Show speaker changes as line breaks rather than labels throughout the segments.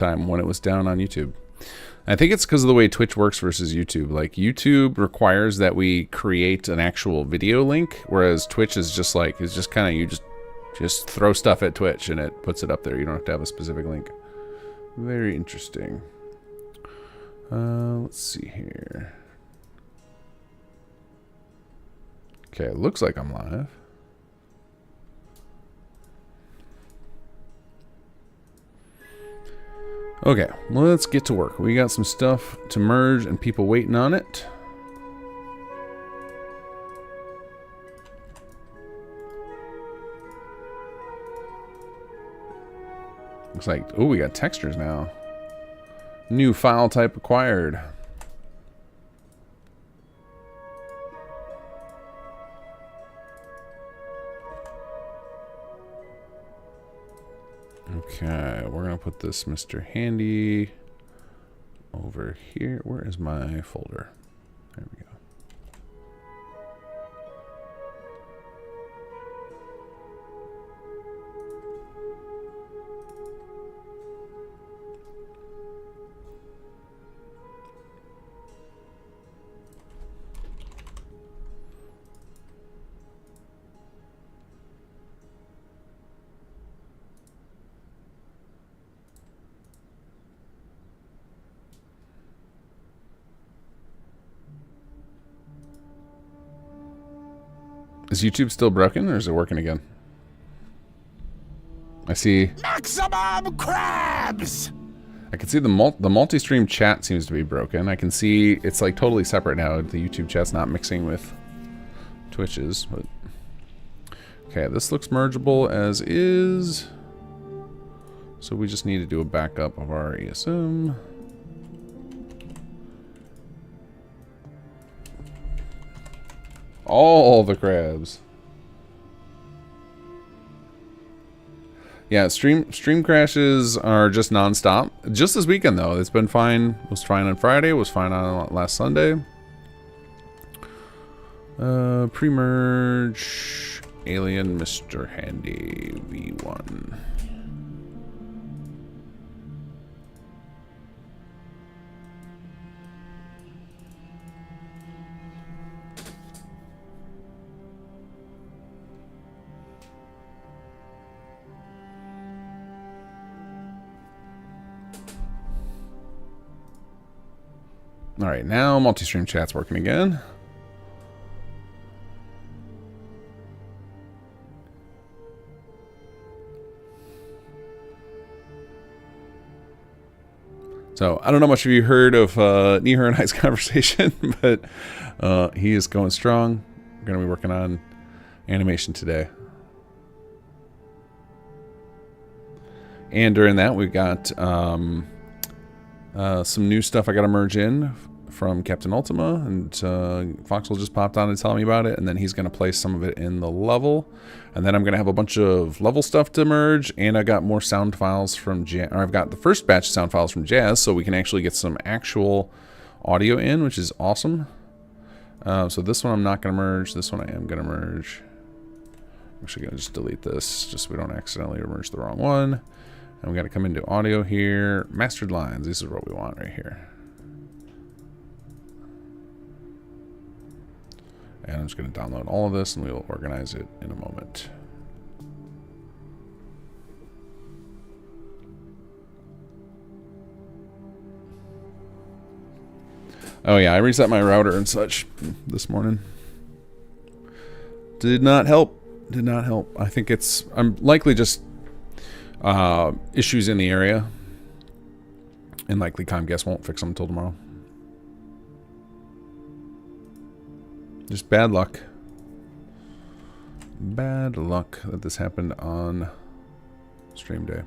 time when it was down on YouTube. I think it's because of the way Twitch works versus YouTube. Like, YouTube requires that we create an actual video link, whereas Twitch is just like, it's just kind of, you just throw stuff at Twitch and it puts it up there. You don't have to have a specific link. Very interesting. Let's see here. Okay, it looks like I'm live. Okay, let's get to work. We got some stuff to merge and people waiting on it. Looks like, oh, we got textures now. New file type acquired. Okay, we're gonna put this Mr. Handy over here. Where is my folder? There we go. Is YouTube still broken, or is it working again? I see.
Maximum crabs!
I can see the multi-stream chat seems to be broken. I can see it's like totally separate now. The YouTube chat's not mixing with Twitch's. But okay, this looks mergeable as is. So we just need to do a backup of our ESM. All the crabs. Yeah, stream crashes are just non-stop. Just this weekend though, it's been fine. It was fine on Friday. It was fine on last Sunday. Pre-merge Alien Mr. Handy V1. All right, now multi-stream chat's working again. So I don't know much of you heard of Nihar and I's conversation, but he is going strong. We're going to be working on animation today. And during that, we've got some new stuff I got to merge in from Captain Ultima, and Foxwell just popped on and telling me about it, and then he's going to place some of it in the level, and then I'm going to have a bunch of level stuff to merge, and I got more sound files from I've got the first batch of sound files from Jazz, so we can actually get some actual audio in, which is awesome. So this one I'm not going to merge, this one I am going to merge. I'm actually going to just delete this, just so we don't accidentally merge the wrong one. And we got to come into audio here, mastered lines. This is what we want right here. And I'm just going to download all of this and we will organize it in a moment. Oh yeah, I reset my router and such this morning. Did not help. Did not help. I think I'm likely just issues in the area, and likely Comcast won't fix them until tomorrow. Just bad luck. Bad luck that this happened on stream day.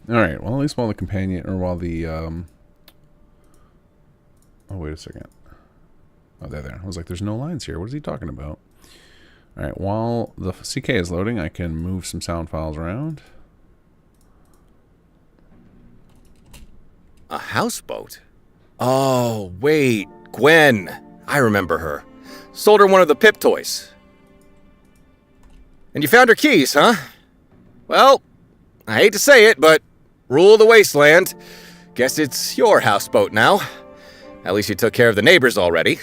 Alright, well at least while the companion, or while the, oh wait a second. Oh, there. I was like, there's no lines here. What is he talking about? All right, while the CK is loading, I can move some sound files around.
A houseboat? Oh, wait. Gwen. I remember her. Sold her one of the Pip toys. And you found her keys, huh? Well, I hate to say it, but rule of the wasteland. Guess it's your houseboat now. At least you took care of the neighbors already.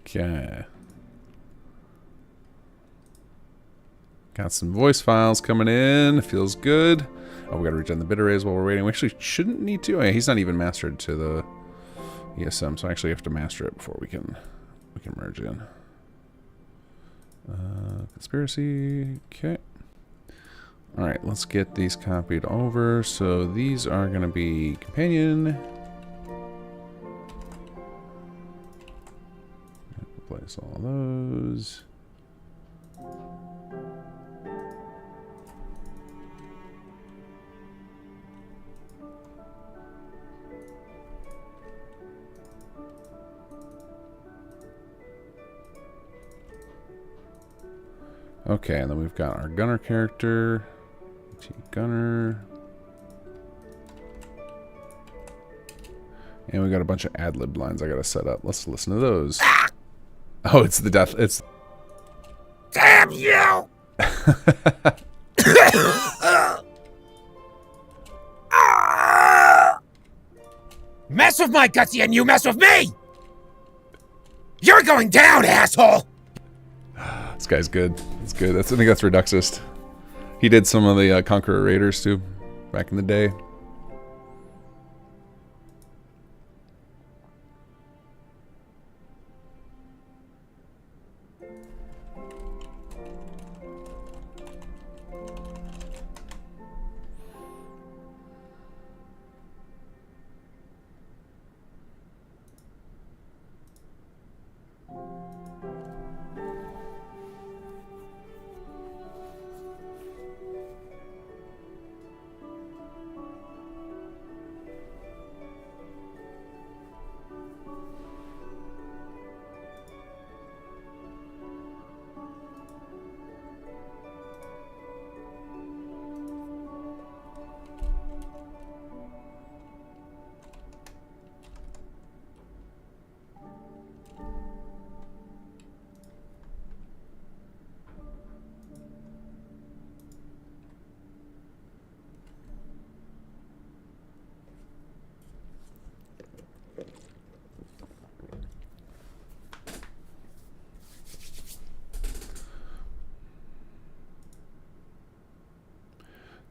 Okay. Got some voice files coming in. Feels good. Oh, we gotta regen the bit arrays while we're waiting. We actually shouldn't need to. Yeah, he's not even mastered to the ESM, so I actually have to master it before we can merge in. Conspiracy. Okay. All right, let's get these copied over. So these are gonna be companion. Replace all those. Okay, and then we've got our gunner character. Gunner. And we got a bunch of ad-lib lines I gotta set up. Let's listen to those.
Ah!
Oh, it's the death. It's.
Damn you! Mess with my gutsy and you mess with me! You're going down, asshole!
This guy's good. It's good. I think that's Reduxist. He did some of the Conqueror Raiders too, back in the day.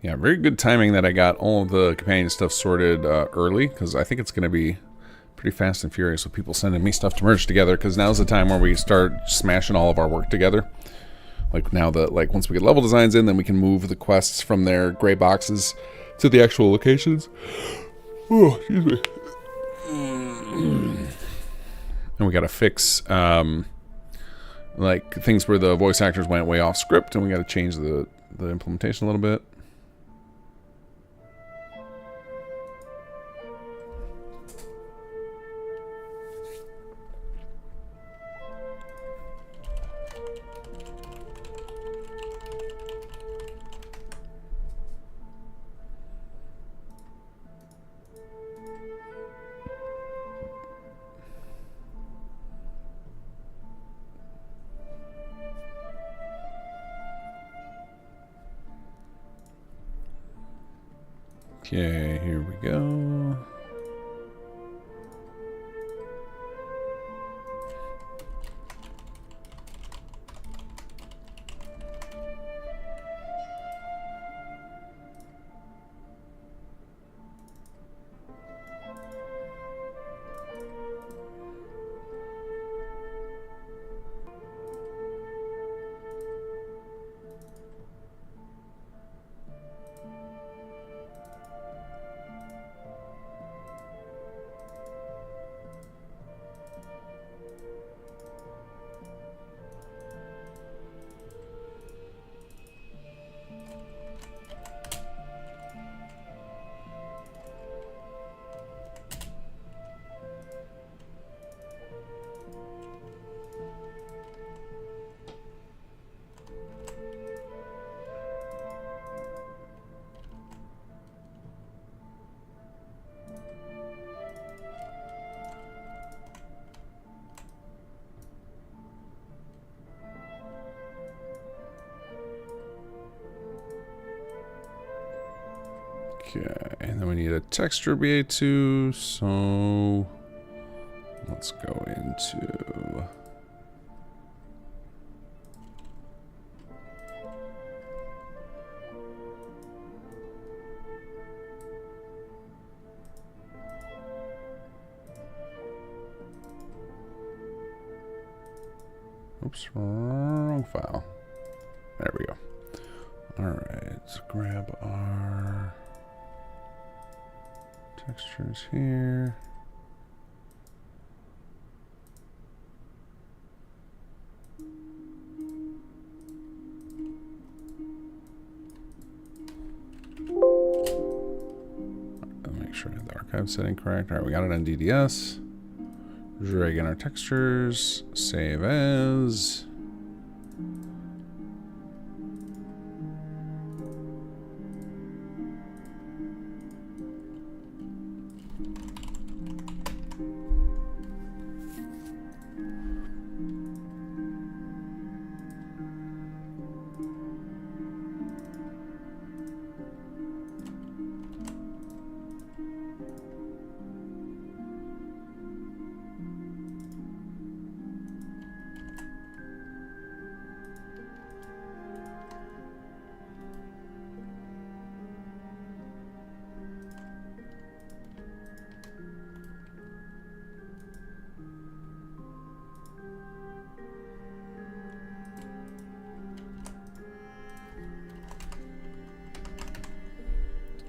Yeah, very good timing that I got all of the companion stuff sorted early, because I think it's going to be pretty fast and furious with people sending me stuff to merge together, because now's the time where we start smashing all of our work together. Like now that, like, once we get level designs in, then we can move the quests from their gray boxes to the actual locations. Oh, excuse me. And we got to fix like things where the voice actors went way off script, and we got to change the implementation a little bit. Okay, here we go. Okay, and then we need a texture BA2, so let's go into... Oops, wrong file. There we go. Alright, let's grab our textures here. Make sure I have the archive setting correct. Alright, we got it on DDS. Drag in our textures, save as.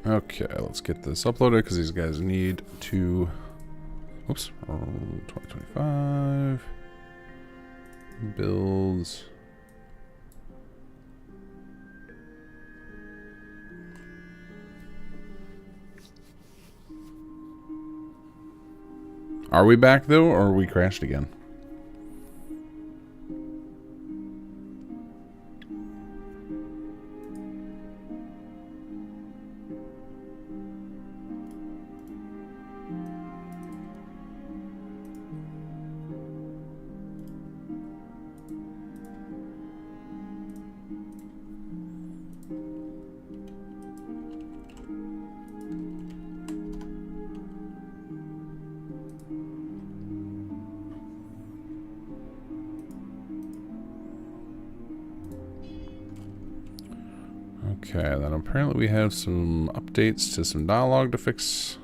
Okay, let's get this uploaded because these guys need to... Oops, 2025 builds. Are we back though, or are we crashed again? Okay, then apparently we have some updates to some dialogue to fix.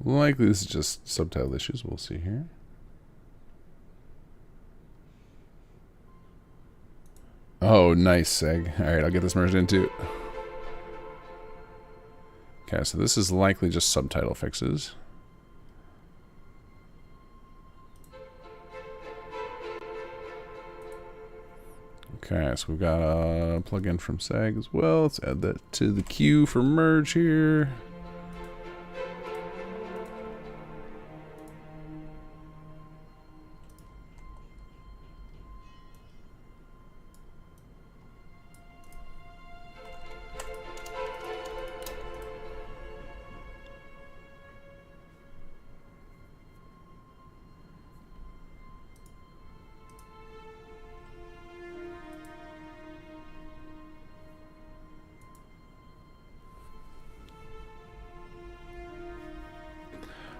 Likely this is just subtitle issues. We'll see here. Oh, nice, Seg. Alright, I'll get this merged into. Okay, so this is likely just subtitle fixes. Okay, so we've got a plugin from Seg as well. Let's add that to the queue for merge here.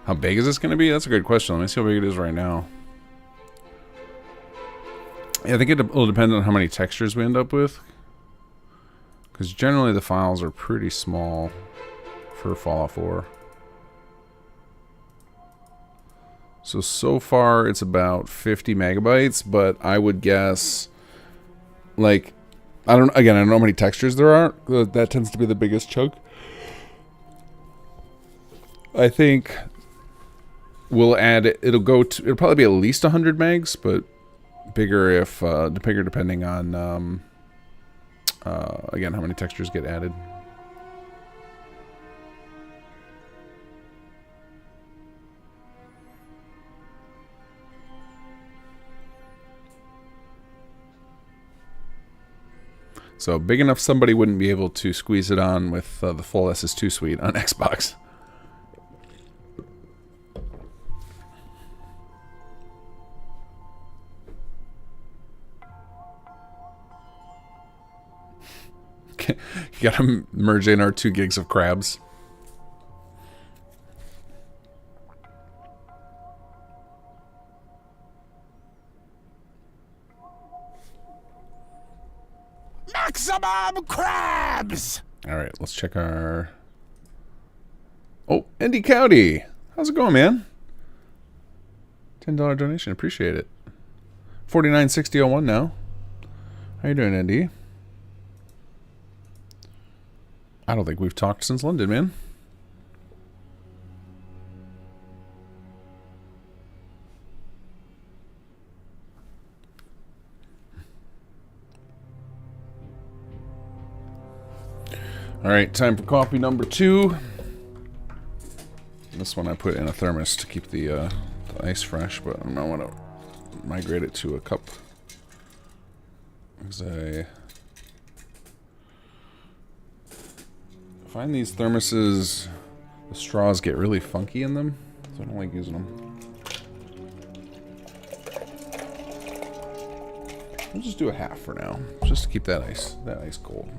How big is this going to be? That's a good question. Let me see how big it is right now. Yeah, I think it will depend on how many textures we end up with. Because generally the files are pretty small for Fallout 4. So far it's about 50 megabytes, but I would guess, like, I don't know how many textures there are. That tends to be the biggest chunk. I think we'll add it. It'll probably be at least 100 megs, but bigger if bigger depending on again how many textures get added. So big enough somebody wouldn't be able to squeeze it on with the full SS2 suite on Xbox. You gotta merge in our 2 gigs of crabs.
Maximum crabs!
Alright, let's check our... Oh, Andy Cowdy! How's it going, man? $10 donation, appreciate it. 496001 now. How you doing, Andy? I don't think we've talked since London, man. Alright, time for coffee number 2. This one I put in a thermos to keep the ice fresh, but I don't want to migrate it to a cup. Because I find these thermoses, the straws get really funky in them, so I don't like using them. We'll just do a half for now, just to keep that ice cold.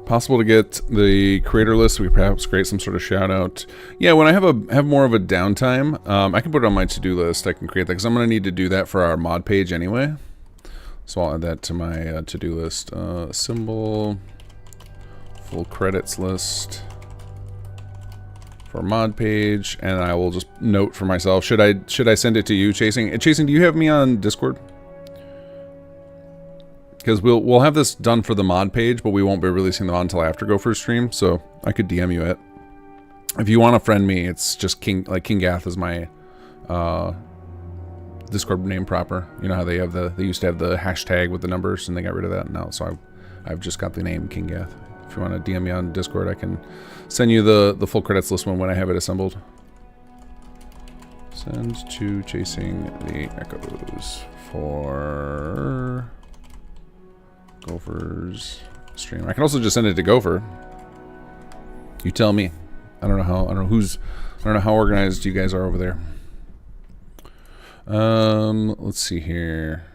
Possible to get the creator list, so we perhaps create some sort of shout out. Yeah, when I have more of a downtime, I can put it on my to-do list. I can create that because I'm going to need to do that for our mod page anyway. So I'll add that to my to-do list. Symbol, full credits list for mod page, and I will just note for myself. Should I send it to you, Chasing? Chasing, do you have me on Discord? Because we'll have this done for the mod page, but we won't be releasing the mod until after Gopher's stream, so I could DM you it. If you want to friend me, it's just King Gath is my Discord name proper. You know how they used to have the hashtag with the numbers, and they got rid of that now. So I've just got the name King Gath. If you want to DM me on Discord, I can send you the full credits list when I have it assembled. Send to Chasing the Echoes for Gopher's stream. I can also just send it to Gopher. You tell me. I don't know how organized you guys are over there. Let's see here.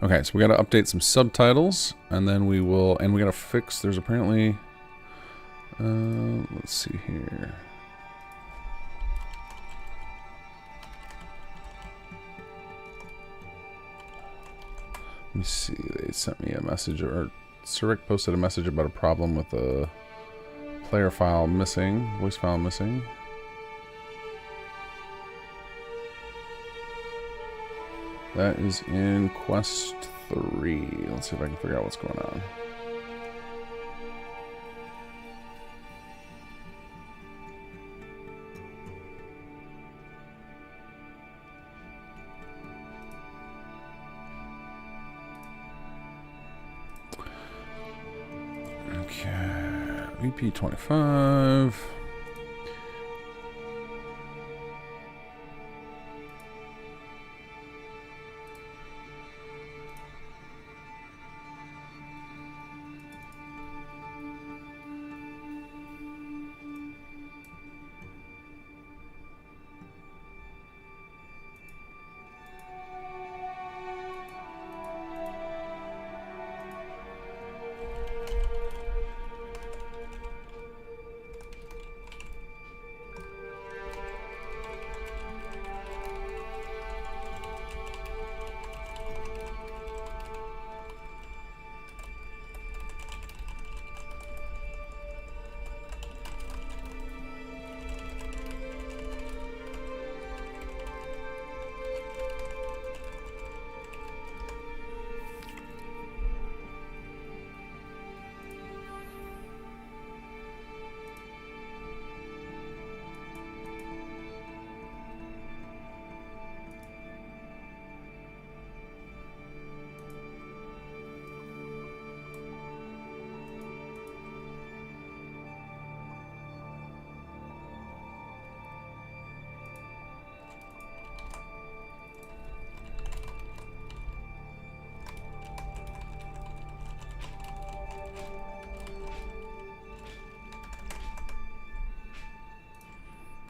Okay, so we got to update some subtitles, and then we got to fix. There's apparently. Let's see here. Let me see, they sent me a message, or Surik posted a message about a problem with the player file missing, voice file missing. That is in Quest 3. Let's see if I can figure out what's going on. VP25.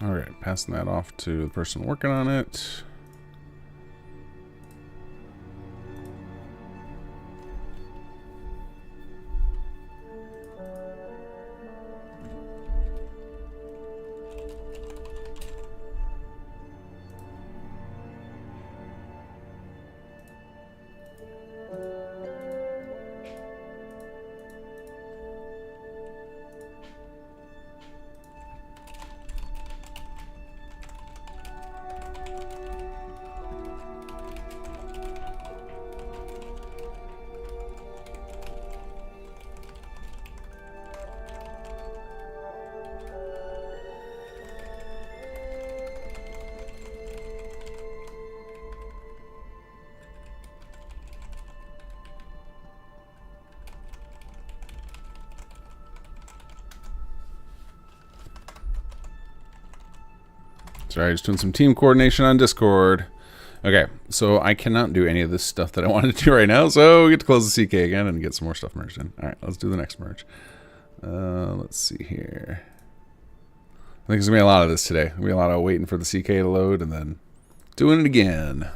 All right, passing that off to the person working on it. Sorry, just doing some team coordination on Discord. Okay, so I cannot do any of this stuff that I wanted to do right now, so we get to close the CK again and get some more stuff merged in. All right, let's do the next merge. Let's see here. I think there's going to be a lot of this today. There'll be a lot of waiting for the CK to load and then doing it again.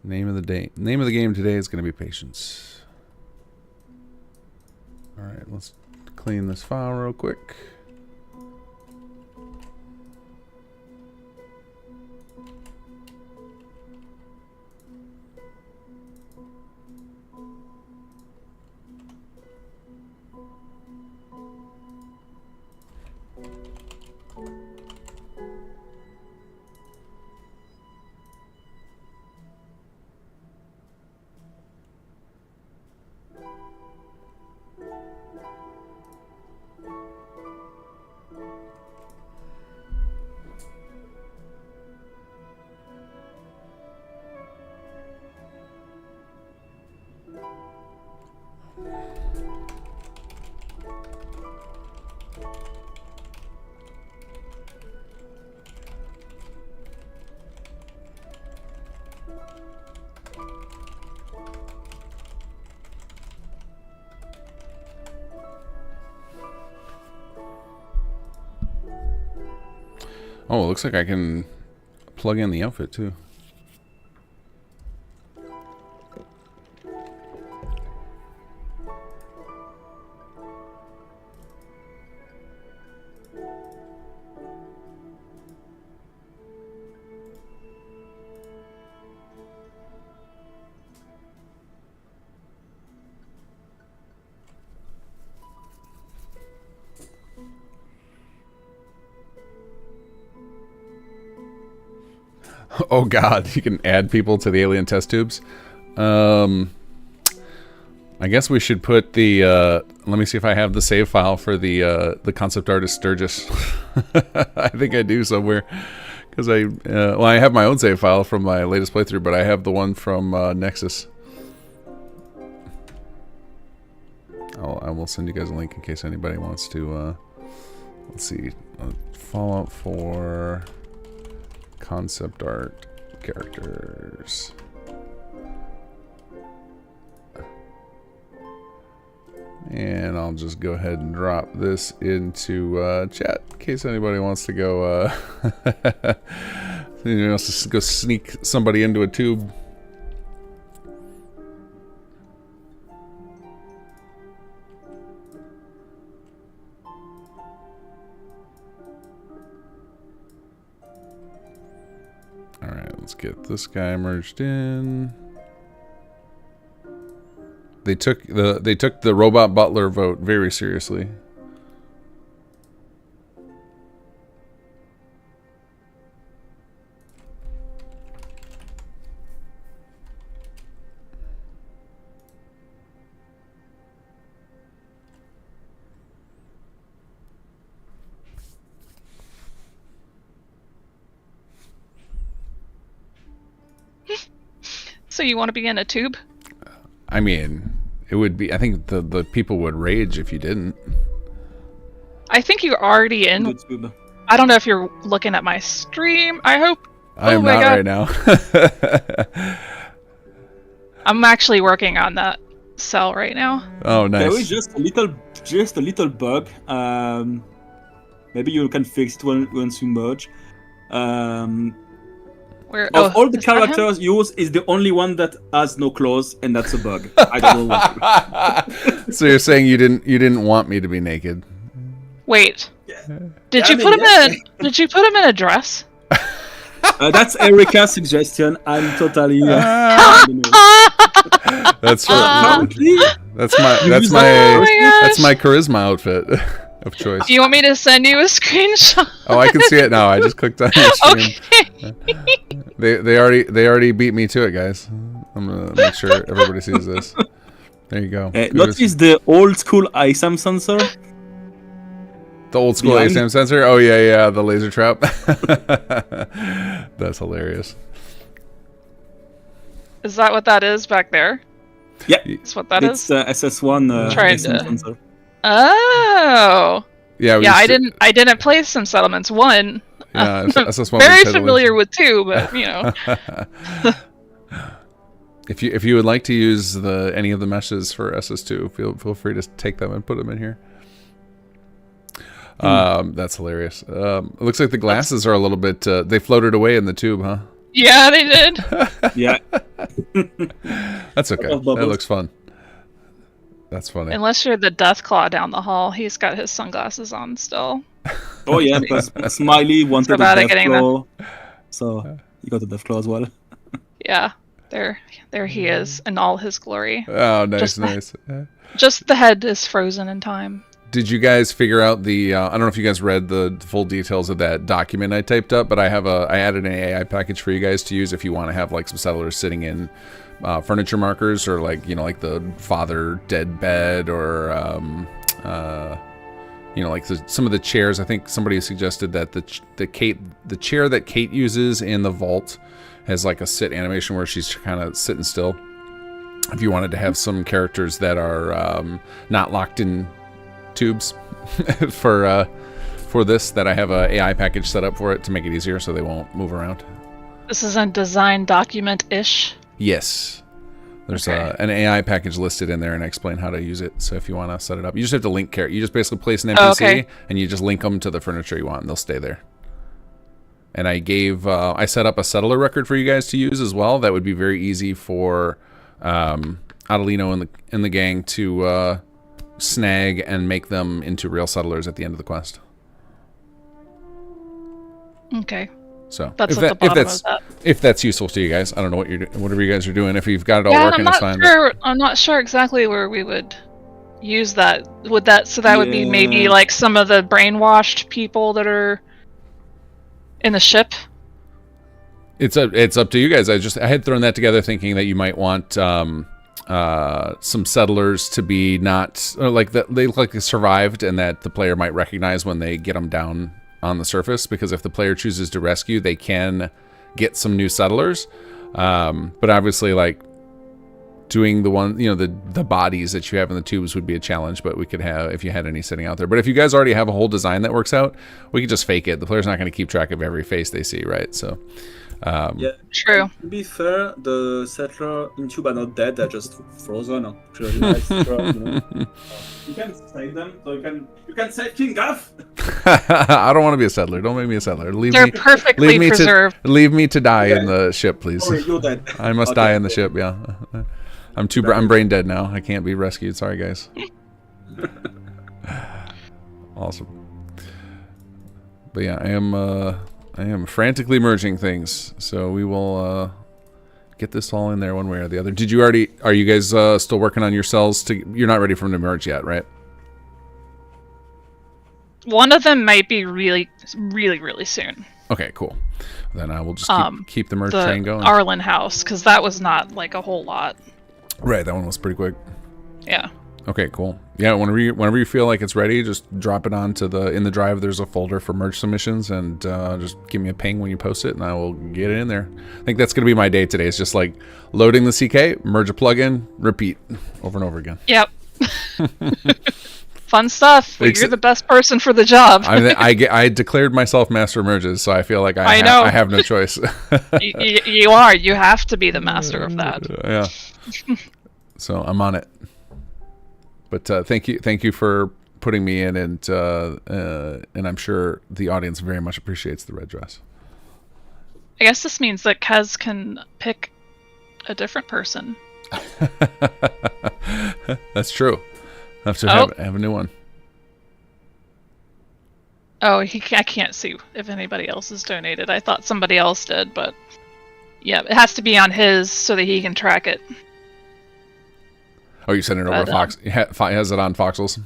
Name of the game today is going to be patience. All right, let's clean this file real quick. Oh, it looks like I can plug in the outfit too. Oh god, you can add people to the alien test tubes. I guess we should put the let me see if I have the save file for the concept artist Sturgis. I think I do somewhere, because well, I have my own save file from my latest playthrough, but I have the one from Nexus. I will send you guys a link in case anybody wants to let's see, Fallout 4 concept art characters. And I'll just go ahead and drop this into chat in case anybody wants to go wants to go sneak somebody into a tube. Alright, let's get this guy merged in. They took the robot butler vote very seriously.
So you want to be in a tube?
I mean, it would be. I think the people would rage if you didn't.
I think you're already in. I don't know if you're looking at my stream. I hope.
I am not right now.
I'm actually working on that cell right now.
Oh, nice.
There was just a little bug. Maybe you can fix it once you merge.
Where,
Of all the
is that him?
characters used, is the only one that has no clothes, and that's a bug. I don't know why.
So you're saying you didn't want me to be naked?
Wait. Did
Yeah,
you
I mean,
put him
yeah.
in? Did you put him in a dress?
That's Erica's suggestion. I'm totally. I don't know.
That's
Apparently,
that's my
You
that's
use
my
that-
Oh my
that's
gosh.
my charisma outfit of choice.
Do you want me to send you a screenshot?
Oh, I can see it now. I just clicked on your stream.
Okay.
They already beat me to it, guys. I'm gonna make sure everybody sees this. There you go. Kudos.
notice the old school ISAM sensor.
The old school
behind-
ASAM sensor. Oh yeah, the laser trap. That's hilarious.
Is that what that is back there?
Yeah,
That's what that
it's
is.
SS1
Trying
ISAM
to-
sensor.
Oh.
Yeah, we
Yeah,
used to-
I didn't play some settlements. One.
Yeah, SS1
Very
was totally-
familiar with two, but you know.
If you would like to use any of the meshes for SS2, feel free to take them and put them in here. That's hilarious. It looks like the glasses are a little bit. They floated away in the tube, huh?
Yeah, they did.
Yeah.
That's okay.
Of bubbles.
That looks fun. That's funny.
Unless you're the Deathclaw down the hall, he's got his sunglasses on still.
Oh yeah, because Smiley wanted a
bad at
death
getting
claw, so you got the death claw as well.
Yeah, there he is in all his glory.
Oh, nice,
Just-
nice.
Just the head is frozen in time.
Did you guys figure out the? I don't know if you guys read the full details of that document I typed up, but I added an AI package for you guys to use if you want to have like some settlers sitting in furniture markers, or like like the father dead bed, or like some of the chairs. I think somebody suggested that the chair that Kate uses in the vault has like a sit animation where she's kind of sitting still. If you wanted to have some characters that are not locked in tubes for this, that I have a AI package set up for it to make it easier so they won't move around.
This is a design document-ish.
Yes. There's
Okay.
an AI package listed in there, and I explain how to use it. So if you want to set it up, you just have to link character. You just basically place an NPC,
okay.
and you just link them to the furniture you want, and they'll stay there. And I set up a settler record for you guys to use as well. That would be very easy for Adelino and the gang to snag and make them into real settlers at the end of the quest.
Okay,
So
that's
if
at the bottom of that.
if that's useful to you guys, I don't know what whatever you guys are doing. If you've got it all
Yeah,
working,
I'm
it's
not
fine.
sure. I'm not sure exactly where we would use that. Would be maybe
Yeah.
like some of the brainwashed people that are in the ship.
It's up to you guys. I had thrown that together thinking that you might want some settlers to be not like that. They look like they survived, and that the player might recognize when they get them down on the surface. Because if the player chooses to rescue, they can get some new settlers. But obviously, like doing the bodies that you have in the tubes would be a challenge. But we could have, if you had any sitting out there. But if you guys already have a whole design that works out, we could just fake it. The player's not going to keep track of every face they see, right? So.
Yeah.
True.
To be fair, the settler in tube are not dead; they're just frozen. Actually, nice, you can save them, so you can save King Gaff.
I don't want to be a settler. Don't make me a settler.
They're perfectly preserved.
Leave me to die in the ship, please.
Sorry, you're dead.
I must
Okay.
die in the ship. Yeah, I'm brain dead now. I can't be rescued. Sorry, guys. Awesome. But yeah, I am frantically merging things, so we will get this all in there one way or the other. Are you guys still working on your cells? You're not ready for them to merge yet, right?
One of them might be really, really, really soon.
Okay, cool. Then I will just keep the merge
The
train going.
Arlen house, because that was not like a whole lot.
Right, that one was pretty quick.
Yeah.
Okay, cool. Yeah, whenever you feel like it's ready, just drop it onto in the drive. There's a folder for merge submissions, and just give me a ping when you post it, and I will get it in there. I think that's gonna be my day today. It's just like loading the CK, merge a plugin, repeat over and over again.
Yep. Fun stuff. But you're the best person for the job.
I declared myself master of merges, so I feel like I have no choice.
You are. You have to be the master of that.
Yeah. So I'm on it. But thank you for putting me in, and I'm sure the audience very much appreciates the red dress.
I guess this means that Kez can pick a different person.
That's true. I have to have a new one.
Oh, I can't see if anybody else has donated. I thought somebody else did, but yeah, it has to be on his so that he can track it.
Oh, you sent it over to Fox? Has it on Foxels?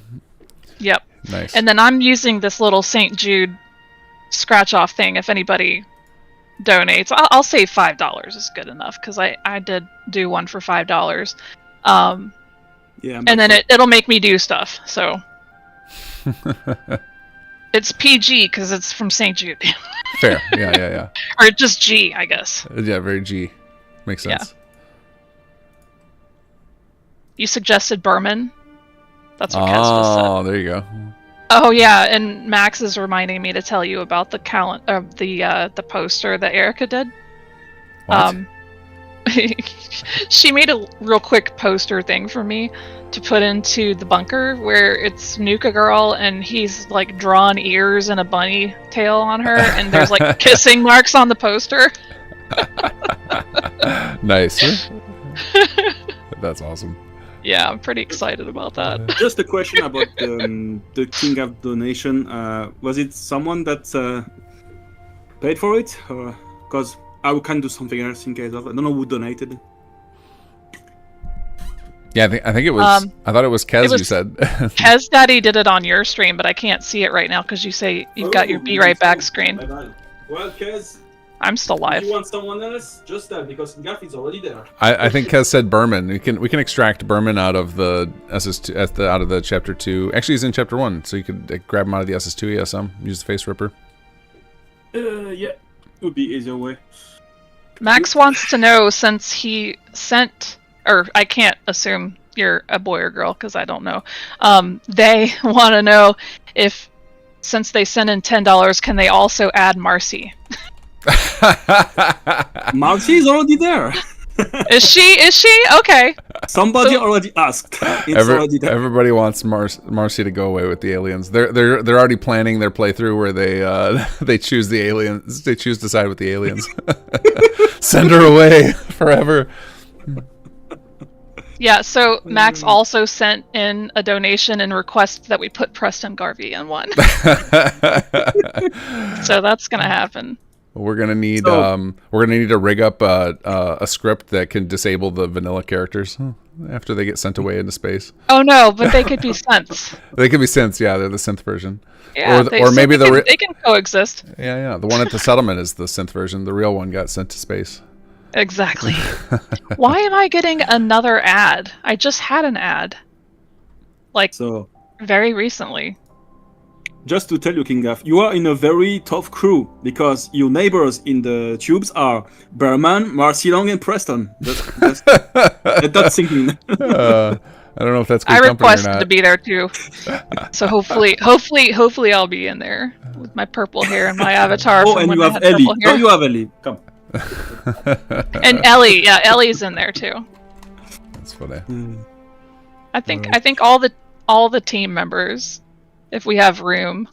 Yep.
Nice.
And then I'm using this little St. Jude scratch-off thing if anybody donates. I'll say $5 is good enough, because I did do one for $5.
Yeah.
And then it'll make me do stuff, so... It's PG because it's from St. Jude.
Fair. Yeah.
Or just G, I guess.
Yeah, very G. Makes sense.
Yeah. You suggested Berman. That's what Kez just said.
Oh, there you go.
Oh yeah, and Max is reminding me to tell you about the the poster that Erica did.
What?
She made a real quick poster thing for me to put into the bunker where it's Nuka Girl and he's like drawn ears and a bunny tail on her and there's like kissing marks on the poster.
Nice. That's awesome.
Yeah, I'm pretty excited about that.
Just a question about the King of donation. Was it someone that paid for it? Because I can do something else in case of. I don't know who donated.
Yeah, I think it was. I thought it was Kez. You said
Kez Daddy did it on your stream, but I can't see it right now because you say you've got your Be Right Back screen.
Well, Kez,
I'm still live.
if you want someone else, just that because Gaff is already there.
I think Kez said Berman. We can extract Berman out of the SS2 out of the chapter 2. Actually, he's in chapter 1, so you could grab him out of the SS2 ESM. Use the face ripper.
Yeah, it would be easier way.
Max wants to know, since he sent, or I can't assume you're a boy or girl because I don't know. They want to know if, since they sent in $10, can they also add Marcy?
Marcy is already there.
Is she? Okay.
Somebody already asked. It's already there.
Everybody wants Marcy to go away with the aliens. They're already planning their playthrough where they choose the aliens. They choose to side with the aliens. Send her away forever.
Yeah, so Max also sent in a donation and request that we put Preston Garvey in one. So that's gonna happen.
We're gonna need to rig up a script that can disable the vanilla characters after they get sent away into space.
Oh no, but they could be synths.
They could be synths, yeah. They're the synth version.
Yeah,
or maybe
they can coexist.
Yeah. The one at the settlement is the synth version. The real one got sent to space.
Exactly. Why am I getting another ad? I just had an ad. Very recently.
Just to tell you, King Gaff, you are in a very tough crew because your neighbors in the tubes are Berman, Marcy Long, and Preston. That's thinking.
I don't know if that's good
I
company or
requested
not.
to be there too. So hopefully I'll be in there with my purple hair and my avatar.
Oh, and you have Ellie. Oh, you have Ellie. Come.
And Ellie, yeah, Ellie's in there too.
That's funny.
I think all the team members, if we have room.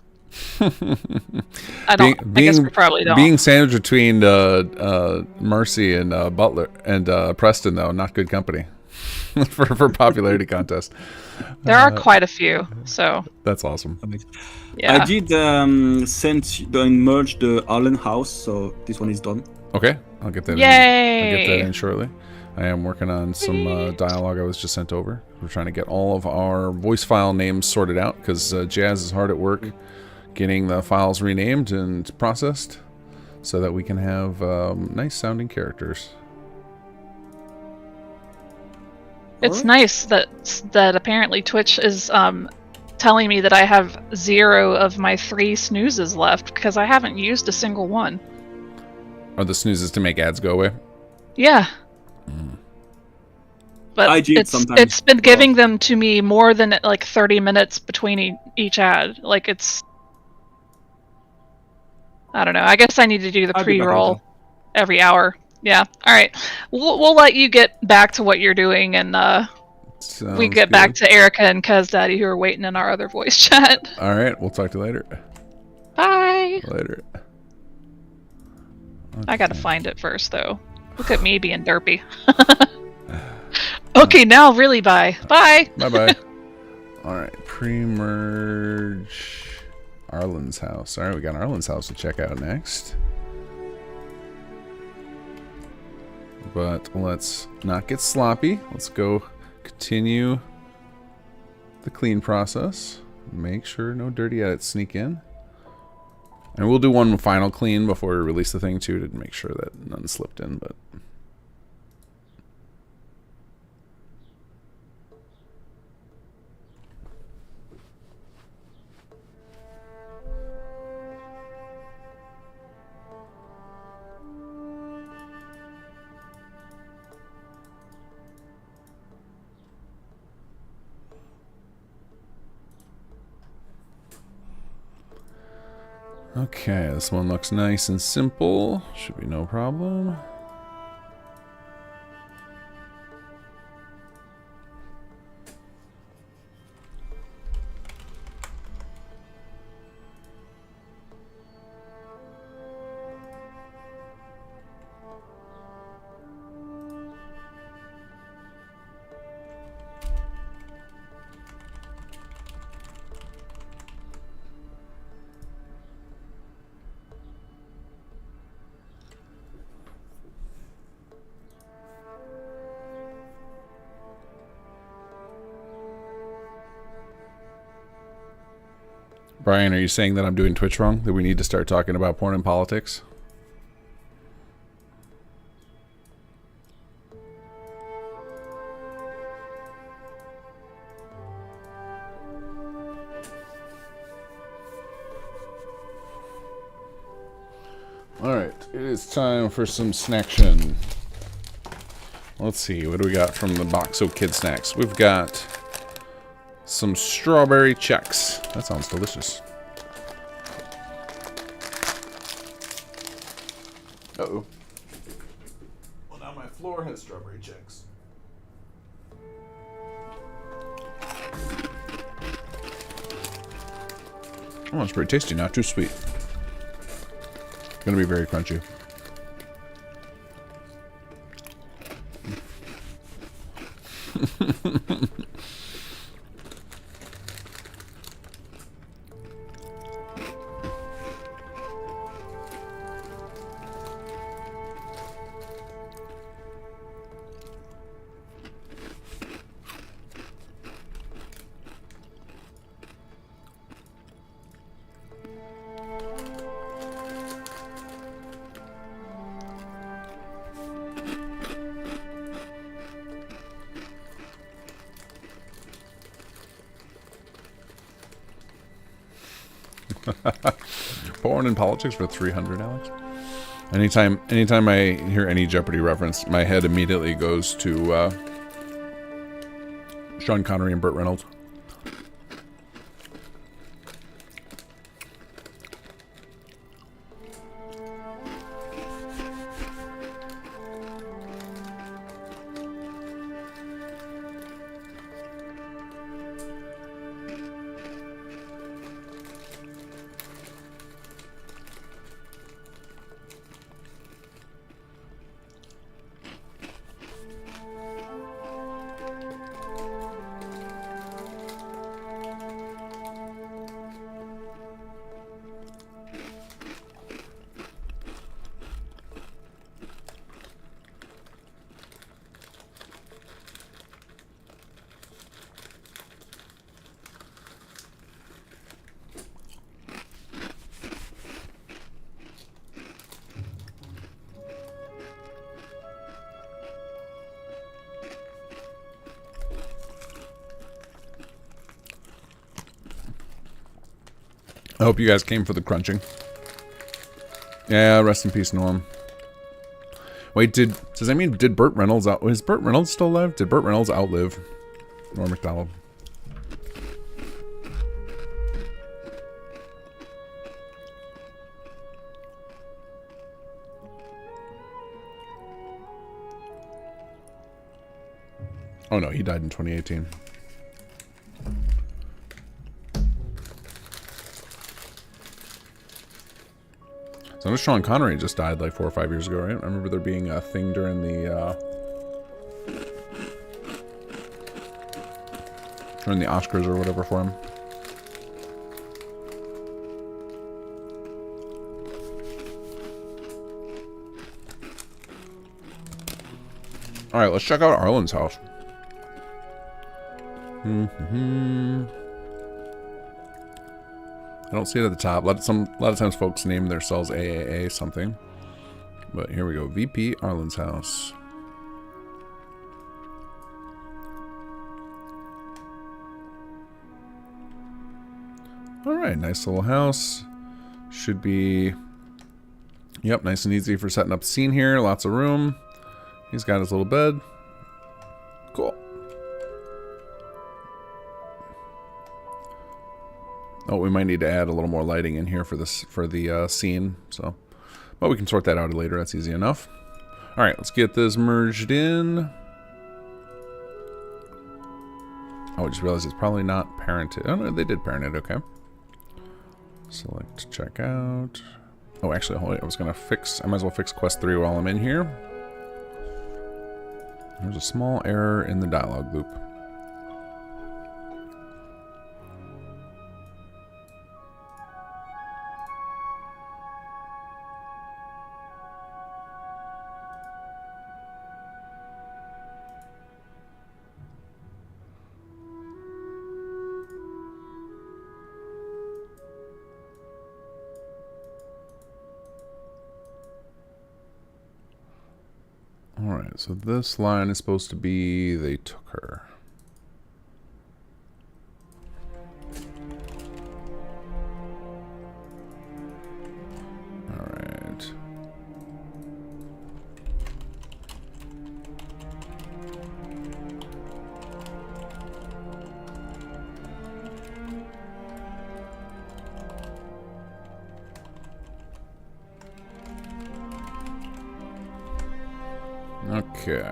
I guess we probably don't.
Being sandwiched between Mercy and Butler and Preston, though, not good company for popularity contest.
There are quite a few, so
that's awesome.
Yeah.
I did send and merge the Allen house, so this one is done.
Okay, I'll get that.
Yay!
I'll get that in shortly. I am working on some dialogue I was just sent over. We're trying to get all of our voice file names sorted out because Jazz is hard at work getting the files renamed and processed so that we can have nice sounding characters.
It's nice that apparently Twitch is telling me that I have 0 of my 3 snoozes left because I haven't used a single one.
Are the snoozes to make ads go away?
Yeah. But it's been giving them to me more than like 30 minutes between each ad. Like it's, I don't know. I guess I need to do the pre-roll every hour. Yeah. All right. We'll let you get back to what you're doing and we get back to Erica and Cuz Daddy, who are waiting in our other voice chat.
All right, we'll talk to you later.
Bye.
Later. Okay.
I gotta find it first, though. Look at me being derpy. Okay, now really bye. Bye.
Bye-bye. All right, pre-merge Arlen's house. All right, we got Arlen's house to check out next. But let's not get sloppy. Let's go continue the clean process. Make sure no dirty edits sneak in. And we'll do one final clean before we release the thing too, to make sure that none slipped in, but... Okay, this one looks nice and simple. Should be no problem. Brian, are you saying that I'm doing Twitch wrong? That we need to start talking about porn and politics? Alright, it is time for some snaction. Let's see, what do we got from the box of kid snacks? We've got some strawberry checks. That sounds delicious. Uh-oh. Well, now my floor has strawberry checks. Oh, it's pretty tasty, not too sweet. Gonna be very crunchy. Porn and politics for 300, Alex. Anytime I hear any Jeopardy reference, my head immediately goes to Sean Connery and Burt Reynolds. I hope you guys came for the crunching. Yeah, rest in peace, Norm. Wait, does that mean did Burt Reynolds is Burt Reynolds still alive? Did Burt Reynolds outlive Norm Macdonald? Oh no, he died in 2018. So I know Sean Connery just died like 4 or 5 years ago, right? I remember there being a thing during the Oscars or whatever for him. All right, let's check out Arlen's house. I don't see it at the top. A lot of times folks name their cells AAA something. But here we go. VP Arlen's house. Alright, nice little house. Should be... Yep, nice and easy for setting up the scene here. Lots of room. He's got his little bed. Cool. Oh, we might need to add a little more lighting in here for this the scene. So, but we can sort that out later. That's easy enough. All right, let's get this merged in. Oh, I just realized it's probably not parented. Oh no, they did parent it. Okay. Select checkout. Oh, actually, hold on. I was gonna fix. I might as well fix quest 3 while I'm in here. There's a small error in the dialogue loop. Alright, so this line is supposed to be, they took her. Alright. Okay.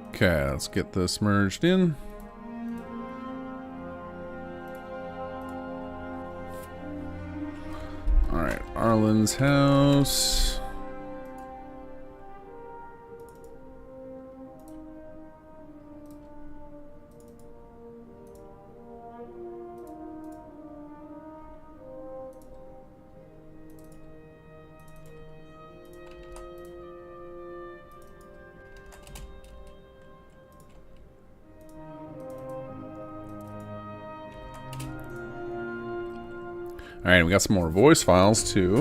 Okay, let's get this merged in. Alright, Arlen's house. Alright, we got some more voice files too.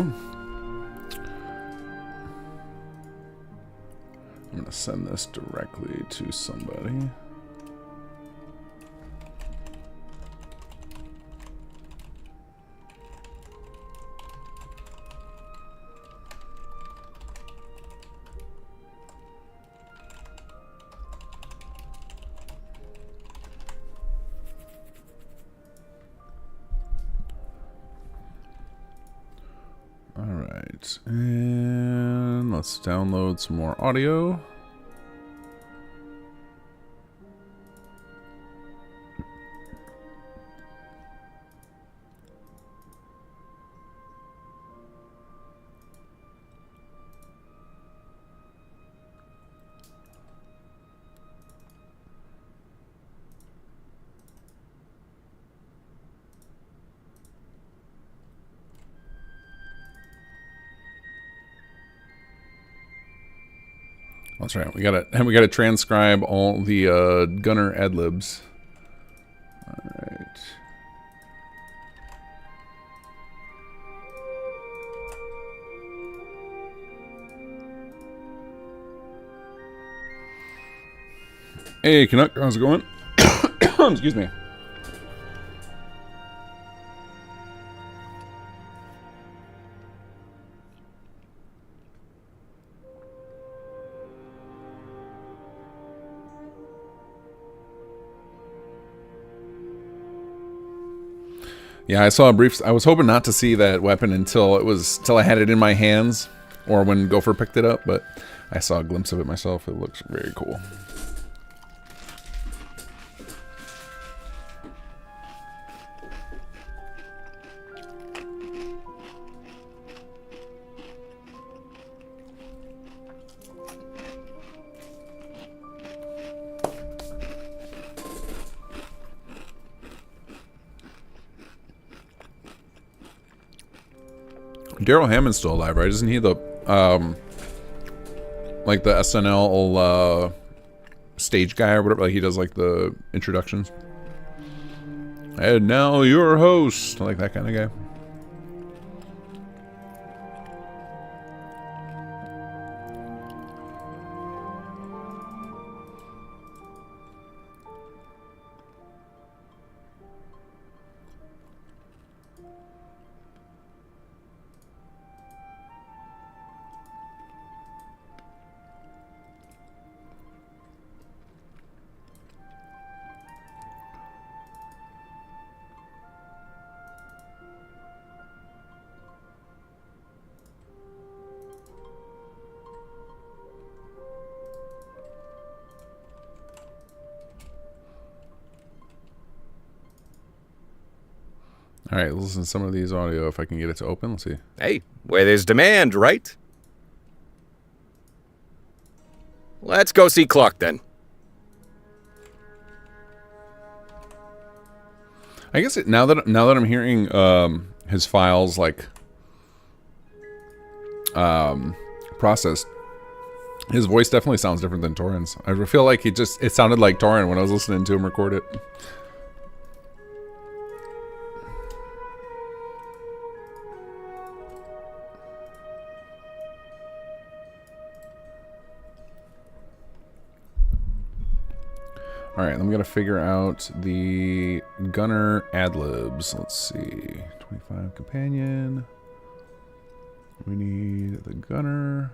I'm going to send this directly to somebody. Alright, and let's download some more audio. That's right. We gotta transcribe all the Gunner ad-libs. All right. Hey, Canuck, how's it going? Excuse me. Yeah, I saw a brief. I was hoping not to see that weapon until I had it in my hands, or when Gopher picked it up. But I saw a glimpse of it myself. It looks very cool. Daryl Hammond's still alive, right? Isn't he the like the SNL stage guy or whatever? Like he does like the introductions. And now your host, like that kind of guy. All right, listen to some of these audio if I can get it to open. Let's see.
Hey, where there's demand, right? Let's go see Clark then.
I guess now that I'm hearing his files like processed, his voice definitely sounds different than Torin's. I feel like it sounded like Torin when I was listening to him record it. All right, I'm gonna figure out the gunner ad-libs. Let's see, 25 companion. We need the gunner.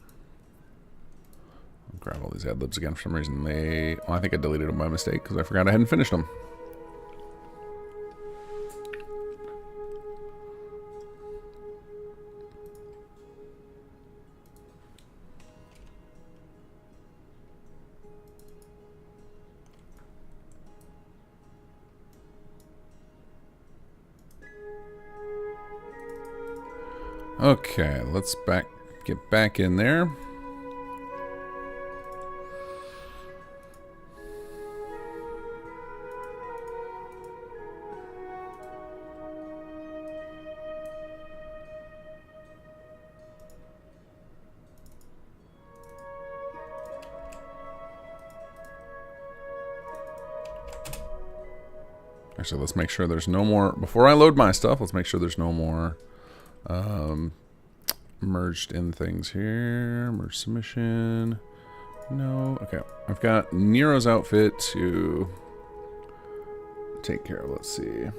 I'll grab all these ad-libs again. For some reason I think I deleted them by mistake because I forgot I hadn't finished them. Okay, let's get back in there. Actually, let's make sure there's no more, before I load my stuff, let's make sure there's no more merged in things here. Merge submission. No. Okay. I've got Nero's outfit to take care of. Let's see.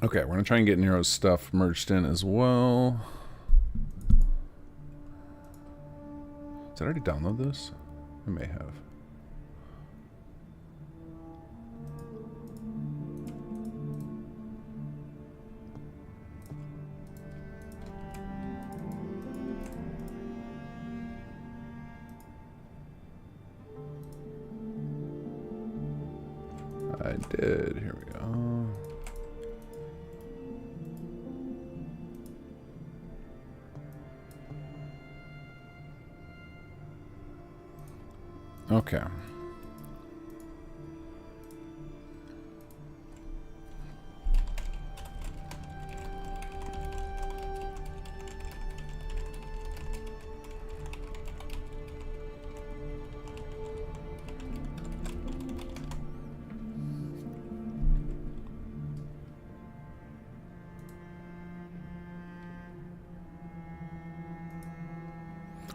Okay, we're gonna try and get Nero's stuff merged in as well. Did I already download this? I may have. I did. Here we go. Okay.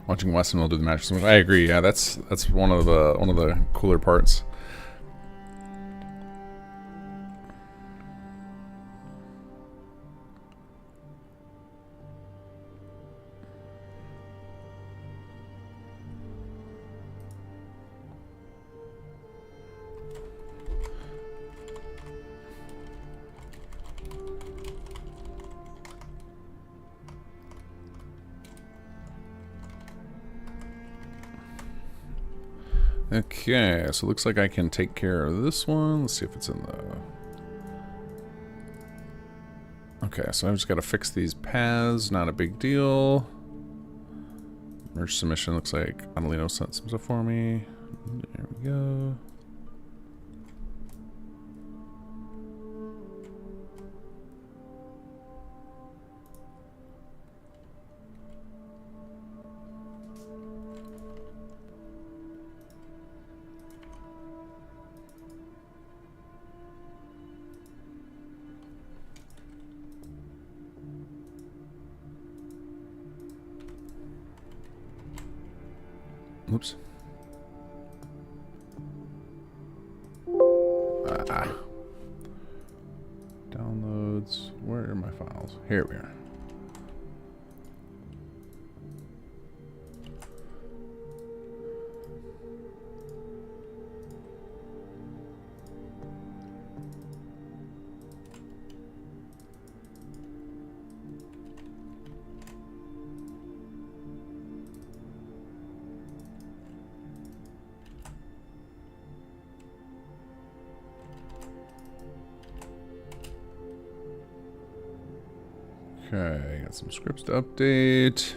Watching Weston will do the match. I agree. Yeah, that's one of the cooler parts. Okay, so it looks like I can take care of this one. Let's see if it's in the... Okay, so I've just got to fix these paths. Not a big deal. Merge submission looks like Adelino sent some stuff for me. There we go. Oops. Downloads. Where are my files? Here we are. Okay, got some scripts to update.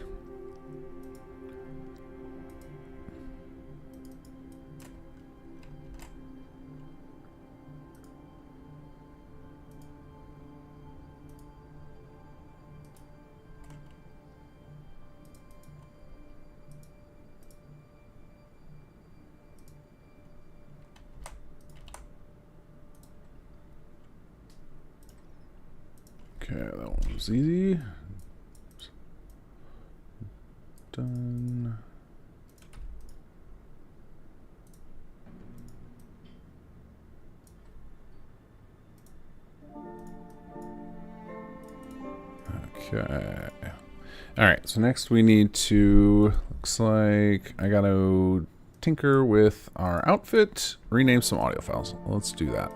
Okay, that one was easy. Done. Okay. Alright, so next we need to, looks like I gotta tinker with our outfit, rename some audio files. Let's do that.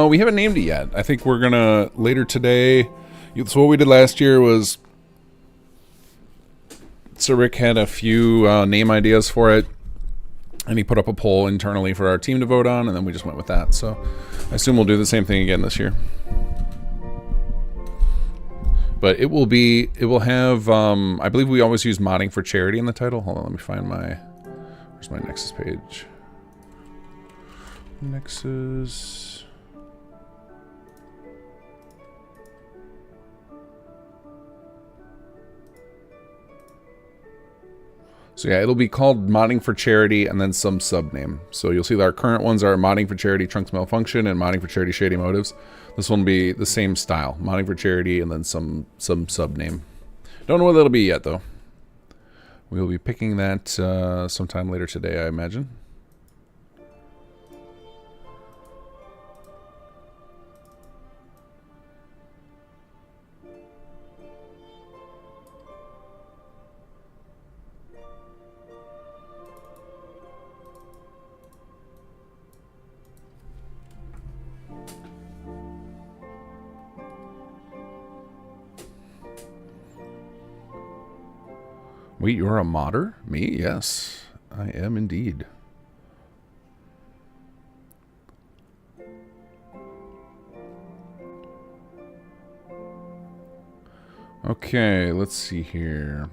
We haven't named it yet. I think we're gonna later today. So what we did last year was, so Rick had a few name ideas for it, and he put up a poll internally for our team to vote on, and then we just went with that. So I assume we'll do the same thing again this year. But it will be, it will have, I believe we always use modding for charity in the title. Hold on, let me find my, where's my Nexus page? Nexus. So yeah, it'll be called Modding for Charity and then some sub-name. So you'll see that our current ones are Modding for Charity Trunks Malfunction and Modding for Charity Shady Motives. This one will be the same style, Modding for Charity and then some sub-name. Don't know what that'll be yet though. We'll be picking that sometime later today, I imagine. Wait, you're a modder? Me? Yes, I am indeed. Okay, let's see here.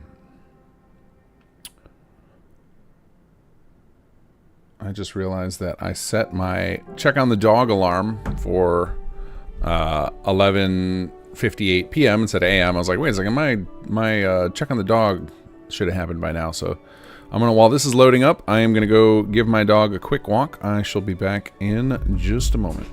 I just realized that I set my check on the dog alarm for 11:58 p.m. instead of a.m. I was like, wait a second, my check on the dog should have happened by now. So I'm gonna, while this is loading up, I am gonna go give my dog a quick walk. I shall be back in just a moment.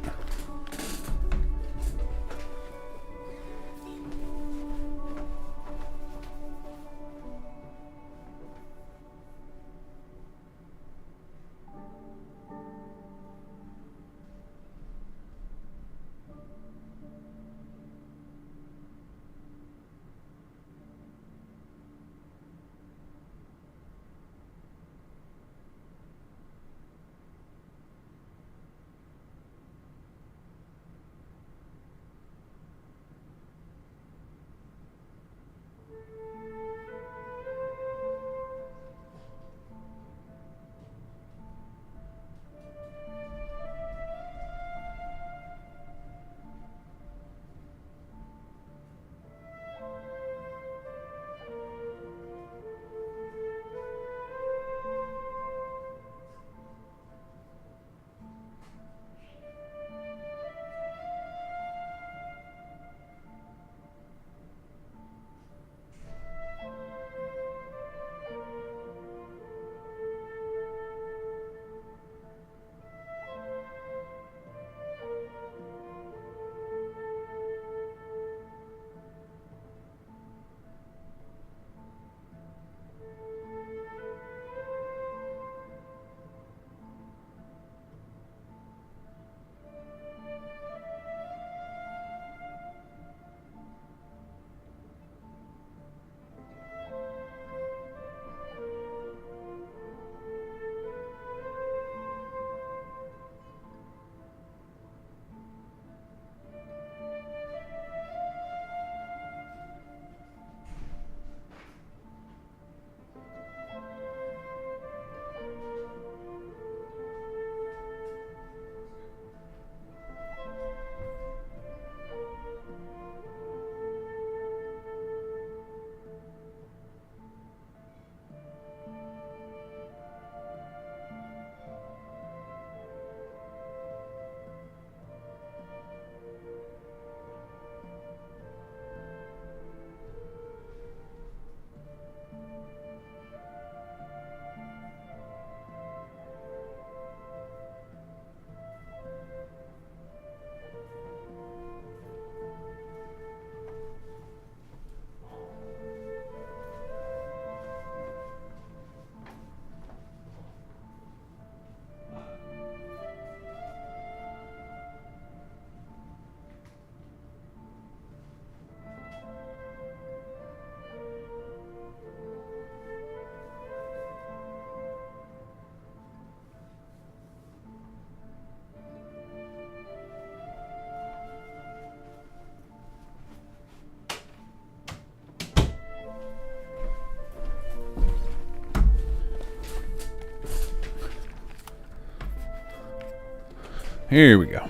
Here we go.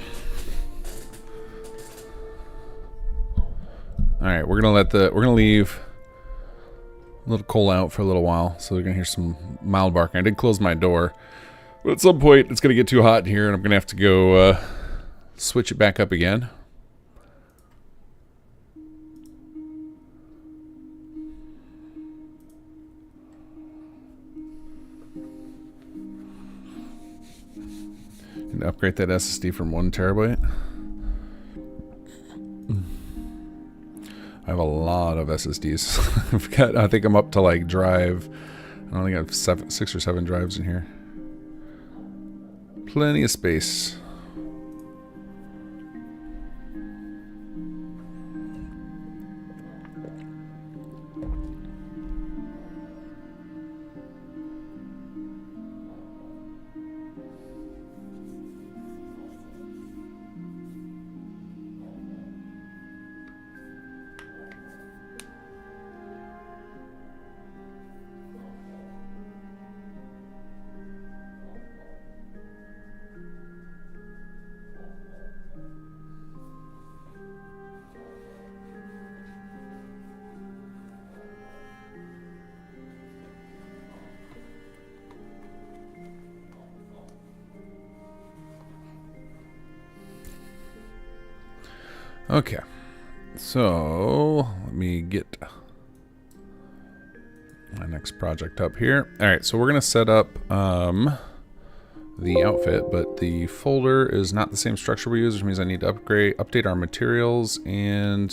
Alright, we're gonna leave little Cole out for a little while, so we're gonna hear some mild barking. I did close my door, but at some point it's gonna get too hot in here and I'm gonna have to go switch it back up again. And upgrade that SSD from 1 terabyte. I have a lot of SSDs. I've got, I think I'm up to like drive. I don't think I have 6 or 7 drives in here. Plenty of space. Okay, so let me get my next project up here. All right, so we're gonna set up the outfit, but the folder is not the same structure we use, which means I need to update our materials and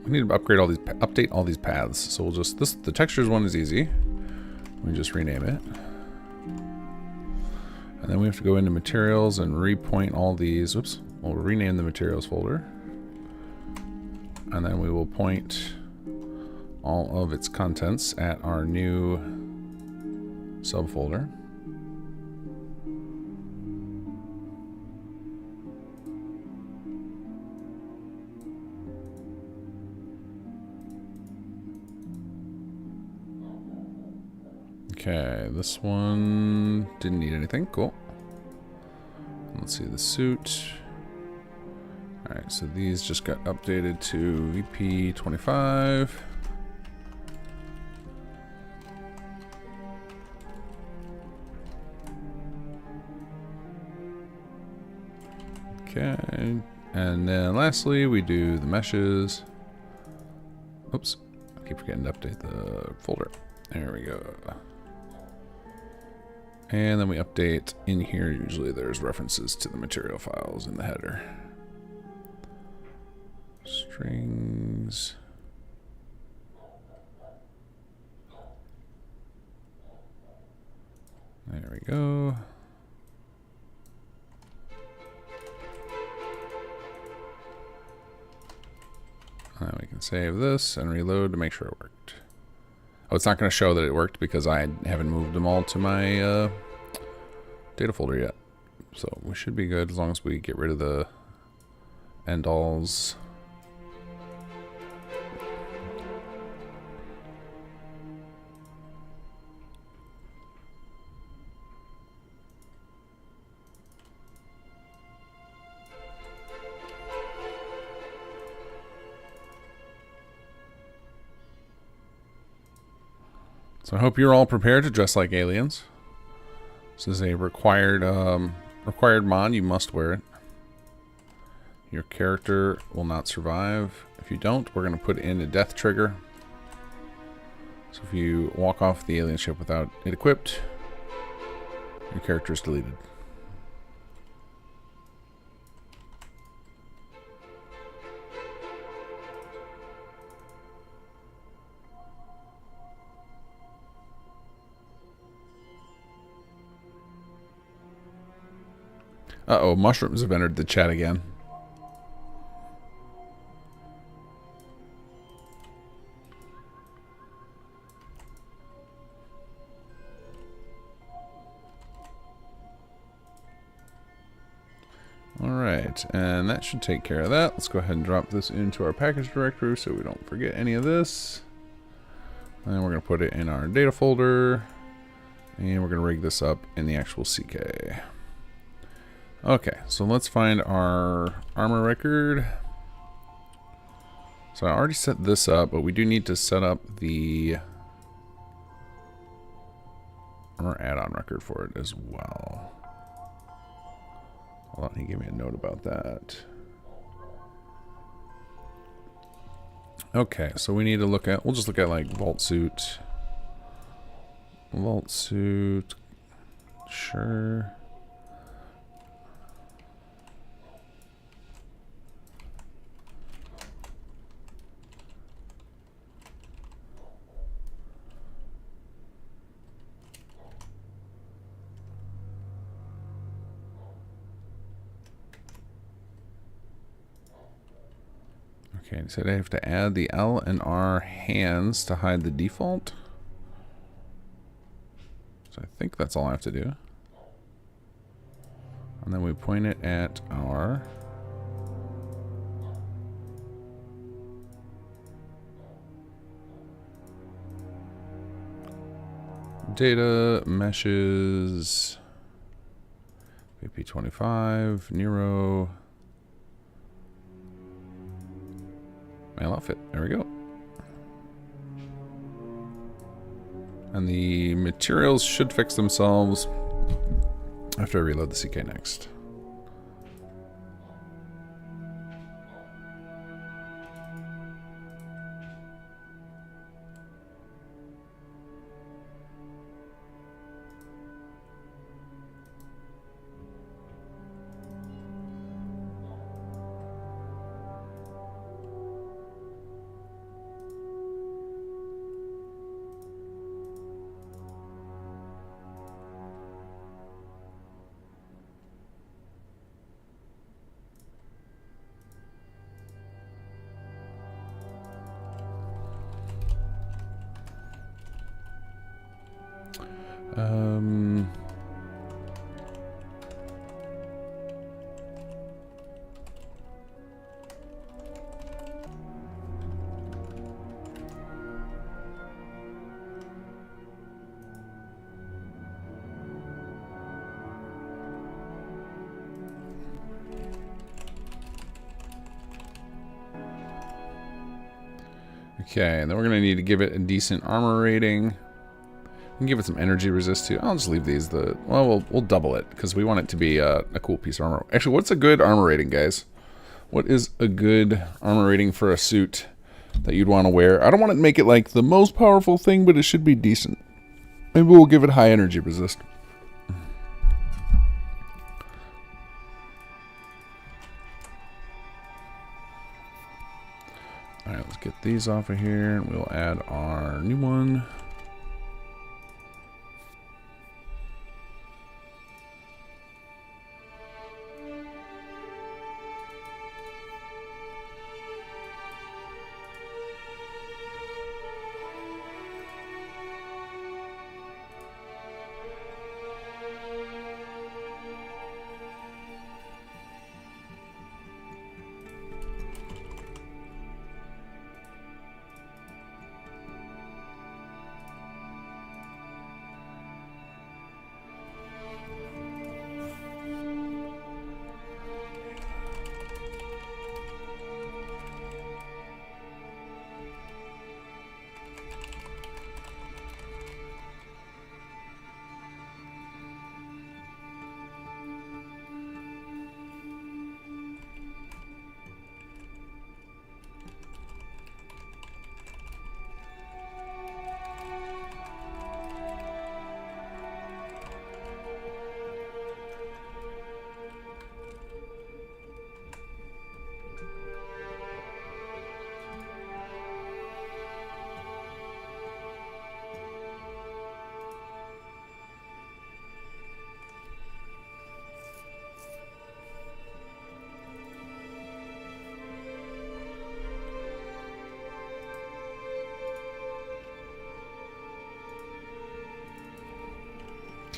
we need to update all these paths. So we'll just the textures one is easy. We just rename it. And then we have to go into materials and repoint all these. Oops. We'll rename the materials folder. And then we will point all of its contents at our new subfolder. Okay, this one didn't need anything. Cool. Let's see the suit. Alright, so these just got updated to VP 25. Okay, and then lastly we do the meshes. Oops, I keep forgetting to update the folder. There we go. And then we update in here. Usually there's references to the material files in the header. Strings. There we go. And we can save this and reload to make sure it worked. Oh, it's not going to show that it worked because I haven't moved them all to my data folder yet. So we should be good as long as we get rid of the end alls. So I hope you're all prepared to dress like aliens. This is a required mod. You must wear it. Your character will not survive. If you don't, we're going to put in a death trigger. So if you walk off the alien ship without it equipped, your character is deleted. Uh-oh, mushrooms have entered the chat again. Alright, and that should take care of that. Let's go ahead and drop this into our package directory so we don't forget any of this. And we're going to put it in our data folder. And we're going to rig this up in the actual CK. Okay, so let's find our armor record. So I already set this up, but we do need to set up the armor add-on record for it as well. Hold on, he gave me a note about that. Okay, so we need to look at, we'll just look at like vault suit. Vault suit, sure. Okay, so I have to add the L and R hands to hide the default. So I think that's all I have to do. And then we point it at our data meshes, VP25, Nero, male outfit. There we go. And the materials should fix themselves after I reload the CK next. Okay, and then we're going to need to give it a decent armor rating. We can give it some energy resist too. I'll just leave these well, we'll double it because we want it to be a cool piece of armor. Actually, what's a good armor rating, guys? What is a good armor rating for a suit that you'd want to wear? I don't want to make it like the most powerful thing, but it should be decent. Maybe we'll give it high energy resist. Alright, let's get these off of here, and we'll add our new one.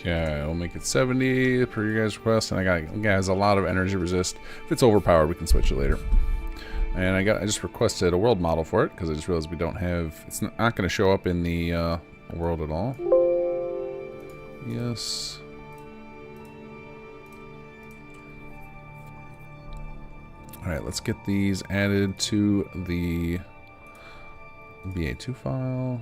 Okay, we'll make it 70 per your guys' request, and I got guys a lot of energy resist. If it's overpowered, we can switch it later. And I just requested a world model for it because I just realized we don't have. It's not going to show up in the world at all. Yes. Alright, let's get these added to the BA2 file.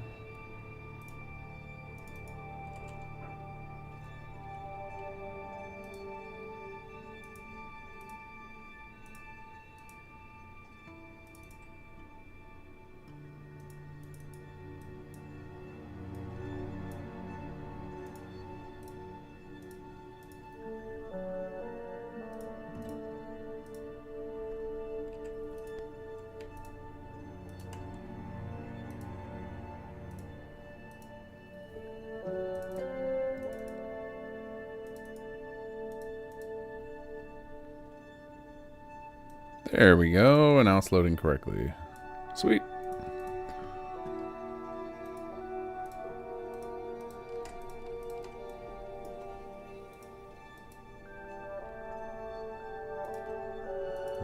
There we go, and now it's loading correctly. Sweet.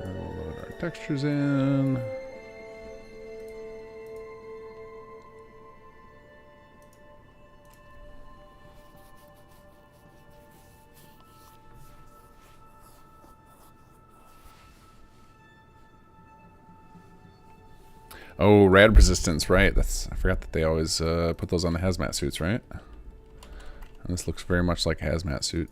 We'll load our textures in. Oh, rad resistance, right? I forgot that they always put those on the hazmat suits, right? And this looks very much like a hazmat suit.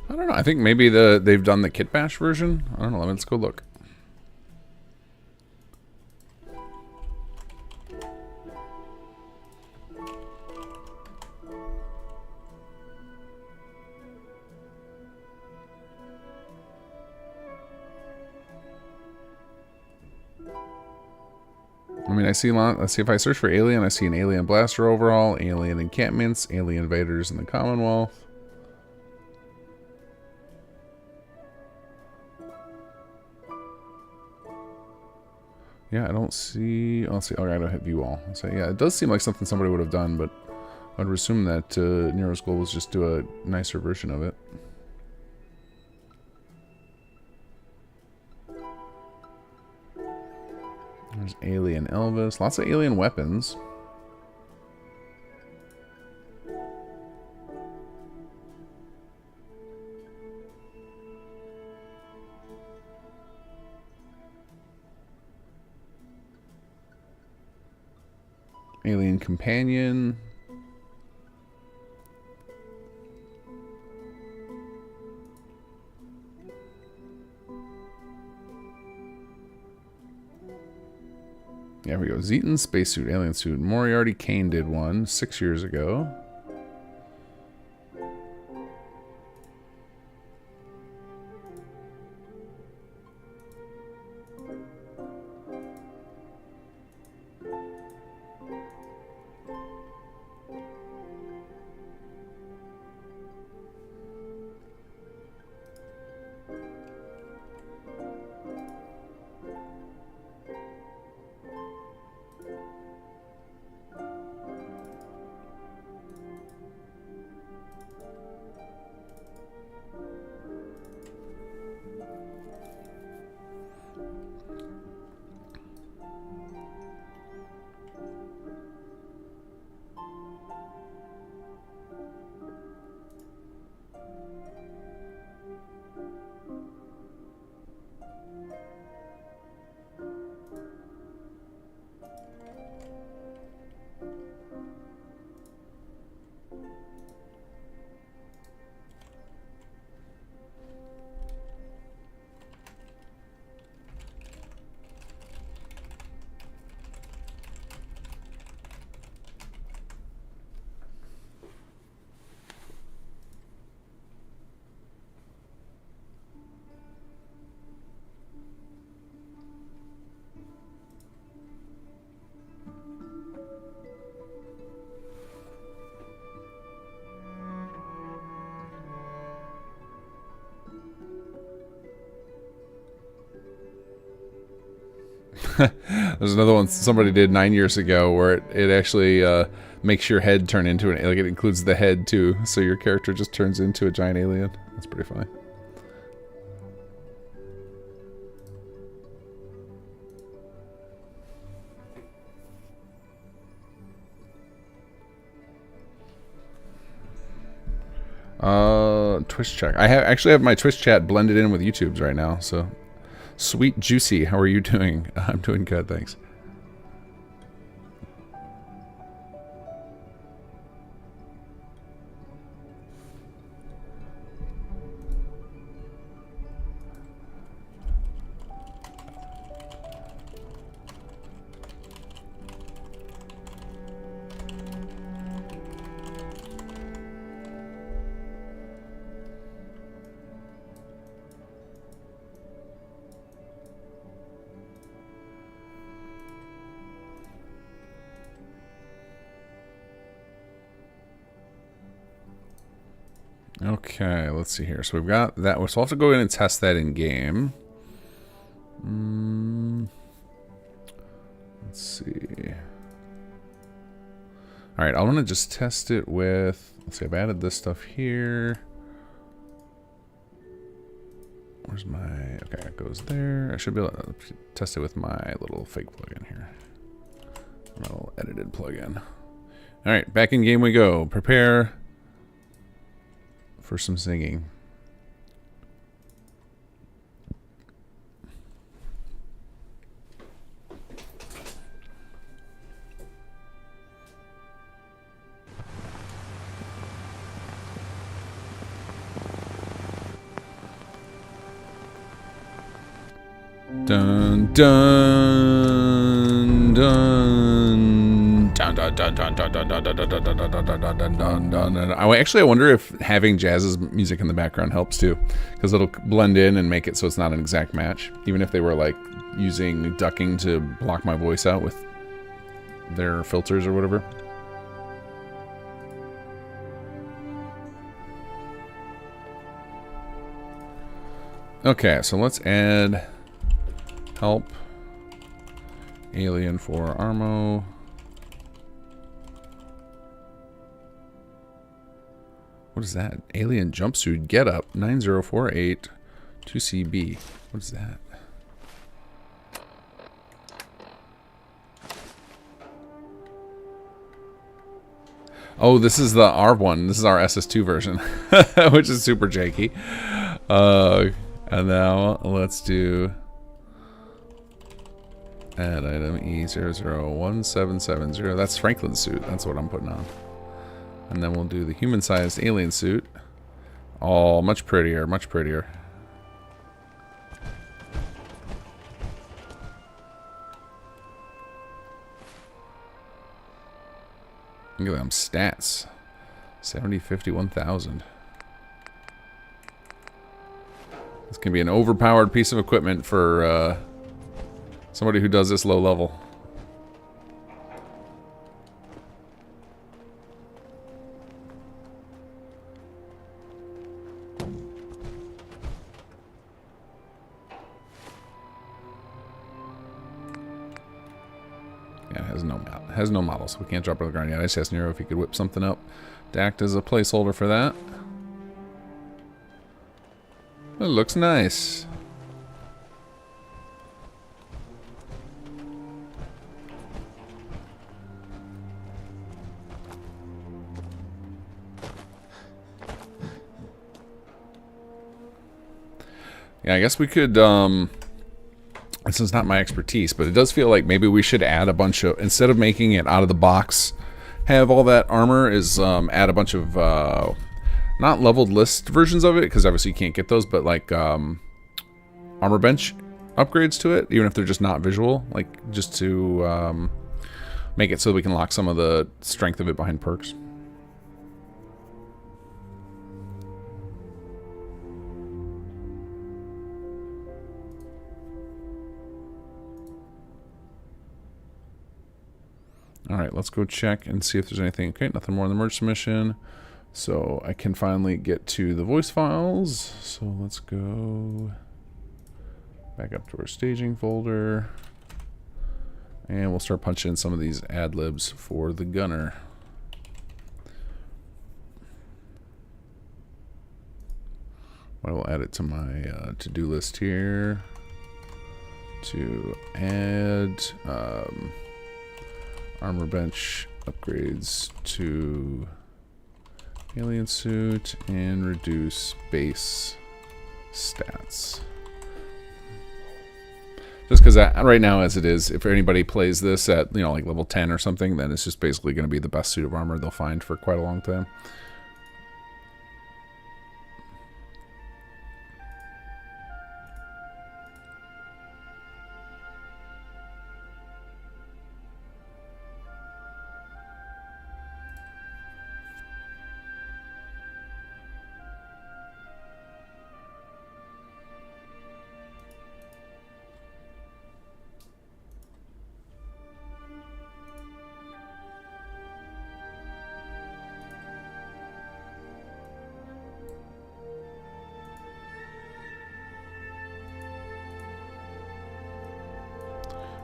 I don't know. I think maybe they've done the kit bash version. I don't know. Let's go look. I mean, I see a lot. Let's see if I search for alien. I see an alien blaster overall, alien encampments, alien invaders in the Commonwealth. Yeah, I don't see. Let's see. Oh, I don't hit view all. So yeah, it does seem like something somebody would have done, but I'd assume that Nero's goal was just do a nicer version of it. There's alien Elvis. Lots of alien weapons. Alien companion. There we go. Zeton spacesuit, alien suit. Moriarty Kane did one 6 years ago. There's another one somebody did 9 years ago where it actually makes your head turn into an like it includes the head too, so your character just turns into a giant alien. That's pretty funny. Twitch chat. I actually have my Twitch chat blended in with YouTube's right now, so Sweet Juicy, how are you doing? I'm doing good, thanks. Okay, let's see here. So we've got that. So we'll have to go in and test that in game. Let's see. All right, I want to just test it with. Let's see. I've added this stuff here. Where's my? Okay, it goes there. I should be able to test it with my little fake plugin here. My little edited plugin. All right, back in game we go. Prepare for some singing. Dun dun dun dun dun dun dun dun dun dun dun dun dun dun dun dun. Actually, I wonder if having Jazz's music in the background helps too, because it'll blend in and make it so it's not an exact match, even if they were like using ducking to block my voice out with their filters or whatever. Okay, so let's add help alien for Armo. What is that? Alien jumpsuit get up 9048 2CB. What is that? Oh, this is the R1. This is our SS2 version, which is super janky. And now let's do add item E001770. That's Franklin's suit. That's what I'm putting on. And then we'll do the human-sized alien suit. Oh, much prettier, much prettier. Look at them stats. 70, 50, 1000. This can be an overpowered piece of equipment for somebody who does this low level. Yeah, it has no model, so we can't drop it on the ground yet. I just asked Nero if he could whip something up to act as a placeholder for that. It looks nice. Yeah, I guess we could, this is not my expertise, but it does feel like maybe we should add a bunch of, instead of making it out of the box, have all that armor, is add a bunch of, not leveled list versions of it, because obviously you can't get those, but like armor bench upgrades to it, even if they're just not visual, like just to make it so we can lock some of the strength of it behind perks. Alright, let's go check and see if there's anything. Okay, nothing more in the merge submission. So I can finally get to the voice files. So let's go back up to our staging folder. And we'll start punching in some of these ad libs for the gunner. I will add it to my to-do list here to add armor bench upgrades to alien suit and reduce base stats. Just because right now, as it is, if anybody plays this at like level 10 or something, then it's just basically going to be the best suit of armor they'll find for quite a long time.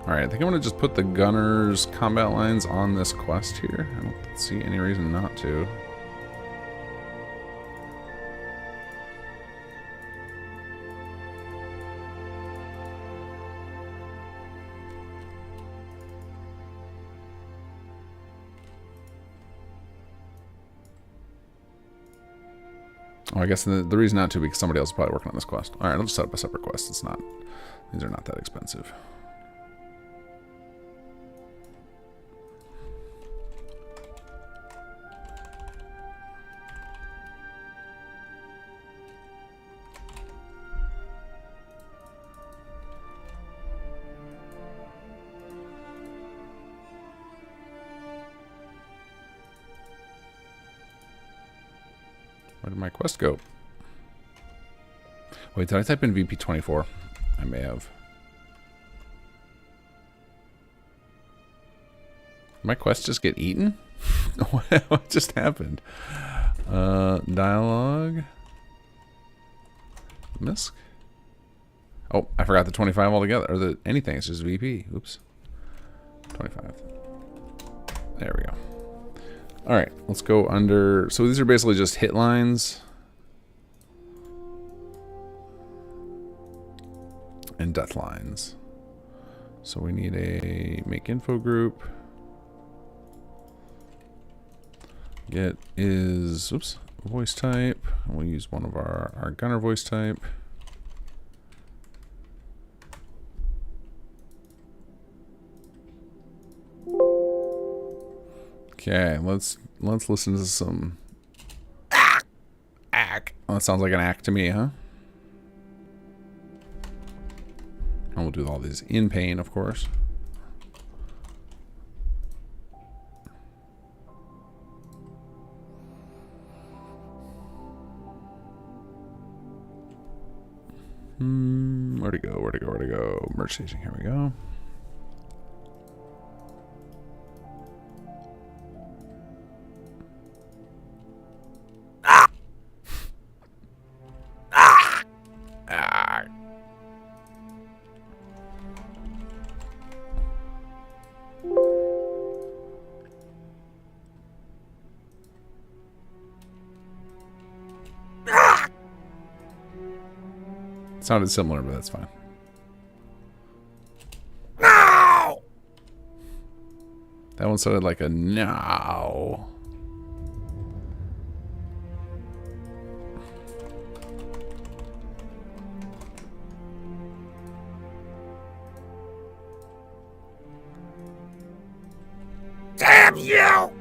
Alright, I think I'm going to just put the gunner's combat lines on this quest here. I don't see any reason not to. Oh, I guess the reason not to, because somebody else is probably working on this quest. Alright, I'll just set up a separate quest. It's not, these are not that expensive. Where did my quest go? Wait, did I type in VP24? I may have. Did my quest just get eaten? What just happened? Dialogue. Misc. Oh, I forgot the 25 altogether. Or the anything. It's just VP. Oops. 25. There we go. Alright, let's go under... So these are basically just hit lines. And death lines. So we need a make info group. Get is... Oops. Voice type. And we'll use one of our gunner voice type. Okay, let's listen to some ack. Well, that sounds like an ack to me, huh? And we'll do all these in pain, of course. Where'd it go? Where'd it go? Where'd it go? Merge station. Here we go. Sounded similar, but that's fine.
No!
That one sounded like a no.
Damn you!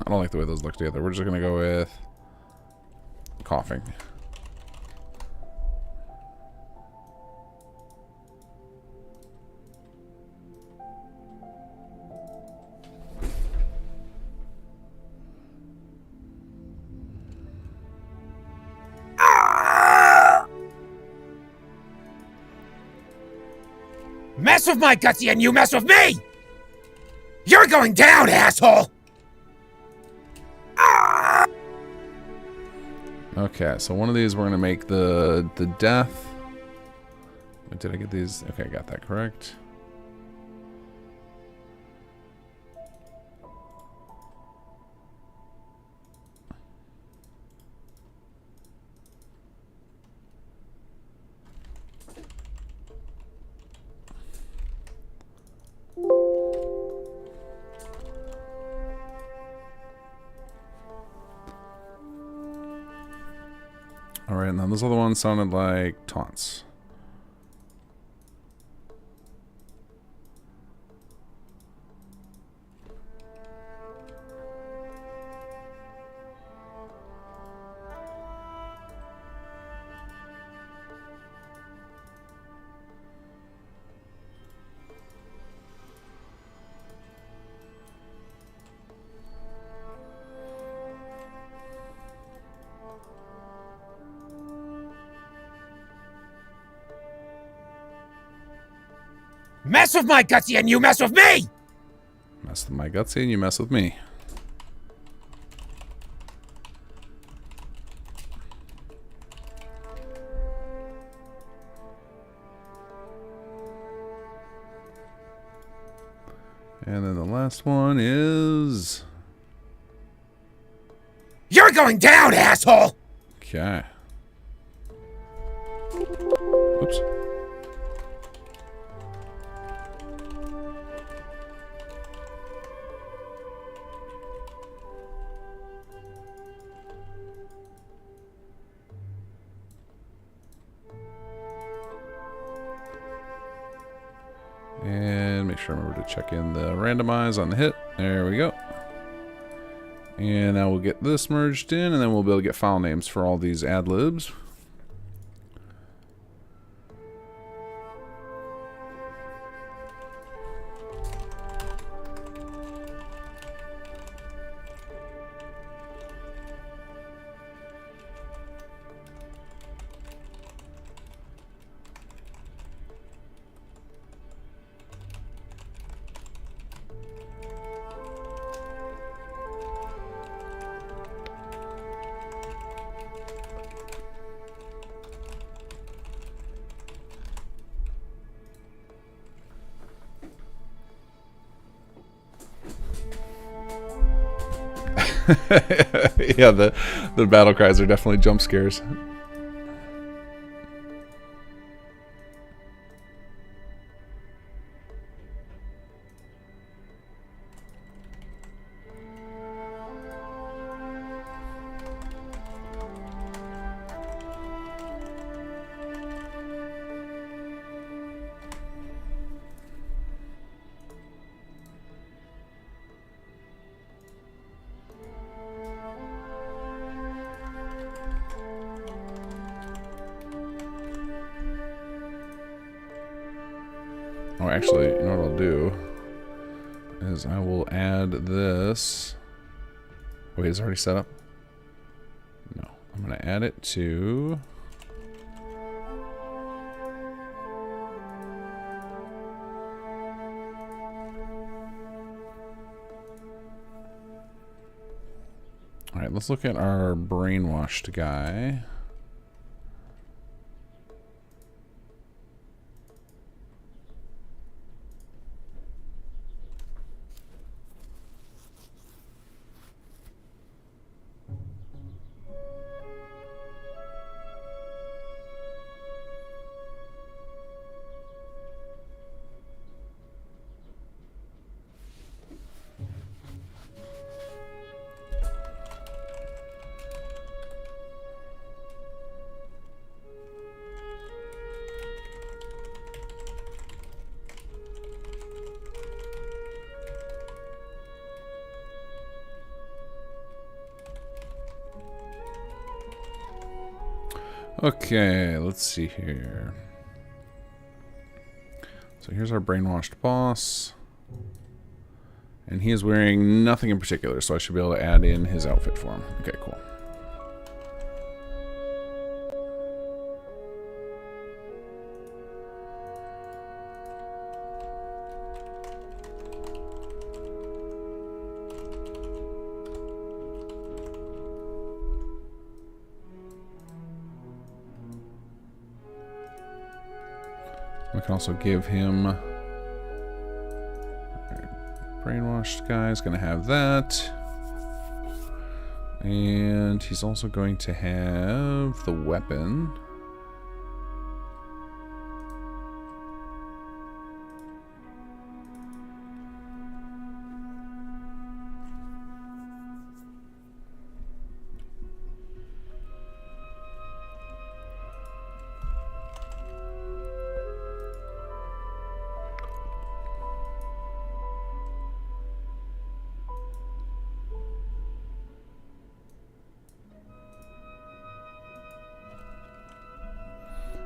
I don't like the way those look together. We're just gonna go with coughing.
Mess with my gutsy and you mess with me! You're going down, asshole!
Okay, so one of these we're gonna make the death. Wait, did I get these? Okay, I got that correct. Alright, and then those other ones sounded like taunts.
Mess with my gutsy and you mess with me!
Mess with my gutsy and you mess with me. And then the last one is...
You're going down, asshole!
Okay. Oops. And make sure I remember to check in the randomize on the hit. There we go. And now we'll get this merged in, and then we'll be able to get file names for all these ad-libs. Yeah, the battle cries are definitely jump scares. Oh, actually, you know what I'll do is I will add this. Wait, is it already set up? No, I'm going to add it to... Alright, let's look at our brainwashed guy. Okay, let's see here. So here's our brainwashed boss. And he is wearing nothing in particular, so I should be able to add in his outfit for him. Okay, cool. I can also give him... Alright, brainwashed guy is going to have that. And he's also going to have the weapon.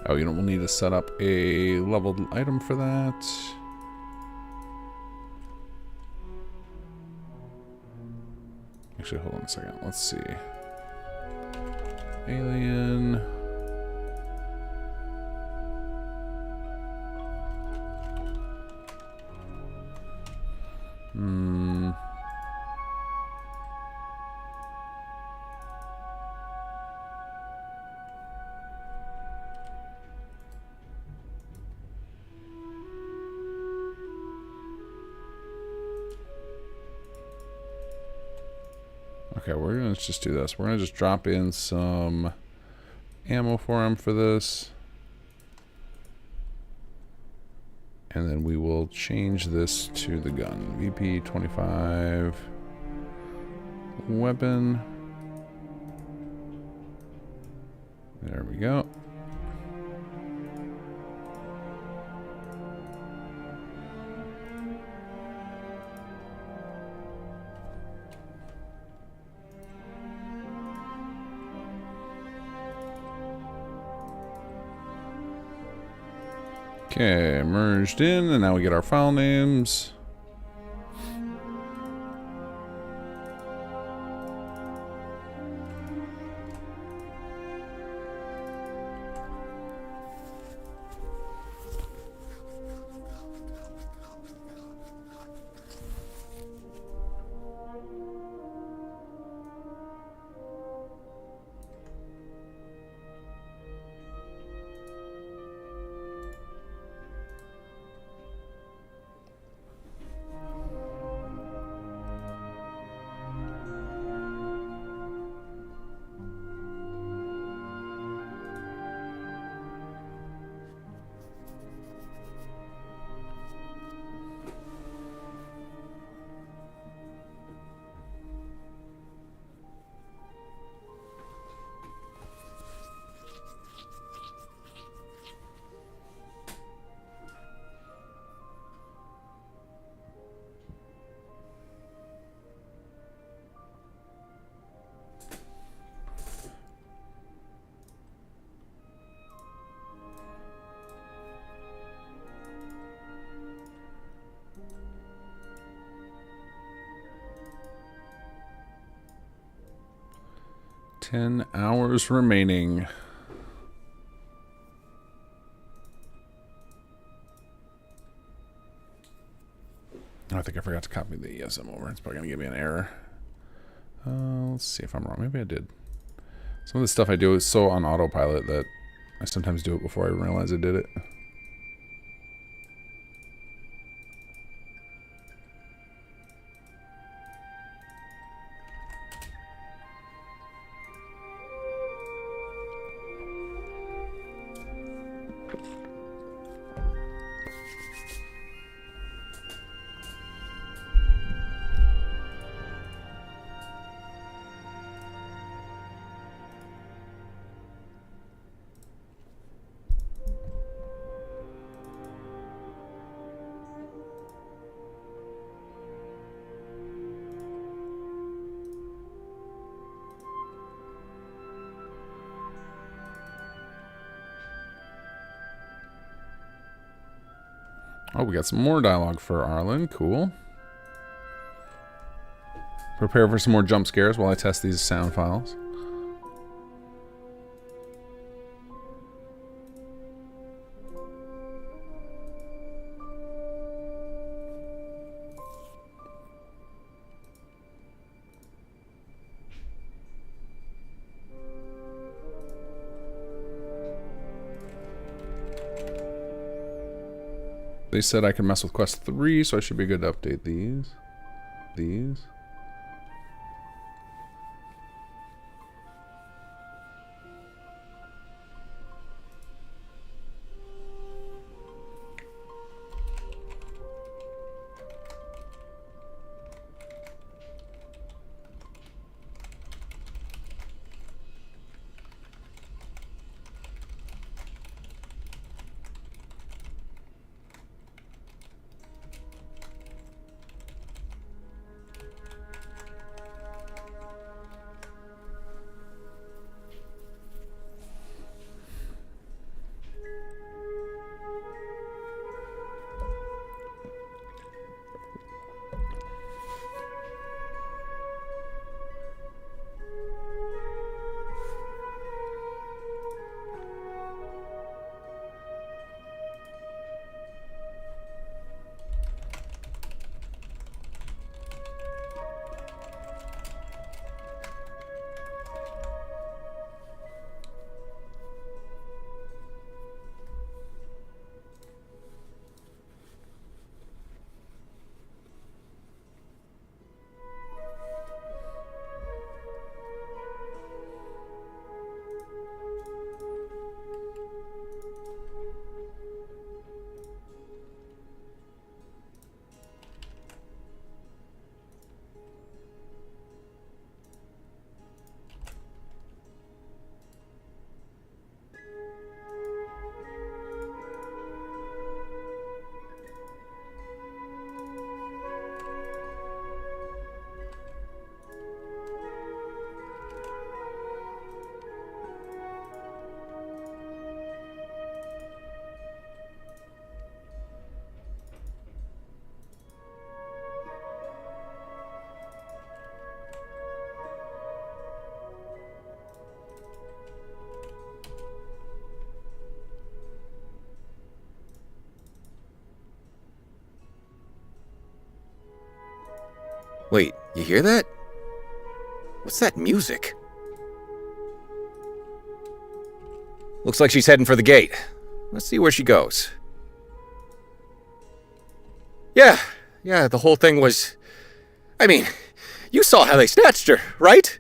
Oh, you know, we'll need to set up a leveled item for that. Actually, hold on a second. Let's see. Alien. Okay, we're gonna just do this. We're gonna just drop in some ammo for him for this. And then we will change this to the gun. VP25 weapon. There we go. Okay, merged in, and now we get our file names. Ten hours remaining. I think I forgot to copy the ESM over. It's probably going to give me an error. Let's see if I'm wrong. Maybe I did. Some of the stuff I do is so on autopilot that I sometimes do it before I realize I did it. Oh, we got some more dialogue for Arlen. Cool. Prepare for some more jump scares while I test these sound files. They said I can mess with quest 3, so I should be good to update these. These.
Wait, you hear that? What's that music? Looks like she's heading for the gate. Let's see where she goes. Yeah, the whole thing was... I mean, you saw how they snatched her, right?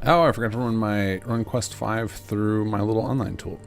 Oh, I forgot to run quest 5 through my little online tool.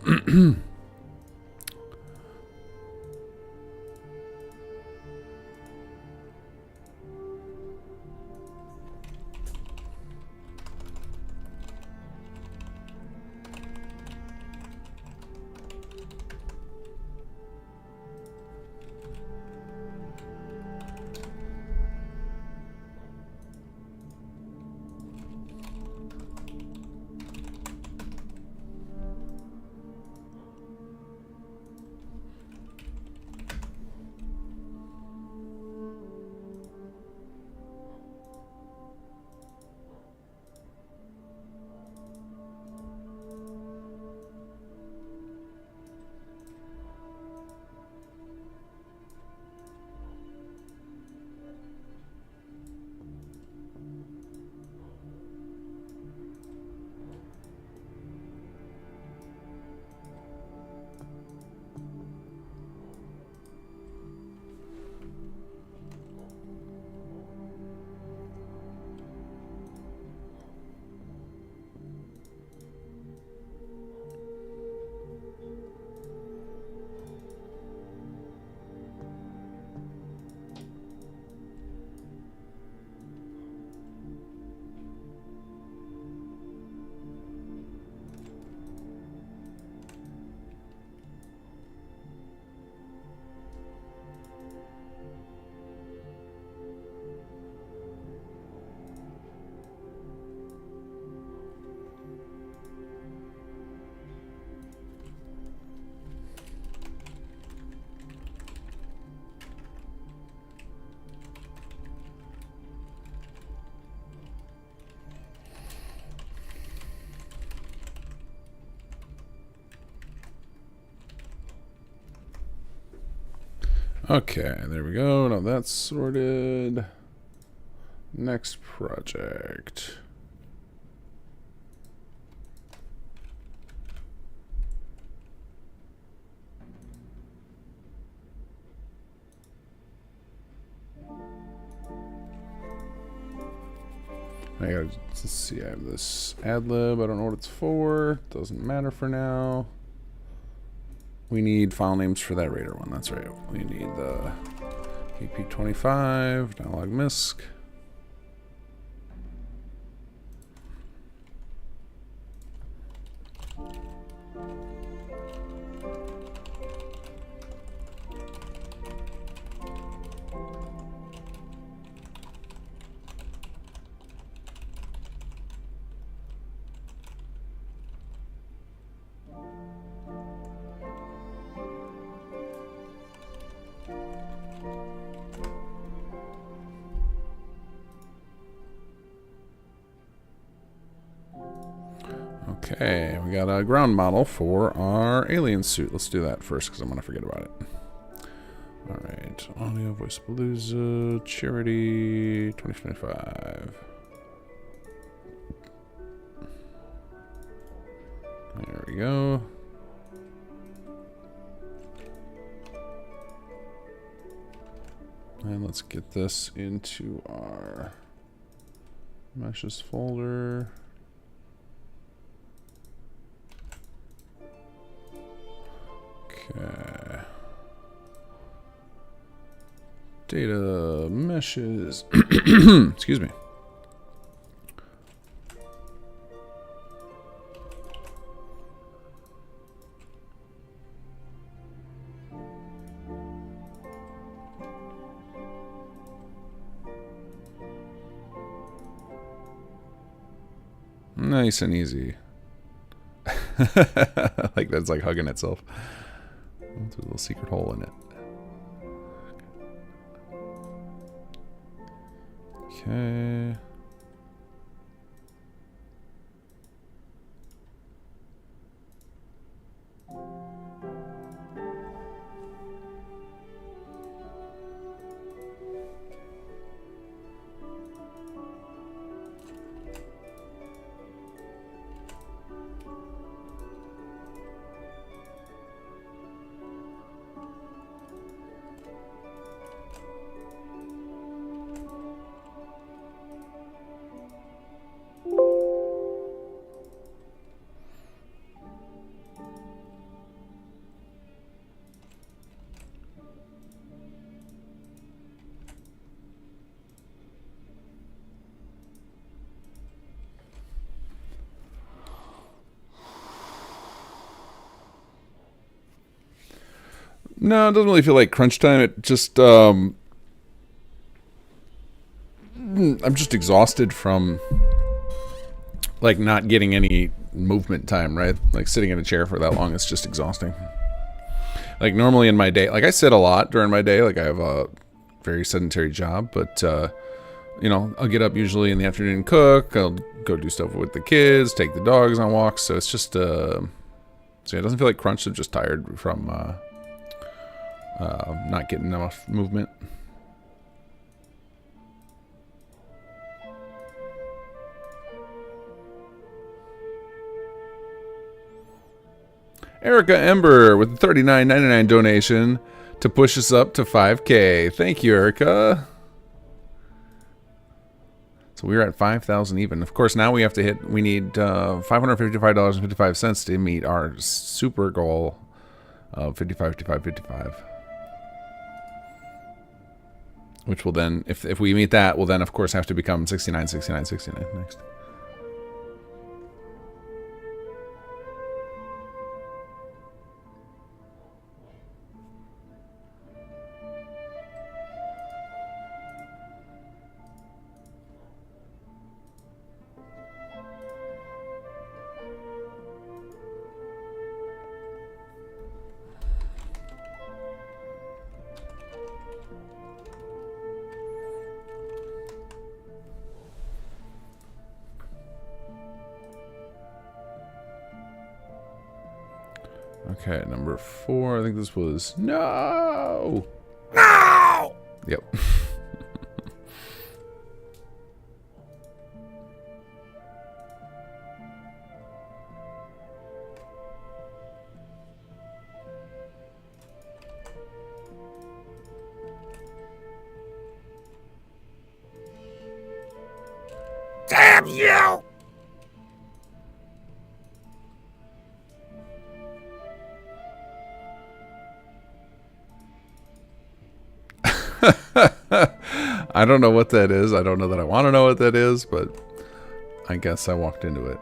Okay, there we go. Now that's sorted. Next project. I gotta, let's see, I have this ad lib. I don't know what it's for. Doesn't matter for now. We need file names for that Raider one. That's right. We need the KP25, dialog misc. Okay, we got a ground model for our alien suit. Let's do that first because I'm going to forget about it. Alright, audio, voice palooza, charity, 2025. There we go. And let's get this into our meshes folder. Okay. Data meshes. Excuse me. Nice and easy. Like that's like hugging itself. There's a little secret hole in it. Okay. No, it doesn't really feel like crunch time. It just, I'm just exhausted from, like, not getting any movement time, right? Like, sitting in a chair for that long is just exhausting. Like, normally in my day, like, I sit a lot during my day. Like, I have a very sedentary job, but, you know, I'll get up usually in the afternoon and cook. I'll go do stuff with the kids, take the dogs on walks. So it's just, so yeah, it doesn't feel like crunch. I'm just tired from, not getting enough movement. Erica Ember with the $39.99 donation to push us up to 5K. Thank you, Erica. So we're at 5,000 even. Of course, now we have to hit, we need $555.55 to meet our super goal of 55, 55, 55. Which will then, if we meet that, will then of course have to become 69, 69, 69 next. Okay, number 4. I think this was... No!
No!
Yep.
Damn you!
I don't know what that is. I don't know that I want to know what that is, but I guess I walked into it.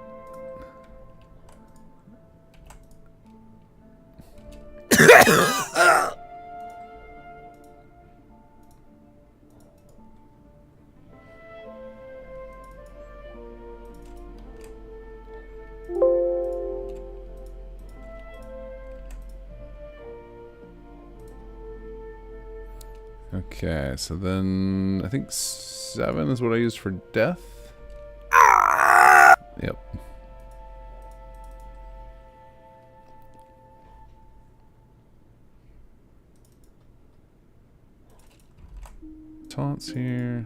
Okay, so then I think 7 is what I used for death. Yep. Taunts here.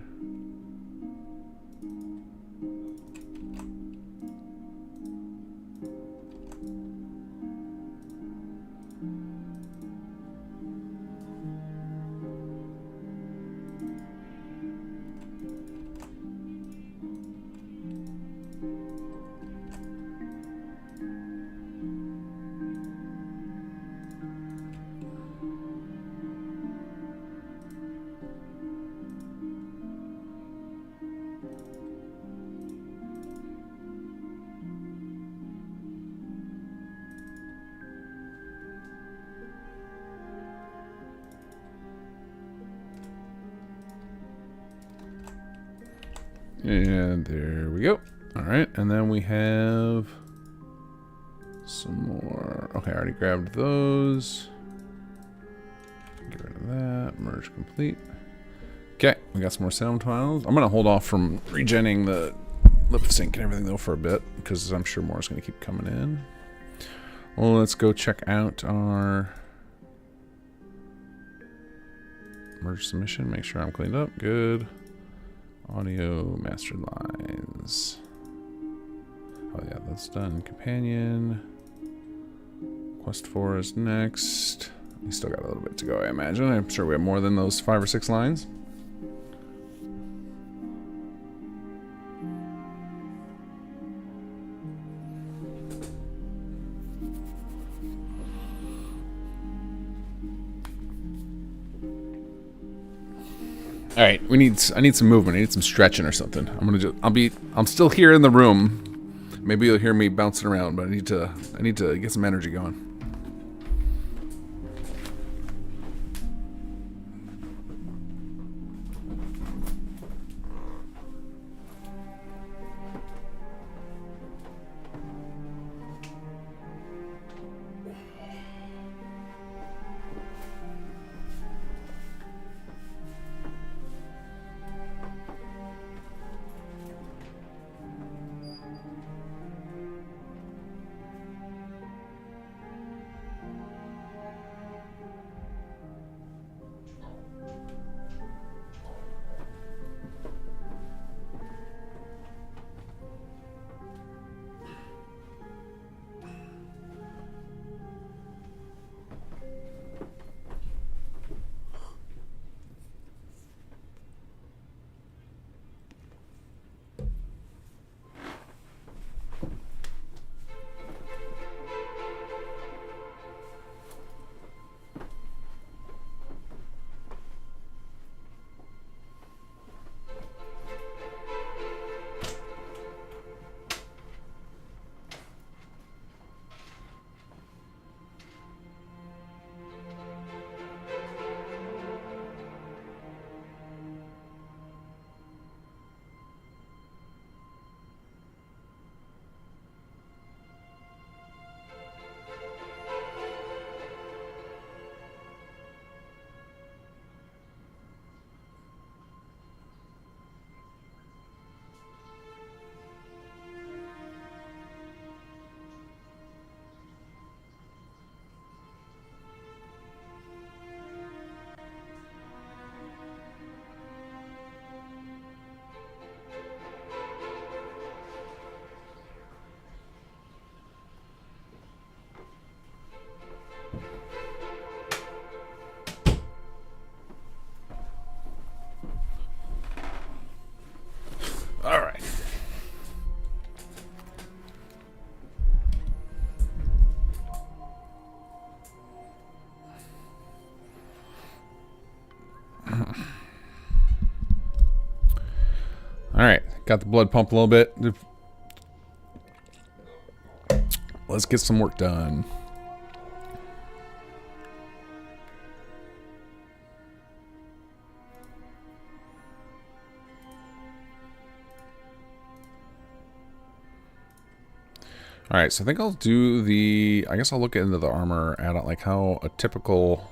And there we go. All right, and then we have some more. Okay, I already grabbed those. Get rid of that. Merge complete. Okay, we got some more sound files. I'm gonna hold off from regenning the lip sync and everything though for a bit because I'm sure more is gonna keep coming in. Well, let's go check out our merge submission. Make sure I'm cleaned up. Good. Audio mastered lines. Oh yeah, that's done. Companion. Quest 4 is next. We still got a little bit to go, I imagine. I'm sure we have more than those 5 or 6 lines. All right, I need some movement. I need some stretching or something. I'm still here in the room. Maybe you'll hear me bouncing around, but I need to get some energy going. Got the blood pump a little bit. Let's get some work done. Alright, so I think I'll do the... I guess I'll look into the armor add-on, like how a typical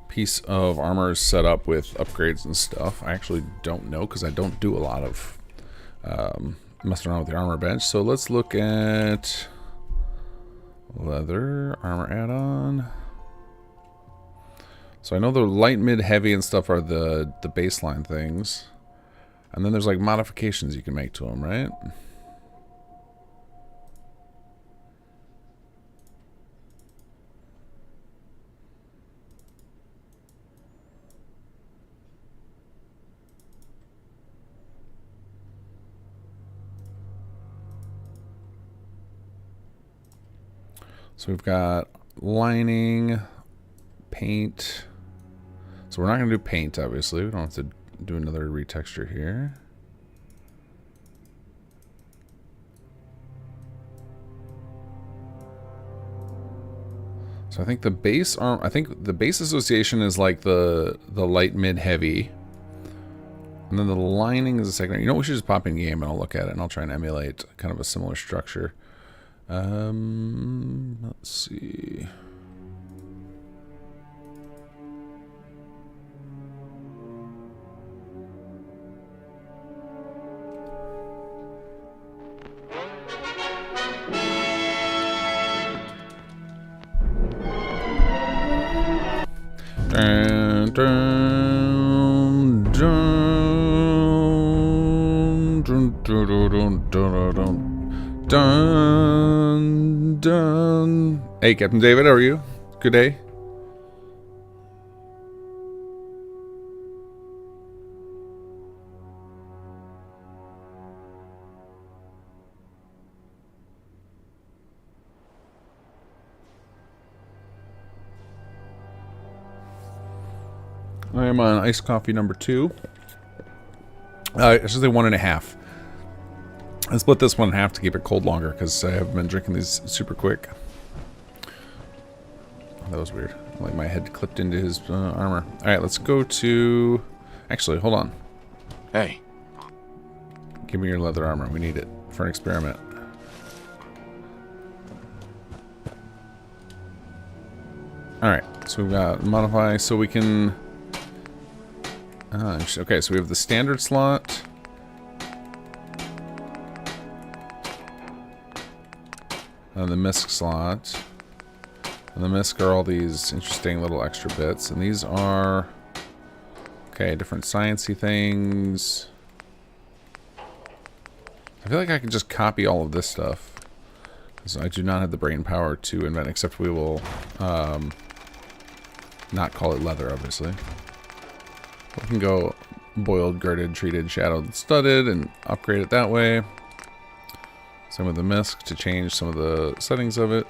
piece of armor is set up with upgrades and stuff. I actually don't know because I don't do a lot of messing around with the armor bench. So let's look at leather, armor add-on. So I know the light, mid, heavy and stuff are the baseline things. And then there's like modifications you can make to them, right? So we've got lining, paint. So we're not going to do paint, obviously. We don't have to do another retexture here. So I think the base arm, I think the base association is like the light, mid, heavy. And then the lining is a secondary. You know, we should just pop in game and I'll look at it and I'll try and emulate kind of a similar structure. Let's see. Dun, dun, dun, dun, dun, dun, dun, dun. Dun, dun. Hey, Captain David, how are you? Good day. I am on iced coffee number 2. I should say 1.5. I split this one in half to keep it cold longer because I have been drinking these super quick. Oh, that was weird. Like my head clipped into his armor. Alright, let's go to... Actually, hold on.
Hey.
Give me your leather armor. We need it for an experiment. Alright, so we've got modify so we can... okay, so we have the standard slot... And the misc slot. And the misc are all these interesting little extra bits. And these are... Okay, different sciencey things. I feel like I can just copy all of this stuff. Because I do not have the brain power to invent, except we will not call it leather, obviously. We can go boiled, girded, treated, shadowed, studded, and upgrade it that way. Same with the misc to change some of the settings of it.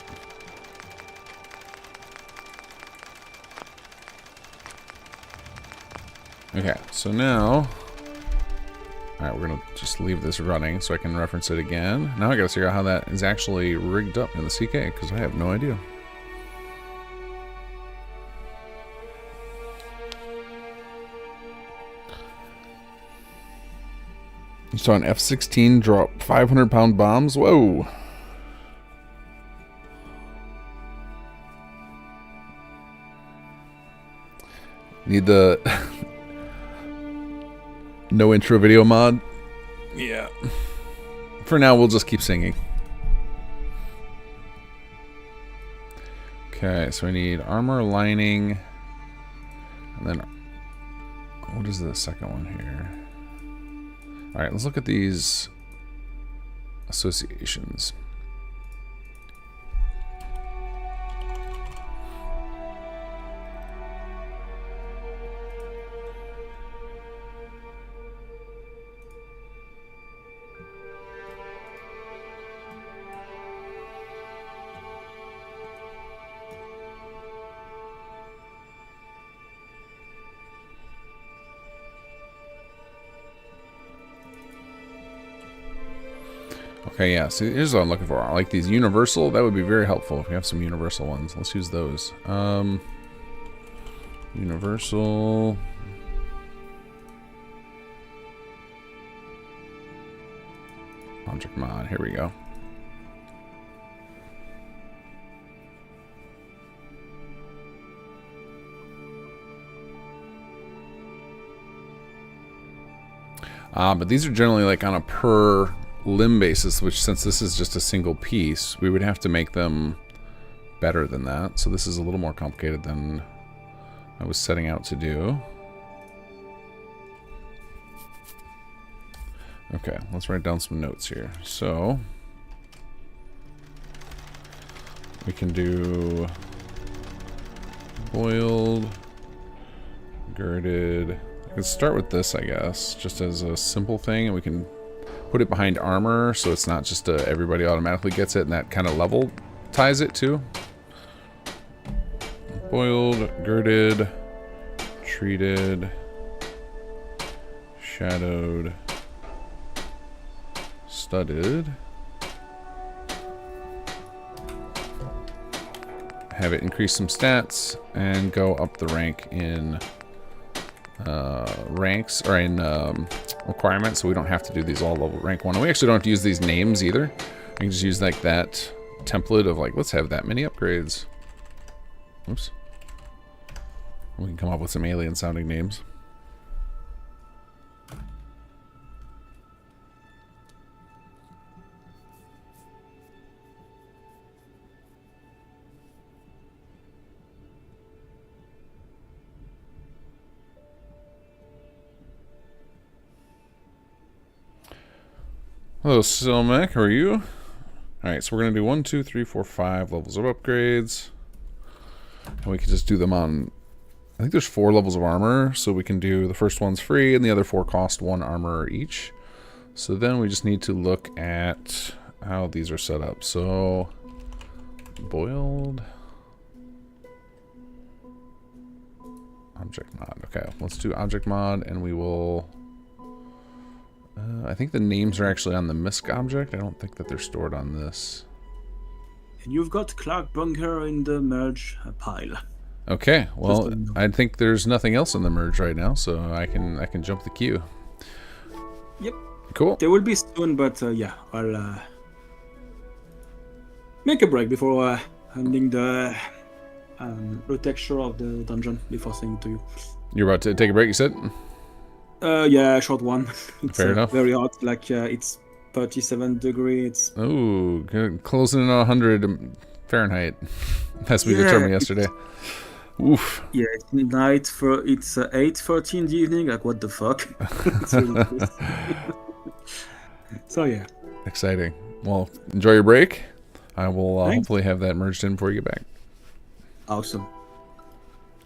Okay, so now... Alright, we're going to just leave this running so I can reference it again. Now I got to figure out how that is actually rigged up in the CK, because I have no idea. So an F-16 drop 500-pound bombs? Whoa! Need the... no intro video mod? Yeah. For now, we'll just keep singing. Okay, so we need armor, lining, and then... What is the second one here? Alright, let's look at these associations. Okay, yeah, so here's what I'm looking for. I like these universal. That would be very helpful if we have some universal ones. Let's use those. Universal. Object mod. Here we go. But these are generally like on a per limb basis, which since this is just a single piece, we would have to make them better than that. So this is a little more complicated than I was setting out to do. Okay, let's write down some notes here. So we can do boiled, girded. I can start with this, I guess, just as a simple thing, and we can put it behind armor, so it's not just everybody automatically gets it, and that kind of level ties it too. Boiled, girded, treated, shadowed, studded. Have it increase some stats and go up the rank in ranks, or in requirements, so we don't have to do these all level rank 1. And we actually don't have to use these names either. I can just use like that template of like, let's have that many upgrades. Oops. We can come up with some alien sounding names. Hello, Silmac, how are you? Alright, so we're going to do 1, 2, 3, 4, 5 levels of upgrades. And we can just do them on, I think there's 4 levels of armor, so we can do the first one's free and the other 4 cost 1 armor each. So then we just need to look at how these are set up. So, boiled. Object mod. Okay, let's do object mod, and we will... I think the names are actually on the misc object. I don't think that they're stored on this.
And you've got Clark Bunker in the merge pile.
Okay, well, I think there's nothing else in the merge right now, so I can jump the queue.
Yep.
Cool.
They will be soon, but yeah, I'll make a break before handling the texture of the dungeon before saying to you.
You're about to take a break, you said?
Yeah, short one. It's
Fair enough.
Very hot, like it's 37 degree. It's
Oh, closing in on 100 Fahrenheit, as we determined yesterday. Oof.
Yeah, it's midnight. It's 8:30 in the evening. Like, what the fuck? It's ridiculous. So yeah.
Exciting. Well, enjoy your break. I will
Thanks.
hopefully have that merged in before you get back.
Awesome.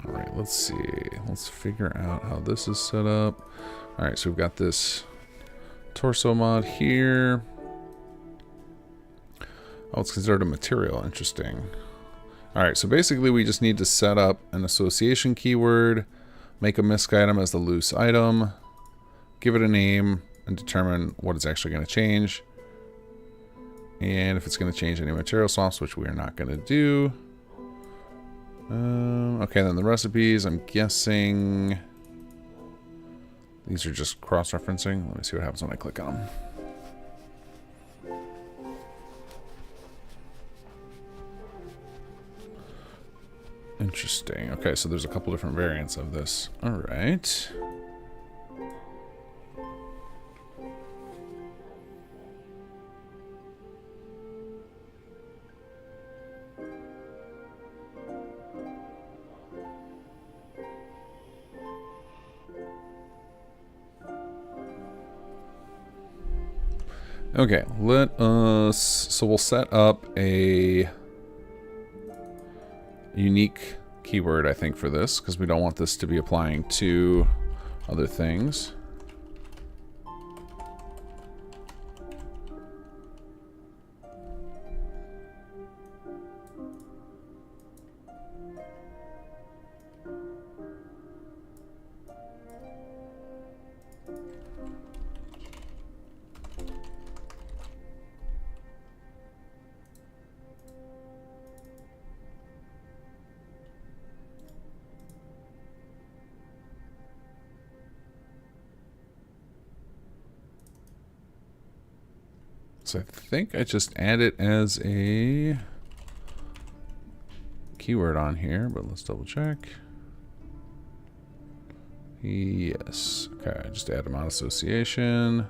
All right, let's see. Let's figure out how this is set up. All right, so we've got this torso mod here. Oh, it's considered a material. Interesting. All right, so basically we just need to set up an association keyword, make a misc item as the loose item, give it a name, and determine what it's actually going to change. And if it's going to change any material swaps, which we are not going to do. Okay, then the recipes, I'm guessing these are just cross-referencing. Let me see what happens when I click on them. Interesting. Okay, so there's a couple different variants of this. All right. Okay, so we'll set up a unique keyword, I think, for this, because we don't want this to be applying to other things. So I think I just add it as a keyword on here, but let's double check. Yes. Okay, just add a mod association.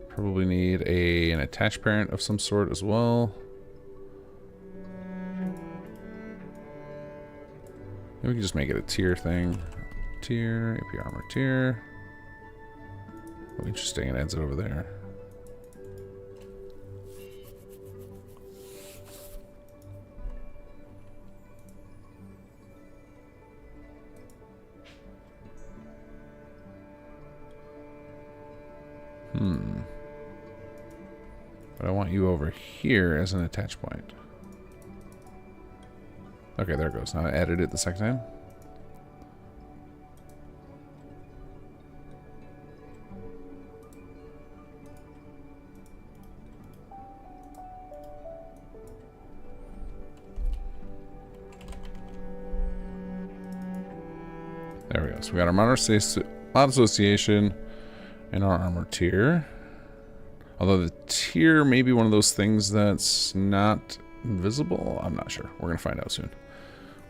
Probably need an attached parent of some sort as well. Maybe we can just make it a tier thing. Tier, AP armor tier. Oh, interesting, it adds it over there. But I want you over here as an attach point. Okay, there it goes. Now I added it the second time. There we go. So we got our mod association and our armor tier. Although the tier may be one of those things that's not invisible. I'm not sure. We're going to find out soon.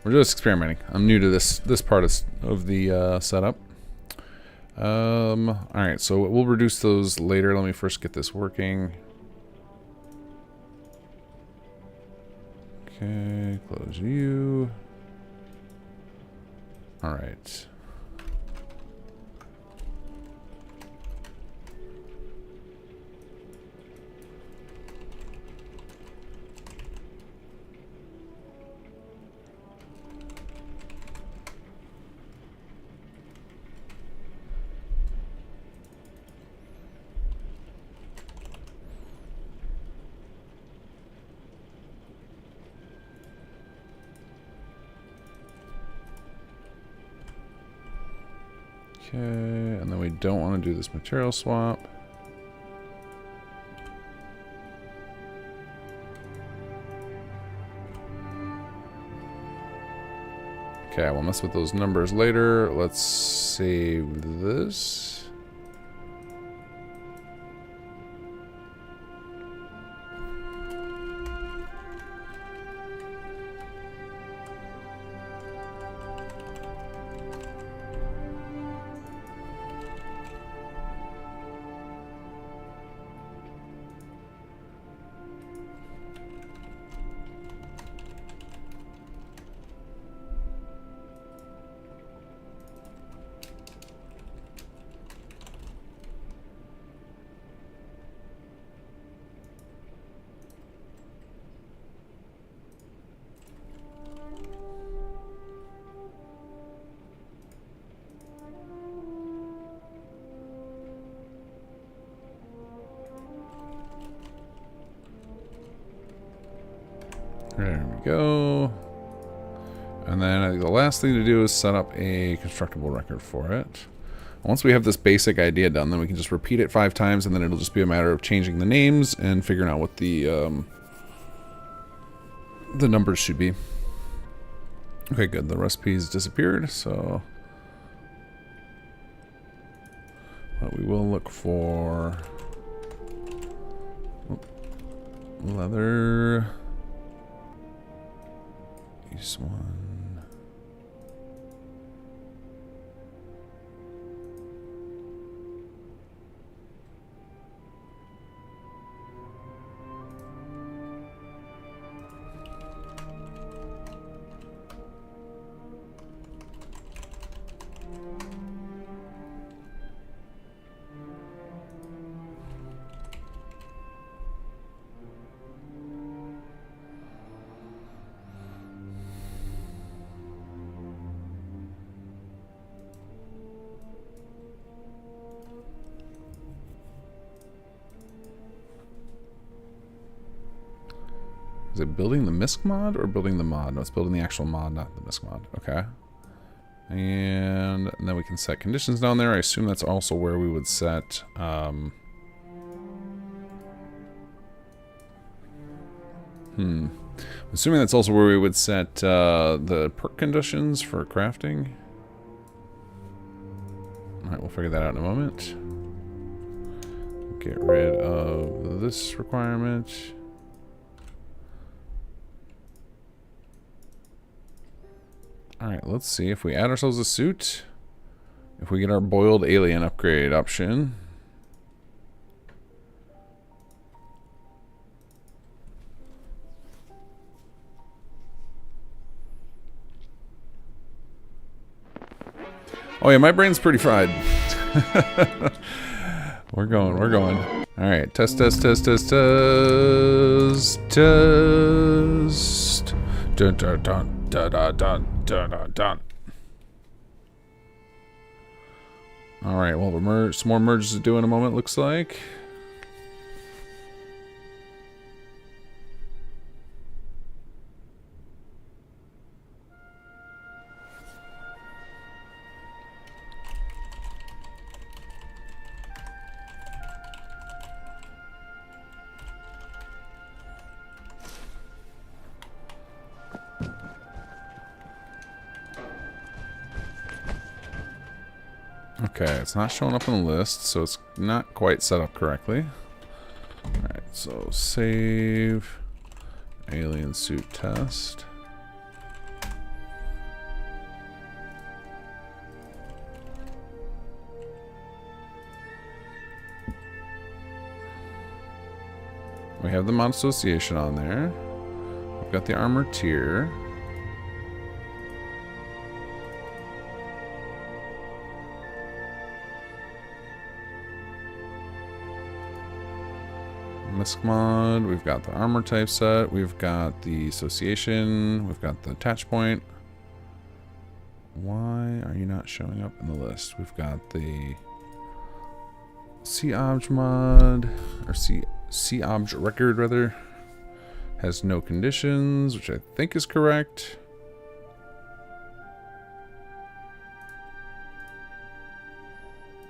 We're just experimenting. I'm new to this part of the setup. Alright, so we'll reduce those later. Let me first get this working. Okay, close you. Alright. Okay, and then we don't want to do this material swap. Okay, we'll mess with those numbers later. Let's save this. There we go. And then I think the last thing to do is set up a constructible record for it. Once we have this basic idea done, then we can just repeat it 5 times, and then it'll just be a matter of changing the names and figuring out what the numbers should be. Okay, good. The recipe's disappeared, so but we will look for leather. This one. Is it building the MISC mod or building the mod? No, it's building the actual mod, not the MISC mod. Okay. And then we can set conditions down there. I assume that's also where we would set... Assuming that's also where we would set the perk conditions for crafting. figure that out in a moment. Get rid of this requirement. Alright, let's see if we add ourselves a suit. If we get our boiled alien upgrade option. Oh yeah, my brain's pretty fried. We're going. Alright, test. Dun, dun, dun, dun, dun, dun, dun, dun. Alright, well, some more merges to do in a moment, looks like. Okay, it's not showing up on the list, so it's not quite set up correctly. Alright, so save alien suit test. We have the mod association on there. We've got the armor tier. Misc mod, we've got the armor type set, we've got the association, we've got the attach point. Why are you not showing up in the list? We've got the C-Obj mod, or C-Obj record rather, has no conditions, which I think is correct.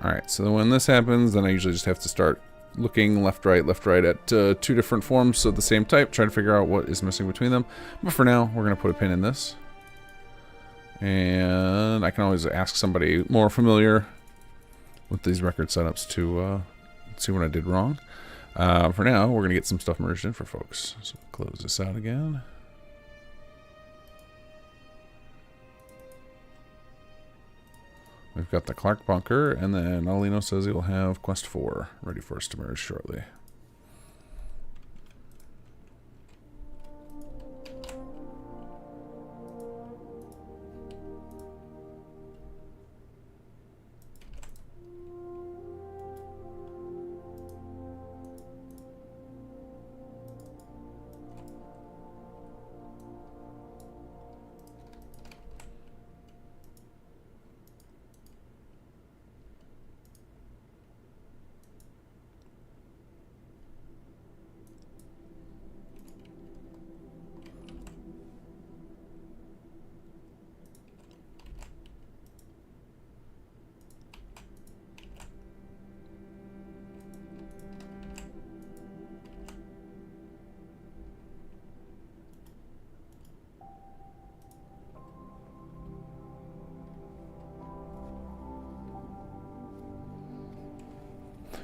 Alright, so when this happens, then I usually just have to start looking left, right at two different forms of the same type, try to figure out what is missing between them. But for now, we're going to put a pin in this. And I can always ask somebody more familiar with these record setups to see what I did wrong. For now, we're going to get some stuff merged in for folks. So close this out again. We've got the Clark bunker, and then Alino says he'll have Quest 4 ready for us to merge shortly.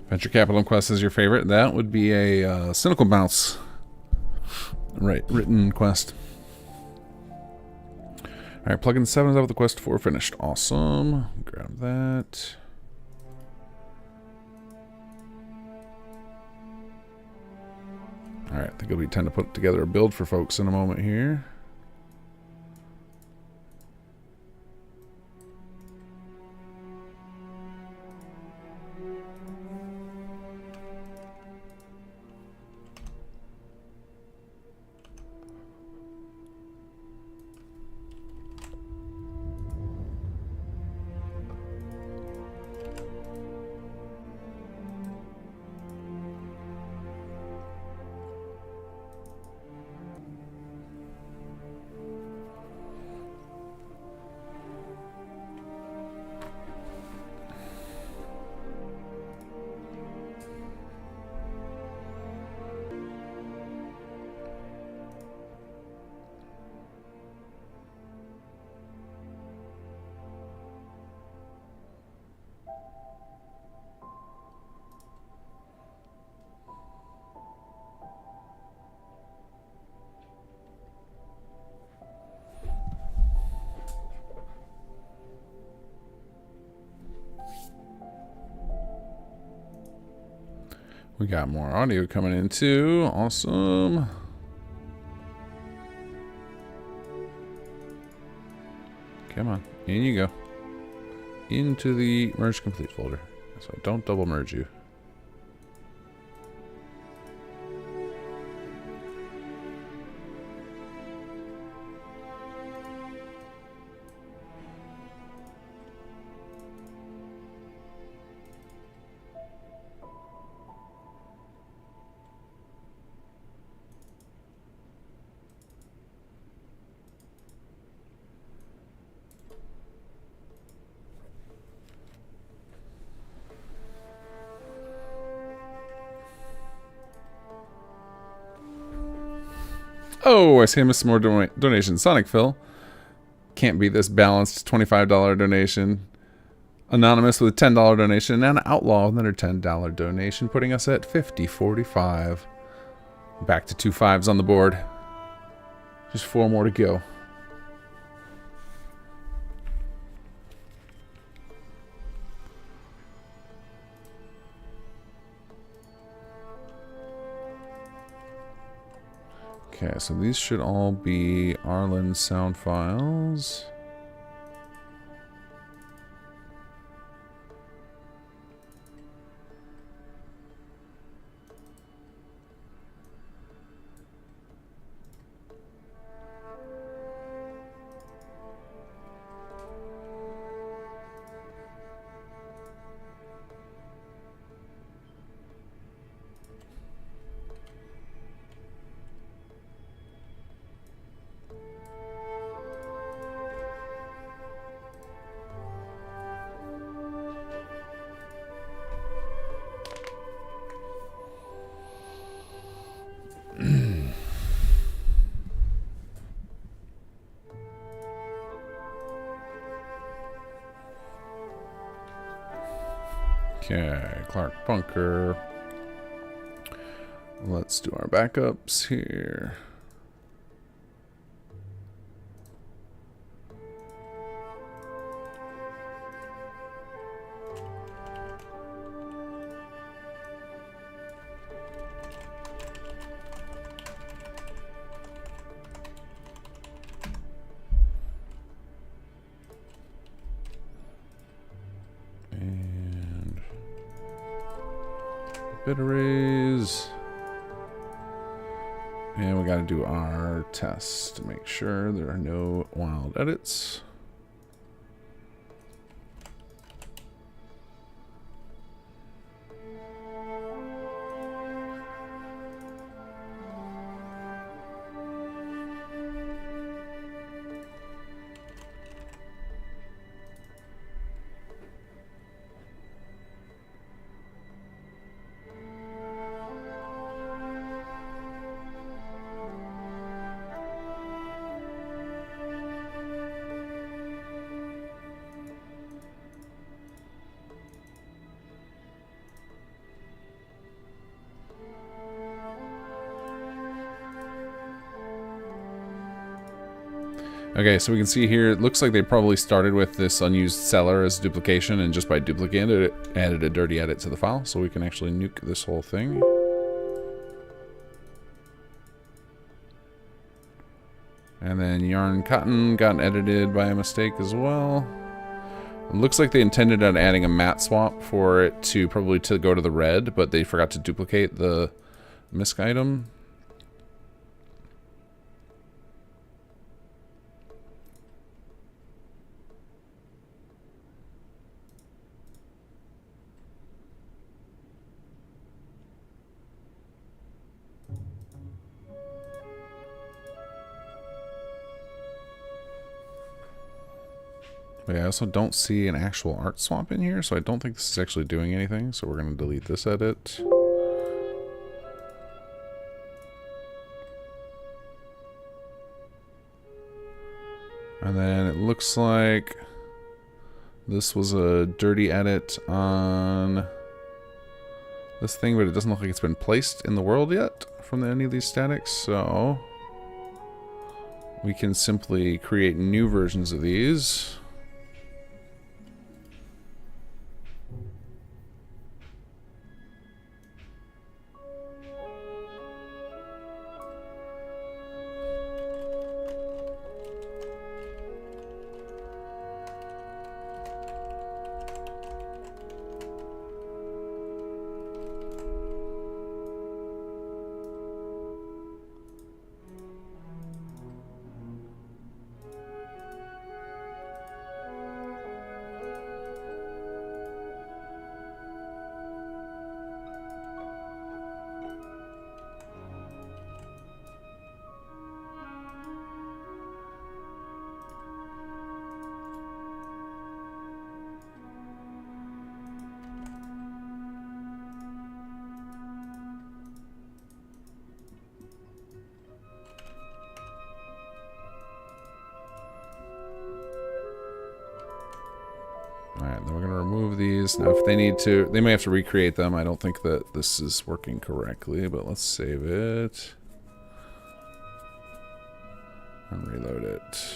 Venture Capital Quest is your favorite. That would be a Cynical Bounce written quest. Alright, plugin 7 is out with the Quest 4 finished. Awesome. Grab that. Alright, I think it'll be time to put together a build for folks in a moment here. We got more audio coming in too. Awesome. Come on. In you go. Into the merge complete folder. So I don't double merge you. Oh, I see I missed some more donations. Sonic Phil. Can't beat this balanced $25 donation. Anonymous with a $10 donation. And Outlaw with another $10 donation, putting us at $50.45. Back to 2 5s on the board. Just 4 more to go. Okay, so these should all be Arlen sound files. Okay, Clark Bunker. Let's do our backups here. Bit arrays. And we got to do our test to make sure there are no wild edits. Okay, so we can see here, it looks like they probably started with this unused cellar as duplication, and just by duplicating it, added a dirty edit to the file, so we can actually nuke this whole thing. And then yarn cotton got edited by a mistake as well. It looks like they intended on adding a matte swap for it to probably to go to the red, but they forgot to duplicate the misc item. But yeah, I also don't see an actual art swap in here, so I don't think this is actually doing anything, so we're going to delete this edit. And then it looks like this was a dirty edit on this thing, but it doesn't look like it's been placed in the world yet from any of these statics, so we can simply create new versions of these. Alright, then we're going to remove these. Now, if they need to, they may have to recreate them. I don't think that this is working correctly, but let's save it. And reload it.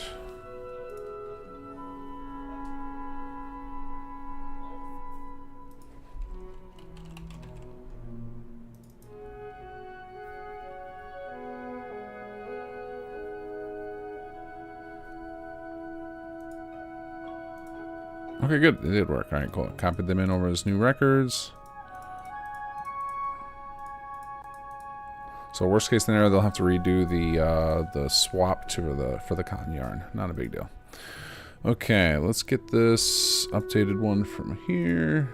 Okay, good. It did work. All right, cool. Copied them in over as new records. So worst case scenario, they'll have to redo the swap for the cotton yarn. Not a big deal. Okay, let's get this updated one from here.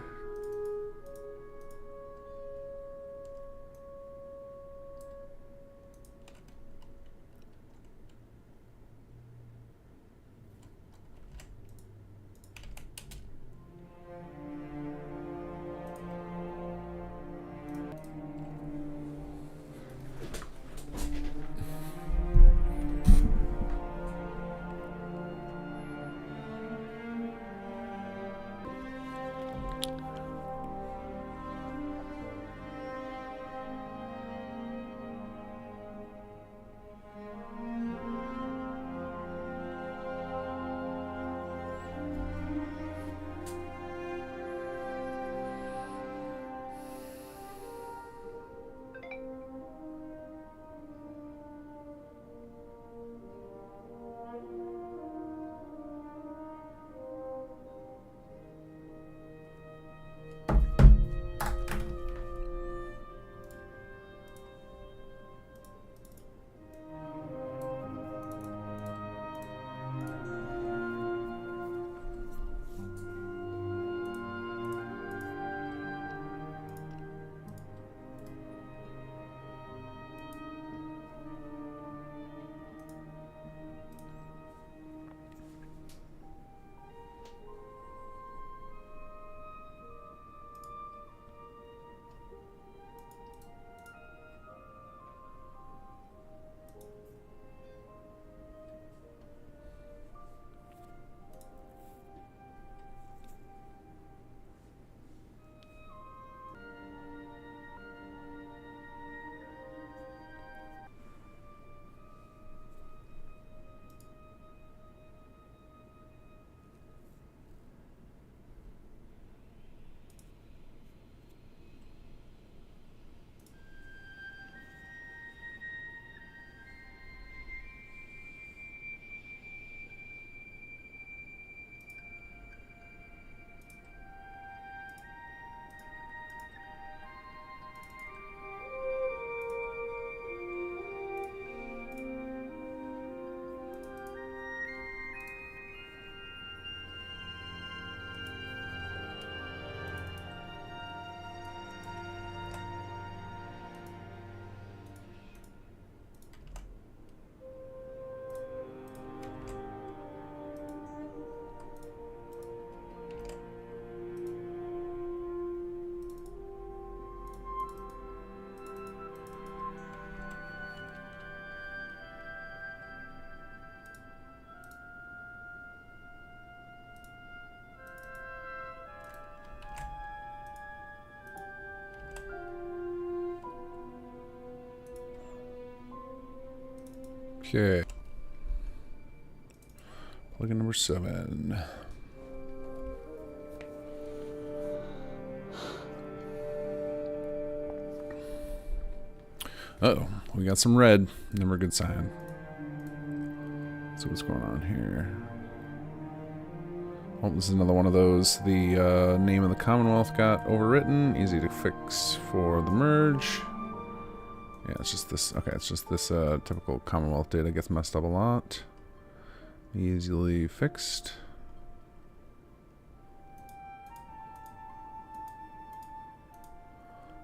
Okay. Plugin number 7. Uh-oh, we got some red. Never a good sign. Let's see what's going on here. Oh, this is another one of those. The name of the Commonwealth got overwritten. Easy to fix for the merge. Yeah, it's just this. Okay, it's just this typical Commonwealth data gets messed up a lot. Easily fixed.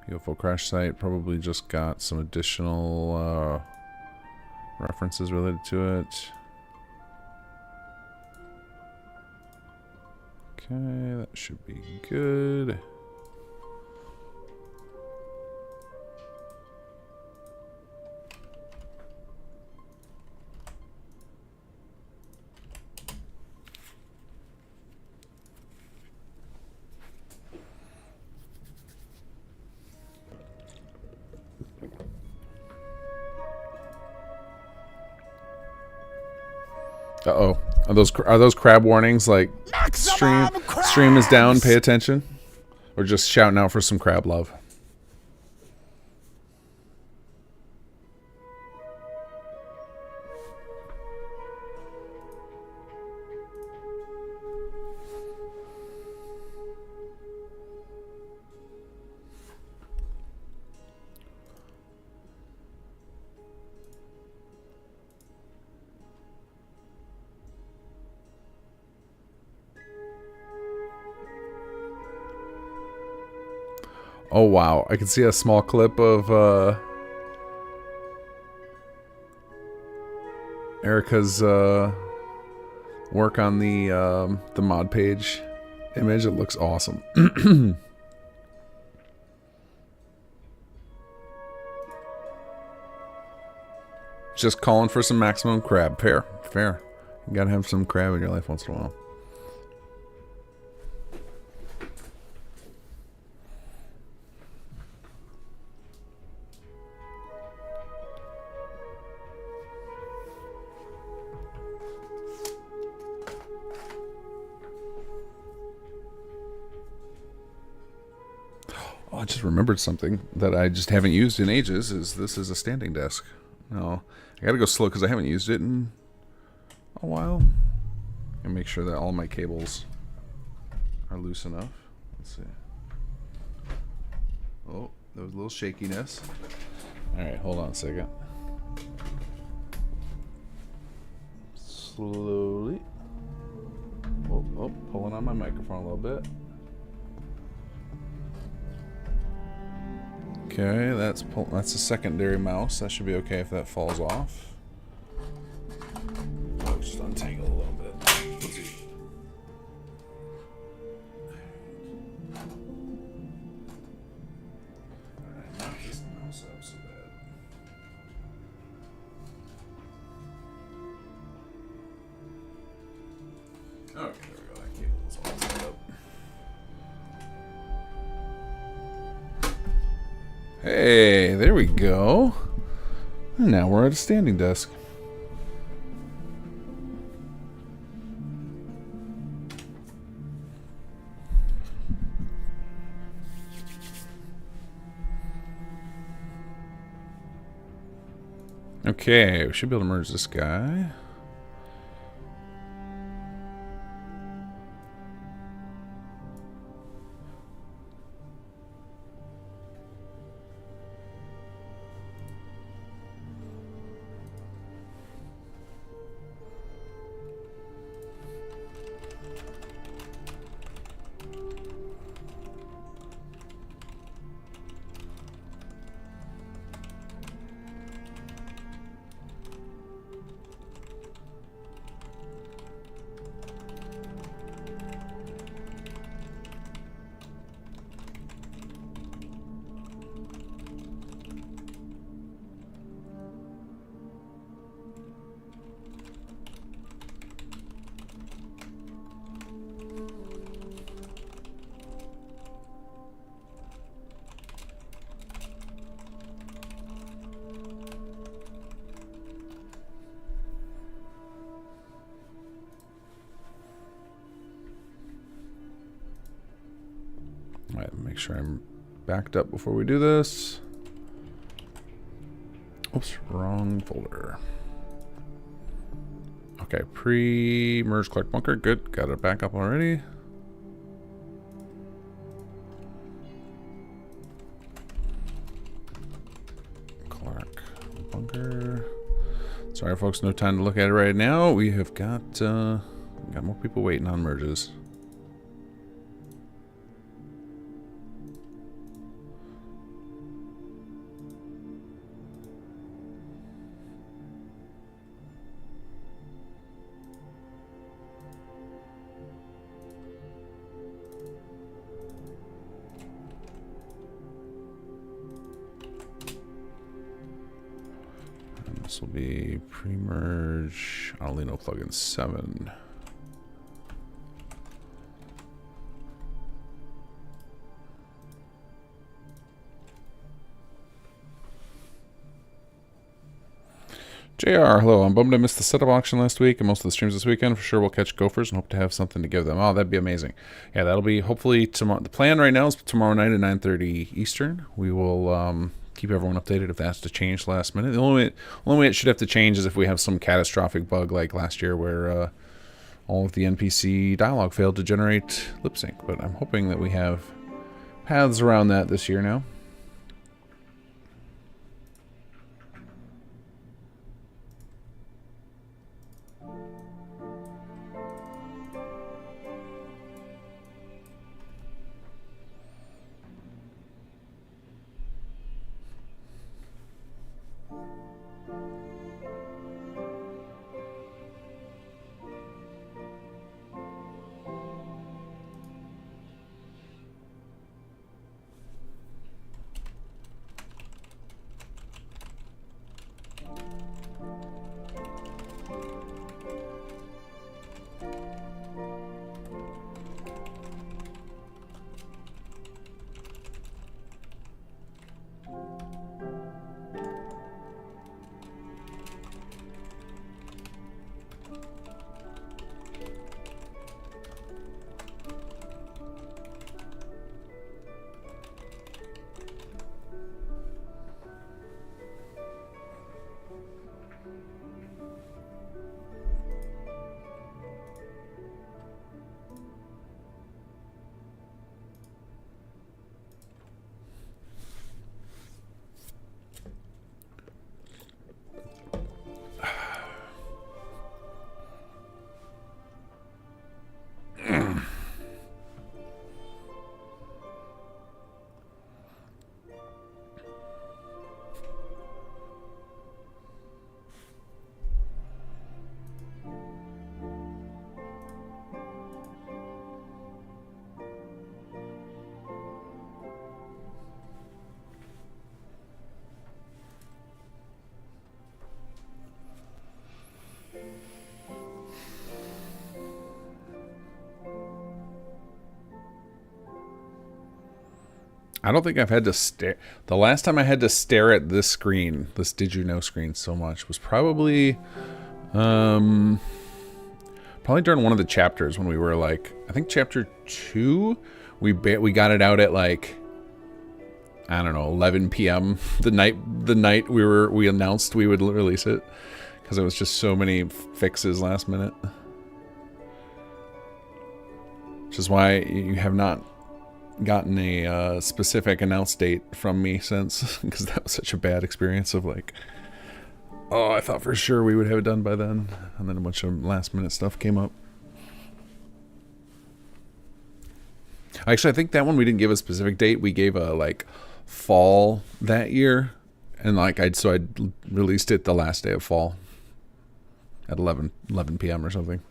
UFO crash site probably just got some additional references related to it. Okay, that should be good. Uh-oh. Are those crab warnings like stream is down, pay attention? Or just shouting out for some crab love? Oh wow, I can see a small clip of Erica's work on the mod page image. It looks awesome. Just calling for some maximum crab. Fair. You gotta have some crab in your life once in a while. Oh, I just remembered something that I just haven't used in ages. This is a standing desk. No, I gotta go slow because I haven't used it in a while. And make sure that all my cables are loose enough. Let's see. Oh, there was a little shakiness. All right, hold on a second. Slowly. Oh, pulling on my microphone a little bit. Okay, that's a secondary mouse. That should be okay if that falls off. I'll just untangle a little bit. Let's see. Alright, knock this mouse up so bad. Okay, there we go. That cable is all tied up. Hey, there we go. And now we're at a standing desk. Okay, we should be able to merge this guy. Alright, make sure I'm backed up before we do this. Oops, wrong folder. Okay, pre-merge Clark Bunker. Good, got it back up already. Clark Bunker. Sorry, folks, no time to look at it right now. We have got more people waiting on merges. This will be pre-merge Arduino plugin 7. JR, hello. I'm bummed I missed the setup auction last week and most of the streams this weekend. For sure we'll catch gophers and hope to have something to give them. Oh, that'd be amazing. Yeah, that'll be hopefully tomorrow. The plan right now is tomorrow night at 9:30 Eastern. We will keep everyone updated if that's to change last minute. The only way it should have to change is if we have some catastrophic bug like last year where all of the NPC dialogue failed to generate lip sync. But I'm hoping that we have paths around that this year now. I don't think I've had to stare. The last time I had to stare at this screen, this Did You Know screen so much, was probably during one of the chapters when we were like, I think chapter 2, we got it out at like, I don't know, 11 p.m. the night we announced we would release it, because it was just so many fixes last minute. Which is why you have not gotten a specific announce date from me since, because that was such a bad experience of like, oh, I thought for sure we would have it done by then, and then a bunch of last minute stuff came up. Actually, I think that one we didn't give a specific date. We gave a like fall that year, and like I'd released it the last day of fall at 11 p.m. or something.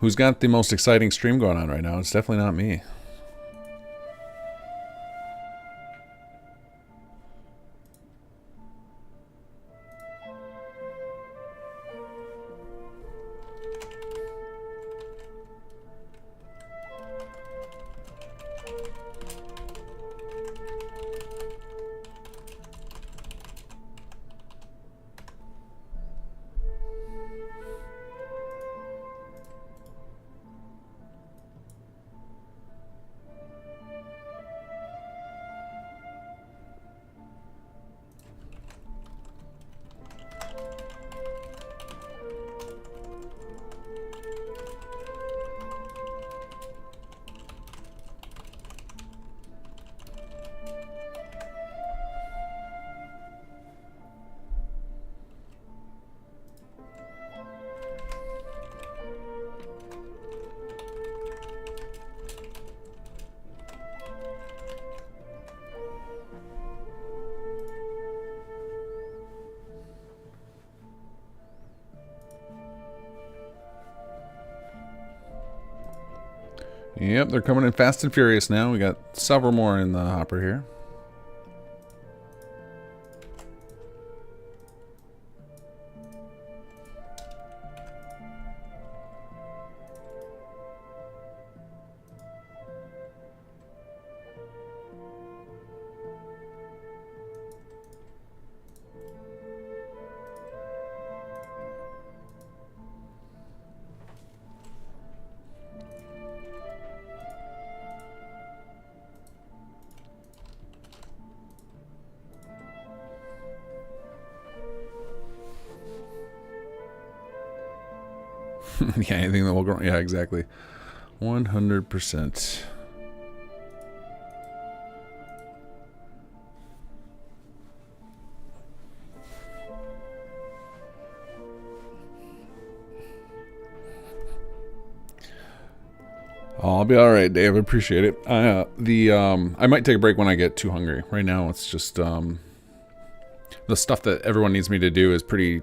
Who's got the most exciting stream going on right now? It's definitely not me. Yep, they're coming in fast and furious now. We got several more in the hopper here. Yeah, anything that will grow. Yeah, exactly. 100%. Oh, I'll be all right, Dave. I appreciate it. I might take a break when I get too hungry. Right now, it's just the stuff that everyone needs me to do is pretty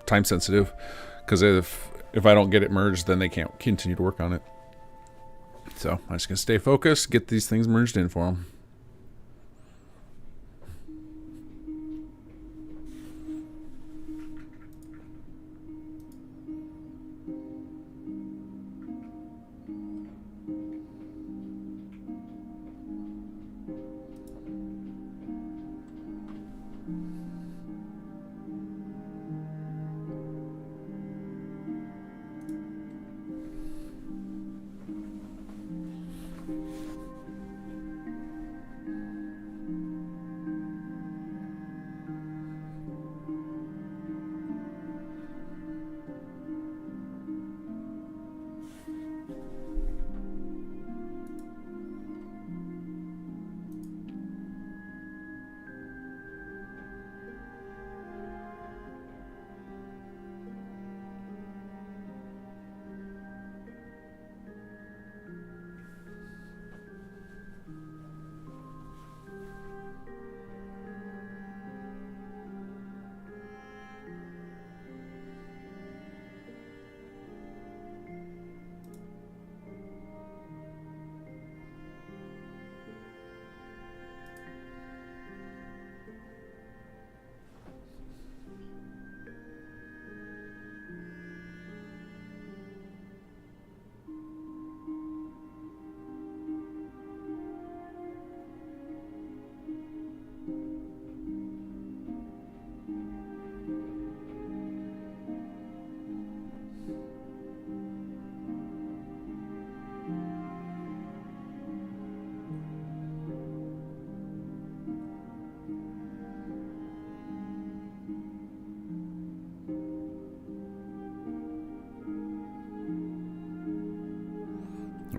time sensitive. Because if I don't get it merged, then they can't continue to work on it. So I'm just gonna stay focused, get these things merged in for them.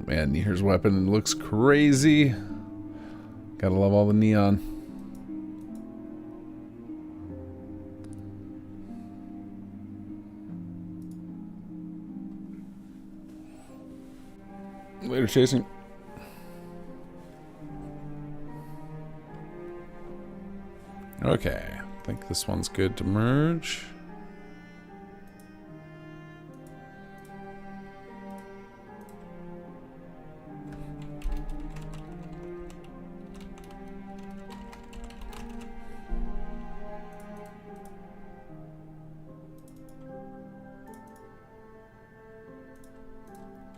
Man, Nihir's weapon looks crazy. Gotta love all the neon. Later, chasing. Okay, I think this one's good to merge.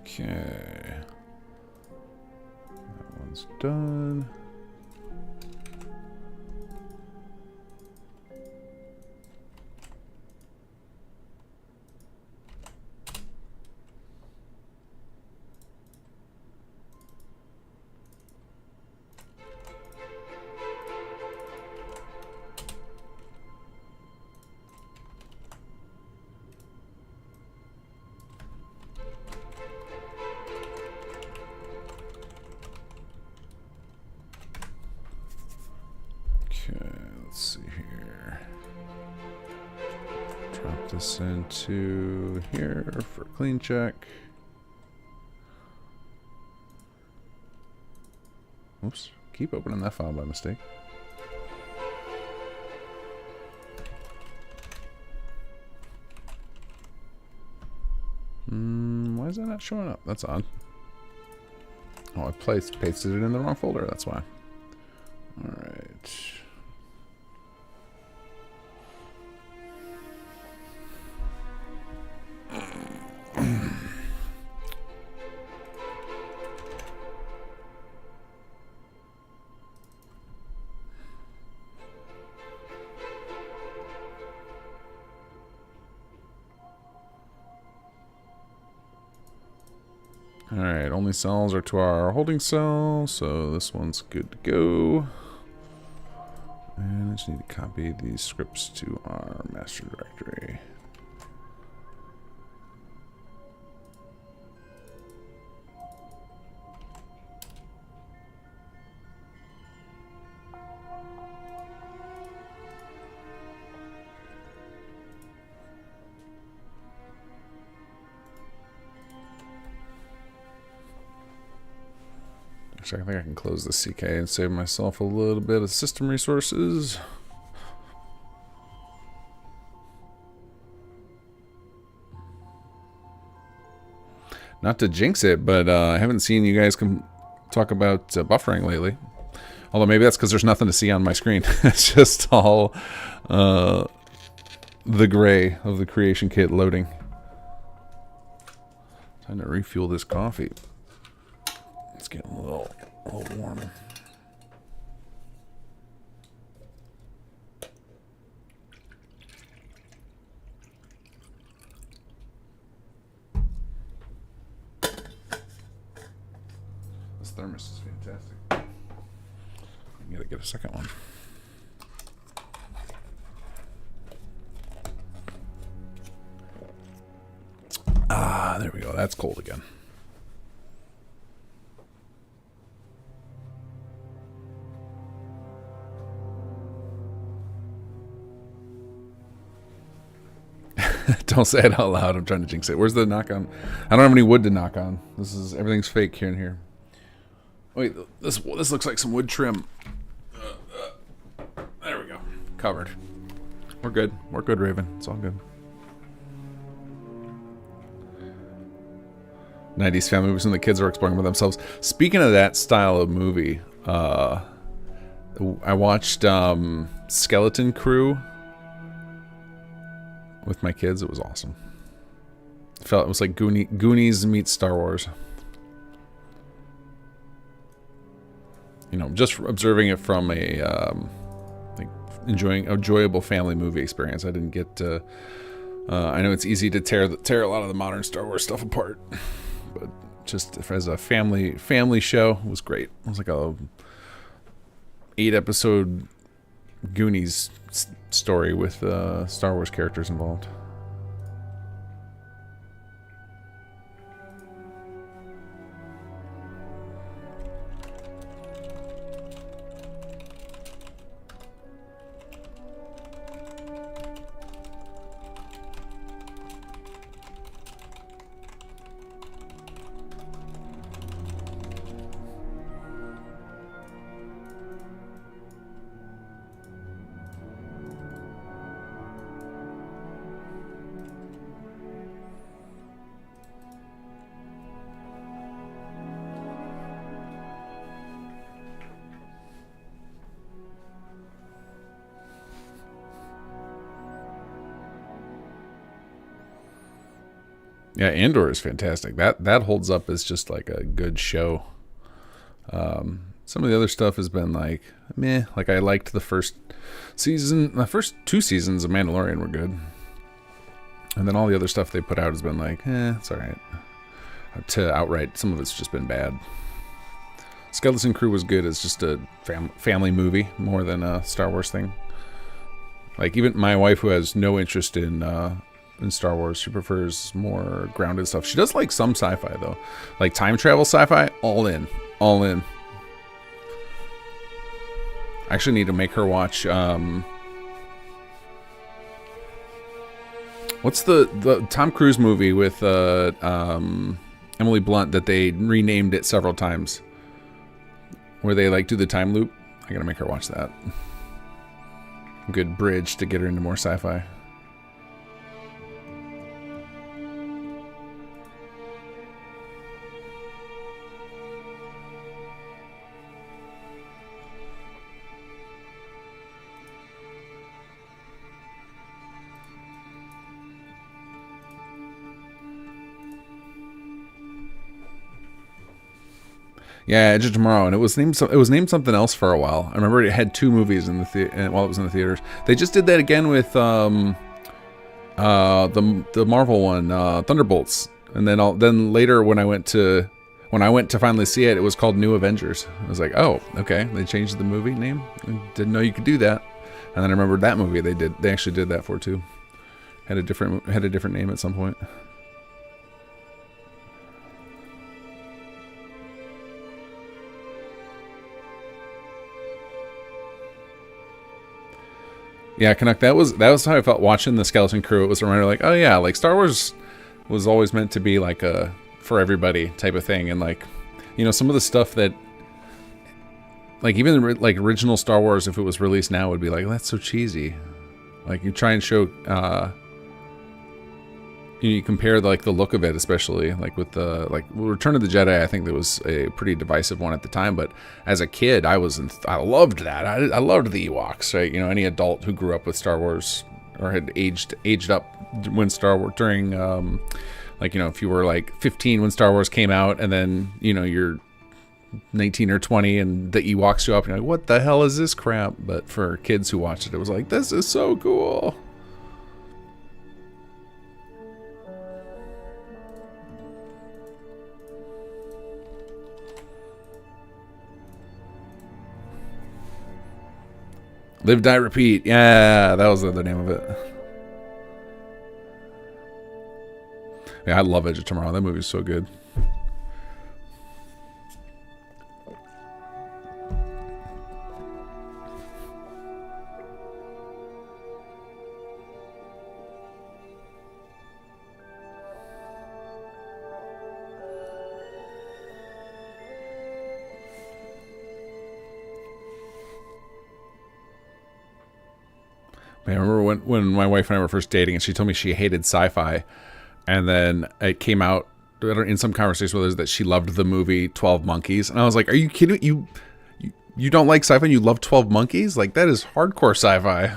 Okay. That one's done. Okay, let's see here. Drop this into here for a clean check. Oops, keep opening that file by mistake. Why is that not showing up? That's odd. Oh, I pasted it in the wrong folder. That's why. All right. Alright, only cells are to our holding cell, so this one's good to go. And I just need to copy these scripts to our master directory. Actually, I think I can close the CK and save myself a little bit of system resources. Not to jinx it, but I haven't seen you guys talk about buffering lately. Although maybe that's because there's nothing to see on my screen. It's just all the gray of the creation kit loading. Time to refuel this coffee. It's getting a little warm. This thermos is fantastic. I gotta get a second one. Ah, there we go. That's cold again. Don't say it out loud. I'm trying to jinx it. Where's the knock on? I don't have any wood to knock on. Everything's fake here and here. Wait, this looks like some wood trim. There we go. Covered. We're good. We're good, Raven. It's all good. 90s family movies when the kids are exploring by themselves. Speaking of that style of movie, I watched Skeleton Crew with my kids. It was awesome. It was like Goonies meets Star Wars. You know, just observing it from a like enjoyable family movie experience. I didn't get to. I know it's easy to tear a lot of the modern Star Wars stuff apart, but just as a family show, it was great. It was like a 8-episode Goonies story with Star Wars characters involved. Yeah, Andor is fantastic. That holds up as just like a good show. Some of the other stuff has been like meh. Like I liked the first season. The first 2 seasons of Mandalorian were good, and then all the other stuff they put out has been like, it's all right. To outright, some of it's just been bad. Skeleton Crew was good as just a family movie more than a Star Wars thing. Like even my wife, who has no interest in Star Wars, she prefers more grounded stuff. She does like some sci-fi though, like time travel sci-fi. All in. I actually need to make her watch. What's the Tom Cruise movie with Emily Blunt that they renamed it several times, where they like do the time loop? I gotta make her watch that. Good bridge to get her into more sci-fi. Yeah, Edge of Tomorrow, and it was named something else for a while. I remember it had 2 movies in while it was in the theaters. They just did that again with the Marvel one, Thunderbolts, and then later when I went to finally see it, it was called New Avengers. I was like, oh, okay, they changed the movie name. I didn't know you could do that. And then I remembered that movie they actually did that for too. Had a different name at some point. Yeah, Canuck, that was how I felt watching the Skeleton Crew. It was a reminder, like, oh yeah, like Star Wars was always meant to be like a for everybody type of thing, and like, you know, some of the stuff that, like, even like original Star Wars, if it was released now, would be like, oh, that's so cheesy. Like, you try and show, you compare like the look of it, especially like with the Return of the Jedi. I think that was a pretty divisive one at the time, but as a kid, I loved that. I loved the Ewoks, right? You know, any adult who grew up with Star Wars or had aged up when Star Wars during, like, you know, if you were like 15 when Star Wars came out, and then, you know, you're 19 or 20 and the Ewoks show up, and you're like, what the hell is this crap? But for kids who watched it, it was like, this is so cool. Live, Die, Repeat. Yeah, that was the name of it. Yeah, I love Edge of Tomorrow. That movie's so good. I remember when my wife and I were first dating, and she told me she hated sci-fi, and then it came out in some conversation with us that she loved the movie 12 Monkeys, and I was like, "Are you kidding? You don't like sci-fi? And you love 12 Monkeys? Like, that is hardcore sci-fi.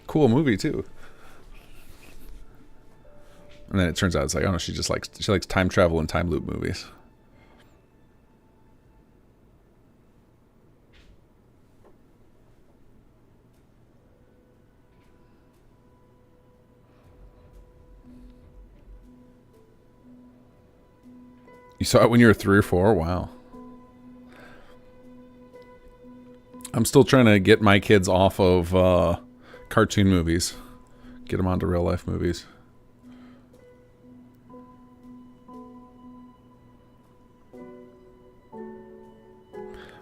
Cool movie too." And then it turns out it's like, oh no, she likes time travel and time loop movies. You saw it when you were 3 or 4? Wow. I'm still trying to get my kids off of cartoon movies. Get them onto real life movies.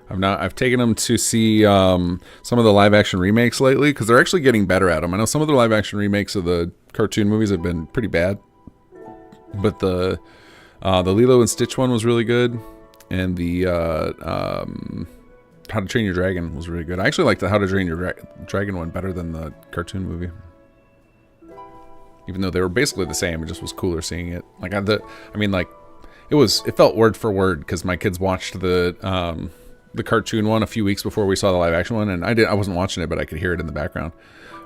I've taken them to see some of the live action remakes lately, because they're actually getting better at them. I know some of the live action remakes of the cartoon movies have been pretty bad, but the Lilo and Stitch one was really good, and the How to Train Your Dragon was really good. I actually liked the How to Train Your Dragon one better than the cartoon movie, even though they were basically the same. It just was cooler seeing it. Like it felt word for word, because my kids watched the cartoon one a few weeks before we saw the live action one, and I wasn't watching it, but I could hear it in the background.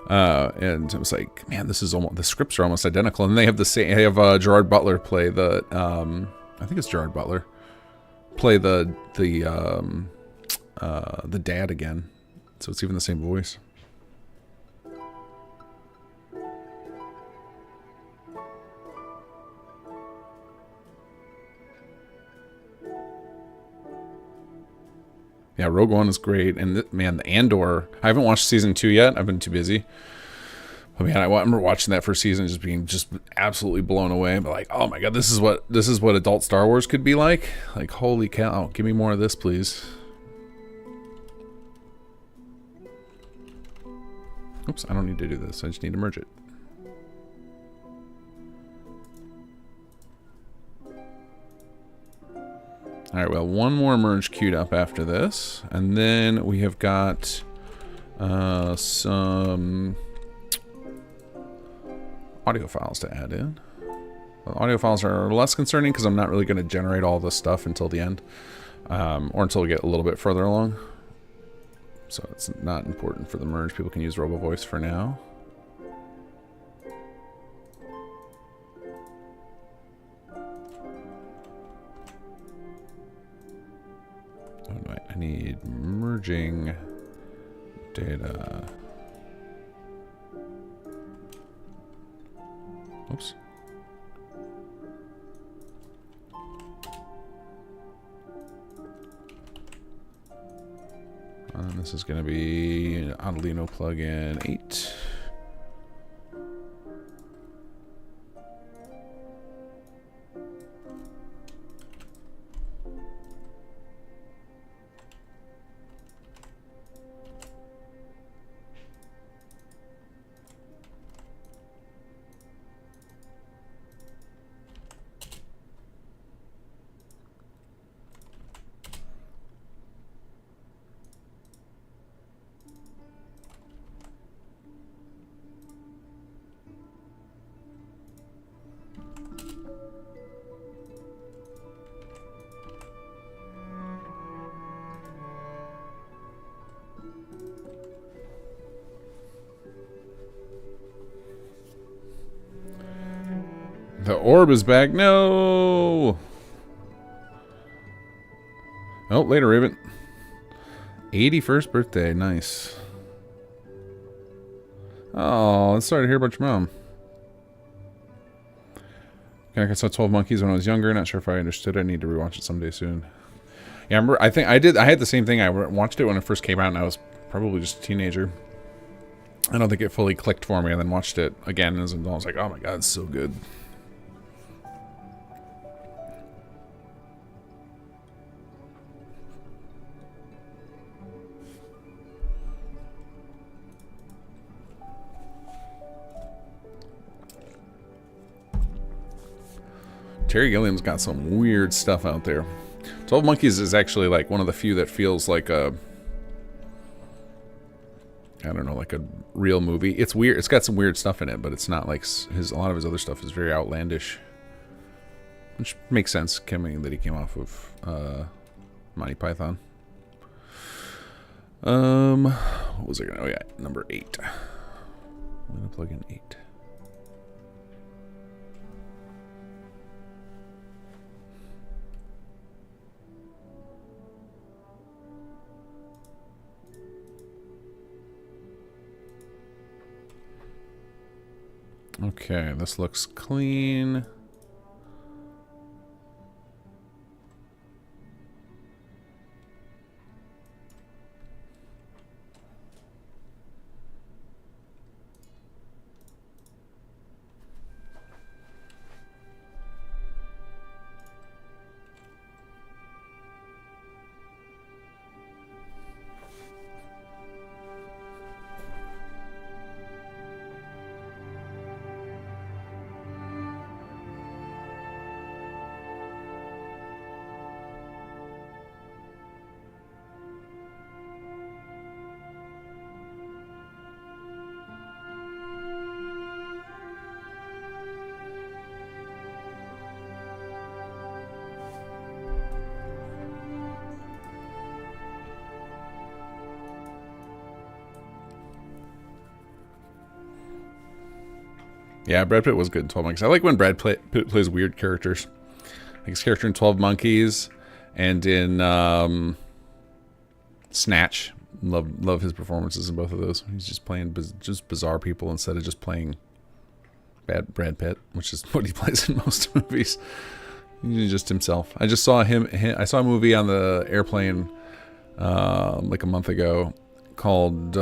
And it was like, man, the scripts are almost identical, and they have the same. They have Gerard Butler play the. I think it's Gerard Butler play the dad again, so it's even the same voice. Yeah, Rogue One is great, and man, the Andor. I haven't watched season 2 yet. I've been too busy. But man, I remember watching that first season, just being absolutely blown away. But like, oh my god, this is what adult Star Wars could be like. Like, holy cow! Give me more of this, please. Oops, I don't need to do this. I just need to merge it. All right, well, one more merge queued up after this, and then we have got some audio files to add in. Well, audio files are less concerning because I'm not really going to generate all this stuff until the end, or until we get a little bit further along. So it's not important for the merge. People can use RoboVoice for now. Oh, no, I need merging data. Oops. And this is going to be Arduino plugin 8. The orb is back. No. Oh, later, Raven. 81st birthday. Nice. Oh, I'm sorry to hear about your mom. I saw 12 Monkeys when I was younger. Not sure if I understood it. I need to rewatch it someday soon. Yeah, I remember. I think I did. I had the same thing. I watched it when it first came out, and I was probably just a teenager. I don't think it fully clicked for me, and then watched it again as an adult. I was like, oh my god, it's so good. Terry Gilliam's got some weird stuff out there. 12 Monkeys is actually like one of the few that feels like a, I don't know, like a real movie. It's weird. It's got some weird stuff in it, but it's not like a lot of his other stuff is very outlandish, which makes sense, coming that he came off of Monty Python. What was I gonna? Oh yeah, number 8. I'm gonna plug in 8. Okay, this looks clean. Yeah, Brad Pitt was good in 12 Monkeys. I like when Brad Pitt plays weird characters. Like his character in 12 Monkeys and in Snatch. Love his performances in both of those. He's just playing just bizarre people instead of just playing bad Brad Pitt, which is what he plays in most movies. He's just himself. I just saw him. I saw a movie on the airplane like a month ago called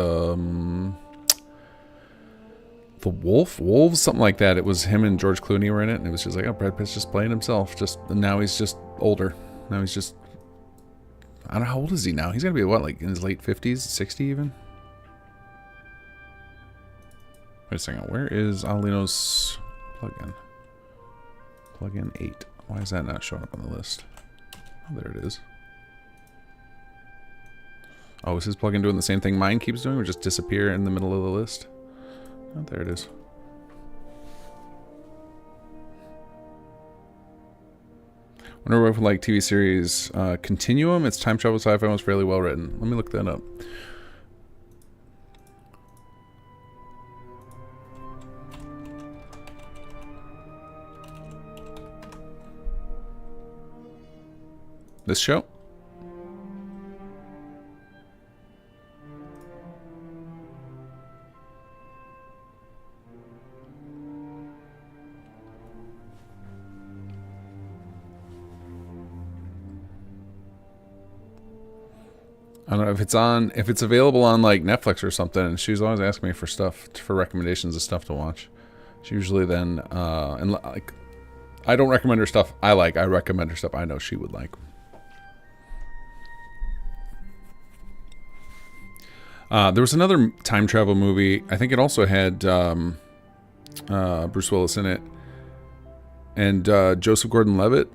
The Wolves, something like that. It was him and George Clooney were in it, and it was just like, oh, Brad Pitt's just playing himself. And now he's just older. Now he's just, I don't know, how old is he now? He's gonna be what, like in his late 50s, 60 even? Wait a second, where is Alino's plugin? Plugin 8. Why is that not showing up on the list? Oh, there it is. Oh, is his plugin doing the same thing mine keeps doing, or just disappear in the middle of the list? Oh, there it is. Wonder if like TV series Continuum. It's time travel sci-fi, was fairly well written. Let me look that up. This show? I don't know if it's available on like Netflix or something. And she's always asking me for stuff, for recommendations of stuff to watch. She usually then, and like, I don't recommend her stuff I like. I recommend her stuff I know she would like. There was another time travel movie. I think it also had Bruce Willis in it and Joseph Gordon-Levitt.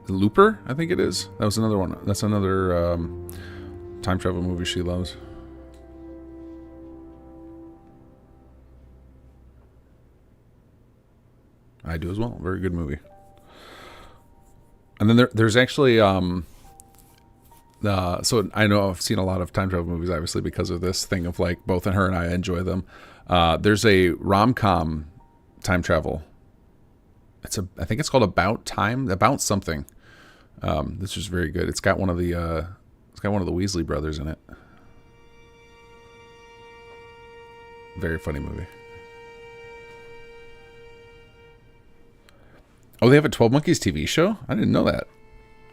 Looper, I think it is. That was another one. That's another time travel movie she loves. I do as well. Very good movie. And then there's actually so I know I've seen a lot of time travel movies, obviously, because of this thing of like both her and I enjoy them. There's a rom-com time travel. I think it's called About something. This is very good. It's got one of the Weasley brothers in it. Very funny movie. Oh, they have a 12 Monkeys TV show? I didn't know that.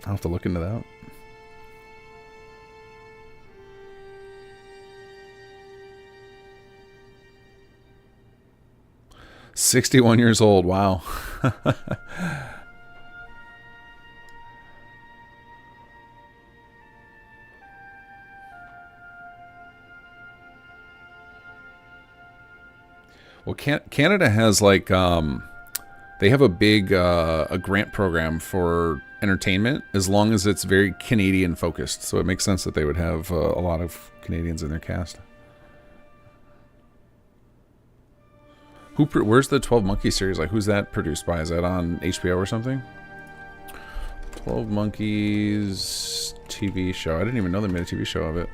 I'll have to look into that. "61 years old." Wow. Well, Canada has like they have a big a grant program for entertainment as long as it's very Canadian focused. So it makes sense that they would have a lot of Canadians in their cast. Where's the 12 Monkeys series? Like, who's that produced by? Is that on HBO or something? 12 Monkeys TV show. I didn't even know they made a TV show of it.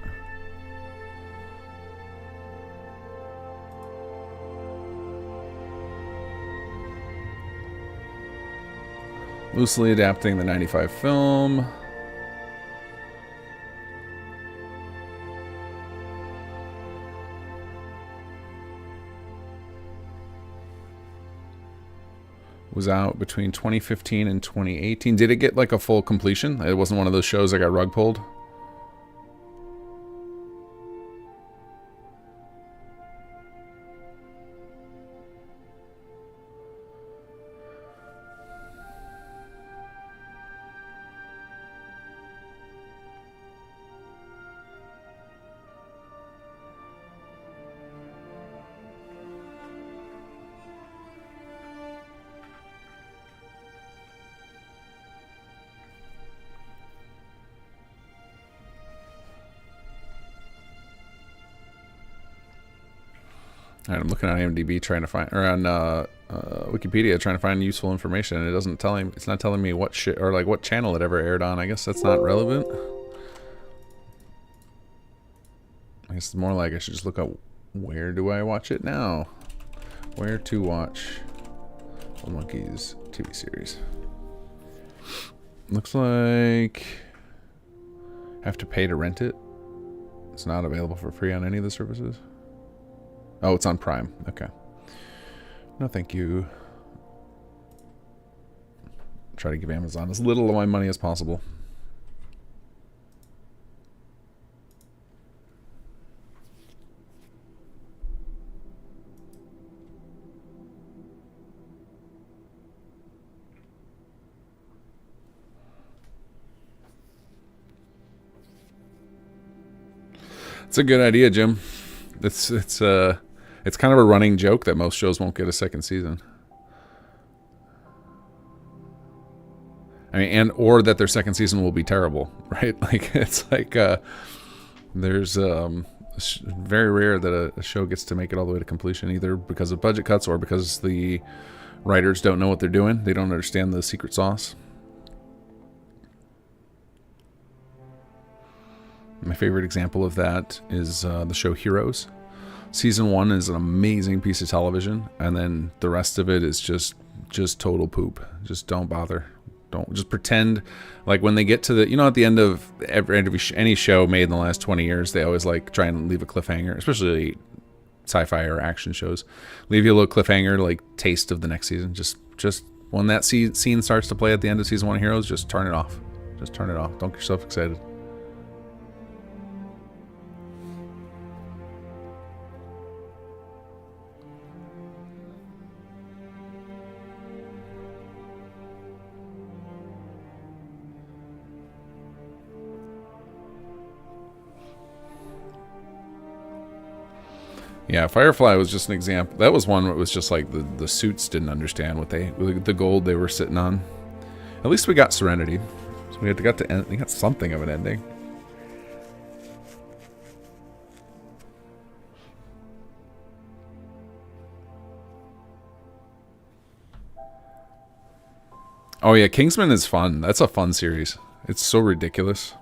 Loosely adapting the 95 film. Was out between 2015 and 2018. Did it get like a full completion? It wasn't one of those shows that got rug pulled? All right, I'm looking on IMDb trying to find, or on Wikipedia trying to find useful information, and it doesn't tell me. It's not telling me what shit or like what channel it ever aired on. I guess that's not relevant. I guess it's more like I should just look up where do I watch it now? Where to watch the Monkeys TV series? Looks like I have to pay to rent it. It's not available for free on any of the services. Oh, it's on Prime. Okay. No, thank you. Try to give Amazon as little of my money as possible. It's a good idea, Jim. It's kind of a running joke that most shows won't get a second season. I mean, or that their second season will be terrible, right? Like it's like there's very rare that a show gets to make it all the way to completion, either because of budget cuts or because the writers don't know what they're doing. They don't understand the secret sauce. My favorite example of that is the show Heroes. Season 1 is an amazing piece of television, and then the rest of it is just total poop. Just don't bother. Don't just pretend like when they get to the, at the end of any show made in the last 20 years, they always like try and leave a cliffhanger, especially sci-fi or action shows. Leave you a little cliffhanger, like taste of the next season. Just when that scene starts to play at the end of season 1 of Heroes, just turn it off. Just turn it off. Don't get yourself excited. Yeah, Firefly was just an example. That was one where it was just like the suits didn't understand what the gold they were sitting on. At least we got Serenity, so we got something of an ending. Oh yeah, Kingsman is fun. That's a fun series. It's so ridiculous.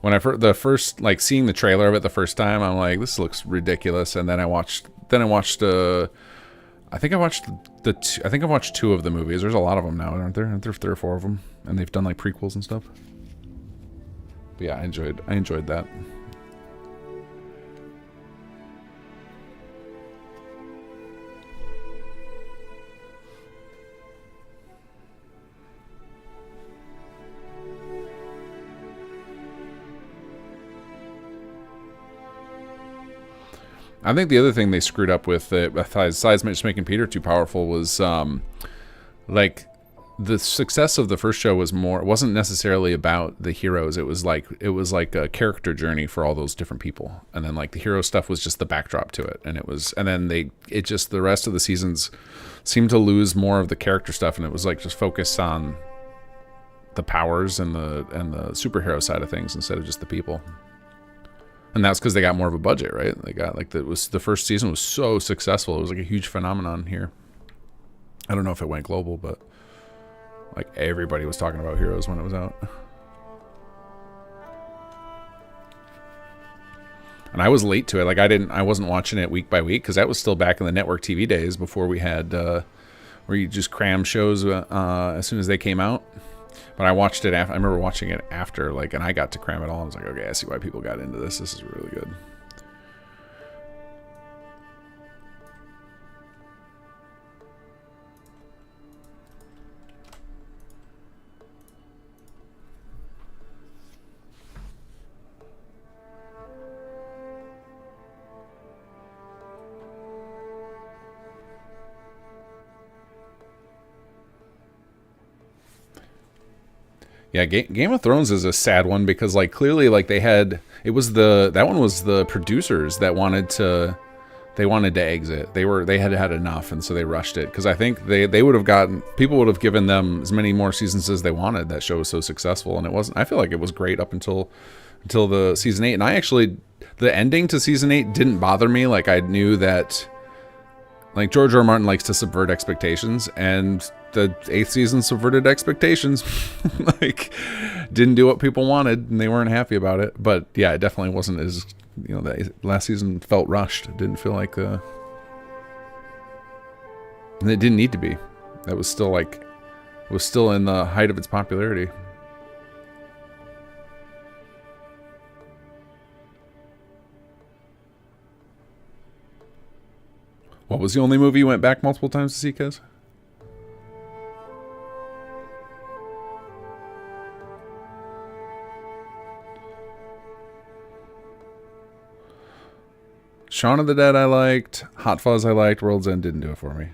When the first like seeing the trailer of it the first time, I'm like, this looks ridiculous. And then I watched. I think I watched I think I watched 2 of the movies. There's a lot of them now, aren't there? Aren't there 3 or 4 of them? And they've done like prequels and stuff. But yeah, I enjoyed that. I think the other thing they screwed up with, besides just making Peter too powerful, was like the success of the first show was more. It wasn't necessarily about the heroes. It was like a character journey for all those different people, and then like the hero stuff was just the backdrop to it. And then the rest of the seasons seemed to lose more of the character stuff, and it was like just focused on the powers and the superhero side of things instead of just the people. And that's because they got more of a budget, right? They got like the first season was so successful. It was like a huge phenomenon here. I don't know if it went global, but like everybody was talking about Heroes when it was out. And I was late to it. Like I wasn't watching it week by week because that was still back in the network TV days before we had where you just cram shows as soon as they came out. But I watched it after. I remember watching it after, like, and I got to cram it all. I was like, okay, I see why people got into this. This is really good. Yeah, Game of Thrones is a sad one because like clearly like that one was the producers that wanted to exit. They had had enough, and so they rushed it because I think they would have people would have given them as many more seasons as they wanted. That show was so successful, and it wasn't. I feel like it was great up until the season 8, and the ending to season 8 didn't bother me. Like I knew that like George R. R. Martin likes to subvert expectations, and the 8th season subverted expectations. Like didn't do what people wanted, and they weren't happy about it. But yeah, it definitely wasn't as, the last season felt rushed. It didn't feel like and it didn't need to be. That was still in the height of its popularity. What was the only movie you went back multiple times to see, Kez? Shaun of the Dead I liked. Hot Fuzz I liked. World's End didn't do it for me.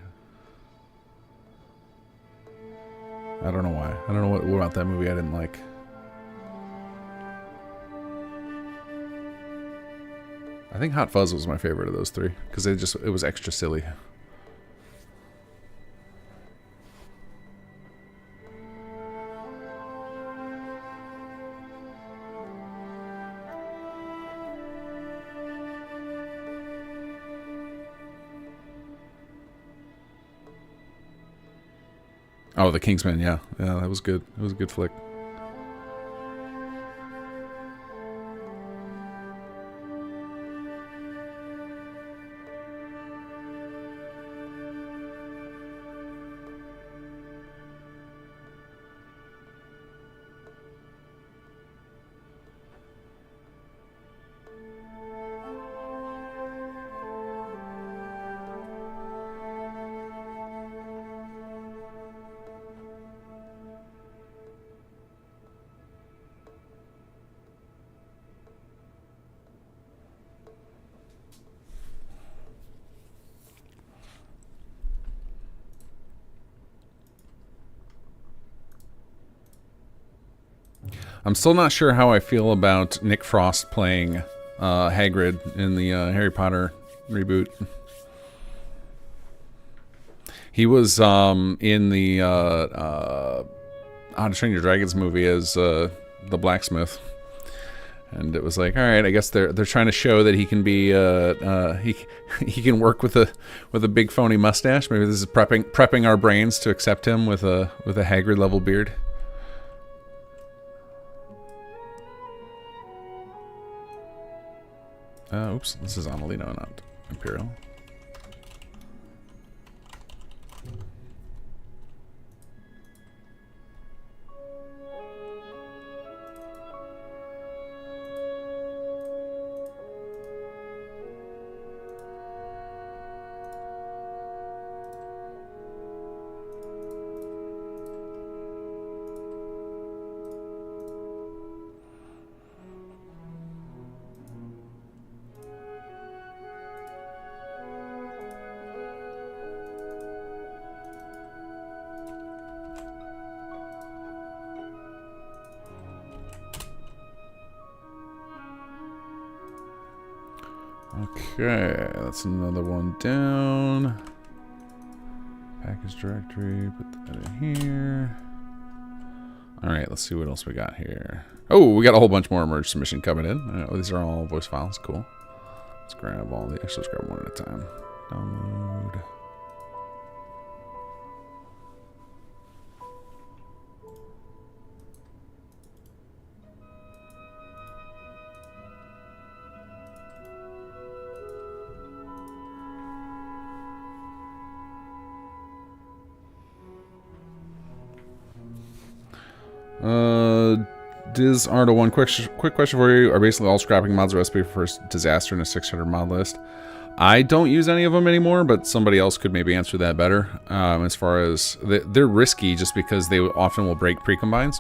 I don't know why. I don't know what about that movie I didn't like. I think Hot Fuzz was my favorite of those 3 because it was extra silly. Oh, The Kingsman, yeah. Yeah, that was good. It was a good flick. I'm still not sure how I feel about Nick Frost playing Hagrid in the Harry Potter reboot. He was in the How to Train Your Dragons movie as the blacksmith, and it was like, all right, I guess they're trying to show that he can be he can work with a big phony mustache. Maybe this is prepping our brains to accept him with a Hagrid level beard. Oops, this is Amelino, not Imperial. Okay, that's another one down. Package directory, put that in here. Alright, let's see what else we got here. Oh, we got a whole bunch more merge submission coming in. Oh, these are all voice files, cool. Let's grab all the, actually let's grab one at a time. Download. Diz Ardo, one quick question for you. Are basically all scrapping mods a recipe for first disaster in a 600 mod list? I don't use any of them anymore, but somebody else could maybe answer that better. As far as they're risky just because they often will break precombines,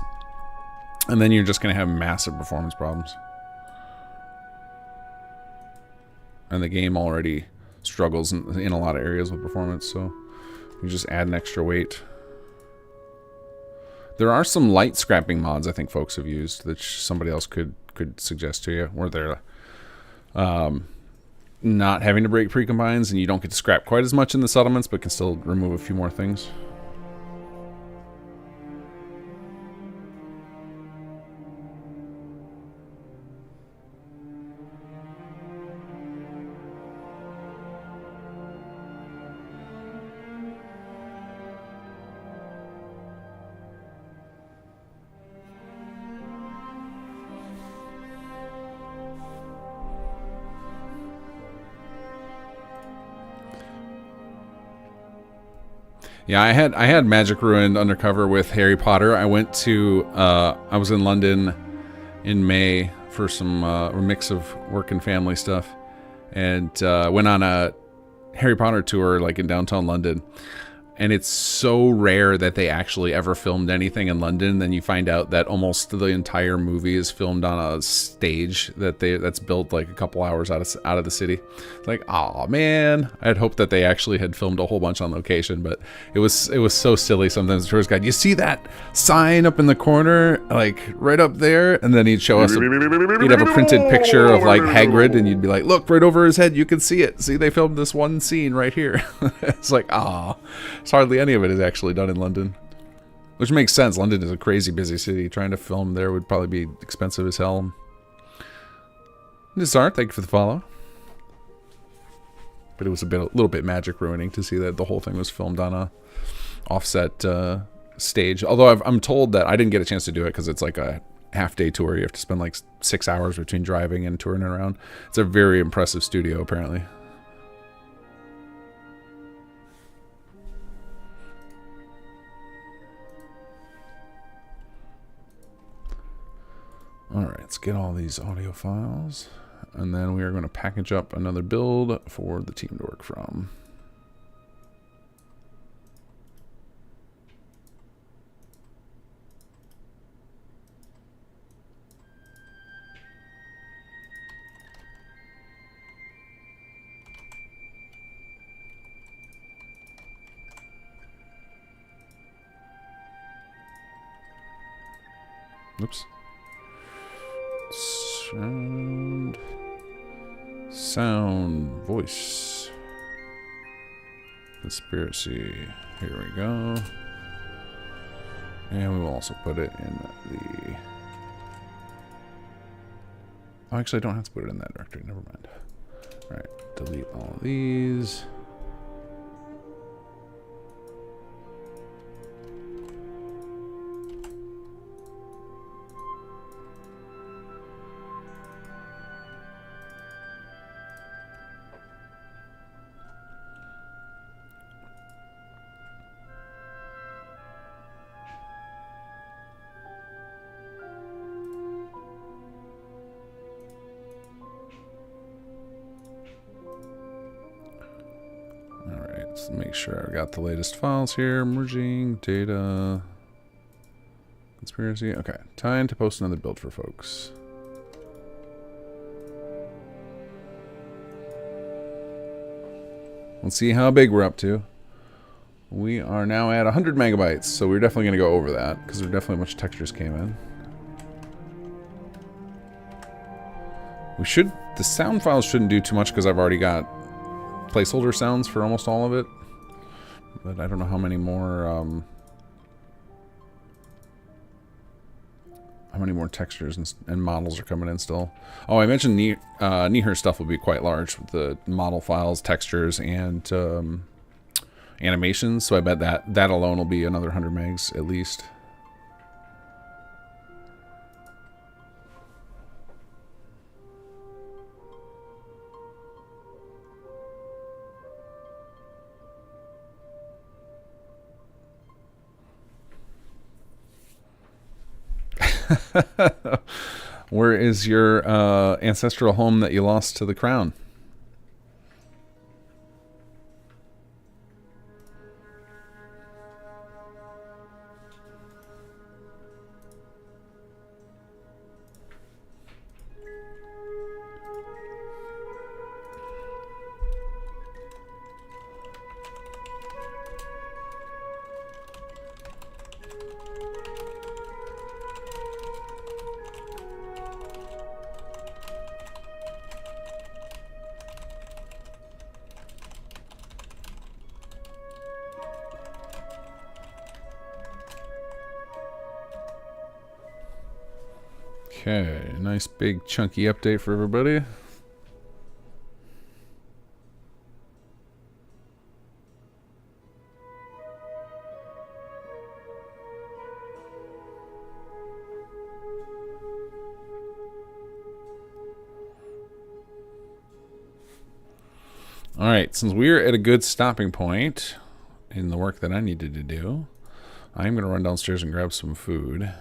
and then you're just going to have massive performance problems. And the game already struggles in a lot of areas with performance, so you just add an extra weight. There are some light scrapping mods I think folks have used that somebody else could suggest to you, where they're not having to break precombines and you don't get to scrap quite as much in the settlements, but can still remove a few more things. Yeah, I had Magic Ruined undercover with Harry Potter. I went to I was in London in May for some a mix of work and family stuff, and went on a Harry Potter tour like in downtown London. And it's so rare that they actually ever filmed anything in London. Then you find out that almost the entire movie is filmed on a stage that's built like a couple hours out of the city. It's like, oh man, I had hoped that they actually had filmed a whole bunch on location, but it was so silly. Sometimes the tourist guide, you see that sign up in the corner, like right up there, and then he'd show us he'd have a printed picture of like Hagrid, and you'd be like, look right over his head, you can see it. See, they filmed this one scene right here. It's like, hardly any of it is actually done in London, which makes sense. London is a crazy busy city. Trying to film there would probably be expensive as hell. Nizar, thank you for the follow. But it was a little bit magic ruining to see that the whole thing was filmed on a offset stage. Although I'm told that I didn't get a chance to do it because it's like a half-day tour. You have to spend like 6 hours between driving and touring around. It's a very impressive studio, apparently. Alright, let's get all these audio files, and then we are going to package up another build for the team to work from. Oops. Sound. Voice. Conspiracy. Here we go. And we will also put it in the... Oh, actually, I don't have to put it in that directory. Never mind. Alright, delete all of these. Let's make sure I've got the latest files here. Merging, data, conspiracy. Okay, time to post another build for folks. Let's see how big we're up to. We are now at 100 megabytes, so we're definitely going to go over that because there definitely a bunch of textures came in. The sound files shouldn't do too much because I've already got placeholder sounds for almost all of it, but I don't know how many more textures and models are coming in still. Oh, I mentioned Nihir stuff will be quite large with the model files, textures, and animations, so I bet that alone will be another 100 megs at least. Where is your ancestral home that you lost to the crown? Okay, nice big chunky update for everybody. Alright, since we're at a good stopping point in the work that I needed to do, I'm going to run downstairs and grab some food.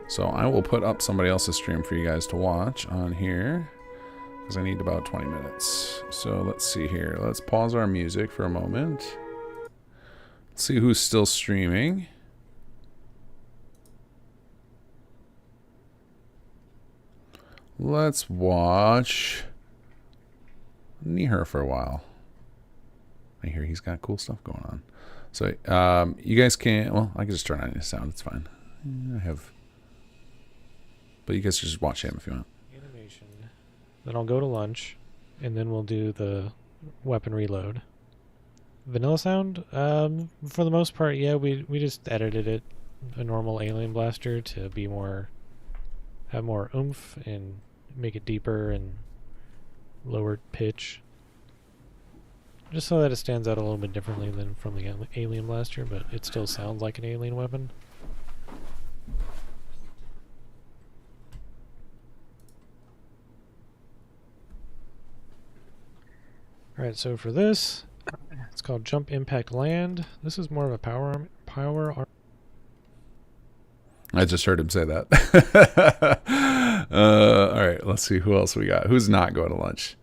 So I will put up somebody else's stream for you guys to watch on here, because I need about 20 minutes. So let's see here. Let's pause our music for a moment. Let's see who's still streaming. Let's watch Nihir for a while. I hear he's got cool stuff going on. So you guys can, well, I can just turn on his sound. It's fine. I have... But you guys just watch him if you want.
Animation. Then I'll go to lunch, and then we'll do the weapon reload. Vanilla sound? For the most part, yeah, we just edited it a normal alien blaster to be more... have more oomph and make it deeper and lower pitch. Just so that it stands out a little bit differently than from the alien blaster, but it still sounds like an alien weapon. Alright, so for this, it's called Jump Impact Land. This is more of a power arm.
I just heard him say that. Alright, let's see who else we got. Who's not going to lunch?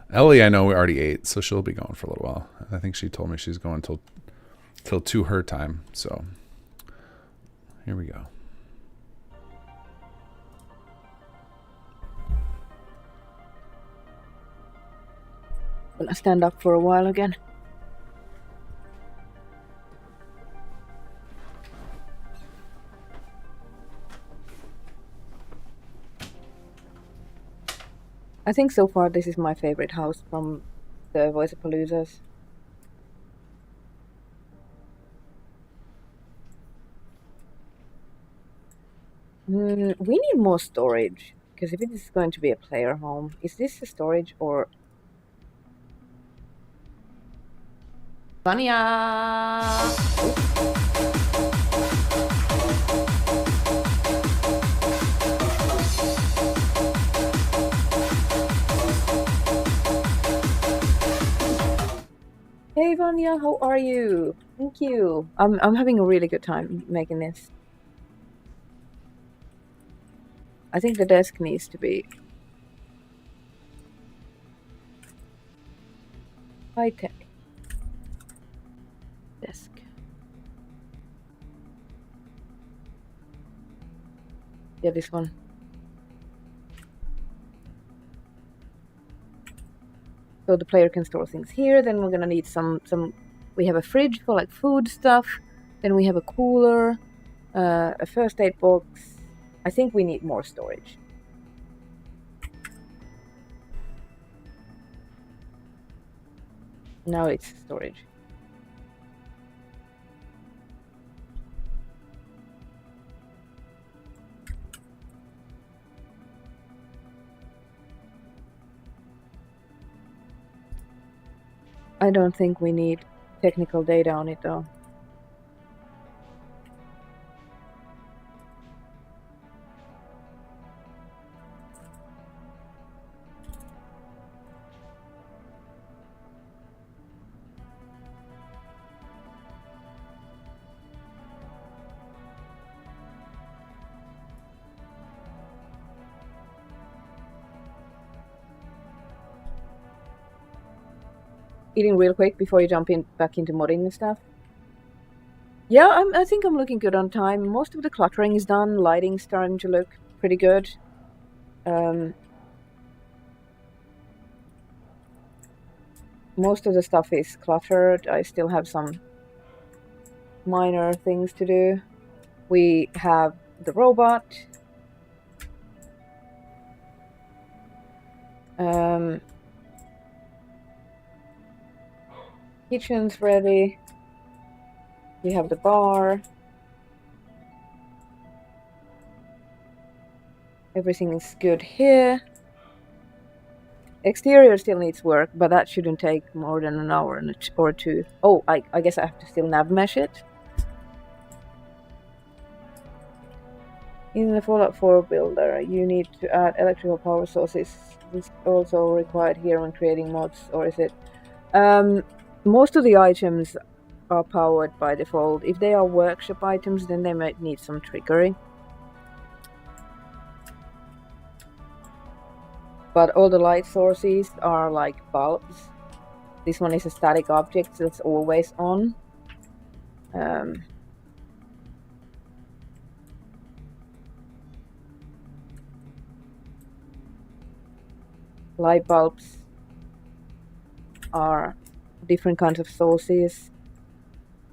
Ellie, I know we already ate, so she'll be going for a little while. I think she told me she's going till 2 her time, so here we go.
Gonna stand up for a while again. I think so far this is my favorite house from the Voice of Paludas. We need more storage, because if it is going to be a player home, is this a storage or...
Vanya!
Hey Vanya, how are you? Thank you. I'm having a really good time making this. I think the desk needs to be high-tech desk. Yeah, this one. So the player can store things here. Then we're gonna need some. We have a fridge for like food stuff. Then we have a cooler, a first aid box. I think we need more storage. Now it's storage. I don't think we need technical data on it though. Eating real quick before you jump back into modding and stuff. Yeah, I think I'm looking good on time. Most of the cluttering is done. Lighting's starting to look pretty good. Most of the stuff is cluttered. I still have some minor things to do. We have the robot. Kitchen's ready. We have the bar. Everything is good here. Exterior still needs work, but that shouldn't take more than an hour or two. Oh, I guess I have to still nav mesh it. In the Fallout 4 builder, you need to add electrical power sources. This is also required here when creating mods, or is it? Most of the items are powered by default. If they are workshop items, then they might need some triggering. But all the light sources are like bulbs. This one is a static object that's always on. Light bulbs are different kinds of sources.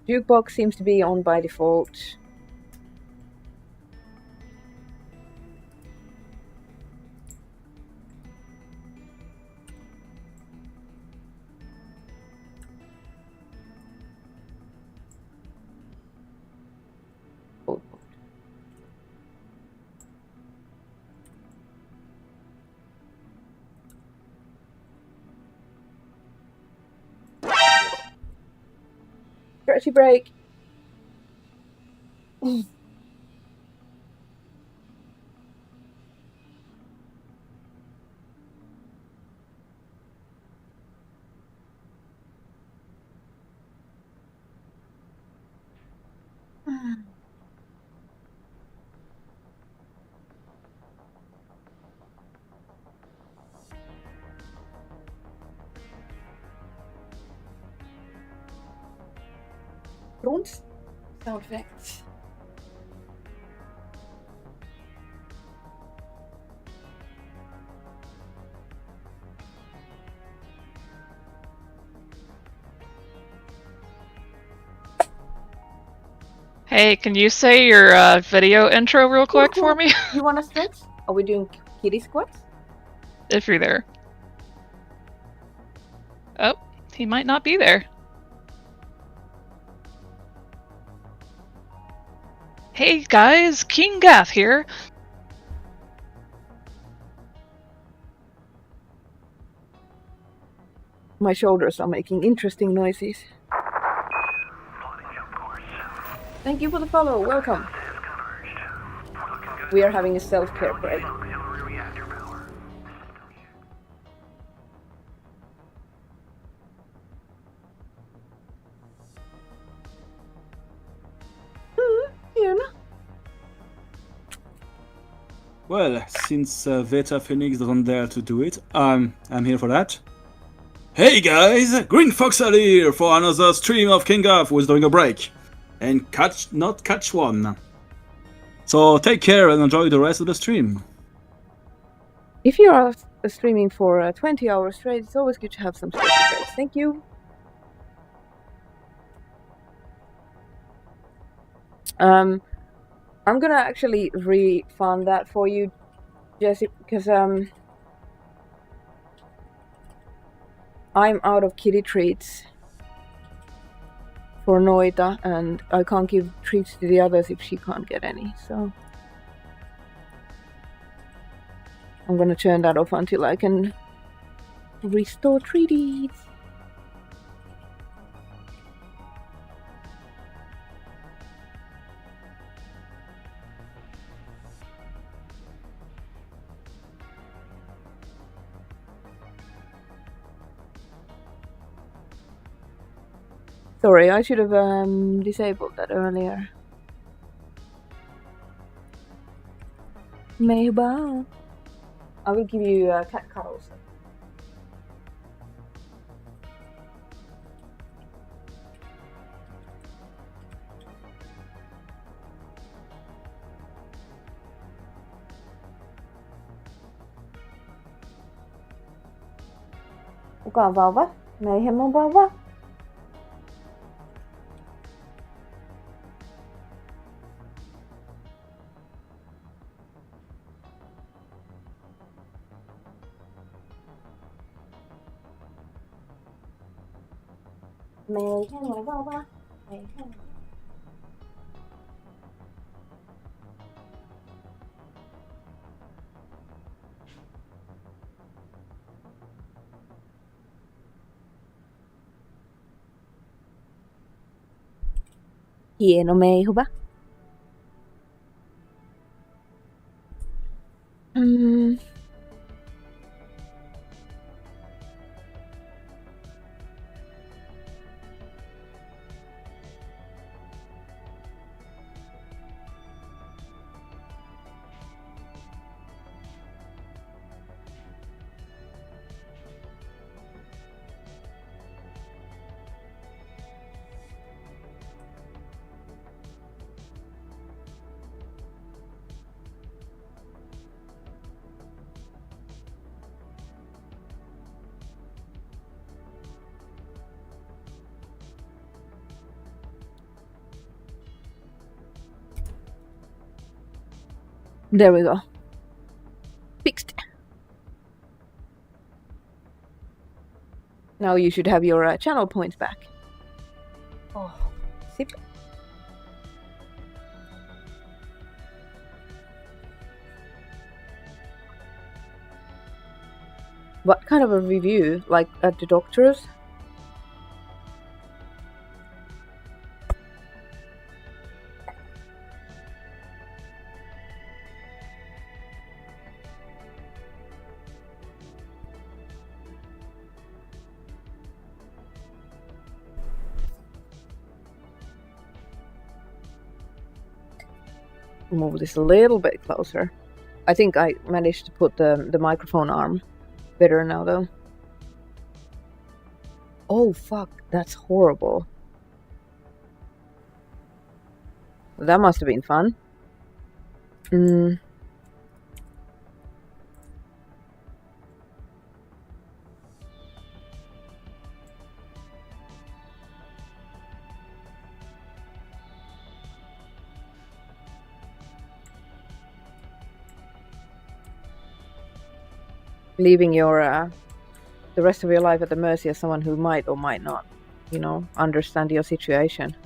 Jukebox seems to be on by default. Stretchy break. Runes? Sound effects.
Hey, can you say your video intro real quick for me?
You wanna stretch? Are we doing kitty squats?
if you're there. Oh, he might not be there. Hey guys, King Gath here.
My shoulders are making interesting noises. Thank you for the follow. Welcome. We are having a self-care break. Fiona.
Well, since Veta Phoenix doesn't dare to do it, I'm here for that. Hey guys, Green Foxel here for another stream of King Gath who is doing a break. And not catch one. So take care and enjoy the rest of the stream.
If you are streaming for 20 hours straight, it's always good to have some special breaks. Thank you. I'm gonna actually refund that for you, Jesse, because I'm out of kitty treats for Noita, and I can't give treats to the others if she can't get any, so I'm gonna turn that off until I can restore treaties. Sorry, I should have disabled that earlier. Maybe I will give you cat cuddles. Kuka on vauva? Mayhem on vauva? Mayhem on vauva? Mayhem. Hieno meihuva. There we go. Fixed. Now you should have your channel points back. Oh, sip. What kind of a review? Like at the doctor's? Move this a little bit closer. I think I managed to put the microphone arm better now though. Oh fuck, that's horrible. That must have been fun. leaving your the rest of your life at the mercy of someone who might or might not, understand your situation.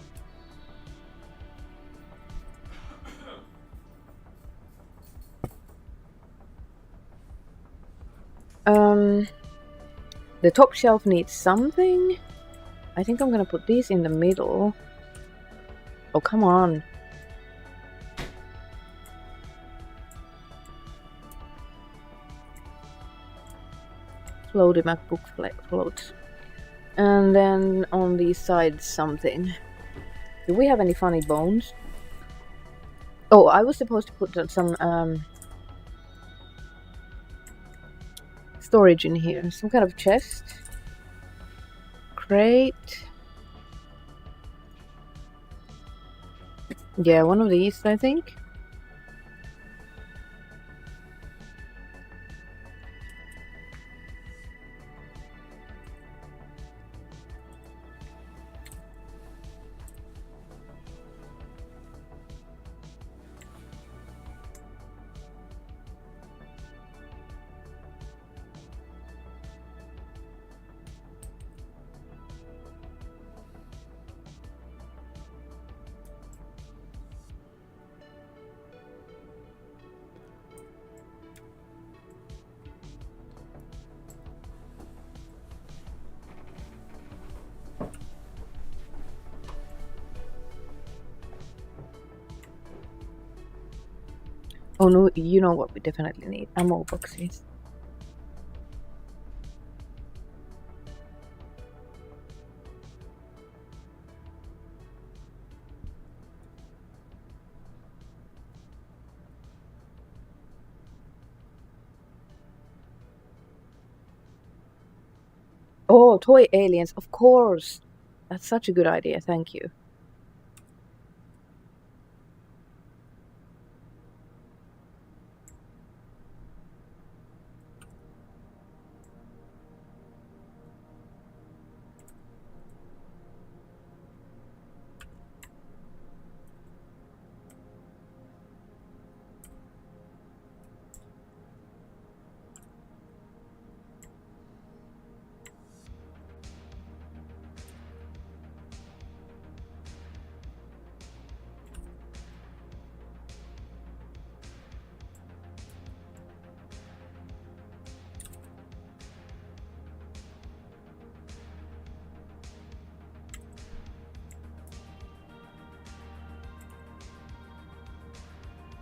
The top shelf needs something. I think I'm gonna put these in the middle. Oh, come on. Floaty MacBook floats. And then on these sides something. Do we have any funny bones? Oh, I was supposed to put some storage in here. Some kind of chest. Crate. Yeah, one of these, I think. Oh no, you know what we definitely need? Ammo boxes. Oh, toy aliens, of course! That's such a good idea, thank you.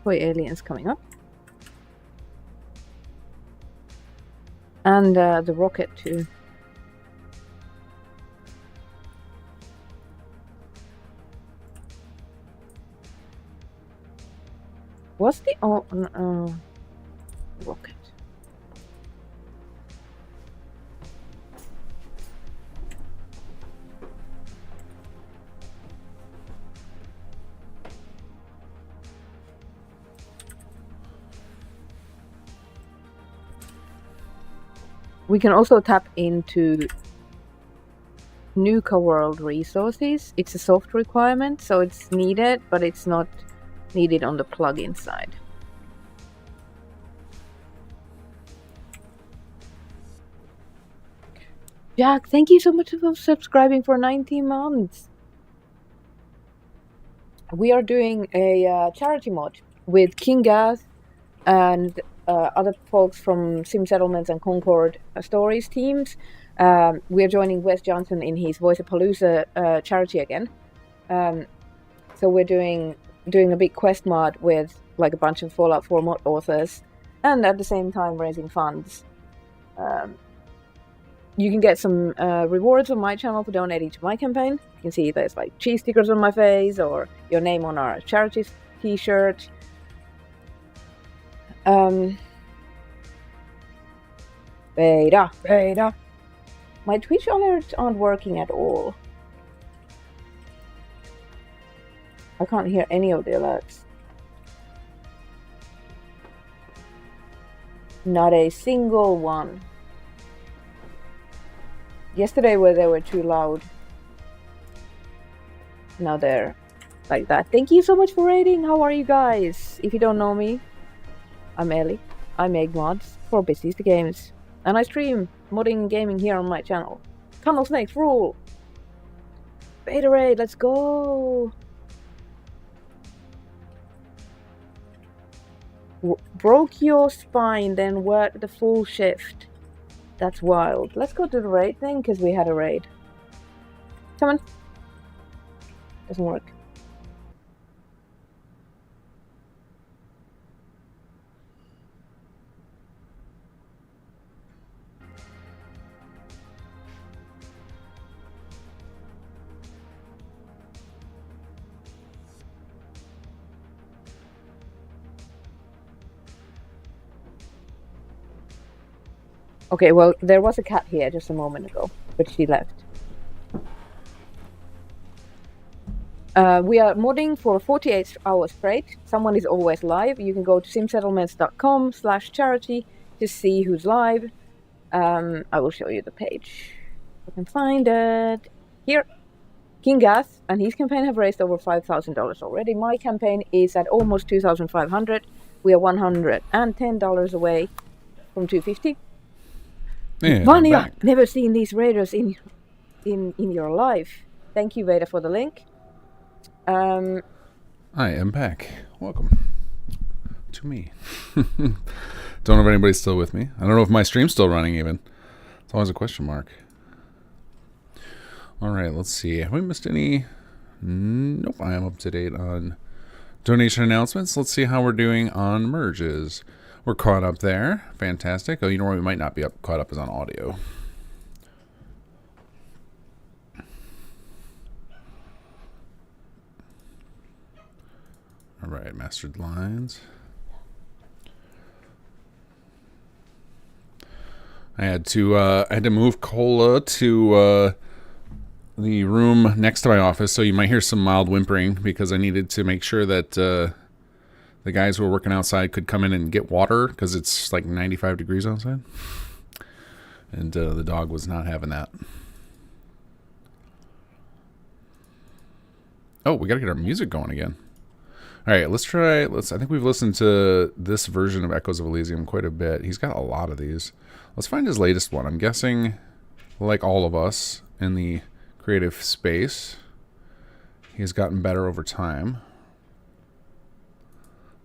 Toy aliens coming up. And the rocket too. What's the rocket? We can also tap into Nuka World resources. It's a soft requirement, so it's needed, but it's not needed on the plugin side. Jack, thank you so much for subscribing for 19 months. We are doing a charity mod with King Gath and other folks from Sim Settlements and Concord Stories teams. We are joining Wes Johnson in his Voice-a-Palooza charity again. So we're doing a big quest mod with like a bunch of Fallout 4 mod authors, and at the same time raising funds. You can get some rewards on my channel for donating to my campaign. You can see there's like cheese stickers on my face or your name on our charity t-shirt. Beta. My Twitch alerts aren't working at all. I can't hear any of the alerts. Not a single one. Yesterday where they were too loud. Now they're like that. Thank you so much for raiding. How are you guys? If you don't know me, I'm Ellie. I make mods for Business the Games. And I stream modding and gaming here on my channel. Tunnel Snakes rule! Beta raid, let's go! Broke your spine, then work the full shift. That's wild. Let's go to the raid thing, because we had a raid. Come on. Doesn't work. Okay, well, there was a cat here just a moment ago, but she left. We are modding for 48 hours straight. Someone is always live. You can go to simsettlements.com/charity to see who's live. I will show you the page. You can find it here. King Gath and his campaign have raised over $5,000 already. My campaign is at almost 2,500. We are $110 away from 250.
Yeah,
Vanya, never seen these raiders in your life. Thank you, Veda, for the link.
I am back. Welcome to me. Don't know if anybody's still with me. I don't know if my stream's still running even. It's always a question mark. All right, let's see. Have we missed any? Nope, I am up to date on donation announcements. Let's see how we're doing on merges. We're caught up there. Fantastic. Oh, you know where we might not be caught up is on audio. All right, mastered lines. I had to move Cola to the room next to my office, so you might hear some mild whimpering because I needed to make sure that the guys who were working outside could come in and get water because it's like 95 degrees outside. And the dog was not having that. Oh, we got to get our music going again. All right, let's try. I think we've listened to this version of Echoes of Elysium quite a bit. He's got a lot of these. Let's find his latest one. I'm guessing, like all of us in the creative space, he's gotten better over time.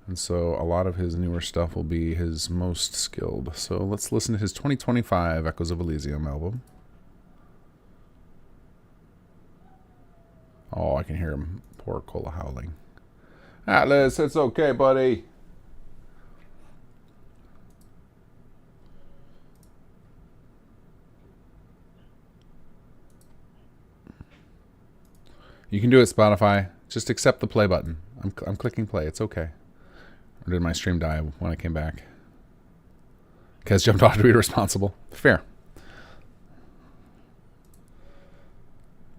And so a lot of his newer stuff will be his most skilled. So let's listen to his 2025 Echoes of Elysium album. Oh, I can hear him. Poor Cola howling. Atlas, it's okay, buddy. You can do it, Spotify. Just accept the play button. I'm clicking play. It's okay. Or did my stream die when I came back? Kez jumped off to be responsible. Fair.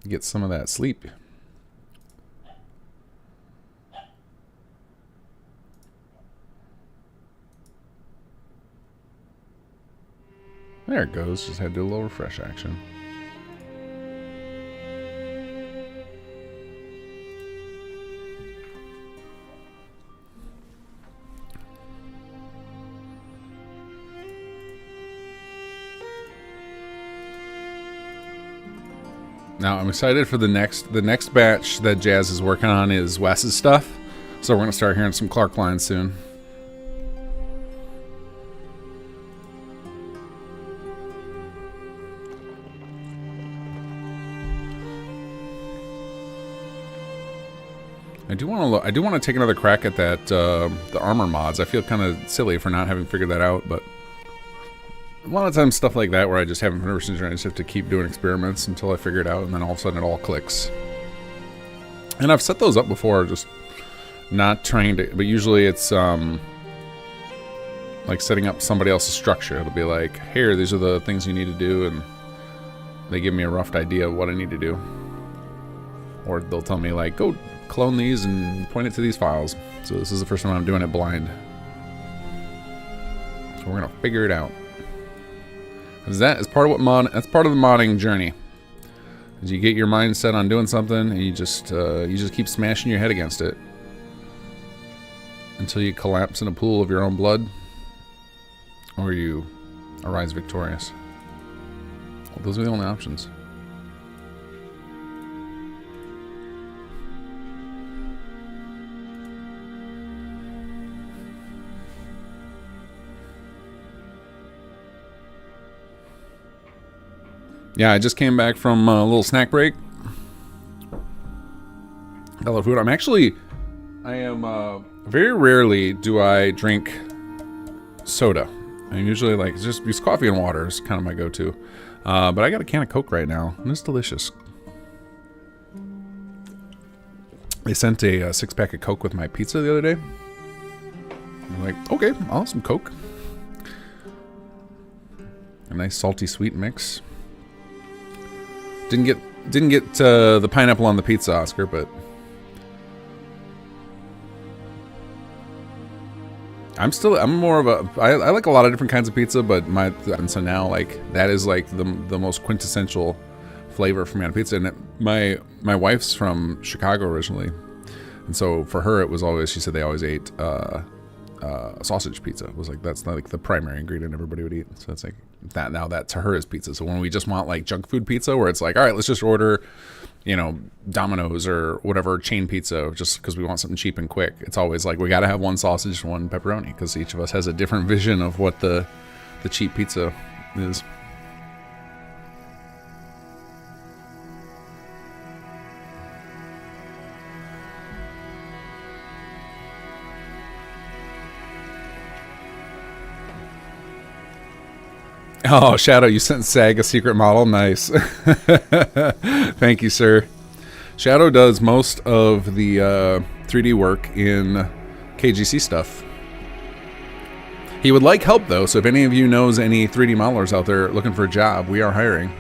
Get some of that sleep. There it goes. Just had to do a little refresh action. Now I'm excited for the next batch that Jazz is working on is Wes's stuff. So we're gonna start hearing some Clark lines soon. I do want to take another crack at that the armor mods. I feel kind of silly for not having figured that out, but a lot of times stuff like that where I just haven't finished, I just have to keep doing experiments until I figure it out, and then all of a sudden it all clicks. And I've set those up before, just not trying to, but usually it's like setting up somebody else's structure. It'll be like, here, these are the things you need to do, and they give me a rough idea of what I need to do. Or they'll tell me like, go clone these and point it to these files. So this is the first time I'm doing it blind. So we're gonna figure it out. That is part of that's part of the modding journey. Is you get your mind set on doing something and you just keep smashing your head against it until you collapse in a pool of your own blood, or you arise victorious. Well, those are the only options. Yeah, I just came back from a little snack break. I love food. I am, very rarely do I drink soda. I usually like, just use coffee and water is kind of my go-to. But I got a can of Coke right now, and it's delicious. They sent a 6-pack of Coke with my pizza the other day. I'm like, okay, I'll have some Coke. A nice salty sweet mix. Didn't get the pineapple on the pizza, Oscar, but I'm more of a I like a lot of different kinds of pizza, but and so now like that is like the most quintessential flavor for me on pizza. And my wife's from Chicago originally, and so for her it was always, she said they always ate sausage pizza. It was like that's like the primary ingredient everybody would eat. So it's like that now, that to her is pizza. So when we just want like junk food pizza, where it's like, all right, let's just order, you know, Domino's or whatever chain pizza just because we want something cheap and quick, it's always like we got to have one sausage, one pepperoni, because each of us has a different vision of what the cheap pizza is. Oh, Shadow, you sent Sag a secret model. Nice. Thank you, sir. Shadow does most of the 3D work in KGC stuff. He would like help, though, so if any of you knows any 3D modelers out there looking for a job, we are hiring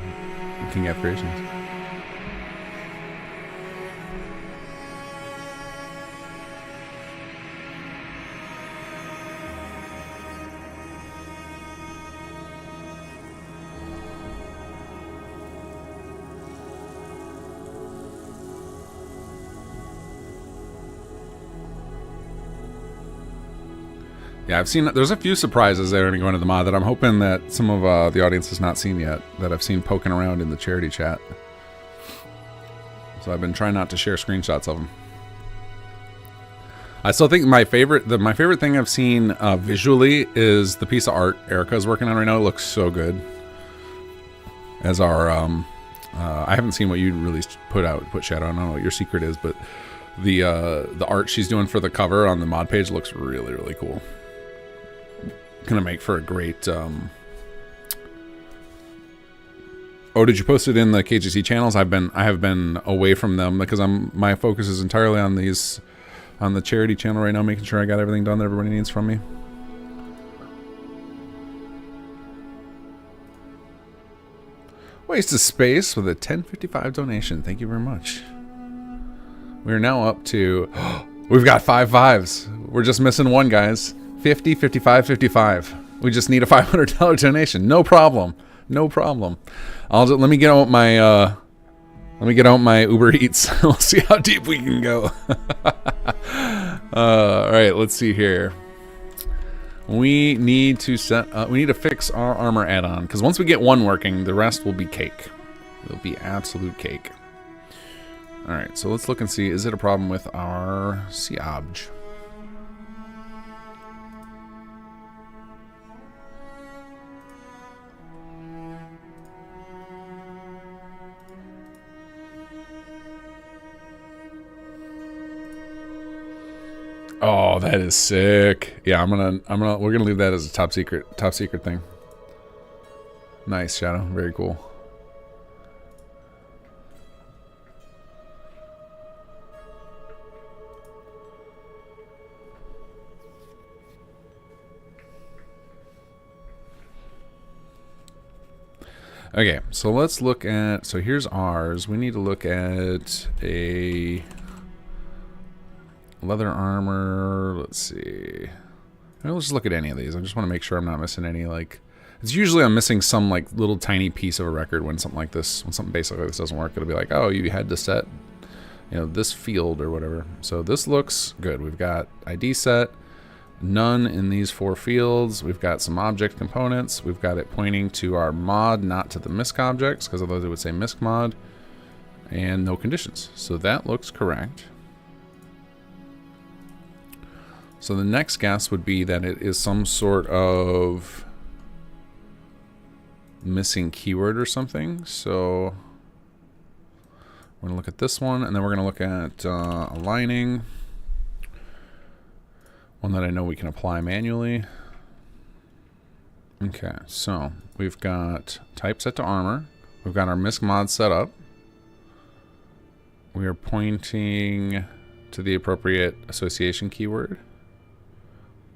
in King F Creations. Yeah, I've seen, there's a few surprises that are going to go into the mod that I'm hoping that some of the audience has not seen yet, that I've seen poking around in the charity chat. So I've been trying not to share screenshots of them. I still think my favorite thing I've seen visually is the piece of art Erica's working on right now. It looks so good. As our, I haven't seen what you released, put Shadow. I don't know what your secret is, but the art she's doing for the cover on the mod page looks really, really cool. Gonna make for a great oh, did you post it in the KGC channels? I have been away from them because my focus is entirely on the charity channel right now, making sure I got everything done that everybody needs from me. Waste of Space with a 1055 donation. Thank you very much. We're now up to, we've got 5 fives. We're just missing one, guys. 50, 55, 55. We just need a $500 donation. No problem. No problem. Let me get out my Uber Eats. We'll see how deep we can go. All right, let's see here. We need to fix our armor add-on, because once we get one working, the rest will be cake. It'll be absolute cake. All right, so let's look and see. Is it a problem with our Siobj? Oh, that is sick. Yeah, we're gonna leave that as a top secret thing. Nice, Shadow. Very cool. Okay, so let's look at, so here's ours. We need to look at a leather armor. Let's see. Let's just look at any of these. I just want to make sure I'm not missing any, like, it's usually I'm missing some like little tiny piece of a record when something like this, when something basic like this doesn't work. It'll be like, oh, you had to set, you know, this field or whatever. So this looks good. We've got ID set. None in these 4 fields. We've got some object components. We've got it pointing to our mod, not to the misc objects, because otherwise it would say misc mod. And no conditions. So that looks correct. So the next guess would be that it is some sort of missing keyword or something. So we're going to look at this one, and then we're going to look at aligning. One that I know we can apply manually. Okay, so we've got type set to armor. We've got our misc mod set up. We are pointing to the appropriate association keyword.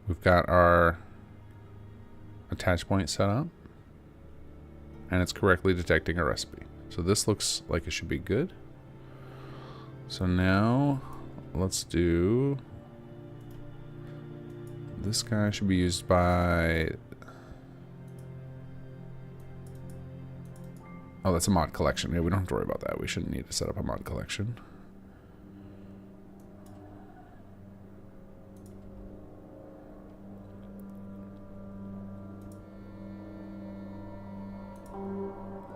We've got our attach point set up. And it's correctly detecting a recipe. So this looks like it should be good. So now let's do... This guy should be used by... Oh, that's a mod collection. Yeah, we don't have to worry about that. We shouldn't need to set up a mod collection.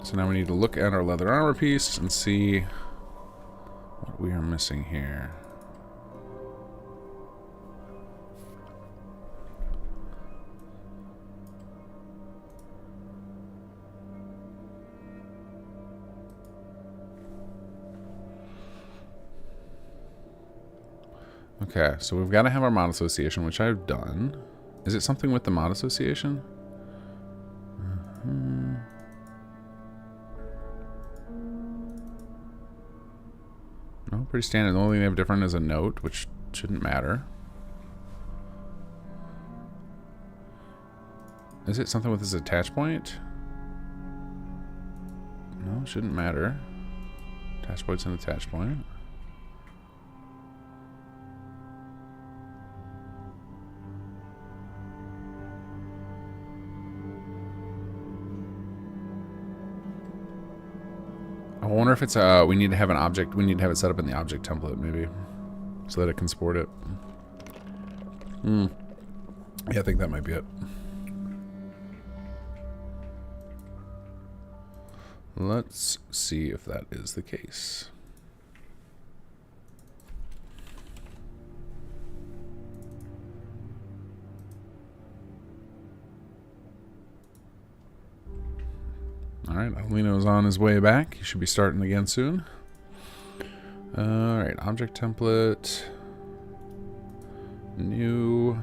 So now we need to look at our leather armor piece and see what we are missing here. Okay, so we've got to have our mod association, which I've done. Is it something with the mod association? No, pretty standard. The only thing they have different is a note, which shouldn't matter. Is it something with this attach point? No, shouldn't matter. Attach point's an attach point. I wonder if it's we need to have an object. We need to have it set up in the object template, maybe, so that it can support it. Yeah, I think that might be it. Let's see if that is the case. Alright, Alino's on his way back. He should be starting again soon. Alright, object template. New.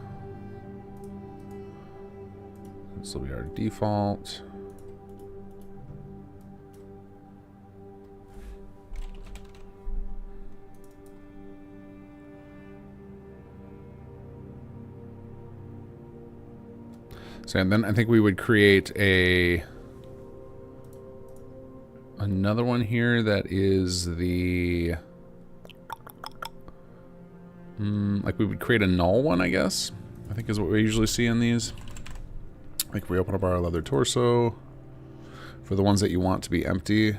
This will be our default. So and then I think we would create another one here that is the like we would create a null one, I guess. I think is what we usually see in these. Like we open up our leather torso for the ones that you want to be empty. I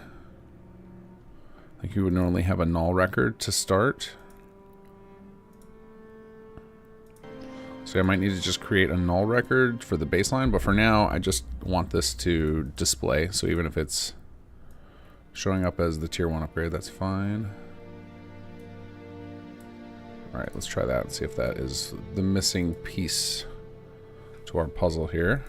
think you would normally have a null record to start. So I might need to just create a null record for the baseline, but for now I just want this to display. So even if it's showing up as the tier 1 upgrade, that's fine. Alright, let's try that and see if that is the missing piece to our puzzle here.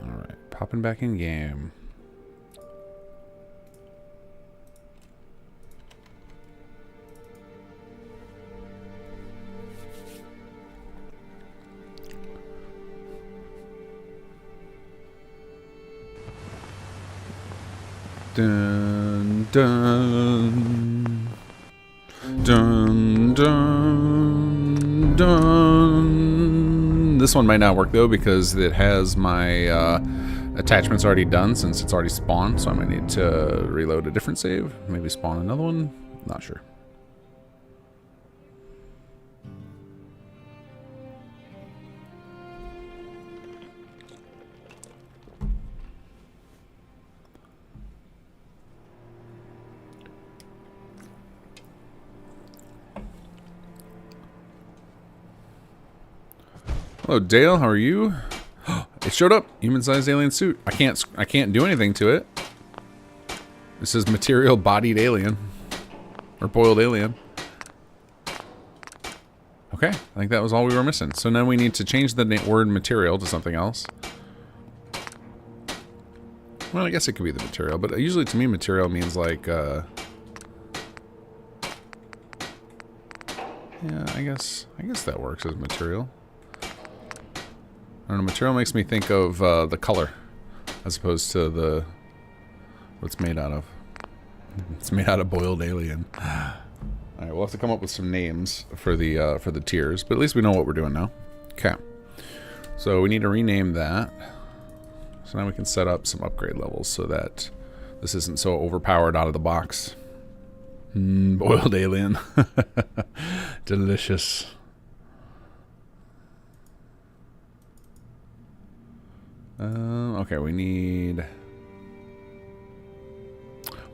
Alright, popping back in game. Dun, dun, dun, dun, dun. This one might not work though because it has my attachments already done since it's already spawned, so I might need to reload a different save. Maybe spawn another one. Not sure. Hello, Dale. How are you? It showed up. Human-sized alien suit. I can't do anything to it. This is material bodied alien. Or boiled alien. Okay, I think that was all we were missing. So now we need to change the word material to something else. Well, I guess it could be the material, but usually to me material means like, yeah, I guess that works as material. I don't know, material makes me think of the color as opposed to the what it's made out of. It's made out of boiled alien. Alright, we'll have to come up with some names for the tiers, but at least we know what we're doing now. Okay. So we need to rename that. So now we can set up some upgrade levels so that this isn't so overpowered out of the box. Boiled alien. Delicious. Okay, we need...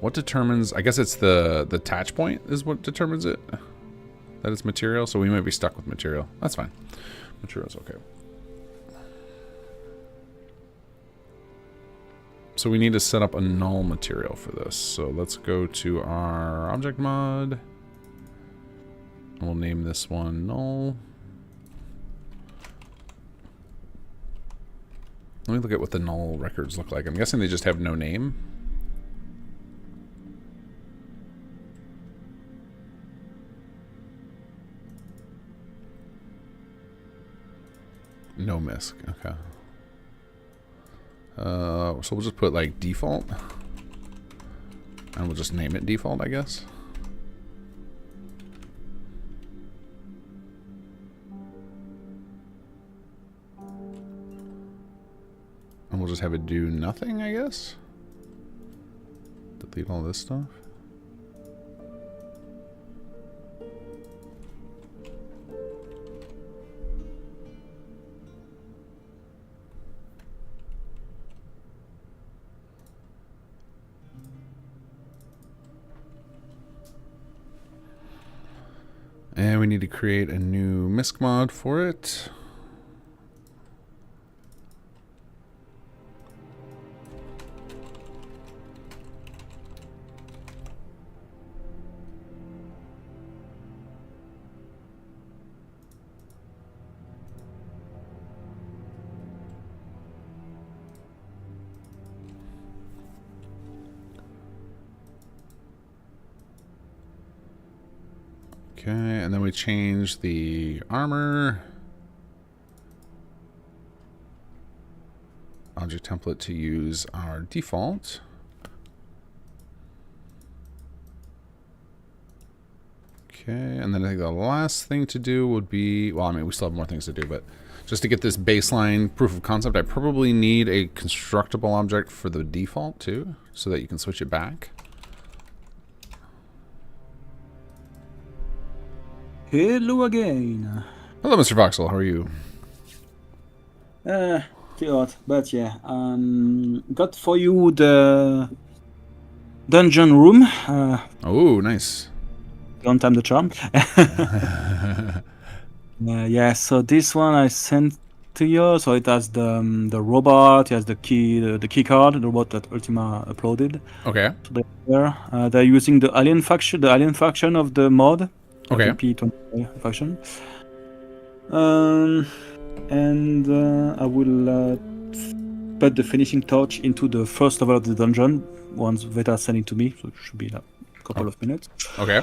What determines... I guess it's the attach point is what determines it. That it's material, so we might be stuck with material. That's fine. Material's okay. So we need to set up a null material for this. So let's go to our object mod. We'll name this one null. Let me look at what the null records look like. I'm guessing they just have no name. No misc, okay. So we'll just put like default. And we'll just name it default, I guess. And we'll just have it do nothing, I guess. Delete all this stuff. And we need to create a new misc mod for it. Okay, and then we change the armor object template to use our default. Okay, and then I think the last thing to do would be, well, I mean, we still have more things to do, but just to get this baseline proof of concept, I probably need a constructible object for the default too, so that you can switch it back.
Hello again.
Hello, Mr. Voxel. How are you?
Chaos, but yeah. Got for you the dungeon room.
Oh, nice.
Don't time the charm. Yeah, so this one I sent to you. So it has the robot, it has the key card, the robot that Ultima uploaded.
Okay.
So they're using the alien faction of the mod.
Okay.
P20 faction. And I will put the finishing touch into the first level of the dungeon once Veta sent it to me, so it should be a couple of minutes.
Okay.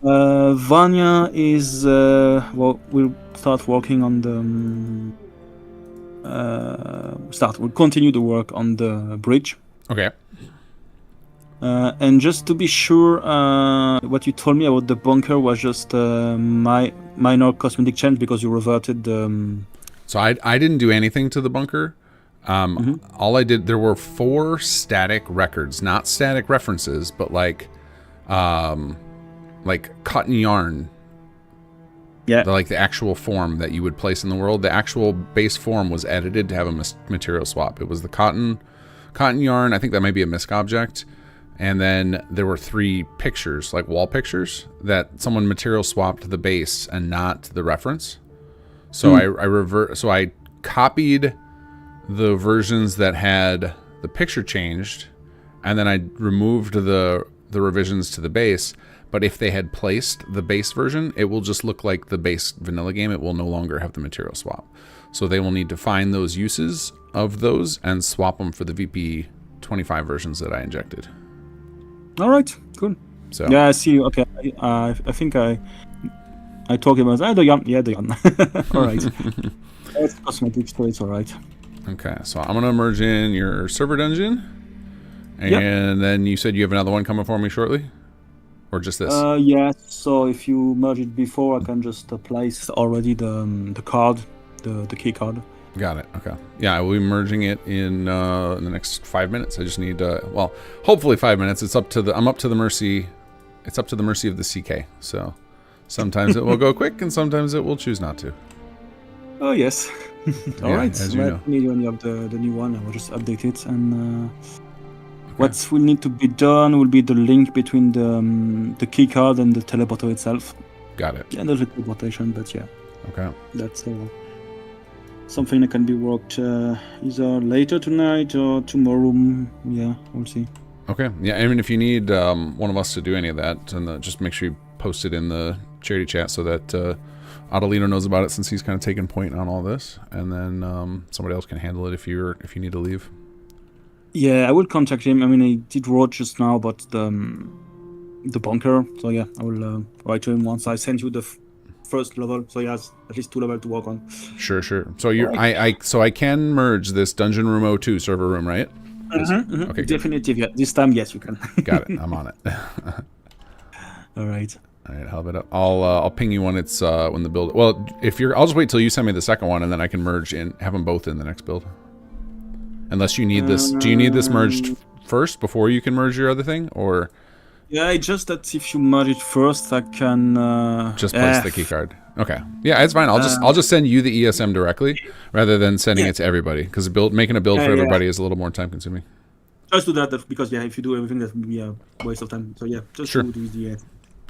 Vanya is well, we'll start working on the we'll continue the work on the bridge.
Okay.
And just to be sure, what you told me about the bunker was just minor cosmetic change because you reverted the...
So I didn't do anything to the bunker. All I did, there were 4 static records, not static references, but like cotton yarn.
Yeah.
Like the actual form that you would place in the world. The actual base form was edited to have a material swap. It was the cotton yarn. I think that might be a misc object. And then there were 3 pictures, like wall pictures, that someone material swapped the base and not the reference. So I copied the versions that had the picture changed, and then I removed the revisions to the base. But if they had placed the base version, it will just look like the base vanilla game. It will no longer have the material swap. So they will need to find those uses of those and swap them for the VP25 versions that I injected.
All right, cool.
So
Yeah, I see. Okay, I think I talked about the Jan. Yeah, the Jan. All right. That's cosmetic, so it's all right.
Okay, so I'm gonna merge in your server dungeon, and then you said you have another one coming for me shortly, or just this?
Yeah. So if you merge it before, I can just place already the card, the key card.
Got it. Okay. Yeah, I will be merging it in the next 5 minutes. I just need well, hopefully 5 minutes. It's up to the mercy. It's up to the mercy of the CK. So sometimes it will go quick, and sometimes it will choose not to.
Oh yes. All right.
As you know.
Maybe when you have the new one, I will just update it. And what will need to be done will be the link between the key card and the teleporter itself.
Got it.
Yeah, there's a teleportation, but yeah.
Okay.
That's something that can be worked either later tonight or tomorrow. Yeah, we'll see.
Okay. Yeah, I mean, if you need one of us to do any of that, and just make sure you post it in the charity chat so that Adelino knows about it, since he's kind of taking point on all this, and then somebody else can handle it if you need to leave.
Yeah, I will contact him. I mean, I did wrote just now about the bunker, so yeah, I will write to him once I send you the first level, so he has at least 2 levels to work on.
Sure. So I can merge this Dungeon Room 02 server room, right? Okay.
Definitive. Yeah, this time, yes, you can.
Got it. I'm on it.
All right.
All right, how about it? I'll ping you when it's when the build. Well, I'll just wait till you send me the second one, and then I can merge in, have them both in the next build. Unless you need this. Do you need this merged first before you can merge your other thing, or?
Yeah, it's just that if you merge it first, I can
just place the key card. Okay. Yeah, it's fine. I'll just send you the ESM directly rather than sending it to everybody, because making a build for everybody is a little more time consuming.
Just do that because if you do everything, that would be a waste of time. So yeah, just do the.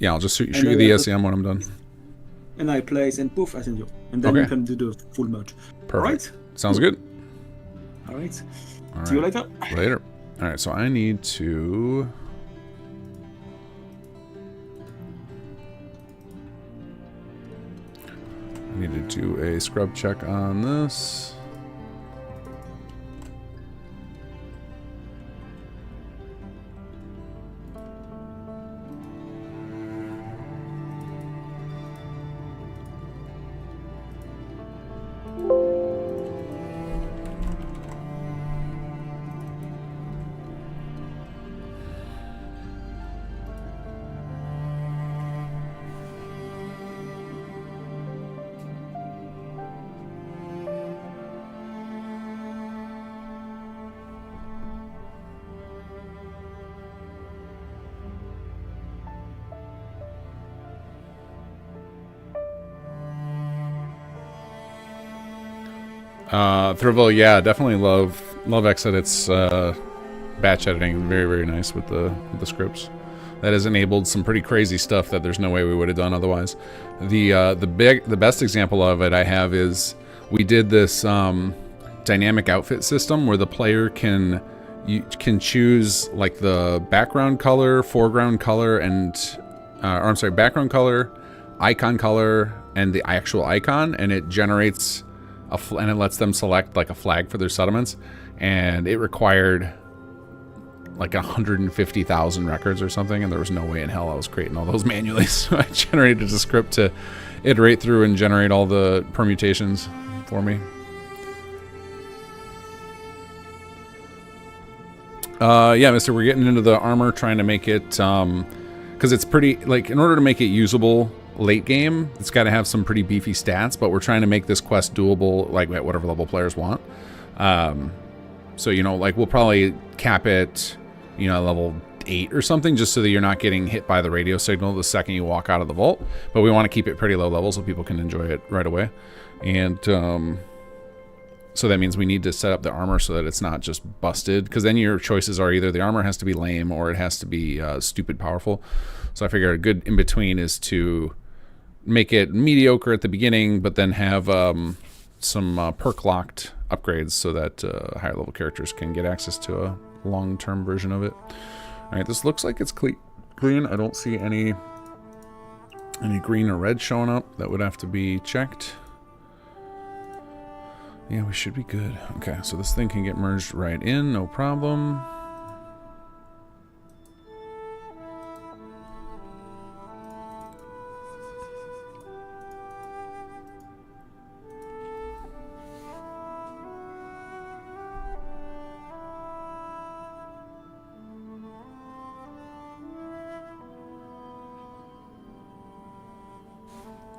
Yeah, I'll just shoot you the ESM when I'm done.
And I place and poof, I send you, and then you can do the full merge.
Perfect.
All right.
Sounds good.
All right.
All
See you later.
Later. All right. So I need to. I need to do a scrub check on this. Thrivel, yeah, definitely love Exedit's batch editing. Very, very nice with the scripts. That has enabled some pretty crazy stuff that there's no way we would have done otherwise. The best example of it I have is we did this dynamic outfit system where the player can choose like the background color, foreground color, and background color, icon color, and the actual icon, and it generates and it lets them select like a flag for their settlements, and it required like 150,000 records or something, and there was no way in hell I was creating all those manually. So I generated a script to iterate through and generate all the permutations for me. Yeah, mister, we're getting into the armor, trying to make it because it's pretty, like, in order to make it usable late game, it's got to have some pretty beefy stats, but we're trying to make this quest doable, like, at whatever level players want. So, you know, like, we'll probably cap it, you know, level 8 or something, just so that you're not getting hit by the radio signal the second you walk out of the vault. But we want to keep it pretty low level so people can enjoy it right away. And so that means we need to set up the armor so that it's not just busted, because then your choices are either the armor has to be lame or it has to be stupid powerful. So I figure a good in-between is to make it mediocre at the beginning, but then have some perk locked upgrades so that higher level characters can get access to a long-term version of it. All right, this looks like it's clean. I don't see any green or red showing up. That would have to be checked. Yeah, we should be good. Okay, so this thing can get merged right in, no problem.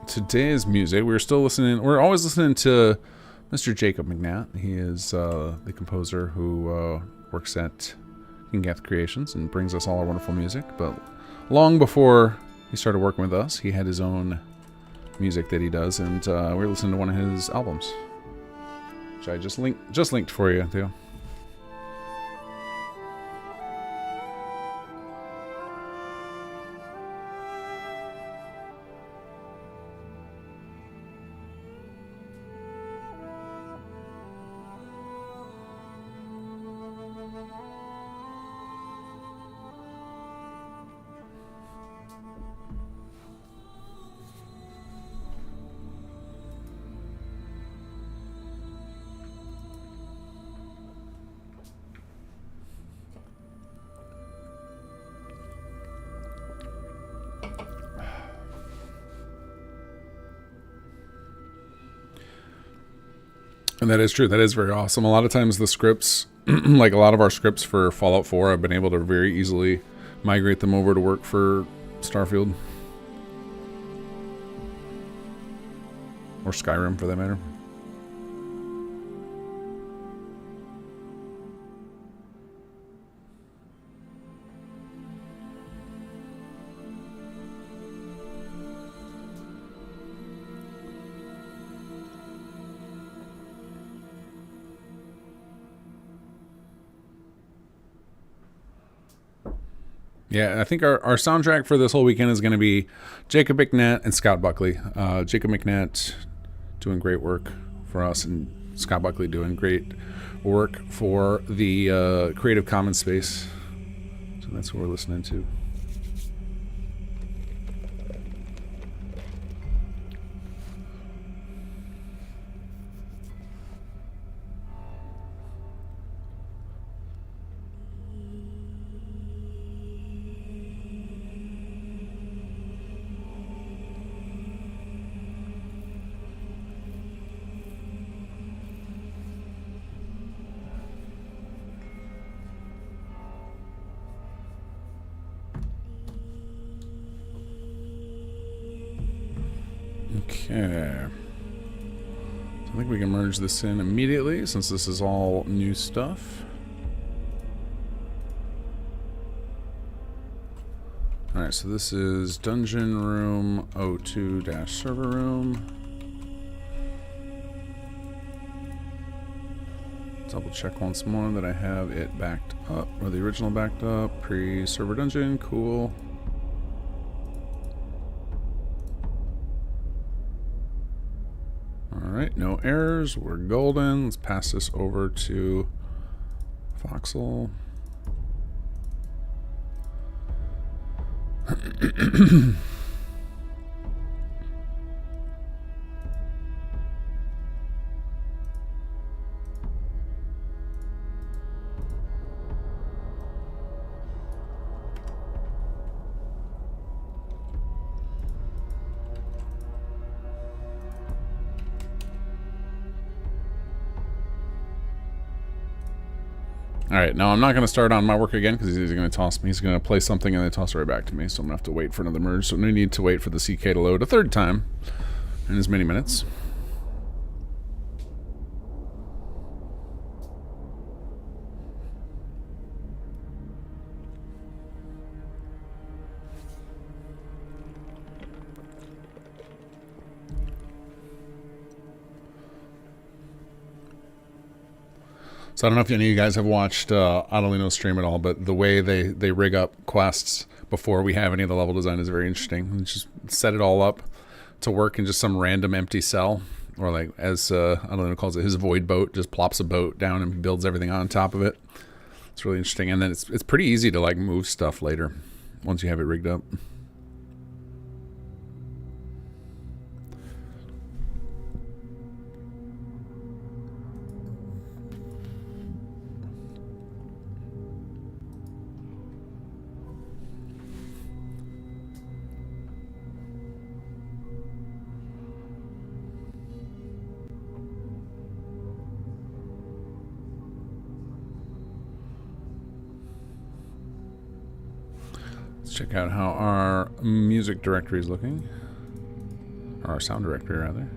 Today's music, we're always listening to Mr. Jacob McNatt. He is the composer who works at King Gath Creations and brings us all our wonderful music. But long before he started working with us, he had his own music that he does, and we're listening to one of his albums, which I just linked for you, Theo. And that is true. That is very awesome. A lot of times the scripts, like a lot of our scripts for Fallout 4, I've been able to very easily migrate them over to work for Starfield. Or Skyrim, for that matter. Yeah, I think our soundtrack for this whole weekend is going to be Jacob McNatt and Scott Buckley. Jacob McNatt doing great work for us, and Scott Buckley doing great work for the Creative Commons space. So that's what we're listening to. Okay. So I think we can merge this in immediately since this is all new stuff. Alright, so this is Dungeon Room 02-Server Room. Double check once more that I have it backed up, or the original backed up. Pre-server dungeon, cool. Alright, no errors. We're golden. Let's pass this over to Foxel. Alright, now I'm not going to start on my work again because he's going to toss me. He's going to play something and then toss it right back to me. So I'm going to have to wait for another merge. So no need to wait for the CK to load a third time in as many minutes. So I don't know if any of you guys have watched Adelino's stream at all, but the way they rig up quests before we have any of the level design is very interesting. Just set it all up to work in just some random empty cell, or like as I don't know what calls it, his void boat, just plops a boat down and builds everything on top of it. It's really interesting, and then it's pretty easy to like move stuff later once you have it rigged up. Check out how our music directory is looking. Or our sound directory, rather.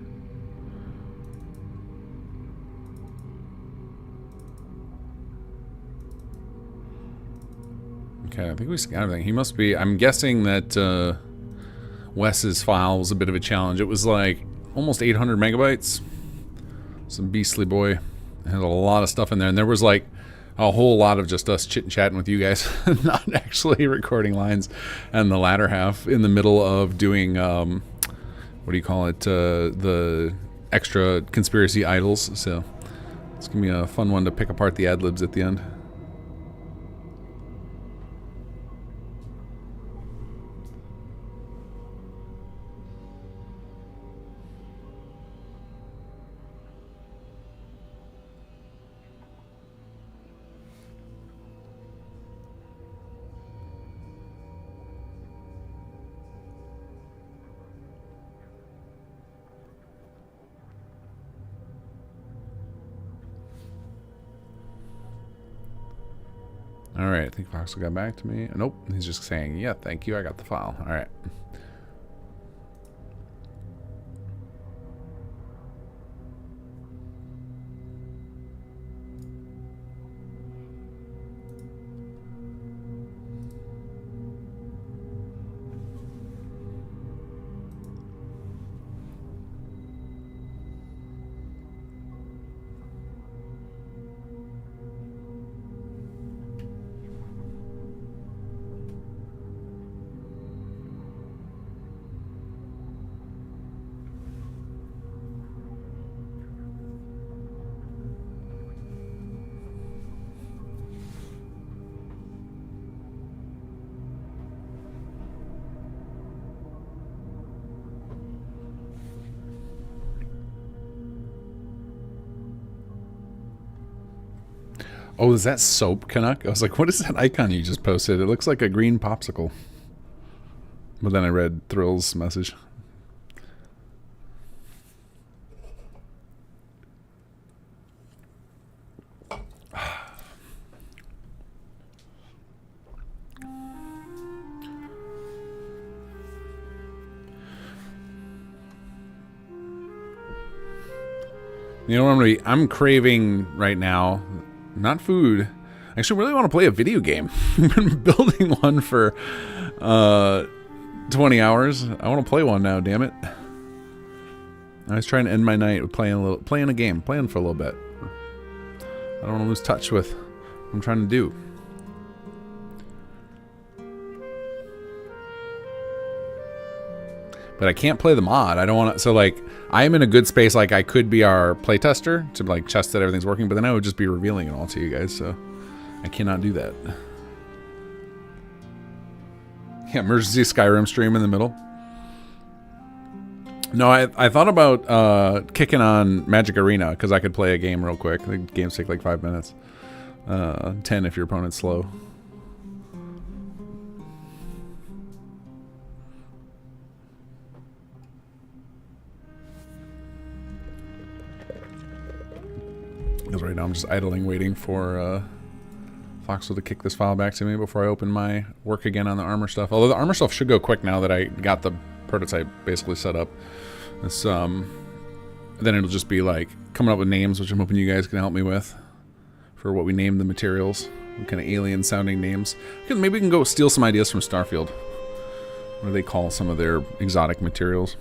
Okay, I think we scanned everything. He must be... I'm guessing that Wes's file was a bit of a challenge. It was like almost 800 megabytes. Some beastly boy. It had a lot of stuff in there. And there was like a whole lot of just us chit-chatting with you guys, not actually recording lines, and the latter half in the middle of doing, what do you call it, the extra conspiracy idols. So it's going to be a fun one to pick apart the ad-libs at the end. Alright, I think Fox got back to me. Nope, he's just saying, yeah, thank you, I got the file. Alright. Oh, is that Soap Canuck? I was like, what is that icon you just posted? It looks like a green popsicle. But then I read Thrill's message. You know what I'm craving right now? Not food. I actually really want to play a video game. I've been building one for 20 hours. I want to play one now, damn it. I was trying to end my night with playing a game, playing for a little bit. I don't want to lose touch with what I'm trying to do. But I can't play the mod. I don't want to. So like, I am in a good space. Like, I could be our playtester to like test that everything's working, but then I would just be revealing it all to you guys. So I cannot do that. Yeah, emergency Skyrim stream in the middle. No, I thought about kicking on Magic Arena because I could play a game real quick. The games take like 5 minutes. 10 if your opponent's slow. Because right now I'm just idling, waiting for Foxel to kick this file back to me before I open my work again on the armor stuff. Although the armor stuff should go quick now that I got the prototype basically set up. It's, then it'll just be like coming up with names, which I'm hoping you guys can help me with for what we name the materials. Kind of alien sounding names. Maybe we can go steal some ideas from Starfield. What do they call some of their exotic materials?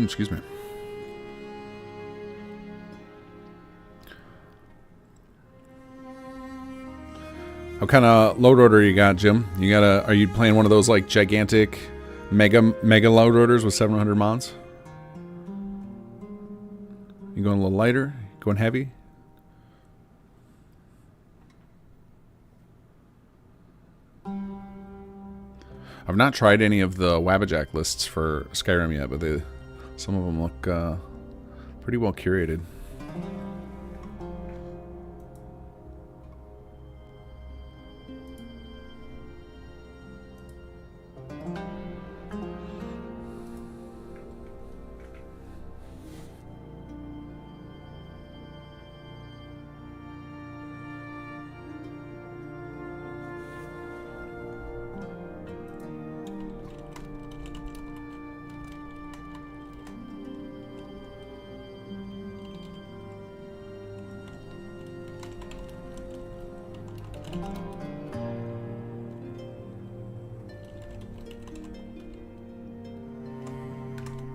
Excuse me. What kind of load order you got, Jim? Are you playing one of those like gigantic mega load orders with 700 mods? You going a little lighter? Going heavy? I've not tried any of the Wabbajack lists for Skyrim yet, but some of them look pretty well curated.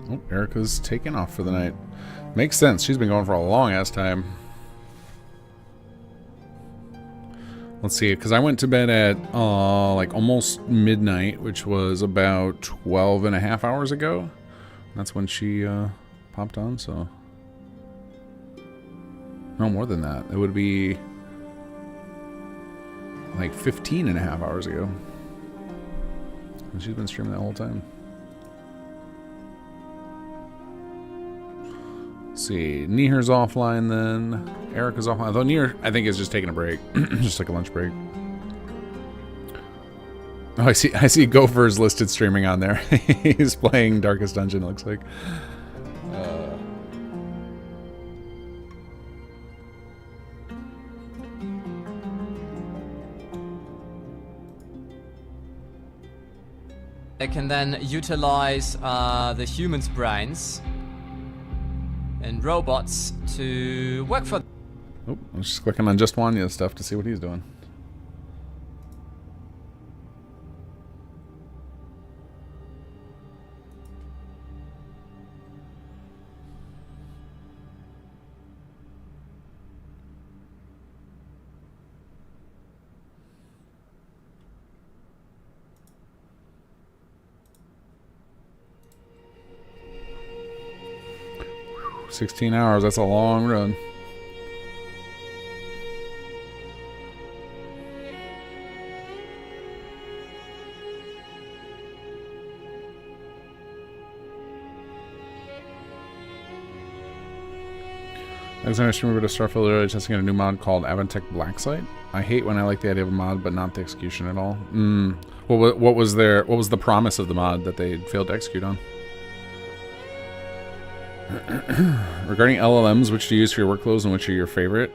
Oh, Erica's taking off for the night. Makes sense. She's been going for a long ass time. Let's see, because I went to bed at like almost midnight, which was about 12 and a half hours ago. That's when she popped on, so... No, more than that. It would be like 15 and a half hours ago. And she's been streaming that whole time. Let's see, Nihir's offline then. Erica's offline. Though Nihir, I think, is just taking a break. Just like a lunch break. Oh, I see Gopher's listed streaming on there. He's playing Darkest Dungeon, it looks like.
They can then utilize the humans' brains and robots to work for.
Oh, I was just clicking on Just Wanya's stuff to see what he's doing. Whew, 16 hours, that's a long run. Alexander streamer to Starfield earlier testing out a new mod called Avantech Blacksite. I hate when I like the idea of a mod but not the execution at all. What was the promise of the mod that they failed to execute on? Regarding LLMs, which do you use for your workflows and which are your favorite?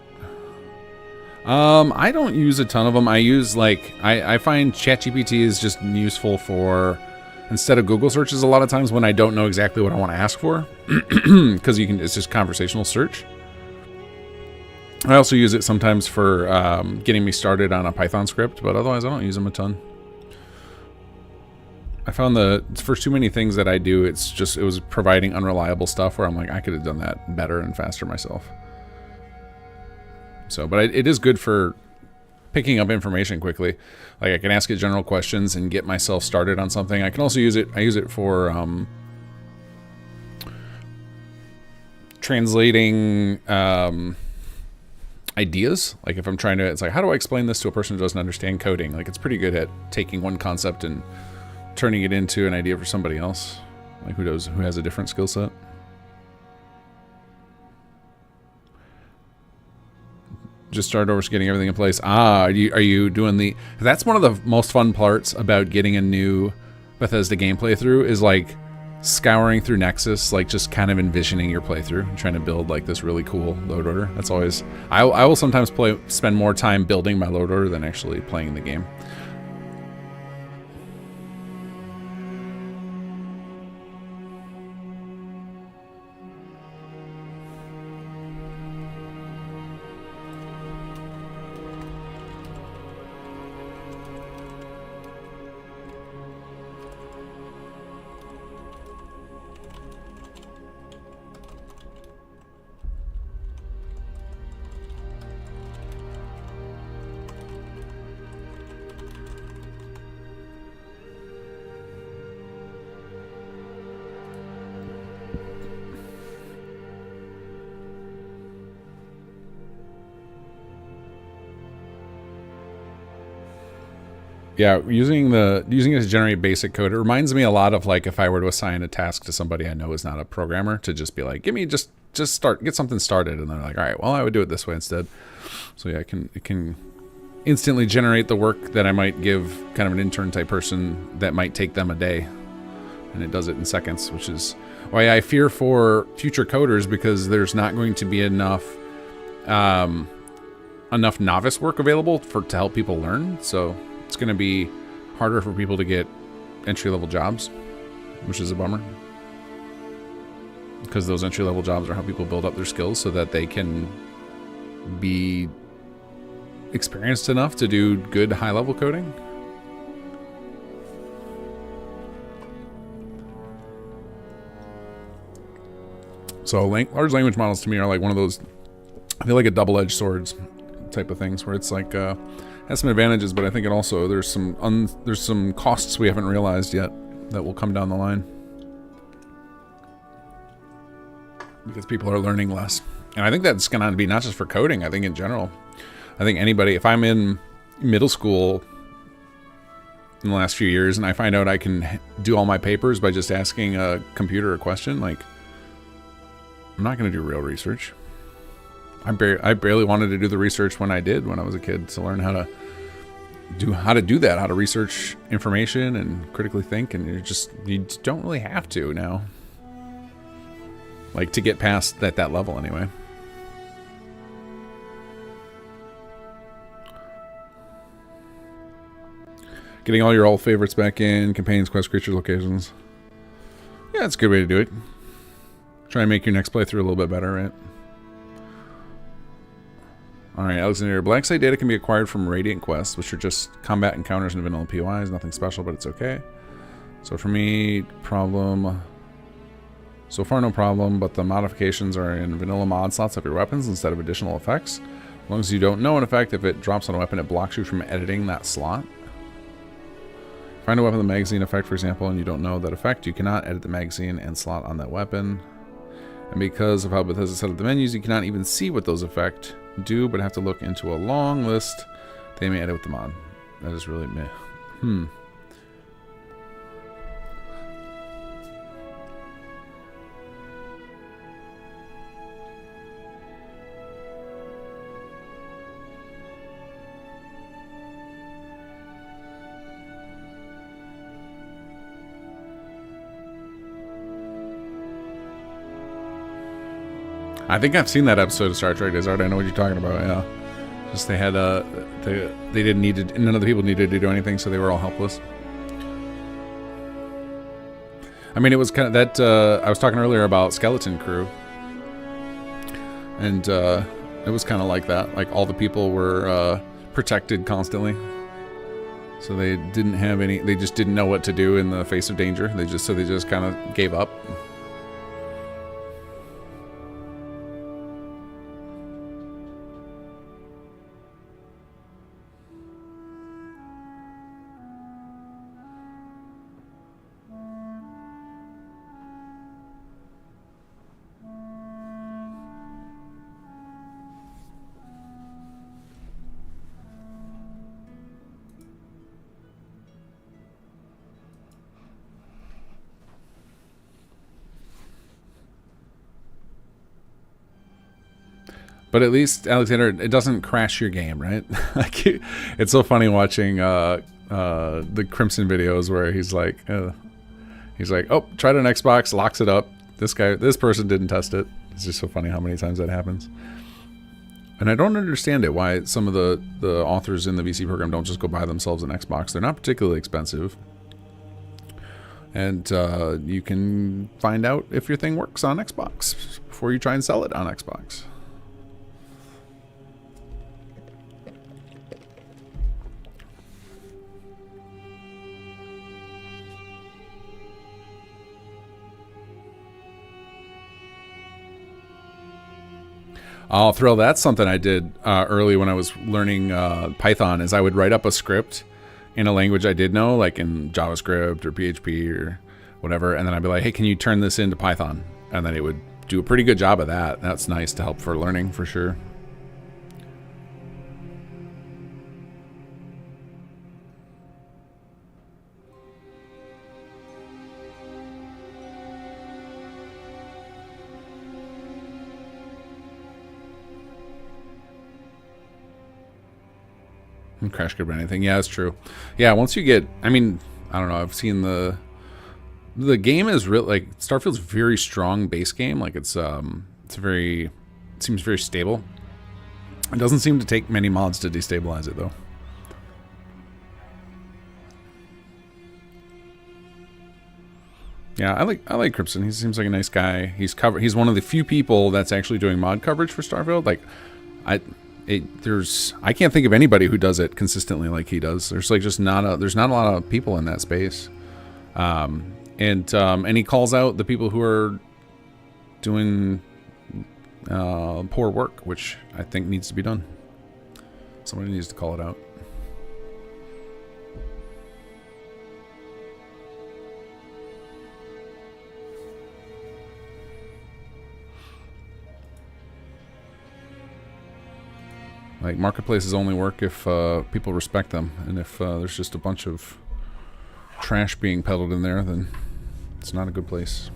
I don't use a ton of them. I use I find ChatGPT is just useful for instead of Google searches a lot of times when I don't know exactly what I want to ask for, because it's just conversational search. I also use it sometimes for getting me started on a Python script, but otherwise I don't use them a ton. I found for too many things that I do, it was providing unreliable stuff where I'm like, I could have done that better and faster myself. So, but it is good for picking up information quickly. Like I can ask it general questions and get myself started on something. I can also use it. I use it for translating ideas. Like if I'm trying to, it's like, how do I explain this to a person who doesn't understand coding? Like it's pretty good at taking one concept and turning it into an idea for somebody else, like who has a different skill set. Just start over, getting everything in place. Are you doing that's one of the most fun parts about getting a new Bethesda game playthrough is like scouring through Nexus, like just kind of envisioning your playthrough and trying to build like this really cool load order. That's always, I will sometimes spend more time building my load order than actually playing the game. Yeah, using it to generate basic code, it reminds me a lot of like if I were to assign a task to somebody I know is not a programmer, to just be like, give me just get something started, and they're like, all right, well, I would do it this way instead. So yeah, it can instantly generate the work that I might give kind of an intern type person that might take them a day, and it does it in seconds, which is why I fear for future coders, because there's not going to be enough novice work available to help people learn. So it's going to be harder for people to get entry-level jobs, which is a bummer. Because those entry-level jobs are how people build up their skills so that they can be experienced enough to do good high-level coding. So large language models to me are like one of those, I feel like a double-edged swords type of things, where it's like has some advantages, but I think it also there's some costs we haven't realized yet that will come down the line because people are learning less. And I think that's going to be not just for coding. I think in general, I think anybody, if I'm in middle school in the last few years and I find out I can do all my papers by just asking a computer a question, like, I'm not going to do real research. I barely wanted to do the research when I was a kid, to learn how to do that, how to research information and critically think, and you don't really have to now. Like, to get past that level anyway. Getting all your old favorites back in, campaigns, quests, creatures, locations. Yeah, that's a good way to do it. Try and make your next playthrough a little bit better, right? Alright, Alexander. Black site data can be acquired from Radiant quests, which are just combat encounters and vanilla POIs. Nothing special, but it's okay. So for me, problem... So far, no problem, but the modifications are in vanilla mod slots of your weapons instead of additional effects. As long as you don't know an effect, if it drops on a weapon, it blocks you from editing that slot. Find a weapon with a magazine effect, for example, and you don't know that effect, you cannot edit the magazine and slot on that weapon. And because of how Bethesda set up the menus, you cannot even see what those effects do, but have to look into a long list they may edit with the mod. That is really meh. I think I've seen that episode of Star Trek Desert. I know what you're talking about, yeah. Just they had they didn't need to, none of the people needed to do anything, so they were all helpless. I mean, it was kind of that, I was talking earlier about Skeleton Crew. And it was kind of like that. Like, all the people were protected constantly. So they didn't have any, they just didn't know what to do in the face of danger. They just kind of gave up. But at least, Alexander, it doesn't crash your game, right? Like, it's so funny watching the Crimson videos where he's like, oh, tried an Xbox, locks it up. This person didn't test it. It's just so funny how many times that happens. And I don't understand it, why some of the authors in the VC program don't just go buy themselves an Xbox. They're not particularly expensive. And you can find out if your thing works on Xbox before you try and sell it on Xbox. Oh, Thrill, that's something I did early when I was learning Python, is I would write up a script in a language I did know, like in JavaScript or PHP or whatever, and then I'd be like, hey, can you turn this into Python? And then it would do a pretty good job of that. That's nice to help for learning, for sure. Crash could be anything. Yeah, that's true. Yeah, once you get, I mean, I don't know. I've seen the game is real. Like Starfield's very strong base game. Like it seems very stable. It doesn't seem to take many mods to destabilize it though. Yeah, I like Crimson. He seems like a nice guy. He's one of the few people that's actually doing mod coverage for Starfield. Like I can't think of anybody who does it consistently like he does. There's like just not a lot of people in that space. And he calls out the people who are doing poor work, which I think needs to be done. Somebody needs to call it out. Like, marketplaces only work if people respect them, and if there's just a bunch of trash being peddled in there, then it's not a good place.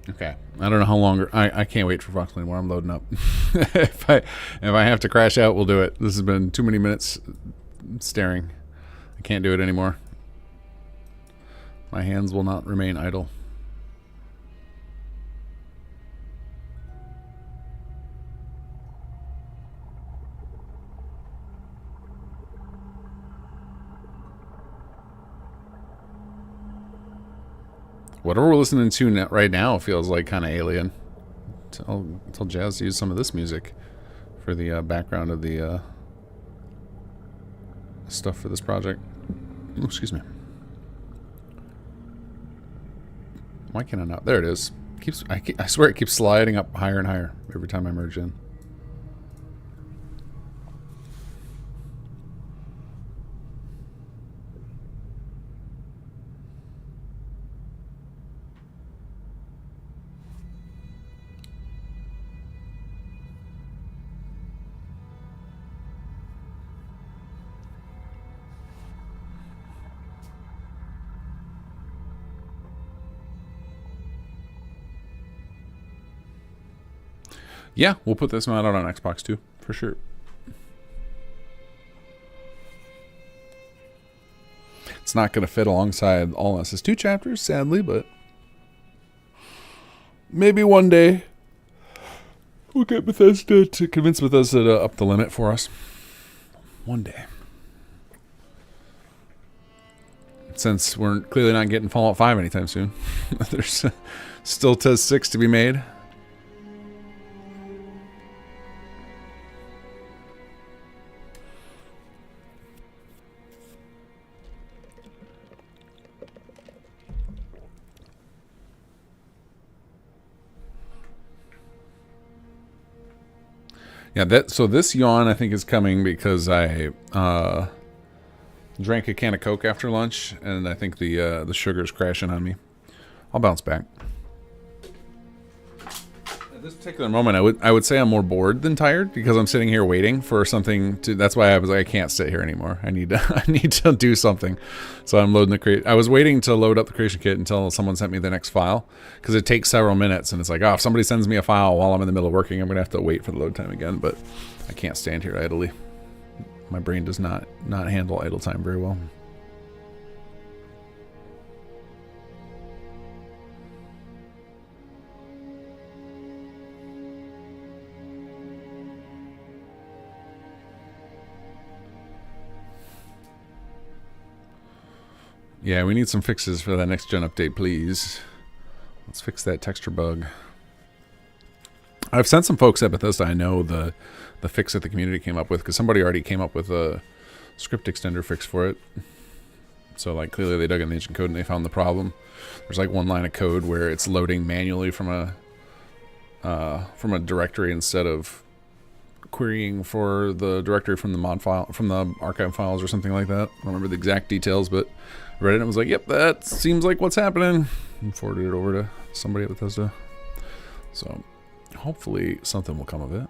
Okay, I don't know how longer. I can't wait for Voxel anymore. I'm loading up. if I have to crash out, we'll do it. This has been too many minutes staring. I can't do it anymore. My hands will not remain idle. Whatever we're listening to right now feels like kind of alien. Tell Jazz to use some of this music for the background of the stuff for this project. Ooh, excuse me. Why can I not? There it is. I swear it keeps sliding up higher and higher every time I merge in. Yeah, we'll put this mod out on Xbox too, for sure. It's not going to fit alongside all SS2 chapters, sadly, but maybe one day we'll get Bethesda to convince Bethesda to up the limit for us. One day. Since we're clearly not getting Fallout 5 anytime soon. There's still Tez 6 to be made. Yeah, so this yawn I think is coming because I drank a can of Coke after lunch, and I think the sugar's crashing on me. I'll bounce back. At this particular moment, I would say I'm more bored than tired because I'm sitting here waiting for something to. That's why I was like, I can't sit here anymore. I need to do something. So I'm loading I was waiting to load up the creation kit until someone sent me the next file because it takes several minutes, and it's like, oh, if somebody sends me a file while I'm in the middle of working, I'm gonna have to wait for the load time again. But I can't stand here idly. My brain does not handle idle time very well. Yeah, we need some fixes for that next gen update, please. Let's fix that texture bug. I've sent some folks at Bethesda I know the fix that the community came up with, because somebody already came up with a script extender fix for it. So like clearly they dug in the ancient code and they found the problem. There's like one line of code where it's loading manually from a directory instead of querying for the directory from the mod file, from the archive files or something like that. I don't remember the exact details, but I read it and was like, yep, that seems like what's happening, and forwarded it over to somebody at Bethesda. So hopefully something will come of it.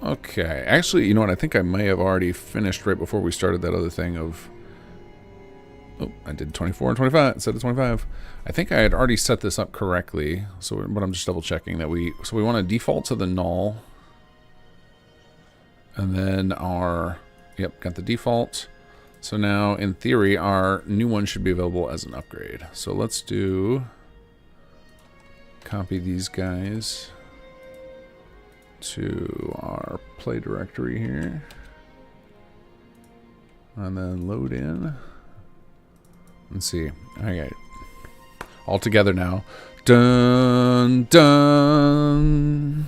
Okay, actually, you know what? I think I may have already finished right before we started that other thing of... Oh, I did 24 and 25 instead of 25. I think I had already set this up correctly, so but I'm just double checking that we... So we want to default to the null. And then our... Yep, got the default. So now, in theory, our new one should be available as an upgrade. So let's do... Copy these guys to our play directory here. And then load in. Let's see. Okay. All together now. Dun dun.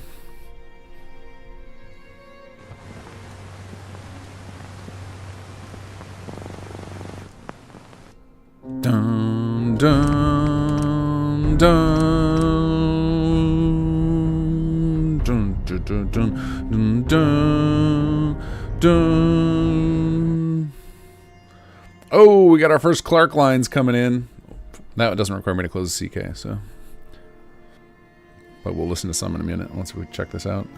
Dun dun dun. Dun dun dun dun dun dun. Oh, we got our first Clark lines coming in. That doesn't require me to close the CK, so. But we'll listen to some in a minute once we check this out.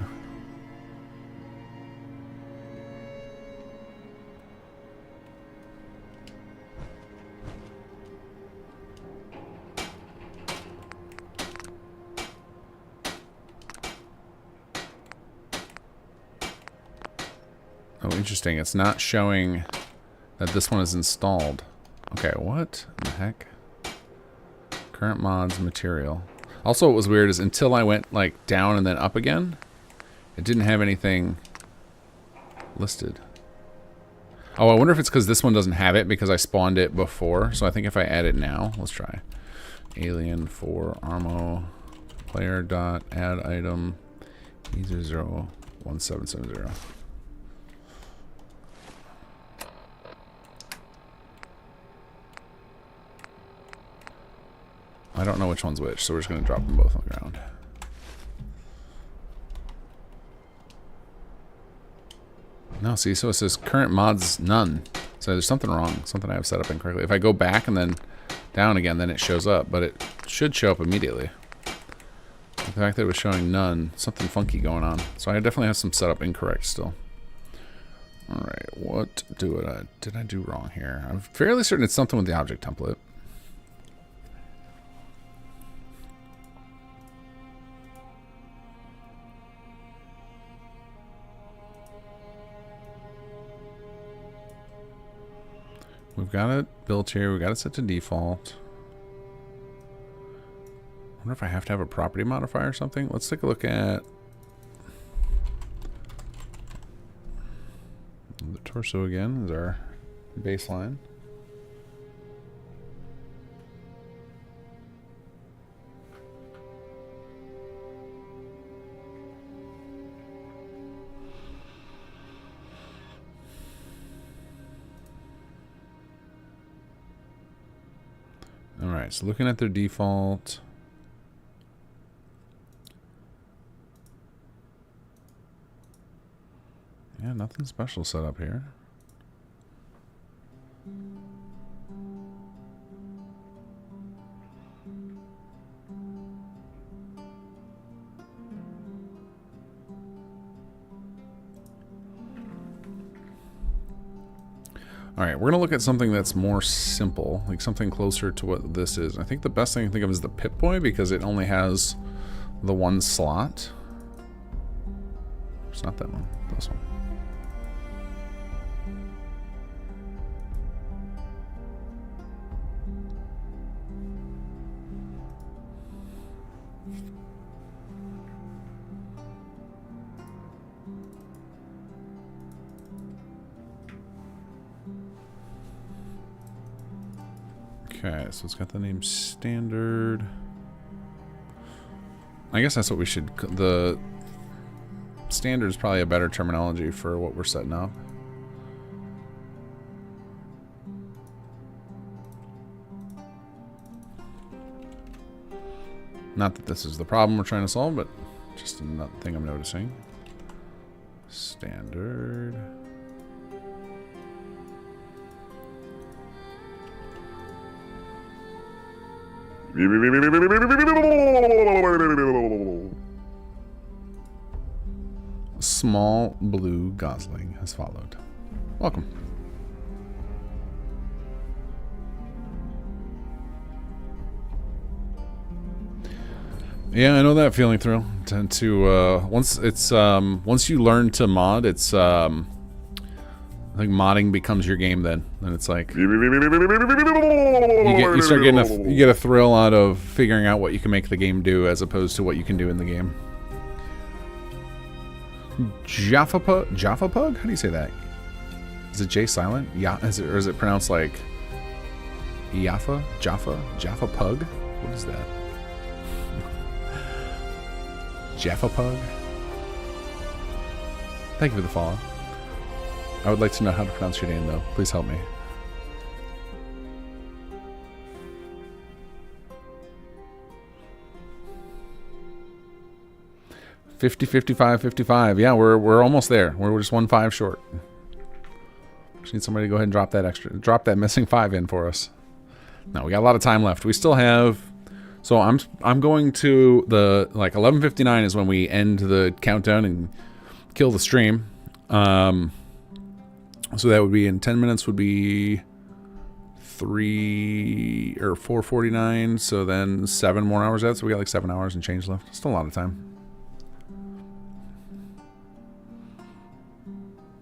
Oh, interesting. It's not showing that this one is installed. Okay, what the heck? Current mods, material. Also, what was weird is until I went like down and then up again, it didn't have anything listed. Oh, I wonder if it's because this one doesn't have it because I spawned it before. So I think if I add it now, let's try. Alien for Armo player dot add item user 01770. I don't know which one's which, so we're just going to drop them both on the ground. No, see, so it says current mods none. So there's something wrong, something I have set up incorrectly. If I go back and then down again, then it shows up, but it should show up immediately. The fact that it was showing none, something funky going on. So I definitely have some setup incorrect still. Alright, what did I do wrong here? I'm fairly certain it's something with the object template. We've got it built here. We've got it set to default. I wonder if I have to have a property modifier or something. Let's take a look at the torso again is our baseline. Alright, so looking at their default. Yeah, nothing special set up here. Alright, we're going to look at something that's more simple, like something closer to what this is. I think the best thing I can think of is the Pip-Boy because it only has the one slot. It's not that one, this one. Okay, so it's got the name standard. I guess that's what we should... The standard is probably a better terminology for what we're setting up. Not that this is the problem we're trying to solve, but just another thing I'm noticing. Standard. Small blue gosling has followed. Welcome. Yeah, I know that feeling, Thrill. Tend to once you learn to mod, it's I think modding becomes your game then. And it's like you get a thrill out of figuring out what you can make the game do as opposed to what you can do in the game. Jaffa Pug? How do you say that? Is it J silent? Yeah, or is it pronounced like Jaffa Pug? What is that? Jaffa Pug? Thank you for the follow. I would like to know how to pronounce your name, though. Please help me. $50, $55, $55. Yeah, we're almost there. We're just 1 5 short. Just need somebody to go ahead and drop that missing 5 in for us. No, we got a lot of time left. We still have. So I'm going to the 11:59 is when we end the countdown and kill the stream. So that would be in 10 minutes would be 4:49. So then 7 more hours out. So we got like 7 hours and change left. Still a lot of time.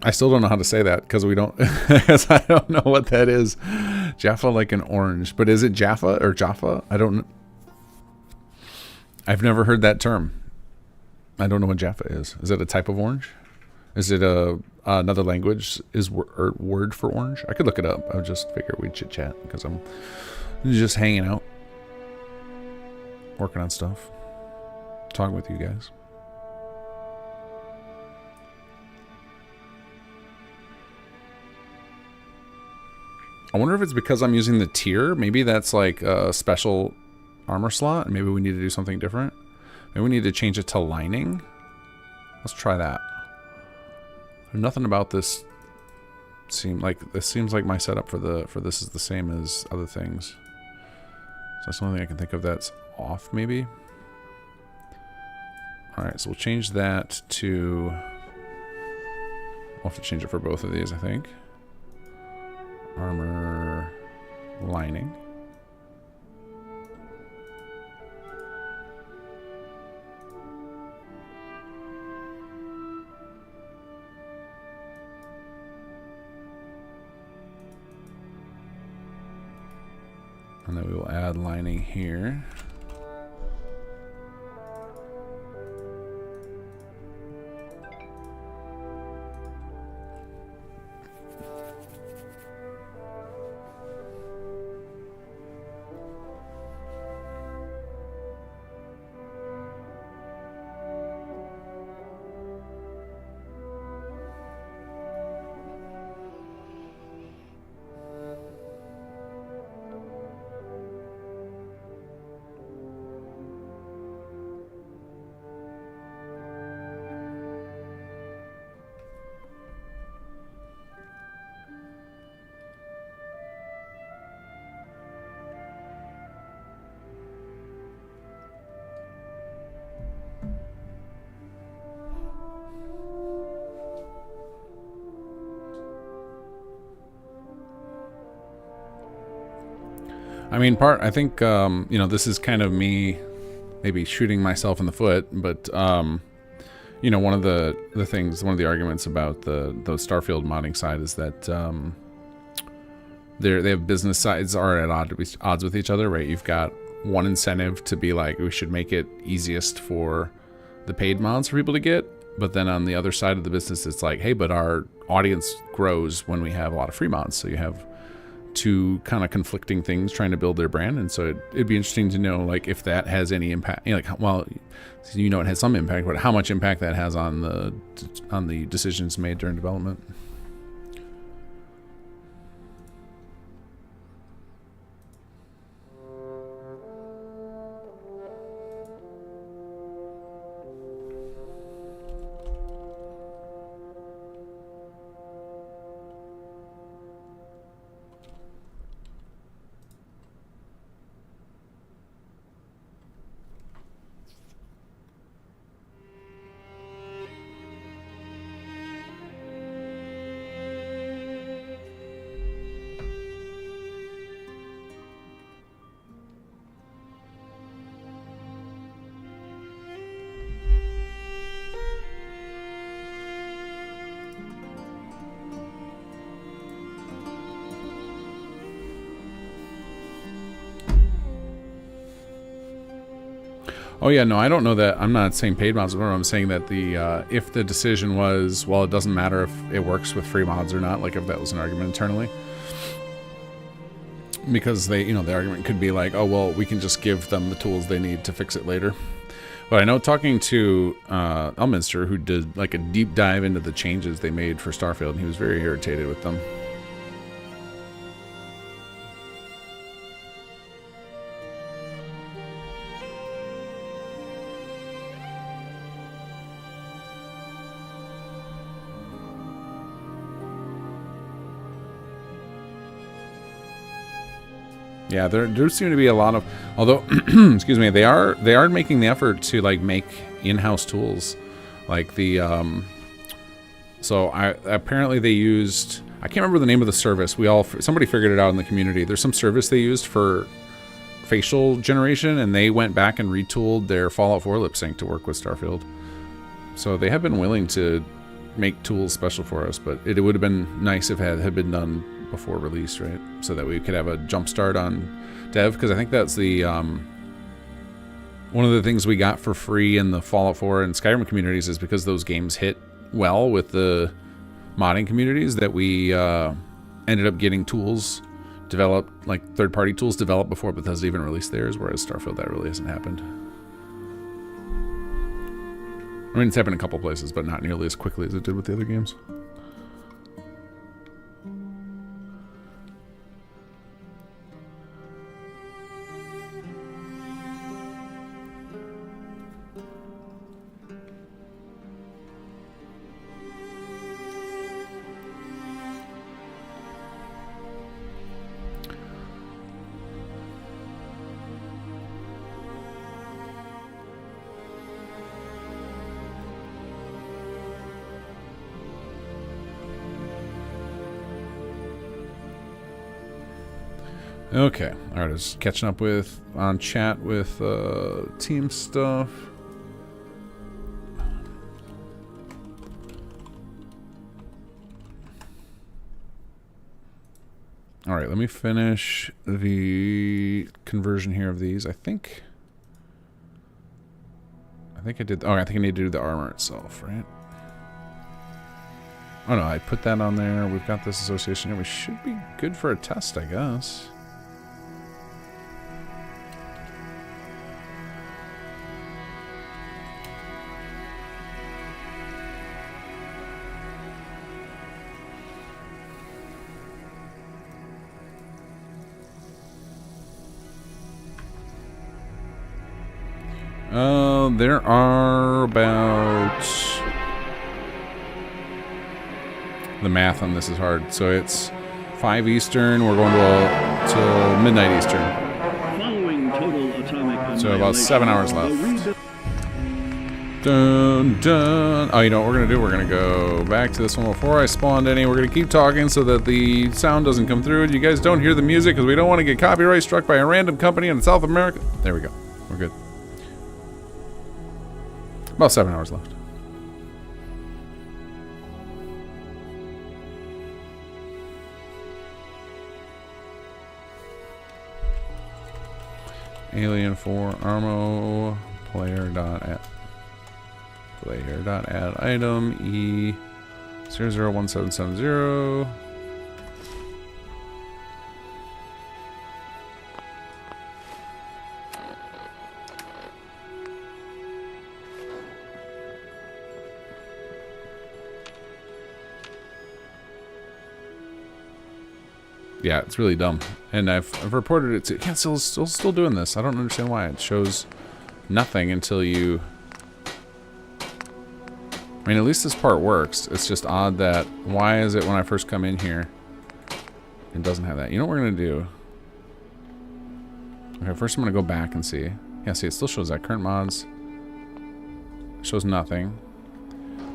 I still don't know how to say that because we don't. Because I don't know what that is. Jaffa like an orange, but is it Jaffa or Jaffa? I don't know. I've never heard that term. I don't know what Jaffa is. Is it a type of orange? Is it another language? Is word for orange? I could look it up. I would just figure we'd chit chat because I'm just hanging out, working on stuff, talking with you guys. I wonder if it's because I'm using the tier. Maybe that's like a special armor slot, and maybe we need to do something different. Maybe we need to change it to lining. Let's try that. Nothing about this seems like my setup for this is the same as other things. So that's the only thing I can think of that's off, maybe. All right, so we'll change that to. I'll have to change it for both of these, I think. Armor lining. And then we will add lining here. I mean, I think, you know, this is kind of me maybe shooting myself in the foot, but, you know, one of the arguments about the Starfield modding side is that they have business sides are at odds with each other, right? You've got one incentive to be like, we should make it easiest for the paid mods for people to get, but then on the other side of the business, it's like, hey, but our audience grows when we have a lot of free mods, so you have two kind of conflicting things trying to build their brand. And so it'd be interesting to know, like, if that has any impact, you know, like, well, you know, it has some impact, but how much impact that has on the decisions made during development. Oh yeah, no, I don't know that. I'm not saying paid mods. But I'm saying that the if the decision was, well, it doesn't matter if it works with free mods or not. Like if that was an argument internally, because they, you know, the argument could be like, oh well, we can just give them the tools they need to fix it later. But I know talking to Elminster, who did like a deep dive into the changes they made for Starfield, and he was very irritated with them. Yeah, there seem to be a lot of, although, excuse me, they are making the effort to like make in-house tools, like the, apparently they used, I can't remember the name of the service. Somebody figured it out in the community. There's some service they used for facial generation, and they went back and retooled their Fallout 4 lip sync to work with Starfield. So they have been willing to make tools special for us, but it would have been nice if it had been done before release, right? So that we could have a jump start on dev, because I think that's the one of the things we got for free in the Fallout 4 and Skyrim communities is because those games hit well with the modding communities that we ended up getting tools developed, like third-party tools developed before Bethesda even released theirs, whereas Starfield, that really hasn't happened. I mean, it's happened in a couple places, but not nearly as quickly as it did with the other games. Okay, alright, just catching up on chat with team stuff. Alright, let me finish the conversion here of these. I think I did. Oh, I think I need to do the armor itself, right? Oh no, I put that on there. We've got this association here. We should be good for a test, I guess. There are about... The math on this is hard. So it's 5 Eastern. We're going to midnight Eastern.
Following total atomic
So about 7 hours left. Dun, dun. Oh, you know what we're going to do? We're going to go back to this one before I spawned any. We're going to keep talking so that the sound doesn't come through. You guys don't hear the music because we don't want to get copyright struck by a random company in South America. There we go. We're good. About 7 hours left. Alien 4 Armo player.add item E 001770. Yeah, it's really dumb, and I've reported it to. Yeah, still doing this. I don't understand why it shows nothing until you. I mean, at least this part works. It's just odd that why is it when I first come in here, it doesn't have that. You know what we're gonna do? Okay, first I'm gonna go back and see. Yeah, see, it still shows that current mods. It shows nothing.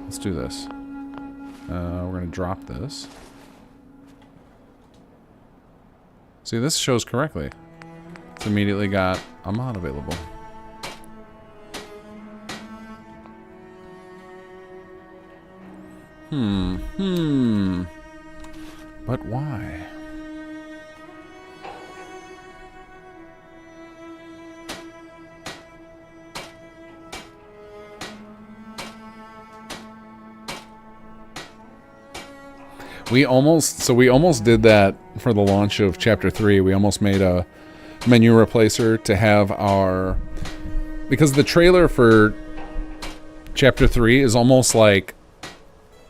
Let's do this. We're gonna drop this. See, this shows correctly. It's immediately got a mod available. But why? We almost did that for the launch of Chapter 3. We almost made a menu replacer to have our... Because the trailer for Chapter 3 is almost like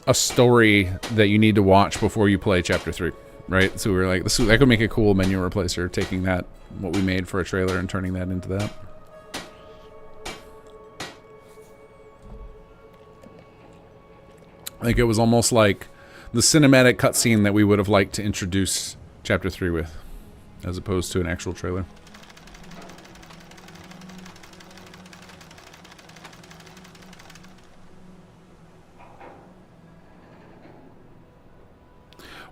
a story that you need to watch before you play Chapter 3, right? So we were like, that could make a cool menu replacer, taking that, what we made for a trailer, and turning that into that. Like, it was almost like the cinematic cutscene that we would have liked to introduce Chapter 3 with, as opposed to an actual trailer.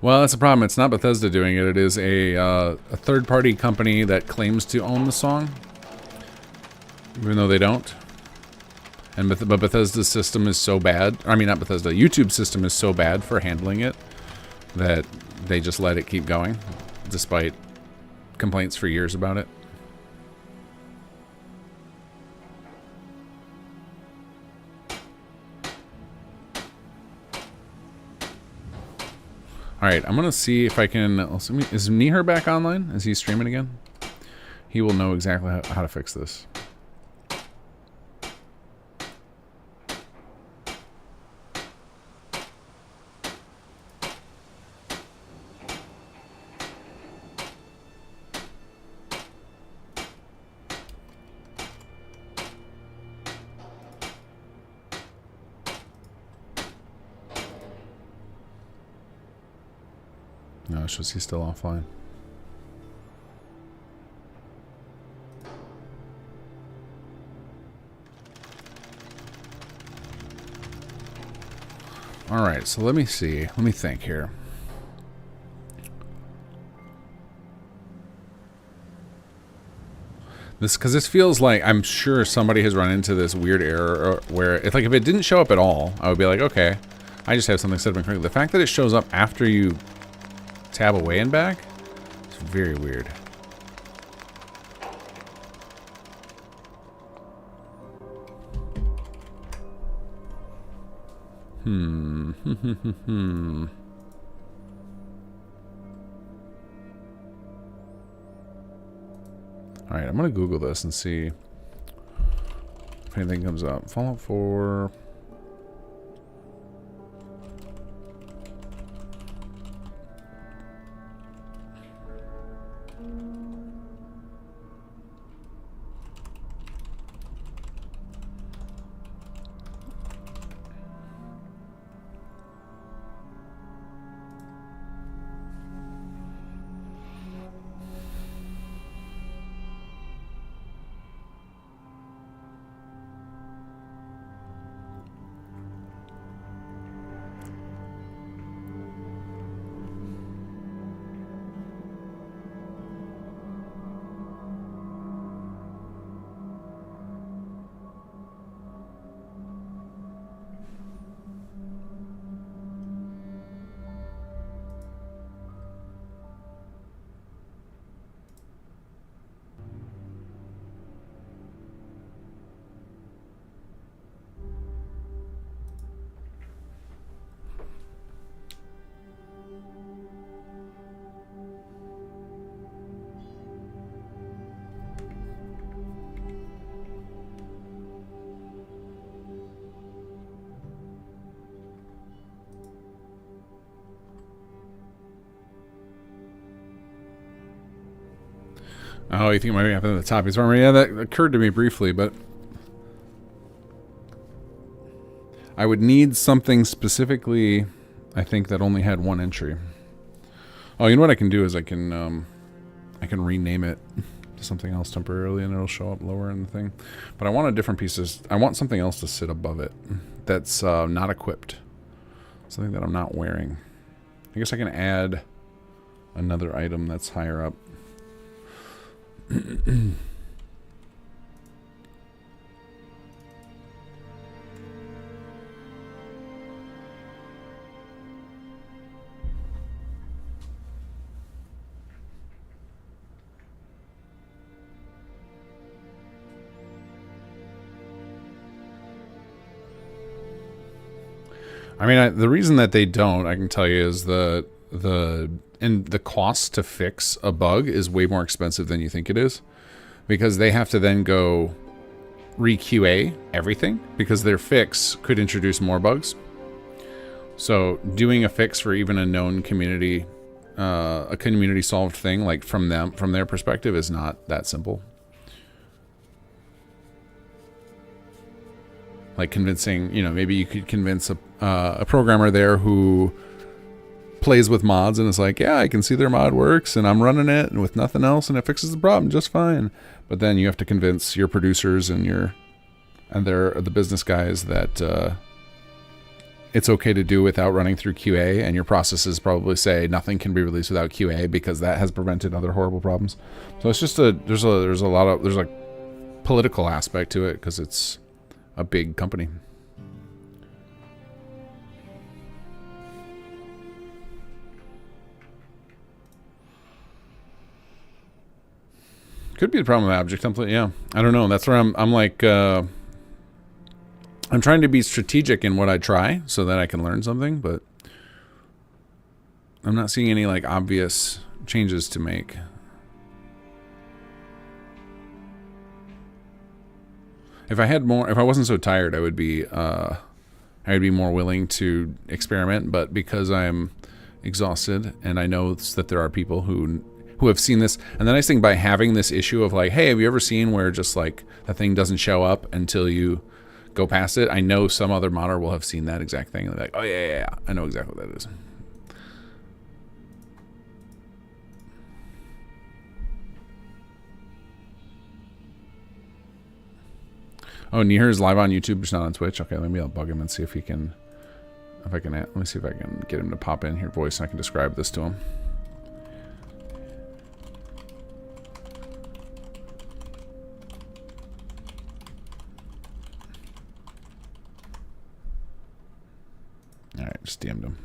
Well, that's the problem. It's not Bethesda doing it. It is a third-party company that claims to own the song, even though they don't. But Bethesda's system is so bad. I mean, not Bethesda. YouTube's system is so bad for handling it that they just let it keep going, despite complaints for years about it. Alright, I'm gonna see if I can... Is Nihar back online? Is he streaming again? He will know exactly how to fix this. No, it's just he's still offline. Alright, so let me see. Let me think here. Because this feels like, I'm sure somebody has run into this weird error where, if it didn't show up at all, I would be like, okay, I just have something set up incorrectly. The fact that it shows up after you tab away and back, it's very weird. Alright, I'm gonna Google this and see if anything comes up. Fallout 4... Oh, you think it might be up at the top? He's armor. Yeah, that occurred to me briefly, but I would need something specifically, I think, that only had one entry. Oh, you know what I can do is I can rename it to something else temporarily, and it'll show up lower in the thing. But I want a different piece of... I want something else to sit above it that's not equipped. Something that I'm not wearing. I guess I can add another item that's higher up. I mean, the reason that they don't, I can tell you, is the cost to fix a bug is way more expensive than you think it is, because they have to then go re-QA everything because their fix could introduce more bugs. So doing a fix for even a known community, a community solved thing, like from their perspective, is not that simple. Like convincing, maybe you could convince a programmer there who plays with mods and is like, yeah, I can see their mod works and I'm running it and with nothing else and it fixes the problem just fine. But then you have to convince your producers and the business guys that it's okay to do without running through QA, and your processes probably say nothing can be released without QA because that has prevented other horrible problems. So it's just there's like political aspect to it because it's a big company. Could be the problem with object template, yeah. I don't know. That's where I'm like, I'm trying to be strategic in what I try so that I can learn something, but I'm not seeing any like obvious changes to make. If I wasn't so tired, I would be more willing to experiment, but because I'm exhausted and I know that there are people who have seen this, and the nice thing by having this issue of like, hey, have you ever seen where just like the thing doesn't show up until you go past it? I know some other modder will have seen that exact thing. They're like, oh yeah, I know exactly what that is. Oh, Nihir is live on YouTube, just not on Twitch. Okay, maybe I'll bug him and see if he can. Let me see if I can get him to pop in here, voice, and I can describe this to him. All right, just DM'd him.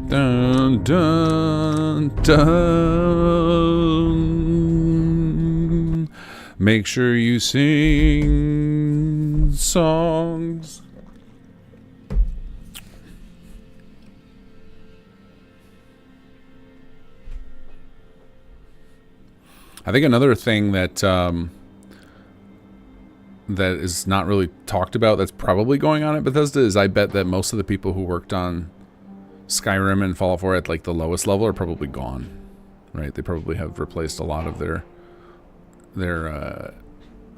Dun, dun, dun. Make sure you sing songs. I think another thing that that is not really talked about that's probably going on at Bethesda is I bet that most of the people who worked on Skyrim and Fallout 4 at like the lowest level are probably gone, right? They probably have replaced a lot of their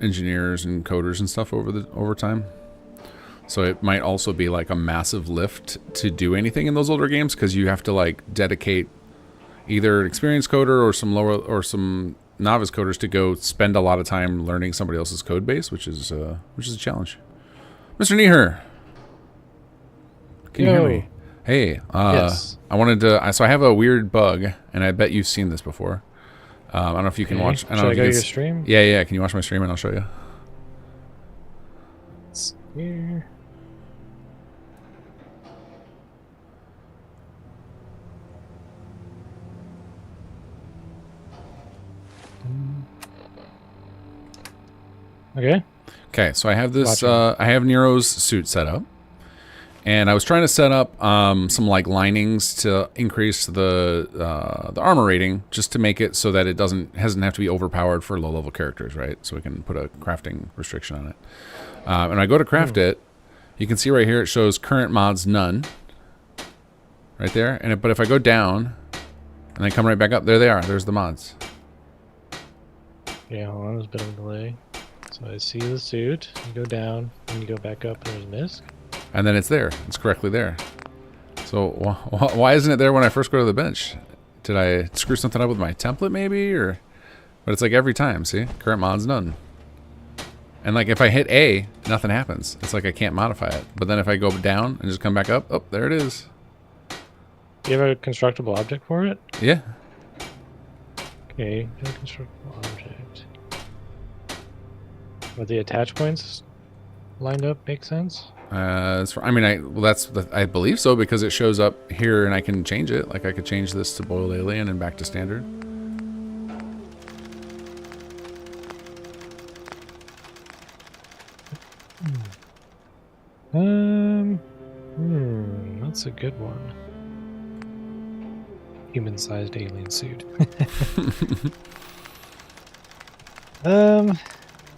engineers and coders and stuff over time. So it might also be like a massive lift to do anything in those older games because you have to like dedicate either an experienced coder or some novice coders to go spend a lot of time learning somebody else's code base, which is a challenge. Mr. Nihir, can you hear me? Hey,
yes.
I wanted to. So I have a weird bug, and I bet you've seen this before. I don't know if you can watch.
Should I go to your stream?
Yeah. Can you watch my stream, and I'll show you?
It's here.
Okay. So I have this. I have Nero's suit set up. And I was trying to set up some like linings to increase the armor rating, just to make it so that it doesn't have to be overpowered for low level characters, right? So we can put a crafting restriction on it. And I go to craft it. You can see right here it shows current mods none, right there. But if I go down and then come right back up, there they are. There's the mods.
Yeah, hold on, there's a bit of a delay. So I see the suit. You go down, and you go back up, and there's MISC.
And then it's there. It's correctly there. So why isn't it there when I first go to the bench? Did I screw something up with my template maybe? But it's like every time, see? Current mods none. And like if I hit A, nothing happens. It's like I can't modify it. But then if I go down and just come back up, oh, there it is.
Do you have a constructible object for it?
Yeah.
Okay, get a constructible object. With the attach points lined up, makes sense.
I mean, I believe so because it shows up here and I can change it. Like I could change this to boiled alien and back to standard.
That's a good one. Human-sized alien suit.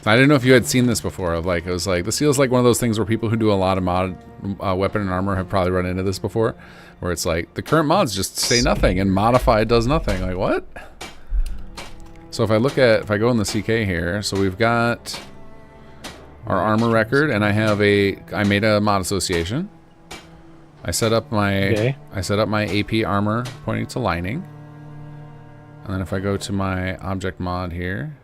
I didn't know if you had seen this before. Like it was like this feels like one of those things where people who do a lot of mod weapon and armor have probably run into this before, where it's like the current mods just say nothing and modified does nothing. Like what? So if I go in the CK here, so we've got our armor record, and I made a mod association. I set up my AP armor pointing to lining, and then if I go to my object mod here.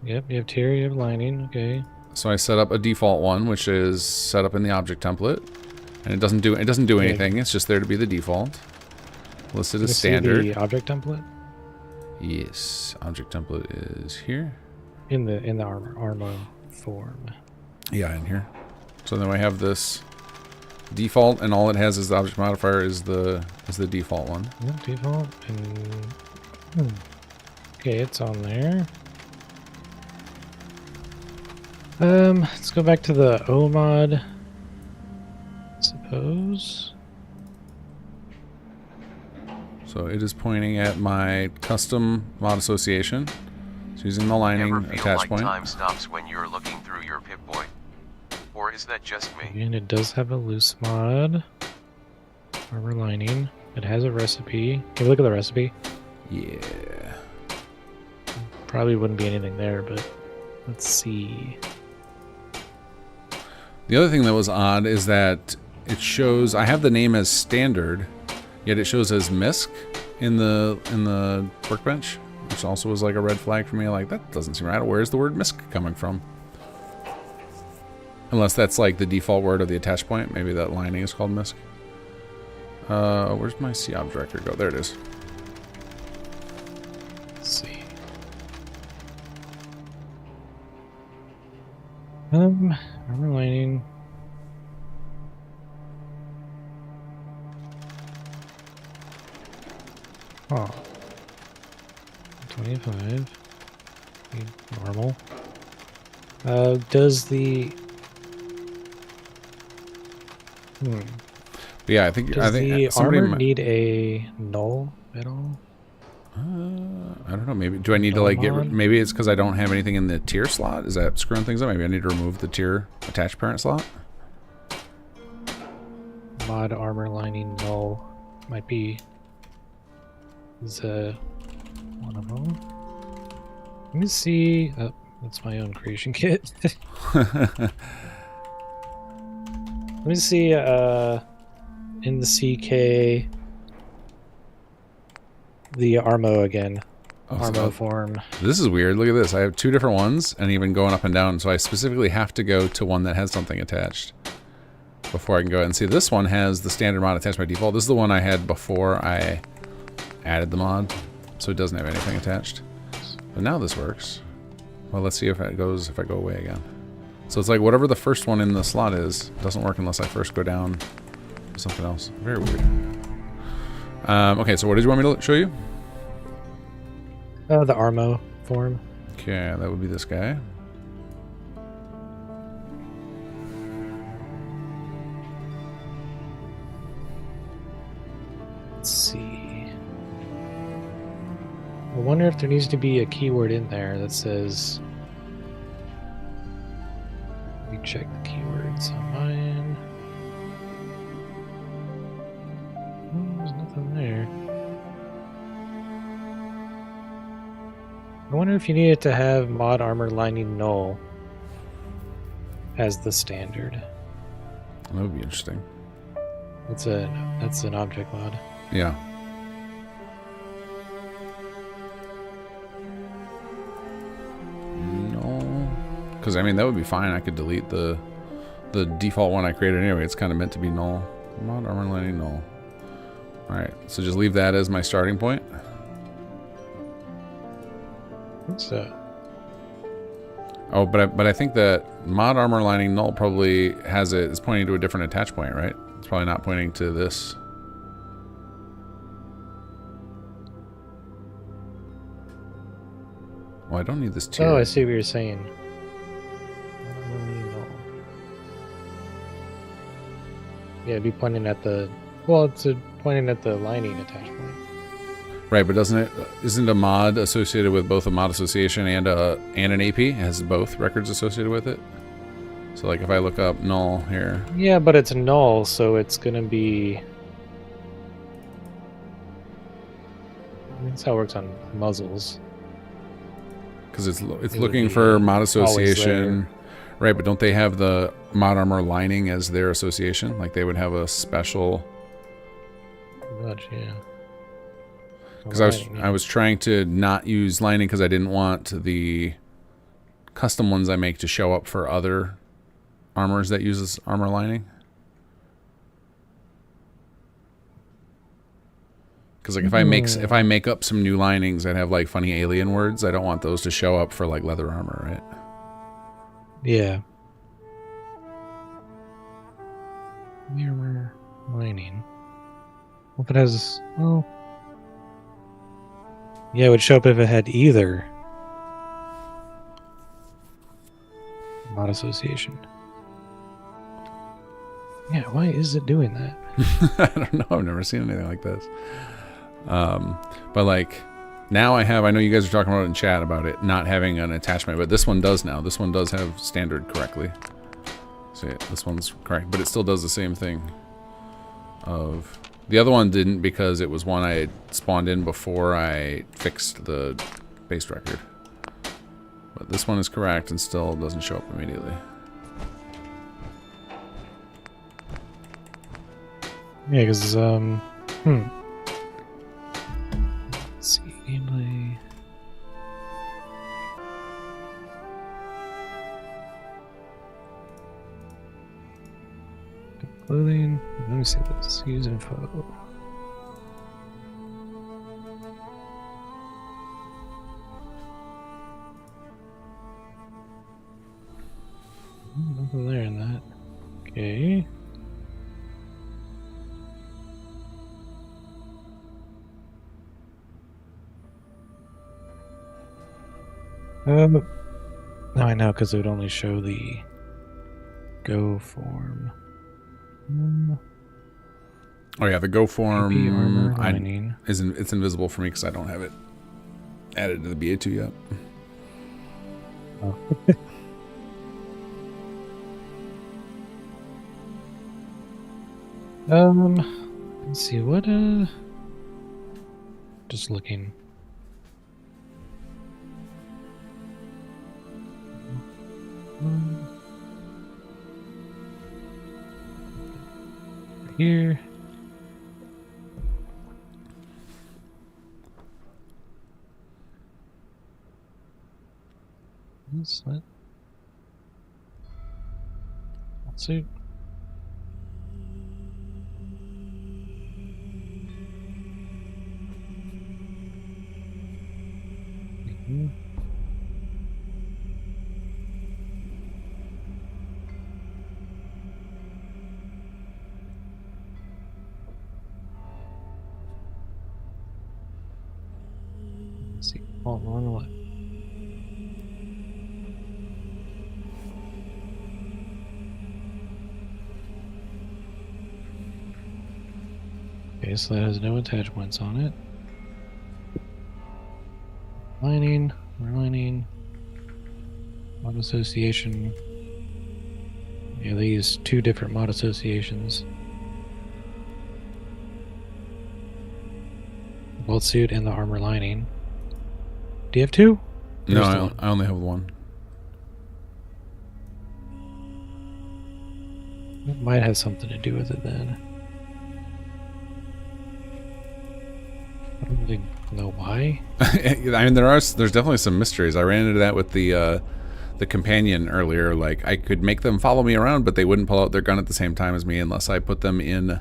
Yep, you have tier, you have lining, okay.
So I set up a default one, which is set up in the object template, and it doesn't do anything. It's just there to be the default. Listed as standard.
The object template.
Yes, object template is here.
In the armor form.
Yeah, in here. So then we have this default, and all it has is the object modifier is the default one.
Yep, default and okay, it's on there. Let's go back to the O mod. Suppose.
So it is pointing at my custom mod association. It's using the lining
Ever feel
attach
like
point.
time stops when you're looking through your Pip-Boy? Or is that just me?
And it does have a loose mod. Armor lining. It has a recipe. Can you look at the recipe?
Yeah.
Probably wouldn't be anything there, but let's see.
The other thing that was odd is that it shows I have the name as standard, yet it shows as MISC in the workbench, which also was like a red flag for me. Like that doesn't seem right. Where's the word MISC coming from? Unless that's like the default word of the attach point. Maybe that lining is called MISC. Where's my C object record go? There it is.
Let's see. Armor lining. Oh. 25. Normal. Does the
Yeah, I think
the
somebody
armor need a null at all?
I don't know. Maybe do I need to like maybe it's because I don't have anything in the tier slot. Is that screwing things up? Maybe I need to remove the tier attached parent slot.
Mod armor lining null might be one of them. Let me see. Oh, that's my own creation kit. Let me see. In the CK, the Armo again. Armo form.
This is weird. Look at this. I have two different ones, and even going up and down. So I specifically have to go to one that has something attached before I can go ahead and see. This one has the standard mod attached by default. This is the one I had before I added the mod, so it doesn't have anything attached. But now this works. Well, let's see if it goes. If I go away again. So it's like whatever the first one in the slot is doesn't work unless I first go down to something else. Very weird. Okay, so what did you want me to show you?
The Armo form.
Okay, that would be this guy.
Let's see. I wonder if there needs to be a keyword in there that says. Let me check the keywords on mine. Oh, there's nothing there. I wonder if you needed to have mod armor lining null as the standard.
That would be interesting.
That's an object mod.
Yeah. No. Because, I mean, that would be fine. I could delete the default one I created anyway. It's kind of meant to be null. Mod armor lining null. Alright, so just leave that as my starting point.
What's that?
Oh, but I think that mod armor lining null probably has it. It's pointing to a different attach point, right? It's probably not pointing to this. Well, I don't need this tier.
Oh, I see what you're saying. Yeah, it'd be pointing at the... Well, it's pointing at the lining attachment.
Right, but isn't a mod associated with both a mod association and an AP? It has both records associated with it. So like if I look up null here.
Yeah, but it's null, so it's gonna be... That's how it works on muzzles.
Because it's looking for mod association. Right, but don't they have the mod armor lining as their association? Like they would have a special...
Much, yeah.
Because I was trying to not use lining because I didn't want the custom ones I make to show up for other armors that uses armor lining. Because like if I make up some new linings that have like funny alien words, I don't want those to show up for like leather armor, right?
Yeah. Armor lining. Well, if it has... Well... Yeah, it would show up if it had either mod association. Yeah, why is it doing that?
I don't know. I've never seen anything like this. But like now I know you guys are talking about it in chat about it not having an attachment, but this one does now. This one does have standard correctly. See, this one's correct, but it still does the same thing. The other one didn't because it was one I had spawned in before I fixed the base record. But this one is correct and still doesn't show up immediately.
Yeah, because, Let's see, gameplay... Clothing. Let me see this. Use info. Nothing there in that. Okay. No, I know, because it would only show the Go form.
Oh yeah, the Go form
armor lining.
it's invisible for me because I don't have it added to the BA2 yet.
Oh. Let's see what just looking. Here. What's that? Let's see. Let's see. Hold on, what? Okay, so that has no attachments on it. Lining, relining, mod association. Yeah, they use two different mod associations. The bolt suit and the armor lining. Do you have two?
No, I only have one.
It might have something to do with it then. I don't really know why.
I mean, there's definitely some mysteries. I ran into that with the companion earlier. Like, I could make them follow me around, but they wouldn't pull out their gun at the same time as me unless I put them in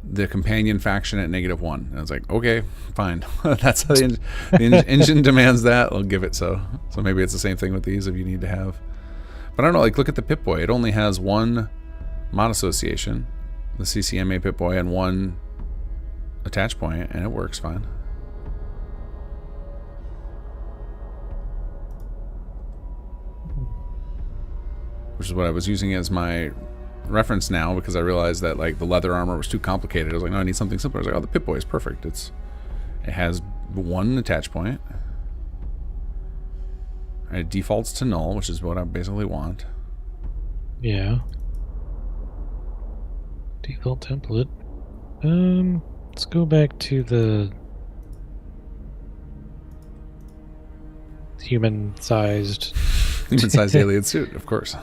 the companion faction at -1. And I was like, okay, fine. That's how the engine demands that. I'll give it so. So maybe it's the same thing with these if you need to have. But I don't know, like look at the Pip-Boy. It only has one mod association, the CCMA Pip-Boy, and one attach point, and it works fine. Which is what I was using as my reference now, because I realized that like the leather armor was too complicated. I was like, no, I need something simpler. I was like, oh, the Pip-Boy is perfect. It has one attach point. It defaults to null, which is what I basically want.
Yeah. Default template. Let's go back to the human-sized
alien suit, of course.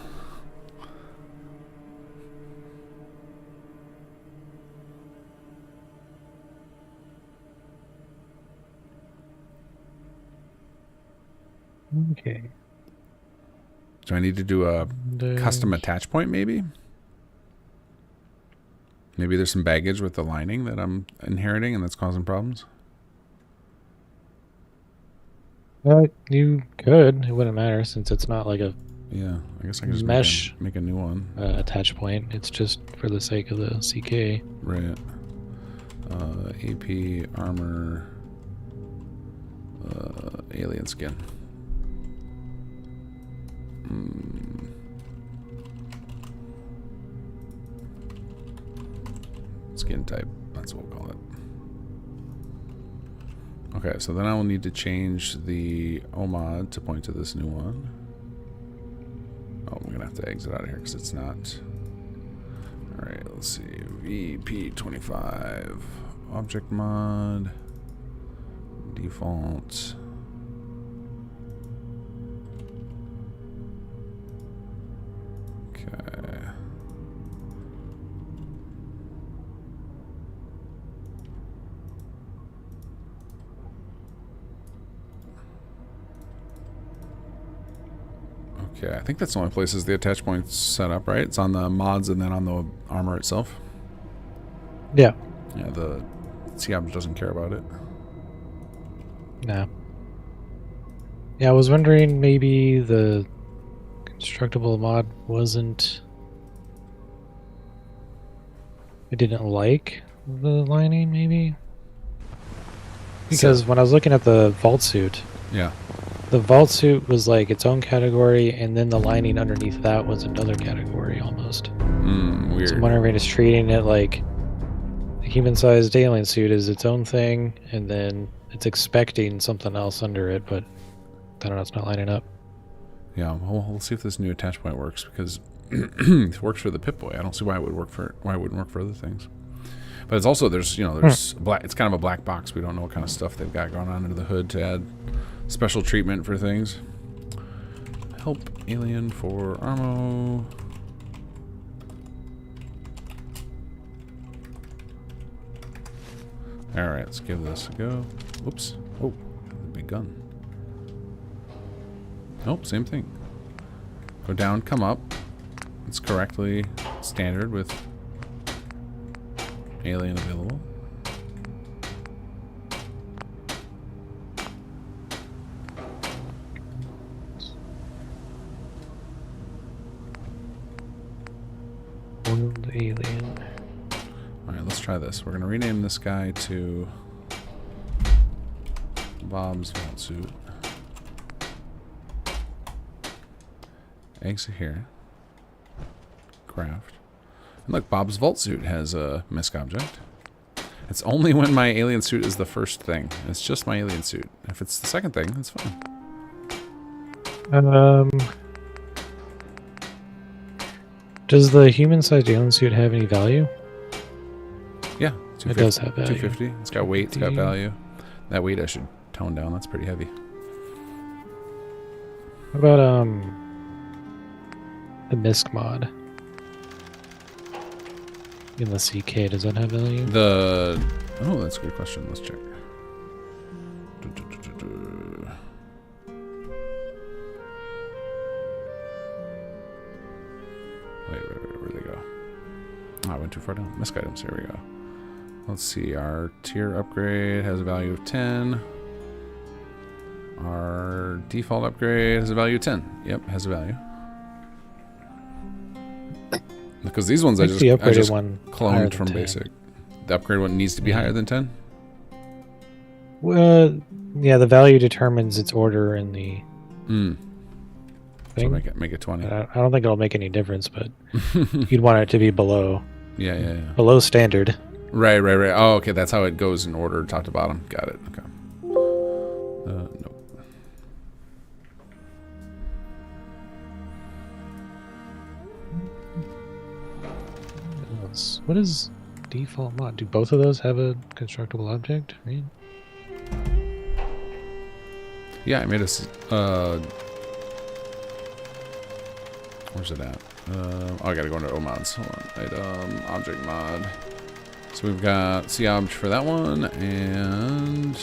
Okay.
Do I need to do a custom attach point, maybe? Maybe there's some baggage with the lining that I'm inheriting and that's causing problems?
You could. It wouldn't matter since it's not like a
Yeah, I guess I can just
mesh
make a new one.
Attach point. It's just for the sake of the CK.
Right. AP, armor, alien skin. Skin type, that's what we'll call it. Okay, so then I will need to change the OMOD to point to this new one. Oh, I'm gonna have to exit out of here because it's not. Alright, let's see. VP25 object mod default. Okay. Okay, I think that's the only places the attach point's set up, right? It's on the mods and then on the armor itself.
Yeah.
Yeah, the C-Object doesn't care about it.
No. Yeah, I was wondering maybe the constructible mod wasn't... It didn't like the lining, maybe? Because when I was looking at the vault suit...
Yeah.
The vault suit was like its own category, and then the lining underneath that was another category almost.
Weird.
So I'm wondering if it's treating it like the human-sized alien suit is its own thing, and then it's expecting something else under it, but I don't know, it's not lining up.
Yeah, well, we'll see if this new attach point works, because it works for the Pip-Boy. I don't see why it would work for why it wouldn't work for other things. But it's also there's black. It's kind of a black box. We don't know what kind of stuff they've got going on under the hood to add special treatment for things. Help alien for ammo. Alright, let's give this a go. Whoops. Oh, big gun. Nope, same thing. Go down, come up. It's correctly standard with alien available.
Alien.
Alright, let's try this. We're going to rename this guy to Bob's Vault Suit. Exit here. Craft. And look, Bob's Vault Suit has a misc object. It's only when my alien suit is the first thing. It's just my alien suit. If it's the second thing, that's fine.
Does the human-sized alien suit have any value?
Yeah,
it does have value.
250. It's got weight, it's got value. That weight I should tone down. That's pretty heavy.
What about the misc mod? In the CK, does that have value?
Oh, that's a good question. Let's check. Wait, where'd they go? Oh, I went too far down. Misc items, here we go. let's see. Our tier upgrade has a value of 10. Our default upgrade has a value of 10. Yep, has a value. Because these ones I just
one
cloned from basic. The upgrade one needs to be higher than 10?
Well, yeah, the value determines its order in the
thing. So make it 20.
I don't think it'll make any difference, but you'd want it to be below.
Yeah.
Below standard.
Right. Oh, okay, that's how it goes in order, top to bottom. Got it. Okay. Nope.
What is default mod? Do both of those have a constructible object? Right?
Yeah, I made a. Where's it at? I gotta go into mods. Hold on. Item, object mod. So we've got CObj for that one and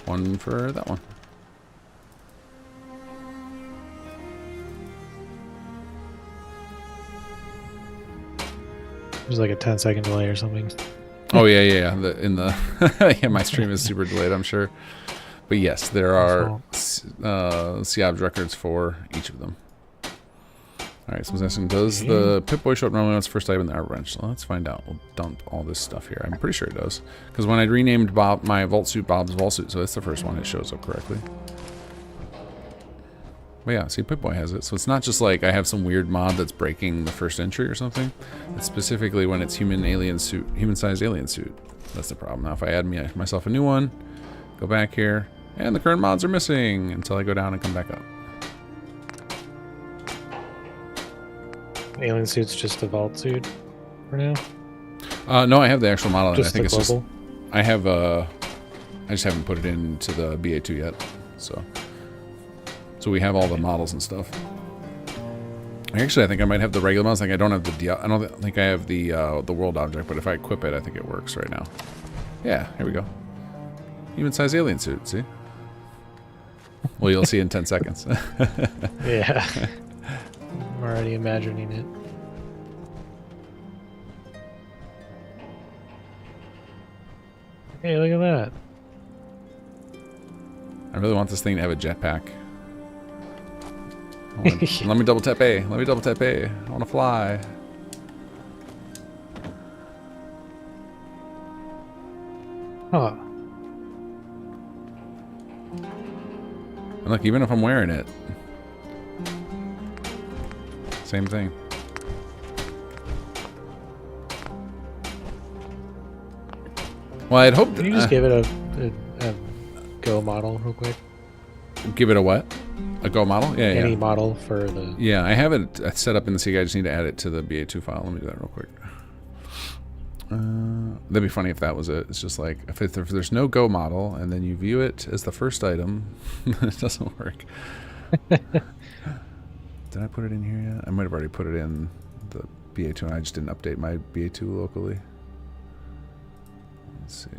one for that one.
There's like a 10-second delay or something.
Oh yeah. Yeah, my stream is super delayed, I'm sure. But yes, there are CObj records for each of them. All right, someone's asking, does the Pip-Boy show up normally when it's first item in the Arbor Wrench? So let's find out. We'll dump all this stuff here. I'm pretty sure it does. Because when I renamed my vault suit Bob's vault suit, so that's the first one, it shows up correctly. But yeah, see, Pip-Boy has it. So it's not just like I have some weird mod that's breaking the first entry or something. It's specifically when it's human-sized alien suit. That's the problem. Now if I add myself a new one, go back here, and the current mods are missing until I go down and come back up.
Alien suit's just a vault suit for now?
No, I have the actual model.
Just
I think
the
it's
global?
just I just haven't put it into the BA2 yet. So we have all the models and stuff. Actually, I think I might have the regular models. Like I don't think I have the world object, but if I equip it, I think it works right now. Yeah, here we go. Human-sized alien suit. See? Well, you'll see in 10 seconds.
Yeah. I'm already imagining it. Hey, look at that.
I really want this thing to have a jetpack. Let me double tap A. Let me double tap A. I want to fly.
Huh.
And look, even if I'm wearing it, same thing. Well, I'd hoped.
Can you just give it a Go model real quick?
Give it a what? A Go model? Yeah,
Any model for the...
Yeah, I have it set up in the C. I just need to add it to the BA2 file. Let me do that real quick. That'd be funny if that was it. It's just like, if there's no Go model, and then you view it as the first item, it doesn't work. Did I put it in here yet? I might have already put it in the BA2, and I just didn't update my BA2 locally. Let's see.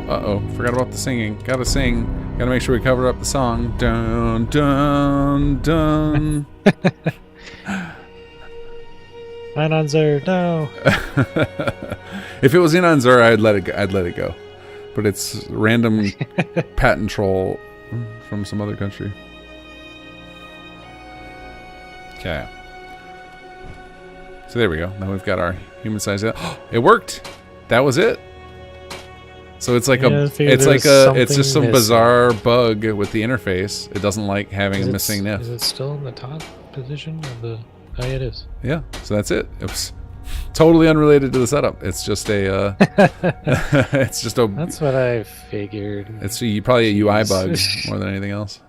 Uh-oh. Forgot about the singing. Gotta sing. Gotta make sure we cover up the song. Dun, dun, dun.
Mine on Zer, no.
If it was in on Zer, I'd let it go. But it's random patent troll from some other country. Okay. So there we go. Now we've got our human-sized. It worked. That was it. So it's like it's just some bizarre bug with the interface. It doesn't like having a missing NIF.
Is it still in the top position of the? Oh, yeah, it is.
Yeah. So that's it. It was totally unrelated to the setup. It's just a. It's just a.
That's what I figured.
It's probably a UI bug more than anything else.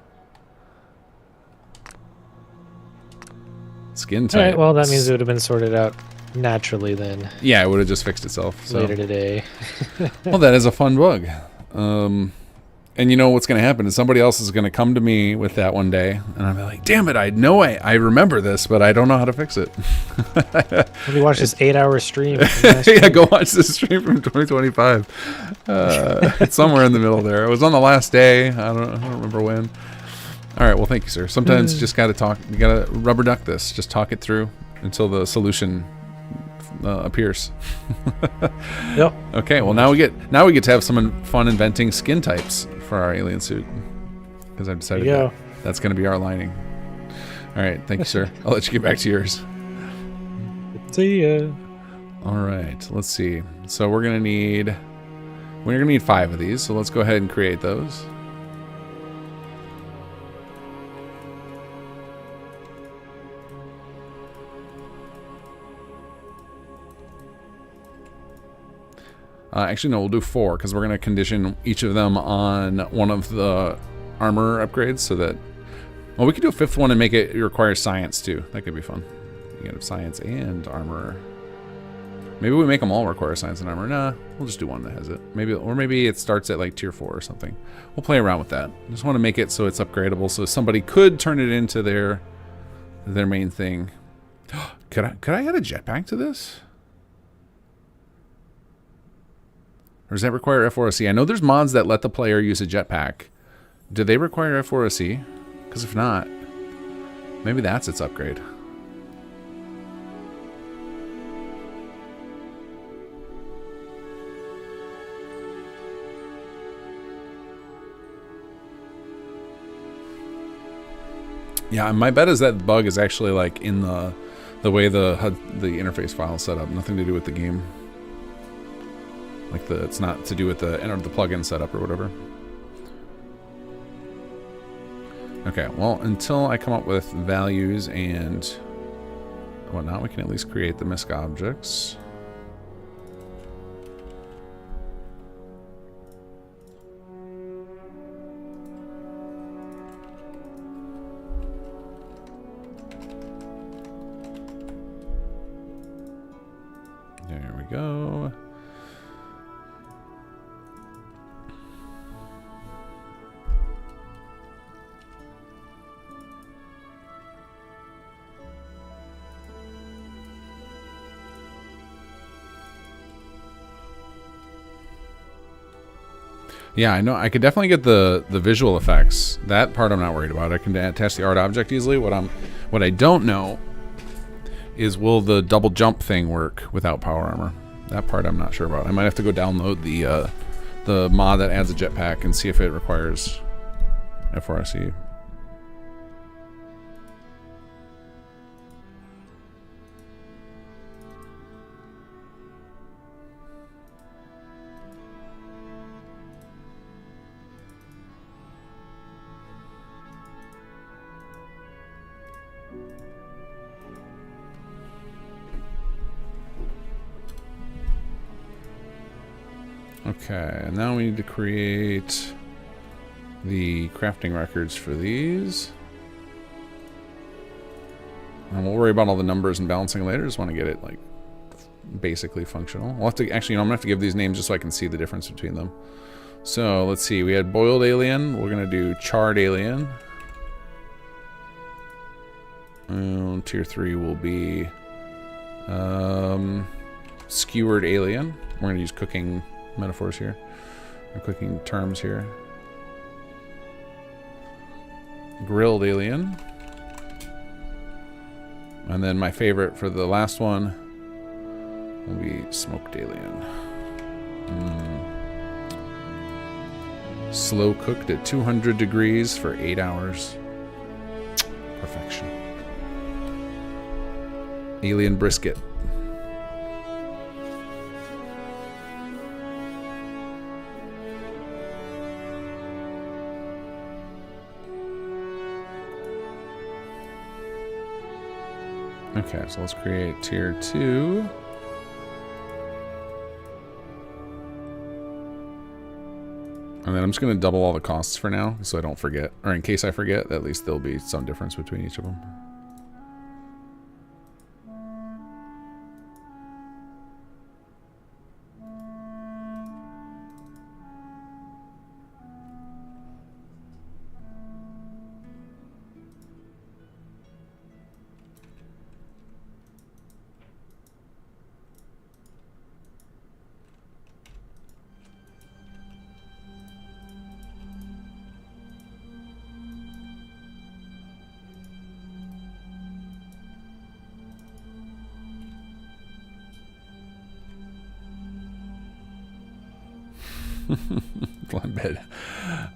Skin type.
All right. Well, that means it would have been sorted out naturally then.
Yeah, it would have just fixed itself. So.
Later today.
Well, that is a fun bug. And you know what's going to happen is somebody else is going to come to me with that one day, and I'm like, damn it, I remember this, but I don't know how to fix it.
Maybe watch this 8-hour stream.
Yeah, go watch this stream from 2025. It's somewhere in the middle there. It was on the last day. I don't remember when. All right, well, thank you, sir. Sometimes you just got to talk. You got to rubber duck this. Just talk it through until the solution appears.
Yep.
Okay, well now we get to have some fun inventing skin types for our alien suit, because I've decided that's going to be our lining. All right, thank you, sir. I'll let you get back to yours.
See ya.
All right, let's see. So we're gonna need 5 of these. So let's go ahead and create those. Actually, no, we'll do 4 because we're going to condition each of them on one of the armor upgrades so that... Well, we could do a 5th one and make it require science, too. That could be fun. You get science and armor. Maybe we make them all require science and armor. Nah, we'll just do one that has it. Maybe it starts at like tier 4 or something. We'll play around with that. Just want to make it so it's upgradable so somebody could turn it into their main thing. Could I add a jetpack to this? Or does that require F4C? I know there's mods that let the player use a jetpack. Do they require F4C? Because if not, maybe that's its upgrade. Yeah, my bet is that bug is actually like in the way the interface file is set up. Nothing to do with the game. Like it's not to do with the plugin setup or whatever. Okay, well, until I come up with values and whatnot, we can at least create the misc objects. There we go. Yeah, I know. I could definitely get the visual effects. That part I'm not worried about. I can attach the art object easily. What I don't know is will the double jump thing work without power armor? That part I'm not sure about. I might have to go download the mod that adds a jetpack and see if it requires F4C. Okay, and now we need to create the crafting records for these. And we'll worry about all the numbers and balancing later. Just want to get it like basically functional. We'll have to actually, I'm gonna have to give these names just so I can see the difference between them. So let's see. We had boiled alien. We're gonna do charred alien. And tier 3 will be skewered alien. We're gonna use cooking metaphors here, or cooking terms here. Grilled alien. And then my favorite for the last one will be smoked alien. Slow cooked at 200 degrees for 8 hours. Perfection. Alien brisket. Okay, so let's create tier 2. And then I'm just going to double all the costs for now, so I don't forget. Or in case I forget, at least there'll be some difference between each of them. Flatbed.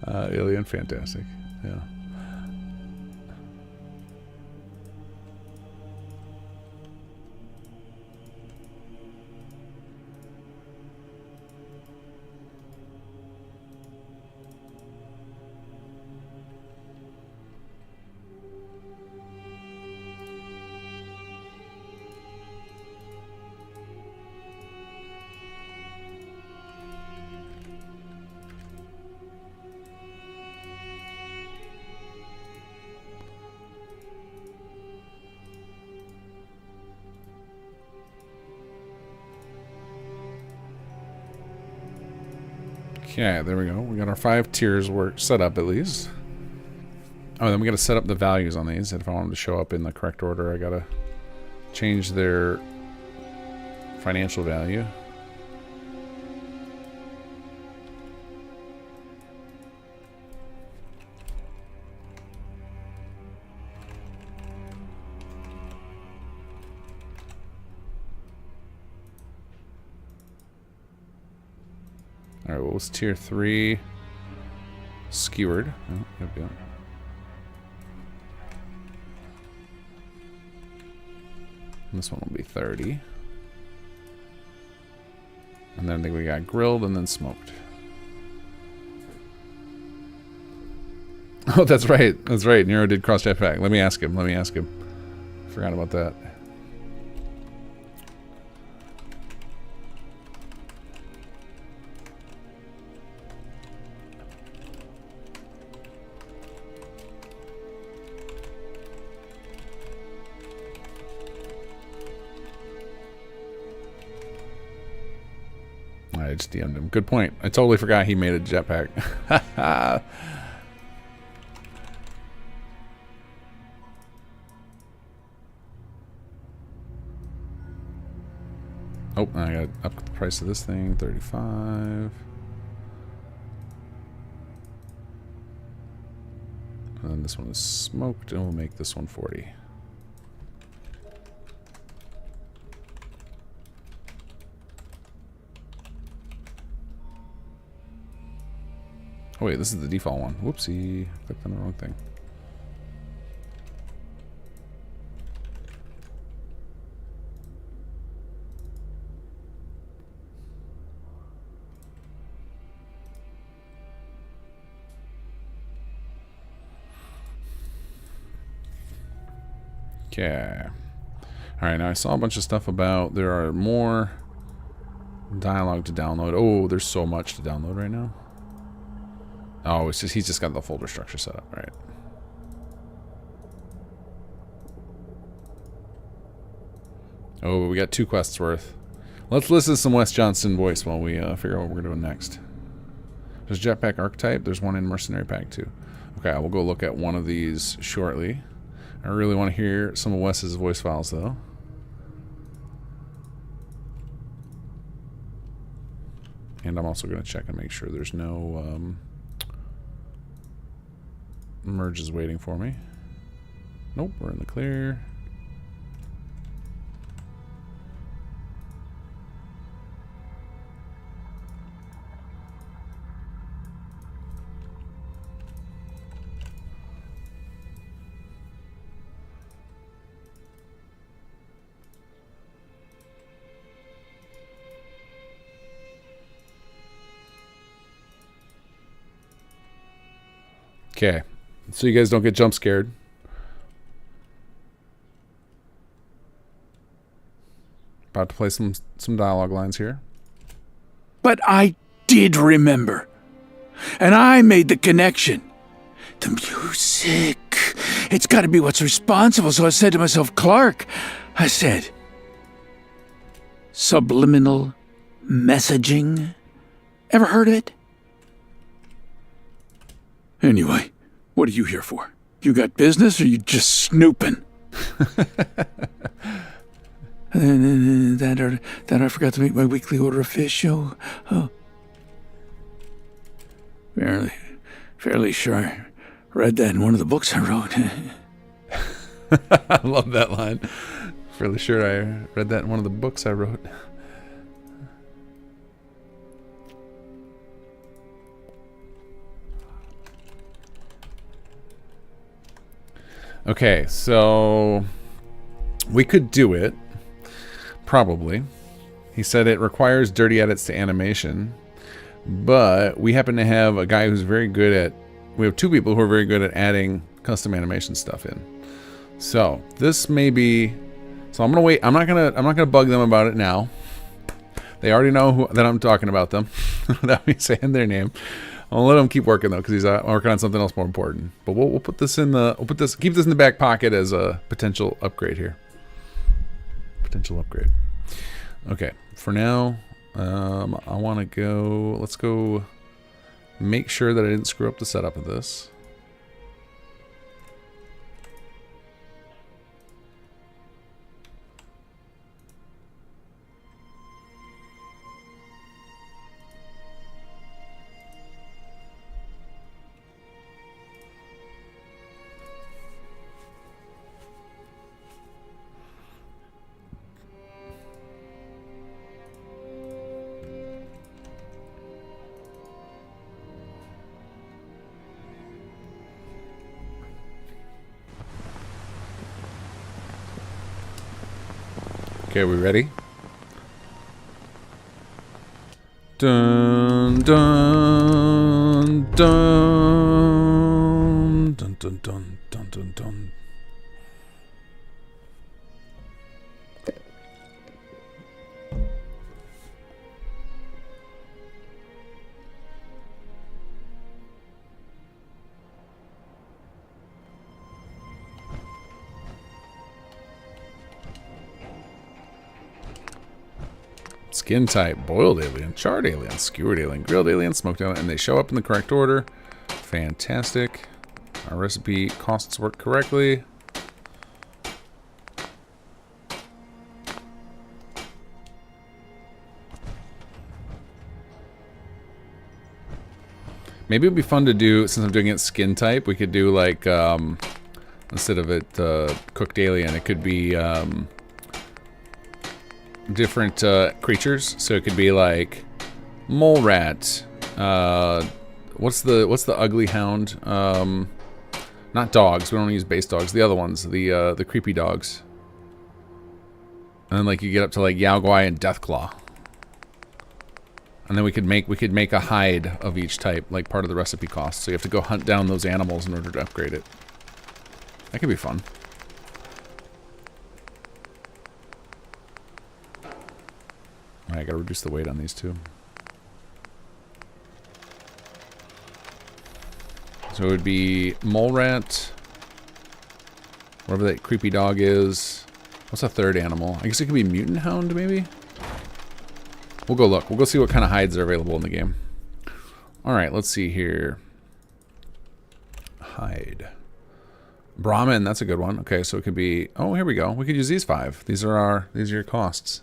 Alien, fantastic. Yeah. Okay, there we go. We got our 5 tiers work set up at least. Oh, then we got to set up the values on these. If I want them to show up in the correct order, I got to change their financial value. Alright, what was tier 3? Skewered. Oh, yep. And this one will be 30. And then I think we got grilled and then smoked. Oh, that's right. That's right. Nero did cross jetpack. Let me ask him. Forgot about that. I just DM'd him. Good point. I totally forgot he made a jetpack. Oh, I gotta up the price of this thing, 35. And then this one is smoked, and we'll make this one 40. Oh wait, this is the default one. Whoopsie, clicked on the wrong thing. Okay. Alright, now I saw a bunch of stuff about there are more dialogue to download. Oh, there's so much to download right now. Oh, it's just he's just got the folder structure set up, right? Oh, we got 2 quests worth. Let's listen to some Wes Johnson voice while we figure out what we're doing next. There's Jetpack Archetype. There's one in Mercenary Pack 2. Okay, I will go look at one of these shortly. I really want to hear some of Wes's voice files, though. And I'm also going to check and make sure there's no merges waiting for me. Nope, we're in the clear. Okay, so you guys don't get jump scared. About to play some dialogue lines here.
But I did remember. And I made the connection. The music. It's got to be what's responsible. So I said to myself, Clark, I said, subliminal messaging. Ever heard of it? Anyway, what are you here for? You got business or you just snooping? That I forgot to make my weekly order official. Oh. Fairly sure I read that in one of the books I wrote.
I love that line. Fairly sure I read that in one of the books I wrote. Okay, so we could do it. Probably. He said it requires dirty edits to animation. But we happen to have a guy who's very good at... We have two people who are very good at adding custom animation stuff in. So this may be... So I'm gonna wait. I'm not gonna bug them about it now. They already know that I'm talking about them without me saying their name. I'll let him keep working though, because he's working on something else more important. But we'll put this in the keep this in the back pocket as a potential upgrade here. Potential upgrade. Okay, for now, I want to go. Let's go make sure that I didn't screw up the setup of this. Okay, we ready? Dun dun dun dun dun dun dun dun dun. Skin type, boiled alien, charred alien, skewered alien, grilled alien, smoked alien, and they show up in the correct order. Fantastic. Our recipe costs work correctly. Maybe it would be fun to do, since I'm doing it skin type, we could do like, instead of it cooked alien, it could be different creatures. So it could be like mole rat. What's the ugly hound? Not dogs. We don't use base dogs. The other ones, the creepy dogs. And then like you get up to like Yao Guai and Deathclaw. And then we could make a hide of each type, like part of the recipe cost. So you have to go hunt down those animals in order to upgrade it. That could be fun. Alright, I gotta reduce the weight on these two. So it would be mole rat, whatever that creepy dog is. What's a third animal? I guess it could be mutant hound, maybe? We'll go look. We'll go see what kind of hides are available in the game. Alright, let's see here. Hide. Brahmin, that's a good one. Okay, so it could be... Oh, here we go. We could use these 5. These are your costs.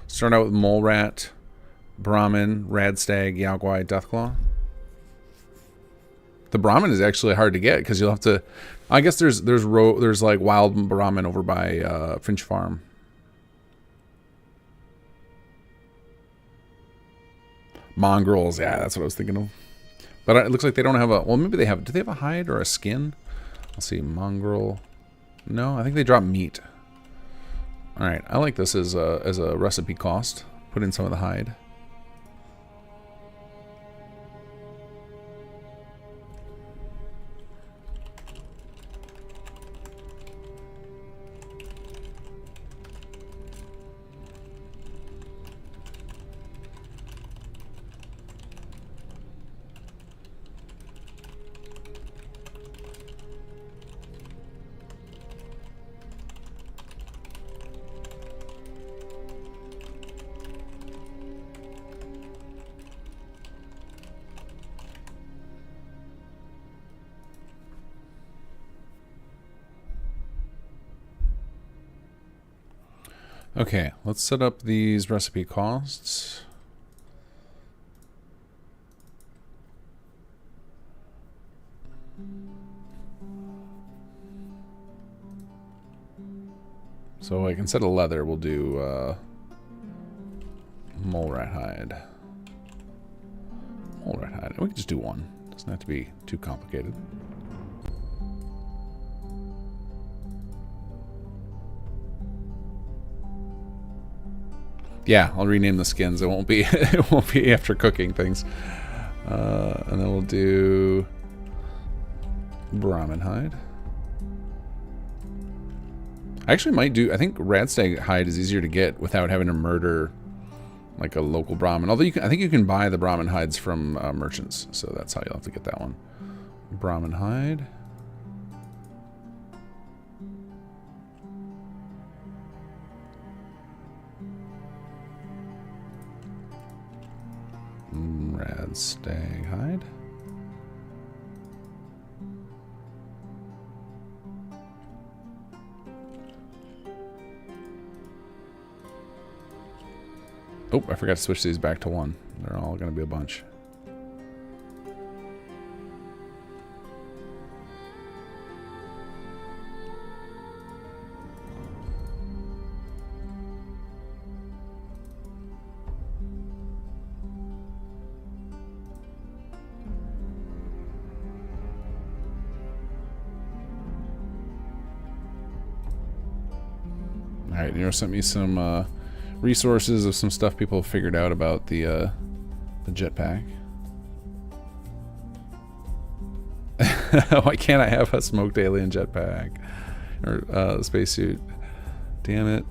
Start out with mole rat, Brahmin, Radstag, Yao Guai, Deathclaw. The Brahmin is actually hard to get because you'll have to... I guess there's like wild Brahmin over by Finch Farm. Mongrels, yeah, that's what I was thinking of. But it looks like they don't have a... Well, maybe they have... Do they have a hide or a skin? Let's see, mongrel. No, I think they drop meat. Alright, I like this as a recipe cost. Put in some of the hide. Okay, let's set up these recipe costs. So like instead of leather, we'll do mole rat hide. Mole rat hide. We can just do one. Doesn't have to be too complicated. Yeah, I'll rename the skins. It won't be it won't be after cooking things. And then we'll do Brahmin hide. I actually might do. I think Radstag hide is easier to get without having to murder like a local Brahmin. Although I think you can buy the Brahmin hides from merchants, so that's how you'll have to get that one. Brahmin hide. Radstag hide. Oh, I forgot to switch these back to one. They're all going to be a bunch. Alright, Nero sent me some resources of some stuff people have figured out about the jetpack. Why can't I have a smoked alien jetpack? Or spacesuit? Damn it.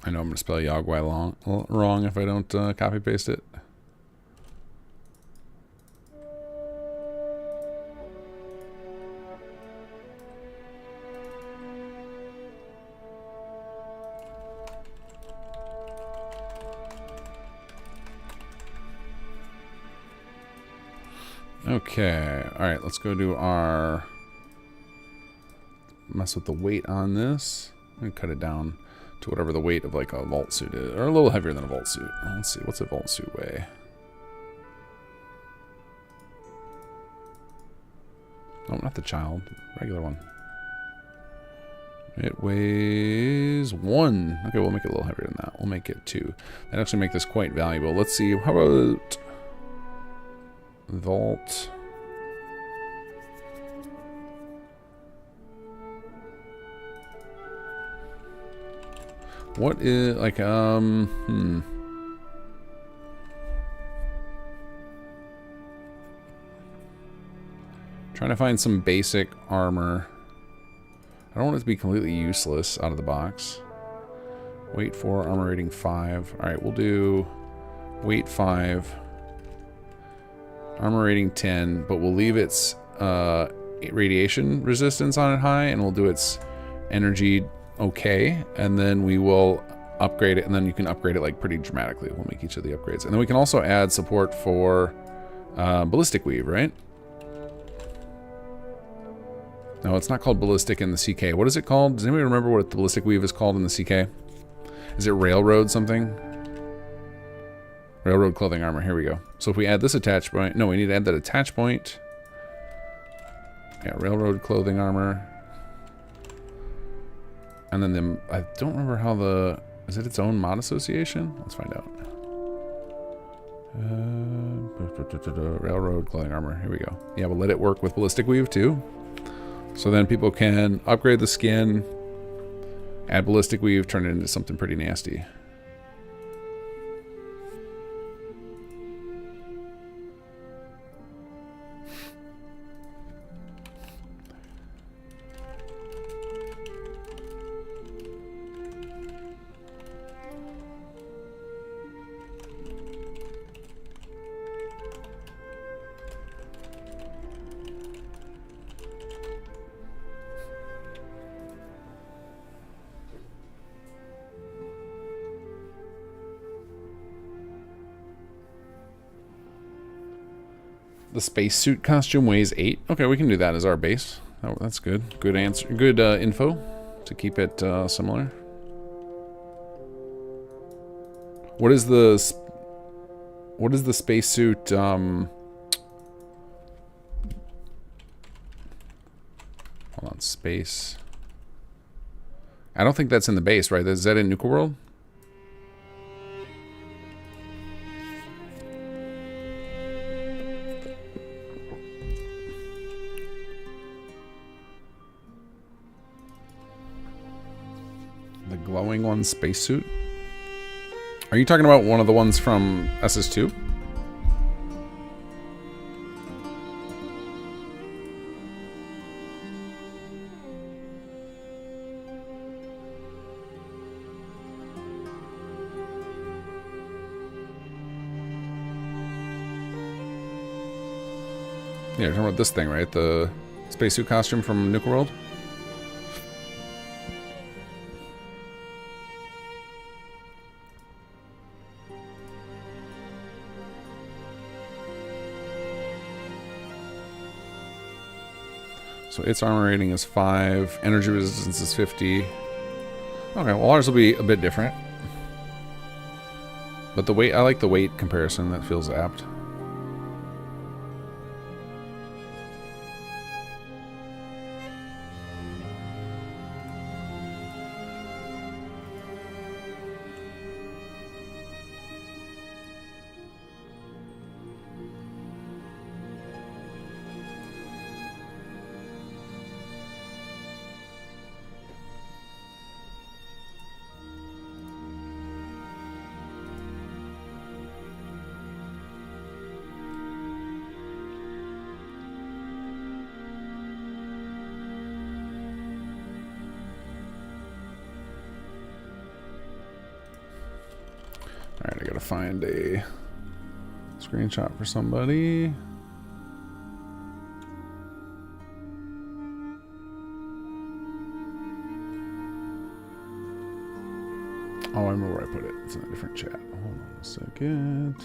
I know I'm going to spell Yagwai wrong if I don't copy paste it. Okay, alright, let's go do our mess with the weight on this. I'm going to cut it down to whatever the weight of like a vault suit is, or a little heavier than a vault suit. Let's see, what's a vault suit weigh? Oh, not the child, regular one. It weighs 1. Okay, we'll make it a little heavier than that. We'll make it 2. That'd actually make this quite valuable. Let's see, how about vault? What is, like, Trying to find some basic armor. I don't want it to be completely useless out of the box. Weight 4, armor rating 5. Alright, we'll do weight 5. Armor rating 10, but we'll leave its radiation resistance on it high, and we'll do its energy okay, and then we will upgrade it, and then you can upgrade it like pretty dramatically. We'll make each of the upgrades. And then we can also add support for ballistic weave, right? No, it's not called ballistic in the CK. What is it called? Does anybody remember what the ballistic weave is called in the CK? Is it railroad something? Railroad clothing armor. Here we go. So if we add this attach point, no, we need to add that attach point. Yeah, railroad clothing armor. And then I don't remember how is it its own mod association? Let's find out. Railroad clothing armor. Here we go. Yeah, we'll let it work with ballistic weave too. So then people can upgrade the skin, Add ballistic weave, turn it into something pretty nasty. The spacesuit costume weighs 8. Okay, we can do that as our base. Oh, that's good. Good answer. Good info to keep it similar. What is the spacesuit? Hold on, space. I don't think that's in the base, right? Is that in Nuka World? The glowing one spacesuit? Are you talking about one of the ones from SS2? Yeah, you're talking about this thing, right? The spacesuit costume from Nuka World? So its armor rating is 5, energy resistance is 50. Okay, well ours will be a bit different. But the weight, I like the weight comparison, that feels apt. Alright, I gotta find a screenshot for somebody. Oh, I remember where I put it. It's in a different chat. Hold on a second.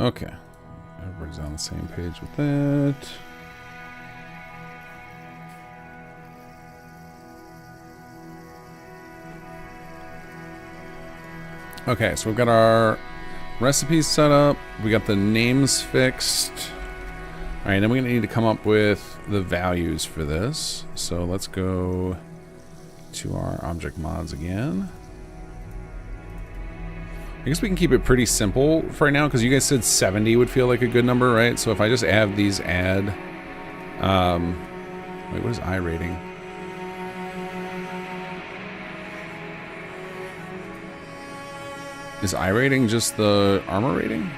Okay, everybody's on the same page with that. Okay, so we've got our recipes set up. We got the names fixed. All right, then we're gonna need to come up with the values for this. So let's go to our object mods again. I guess we can keep it pretty simple for right now, because you guys said 70 would feel like a good number, right? So if I just have these add... wait, what is I rating? Is I rating just the armor rating?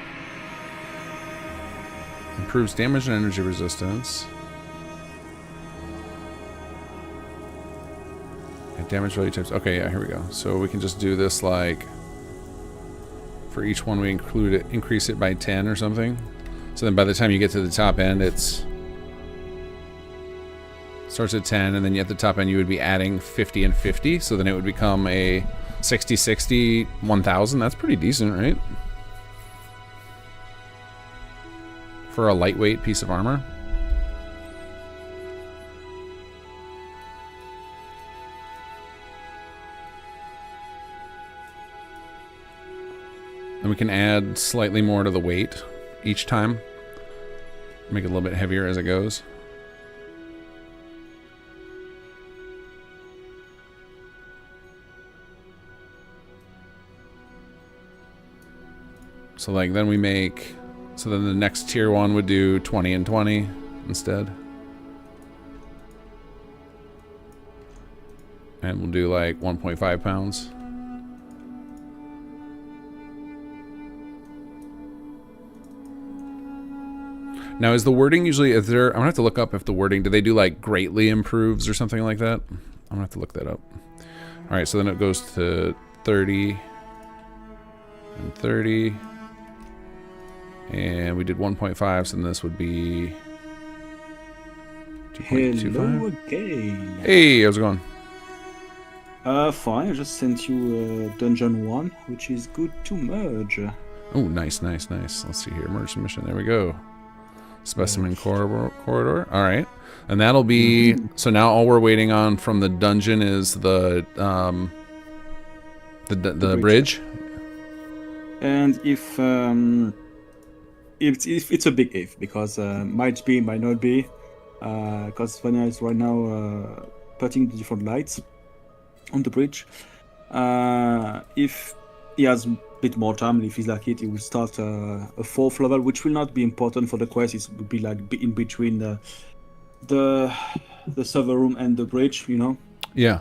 Improves damage and energy resistance. And damage value types. Okay, yeah, here we go. So we can just do this like... For each one we increase it by 10 or something. So then by the time you get to the top end, it starts at 10, and then at the top end you would be adding 50 and 50. So then it would become a 60, 60, 1000. That's pretty decent, right? For a lightweight piece of armor. And we can add slightly more to the weight each time. Make it a little bit heavier as it goes. So like then we make, so then the next tier one would do 20 and 20 instead. And we'll do like 1.5 pounds. Now, is the wording usually, I'm gonna have to look up if the wording, do they do like greatly improves or something like that? I'm gonna have to look that up. All right, so then it goes to 30 and 30. And we did 1.5, so then this would be 2.25.
Hello again.
Hey, how's it going?
Fine, I just sent you Dungeon 1, which is good to merge.
Oh, nice, nice, nice. Let's see here, merge submission, there we go. Specimen corridor. All right, and that'll be so. Now all we're waiting on from the dungeon is the bridge.
And if it's a big if, because might be, might not be, because Vanya is right now putting the different lights on the bridge. If he has bit more time, if he's like it, he will start a 4th level, which will not be important for the quest. It will be like in between the server room and the bridge, you know.
Yeah.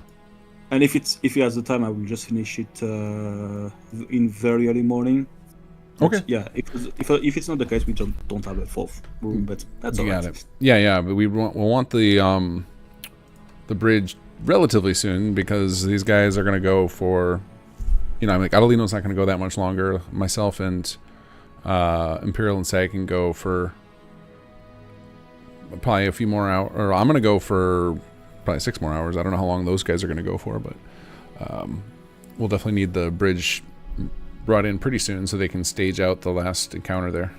And if he has the time, I will just finish it in very early morning.
Okay.
But yeah, if it's not the case, we don't have a 4th room, but that's all right.
It. Yeah, but we'll want the bridge relatively soon, because these guys are gonna go for, you know, I'm like, Adelino's not going to go that much longer. Myself and Imperial and Sag can go for probably a few more hours. Or I'm going to go for probably 6 more hours. I don't know how long those guys are going to go for, but we'll definitely need the bridge brought in pretty soon so they can stage out the last encounter there.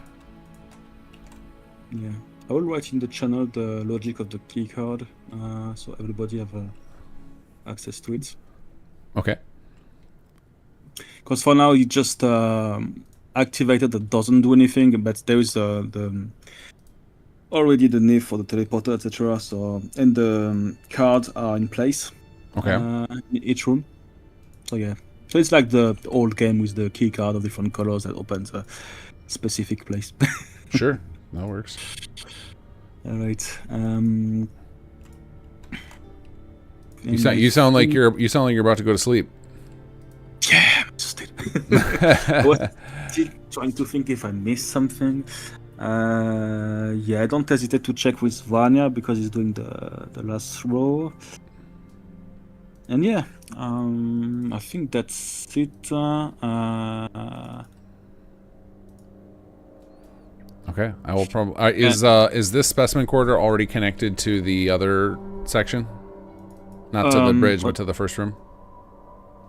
Yeah. I will write in the channel the logic of the key card, so everybody have access to it.
Okay.
Because for now, you just activated that doesn't do anything, but there is already the need for the teleporter, etc. So, and the cards are in place.
Okay.
In each room. So yeah. So it's like the old game with the key card of different colors that opens a specific place.
Sure, that works.
All right.
You sound like you're about to go to sleep.
Yeah, I'm just I was still trying to think if I missed something. Yeah, I don't hesitate to check with Vanya because he's doing the last row. And yeah, I think that's it.
Okay, I will probably. Is this specimen corridor already connected to the other section? Not to the bridge, but to the first room.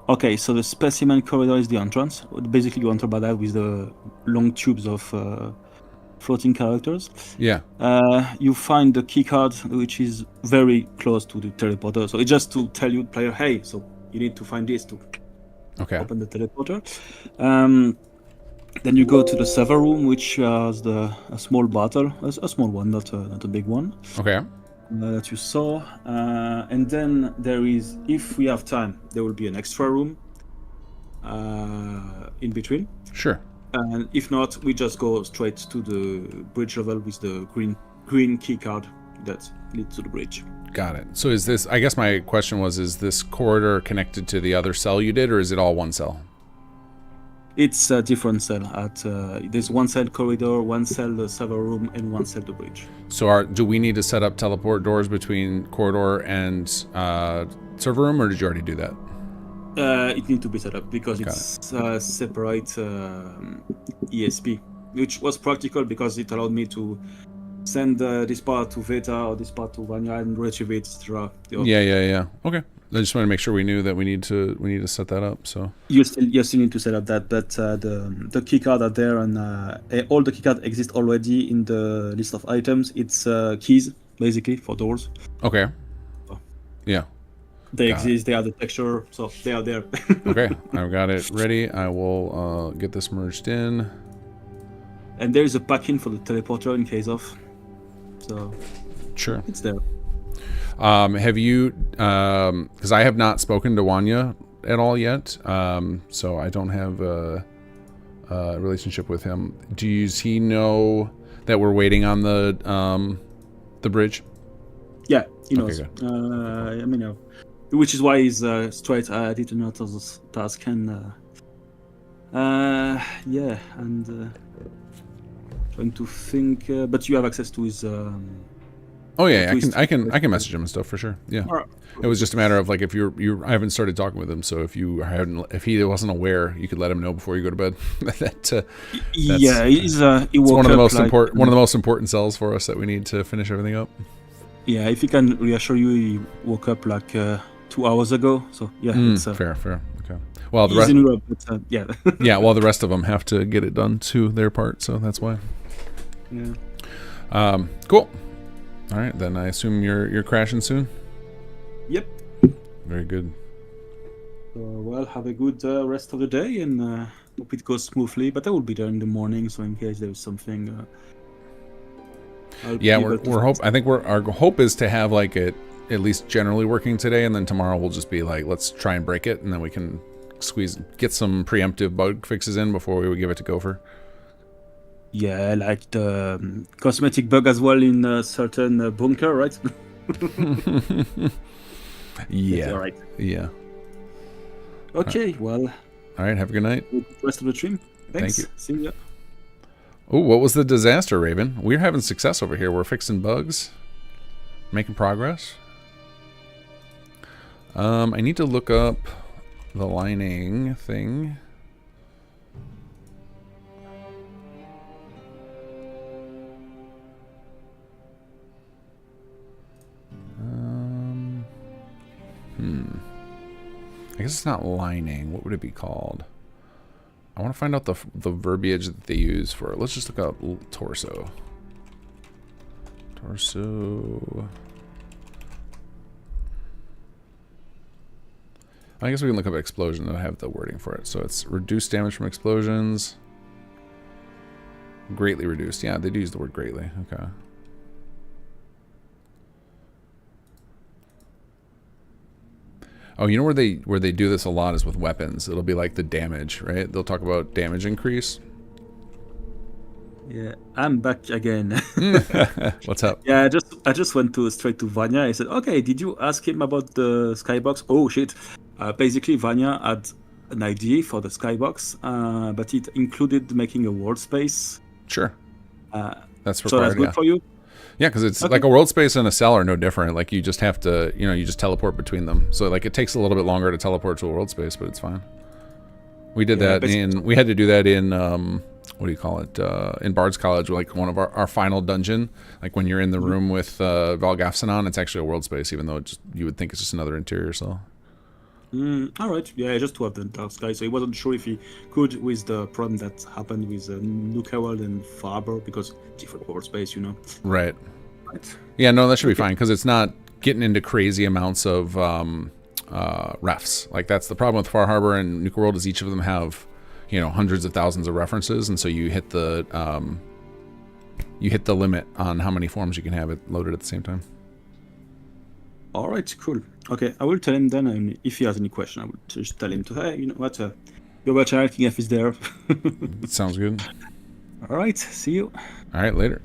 Okay, so the specimen corridor is the entrance. Basically, you enter by that with the long tubes of floating characters.
Yeah.
You find the key card, which is very close to the teleporter. So it's just to tell you, player, hey, so you need to find this to open the teleporter. Then you go to the server room, which has a small battle, a small one, not a big one.
Okay.
That you saw, and then there is, if we have time, there will be an extra room in between.
Sure.
And if not, we just go straight to the bridge level with the green key card that leads to the bridge.
Got it. So is this, I guess my question was, is this corridor connected to the other cell you did, or is it all one cell?
It's a different cell. There's one cell corridor, one cell the server room, and one cell the bridge.
So do we need to set up teleport doors between corridor and server room, or did you already do that?
It needs to be set up because it's separate ESP, which was practical because it allowed me to send this part to Veta or this part to Vanya and retrieve it, etc.
Yeah. Okay. I just want to make sure we knew that we need to set that up. So
you still need to set up that, but the keycard are there, and all the keycards exist already in the list of items. It's keys basically for doors.
Okay. Yeah.
They exist. They have the texture, so they are there.
Okay, I've got it ready. I will get this merged in.
And there is a pack-in for the teleporter in case of. So
sure,
it's there.
Have you? Because I have not spoken to Wanya at all yet, so I don't have a relationship with him. Does he know that we're waiting on the bridge?
Yeah, he knows.
Okay,
good. Which is why he's straight. I did another task and trying to think. But you have access to his.
Oh yeah, I can message him and stuff for sure. Yeah, right. It was just a matter of like if I haven't started talking with him, so if he wasn't aware, you could let him know before you go to bed.
He's
one of the most important cells for us that we need to finish everything up.
Yeah, if he can reassure you, he woke up like 2 hours ago. So yeah, it's
fair. Okay. Well, the
rest in Europe, but, yeah.
Yeah. Well, the rest of them have to get it done to their part, so that's why.
Yeah.
Cool. All right, then I assume you're crashing soon.
Yep.
Very good.
Well, have a good rest of the day, and hope it goes smoothly. But I will be there in the morning, so in case there's something.
Yeah, I think our hope is to have like it at least generally working today, and then tomorrow we'll just be like, let's try and break it, and then we can get some preemptive bug fixes in before we would give it to Gopher.
Yeah, like the cosmetic bug as well in a certain bunker, right?
Yeah.
All right.
Yeah.
Okay. Well.
All right. Have a good night.
Good rest of the stream. Thanks.
Thank you.
See ya.
Oh, what was the disaster, Raven? We're having success over here. We're fixing bugs, making progress. I need to look up the lining thing. I guess it's not lining. What would it be called? I want to find out the verbiage that they use for it. Let's just look up torso. Torso. I guess we can look up explosion and have the wording for it. So it's reduced damage from explosions. Greatly reduced. Yeah, they do use the word greatly. Okay. Oh, you know where they do this a lot is with weapons. It'll be like the damage, right? They'll talk about damage increase.
Yeah, I'm back again.
What's up?
Yeah, I just went straight to Vanya. I said, okay, did you ask him about the skybox? Oh shit! Basically, Vanya had an idea for the skybox, but it included making a world space.
Sure. That's required.
So that's good for you.
Yeah, because it's like a world space and a cell are no different. Like you just have to, you just teleport between them. So like it takes a little bit longer to teleport to a world space, but it's fine. We did that we had to do that in, what do you call it? In Bard's College, like one of our final dungeon. Like when you're in the room with Valgafsanon, it's actually a world space, even though you would think it's just another interior cell.
All right. Yeah, just to have the dark sky. So he wasn't sure if he could with the problem that happened with Nuka-World and Faber because different world space,
Right. Yeah, no, that should be fine because it's not getting into crazy amounts of refs. Like that's the problem with Far Harbor and Nuka World is each of them have, hundreds of thousands of references, and so you hit the limit on how many forms you can have it loaded at the same time.
All right, cool. Okay, I will tell him then, and if he has any question, I will just tell him to, hey, you know what, your virtual TF is there.
Sounds good.
All right, see you.
All right, later.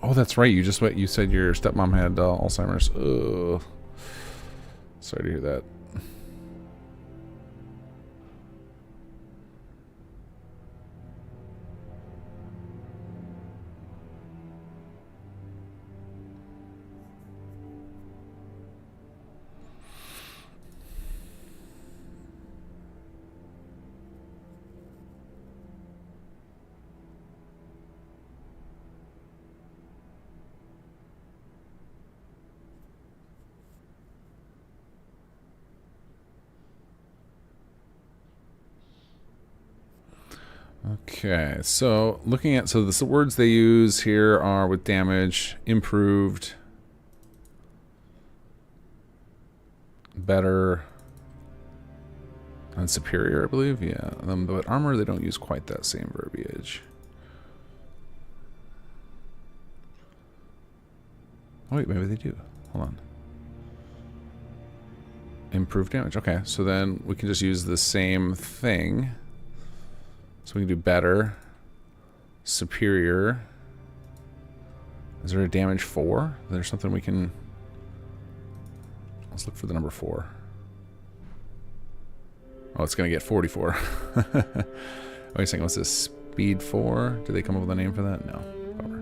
Oh, that's right. You just you said your stepmom had Alzheimer's. Ugh. Sorry to hear that. Okay, so looking at the words they use here are with damage, improved, better, and superior, I believe. Yeah, but armor they don't use quite that same verbiage. Oh wait, maybe they do. Hold on. Improved damage. Okay, so then we can just use the same thing. So we can do better, superior. Is there a damage 4? Is there something we can... Let's look for the number 4. Oh, it's going to get 44. Wait a second, what's this? Speed 4? Did they come up with a name for that? No. Bummer.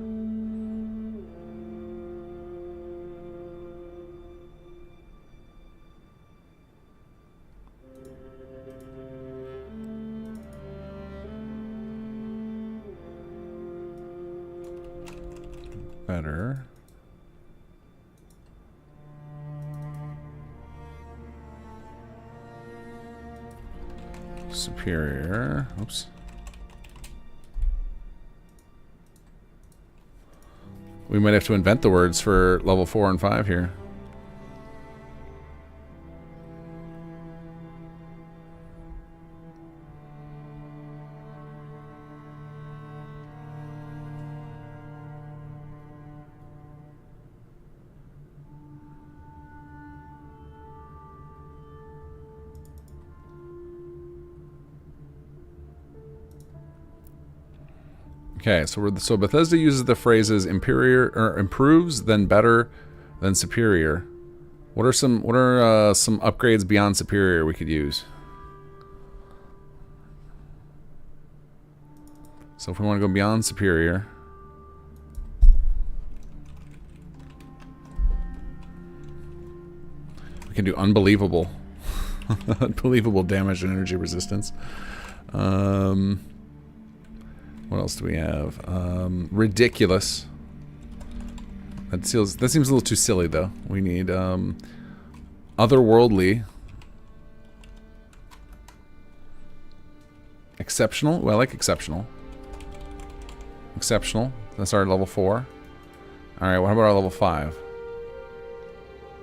Better. Superior. Oops. We might have to invent the words for level 4 and 5 here. Okay, so Bethesda uses the phrases imperior or improves, then better, then superior. What are some upgrades beyond superior we could use? So if we want to go beyond superior, we can do unbelievable. Unbelievable damage and energy resistance. What else do we have? Ridiculous. That seems a little too silly, though. We need otherworldly. Exceptional. Well, I like exceptional. Exceptional. That's our level 4. All right. What about our level 5?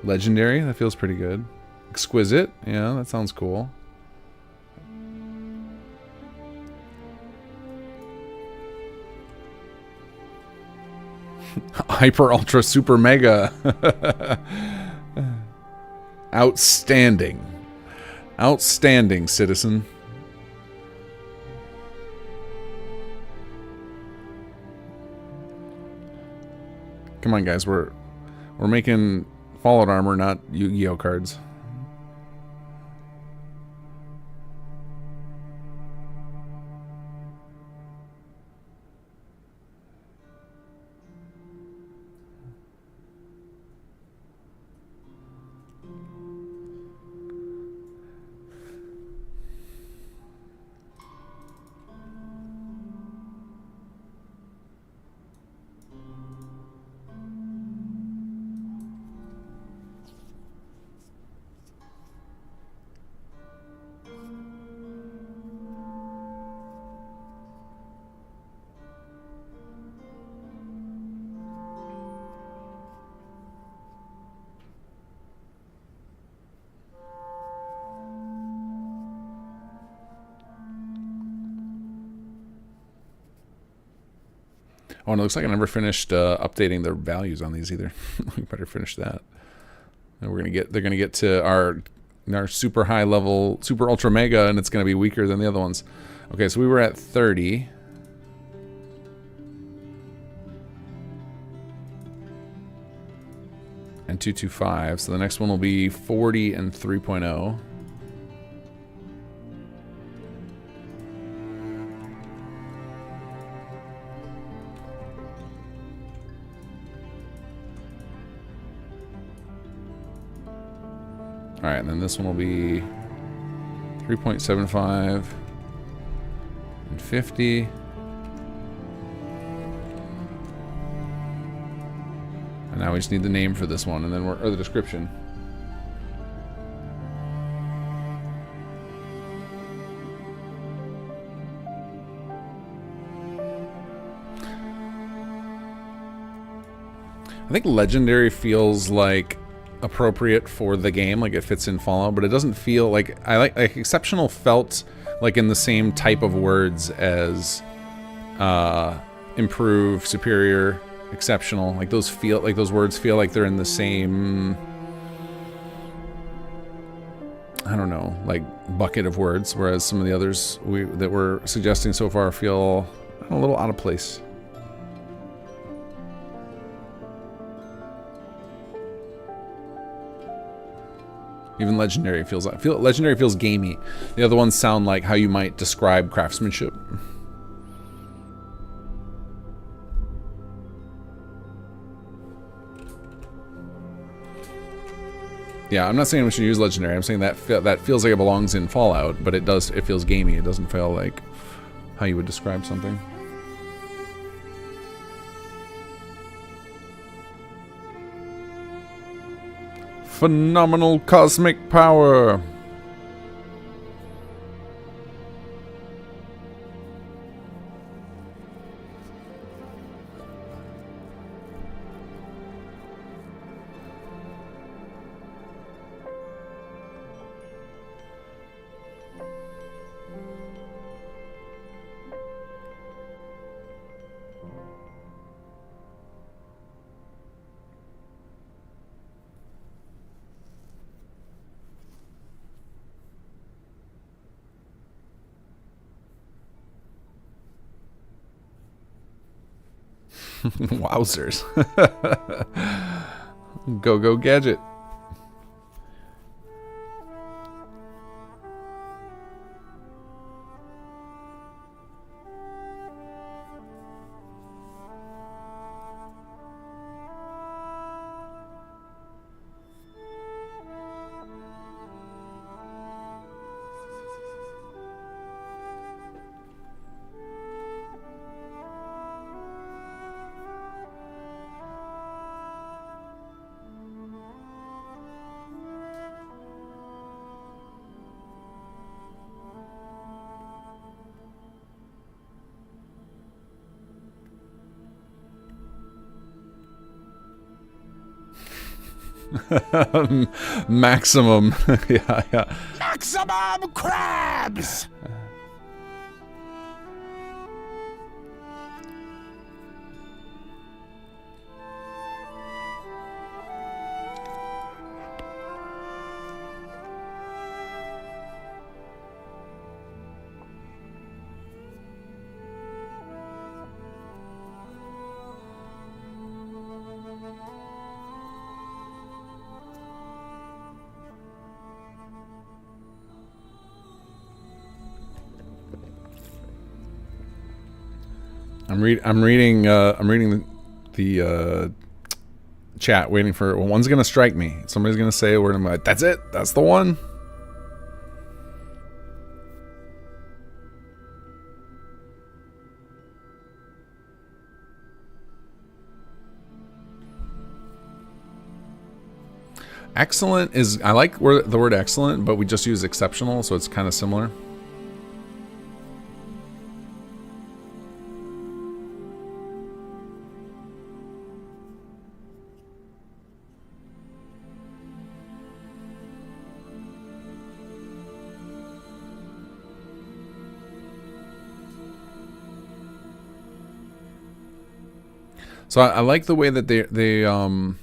Legendary. That feels pretty good. Exquisite. Yeah, that sounds cool. Hyper, ultra, super, mega. Outstanding. Outstanding, citizen. Come on, guys. We're making Fallout armor, not Yu-Gi-Oh cards. Oh, and it looks like I never finished updating the values on these either. We better finish that. And they're gonna get to our super high level, super ultra mega, and it's gonna be weaker than the other ones. Okay, so we were at 30. and 225. So the next one will be 40 and 3.0. Alright, and then this one will be 3.75 and 50. And now we just need the name for this one, and then or the description. I think legendary feels like appropriate for the game, like it fits in Fallout, but it doesn't feel like like exceptional felt like in the same type of words as improve, superior, exceptional. Like those words feel like they're in the same, I don't know, like bucket of words, whereas some of the others that we're suggesting so far feel a little out of place. Even legendary feels legendary feels gamey. The other ones sound like how you might describe craftsmanship. Yeah, I'm not saying we should use legendary. I'm saying that feels like it belongs in Fallout, but it feels gamey. It doesn't feel like how you would describe something. Phenomenal cosmic power. Wowzers. Go gadget. Maximum. Yeah.
Maximum crabs!
I'm reading the chat, waiting for one's gonna strike me. Somebody's gonna say a word. I'm like, that's it. That's the one. Excellent is, I like the word excellent, but we just use exceptional, so it's kind of similar. So I like the way that the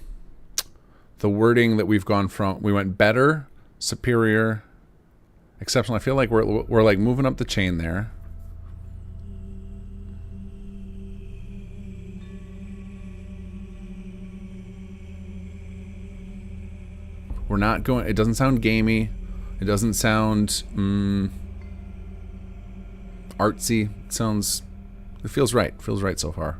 wording that we've gone from, we went better, superior, exceptional. I feel like we're like moving up the chain there. We're not going... It doesn't sound gamey. It doesn't sound artsy. It sounds... It feels right. It feels right so far.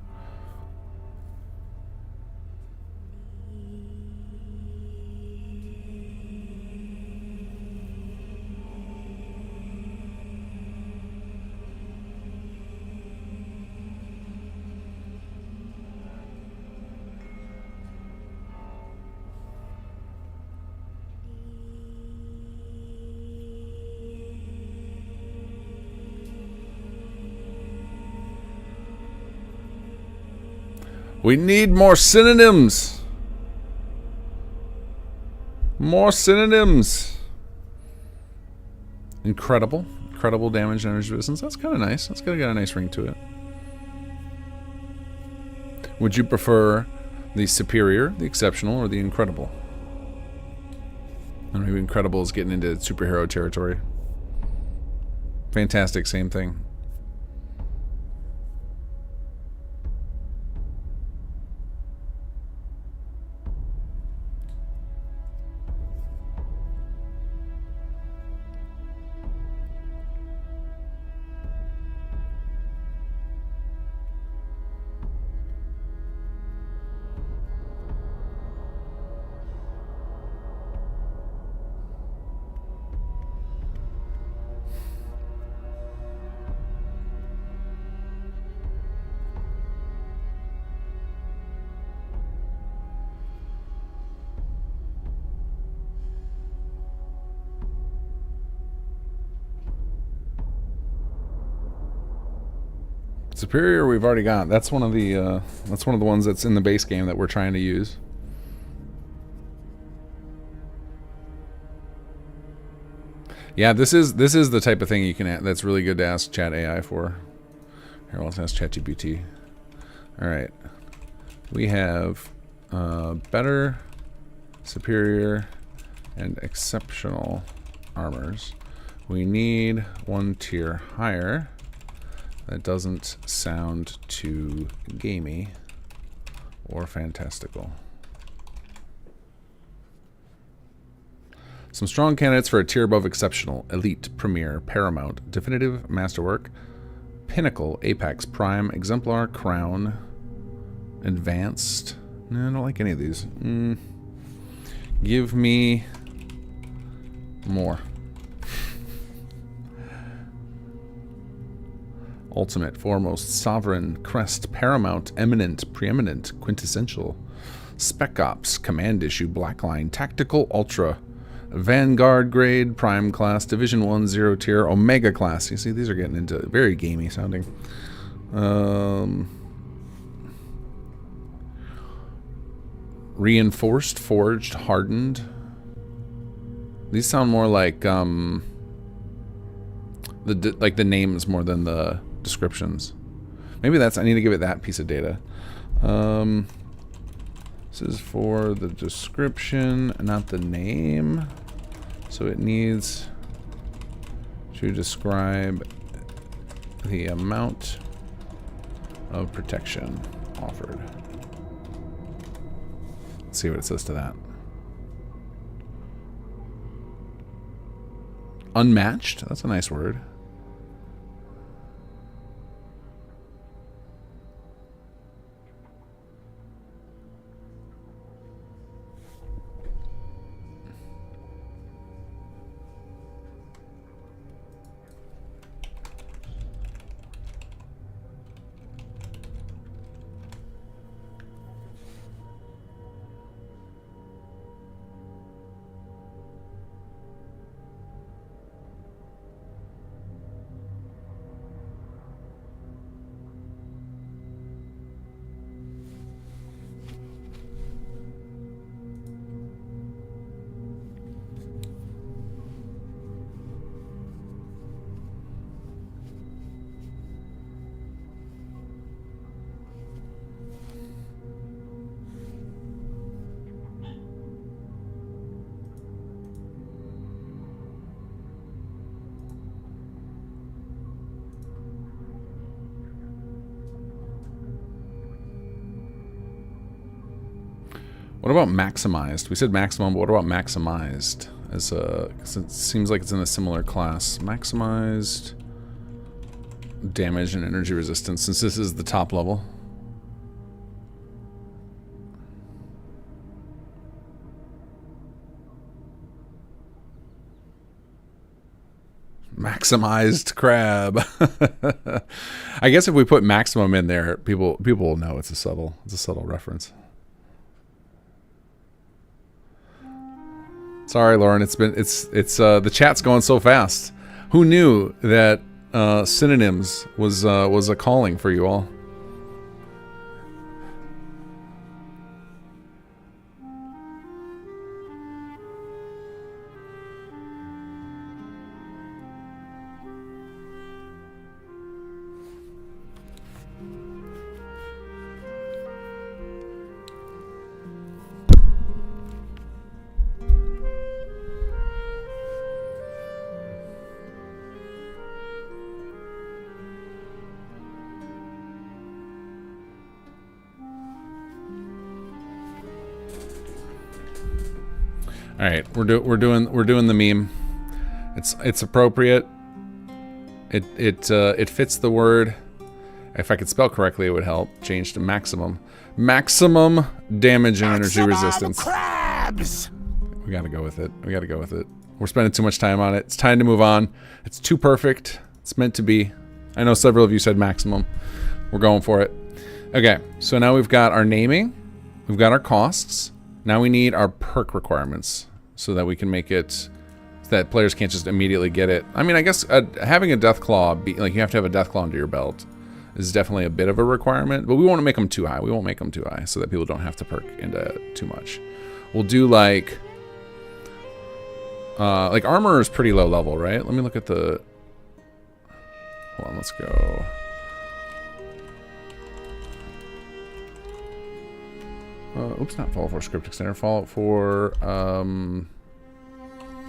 We need more synonyms. More synonyms. Incredible. Incredible damage and energy resistance. That's kind of nice. That's got a nice ring to it. Would you prefer the superior, the exceptional, or the incredible? And maybe incredible is getting into superhero territory. Fantastic, same thing. Superior we've already got. That's one of the ones that's in the base game that we're trying to use. Yeah, this is the type of thing you can that's really good to ask Chat AI for. Here, let's ask ChatGPT. All right, we have better, superior, and exceptional armors. We need one tier higher. That doesn't sound too gamey or fantastical. Some strong candidates for a tier above exceptional: elite, premier, paramount, definitive, masterwork, pinnacle, apex, prime, exemplar, crown, advanced. No, I don't like any of these. Give me more. Ultimate, foremost, sovereign, crest, paramount, eminent, preeminent, quintessential, spec ops, command issue, blackline, tactical, ultra, vanguard grade, prime class, division 1, 0 tier, omega class. You see, these are getting into very gamey sounding. Reinforced, forged, hardened. These sound more like the names more than the descriptions. Maybe that's, I need to give it that piece of data. This is for the description, not the name. So it needs to describe the amount of protection offered. Let's see what it says to that. Unmatched? That's a nice word. What about maximized? We said maximum, but what about maximized? As a, 'cause it seems like it's in a similar class. Maximized damage and energy resistance, since this is the top level. Maximized crab. I guess if we put maximum in there, people will know it's a subtle reference. Sorry, Lauren. It's the chat's going so fast. Who knew that synonyms was a calling for you all? All right, we're doing the meme. It's appropriate. It fits the word. If I could spell correctly, it would help. Change to maximum. Maximum damage and energy resistance.
Crabs!
We gotta go with it. We're spending too much time on it. It's time to move on. It's too perfect. It's meant to be. I know several of you said maximum. We're going for it. Okay, so now we've got our naming. We've got our costs. Now we need our perk requirements so that we can make it so that players can't just immediately get it. I mean, I guess having a death claw, like you have to have a death claw under your belt, is definitely a bit of a requirement, but we won't make them too high. We won't make them too high so that people don't have to perk into too much. We'll do like armor is pretty low level, right? Let me look at the. Hold on, let's go. Oops, not Fallout 4 Script Extender. Fallout 4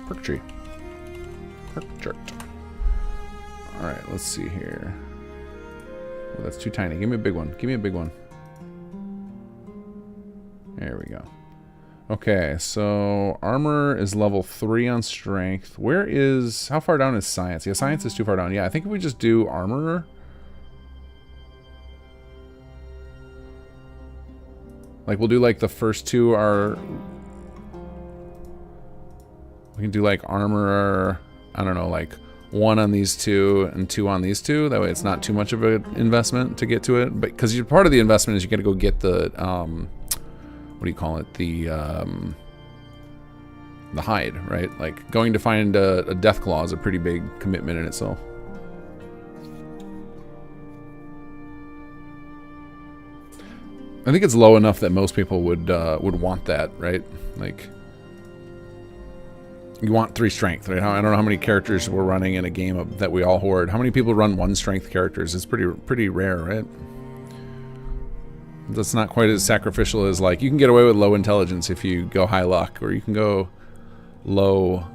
Perk Tree. Perk chart. Alright, let's see here. Oh, that's too tiny. Give me a big one. Give me a big one. There we go. Okay, so armor is level 3 on strength. How far down is science? Yeah, science is too far down. Yeah, I think if we just do armor. Like, we'll do, like, the first two are... We can do, like, armor, I don't know, like, 1 on these two and 2 on these two. That way it's not too much of an investment to get to it. But because part of the investment is you got to go get the, what do you call it? The hide, right? Like, going to find a death claw is a pretty big commitment in itself. I think it's low enough that most people would want that, right? Like, you want 3 strength, right? I don't know how many characters we're running in a game that we all hoard. How many people run 1 strength characters? It's pretty rare, right? That's not quite as sacrificial as, like, you can get away with low intelligence if you go high luck, or you can go low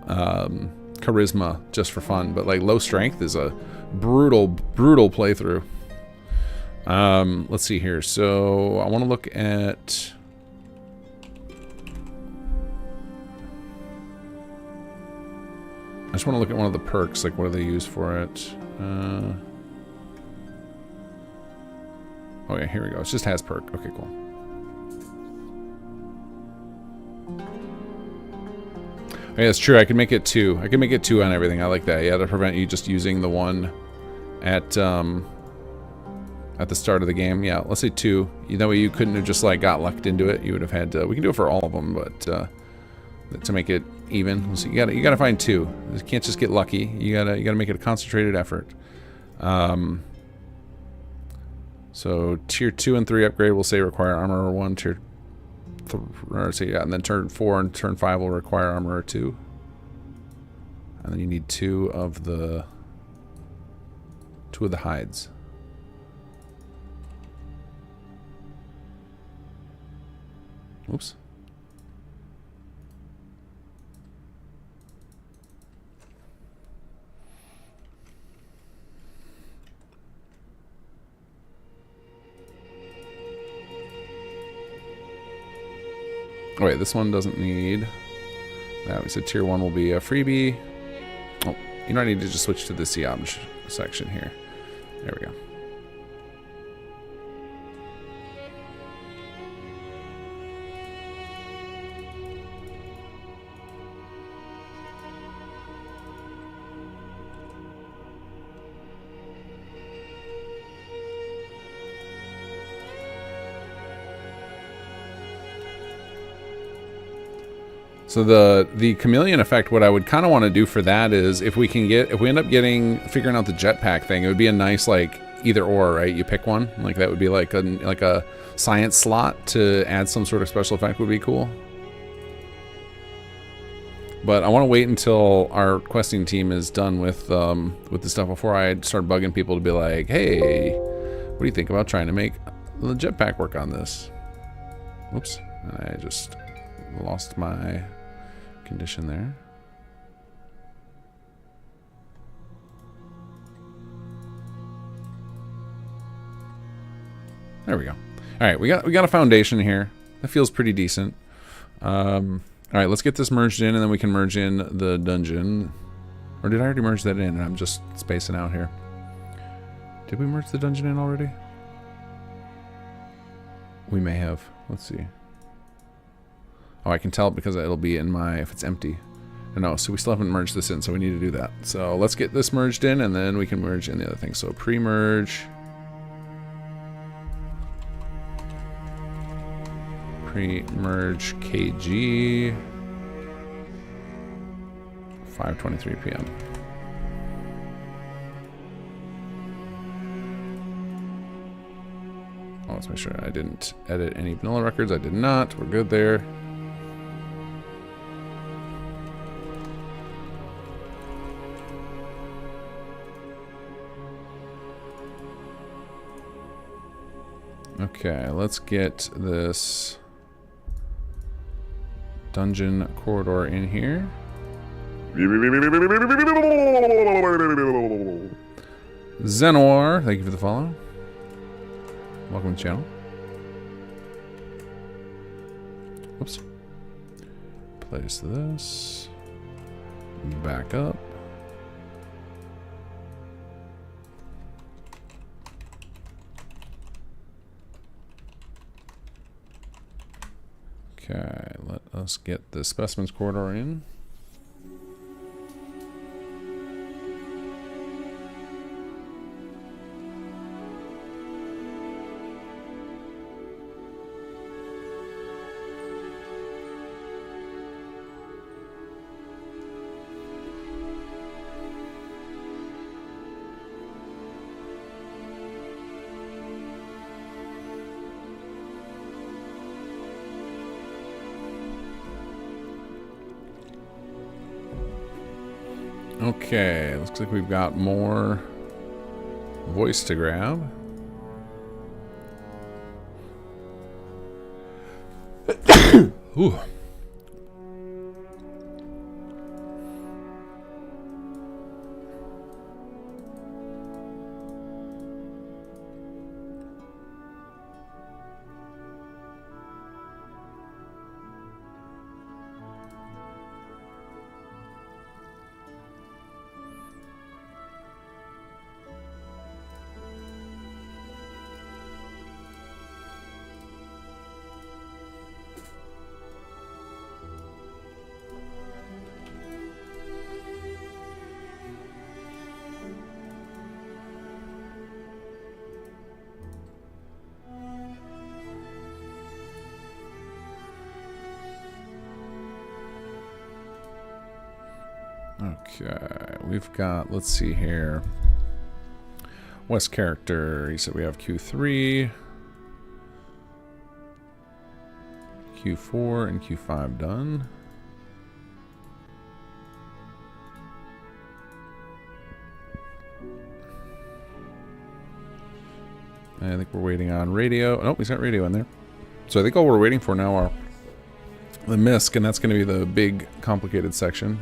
charisma just for fun. But, like, low strength is a brutal playthrough. Let's see here. So I want to look at. I just want to look at one of the perks. Like, what do they use for it? Oh yeah, here we go. It just has perk. Okay, cool. Okay, that's true. I can make it 2. I can make it 2 on everything. I like that. Yeah, to prevent you just using the one at the start of the game. Yeah, let's say 2. That way you couldn't have just like got lucked into it. You would have had to, we can do it for all of them, but to make it even, so you gotta find 2. You can't just get lucky. You gotta make it a concentrated effort. So tier 2 and 3 upgrade will say require armor 1. Tier 3, so yeah, and then turn 4 and turn 5 will require armor 2. And then you need 2 of the hides. Oops. Oh, wait, this one doesn't need that. We said tier 1 will be a freebie. Oh, you know, I need to just switch to the Siobj section here. There we go. So the chameleon effect, what I would kind of want to do for that is if we end up figuring out the jetpack thing, it would be a nice like either or, right? You pick one, like that would be like a science slot to add some sort of special effect would be cool. But I want to wait until our questing team is done with the stuff before I start bugging people to be like, hey, what do you think about trying to make the jetpack work on this? Oops, I just lost my condition there. There we go. All right, we got a foundation here. That feels pretty decent. All right, let's get this merged in, and then we can merge in the dungeon. Or did I already merge that in? And I'm just spacing out here. Did we merge the dungeon in already? We may have. Let's see. Oh, I can tell because it'll be in my, if it's empty. No, so we still haven't merged this in, so we need to do that. So let's get this merged in, and then we can merge in the other thing. So pre-merge. Pre-merge KG. 5:23 p.m. Oh, let's make sure I didn't edit any vanilla records. I did not. We're good there. Okay, let's get this dungeon corridor in here. Zenor, thank you for the follow. Welcome to the channel. Whoops. Place this. Back up. Okay, let us get the specimens corridor in. Okay, looks like we've got more voice to grab. Ooh. Okay, we've got, let's see here. West character, he said we have Q3, Q4, and Q5 done. I think we're waiting on radio. Oh, he's got radio in there. So I think all we're waiting for now are the MISC, and that's going to be the big, complicated section.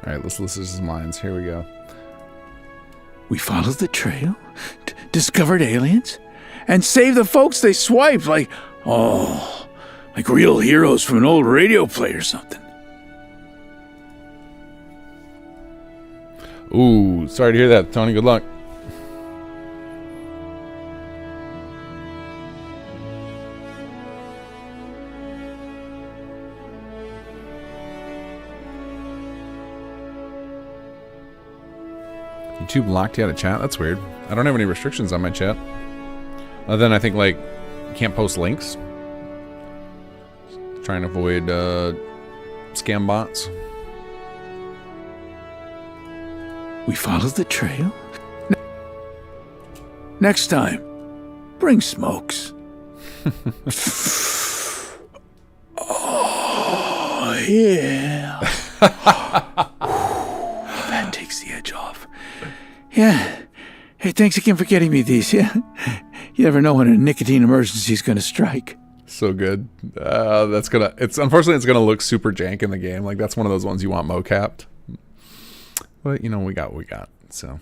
All right, let's listen to some lines. Here we go.
We followed the trail, discovered aliens, and saved the folks they swiped like real heroes from an old radio play or something.
Ooh, sorry to hear that, Tony. Good luck. YouTube locked you out of chat? That's weird. I don't have any restrictions on my chat. Other than I think, like, you can't post links. Trying to avoid scam bots.
We followed the trail. Next time, bring smokes. Oh, yeah. That takes the edge off. Yeah. Hey, thanks again for getting me these, yeah? You never know when a nicotine emergency is going to strike.
So good. Unfortunately, it's gonna look super jank in the game. Like, that's one of those ones you want mocapped. But, you know, we got what we got, so.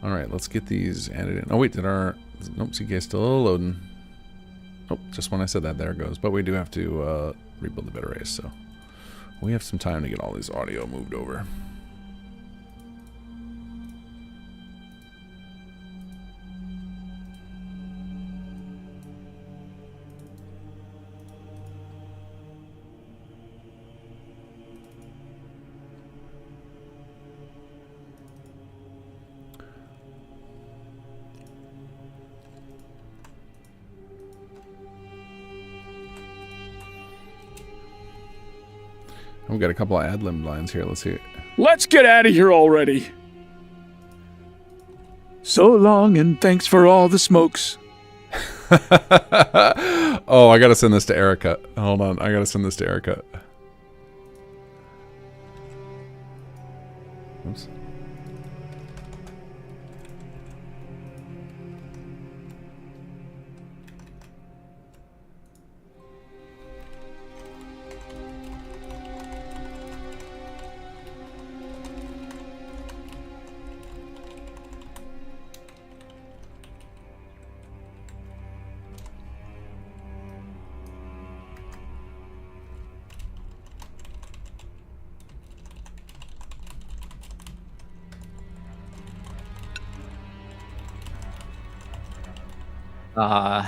All right, let's get these added in. Oh, wait, nope, CK still loading. Oh, just when I said that, there it goes. But we do have to rebuild the bit array, so we have some time to get all these audio moved over. We've got a couple of ad-lib lines here. Let's see it.
Let's get out of here already. So long, and thanks for all the smokes.
Oh, I gotta send this to Erica. Hold on, I gotta send this to Erica. Oops.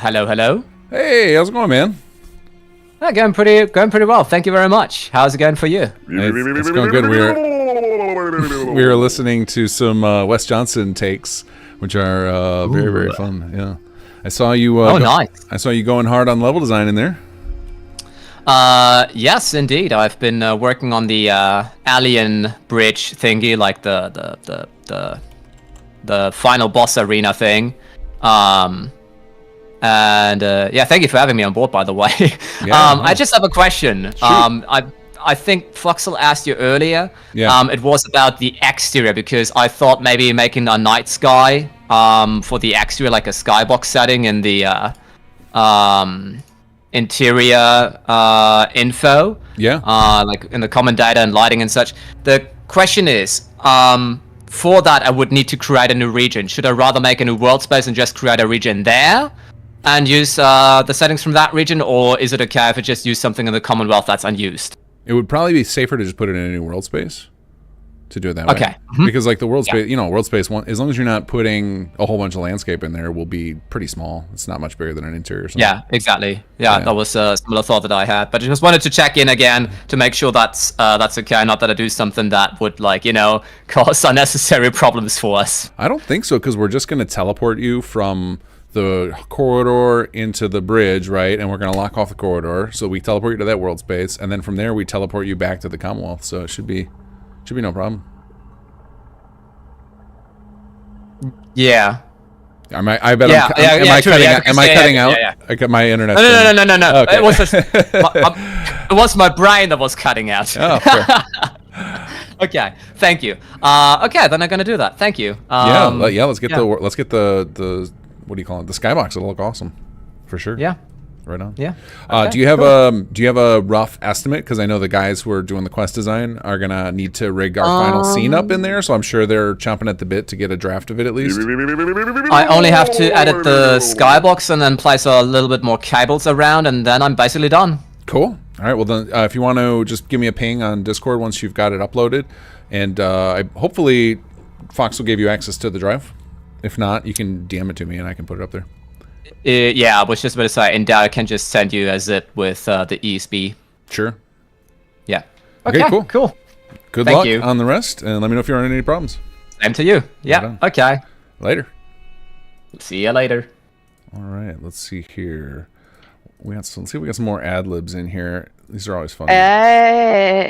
Hello.
Hey, how's it going, man?
Going pretty well. Thank you very much. How's it going for you?
It's going good. We were listening to some Wes Johnson takes, which are very, very fun. Yeah, I saw you.
Nice.
I saw you going hard on level design in there.
Yes, indeed. I've been working on the alien bridge thingy, like the final boss arena thing. And yeah, thank you for having me on board, by the way.
Yeah,
I just have a question. I think Foxel asked you earlier.
Yeah.
It was about the exterior, because I thought maybe making a night sky for the exterior, like a skybox setting in the interior info.
Yeah.
Like in the common data and lighting and such. The question is, for that I would need to create a new region. Should I rather make a new world space and just create a region there and use the settings from that region, or is it okay if I just use something in the Commonwealth that's unused?
It would probably be safer to just put it in a new world space to do it that way.
Okay.
Because like the world space, you know, world space one, as long as you're not putting a whole bunch of landscape in there, will be pretty small. It's not much bigger than an interior or something.
Yeah, exactly. Yeah, that was a similar thought that I had, but I just wanted to check in again to make sure that's okay. Not that I do something that would, like, you know, cause unnecessary problems for us.
I don't think so, because we're just going to teleport you from the corridor into the bridge, right? And we're going to lock off the corridor, so we teleport you to that world space, and then from there we teleport you back to the Commonwealth. So it should be no problem.
Yeah.
I bet.
Yeah,
am I cutting out?
Yeah.
I got my internet.
No.
Okay.
It was just, it was my brain that was cutting out.
Oh, fair.
Okay, thank you. Okay, then I'm gonna do that. Thank you.
Let's get the what do you call it? The skybox. It'll look awesome, for sure.
Yeah.
Right on.
Yeah.
Do you have a rough estimate? Because I know the guys who are doing the quest design are gonna need to rig our final scene up in there, so I'm sure they're chomping at the bit to get a draft of it at least.
I only have to edit the skybox and then place a little bit more cables around, and then I'm basically done.
Cool. All right. Well, then, if you want to just give me a ping on Discord once you've got it uploaded, and hopefully Fox will give you access to the drive. If not, you can DM it to me and I can put it up there.
Yeah, I was just about to say, in doubt, I can just send you a zip with the ESB.
Sure.
Yeah.
Okay, cool.
Cool.
Good
Thank
luck
you.
on the rest, and let me know if you're having any problems.
Same to you. Yeah.
done.
Okay.
Later.
See you later.
All right. Let's see here. Let's see if we got some more ad libs in here. These are always fun.
Hey.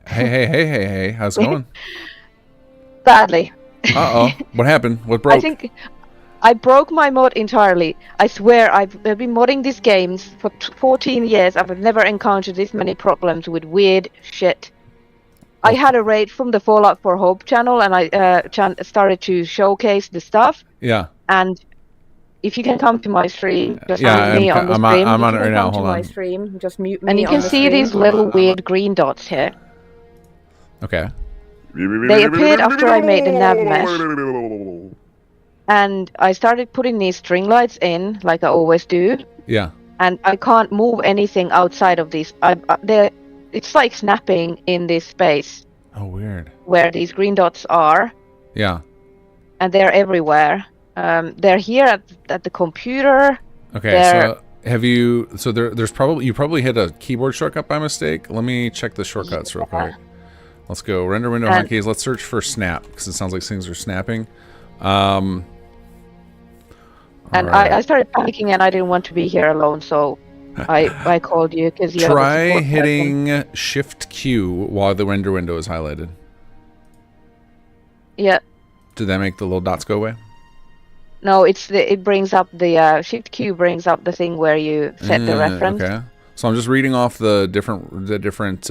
Hey. How's it going?
Badly.
Uh-oh. What happened? What broke?
I think I broke my mod entirely. I swear I've been modding these games for 14 years. I've never encountered this many problems with weird shit. I had a raid from the Fallout for Hope channel, and I started to showcase the stuff.
Yeah.
And if you can come to my stream, just
Yeah,
mute me on the stream.
I'm on
If
it
you
right
can
now.
come to
Hold
my
on.
stream, just mute me.
And you
on
can
the
see
stream.
these little weird green dots here.
Okay.
They appeared after I made the nav mesh. And I started putting these string lights in, like I always do.
Yeah.
And I can't move anything outside of these. It's like snapping in this space
Oh, weird.
where these green dots are,
Yeah.
and they're everywhere. They're here at the computer.
Okay,
They're-
so have you? So there's probably you probably hit a keyboard shortcut by mistake. Let me check the shortcuts real quick. Let's go render window
And-
hotkeys. Let's search for snap because it sounds like things are snapping.
And
alright.
I started panicking, and I didn't want to be here alone, so I called you because you
Try
have a support person.
hitting Shift Q while the render window is highlighted.
Yeah.
Did that make the little dots go away?
No, it brings up the Shift Q brings up the thing where you set the reference.
Okay. So I'm just reading off the different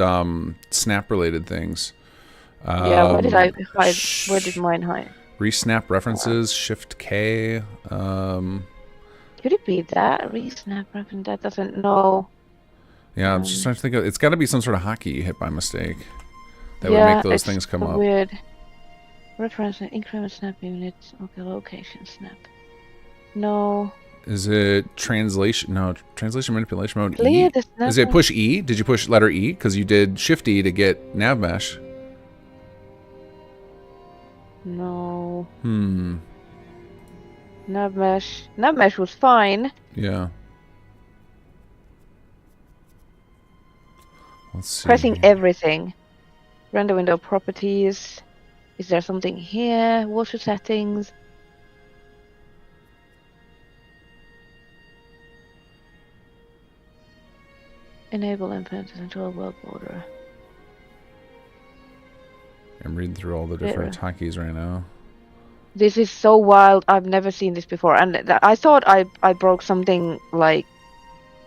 snap related things.
Yeah, where did I hide? Where did mine hide?
Resnap references, Shift K.
Could it be that? Resnap reference? That doesn't know.
Yeah, I'm just trying to think of. It's got to be some sort of hotkey you hit by mistake. That
Yeah,
would make those
it's
things come up.
weird. Reference and increment snap units. Okay, location snap. No.
Is it translation? No, translation manipulation mode.
Clear
E.
the snap.
Is it push E? Did you push letter E? Because you did Shift E to get nav mesh.
No.
Hmm.
Nav mesh. Nav mesh was fine.
Yeah. Let's see.
Pressing everything. Render window properties. Is there something here? Water settings. Enable input to control world border.
I'm reading through all the different hotkeys right now.
This is so wild. I've never seen this before. And I thought I broke something like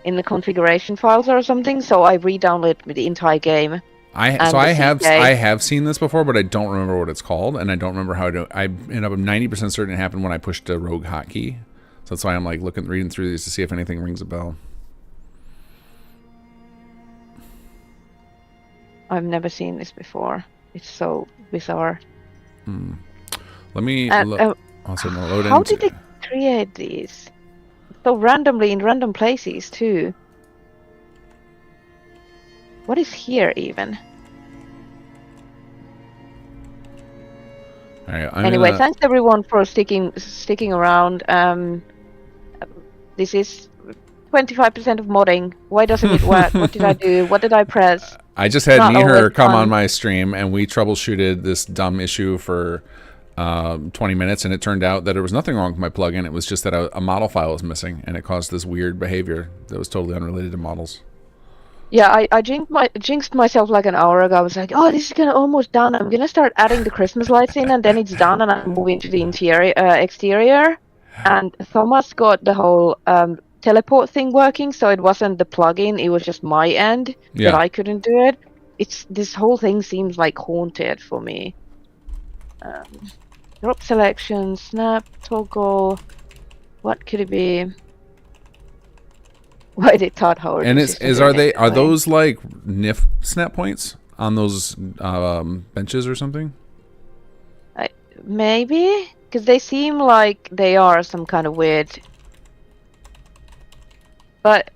in the configuration files or something, so I re-downloaded the entire game.
I have seen this before, but I don't remember what it's called, and I don't remember how to. I end up 90% certain it happened when I pushed a rogue hotkey, so that's why I'm like reading through these to see if anything rings a bell.
I've never seen this before. It's so bizarre.
Let me also load
How
into.
did they create these? So randomly in random places too. What is here even?
All right,
Anyway, thanks everyone for sticking around. This is 25% of modding. Why doesn't it work? What did I do? What did I press?
I just had
Not
Nihar
always
come on
fun.
my stream, and we troubleshooted this dumb issue for 20 minutes, and it turned out that there was nothing wrong with my plugin. It was just that a model file was missing, and it caused this weird behavior that was totally unrelated to models.
Yeah, I jinxed myself like an hour ago. I was like, oh, this is almost done. I'm gonna start adding the Christmas lights in, and then it's done, and I'm moving to the exterior. And Thomas got the whole teleport thing working, so it wasn't the plugin. It was just my end that I couldn't do it. This whole thing seems like haunted for me. Drop selection, snap, toggle. What could it be? Why did Todd Howard?
And
insist on
are
doing
they
it
are
that way?
those like NIF snap points on those benches or something?
Maybe because they seem like they are some kind of weird. But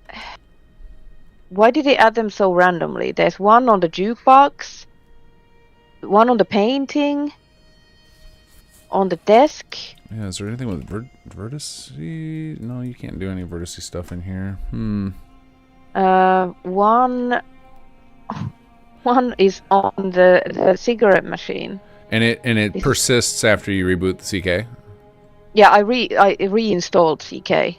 why did they add them so randomly? There's one on the jukebox, one on the painting, on the desk.
Yeah, is there anything with vertice? No, you can't do any vertice stuff in here.
One is on the cigarette machine.
And it persists after you reboot the CK?
Yeah, I reinstalled CK.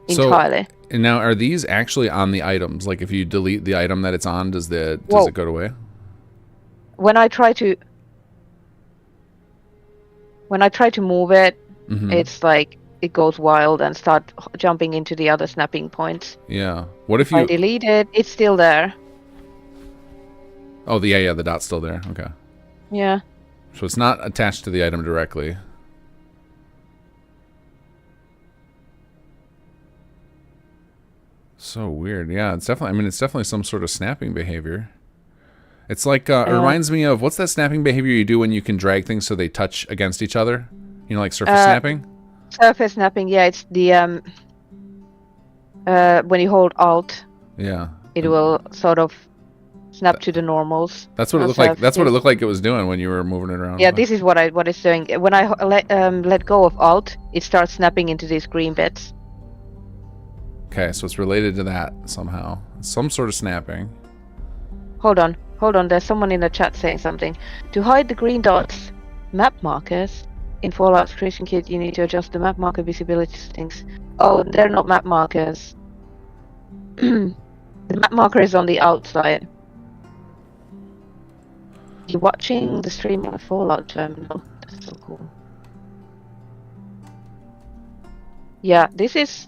Entirely.
So, and now are these actually on the items? Like if you delete the item that it's on, does it go away?
When I try to move it, it's like it goes wild and start jumping into the other snapping points.
Yeah. What if
I
you
delete it? It's still there.
Oh, yeah, the dot's still there. Okay.
Yeah.
So it's not attached to the item directly. So weird. Yeah, it's definitely some sort of snapping behavior. It's like it reminds me of, what's that snapping behavior you do when you can drag things so they touch against each other? You know, like surface snapping?
Surface snapping, yeah, it's the when you hold Alt,
Yeah.
it will sort of snap to the normals.
That's what it looked like. That's what it looked like it was doing when you were moving it around.
Yeah, this is what it's doing. When I let go of Alt, it starts snapping into these green bits.
Okay, so it's related to that somehow. Some sort of snapping.
Hold on. There's someone in the chat saying something. To hide the green dots, map markers in Fallout's creation kit, you need to adjust the map marker visibility settings. Oh, they're not map markers. The map marker is on the outside. You're watching the stream on a Fallout terminal. That's so cool. Yeah, this is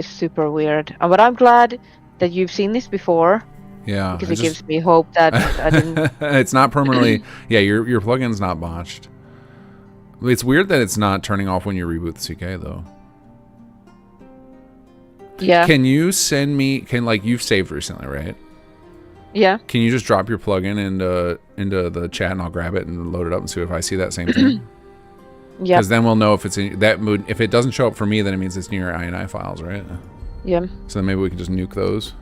super weird. But I'm glad that you've seen this before.
Yeah.
Because it gives me hope that I didn't.
It's not permanently. Yeah, your plugin's not botched. It's weird that it's not turning off when you reboot the CK though.
Yeah.
Can you send me? You've saved recently, right?
Yeah.
Can you just drop your plugin into the chat and I'll grab it and load it up and see if I see that same thing?
Yeah.
Because then we'll know if it's in that mood. If it doesn't show up for me, then it means it's in your INI files, right?
Yeah.
So then maybe we can just nuke those.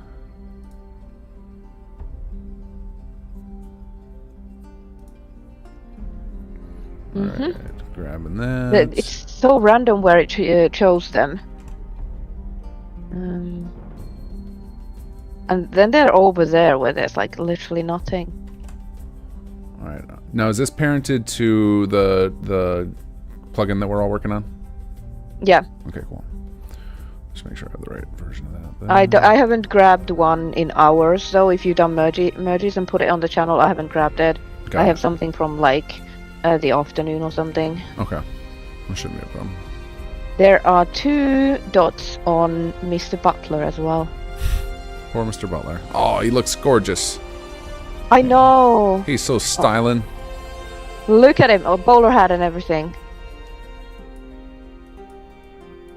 Alright, grabbing that.
It's so random where it chose them. And then they're over there where there's like literally nothing.
Alright. Now is this parented to the plugin that we're all working on?
Yeah.
Okay, cool. Just make sure I have the right version of that.
I haven't grabbed one in hours, so if you've done merges and put it on the channel, I haven't grabbed it. I have something from like the afternoon or something.
Okay. That shouldn't be a problem.
There are 2 dots on Mr. Butler as well.
Poor Mr. Butler. Oh, he looks gorgeous.
I know.
He's so styling.
Look at him, a bowler hat and everything.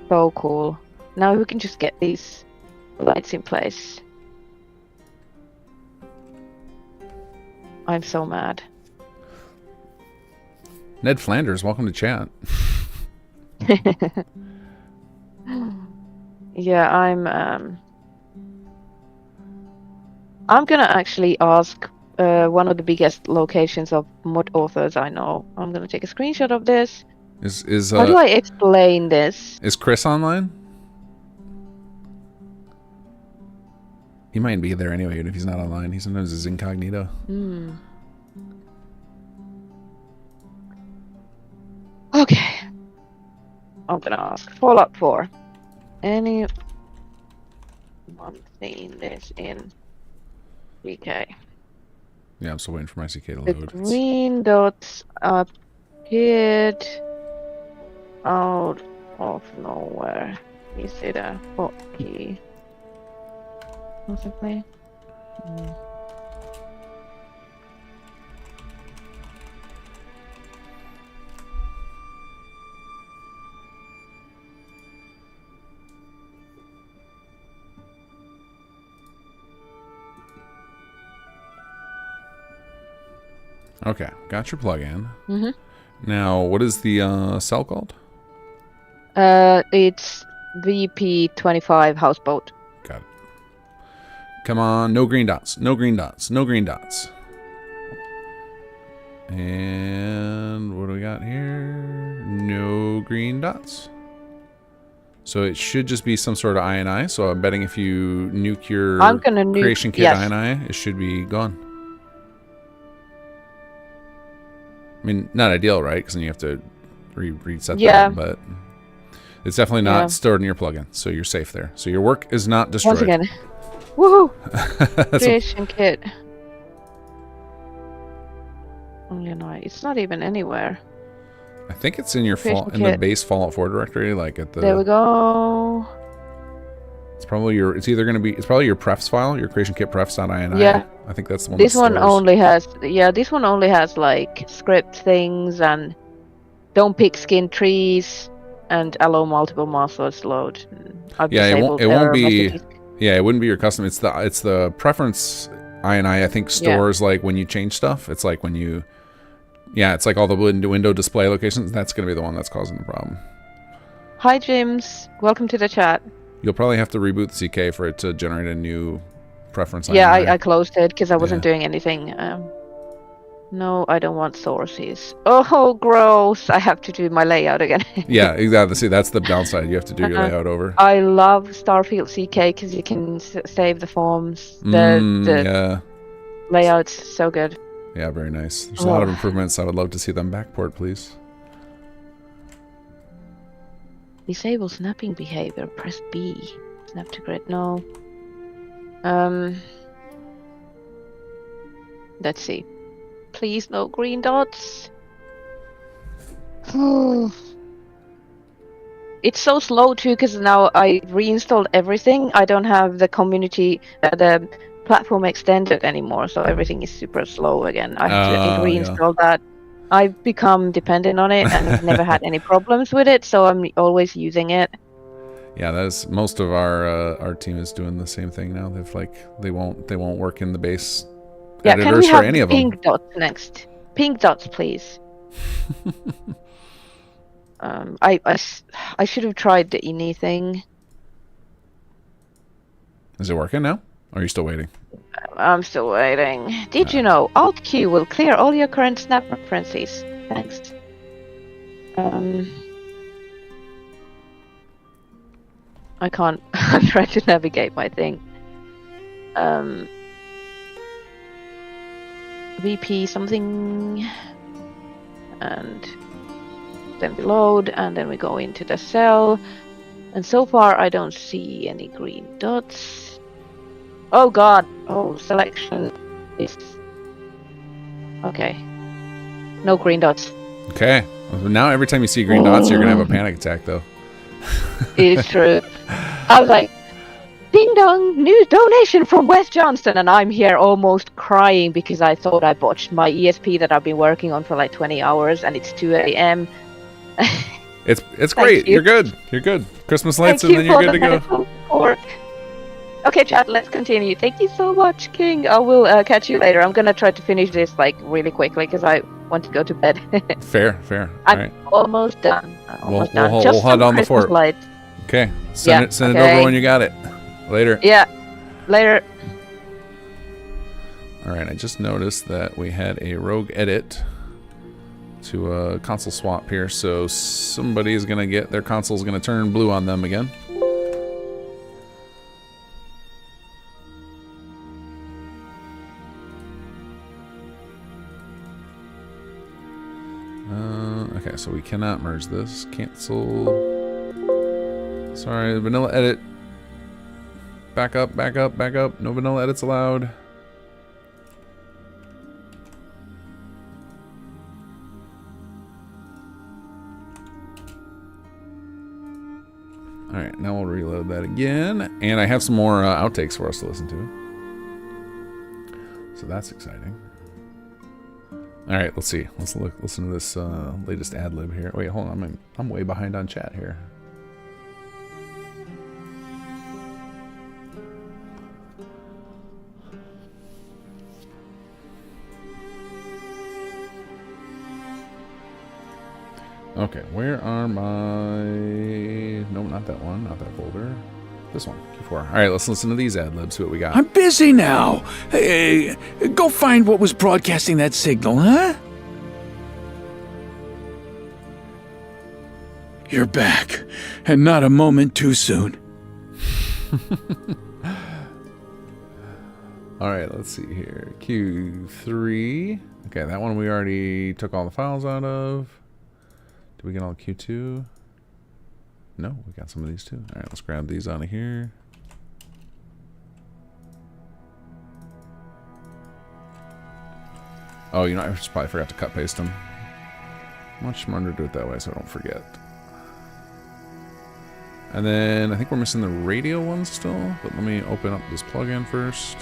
So cool. Now we can just get these lights in place. I'm so mad.
Ned Flanders, welcome to chat.
Yeah, I'm gonna actually ask one of the biggest locations of mod authors I know. I'm gonna take a screenshot of this. How do I explain this?
Is Chris online? He might be there anyway, even if he's not online. He sometimes is incognito.
Okay. I'm gonna ask. Fallout 4. Anyone seen this in CK?
Yeah, I'm still waiting for my CK to
The
load.
green dots appeared out of nowhere. Is it a hotkey? Possibly.
Okay, got your plugin.
Mm-hmm.
Now, what is the cell called?
It's VP25 houseboat.
Got it. Come on, no green dots, no green dots, no green dots. And what do we got here? No green dots. So it should just be some sort of INI. So I'm betting if you nuke your
I'm gonna nuke,
creation kit
yes.
INI, it should be gone. I mean, not ideal, right? Because then you have to reset that. But it's definitely not stored in your plugin. So you're safe there. So your work is not destroyed.
Once again. Woohoo! Creation kit. Only no, it's not even anywhere.
I think it's in your in the base Fallout 4 directory, like at the.
There we go.
It's probably your. It's either going to be. It's probably your prefs file, your creation kit prefs.ini.
Yeah.
I think that's the one.
This
that
one
stores.
only has. Yeah, this one only has like script things and don't pick skin trees and allow multiple methods load. I've disabled
it won't be.
messages.
Yeah, it wouldn't be your custom. It's the preference INI. I think stores like when you change stuff. It's like when you. Yeah, it's like all the window display locations. That's going to be the one that's causing the problem.
Hi, Jims. Welcome to the chat.
You'll probably have to reboot the CK for it to generate a new preference.
Yeah,
INI.
I closed it because I wasn't doing anything. No, I don't want sources. Oh, gross. I have to do my layout again.
Yeah, exactly. See, that's the downside. You have to do your layout over.
I love Starfield CK because you can save the forms. The layout's so good.
Yeah, very nice. There's a lot of improvements. I would love to see them backport, please.
Disable snapping behavior. Press B. Snap to grid. No. Let's see. Please, no green dots. It's so slow too because now I reinstalled everything. I don't have the community, the platform extended anymore, so everything is super slow again. I have to reinstall that. I've become dependent on it and I've never had any problems with it, so I'm always using it.
Yeah, that's most of our team is doing the same thing now. They won't work in the base editors
can we
for
have
any of them.
Pink dots next? Pink dots, please. I should have tried the ini thing.
Is it working now? Or are you still waiting?
I'm still waiting. Did you know Alt Q will clear all your current snap references? Thanks. I can't. I'm trying to navigate my thing. VP something, and then we load, and then we go into the cell. And so far, I don't see any green dots. Oh god! Oh, selection is okay. No green dots.
Okay. Now every time you see green dots, you're gonna have a panic attack, though.
It's true. I was like, ding dong, new donation from West Johnston, and I'm here almost crying because I thought I botched my ESP that I've been working on for like 20 hours, and it's 2 a.m.
It's great. You're good. You're good. Christmas lights,
Thank
and then you're good to go.
Support. Okay, chat, let's continue. Thank you so much, King. I will catch you later. I'm gonna try to finish this like really quickly because I want to go to bed.
Fair. All
I'm
right.
almost done.
We'll head on the fort.
Lights.
Okay. Send it over when you got it. Later.
Yeah. Later.
All right. I just noticed that we had a rogue edit to a console swap here, so somebody is gonna get their console's gonna turn blue on them again. Okay, so we cannot merge this. Cancel. Sorry, vanilla edit. Back up. No vanilla edits allowed. Alright, now we'll reload that again. And I have some more outtakes for us to listen to. So that's exciting. Alright, let's see. Let's listen to this latest ad lib here. Wait, hold on. I'm way behind on chat here. Okay, where are my... No, not that one. Not that folder. This one, Q4. All right, let's listen to these ad-libs, see what we got.
I'm busy now. Hey, go find what was broadcasting that signal, huh? You're back, and not a moment too soon.
All right, let's see here. Q3. Okay, that one we already took all the files out of. Did we get all Q2? No, we got some of these too. All right, let's grab these out of here. Oh, you know, I just probably forgot to cut paste them. Much smarter to do it that way so I don't forget. And then I think we're missing the radio one still, but let me open up this plugin first.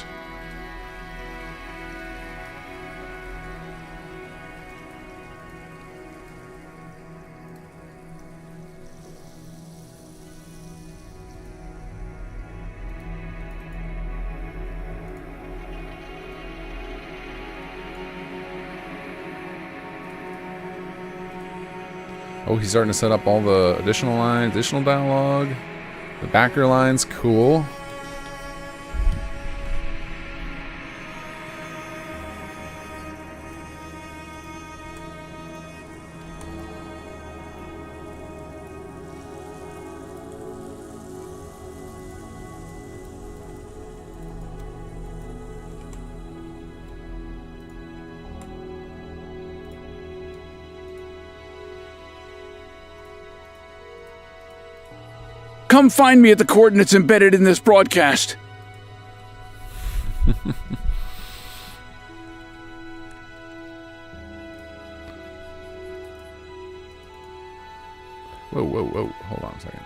Oh, he's starting to set up all the additional lines, additional dialogue. The backer lines, cool.
Come find me at the coordinates embedded in this broadcast.
Whoa, whoa, whoa. Hold on a second.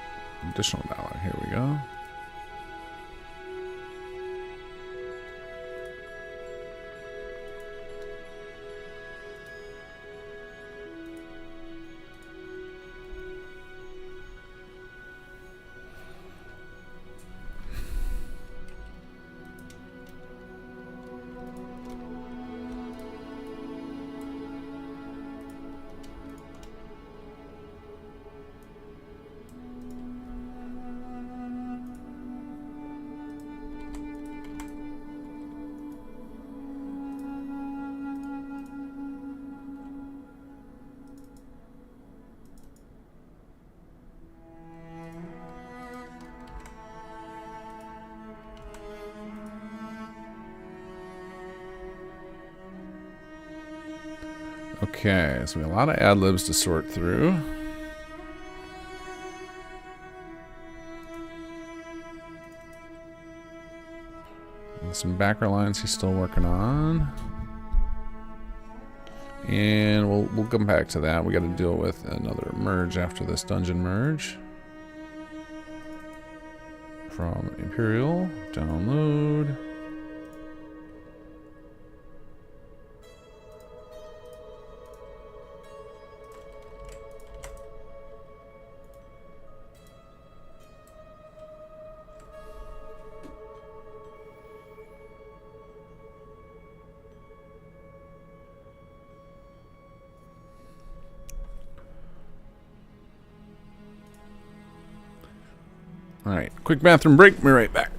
Additional dialogue. Here we go. Okay, so we have a lot of ad-libs to sort through. And some backer lines he's still working on. And we'll come back to that. We got to deal with another merge after this dungeon merge. From Imperial, download. Alright, quick bathroom break. Be right back.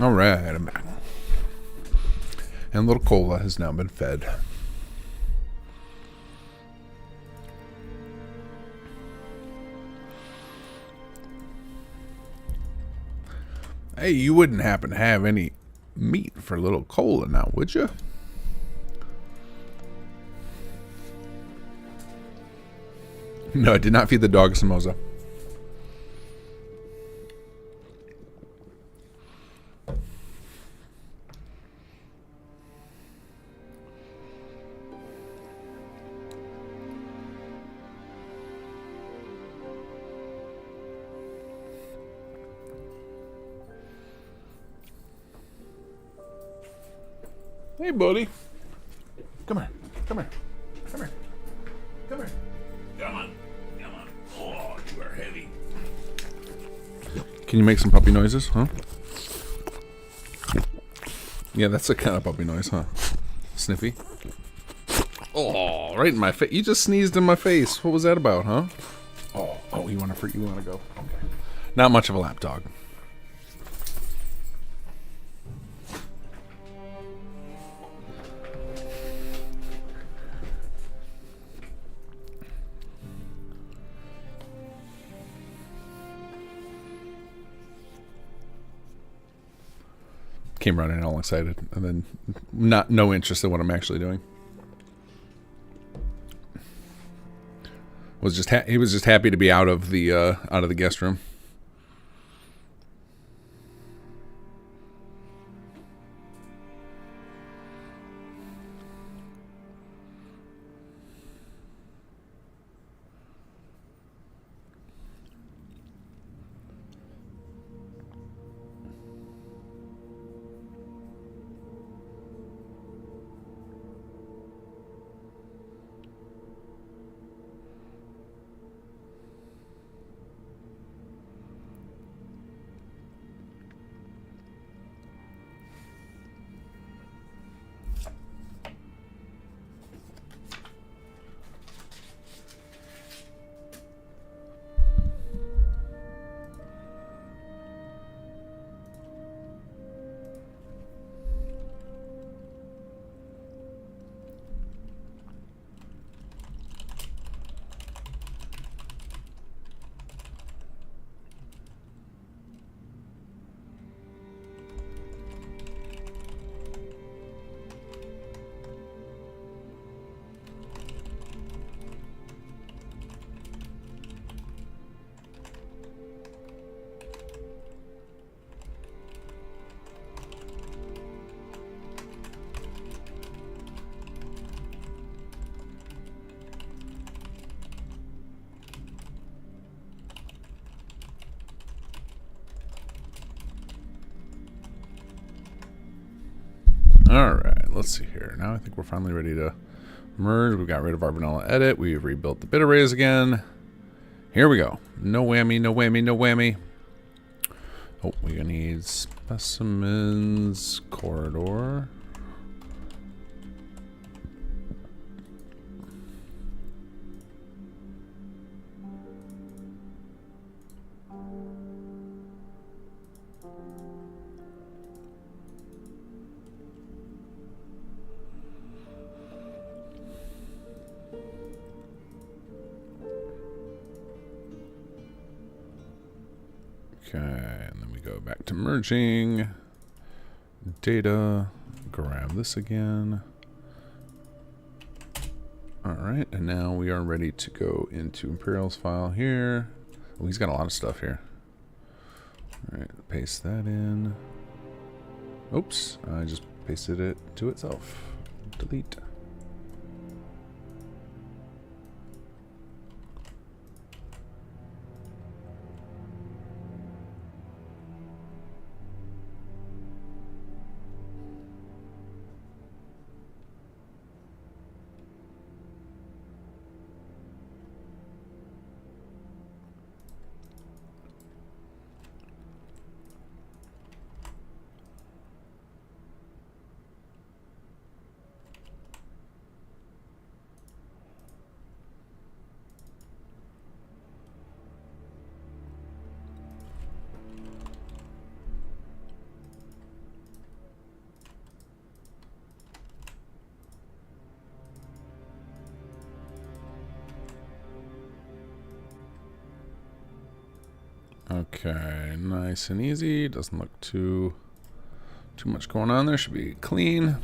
Alright, I'm back. And little Cola has now been fed. Hey, you wouldn't happen to have any meat for little Cola now, would you? No, I did not feed the dog a samosa. Hey, buddy. Come here. Come here. Come here. Come here. Come on. Come on. Oh, you are heavy. Can you make some puppy noises, huh? Yeah, that's a kind of puppy noise, huh? Sniffy. Oh, right in my face. You just sneezed in my face. What was that about, huh? Oh, you want to go? Okay. Not much of a lap dog. Came running all excited, and then no interest in what I'm actually doing. He was just happy to be out of the guest room. Alright, let's see here. Now I think we're finally ready to merge. We got rid of our vanilla edit. We've rebuilt the bit arrays again. Here we go. No whammy, no whammy, no whammy. Oh, we're gonna need specimens corridor. Okay, and then we go back to merging. Data, grab this again. Alright, and now we are ready to go into Imperial's file here. Oh, he's got a lot of stuff here. Alright, paste that in. Oops, I just pasted it to itself. Delete. Okay, nice and easy. Doesn't look too much going on there. Should be clean.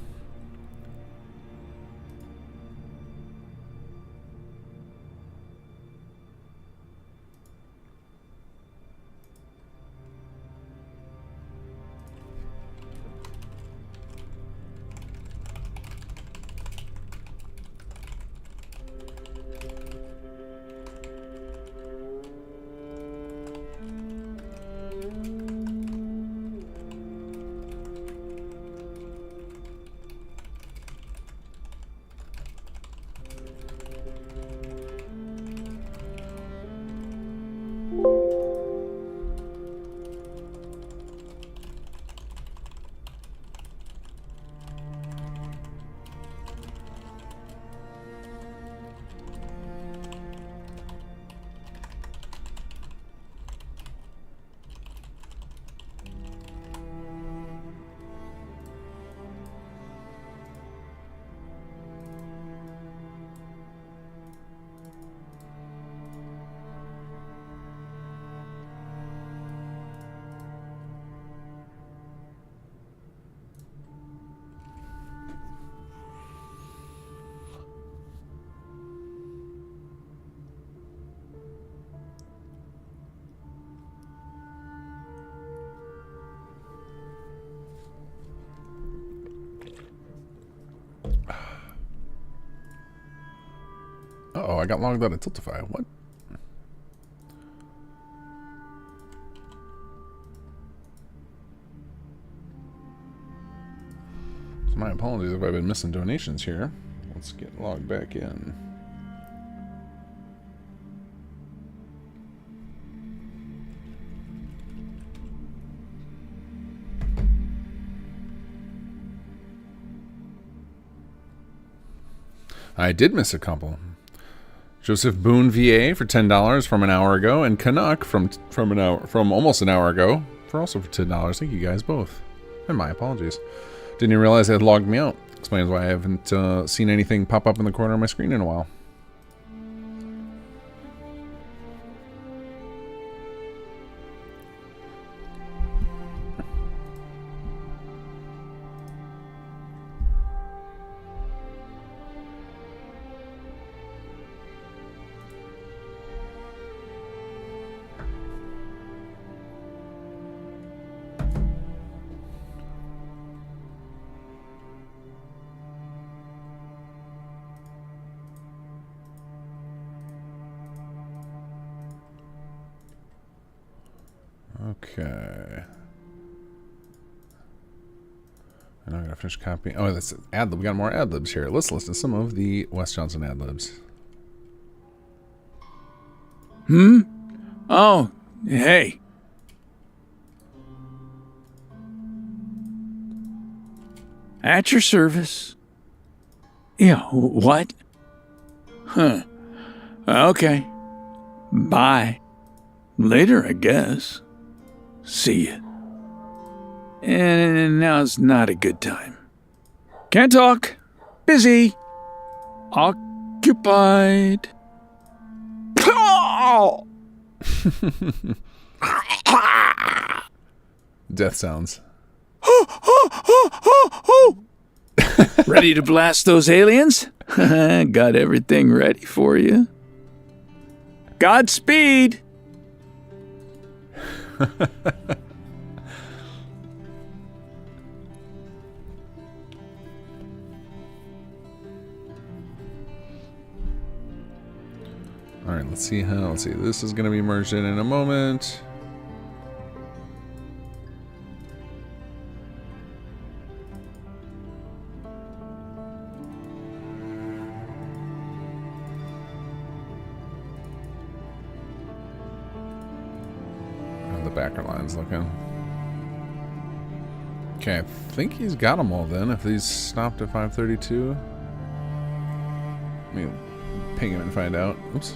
Uh-oh, I got logged out of Tiltify. What? So my apologies if I've been missing donations here. Let's get logged back in. I did miss a couple. Joseph Boone VA for $10 from an hour ago, and Canuck from almost an hour ago for also for $10. Thank you guys both. And my apologies. Didn't even realize they had logged me out. Explains why I haven't seen anything pop up in the corner of my screen in a while. Okay. And I'm going to finish copying. Oh, that's ad lib. We got more ad libs here. Let's listen to some of the Wes Johnson ad libs.
Oh, hey. At your service. Yeah, what? Huh. Okay. Bye. Later, I guess. See ya. And now's not a good time. Can't talk. Busy. Occupied.
Death sounds.
Ready to blast those aliens? Got everything ready for you. Godspeed.
All right, let's see. This is going to be merged in a moment. How the backer line's looking. Okay, I think he's got them all then. If these stopped at 532, let me ping him and find out. Oops.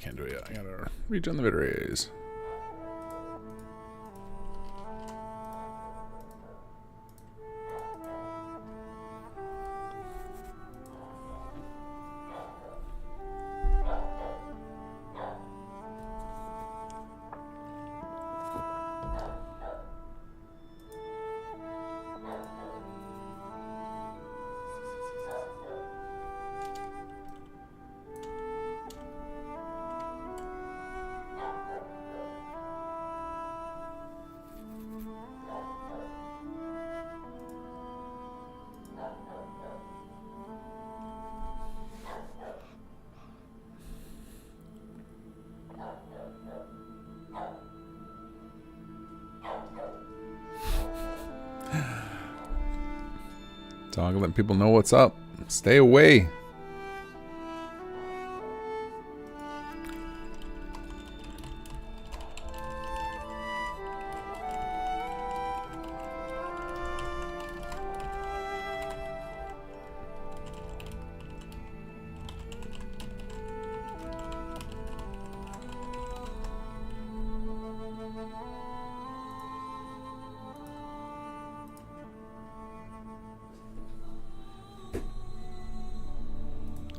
can't do it yet. I gotta regen the bit rays. Dog, let people know what's up. Stay away.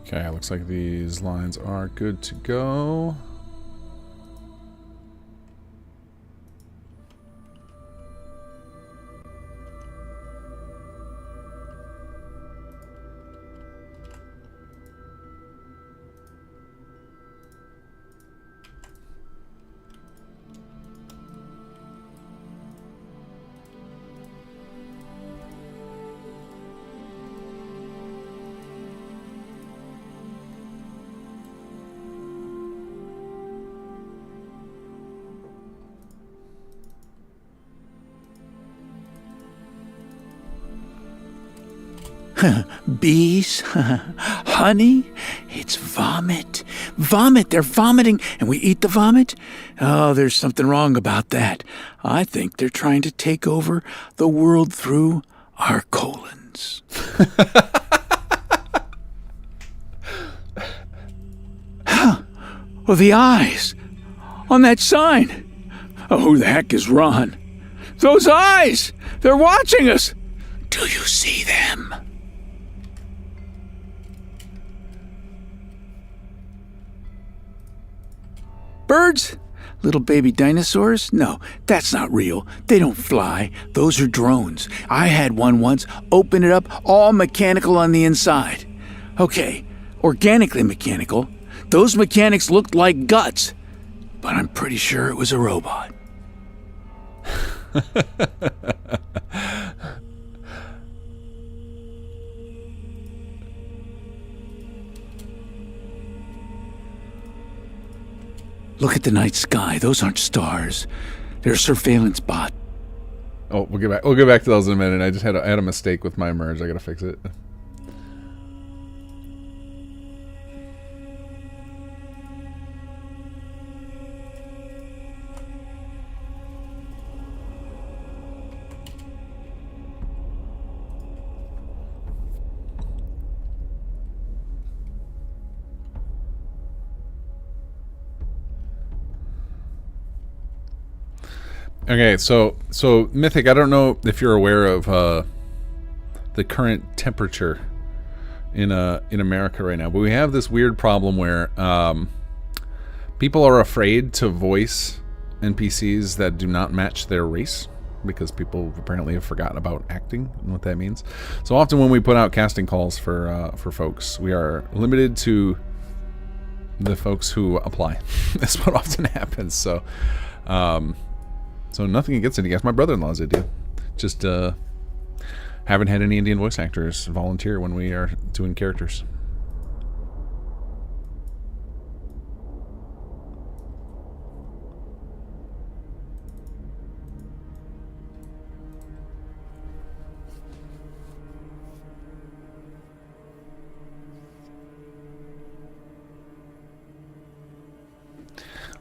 Okay, looks like these lines are good to go.
Bees? Honey? It's vomit. Vomit. They're vomiting, and we eat the vomit? Oh, there's something wrong about that. I think they're trying to take over the world through our colons. Huh. Oh, the eyes. On that sign. Oh, who the heck is Ron? Those eyes! They're watching us! Do you see them? Birds? Little baby dinosaurs? No, that's not real. They don't fly. Those are drones. I had one once. Open it up, all mechanical on the inside. Okay, organically mechanical. Those mechanics looked like guts, but I'm pretty sure it was a robot. Look at the night sky. Those aren't stars. They're a surveillance bot.
Oh, we'll get back. We'll get back to those in a minute. I just had a mistake with my merge. I gotta fix it. Okay, so Mythic, I don't know if you're aware of the current temperature in America right now, but we have this weird problem where people are afraid to voice NPCs that do not match their race because people apparently have forgotten about acting and what that means. So often when we put out casting calls for folks, we are limited to the folks who apply. That's what often happens. So. So nothing against any guys. My brother-in-law's a deal. Just haven't had any Indian voice actors volunteer when we are doing characters.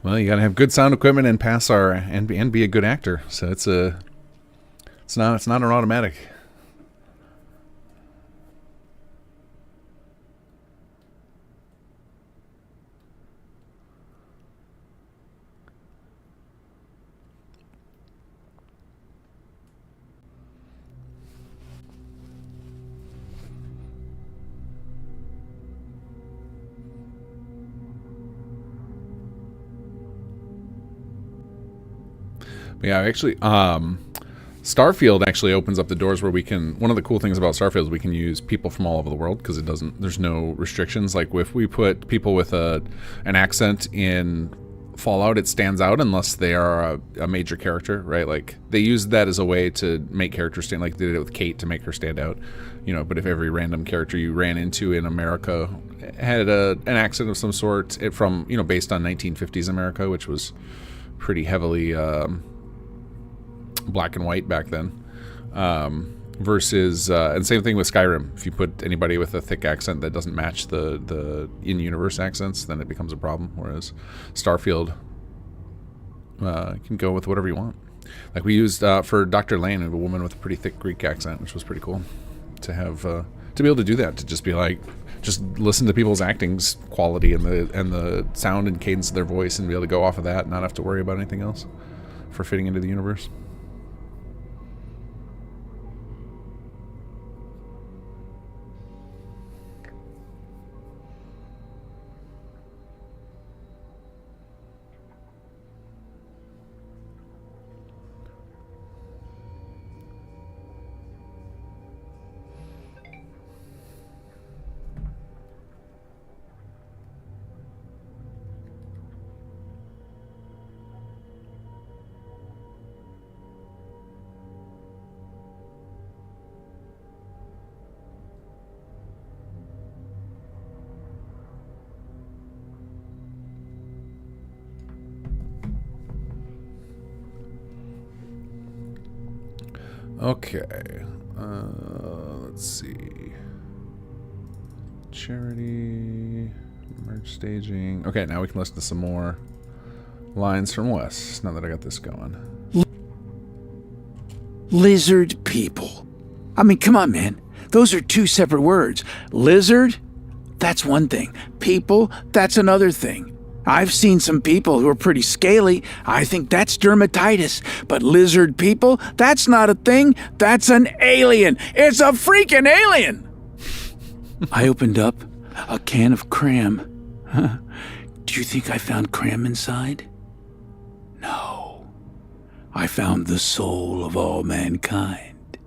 Well, you gotta have good sound equipment and pass our and be a good actor. So it's not an automatic. But yeah, actually, Starfield actually opens up the doors where we can. One of the cool things about Starfield is we can use people from all over the world because it doesn't. There's no restrictions. Like if we put people with an accent in Fallout, it stands out unless they are a major character, right? Like they used that as a way to make characters stand. Like they did it with Kate to make her stand out, you know. But if every random character you ran into in America had an accent of some sort, from based on 1950s America, which was pretty heavily black and white back then, versus and same thing with Skyrim. If you put anybody with a thick accent that doesn't match the in-universe accents, then it becomes a problem. Whereas Starfield can go with whatever you want. Like we used for Dr. Lane, a woman with a pretty thick Greek accent, which was pretty cool to have to be able to do that. To just be like, just listen to people's acting quality and the sound and cadence of their voice, and be able to go off of that, and not have to worry about anything else for fitting into the universe. Okay, let's see. Charity, merge staging. Okay, now we can listen to some more lines from Wes, now that I got this going.
Lizard people. I mean, come on, man. Those are two separate words. Lizard, that's one thing. People, that's another thing. I've seen some people who are pretty scaly. I think that's dermatitis. But lizard people, that's not a thing. That's an alien. It's a freaking alien! I opened up a can of cram. Do you think I found cram inside? No. I found the soul of all mankind.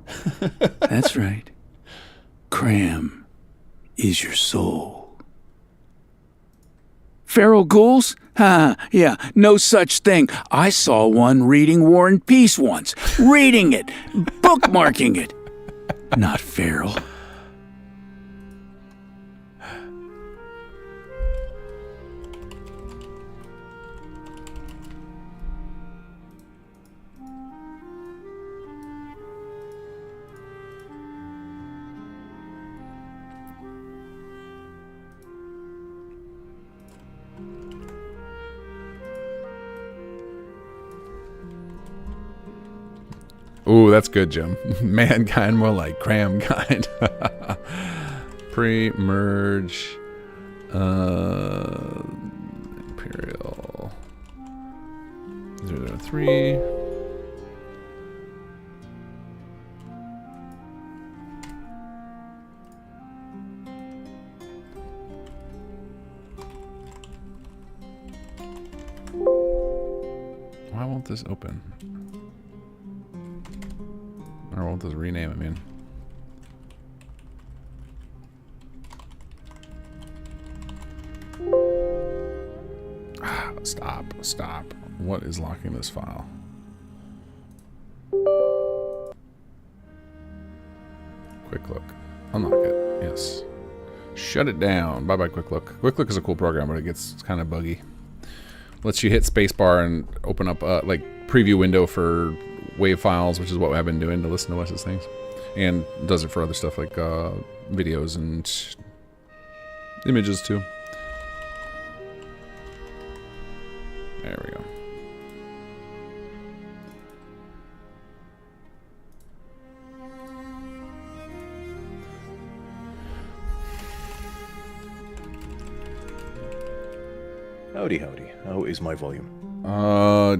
That's right. Cram is your soul. Feral ghouls? Yeah, no such thing. I saw one reading War and Peace once. Reading it. Bookmarking it. Not feral.
Ooh, that's good, Jim. Mankind, more like cram kind. Pre-merge. Imperial. 003. Why won't this open? Or won't this rename, I mean. Stop. What is locking this file? Quick look. Unlock it. Yes. Shut it down. Bye-bye, Quick Look. Quick Look is a cool program, but it's kind of buggy. Lets you hit spacebar and open up like preview window for WAV files, which is what I've been doing to listen to Wes's things, and does it for other stuff like videos and images too. There we go.
Howdy. How is my volume?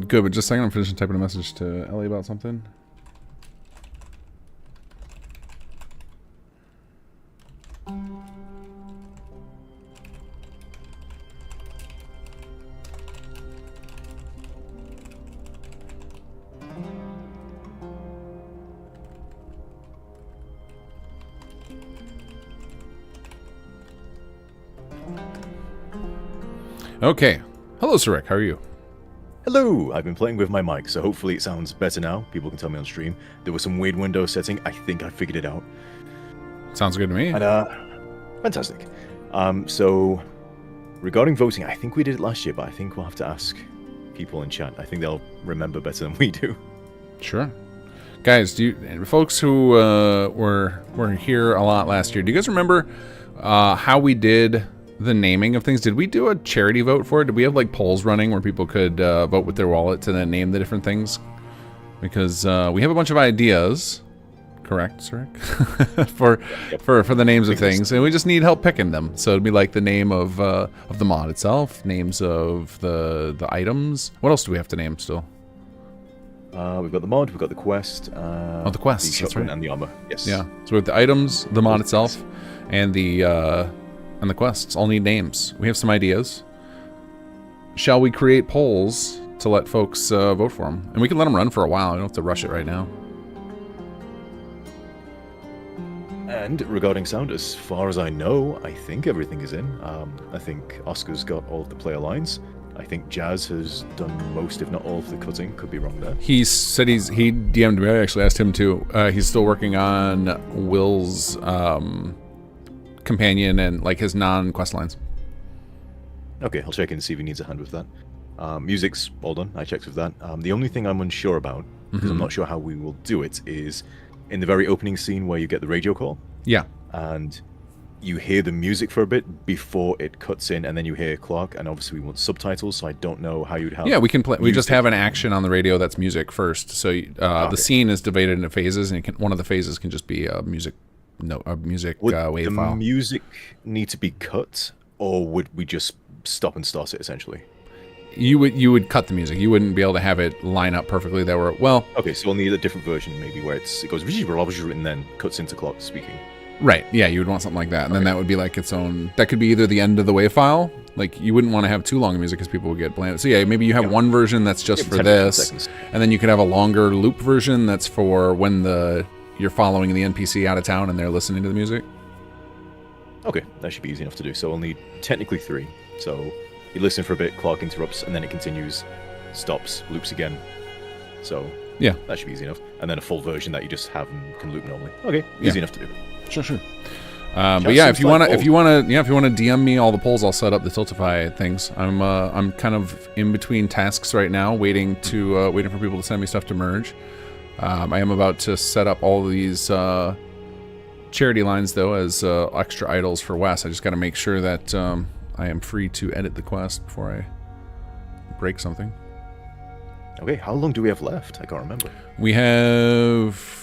Good, but just a second, I'm finishing typing a message to Ellie about something. Okay. Hello, Sarek. How are you?
Hello! I've been playing with my mic, so hopefully it sounds better now. People can tell me on stream. There was some weird window setting. I think I figured it out.
Sounds good to me.
And, fantastic. So, regarding voting, I think we did it last year, but I think we'll have to ask people in chat. I think they'll remember better than we do.
Sure. Guys, folks who were here a lot last year, do you guys remember how we did the naming of things? Did we do a charity vote for it? Did we have like polls running where people could vote with their wallet to then name the different things? Because we have a bunch of ideas, correct, Sarek? for the names of things, and we just need help picking them. So it'd be like the name of the mod itself, names of the items. What else do we have to name still?
We've got the mod, we've got the quest.
The quests,
the
that's right.
And the armor, yes.
Yeah, so we have the items, the mod itself, and the quests. All need names. We have some ideas. Shall we create polls to let folks vote for them? And we can let them run for a while. We don't have to rush it right now.
And regarding sound, as far as I know, I think everything is in. I think Oscar's got all of the player lines. I think Jazz has done most, if not all, of the cutting. Could be wrong there.
He said he DM'd me. I actually asked him to. He's still working on Will's companion and like his non-quest lines.
Okay, I'll check in and see if he needs a hand with that. Music's all done. I checked with that. The only thing I'm unsure about, because I'm not sure how we will do it, is in the very opening scene where you get the radio call.
Yeah.
And you hear the music for a bit before it cuts in, and then you hear Clark, and obviously we want subtitles, so I don't know how you'd have.
Yeah, we can play. We just have an action on the radio that's music first. So the scene is divided into phases, and one of the phases can just be a music, wave
the
file.
Music need to be cut, or would we just stop and start it essentially?
You would cut the music. You wouldn't be able to have it line up perfectly.
Okay, so we'll need a different version maybe where it goes and then cuts into Clark speaking.
Right, yeah, you would want something like that. And then that would be like its own... That could be either the end of the wave file. Like, you wouldn't want to have too long of music because people would get bland. So yeah, maybe you have one version that's just for this. And then you could have a longer loop version that's for when you're following the NPC out of town and they're listening to the music.
Okay, that should be easy enough to do. So we'll need technically 3. So you listen for a bit, Clark interrupts, and then it continues, stops, loops again. So
yeah,
that should be easy enough. And then a full version that you just have and can loop normally. Okay, easy enough to do.
Sure. But yeah, if you want to DM me all the polls, I'll set up the Tiltify things. I'm kind of in between tasks right now, waiting for people to send me stuff to merge. I am about to set up all these charity lines though as extra idols for Wes. I just got to make sure that I am free to edit the quest before I break something.
Okay, how long do we have left? I can't remember.
We have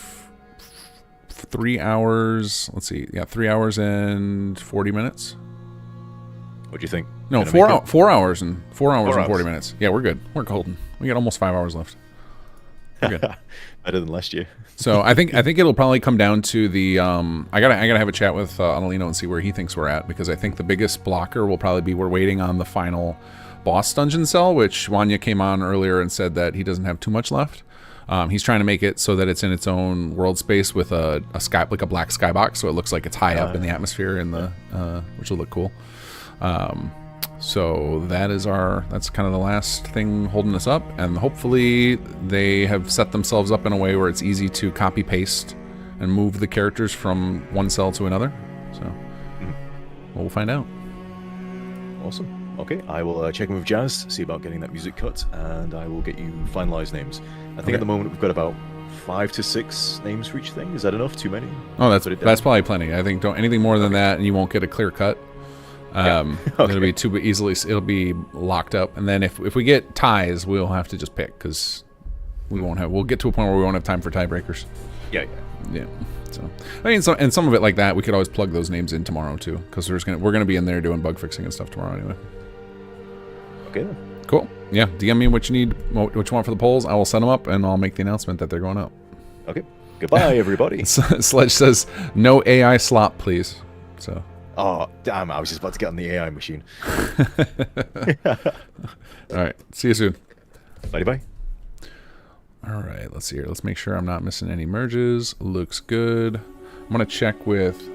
3 hours. Let's see. Yeah, 3 hours and 40 minutes.
What do you think?
No, 4 hours and 40 minutes. Yeah, we're good. We're golden. We got almost 5 hours left. We're good.
Better than last year.
So I think it'll probably come down to the I gotta have a chat with Annalino and see where he thinks we're at, because I think the biggest blocker will probably be we're waiting on the final boss dungeon cell, which Wanya came on earlier and said that he doesn't have too much left. He's trying to make it so that it's in its own world space with a sky, like a black skybox, so it looks like it's high up in the atmosphere, in the which will look cool. So that's kind of the last thing holding us up, and hopefully they have set themselves up in a way where it's easy to copy paste and move the characters from one cell to another. So we'll find out.
Awesome. Okay, I will check in with Jazz, see about getting that music cut, and I will get you finalized names. I think at the moment we've got about 5 to 6 names for each thing. Is that enough? Too many?
Oh, that's probably plenty. I think anything more than that, and you won't get a clear cut. It'll be too easily. It'll be locked up, and then if we get ties, we'll have to just pick, because we'll get to a point where we won't have time for tiebreakers.
Yeah.
So I mean, and some of it like that, we could always plug those names in tomorrow too, because we're gonna be in there doing bug fixing and stuff tomorrow anyway.
Okay then.
Cool. Yeah. DM me what you need, what you want for the polls. I will set them up, and I'll make the announcement that they're going up.
Okay. Goodbye, everybody.
Sledge says no AI slop, please. So.
Oh, damn, I was just about to get on the AI machine.
All right. See you soon.
Bye-bye.
All right. Let's see here. Let's make sure I'm not missing any merges. Looks good. I'm going to check with...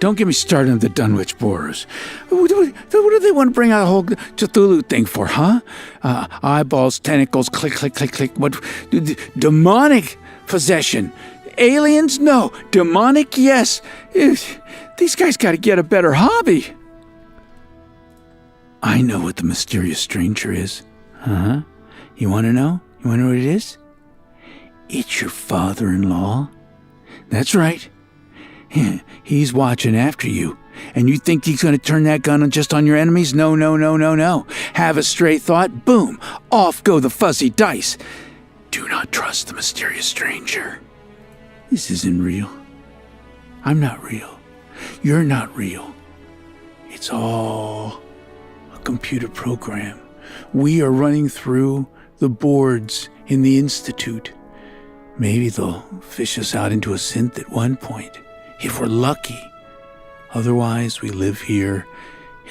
Don't get me started on the Dunwich Borers. What do they want to bring out a whole Cthulhu thing for, huh? Eyeballs, tentacles, click, click, click, click. What? Demonic possession. Aliens? No. Demonic? Yes. These guys got to get a better hobby. I know what the mysterious stranger is. Uh-huh. You want to know? You want to know what it is? It's your father-in-law. That's right. He's watching after you. And you think he's going to turn that gun on just on your enemies? No, no, no, no, no. Have a stray thought, boom, off go the fuzzy dice. Do not trust the mysterious stranger. This isn't real. I'm not real. You're not real. It's all a computer program. We are running through the boards in the Institute. Maybe they'll fish us out into a synth at one point, if we're lucky. Otherwise, we live here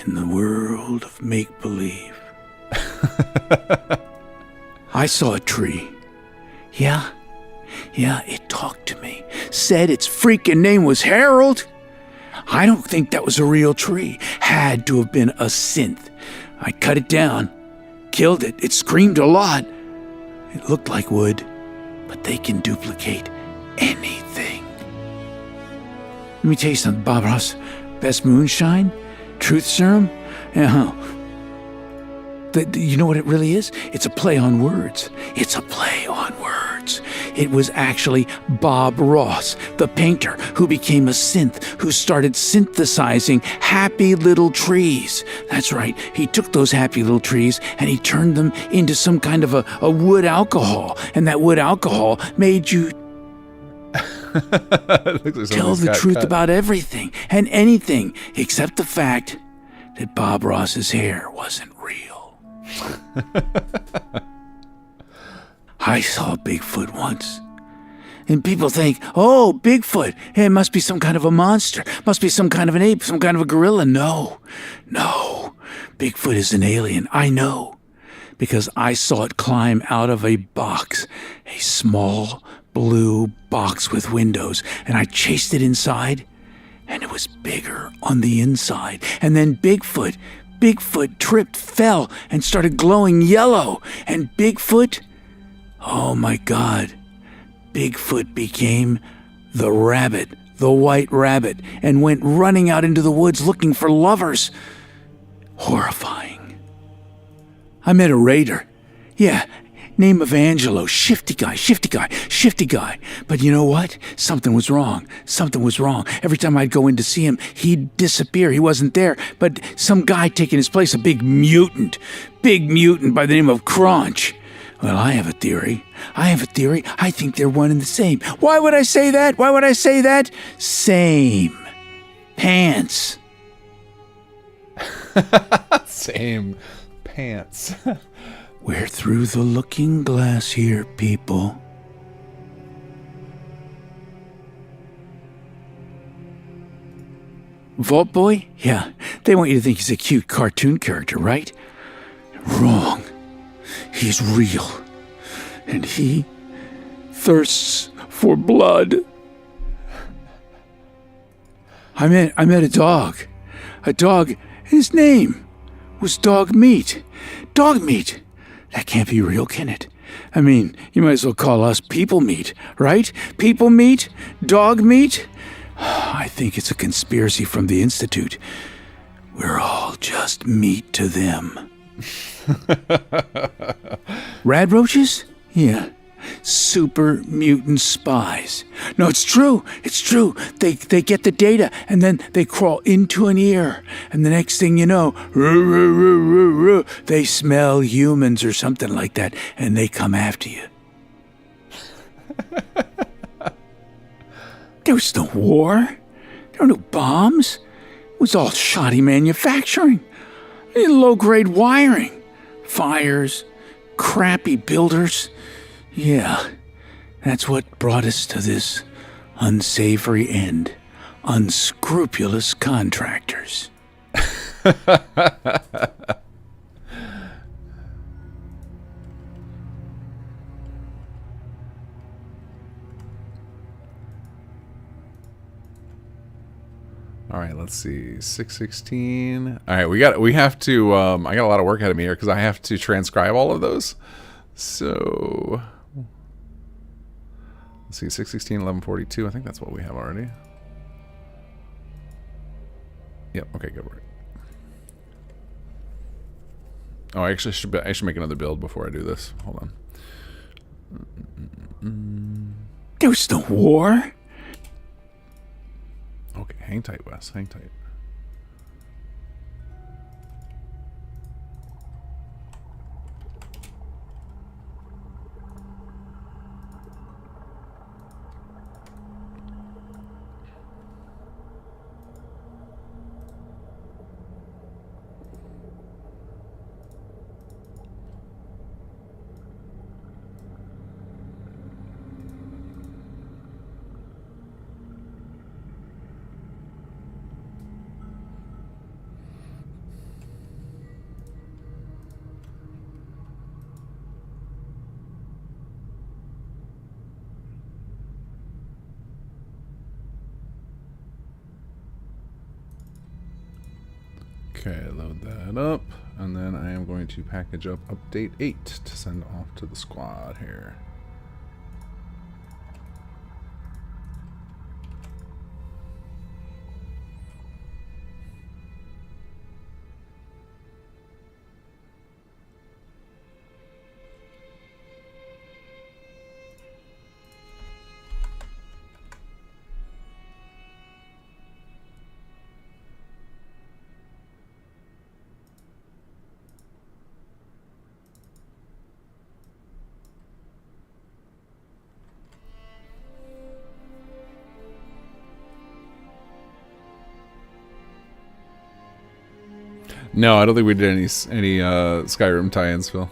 in the world of make-believe. I saw a tree. Yeah, it talked to me. Said its freaking name was Harold. I don't think that was a real tree. Had to have been a synth. I cut it down, killed it. It screamed a lot. It looked like wood, but they can duplicate anything. Let me tell you something, Bob Ross. Best moonshine? Truth serum? You know what it really is? It's a play on words. It's a play on words. It was actually Bob Ross, the painter, who became a synth, who started synthesizing happy little trees. That's right. He took those happy little trees and he turned them into some kind of a wood alcohol. And that wood alcohol made you tell the truth about everything and anything except the fact that Bob Ross's hair wasn't real. I saw Bigfoot once. And people think, oh, Bigfoot, it must be some kind of a monster, must be some kind of an ape, some kind of a gorilla. No. Bigfoot is an alien, I know. Because I saw it climb out of a box, a small blue box with windows, and I chased it inside, and it was bigger on the inside. And then Bigfoot tripped, fell, and started glowing yellow. And Bigfoot, oh my God, Bigfoot became the rabbit, the white rabbit, and went running out into the woods looking for lovers. Horrifying. I met a raider. Yeah, name of Angelo. Shifty guy. But you know what? Something was wrong. Every time I'd go in to see him, he'd disappear. He wasn't there. But some guy taking his place, a big mutant by the name of Crunch. Well, I have a theory. I think they're one and the same. Why would I say that? Same. Pants.
Same pants.
We're through the looking glass here, people. Vault Boy? Yeah, they want you to think he's a cute cartoon character, right? Wrong. He's real. And he thirsts for blood. I met a dog. His name was Dog Meat. Dog Meat. That can't be real, can it? I mean, you might as well call us People Meat, right? People Meat? Dog Meat? I think it's a conspiracy from the Institute. We're all just meat to them. Rad roaches? Yeah. Super mutant spies. No, it's true. They get the data and then they crawl into an ear. And the next thing you know, they smell humans or something like that and they come after you. There was no war. There were no bombs. It was all shoddy manufacturing. Low-grade wiring. Fires. Crappy builders. Yeah, that's what brought us to this unsavory end. Unscrupulous contractors.
All right, let's see. 616. All right, we have to I got a lot of work ahead of me here because I have to transcribe all of those. So let's see, 616, 1142. I think that's what we have already. Yep, okay, go for it. Oh, I should make another build before I do this. Hold on.
There was no war.
Okay, hang tight, Wes. Hang tight. Okay, load that up, and then I am going to package up update 8 to send off to the squad here. No, I don't think we did any Skyrim tie-ins, Phil.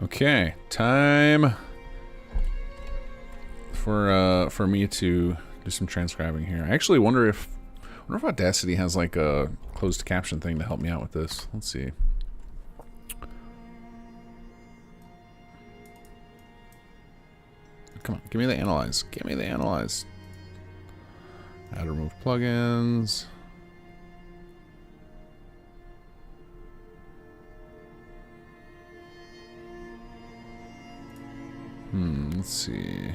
Okay, time for me to do some transcribing here. I actually wonder if Audacity has like a closed caption thing to help me out with this. Let's see. Come on, give me the analyze. Give me the analyze. Add or remove plugins. Let's see.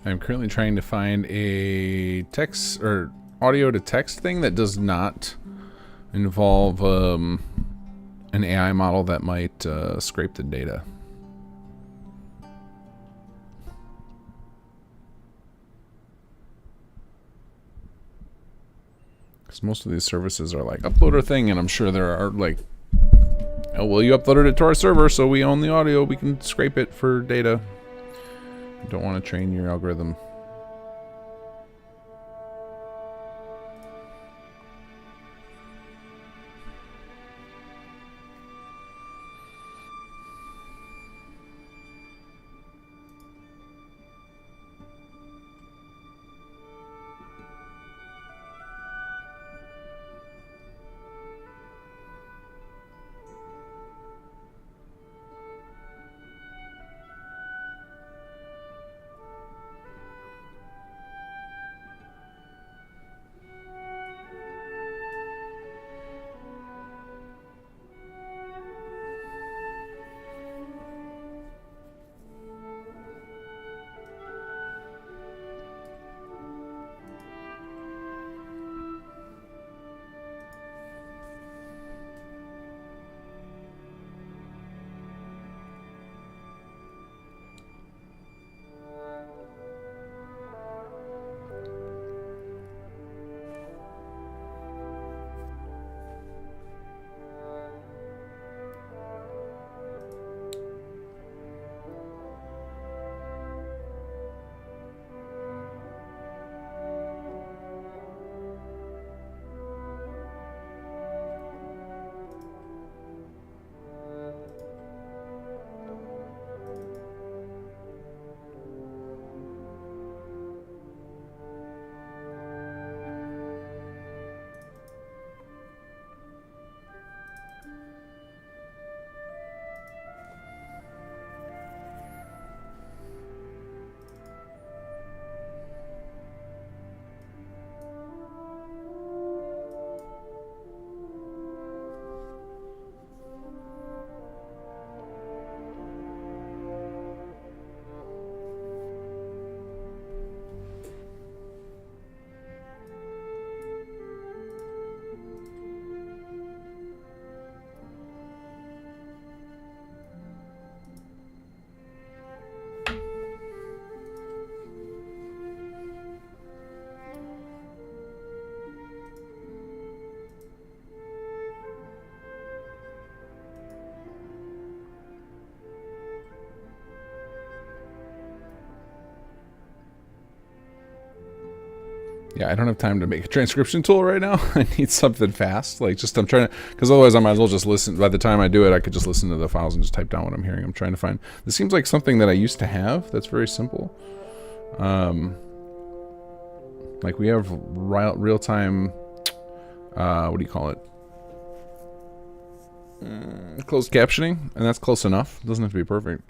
I'm currently trying to find a text or audio to text thing that does not involve an AI model that might scrape the data. Because most of these services are like upload a thing, and I'm sure there are like, oh, well, you uploaded it to our server, so we own the audio. We can scrape it for data. I don't want to train your algorithm. Yeah, I don't have time to make a transcription tool right now. I need something fast. Like, just I'm trying to, because otherwise I might as well just listen. By the time I do it, I could just listen to the files and just type down what I'm hearing. I'm trying to find. This seems like something that I used to have. That's very simple. Like we have real time. What do you call it? Closed captioning, and that's close enough. It doesn't have to be perfect.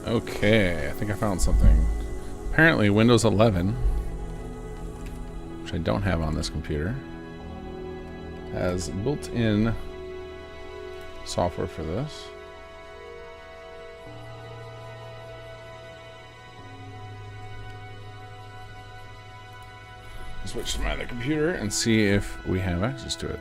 Okay, I think I found something. Apparently Windows 11, which I don't have on this computer, has built-in software for this. Switch to my other computer and see if we have access to it.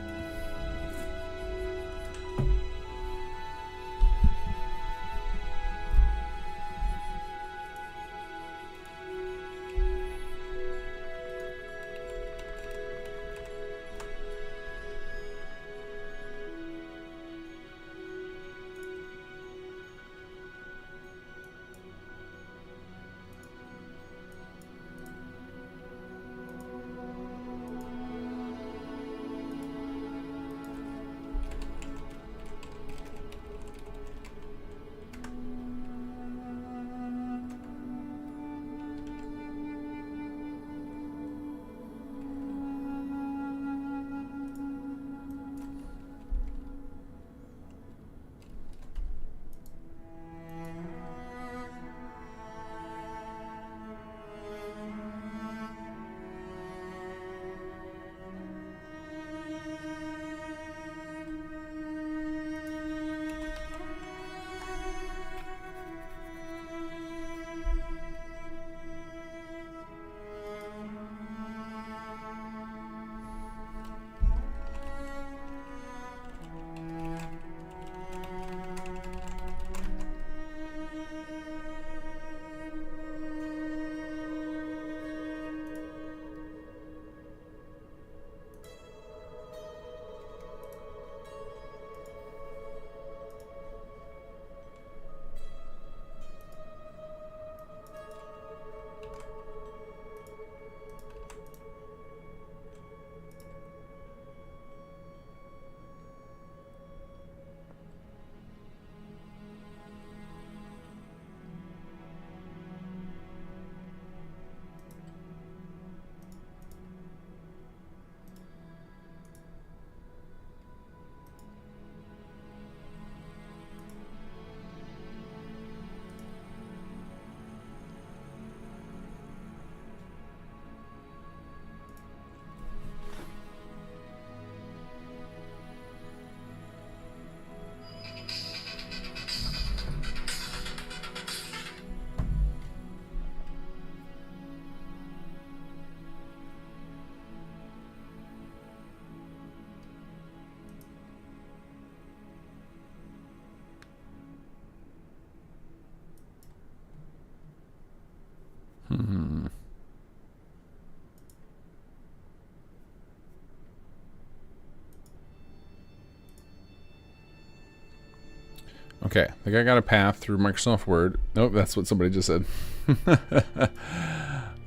Okay, I think I got a path through Microsoft Word. Nope, that's what somebody just said.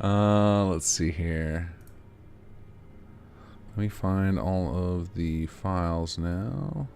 Let's see here. Let me find all of the files now.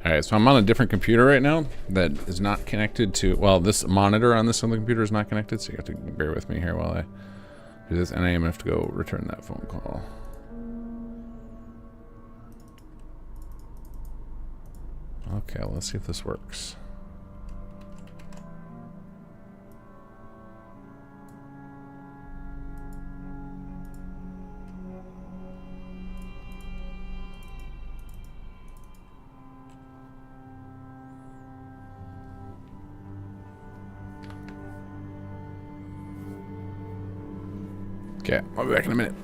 Alright, so I'm on a different computer right now that is not connected to, well, this monitor on this other computer is not connected, so you have to bear with me here while I do this, and I am going to have to go return that phone call. Okay, let's see if this works. Okay, I'll be back in a minute.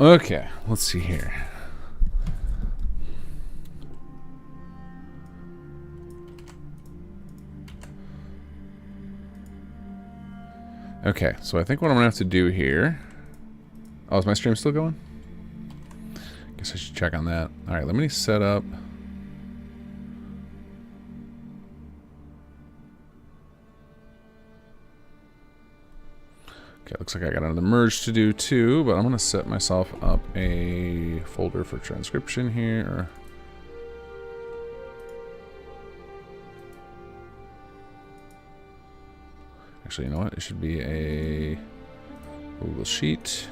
Okay, let's see here. Okay, so I think what I'm gonna have to do here. Oh, is my stream still going? Guess I should check on that. All right, let me set up. Okay, looks like I got another merge to do too, but I'm gonna set myself up a folder for transcription here. Actually, you know what? It should be a Google Sheet.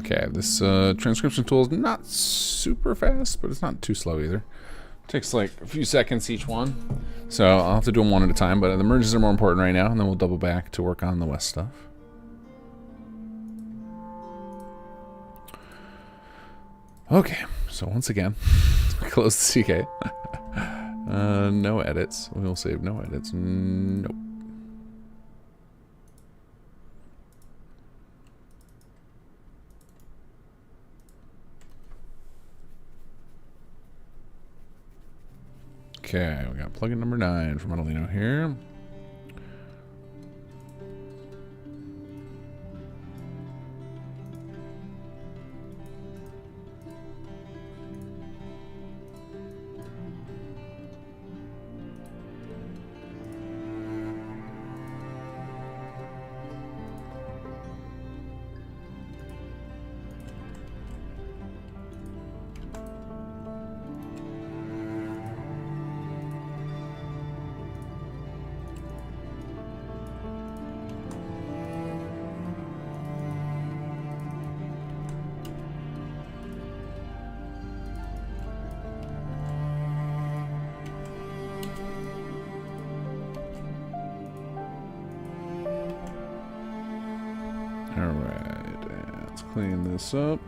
Okay, this transcription tool is not super fast, but it's not too slow either. Takes like a few seconds each one. So I'll have to do them one at a time, but the merges are more important right now, and then we'll double back to work on the West stuff. Okay, so once again, we close the CK. No edits. We'll save no edits. Nope. Okay, we got plugin number 9 from Adelino here. Alright, let's clean this up.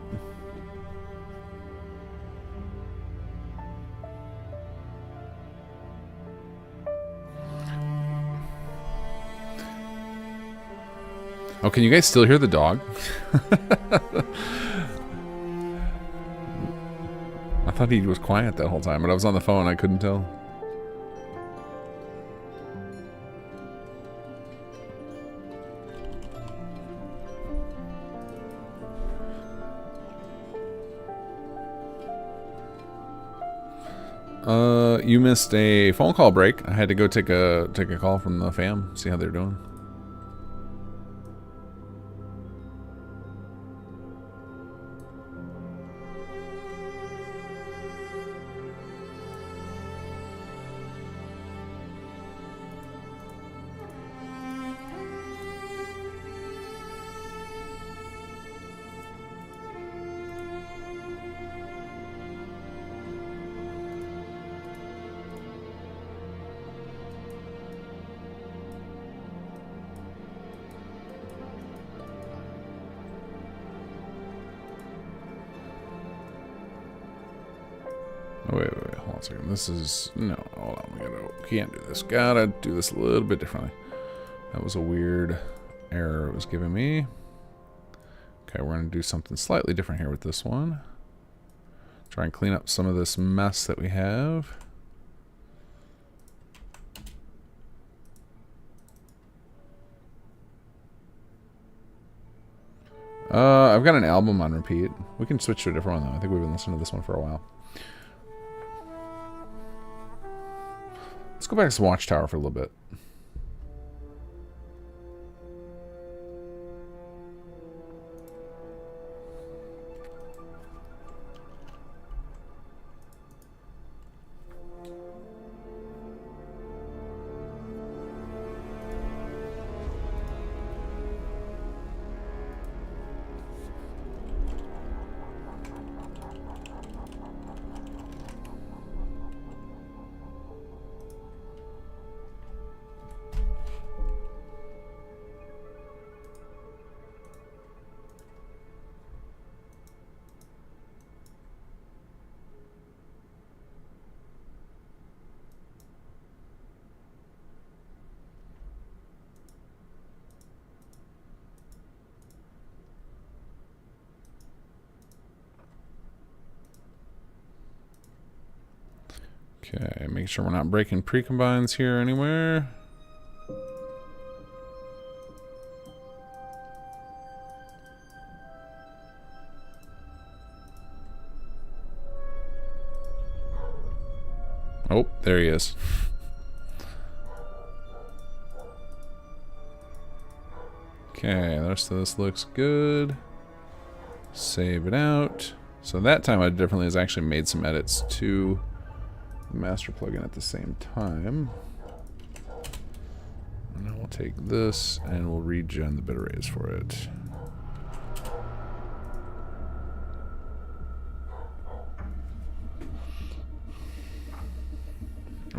Oh, can you guys still hear the dog? I thought he was quiet that whole time, but I was on the phone, I couldn't tell. You missed a phone call break. I had to go take a call from the fam, see how they're doing. Oh, wait, hold on a second. This is... No, hold on. Can't do this. Gotta do this a little bit differently. That was a weird error it was giving me. Okay, we're going to do something slightly different here with this one. Try and clean up some of this mess that we have. I've got an album on repeat. We can switch to a different one, though. I think we've been listening to this one for a while. Let's go back to Watchtower for a little bit. Okay, make sure we're not breaking pre-combines here anywhere. Oh, there he is. Okay, the rest of this looks good. Save it out. So that time I definitely has actually made some edits to the master plugin at the same time. And then we'll take this and we'll regen the bit arrays for it.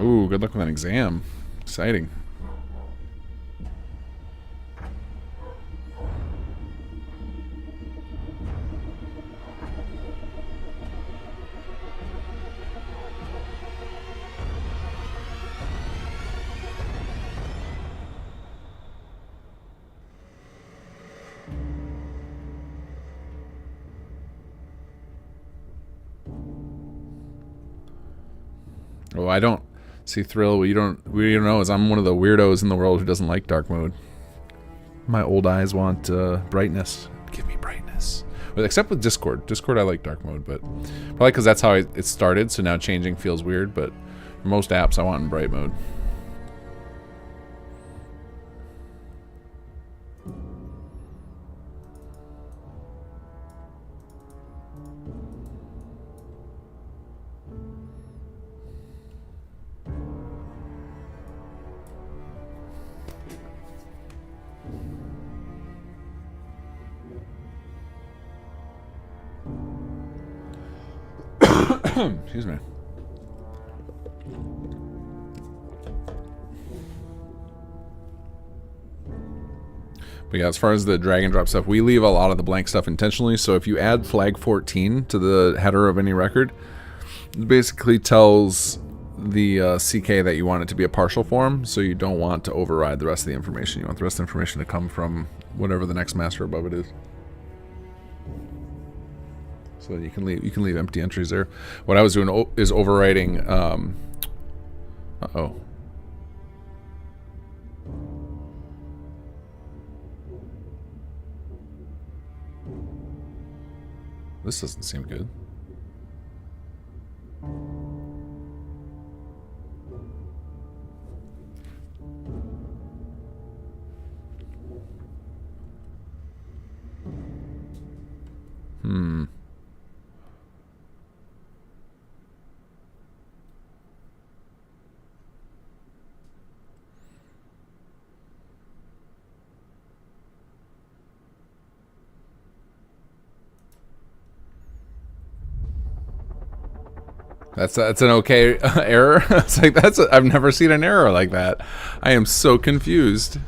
Ooh, good luck with an exam. Exciting. Oh, I don't see Thrill. What you don't know is I'm one of the weirdos in the world who doesn't like dark mode. My old eyes want brightness. Give me brightness. But except with Discord. Discord I like dark mode, but probably because that's how it started, so now changing feels weird, but for most apps I want in bright mode. Excuse me. But yeah, as far as the drag and drop stuff, we leave a lot of the blank stuff intentionally. So if you add flag 14 to the header of any record, it basically tells the CK that you want it to be a partial form. So you don't want to override the rest of the information. You want the rest of the information to come from whatever the next master above it is. So you can leave empty entries there. What I was doing is overwriting. Uh-oh. This doesn't seem good. That's an okay error. It's like I've never seen an error like that. I am so confused.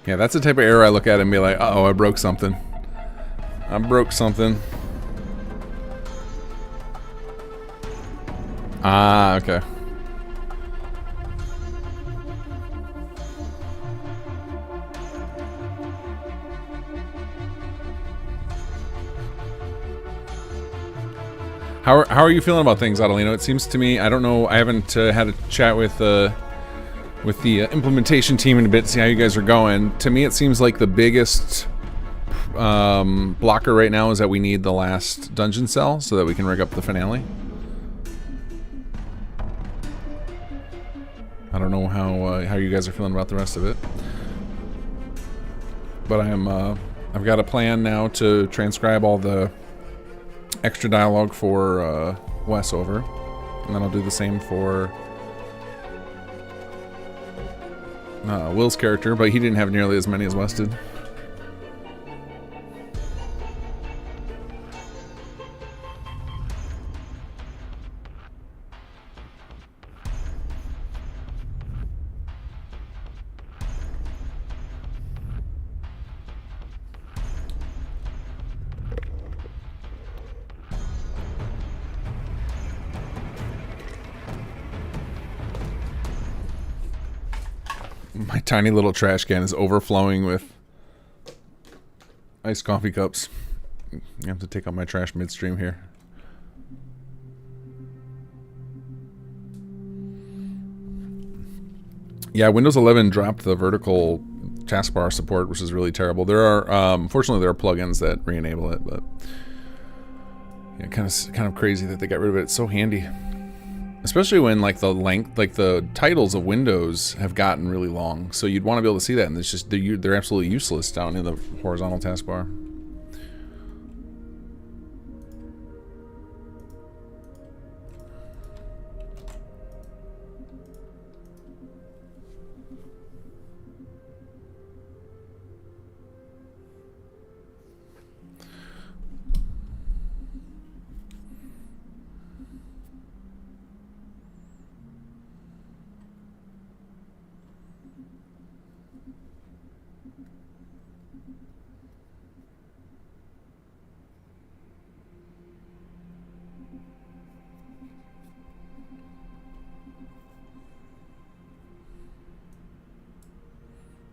Yeah, that's the type of error I look at and be like, uh-oh, I broke something. I broke something. Ah, okay. How are you feeling about things, Adelino? It seems to me, I don't know, I haven't had a chat with the implementation team in a bit to see how you guys are going. To me, it seems like the biggest blocker right now is that we need the last dungeon cell so that we can rig up the finale. I don't know how you guys are feeling about the rest of it, but I've got a plan now to transcribe all the extra dialogue for Wes over, and then I'll do the same for Will's character, but he didn't have nearly as many as Wes did. My tiny little trash can is overflowing with iced coffee cups. I have to take out my trash midstream here. Yeah, Windows 11 dropped the vertical taskbar support, which is really terrible. There are, unfortunately, there are plugins that re-enable it, but yeah, kind of crazy that they got rid of it. It's so handy, especially when like the titles of Windows have gotten really long. So you'd want to be able to see that, and it's just they're absolutely useless down in the horizontal taskbar.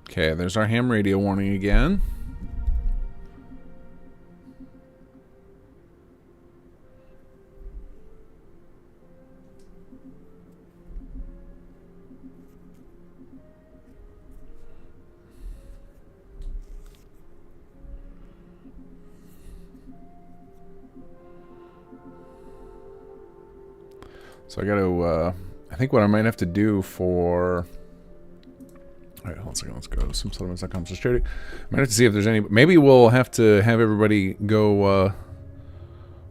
Okay, there's our ham radio warning again. So I got to, I think what I might have to do for... Alright, hold on a second, let's go. Simsettlements.com security. Might have to see if there's any... Maybe we'll have to have everybody go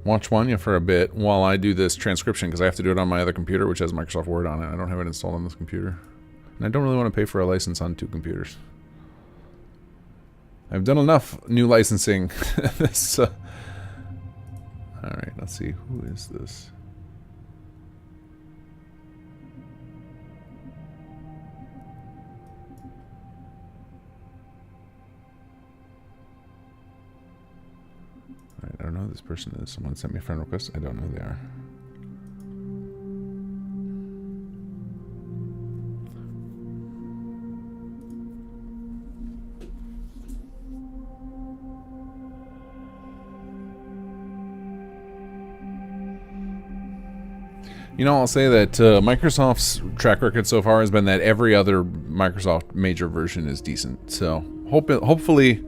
watch Wanya for a bit while I do this transcription, because I have to do it on my other computer, which has Microsoft Word on it. I don't have it installed on this computer. And I don't really want to pay for a license on 2 computers. I've done enough new licensing. Alright, let's see. Who is this? I don't know who this person is. Someone sent me a friend request. I don't know who they are. You know, I'll say that Microsoft's track record so far has been that every other Microsoft major version is decent. So hopefully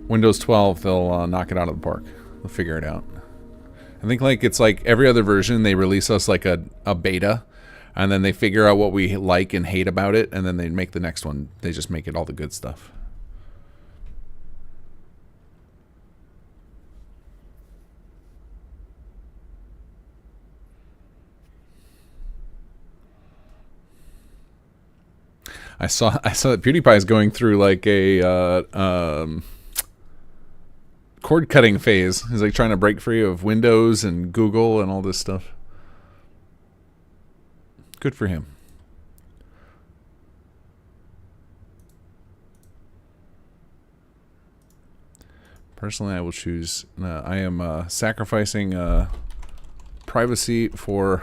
Windows 12, they'll knock it out of the park. They'll figure it out. I think it's like every other version, they release us like a beta, and then they figure out what we like and hate about it, and then they make the next one. They just make it all the good stuff. I saw that PewDiePie is going through like a cord cutting phase. He's like trying to break free of Windows and Google and all this stuff. Good for him. Personally, I will choose. I am sacrificing privacy for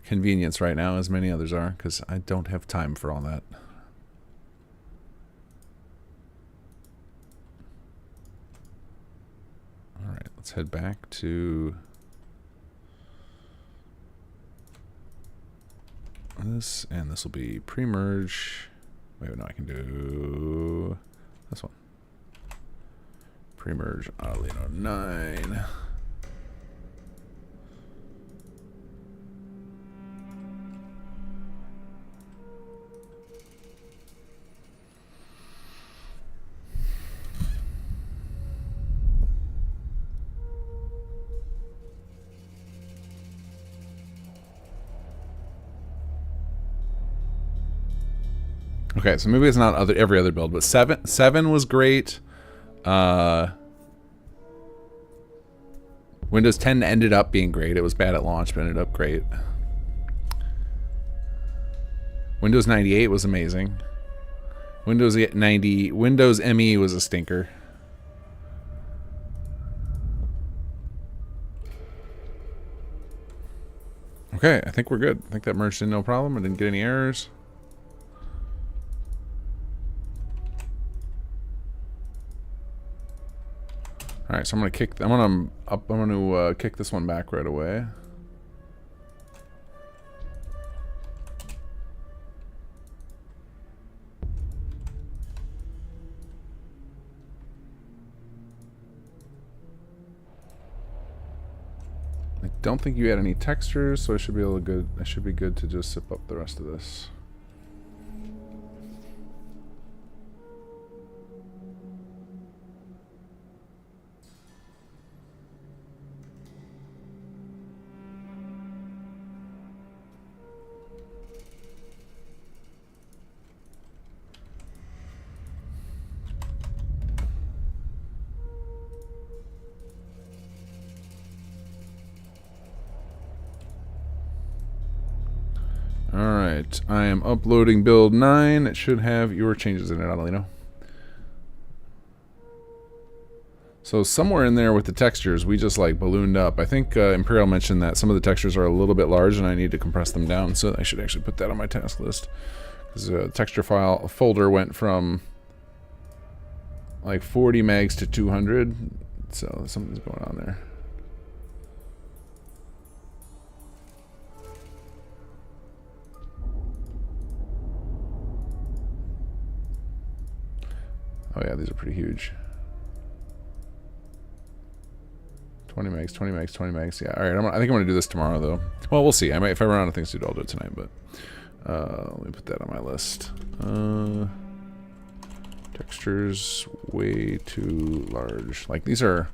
convenience right now, as many others are, because I don't have time for all that. Alright, let's head back to this, and this will be pre-merge. Wait, no, I can do this one. Pre-merge Arduino 9. Okay, so maybe it's not every other build, but 7 was great. Windows 10 ended up being great. It was bad at launch, but ended up great. Windows 98 was amazing. Windows ME was a stinker. Okay, I think we're good. I think that merged in no problem. I didn't get any errors. All right, so I'm gonna kick kick this one back right away. I don't think you had any textures, so I should be good to just zip up the rest of this. Alright, I am uploading build 9. It should have your changes in it, Adelino. So somewhere in there with the textures, we just like ballooned up. I think Imperial mentioned that some of the textures are a little bit large and I need to compress them down, so I should actually put that on my task list. Because the texture file folder went from like 40 megs to 200, so something's going on there. Oh yeah, these are pretty huge. 20 megs, 20 megs, 20 megs. Yeah, all right. I think I'm gonna do this tomorrow, though. Well, we'll see. If I run out of things to do, I'll do it tonight. But let me put that on my list. Textures way too large. Like these are.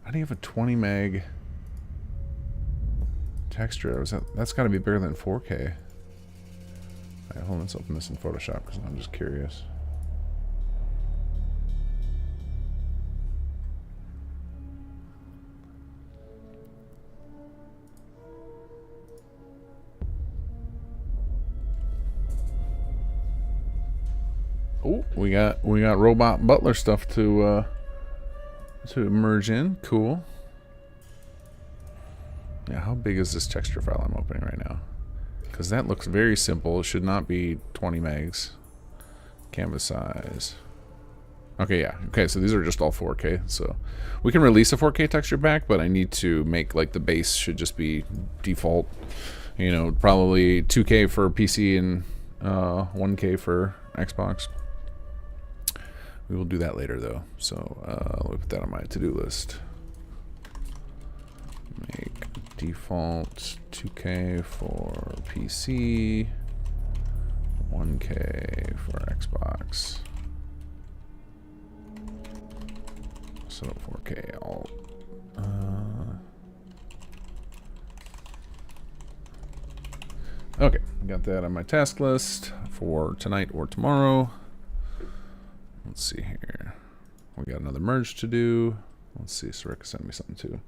How do you have a 20 meg texture? That's got to be bigger than 4K. All right, hold on. Let's open this in Photoshop because I'm just curious. Oh, we got robot butler stuff to merge in. Cool. Yeah, how big is this texture file I'm opening right now? Because that looks very simple. It should not be 20 megs. Canvas size. Okay, yeah. Okay, so these are just all 4K. So we can release a 4K texture back, but I need to make like the base should just be default. You know, probably 2K for PC and 1K for Xbox. We will do that later, though. So let me put that on my to-do list. Make default 2K for PC, 1K for Xbox. So 4K all. Okay, got that on my task list for tonight or tomorrow. Let's see here. We got another merge to do. Let's see. Sarika sent me something too.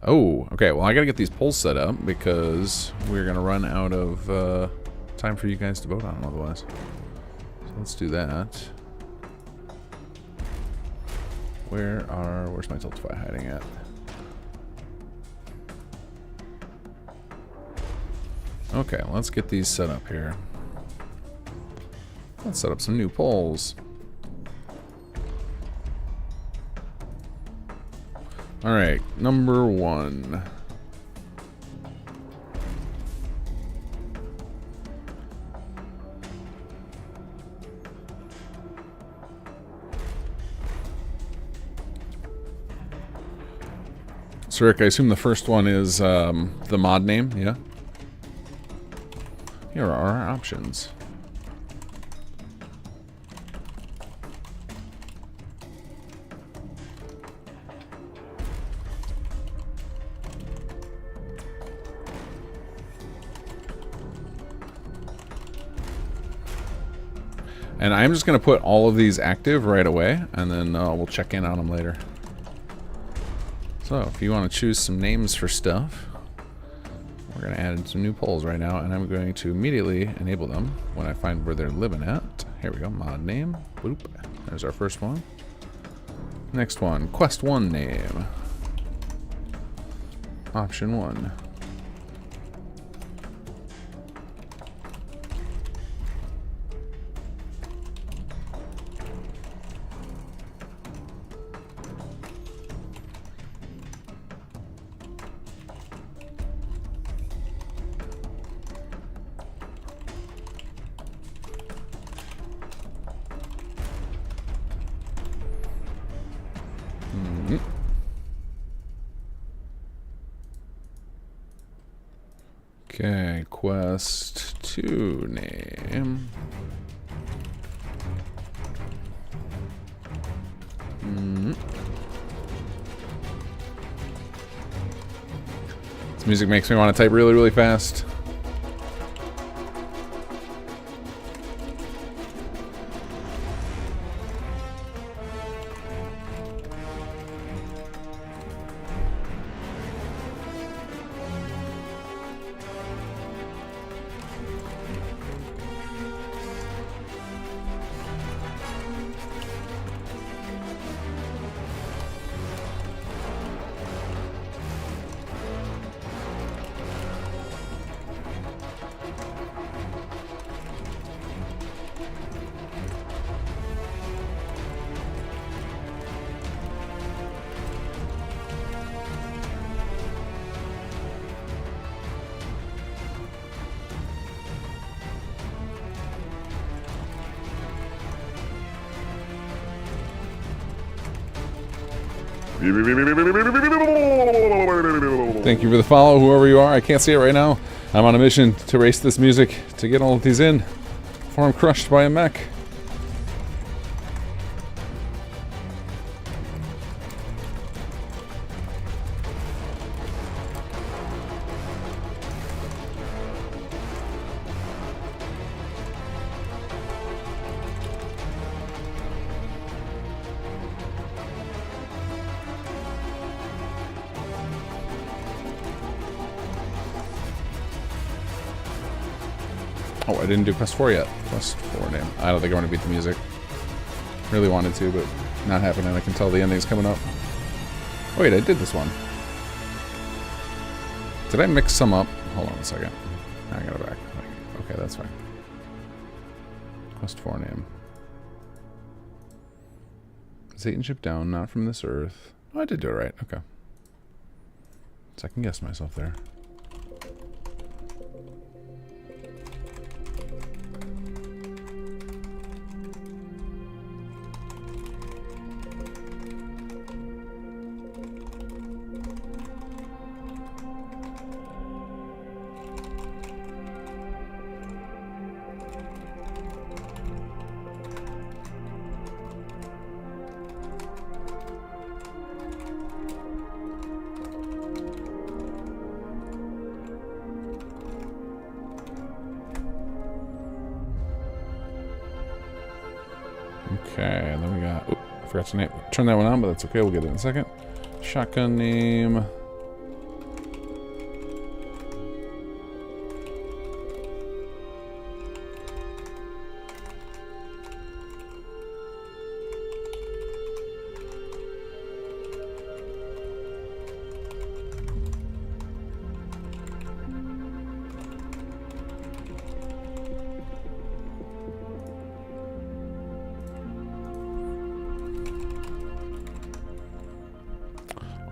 Oh, okay. Well, I gotta get these polls set up because we're gonna run out of time for you guys to vote on them otherwise. So let's do that. Where's my Tiltify hiding at? Okay, let's get these set up here. Let's set up some new polls. Alright, number 1. So Rick, I assume the first one is the mod name, yeah? Here are our options. And I'm just going to put all of these active right away, and then we'll check in on them later. So, if you want to choose some names for stuff, we're going to add in some new polls right now, and I'm going to immediately enable them when I find where they're living at. Here we go, mod name. Boop. There's our first one. Next one, quest 1 name. Option 1. Okay, quest 2 name. This music makes me want to type really, really fast. Thank you for the follow, whoever you are. I can't see it right now. I'm on a mission to race this music to get all of these in before I'm crushed by a mech. Oh, I didn't do quest 4 yet. Quest 4 name. I don't think I'm going to beat the music. Really wanted to, but not happening. I can tell the ending's coming up. Oh, wait, I did this one. Did I mix some up? Hold on a second. I got it back. Okay, that's fine. Quest 4 name. Satan ship down, not from this earth. Oh, I did do it right. Okay. Second guess myself there. Okay, and then we got... Oop, I forgot to turn that one on, but that's okay. We'll get it in a second. Shotgun name...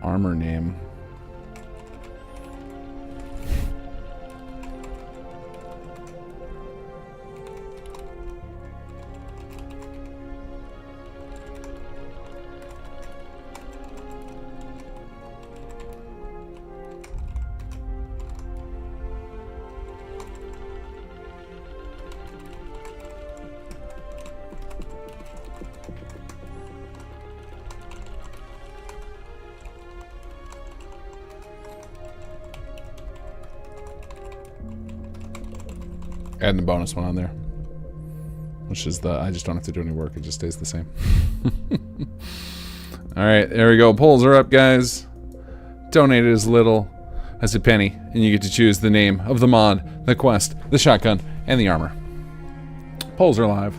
armor name. Adding the bonus one on there. Which is the, I just don't have to do any work, it just stays the same. Alright, there we go. Polls are up, guys. Donate as little as a penny, and you get to choose the name of the mod, the quest, the shotgun, and the armor. Polls are live.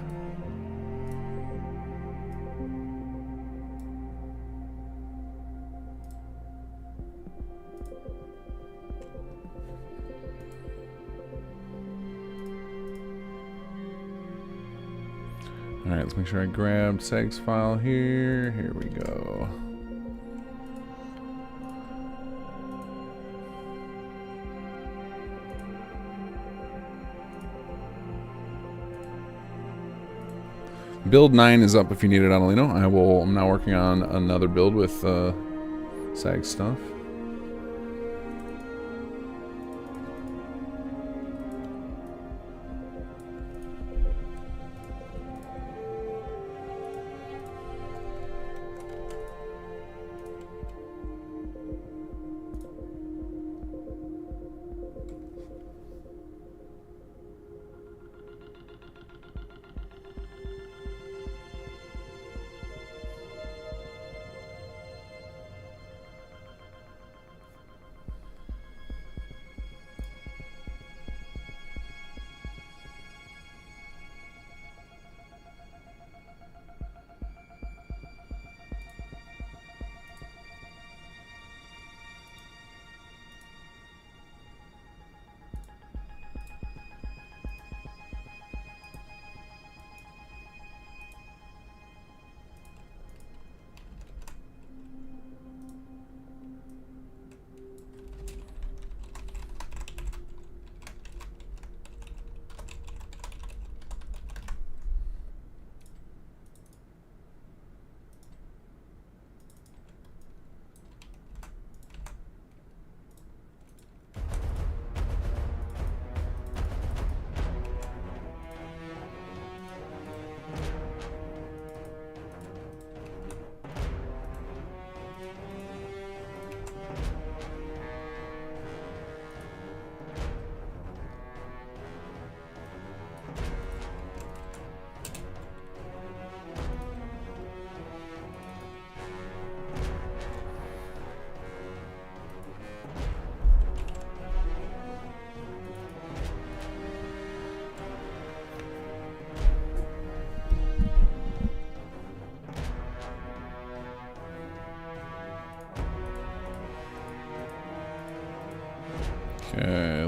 Alright, let's make sure I grabbed Seg's file here. Here we go. Build 9 is up if you need it, Adelino. I'm now working on another build with Sag stuff.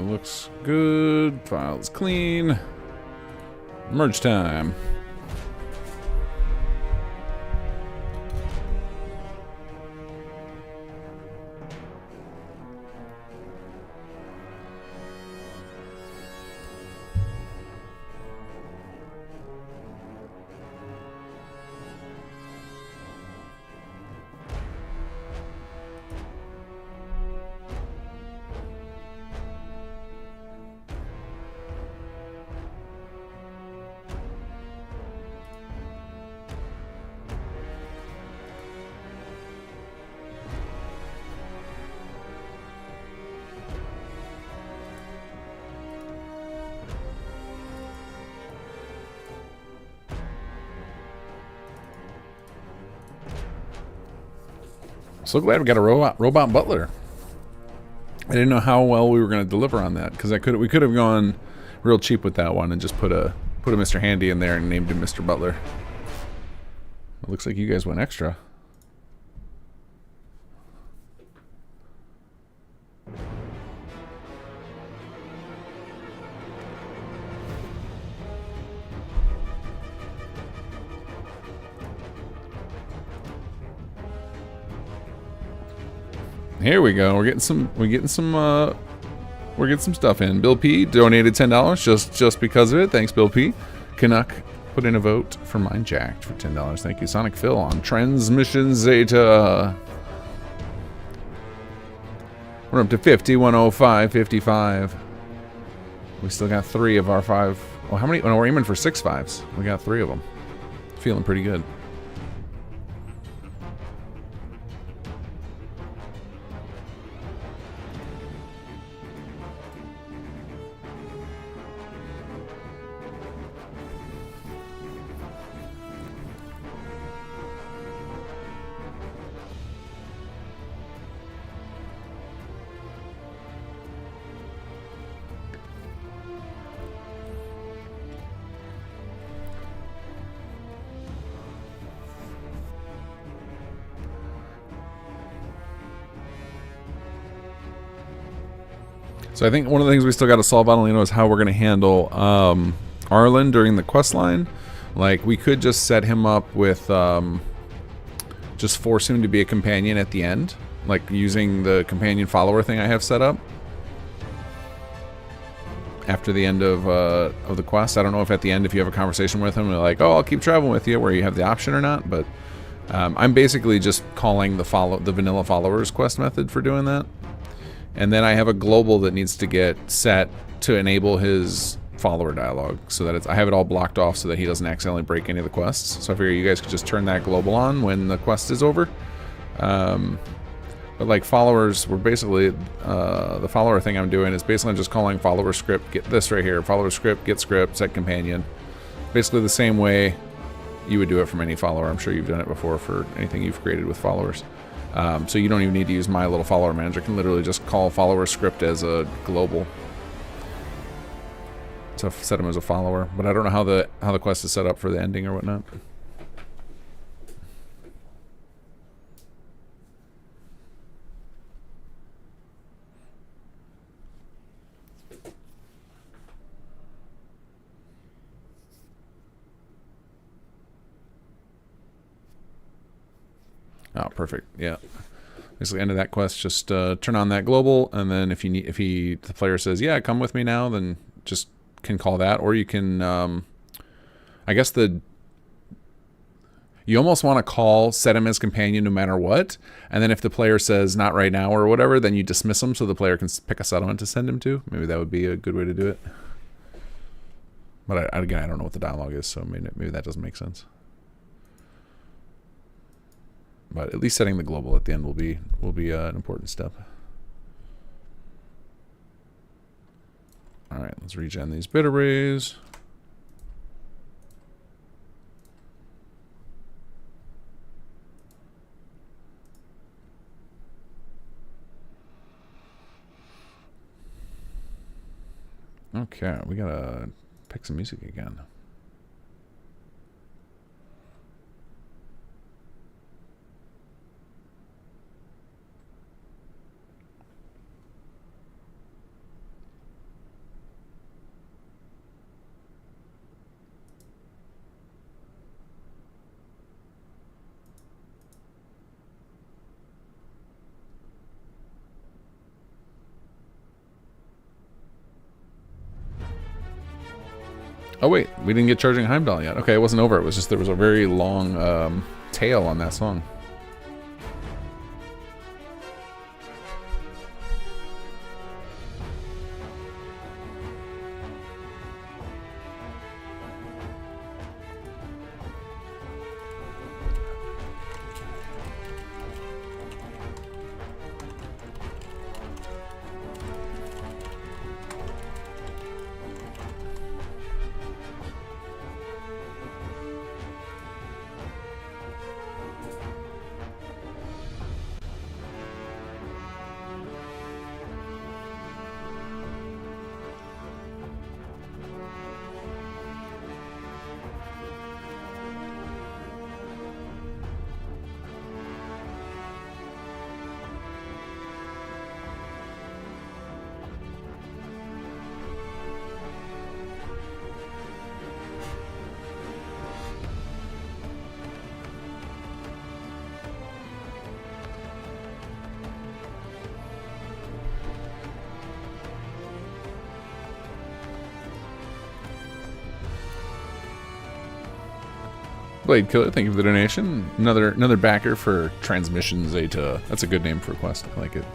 looks good. File's clean. Merge time. So glad we got a robot butler. I didn't know how well we were going to deliver on that because we could have gone real cheap with that one and just put a Mr. Handy in there and named him Mr. Butler. It looks like you guys went extra. Here we go. We're getting some stuff in. Bill P donated $10 just because of it. Thanks, Bill P. Canuck put in a vote for mine jacked for $10. Thank you, Sonic Phil on Transmission Zeta. We're up to 50, 105, 55. We still got 3 of our 5. Well, how many? Oh, no, we're aiming for 6 5s. We got 3 of them. Feeling pretty good. So I think one of the things we still got to solve, I don't know, is how we're going to handle Arlen during the quest line. Like, we could just set him up with, just force him to be a companion at the end. Like, using the companion follower thing I have set up. After the end of the quest. I don't know if at the end, if you have a conversation with him, they're like, oh, I'll keep traveling with you, where you have the option or not. But I'm basically just calling the vanilla followers quest method for doing that. And then I have a global that needs to get set to enable his follower dialogue, so that I have it all blocked off so that he doesn't accidentally break any of the quests. So I figure you guys could just turn that global on when the quest is over. But like followers, we're basically the follower thing I'm doing is basically just calling follower script, get this right here, follower script, get script, set companion. Basically the same way you would do it from any follower. I'm sure you've done it before for anything you've created with followers. So you don't even need to use my little follower manager. You can literally just call follower script as a global to set him as a follower. But I don't know how the quest is set up for the ending or whatnot. Oh, perfect. Yeah. Basically, end of that quest, just turn on that global, and then if the player says, "Yeah, come with me now," then just can call that, or you can, I guess you almost want to set him as companion no matter what, and then if the player says not right now or whatever, then you dismiss him so the player can pick a settlement to send him to. Maybe that would be a good way to do it. But again, I don't know what the dialogue is, so maybe that doesn't make sense. But at least setting the global at the end will be an important step. All right, let's regen these bit arrays. Okay, we gotta pick some music again. Oh wait, we didn't get Charging Heimdall yet. Okay, it wasn't over. It was just there was a very long tail on that song. Blade Killer, thank you for the donation. Another backer for Transmission Zeta. That's a good name for a quest. I like it.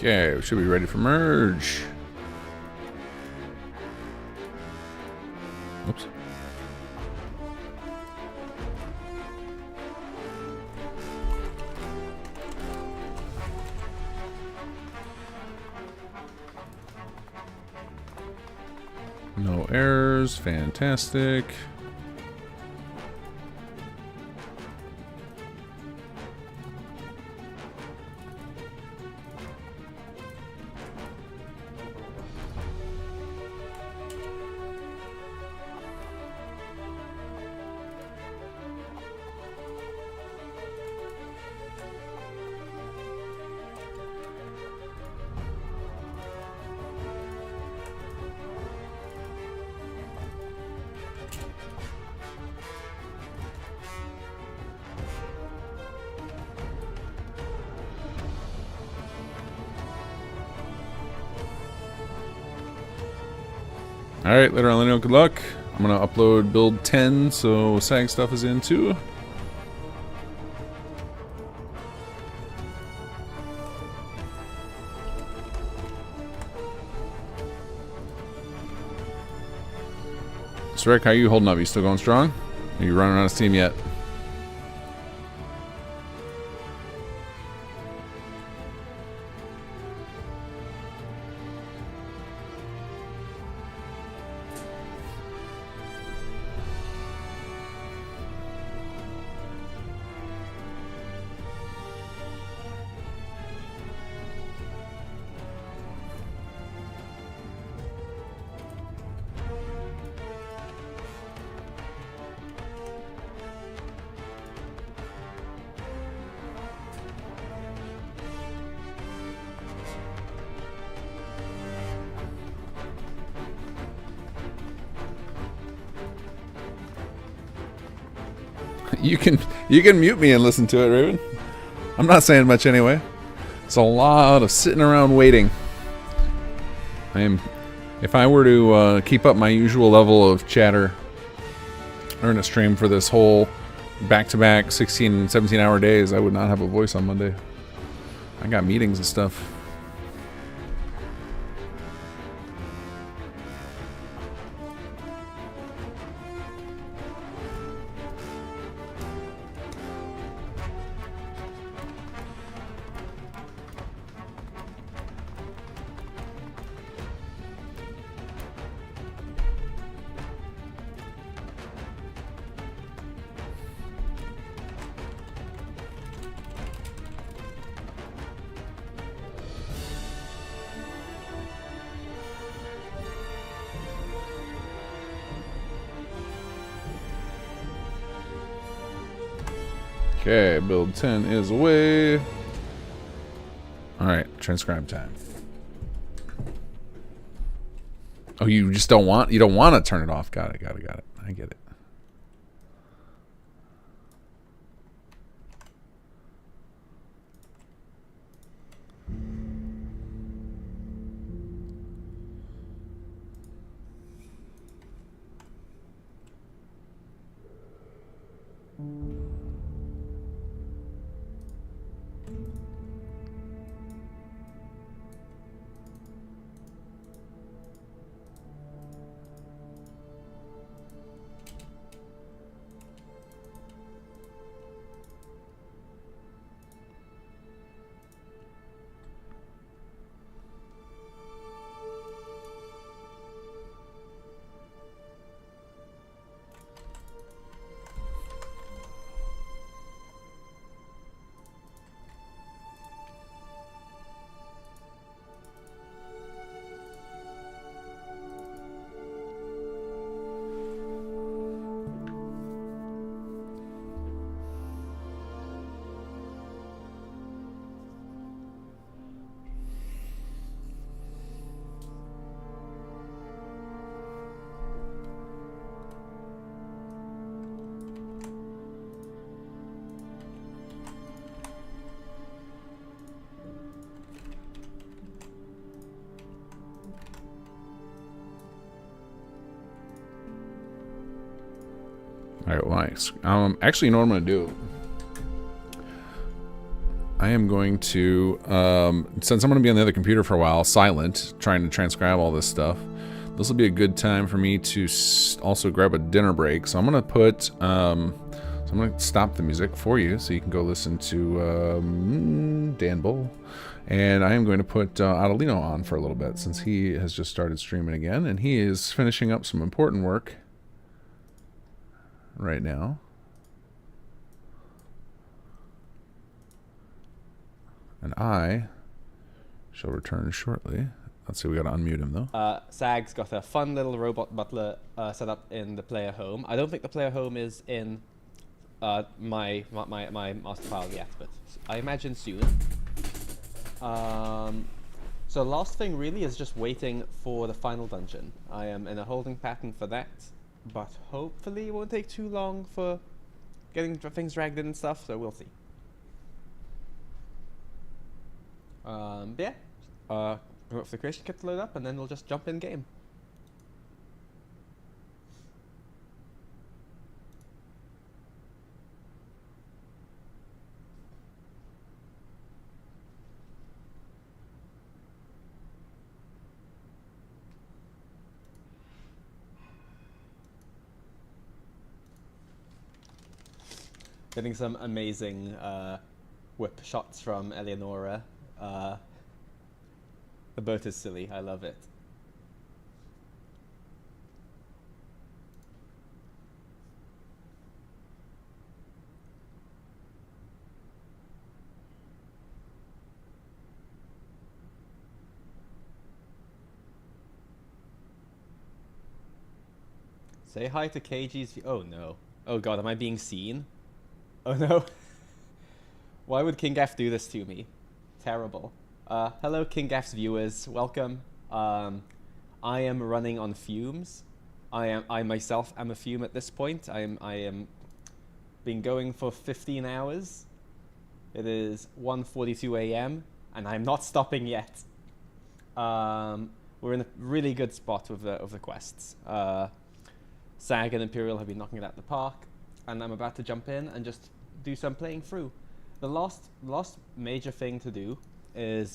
Okay, we should be ready for merge. Oops. No errors, fantastic. Alright, later on, let me know. Good luck. I'm going to upload build 10, so SAG stuff is in too. So Rick, how are you holding up? You still going strong? Are you running out of steam yet? You can mute me and listen to it, Raven. I'm not saying much anyway. It's a lot of sitting around waiting. If I were to keep up my usual level of chatter during a stream for this whole back-to-back 16, 17-hour days, I would not have a voice on Monday. I got meetings and stuff. Okay, build 10 is away. Alright, transcribe time. Oh, you just don't want to turn it off. Got it. I get it. Alright, well, actually, you know what I'm going to do? I am going to, since I'm going to be on the other computer for a while, silent, trying to transcribe all this stuff, this will be a good time for me to also grab a dinner break. So I'm going to put, so I'm going to stop the music for you so you can go listen to Dan Bull. And I am going to put Adelino on for a little bit since he has just started streaming again. And he is finishing up some important work right now. And I shall return shortly. Let's see, we gotta unmute him though.
Sag's got a fun little robot butler set up in the player home. I don't think the player home is in my master file yet, but I imagine soon. So last thing really is just waiting for the final dungeon. I am in a holding pattern for that, but hopefully it won't take too long for getting things dragged in and stuff, so we'll see. Yeah, wait for the creation kit to load up and then we'll just jump in game. Getting some amazing whip shots from Eleonora. The boat is silly, I love it. Say hi to KG's oh no. Oh god, am I being seen? Oh no. Why would King F do this to me? Terrible. Hello King F's viewers, welcome. I am running on fumes. I myself am a fume at this point. I am been going for 15 hours. It is 1:42 a.m. and I'm not stopping yet. We're in a really good spot with the quests. Sag and Imperial have been knocking it out the park, and I'm about to jump in and just do some playing through. The last major thing to do is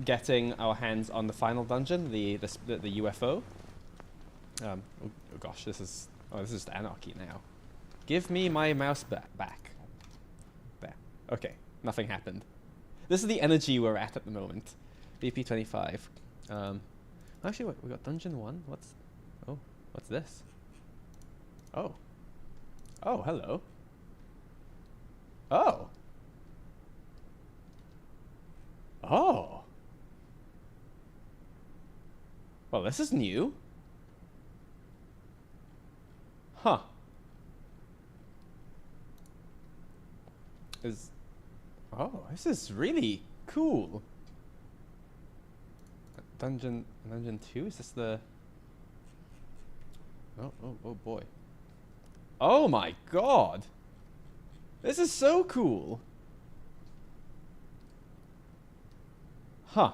getting our hands on the final dungeon, the UFO. Oh gosh, this is just anarchy now. Give me my mouse back. There. Okay, nothing happened. This is the energy we're at the moment. BP25. Actually, wait, we got dungeon 1. What's this? Oh, hello. Oh. Well, this is new. Huh. is... Oh, this is really cool. Dungeon 2? Is this the... Oh boy. Oh my god! This is so cool! Huh.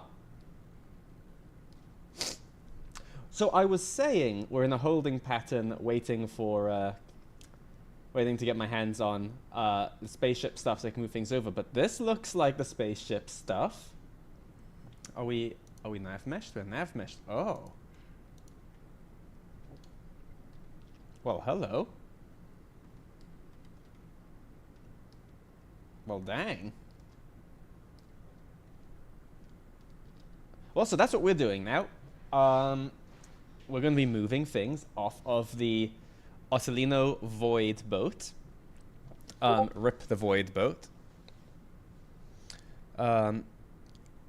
So I was saying we're in a holding pattern waiting for, waiting to get my hands on the spaceship stuff so I can move things over, but this looks like the spaceship stuff. Are we nav meshed? We're nav meshed. Oh. Well, hello. Well, dang. Well, so that's what we're doing now. We're going to be moving things off of the Ottolino Void boat. Rip the Void boat. Only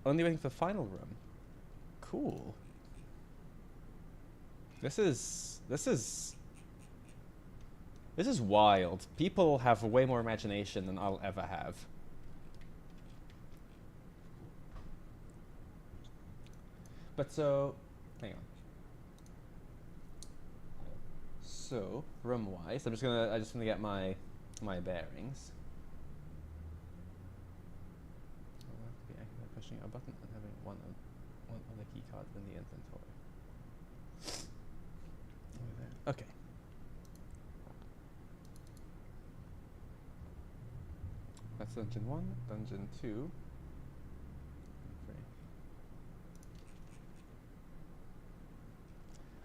waiting for the final room. Cool. This is wild. People have way more imagination than I'll ever have. But so, hang on. So, room-wise, I just gonna get my bearings. Pushing a button and having one other key card in the inventory. Over there. Okay. That's dungeon 1, dungeon 2.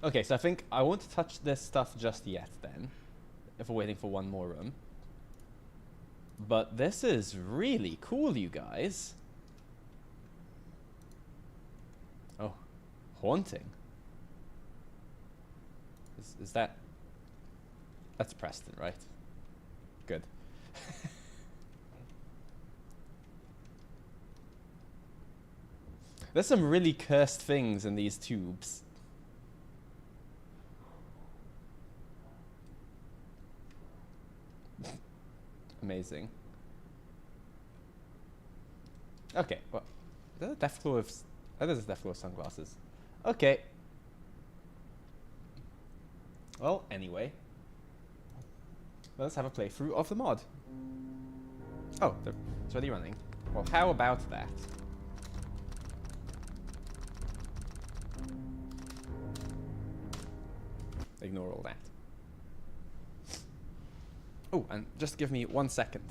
Okay, so I think I won't touch this stuff just yet then, if we're waiting for one more room. But this is really cool, you guys. Oh, haunting. Is that... That's Preston, right? Good. There's some really cursed things in these tubes. Amazing. Okay, well, is that a death claw with... Oh, there's a death claw with sunglasses. Okay. Well, anyway. Let's have a playthrough of the mod. Oh, it's already running. Well, how about that? Ignore all that. Oh, and just give me 1 second.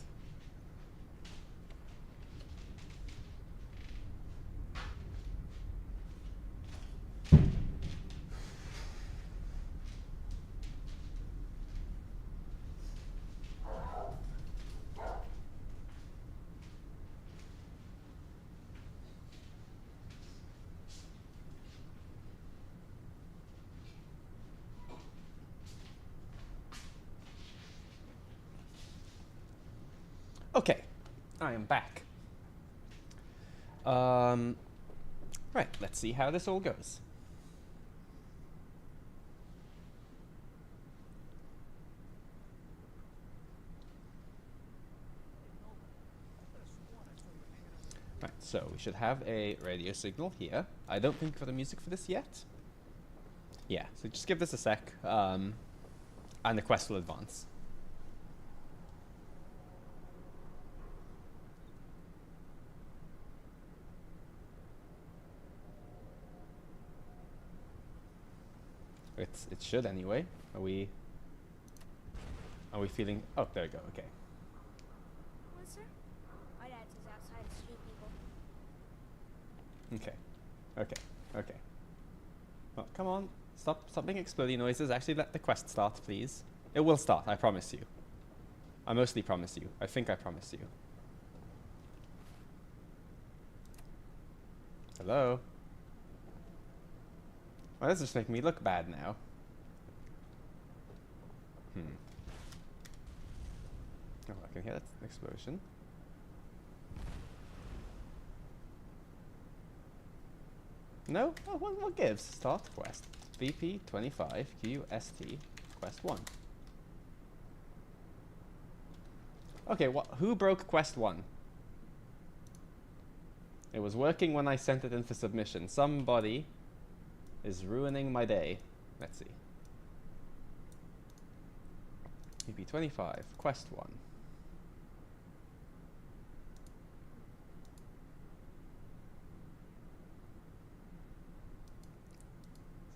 Okay, I am back. Right, let's see how this all goes. Right, so we should have a radio signal here. I don't think we've got the music for this yet. Yeah, so just give this a sec, and the quest will advance. It should anyway. Are we feeling... Oh, there we go, okay.
What, sir? My dad says outside is street people.
Okay. Well, come on. Stop making exploding noises. Actually, let the quest start, please. It will start, I promise you. I mostly promise you. I think I promise you. Hello? Well, this is just making me look bad now. Oh, I can hear that explosion. No? Oh, what gives? Start quest. BP25QST quest 1. Okay, who broke quest 1? It was working when I sent it in for submission. Somebody is ruining my day. Let's see. EP25, quest 1.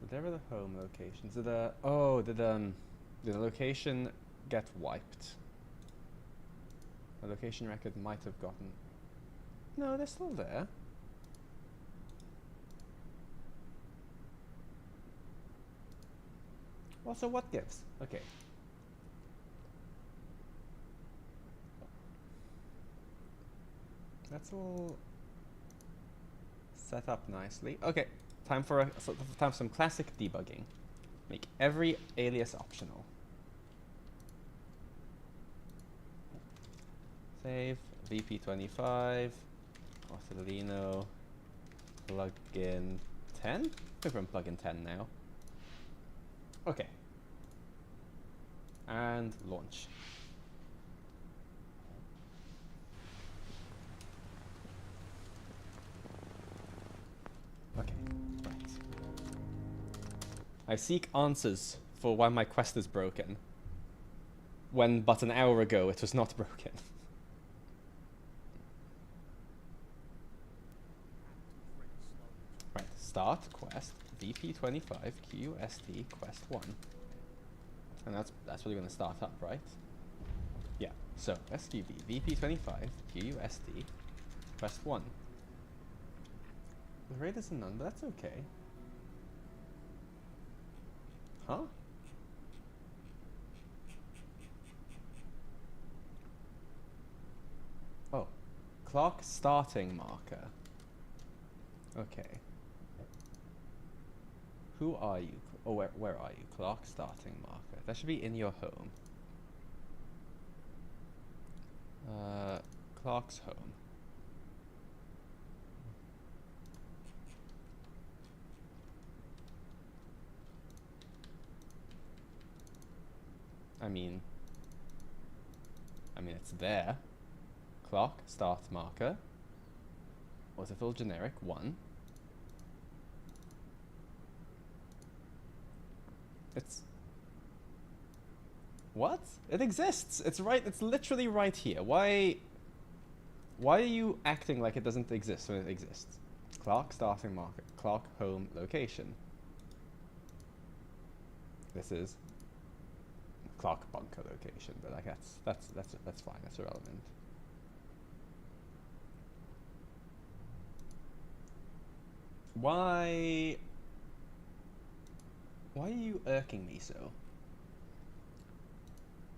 So there are the home locations. Did the location get wiped? The location record might have gotten... No, they're still there. Well, so what gives? Okay. That's all set up nicely. Okay, time for some classic debugging. Make every alias optional. Save VP25 Ortolino plugin 10. We're from plugin 10 now. Okay. And launch. Okay, right. I seek answers for why my quest is broken, when but an hour ago it was not broken. Right, start quest VP25 QST quest 1. And that's what you're gonna start up, right? Yeah, so SQB VP25 QST quest 1. The rate is a none, but that's okay. Huh? Oh. Clock starting marker. Okay. Who are you? Oh, where are you? Clock starting marker. That should be in your home. Clock's home. I mean, it's there. Clock, start marker. Autofill generic 1. It's... What? It exists! It's right, it's literally right here. Why are you acting like it doesn't exist when it exists? Clock, starting marker. Clock, home, location. This is clock bunker location, but like that's fine. That's irrelevant. Why are you irking me so?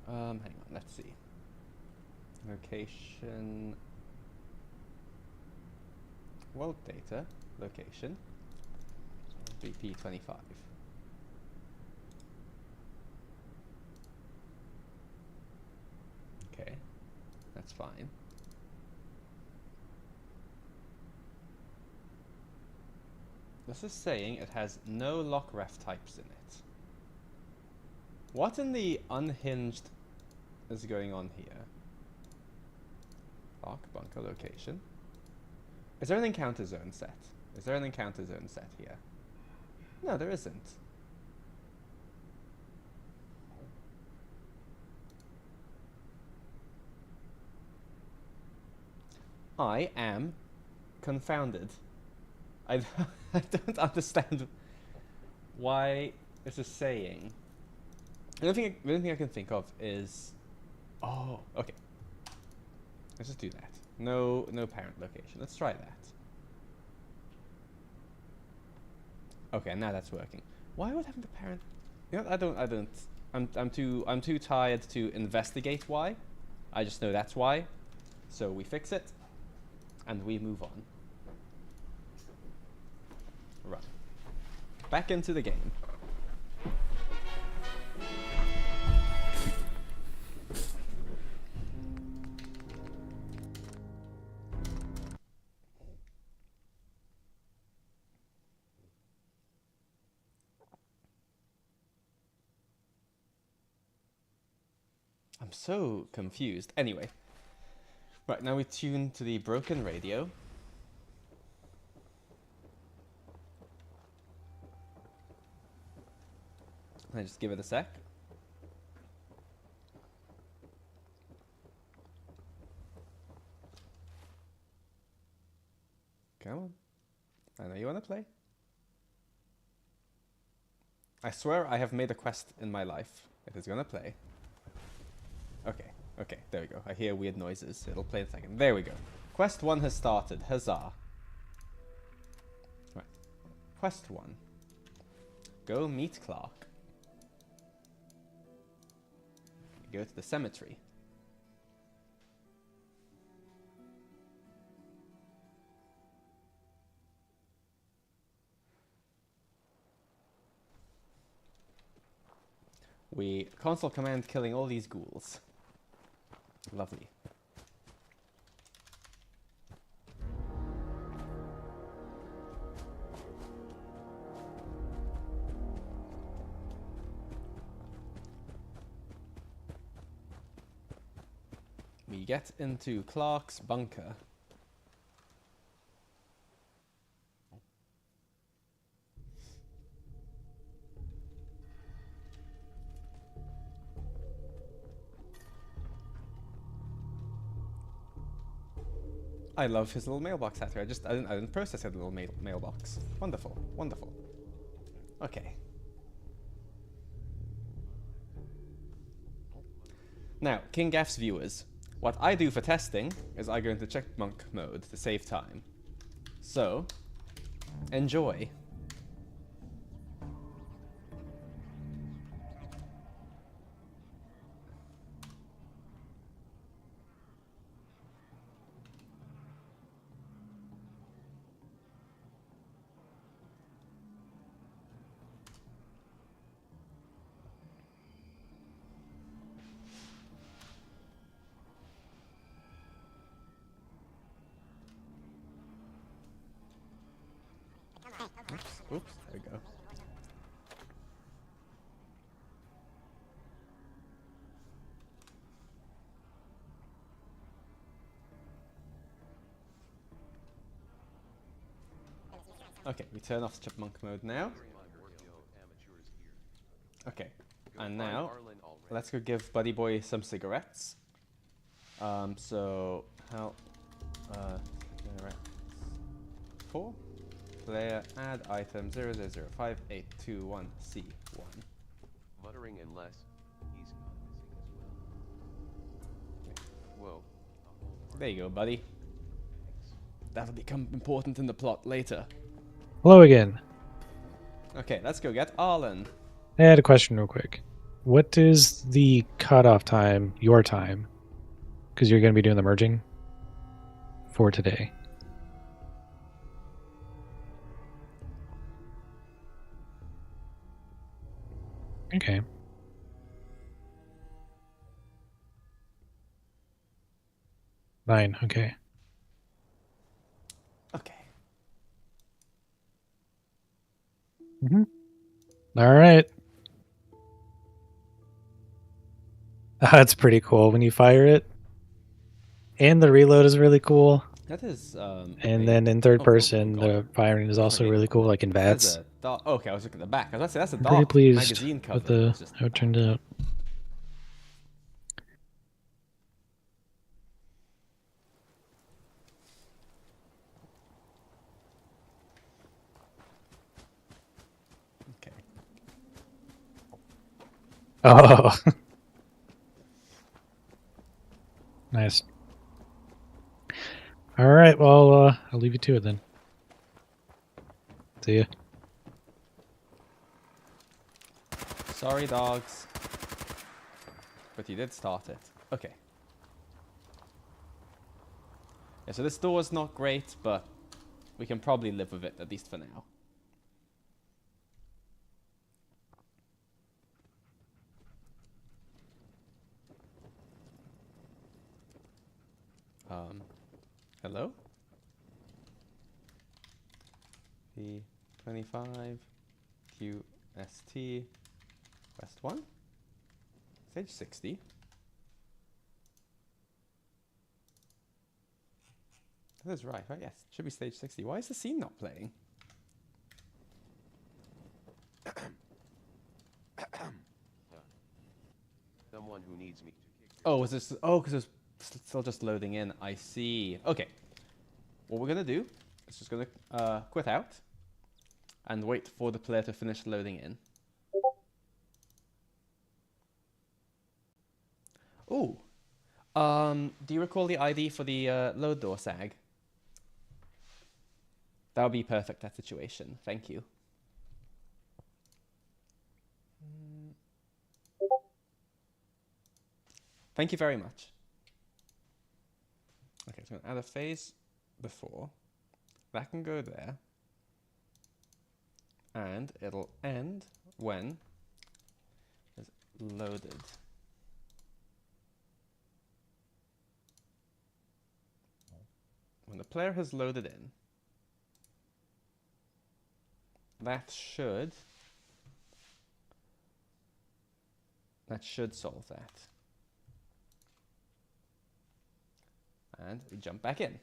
Hang on. Let's see. Location. World data. Location. VP25. Okay, that's fine. This is saying it has no lock ref types in it. What in the unhinged is going on here? Lock, bunker, location. Is there an encounter zone set? Is there an encounter zone set here? No, there isn't. I am confounded. I don't understand why this is saying. The only thing I can think of is... Oh, okay. Let's just do that. No parent location. Let's try that. Okay, now that's working. Why would having the parent... You know, I don't... I'm too tired to investigate why. I just know that's why. So we fix it. And we move on. Right. Back into the game. I'm so confused. Anyway, Right, now we tune to the broken radio. And I just give it a sec. Come on. I know you want to play. I swear I have made a quest in my life. It is gonna play. Okay, okay, there we go. I hear weird noises. It'll play in a second. There we go. Quest 1 has started. Huzzah. Right. Quest 1. Go meet Clark. Go to the cemetery. We console command killing all these ghouls. Lovely. We get into Clark's bunker. I love his little mailbox hat here. I didn't process his little mailbox. Wonderful, wonderful. Okay. Now, King Gaff's viewers. What I do for testing is I go into checkmark mode to save time. So, enjoy. Oops, there we go. Okay, we turn off chipmunk mode now. Okay, and now let's go give Buddy Boy some cigarettes. So how cigarettes 4 player add item 0005821C1.
Muttering and less. He's gone missing as well. Whoa.
There you go, buddy. That'll become important in the plot later.
Hello again.
Okay, let's go get Arlen.
I had a question real quick. What is the cutoff time, your time? Because you're going to be doing the merging for today. Okay. Nine, okay.
Okay.
All right. That's pretty cool when you fire it. And the reload is really cool.
That is,
and then in third person, the firing is also really cool, like in VATS.
Okay, I was looking at the back. I was about to say, that's a
I'm pretty
dark
pleased
magazine cover.
with how it turned out.
Okay.
Oh. Nice. All right, well, I'll leave you to it then. See ya.
Sorry, dogs. But you did start it. Okay. Yeah, so this door is not great, but we can probably live with it, at least for now. Hello? P25 QST West 1 Stage 60. That is right, right? Yes, it should be stage 60. Why is the scene not playing?
Someone who needs me to kick their
Oh, is this? Oh, because it's still just loading in. I see. Okay. What we're gonna do is just gonna quit out and wait for the player to finish loading in. Ooh. Do you recall the ID for the load door sag? That would be perfect, that situation. Thank you. Thank you very much. Okay, so I'm going to add a phase before. That can go there. And it'll end when it's loaded. When the player has loaded in, that should solve that. And we jump back in.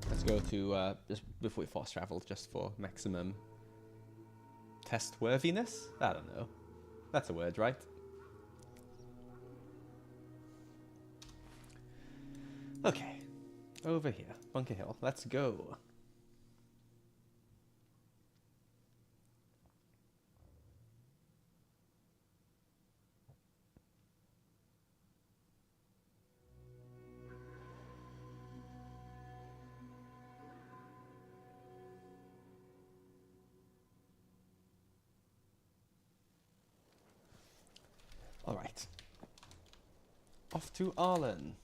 Let's go to, just before we fast travel, just for maximum test worthiness? I don't know. That's a word, right? Okay. Over here. Bunker Hill. Let's go. Alright. Off to Arlen.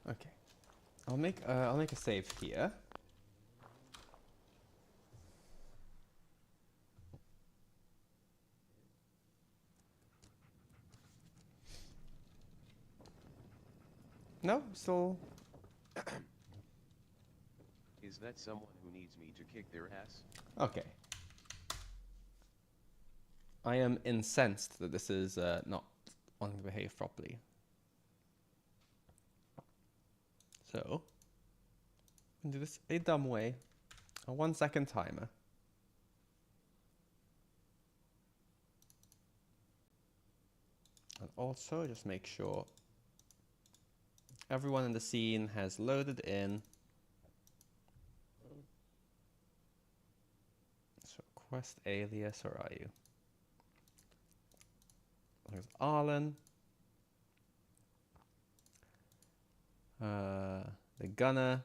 Okay. I'll make a save here. No, still.
Is that someone who needs me to kick their ass?
Okay. I am incensed that this is not wanting to behave properly. So, I'm going to do this a dumb way. A 1 second timer. And also just make sure everyone in the scene has loaded in. So quest alias, where are you? There's Arlen. The gunner.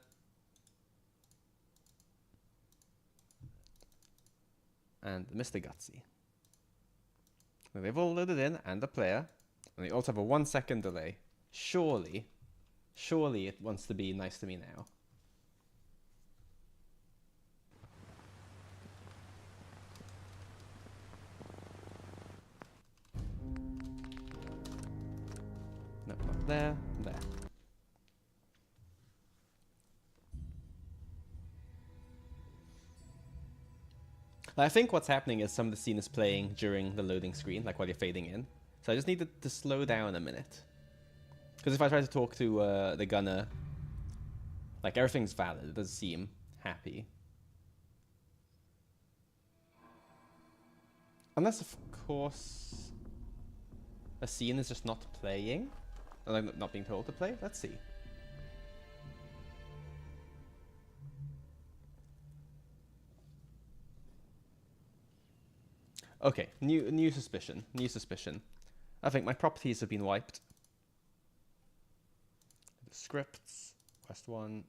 And Mr. Gutsy. Now they've all loaded in, and the player. And they also have a 1 second delay. Surely it wants to be nice to me now. No, not there, there. I think what's happening is some of the scene is playing during the loading screen, like while you're fading in. So I just need to slow down a minute. Because if I try to talk to the gunner, like everything's valid, it doesn't seem happy. Unless, of course, a scene is just not playing, like not being told to play. Let's see. Okay, new suspicion. New suspicion. I think my properties have been wiped. The scripts, Quest 1.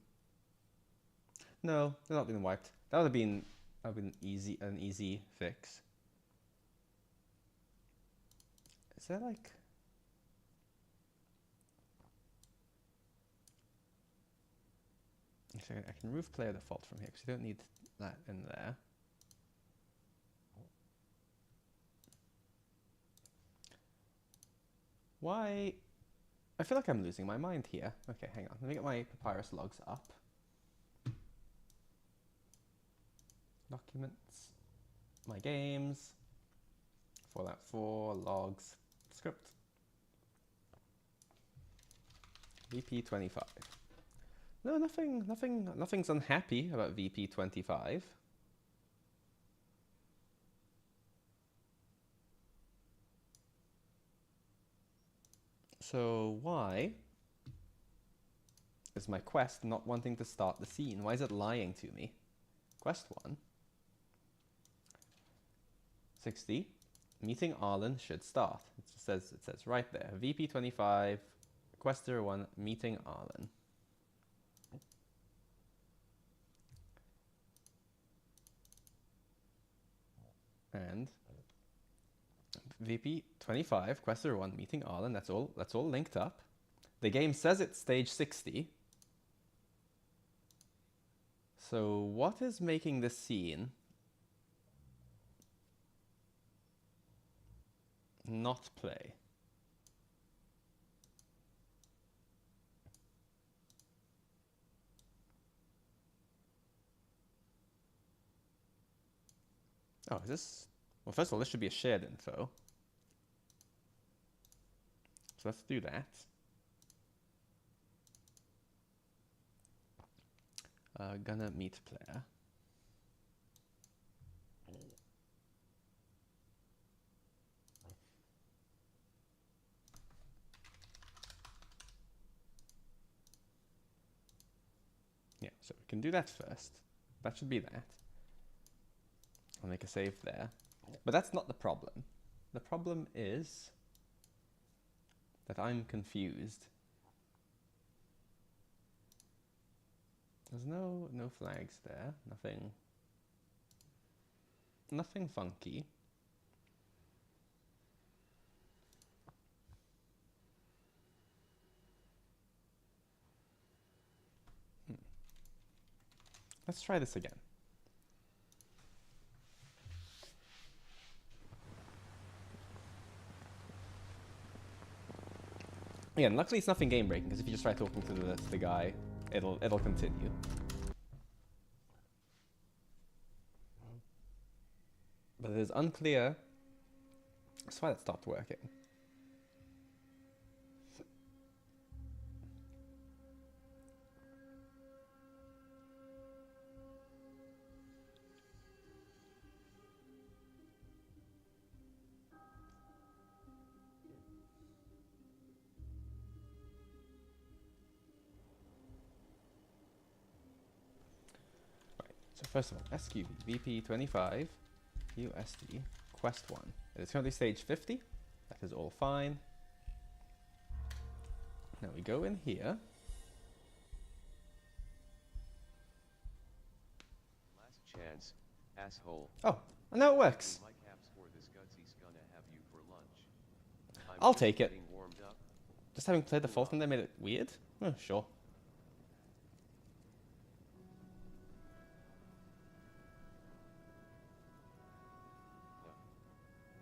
No, they're not been wiped. That would have been an easy fix. Is there like... Actually, I can remove player default from here because you don't need that in there. Why? I feel like I'm losing my mind here. Okay, hang on. Let me get my papyrus logs up. Documents. My games. Fallout 4, logs, script. VP25. No, nothing's unhappy about VP25. So why is my quest not wanting to start the scene? Why is it lying to me? Quest 1. 60. Meeting Arlen should start. It says right there. VP25, Quest 01, Meeting Arlen. And VP25, Quest 01, Meeting Arlen. That's all linked up. The game says it's stage 60. So what is making this scene not play? Oh, is this... Well, first of all, this should be a shared info. So let's do that. Gonna meet player. Yeah, so we can do that first. That should be that. I'll make a save there. But that's not the problem. The problem is that I'm confused. There's no flags there. Nothing funky. Let's try this again. Again, luckily it's nothing game breaking because if you just try talking to the guy, it'll continue. But it is unclear. That's why that stopped working. So first of all, SQ VP25 USD Quest 1. It is currently stage 50. That is all fine. Now we go in here.
Last chance, asshole.
Oh, and now it works. I'll take it. Just having played the Fulton, they made it weird? Oh, sure.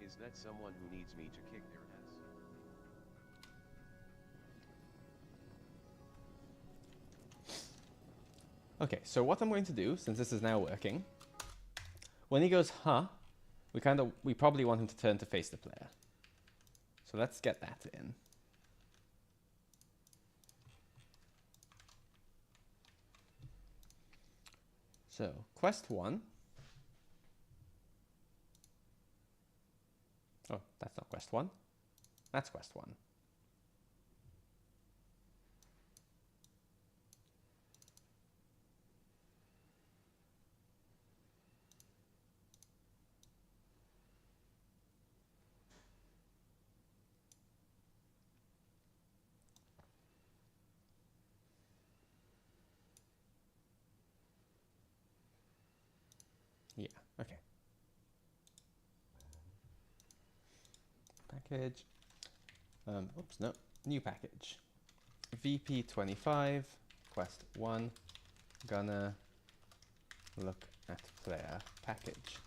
Is that someone who needs me to kick their ass?
Okay, so what I'm going to do, since this is now working, when he goes, huh, we probably want him to turn to face the player. So let's get that in. So, quest 1. Oh, that's not quest 1. That's quest 1. Yeah, okay. Package, Oops, no. New package. VP25, quest 1. Gonna look at player package.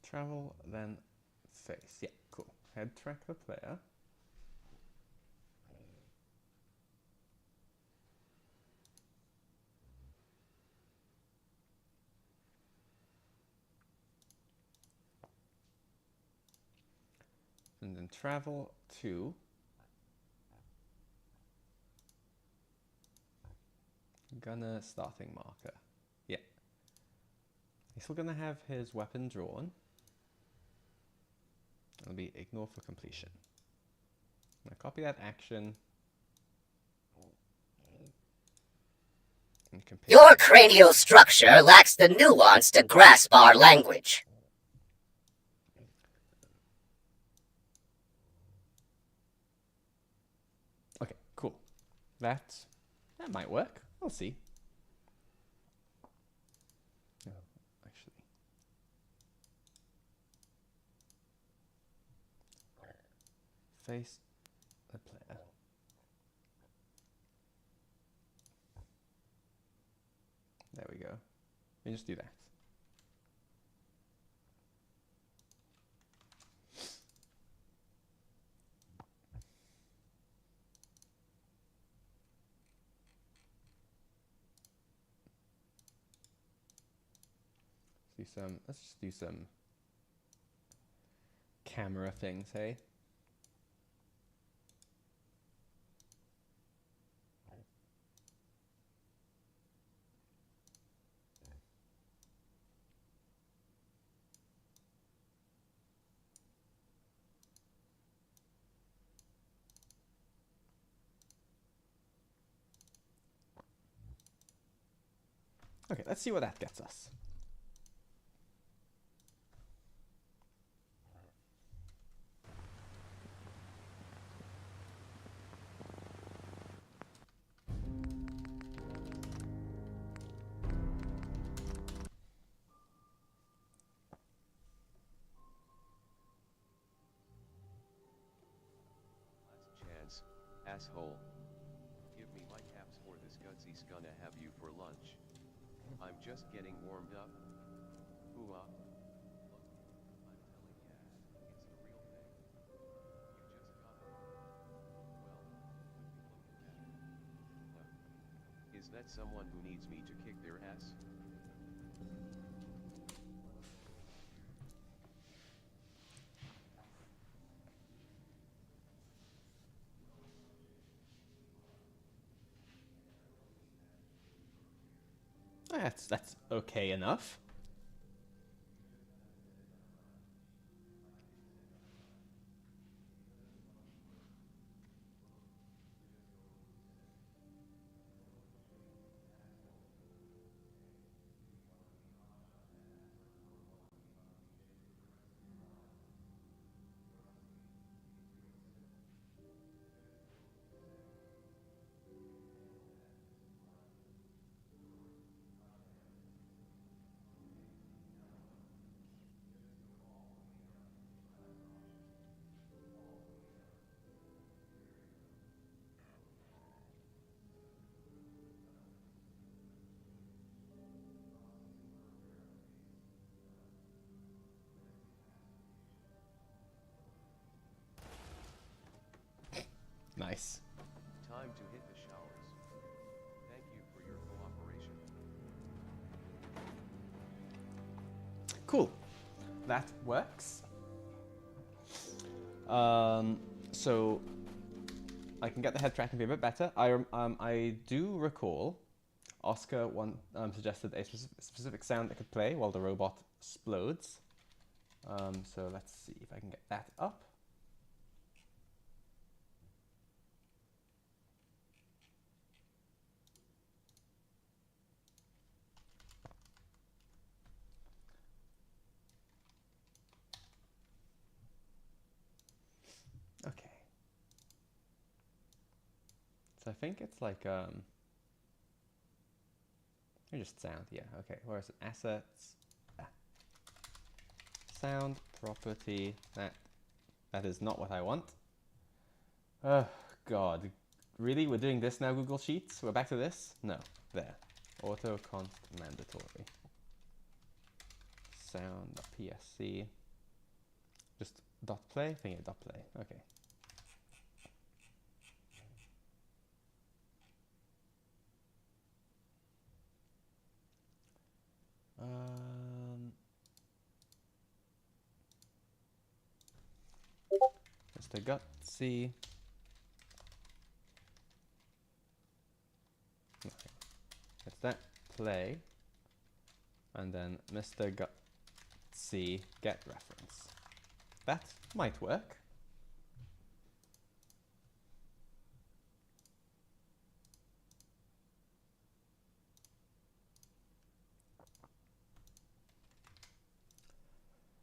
Travel, then face. Yeah, cool. Head track the player. And then travel to Gunner starting marker. Yeah. He's still gonna have his weapon drawn. It'll be ignore for completion. I'm gonna copy that action. And compare.
Your cranial structure lacks the nuance to grasp our language.
Okay, cool. That might work. We'll see. Oh, actually. Face the player. There we go. We just do that. Let's just do some camera things, hey? Okay, let's see what that gets us.
Chance, asshole. Give me my caps or this gutsy's gonna have you for lunch. I'm just getting warmed up. Hoo-ah. Look, I'm telling ya, it's the real thing. You just gotta. Well, would be looking at. Is that someone who needs me to kick their ass?
That's okay enough. Nice.
Time to hit the showers. Thank you for your cooperation.
Cool. That works. So I can get the head tracking a bit better. I do recall Oscar suggested a specific sound that could play while the robot explodes. So let's see if I can get that up. Okay. So I think it's like Or just sound, yeah, okay. Where is it? Assets. Ah. Sound property. That is not what I want. Oh, God. Really? We're doing this now, Google Sheets? We're back to this? No. There. Auto const mandatory. Sound.psc. Just dot play? Thing dot play. Okay. Mr. Gutsy. Okay. It's that play. And then Mr. Gutsy get reference. That might work.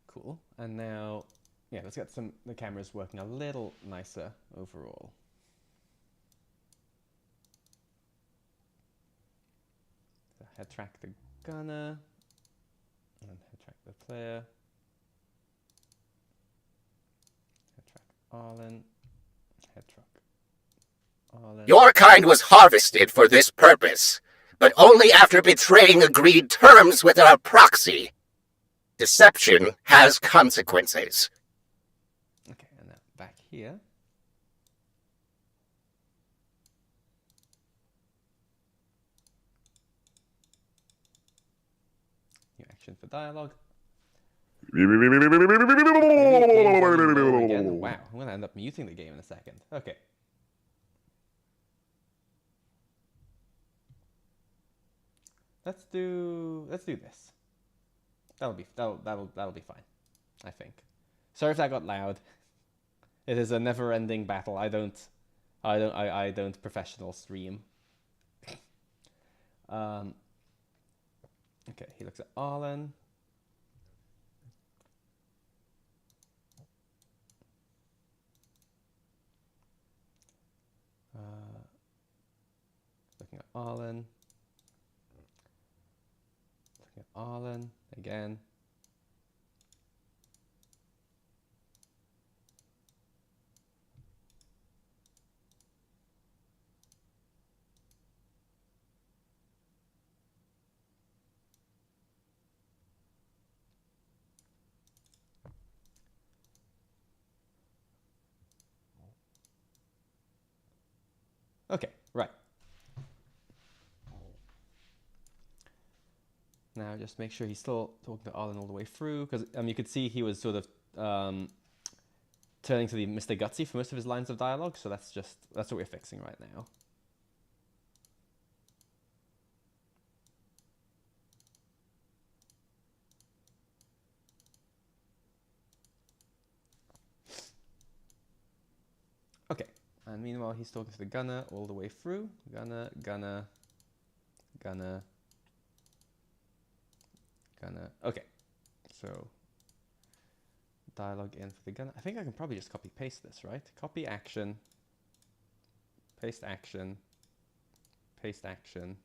Cool. And now, yeah, let's get the cameras working a little nicer overall. So head track the gunner, and head track the player. Head track Arlen, head track Arlen.
Your kind was harvested for this purpose, but only after betraying agreed terms with our proxy. Deception has consequences.
Okay, and now back here. New action for dialogue. Again. Wow, I'm going to end up muting the game in a second. Okay. Let's do this. That'll be fine, I think. Sorry if that got loud. It is a never-ending battle. I don't professional stream. Okay, he looks at Arlen. Looking at Arlen. Looking at Arlen again. Okay, right. Now just make sure he's still talking to Arlen all the way through, because you could see he was sort of turning to the Mr. Gutsy for most of his lines of dialogue, so that's what we're fixing right now. Okay, and meanwhile he's talking to the gunner all the way through. Gunner, gunner, gunner. Okay, so dialogue in for the gunner. I think I can probably just copy paste this, right? Copy action, paste action, paste action,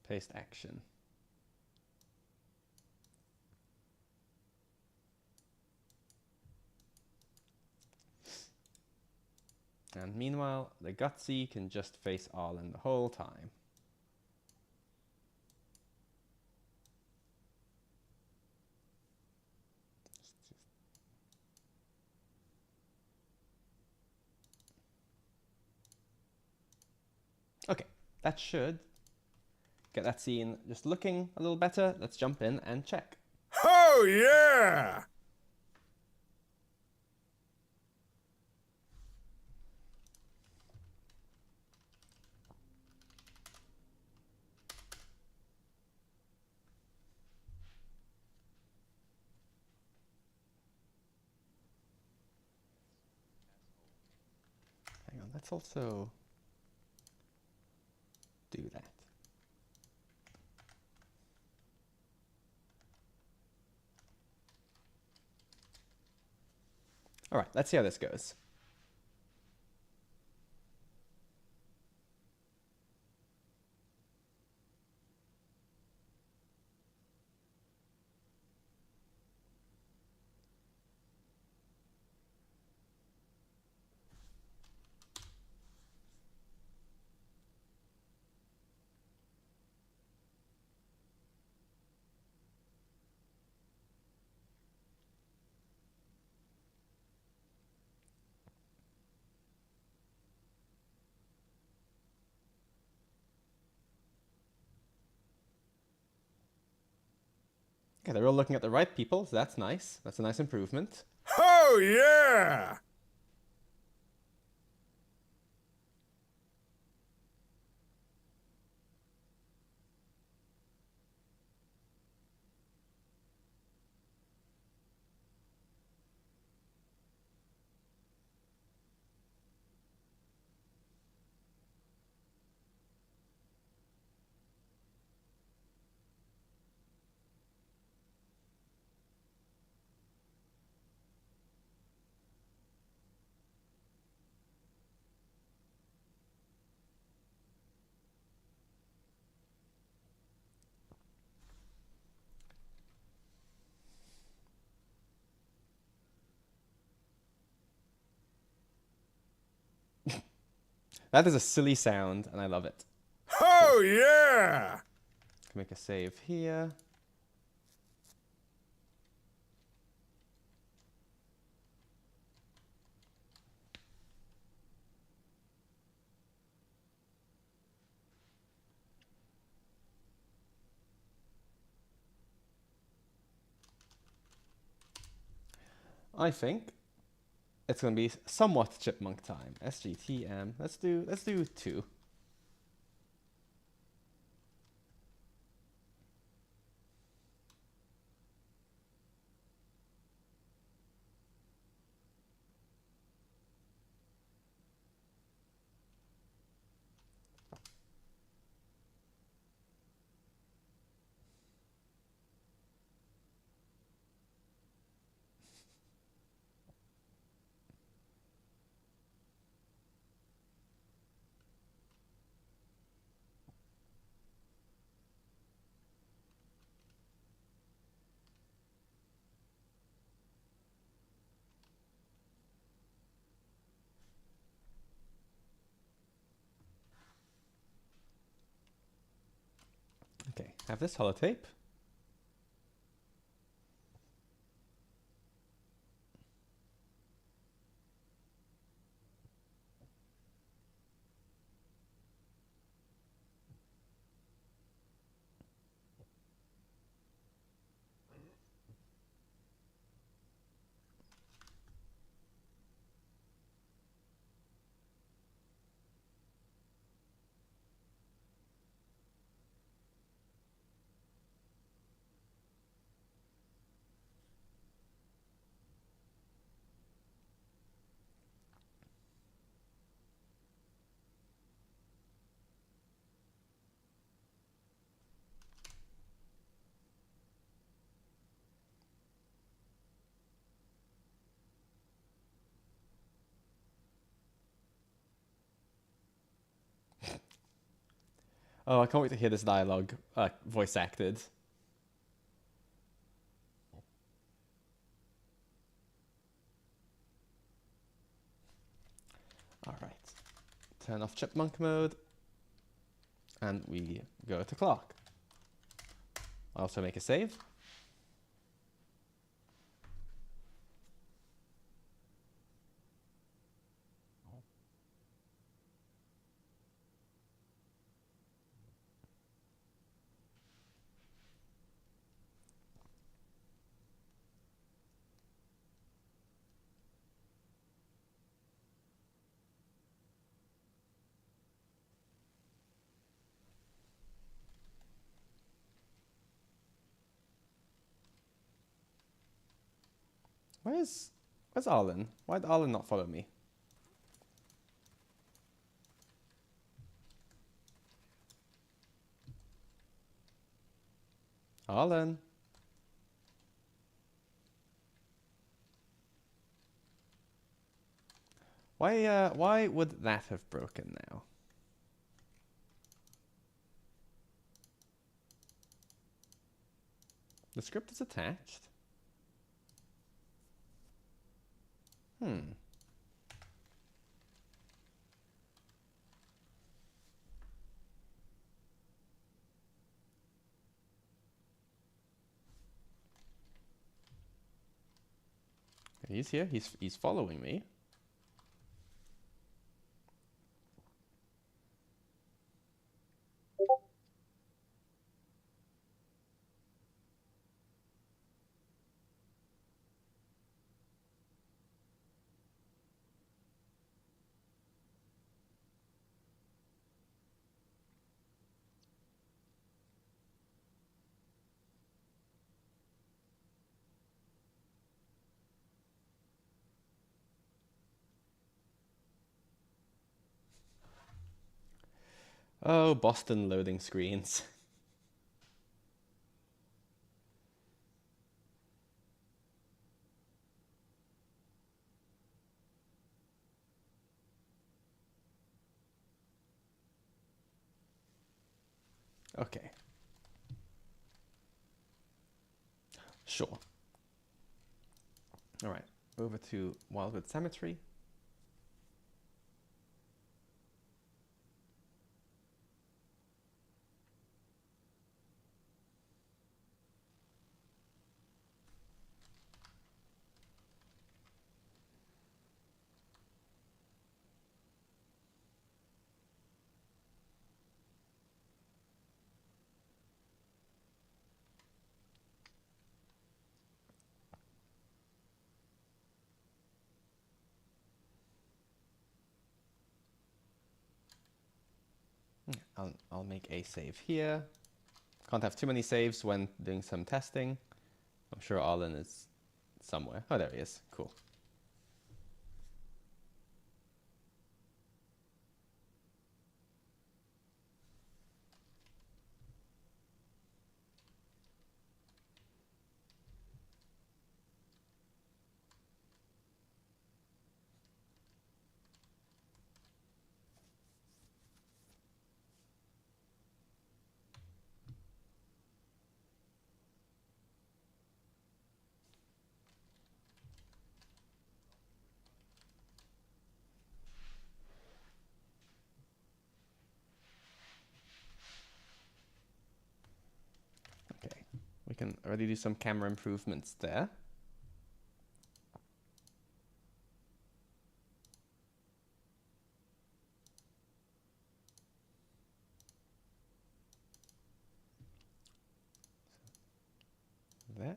paste action. And meanwhile, the Gutsy can just face Arlen the whole time. Okay, that should get that scene just looking a little better. Let's jump in and check.
Oh, yeah!
Hang on, let's also do that. All right, let's see how this goes. Okay, they're all looking at the right people, so that's nice. That's a nice improvement.
Oh, yeah!
That is a silly sound, and I love it.
Oh, yeah!
Make a save here. I think it's going to be somewhat chipmunk time. SGTM. Let's do 2. Okay, have this holotape. Oh, I can't wait to hear this dialogue voice acted. Alright. Turn off chipmunk mode. And we go to clock. Also make a save. Where's Arlen? Why did Arlen not follow me? Arlen? Why would that have broken now? The script is attached. Hmm. He's here. He's following me. Oh, Boston loading screens. Okay. Sure. Alright, over to Wildwood Cemetery. I'll make a save here. Can't have too many saves when doing some testing. I'm sure Arlen is somewhere. Oh, there he is. Cool. Okay, we can already do some camera improvements there. There.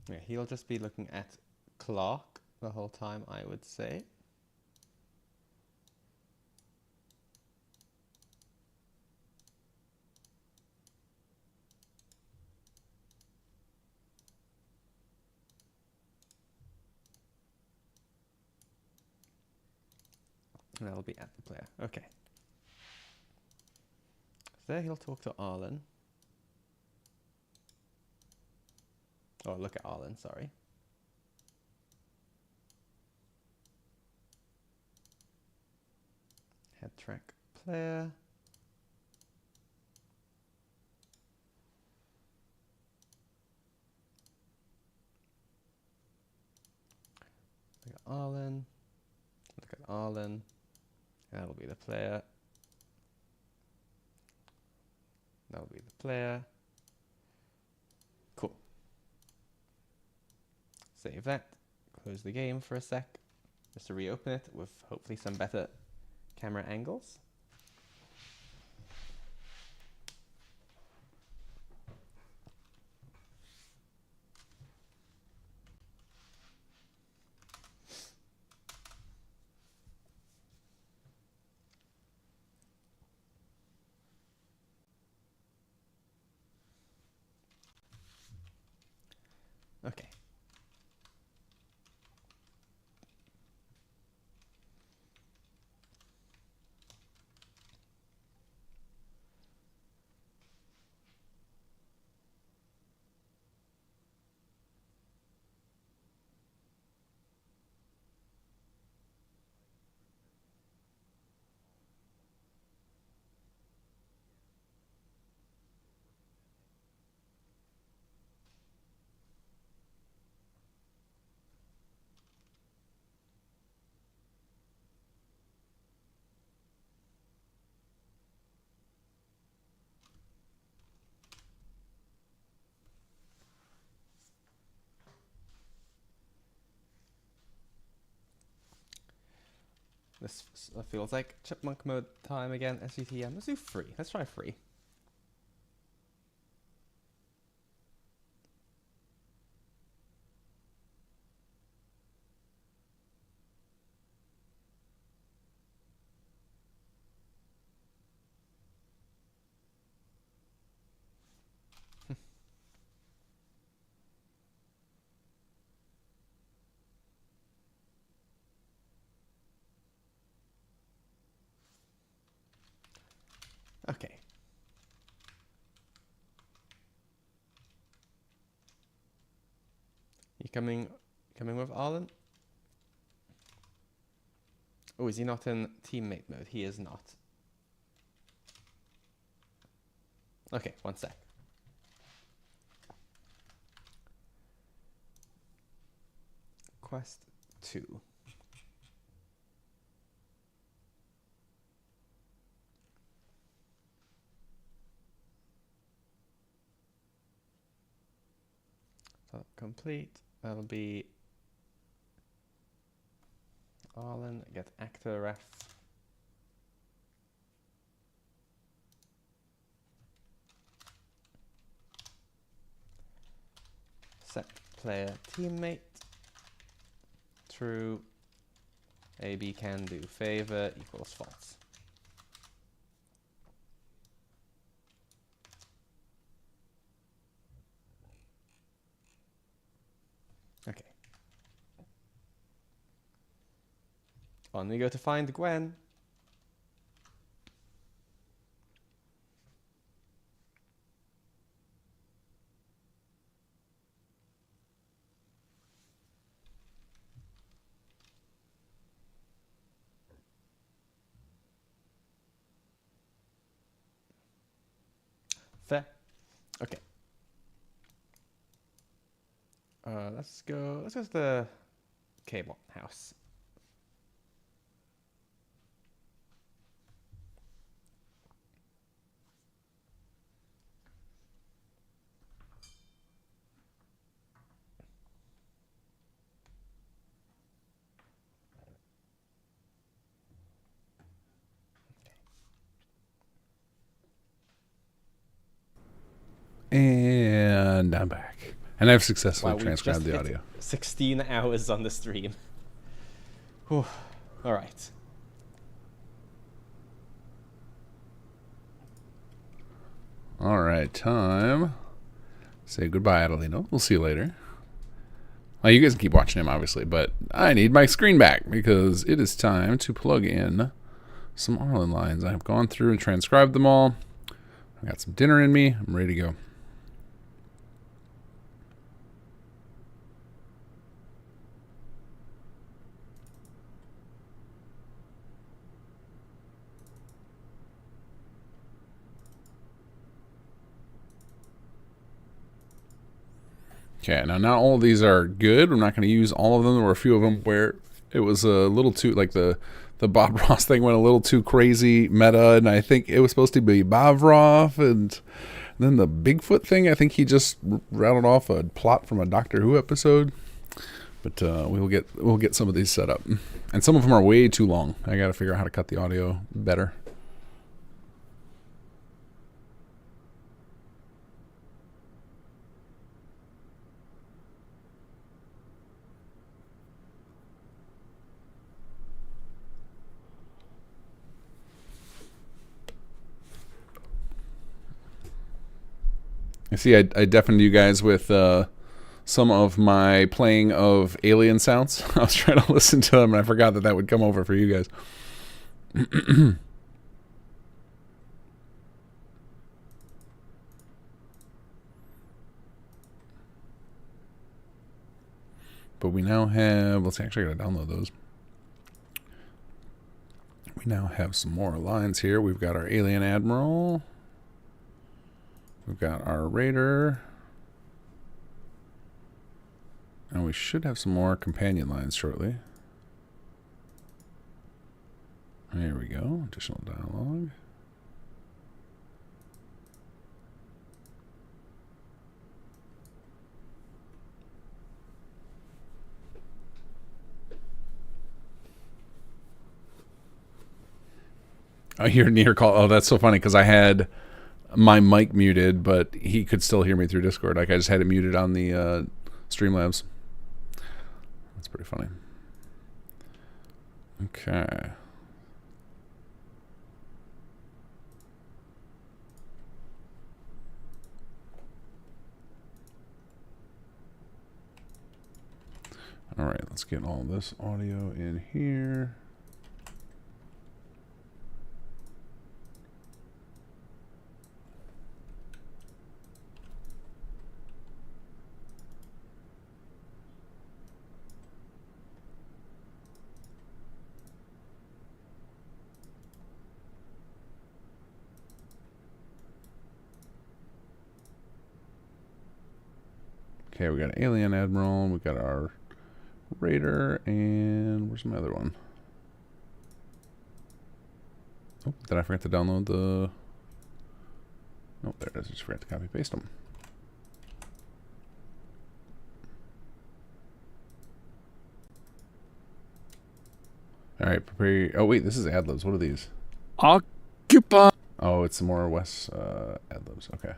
Yeah, he'll just be looking at Clark the whole time, I would say. And that'll be at the player. Okay. So there he'll talk to Arlen. Oh, look at Arlen, sorry. Head track player. Look at Arlen. Look at Arlen. That'll be the player. That'll be the player. Cool. Save that. Close the game for a sec. Just to reopen it with hopefully some better camera angles. Okay. This feels like chipmunk mode time again. SCTM. Let's do free. Let's try free. Okay. You coming with Arlen? Oh, is he not in teammate mode? He is not. Okay, one sec. Quest 2. So complete. That'll be Arlen, get actor ref. Set player teammate. True. AB can do favor equals false. Okay. On we go to find Gwen. Fair. Okay. Let's go to the cable house.
And I'm back. And I've successfully
Wow, we
transcribed
just
the
hit
audio.
16 hours on the stream. Whew. All right.
All right, time. Say goodbye, Adelino. We'll see you later. Well, you guys can keep watching him, obviously, but I need my screen back because it is time to plug in some Arlen lines. I've gone through and transcribed them all. I got some dinner in me. I'm ready to go. Okay, now not all of these are good. I'm not going to use all of them. There were a few of them where it was a little too, like the Bob Ross thing went a little too crazy meta, and I think it was supposed to be Bovrov, and then the Bigfoot thing, I think he just rattled off a plot from a Doctor Who episode. But we'll get some of these set up, and some of them are way too long. I got to figure out how to cut the audio better. I see I deafened you guys with some of my playing of alien sounds. I was trying to listen to them, and I forgot that would come over for you guys. But we now have, let's see, actually I gotta download those. We now have some more lines here. We've got our alien admiral. We've got our raider. And we should have some more companion lines shortly. There we go. Additional dialogue. I hear near call. Oh, that's so funny because I had my mic muted, but he could still hear me through Discord. Like I just had it muted on the Streamlabs. That's pretty funny. Okay. All right, let's get all this audio in here. Okay, we got Alien Admiral, we got our Raider, and where's my other one? Oh, did I forget to download the... Nope, there it is. I just forgot to copy paste them. Alright, prepare... Oh, wait, this is ad-libs. What are these?
Occupy.
Oh, it's some more Wes ad-libs. Okay.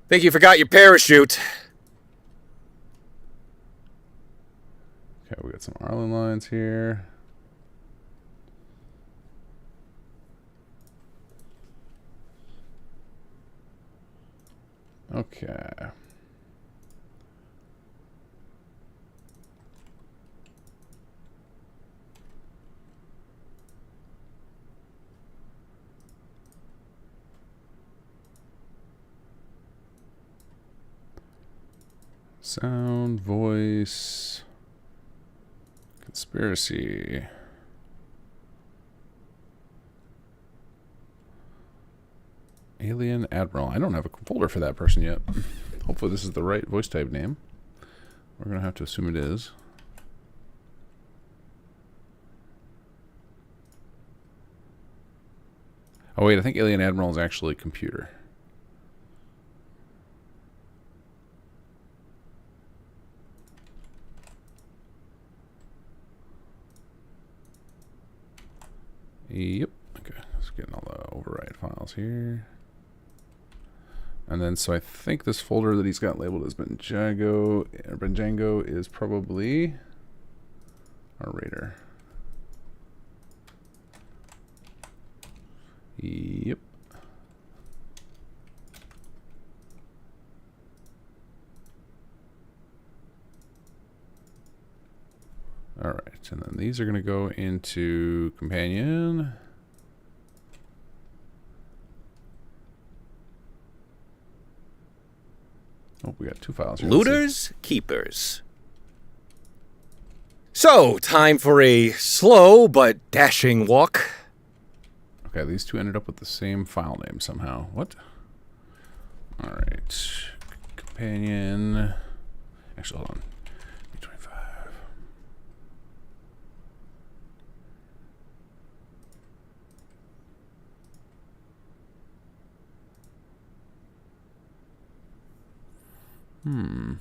Think you forgot your parachute.
Okay, we got some Arlen lines here. Okay. Sound, voice, conspiracy. Alien Admiral. I don't have a folder for that person yet. Hopefully this is the right voice type name. We're going to have to assume it is. Oh wait, I think Alien Admiral is actually computer. Yep. Okay, let's get all the override files here. And then, so I think this folder that he's got labeled as Benjango is probably our Raider. Yep. All right, and then these are going to go into companion. Oh, we got two files here.
Looters, keepers. So, time for a slow but dashing walk.
Okay, these two ended up with the same file name somehow. What? All right, companion. Actually, hold on. Hmm.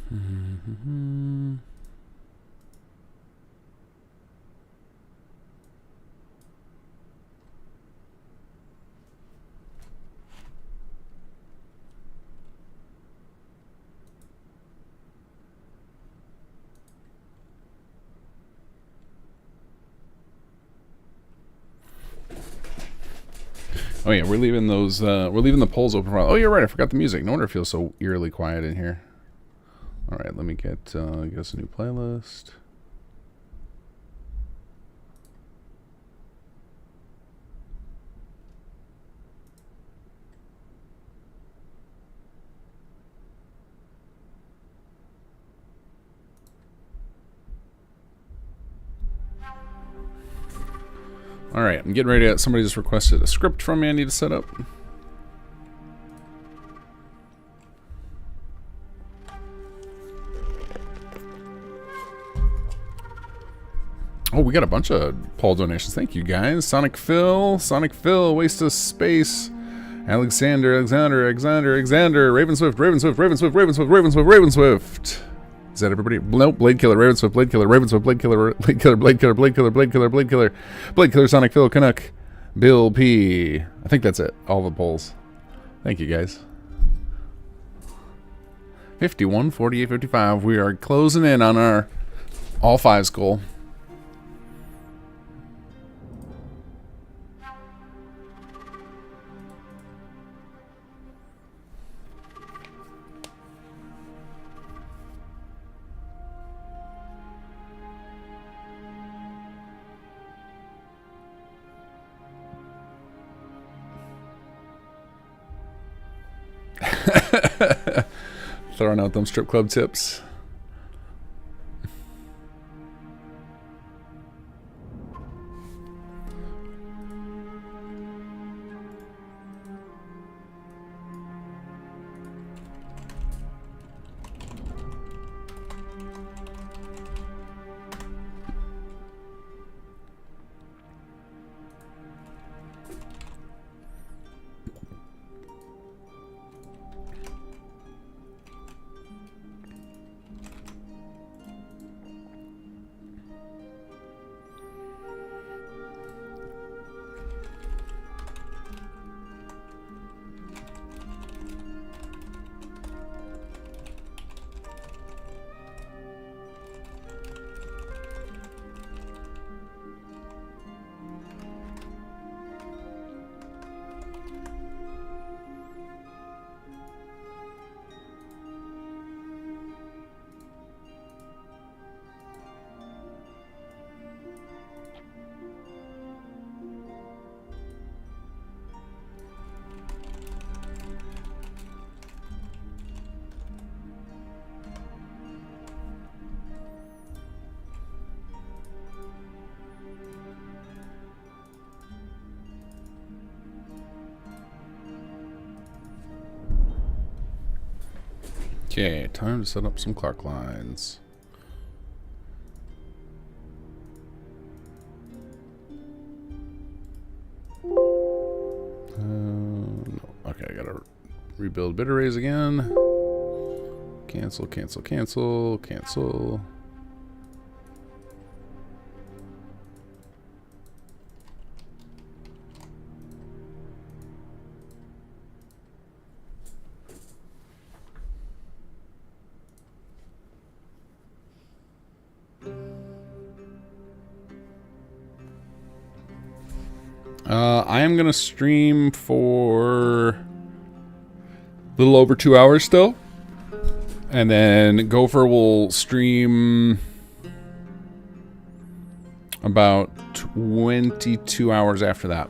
Mm-hmm. Oh yeah, we're leaving those. We're leaving the polls open for. Oh, you're right. I forgot the music. No wonder it feels so eerily quiet in here. All right, let me get us a new playlist. All right, I'm getting ready to. Somebody just requested a script from me. I need to set up. Oh, we got a bunch of poll donations. Thank you, guys. Sonic Phil, Waste of Space, Alexander. Ravenswift. Is that everybody? Nope. Blade Killer, Ravenswift, Blade Killer, Blade Killer, Sonic Phil, Canuck, Bill P. I think that's it. All the polls. Thank you, guys. 51, 48, 55. We are closing in on our all fives goal. Throwing out them strip club tips. Okay, time to set up some Clark lines. No. Okay, I gotta rebuild bid arrays again. Cancel, cancel, cancel, cancel. I am gonna stream for a little over 2 hours still, and then Gopher will stream about 22 hours after that.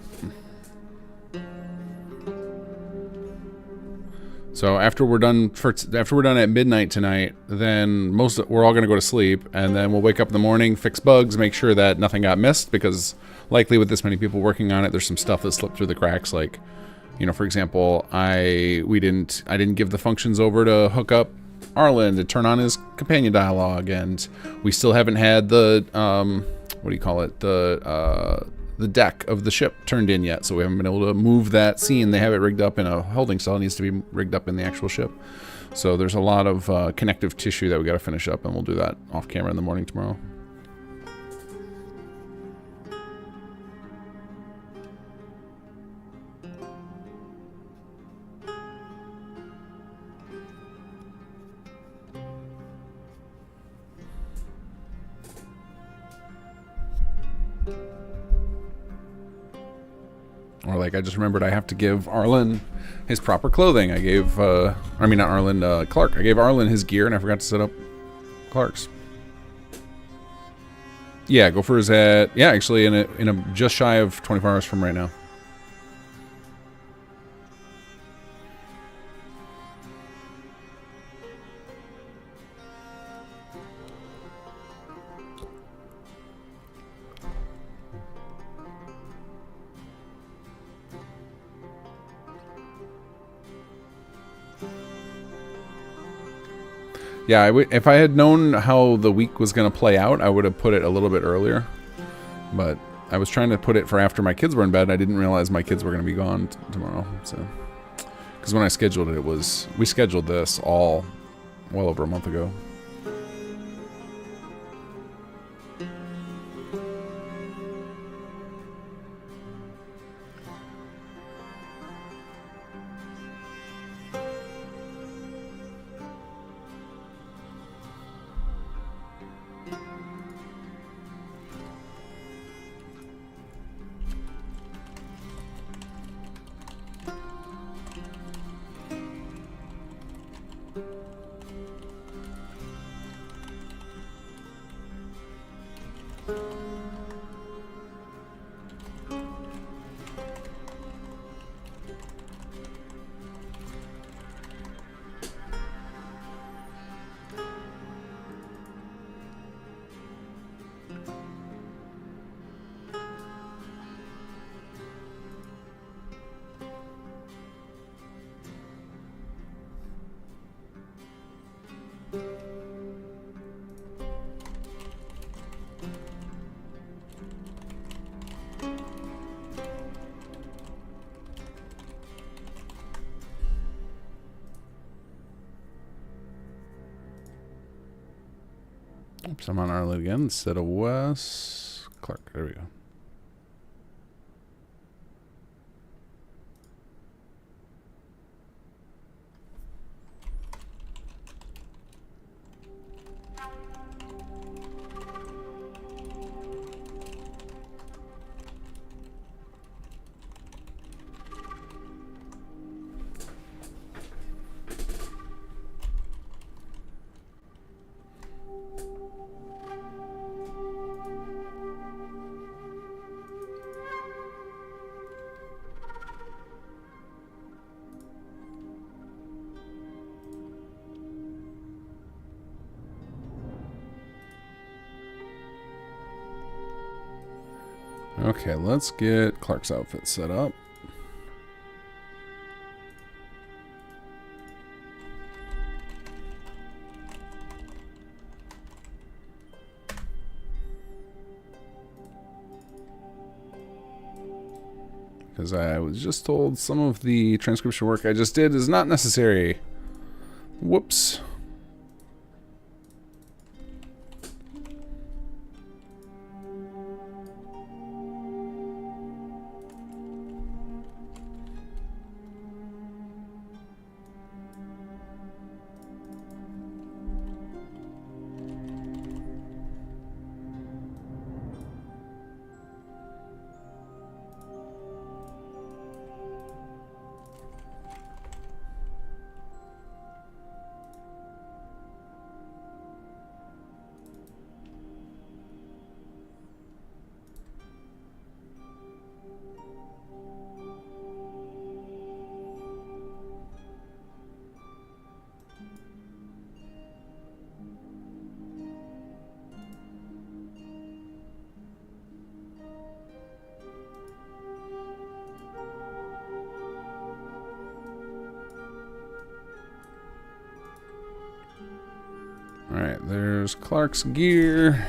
So after we're done at midnight tonight, then we're all gonna go to sleep, and then we'll wake up in the morning, fix bugs, make sure that nothing got missed, because likely with this many people working on it, there's some stuff that slipped through the cracks. Like, you know, for example, I didn't give the functions over to hook up Arlen to turn on his companion dialogue, and we still haven't had the what do you call it, the deck of the ship turned in yet, so we haven't been able to move that scene. They have it rigged up in a holding cell. It needs to be rigged up in the actual ship. So there's a lot of connective tissue that we got to finish up, and we'll do that off camera in the morning tomorrow. Or like, I just remembered I have to give Arlen his proper clothing. I gave, not Arlen, Clark. I gave Arlen his gear, and I forgot to set up Clark's. Yeah, Gopher is at, yeah, actually in a just shy of 24 hours from right now. Yeah, if I had known how the week was going to play out, I would have put it a little bit earlier. But I was trying to put it for after my kids were in bed. I didn't realize my kids were going to be gone tomorrow. So Because when I scheduled it, we scheduled this all well over a month ago. Oops, I'm on Arlen again instead of Wes Clark. There we go. Okay, let's get Clark's outfit set up. Because I was just told some of the transcription work I just did is not necessary. Whoops. Alright, there's Clark's gear.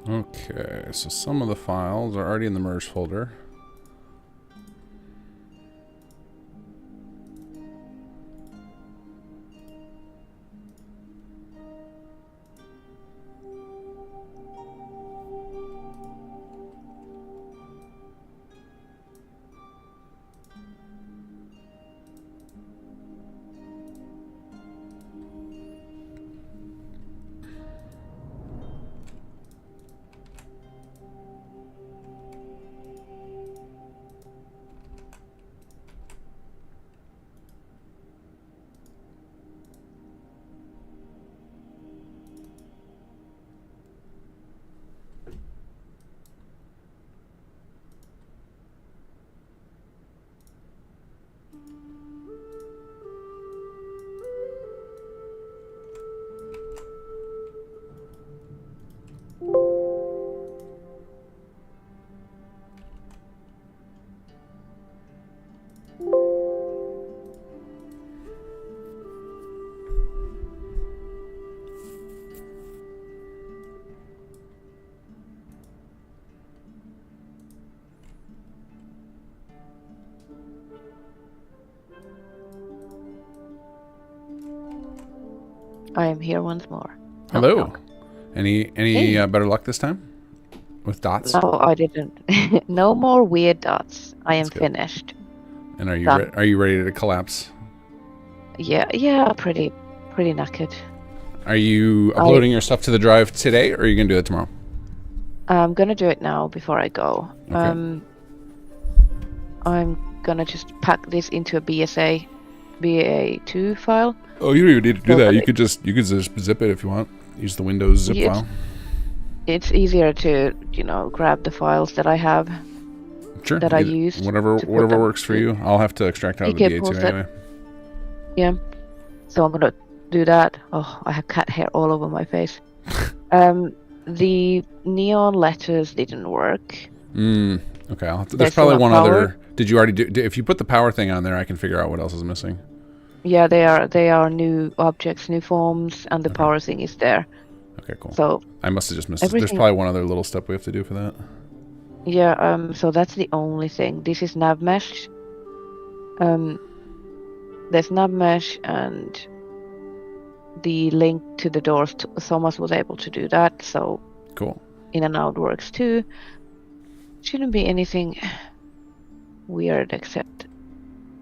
Okay, so some of the files are already in the merge folder.
I am here once more.
Hello.
Knock, knock.
Any
Hey.
better luck this time with dots?
No, I didn't. No more weird dots. I am
That's good.
finished.
And are you
Done.
are you ready to collapse?
Yeah, pretty knackered.
Are you uploading your stuff to the drive today, or are you gonna do it tomorrow?
I'm gonna do it now before I go.
Okay.
I'm gonna just pack this into a BA2 file.
Oh, you don't even need to do
So
that.
that
You could just zip it if you want. Use the Windows zip
Yeah,
file.
It's easier to, grab the files that I have
Sure.
that I use.
Whatever
to put them
works for you. I'll have to extract out of
You
the
can
BA2
post it.
anyway.
Yeah. So I'm gonna do that. Oh, I have cat hair all over my face. The neon letters didn't work.
Okay. There's
They're
probably
still
one
not
other. Did you already do? If you put the power thing on there, I can figure out what else is missing.
Yeah, they are new objects, new forms, and the power thing is there.
Okay, cool.
So
I must have just missed it. There's
everything-
probably one other little step we have to do for that.
Yeah, so that's the only thing. This is nav mesh. There's nav mesh and the link to the doors. Thomas was able to do that, so
Cool.
in and out works too. Shouldn't be anything weird except.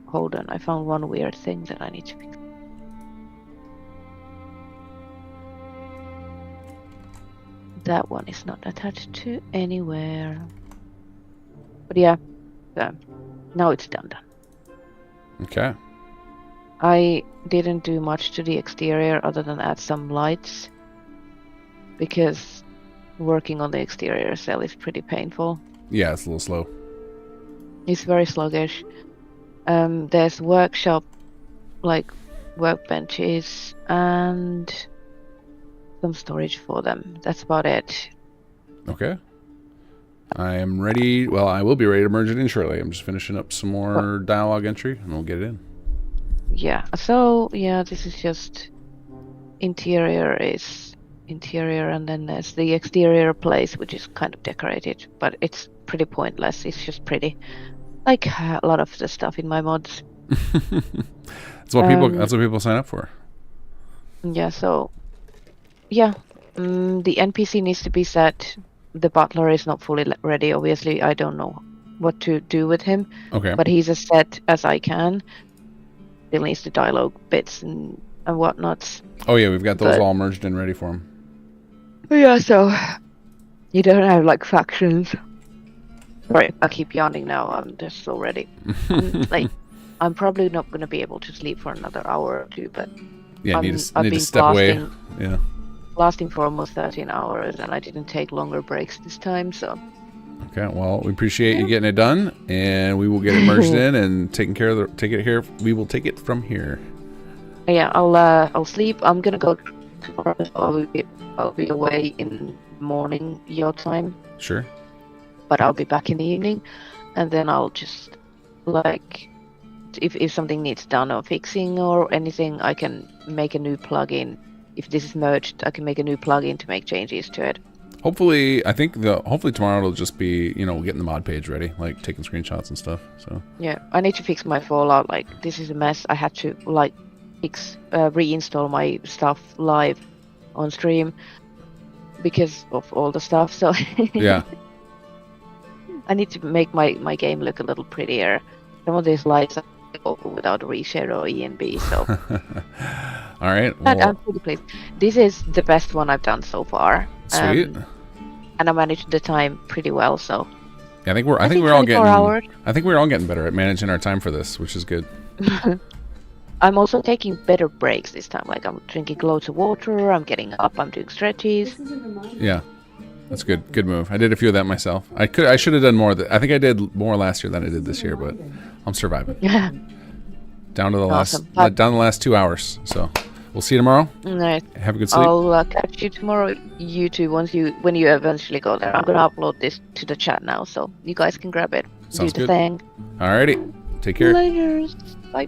Hold on, I found one weird thing that I need to fix. That one is not attached to anywhere. But yeah, now it's done.
Okay.
I didn't do much to the exterior other than add some lights. Because working on the exterior cell is pretty painful.
Yeah, it's a little slow.
It's very sluggish. There's workshop, like workbenches, and some storage for them. That's about it.
Okay. I am ready. Well, I will be ready to merge it in shortly. I'm just finishing up some more dialogue entry, and we'll get it in.
Yeah, so, yeah, this is just interior, and then there's the exterior place, which is kind of decorated, but it's pretty pointless. It's just pretty. Like a lot of the stuff in my mods.
That's what people sign up for.
Yeah, so yeah, the NPC needs to be set. The butler is not fully ready. Obviously, I don't know what to do with him.
Okay.
But he's as set as I can. Still needs the dialogue bits and whatnots.
Oh yeah, we've got those all merged and ready for him.
Yeah, so you don't have like factions. Sorry, I keep yawning now. I'm just so ready. I'm probably not going to be able to sleep for another hour or two, but
yeah,
I've
need to
been
step away. Yeah.
Lasting for almost 13 hours, and I didn't take longer breaks this time, so.
Okay, well, we appreciate you getting it done, and we will get it merged in and take it here. We will take it from here.
Yeah, I'll sleep. I'm gonna go tomorrow. I'll be away in the morning your time.
Sure.
But I'll be back in the evening, and then I'll just if something needs done or fixing or anything, I can make a new plugin. If this is merged, I can make a new plugin to make changes to it.
Hopefully, hopefully tomorrow it'll just be, getting the mod page ready, like taking screenshots and stuff. So.
Yeah, I need to fix my Fallout. Like, this is a mess. I had to reinstall my stuff live on stream because of all the stuff. So.
Yeah.
I need to make my game look a little prettier. Some of these lights are without reshare or ENB, so.
All right.
Well, I'm pretty pleased. This is the best one I've done so far.
Sweet.
And I managed the time pretty well, so.
Yeah, I think we're all getting better at managing our time for this, which is good.
I'm also taking better breaks this time. Like, I'm drinking loads of water. I'm getting up. I'm doing stretches.
Yeah. That's good. Good move. I did a few of that myself. I should have done more. I think I did more last year than I did this year, but I'm surviving.
Yeah.
Down to the last 2 hours. So we'll see you tomorrow.
Nice.
Have a good sleep.
I'll catch you tomorrow. You too. When you eventually go there, I'm gonna upload this to the chat now, so you guys can grab it.
Sounds
do the
good.
thing.
Alrighty. Take care.
Later. Bye.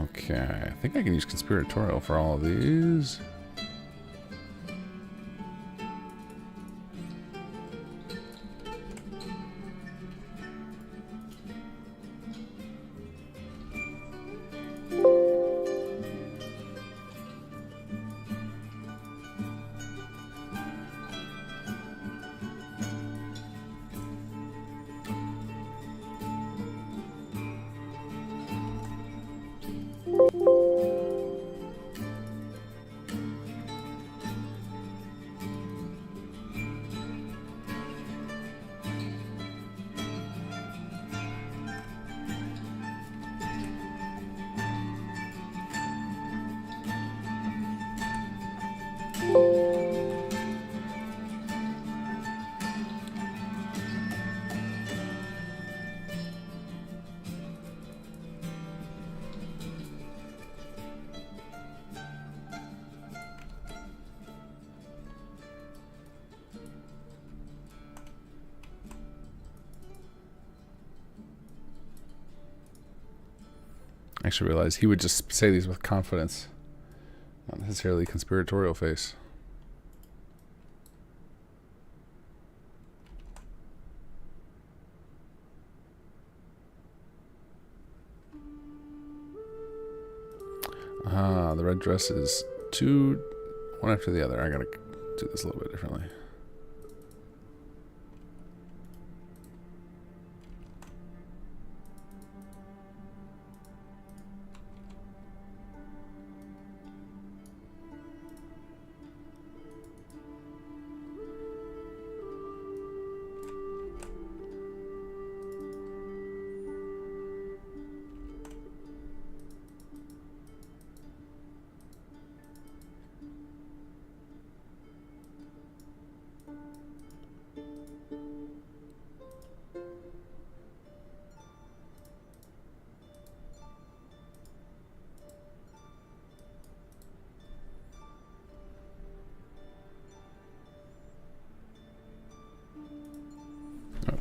Okay, I think I can use conspiratorial for all of these. actually realized he would just say these with confidence, not necessarily conspiratorial face. The red dress is one after the other. I gotta do this a little bit differently.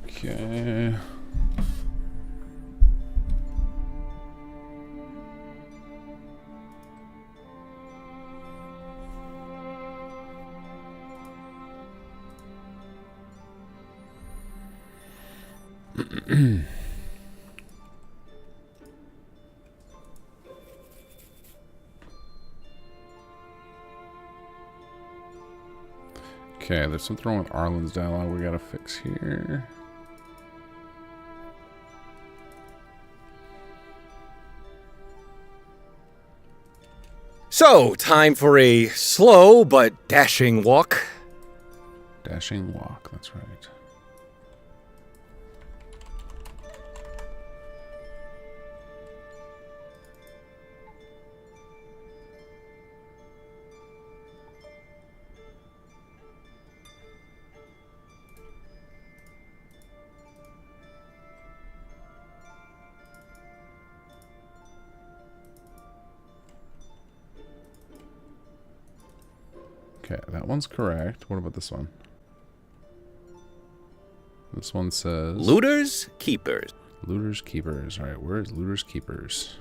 Okay. Okay, there's something wrong with Arlen's dialogue we gotta fix here.
So, time for a slow but dashing walk.
Dashing walk, that's right. Okay, that one's correct. What about this one? This one says...
Looters, keepers.
Looters, keepers. Alright, where is Looters, keepers?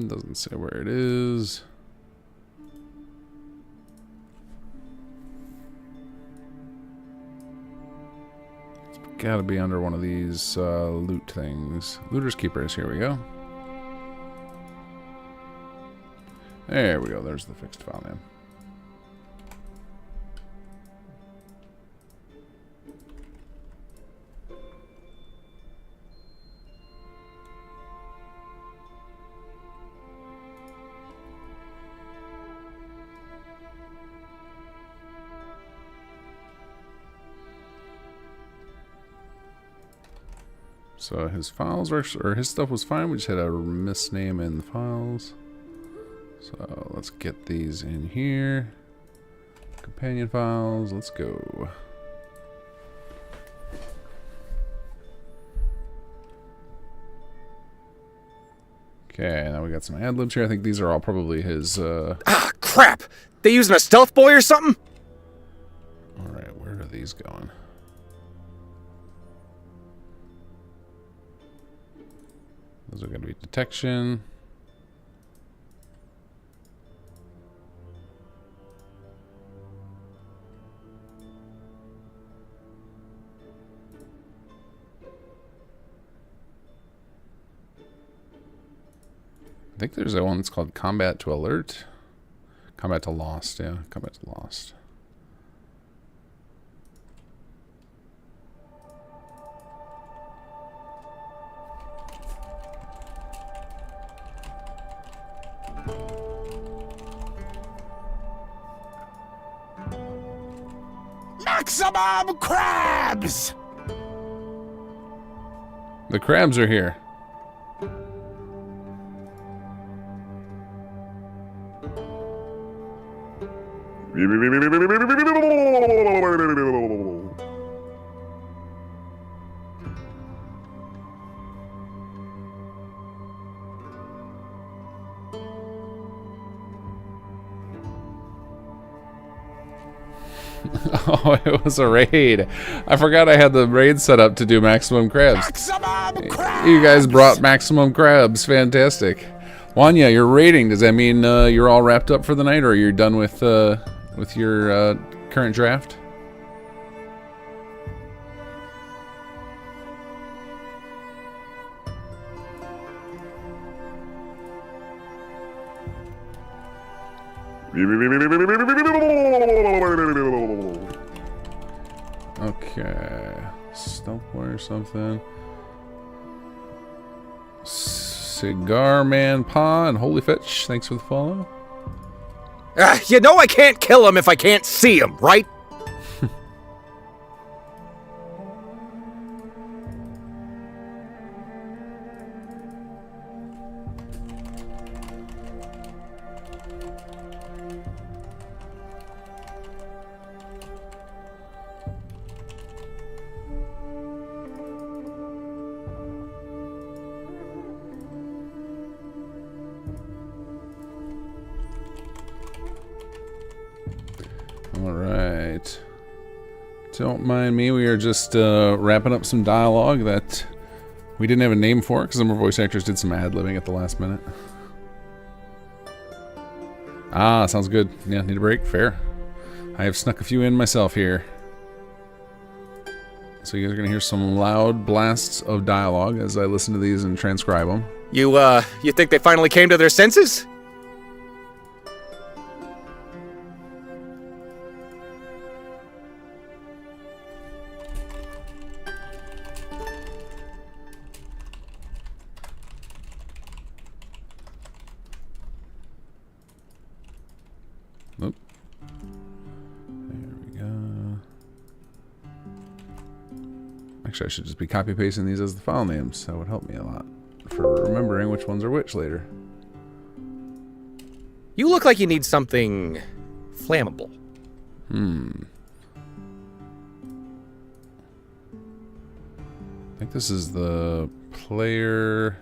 Doesn't say where it is. It's gotta be under one of these loot things. Looters Keepers, here we go. There we go, there's the fixed file name. So his files were, or his stuff was fine. We just had a misname in the files. So let's get these in here. Companion files. Let's go. Okay, now we got some ad libs here. I think these are all probably his.
Ah, crap! They using a stealth boy or something?
All right, where are these going? Those are going to be detection. I think there's one that's called combat to alert. Combat to lost, yeah. Combat to lost.
Maximum crabs!
The crabs are here. Oh, it was a raid. I forgot I had the raid set up to do maximum crabs.
Maximum crabs!
You guys brought maximum crabs. Fantastic. Wanya, you're raiding. Does that mean you're all wrapped up for the night, or you're done with your current draft? Okay. Stump or something. Cigar Man Pa and Holy Fetch, thanks for the follow.
You know I can't kill him if I can't see him, right?
Alright. Don't mind me, we are just wrapping up some dialogue that we didn't have a name for because some of our voice actors did some ad-libbing at the last minute. Ah, sounds good. Yeah, need a break? Fair. I have snuck a few in myself here. So you guys are going to hear some loud blasts of dialogue as I listen to these and transcribe them.
You think they finally came to their senses?
Oop. There we go. Actually, I should just be copy-pasting these as the file names. That would help me a lot for remembering which ones are which later.
You look like you need something flammable.
I think this is the player...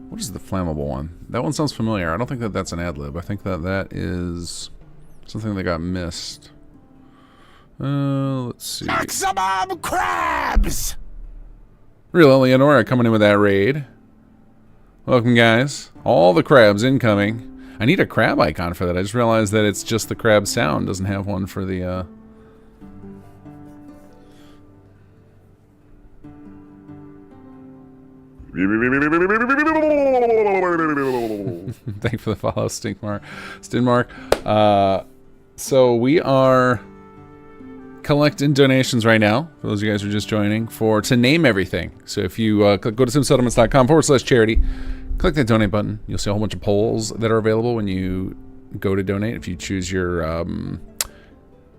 What is the flammable one? That one sounds familiar. I don't think that that's an ad-lib. I think that that is something that got missed. Let's see.
Maximum crabs!
Real Eleonora coming in with that raid. Welcome, guys. All the crabs incoming. I need a crab icon for that. I just realized that it's just the crab sound. Doesn't have one for the, Thank you for the follow, Stinmark. So we are collecting donations right now, for those of you guys who are just joining, to name everything. So if you go to simsettlements.com/charity, click that donate button. You'll see a whole bunch of polls that are available when you go to donate. If you choose your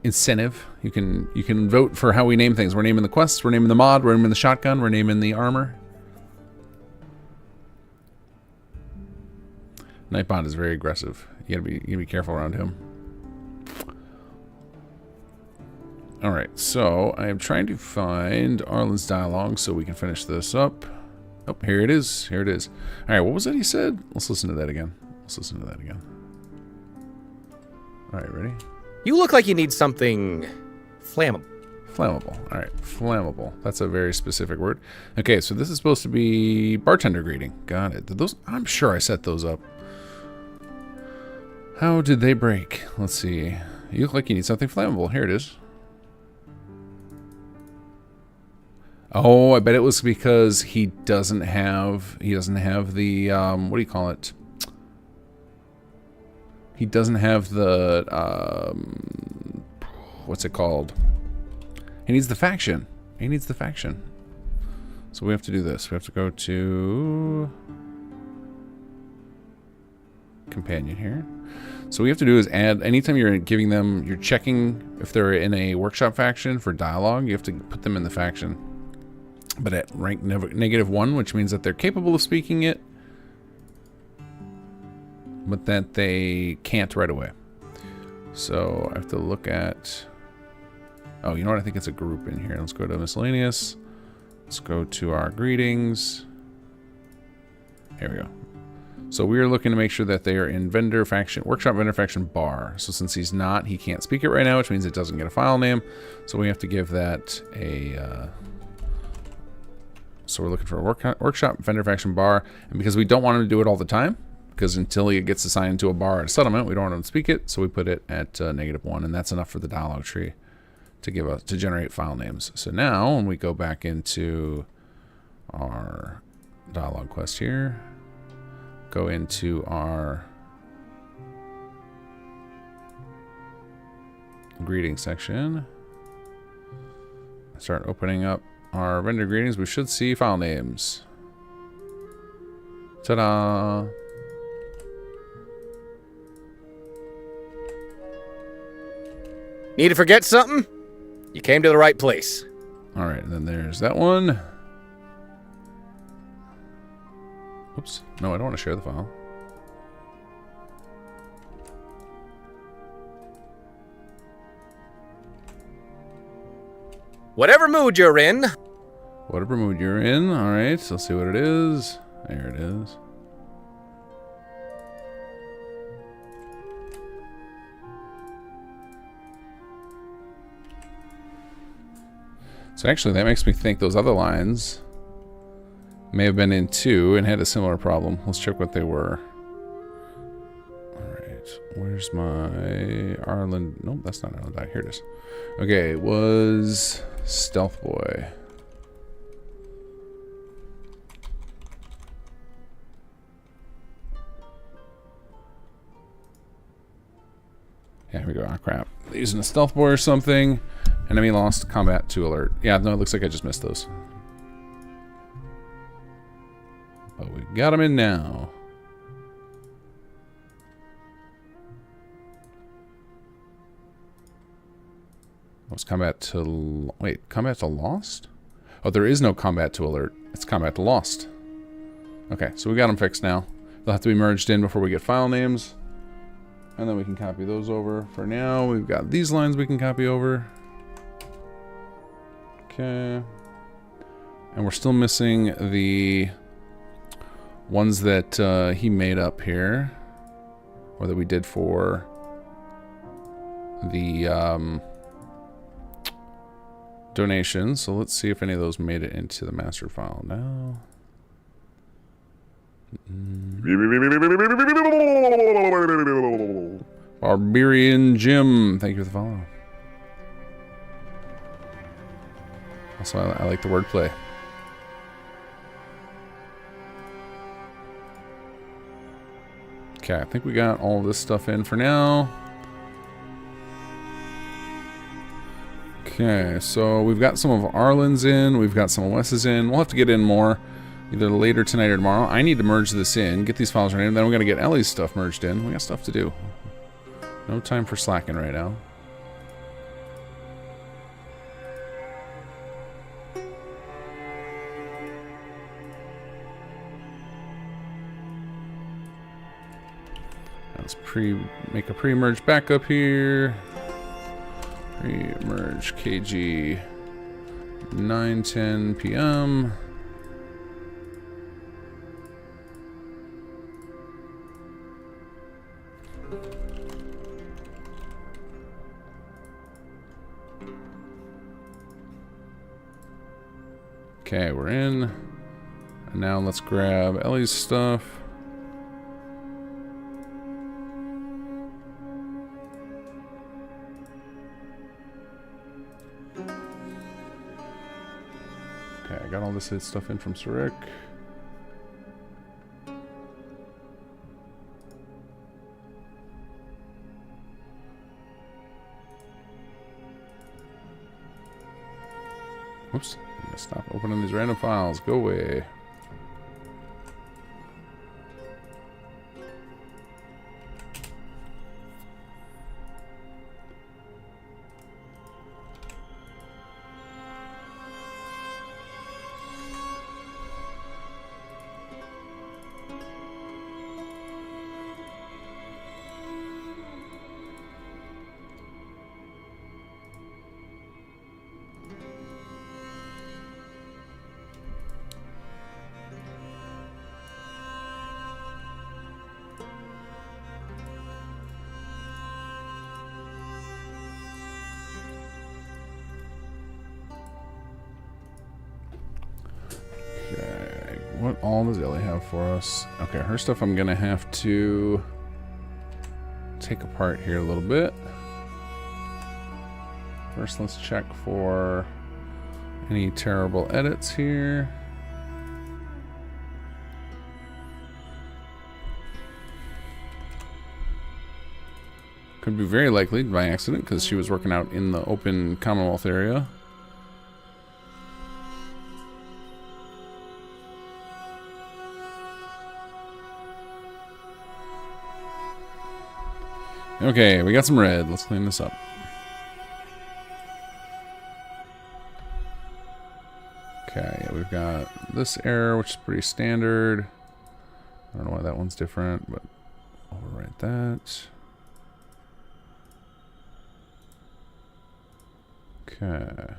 incentive, you can vote for how we name things. We're naming the quests, we're naming the mod, we're naming the shotgun, we're naming the armor. Nightbot is very aggressive. You gotta be careful around him. Alright, so I am trying to find Arlen's dialogue so we can finish this up. Oh, here it is. Here it is. Alright, what was it he said? Let's listen to that again. Alright, ready?
You look like you need something flammable.
Flammable. Alright, flammable. That's a very specific word. Okay, so this is supposed to be bartender greeting. Got it. I'm sure I set those up. How did they break? Let's see. You look like you need something flammable. Here it is. Oh, I bet it was because he doesn't have the what do you call it? He doesn't have the what's it called? He needs the faction. So we have to do this. We have to go to companion here. So what we have to do is add, anytime you're giving them, you're checking if they're in a workshop faction for dialogue, you have to put them in the faction. But at rank -1, which means that they're capable of speaking it, but that they can't right away. So I have to look at, oh, you know what? I think it's a group in here. Let's go to miscellaneous. Let's go to our greetings. Here we go. So we are looking to make sure that they are in vendor faction, workshop vendor faction bar. So since he's not, he can't speak it right now, which means it doesn't get a file name. So we have to give that a, so we're looking for a workshop vendor faction bar. And because we don't want him to do it all the time, because until he gets assigned to a bar at a settlement, we don't want him to speak it. So we put it at -1, and that's enough for the dialogue tree to give us, to generate file names. So now when we go back into our dialogue quest here, go into our greeting section, start opening up our vendor greetings, we should see file names. Ta-da!
Need to forget something? You came to the right place.
Alright, then there's that one. Oops. No, I don't want to share the file.
Whatever mood you're in.
Whatever mood you're in. Alright, let's see what it is. There it is. So actually, that makes me think those other lines may have been in 2 and had a similar problem. Let's check what they were. Alright, where's my Arlen? Nope, that's not Arlen. Here it is. Okay, it was Stealth Boy. Yeah, here we go. Ah, crap. Using a Stealth Boy or something. Enemy lost combat 2 alert. Yeah, no, it looks like I just missed those. But we got them in now. What's combat to... Wait, combat to lost? Oh, there is no combat to alert. It's combat to lost. Okay, so we got them fixed now. They'll have to be merged in before we get file names. And then we can copy those over. For now, we've got these lines we can copy over. Okay. And we're still missing the ones that he made up here. Or that we did for the donations. So let's see if any of those made it into the master file now. Barbarian Jim, thank you for the follow. Also, I like the wordplay. Okay, I think we got all this stuff in for now. Okay, so we've got some of Arlen's in, we've got some of Wes's in. We'll have to get in more, either later tonight or tomorrow. I need to merge this in, get these files right in, then we're going to get Ellie's stuff merged in. We got stuff to do. No time for slacking right now. Let's make a pre-merge backup here. Pre-merge KG 9:10 p.m. Okay, we're in. And now let's grab Ellie's stuff. Okay, I got all this stuff in from Sarek. Oops, I'm gonna stop opening these random files. Go away. all does Ellie have for us? Okay, her stuff I'm gonna have to take apart here a little bit. First, let's check for any terrible edits here. Could be very likely by accident because she was working out in the open Commonwealth area. Okay, we got some red. Let's clean this up. Okay, yeah, we've got this error, which is pretty standard. I don't know why that one's different, but overwrite that. Okay.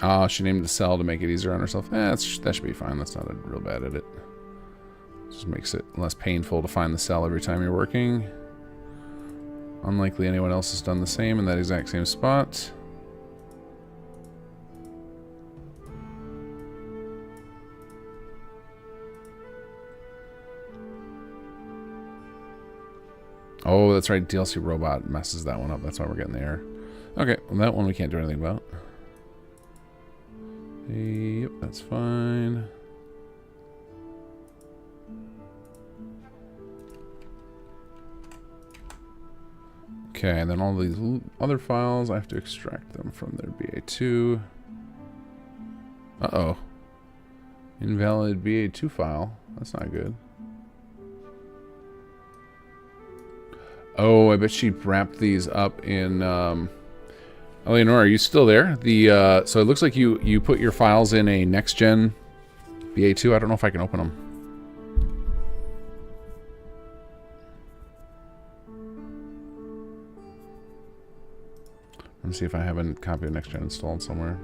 Ah, she named the cell to make it easier on herself. That should be fine. That's not a real bad edit. Just makes it less painful to find the cell every time you're working. Unlikely anyone else has done the same in that exact same spot. Oh, that's right. DLC robot messes that one up. That's why we're getting the error. Okay, well, that one we can't do anything about. Yep, that's fine. Okay, and then all these other files, I have to extract them from their BA2. Uh-oh. Invalid BA2 file. That's not good. Oh, I bet she wrapped these up in... Eleanor, are you still there? So it looks like you put your files in a next-gen BA2. I don't know if I can open them. Let's see if I have a copy of next-gen installed somewhere.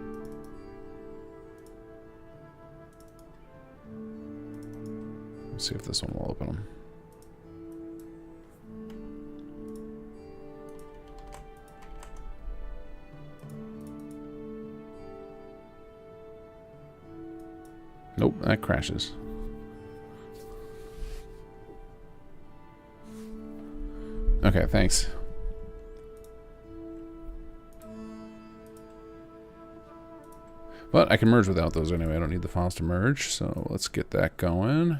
Let's see if this one will open them. Nope, that crashes. Okay, thanks. But I can merge without those anyway. I don't need the files to merge, so let's get that going.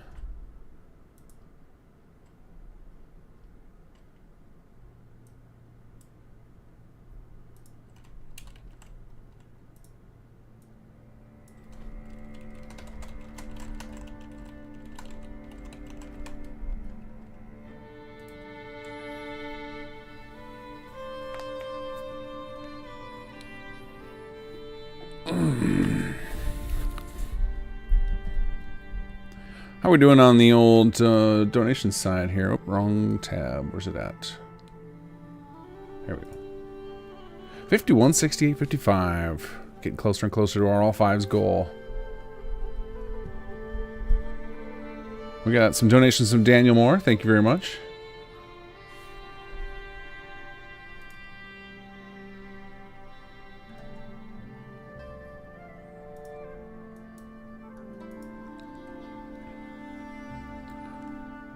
How are we doing on the old donation side here? Oh, wrong tab. Where's it at? There we go. 51, 68, 55. Getting closer and closer to our all fives goal. We got some donations from Daniel Moore. Thank you very much.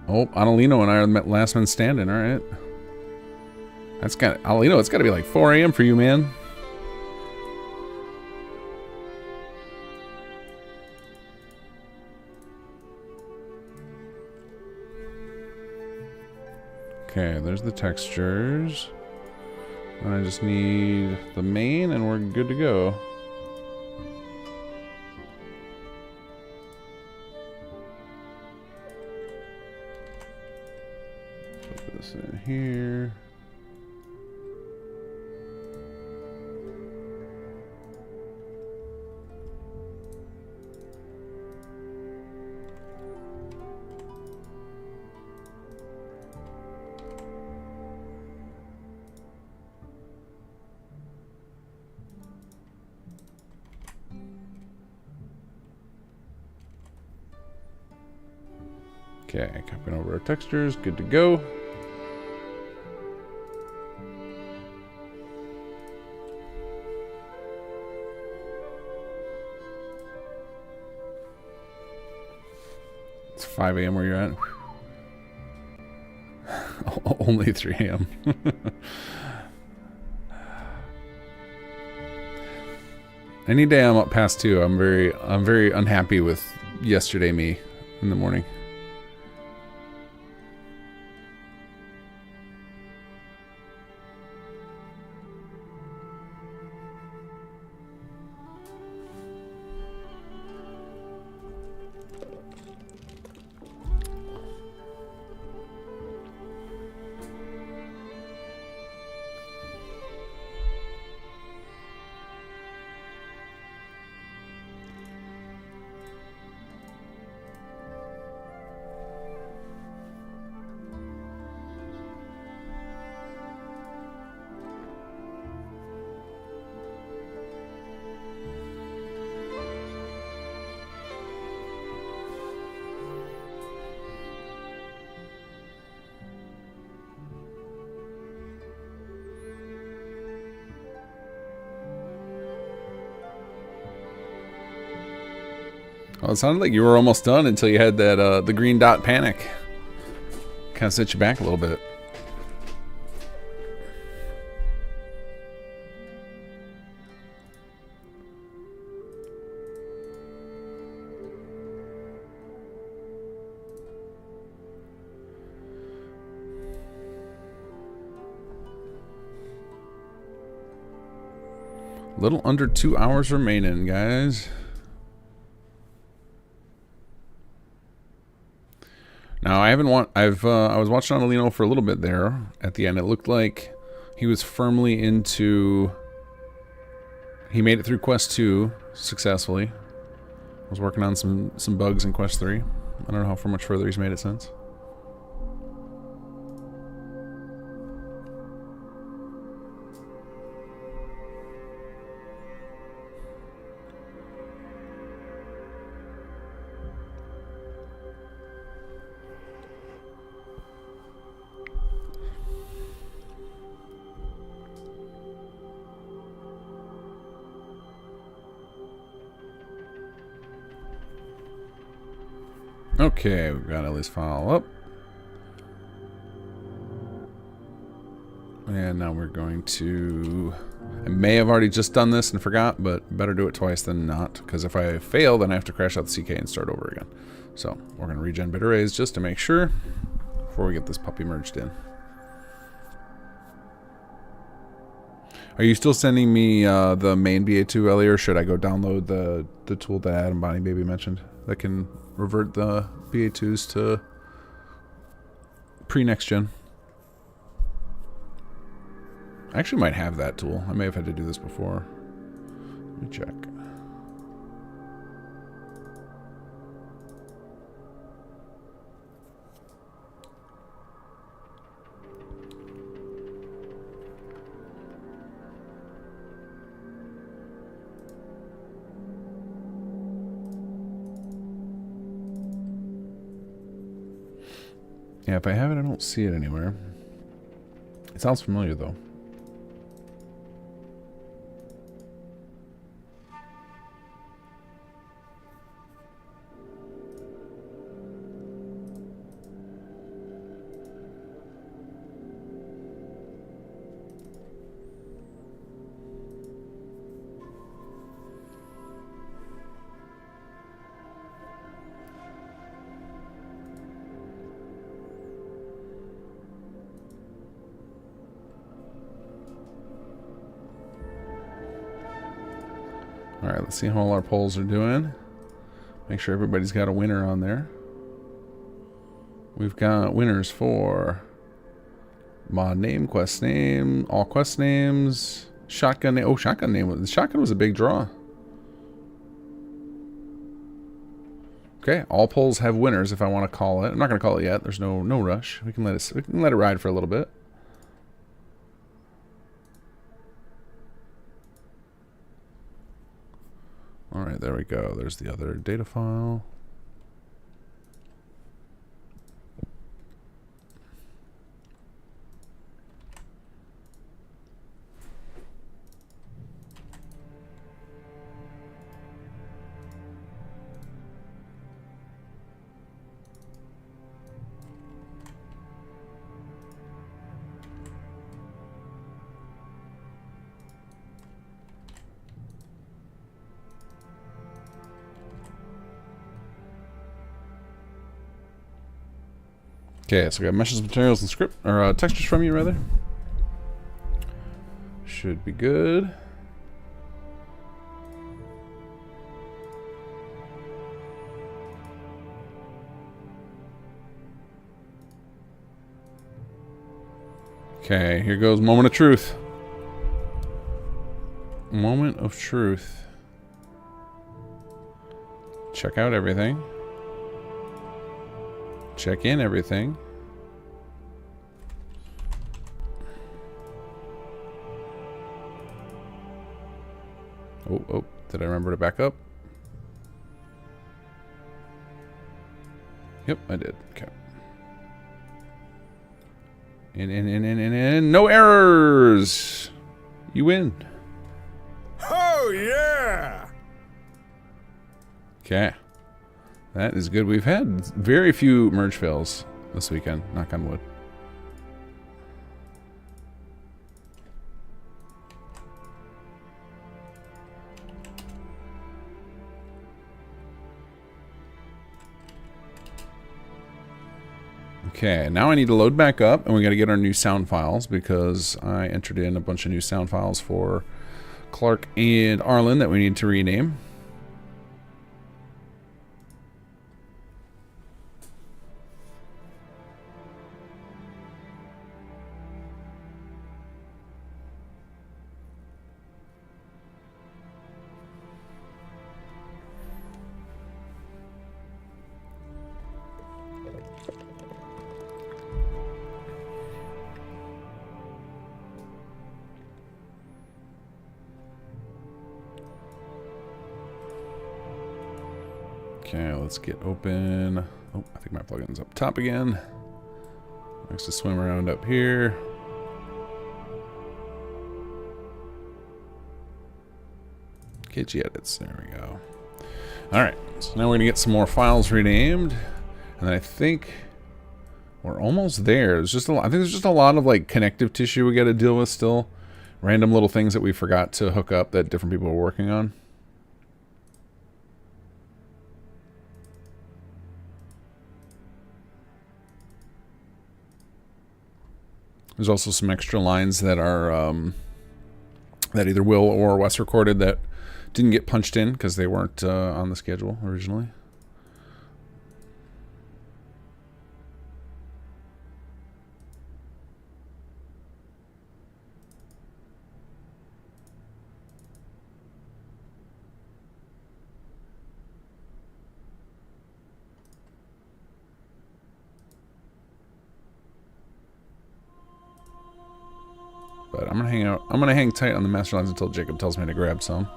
Oh, Annalino and I are the last men standing. All right. That's got Annalino. It's got to be like 4 a.m. for you, man. Okay, there's the textures. And I just need the main, and we're good to go. Put this in here. Okay, copying over our textures. Good to go. It's 5 a.m. where you're at. Only 3 a.m. Any day I'm up past 2, I'm very unhappy with yesterday me in the morning. Well, it sounded like you were almost done until you had that the green dot panic. Kind of set you back a little bit. Little under 2 hours remaining, guys. Now I was watching Annalino for a little bit there. At the end, it looked like he was firmly into. He made it through Quest 2 successfully. Was working on some bugs in Quest 3. I don't know how much further he's made it since. Okay, we've got Ellie's file up. And now we're going to... I may have already just done this and forgot, but better do it twice than not, because if I fail, then I have to crash out the CK and start over again. So, we're going to regen bit arrays just to make sure before we get this puppy merged in. Are you still sending me the main BA2, Ellie, or should I go download the tool that Adam Bonnie Baby mentioned that can revert the BA2s to pre-next gen? I actually might have that tool. I may have had to do this before. Let me check. Yeah, if I have it, I don't see it anywhere. It sounds familiar, though. Alright, let's see how all our polls are doing. Make sure everybody's got a winner on there. We've got winners for mod name, quest name, all quest names, shotgun name. Oh, shotgun name. The shotgun was a big draw. Okay, all polls have winners if I want to call it. I'm not going to call it yet. There's no rush. We can let it ride for a little bit. Alright, there we go. There's the other data file. Okay, so we got meshes, materials, and script, or textures from you, rather. Should be good. Okay, here goes moment of truth. Moment of truth. Check out everything. Check in everything. Oh, did I remember to back up? Yep, I did. Okay. In. No errors! You win.
Oh, yeah!
Okay. That is good. We've had very few merge fails this weekend. Knock on wood. Okay, now I need to load back up, and we got to get our new sound files because I entered in a bunch of new sound files for Clark and Arlen that we need to rename. Okay, let's get open. Oh, I think my plugin's up top again. Next to swim around up here. KG edits. There we go. Alright, so now we're going to get some more files renamed. And then I think we're almost there. There's just I think there's just a lot of like connective tissue we got to deal with still. Random little things that we forgot to hook up that different people are working on. There's also some extra lines that are that either Will or Wes recorded that didn't get punched in because they weren't on the schedule originally. But I'm gonna hang tight on the master lines until Jacob tells me to grab some.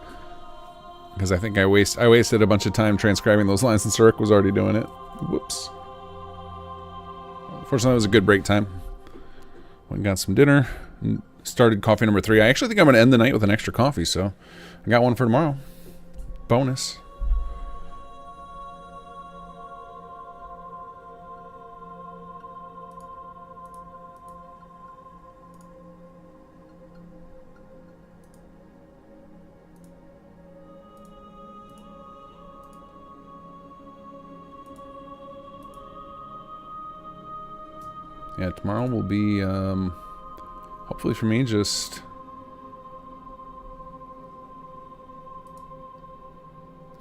Because I think I wasted a bunch of time transcribing those lines and Surik was already doing it. Whoops. Fortunately, it was a good break time. Went and got some dinner. And started coffee number 3. I actually think I'm gonna end the night with an extra coffee, so I got one for tomorrow. Bonus. Yeah, tomorrow will be, hopefully for me, just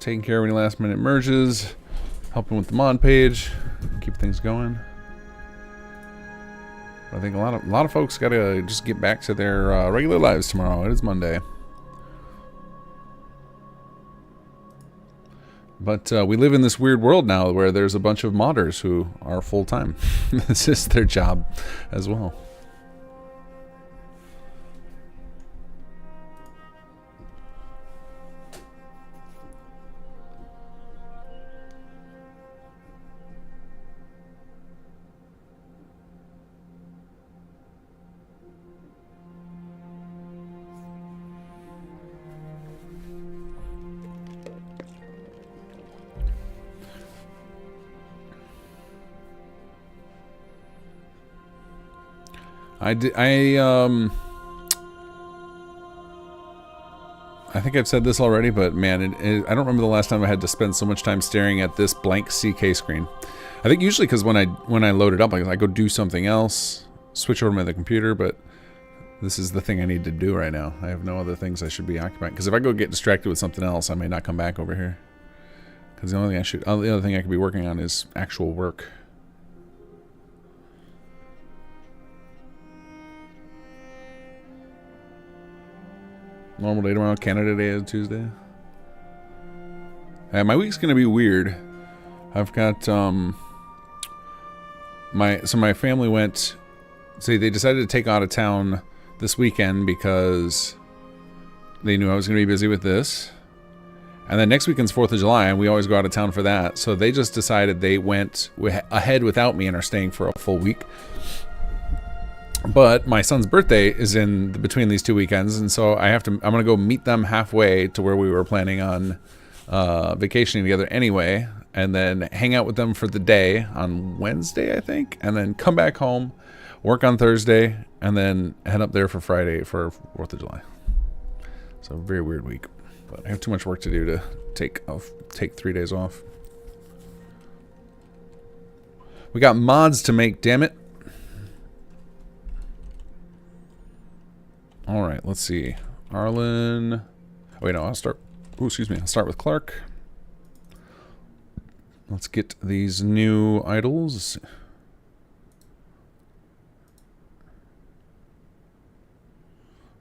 taking care of any last minute merges, helping with the mod page, keep things going. I think a lot of folks gotta just get back to their regular lives tomorrow. It is Monday. But we live in this weird world now where there's a bunch of modders who are full-time. This is their job as well. I think I've said this already, but man, I don't remember the last time I had to spend so much time staring at this blank CK screen. I think usually because when I load it up, I go do something else, switch over to the computer, but this is the thing I need to do right now. I have no other things I should be occupying. Because if I go get distracted with something else, I may not come back over here. Because the other thing I could be working on is actual work. Normal day tomorrow, Canada Day is Tuesday. My week's gonna be weird. I've got my family went. They decided to take out of town this weekend because they knew I was gonna be busy with this. And then next weekend's 4th of July, and we always go out of town for that. So they just decided they went ahead without me and are staying for a full week. But my son's birthday is in between these 2 weekends, and so I'm gonna go meet them halfway to where we were planning on vacationing together anyway, and then hang out with them for the day on Wednesday, I think, and then come back home, work on Thursday, and then head up there for Friday for 4th of July. So a very weird week, but I have too much work to do to take 3 days off. We got mods to make, damn it. All right, let's see. Arlen. Wait, no, I'll start. Oh, excuse me. I'll start with Clark. Let's get these new idols.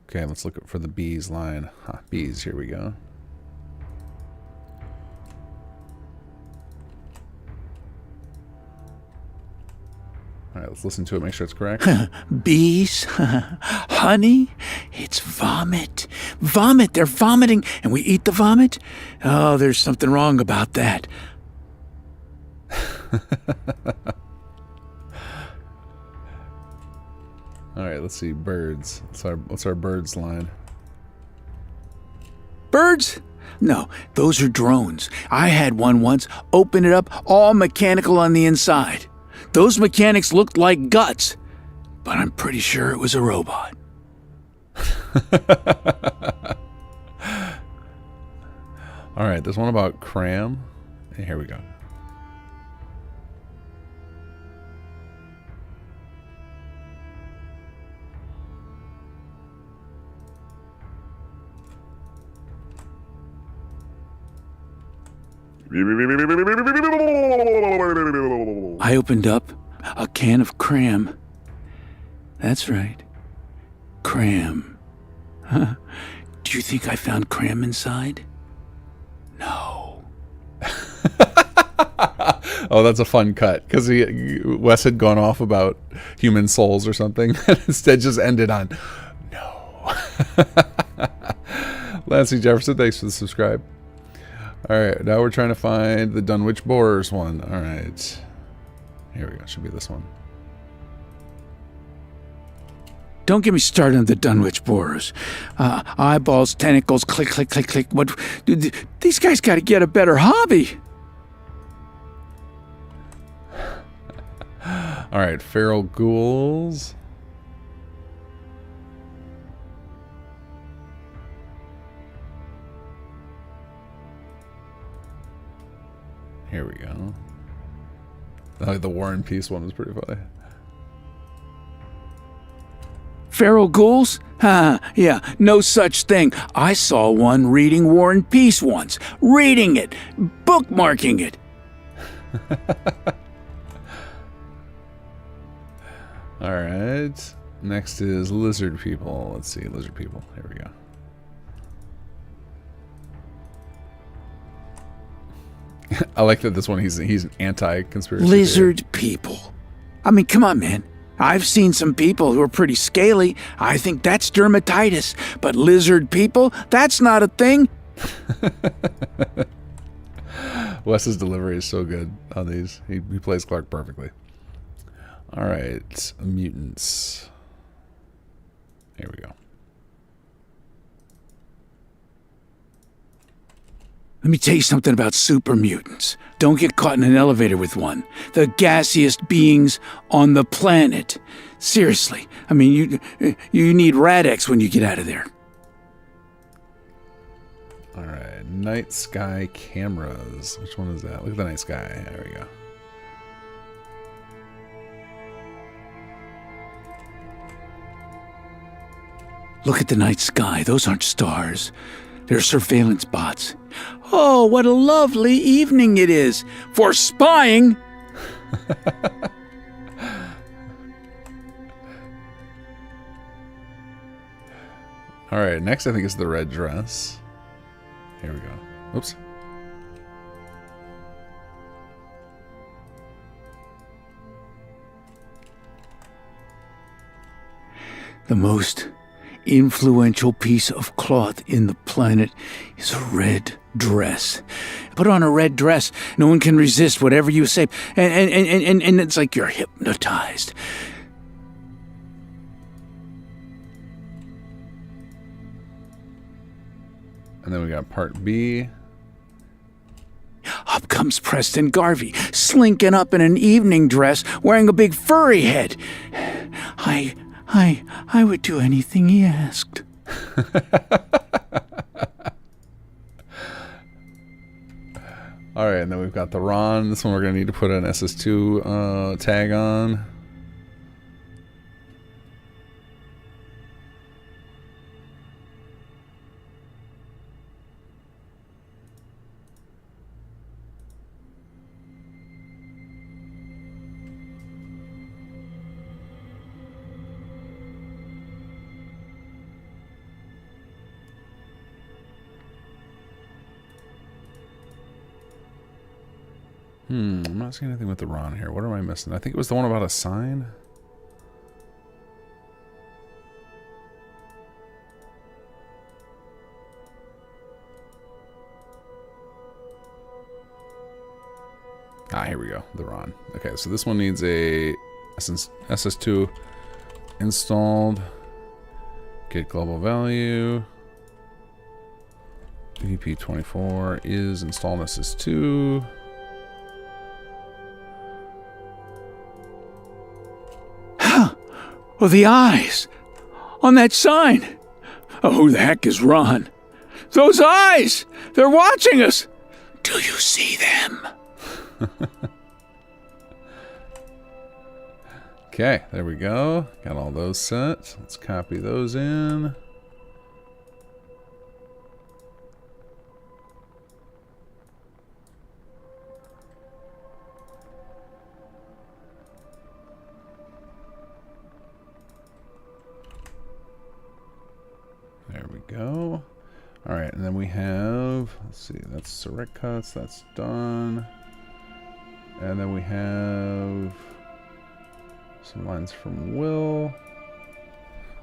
Okay, let's look for the bees line. Bees, here we go. All right, let's listen to it, make sure it's correct.
Bees? Honey? It's vomit. Vomit! They're vomiting, and we eat the vomit? Oh, there's something wrong about that.
All right, let's see. Birds. What's our birds line?
Birds? No, those are drones. I had one once. Open it up, all mechanical on the inside. Those mechanics looked like guts, but I'm pretty sure it was a robot.
All right, there's one about cram. Here we go.
I opened up a can of cram. That's right. Cram. Huh? Do you think I found cram inside? No.
Oh, that's a fun cut because Wes had gone off about human souls or something, and instead just ended on no. Lancey Jefferson, thanks for the subscribe. All right, now we're trying to find the Dunwich Borers one. All right, here we go. Should be this one.
Don't get me started on the Dunwich Borers. Eyeballs, tentacles, click, click, click, click. What? These guys got to get a better hobby.
All right, feral ghouls. Here we go. Oh, the War and Peace one was pretty funny.
Feral ghouls? Yeah, no such thing. I saw one reading War and Peace once. Reading it. Bookmarking it.
All right. Next is lizard people. Let's see, lizard people. Here we go. I like that this one, he's an anti-conspiracy
Lizard
theory.
people. I mean, come on, man. I've seen some people who are pretty scaly. I think that's dermatitis. But lizard people? That's not a thing.
Wes's delivery is so good on these. He plays Clark perfectly. All right, mutants. Here we go.
Let me tell you something about super mutants. Don't get caught in an elevator with one. The gassiest beings on the planet. Seriously. I mean, you need Rad-X when you get out of there.
Night sky cameras. Which one is that? Look at the night sky. There we go.
Look at the night sky. Those aren't stars. They're surveillance bots. Oh, what a lovely evening it is for spying!
Alright, next I think is the red dress. Here we go. Oops.
The most influential piece of cloth in the planet is a red dress. Put on a red dress, no one can resist whatever you say, and it's like you're hypnotized.
And then we got part B.
Up comes Preston Garvey, slinking up in an evening dress, wearing a big furry head. I would do anything he asked.
Alright, and then we've got the Ron. This one we're going to need to put an SS2 tag on. I'm not seeing anything with the Ron here. What am I missing? I think it was the one about a sign. Ah, here we go. The Ron. Okay, so this one needs a SS2 installed. Get global value. VP24 is installed SS2.
Oh, the eyes! On that sign! Oh, who the heck is Ron? Those eyes! They're watching us! Do you see them?
Okay, there we go. Got all those set. Let's copy those in. There we go. Alright, and then we have, let's see, that's select cuts, that's done. And then we have some lines from Will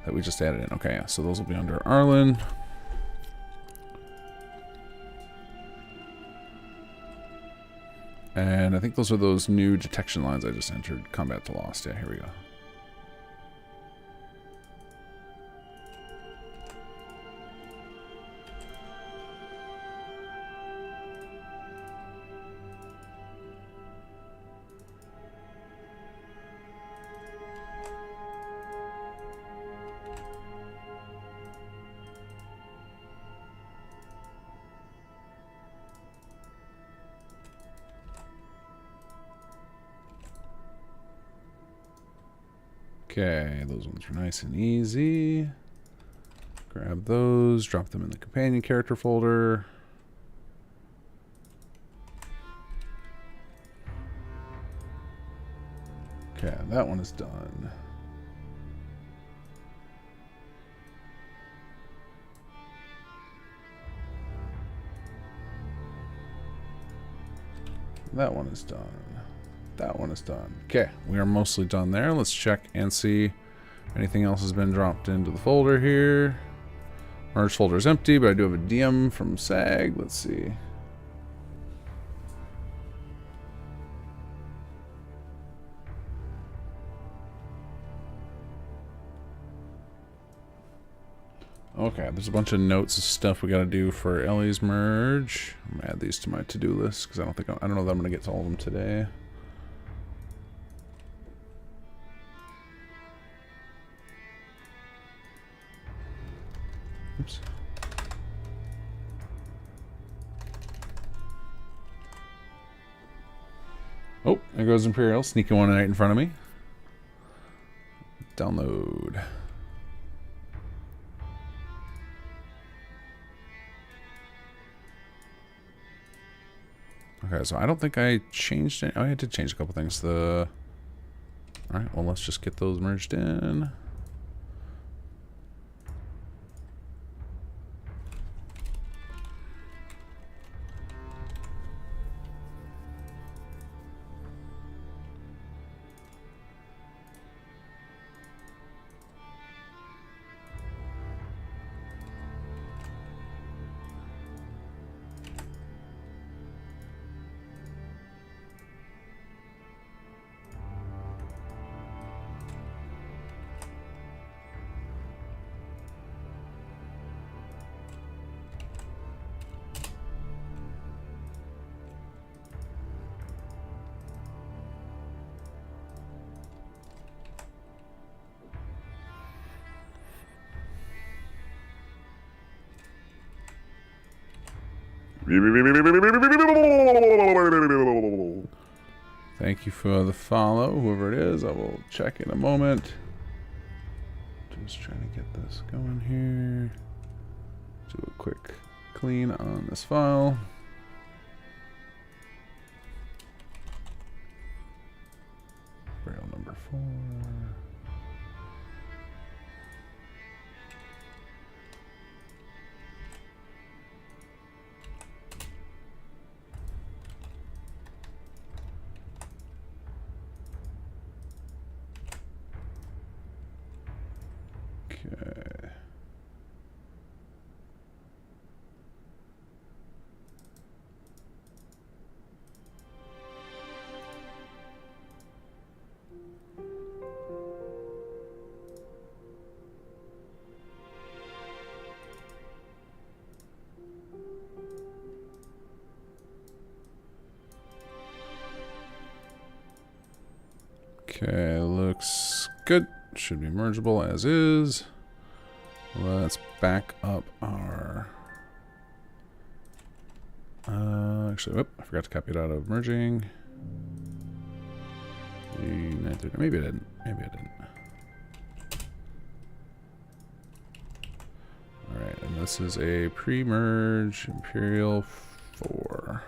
that we just added in. Okay, yeah, so those will be under Arlen. And I think those are those new detection lines I just entered. Combat to Lost. Yeah, here we go. Okay, those ones are nice and easy. Grab those, drop them in the companion character folder. Okay, that one is done. That one is done. That one is done. Okay, we are mostly done there. Let's check and see if anything else has been dropped into the folder here. Merge folder is empty, but I do have a DM from SAG. Let's see. Okay, there's a bunch of notes of stuff we got to do for Ellie's merge. I'm gonna add these to my to-do list because I don't know that I'm gonna get to all of them today. Oops. Oh, there goes Imperial, sneaking one right in front of me. Download. Okay, so I don't think I changed it. Oh, I did change a couple things. Alright, well, let's just get those merged in. Thank you for the follow, whoever it is. I will check in a moment. Just trying to get this going here. Do a quick clean on this file. Burial number 4. Okay. Okay, looks good. Should be mergeable as is. Let's back up our... actually, whoop, I forgot to copy it out of merging. Maybe I didn't. Maybe I didn't. Alright, and this is a pre-merge Imperial 4.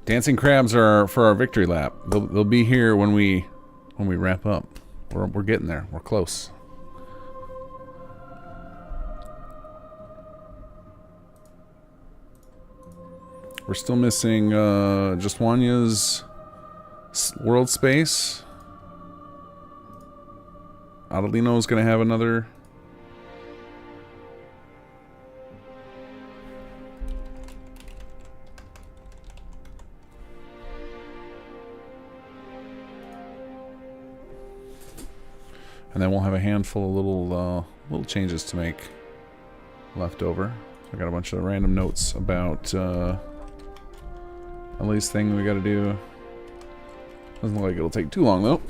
Dancing crabs are for our victory lap. They'll be here when we wrap up. We're getting there. We're close. We're still missing just Wanya's world space. Adelino's gonna have another. And then we'll have a handful of little changes to make left over. So I got a bunch of random notes about Ellie's thing we got to do. Doesn't look like it'll take too long though.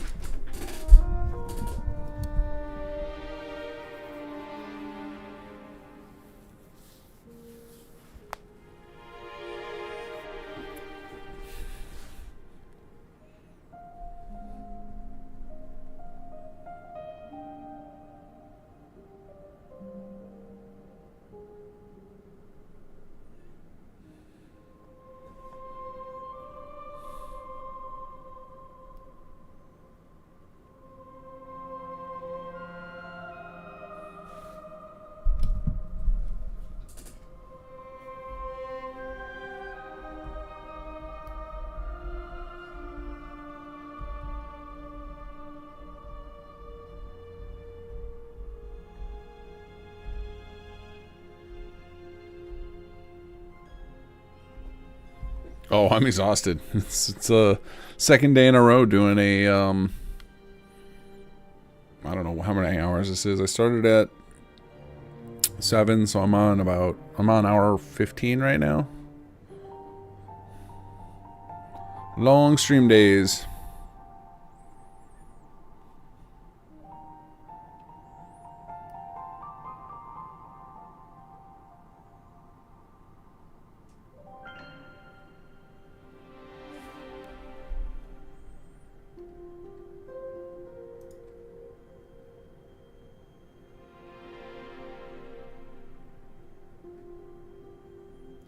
Oh, I'm exhausted. It's a second day in a row doing a I don't know how many hours this is. I started at 7, so I'm on hour 15 right now. Long stream days.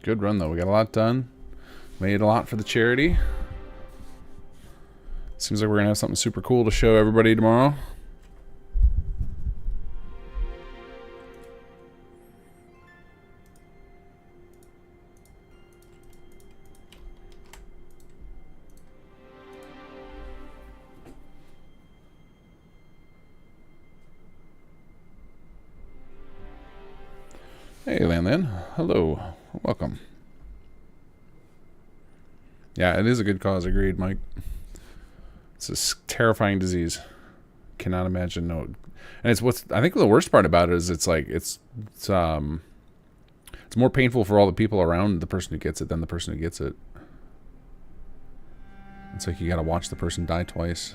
Good run though. We got a lot done. Made a lot for the charity. Seems like we're gonna have something super cool to show everybody tomorrow. Hey, Lan. Hello. Welcome. Yeah, it is a good cause. Agreed, Mike. It's a terrifying disease. Cannot imagine. No, and it's what's. I think the worst part about it is it's more painful for all the people around the person who gets it than the person who gets it. It's like you got to watch the person die twice.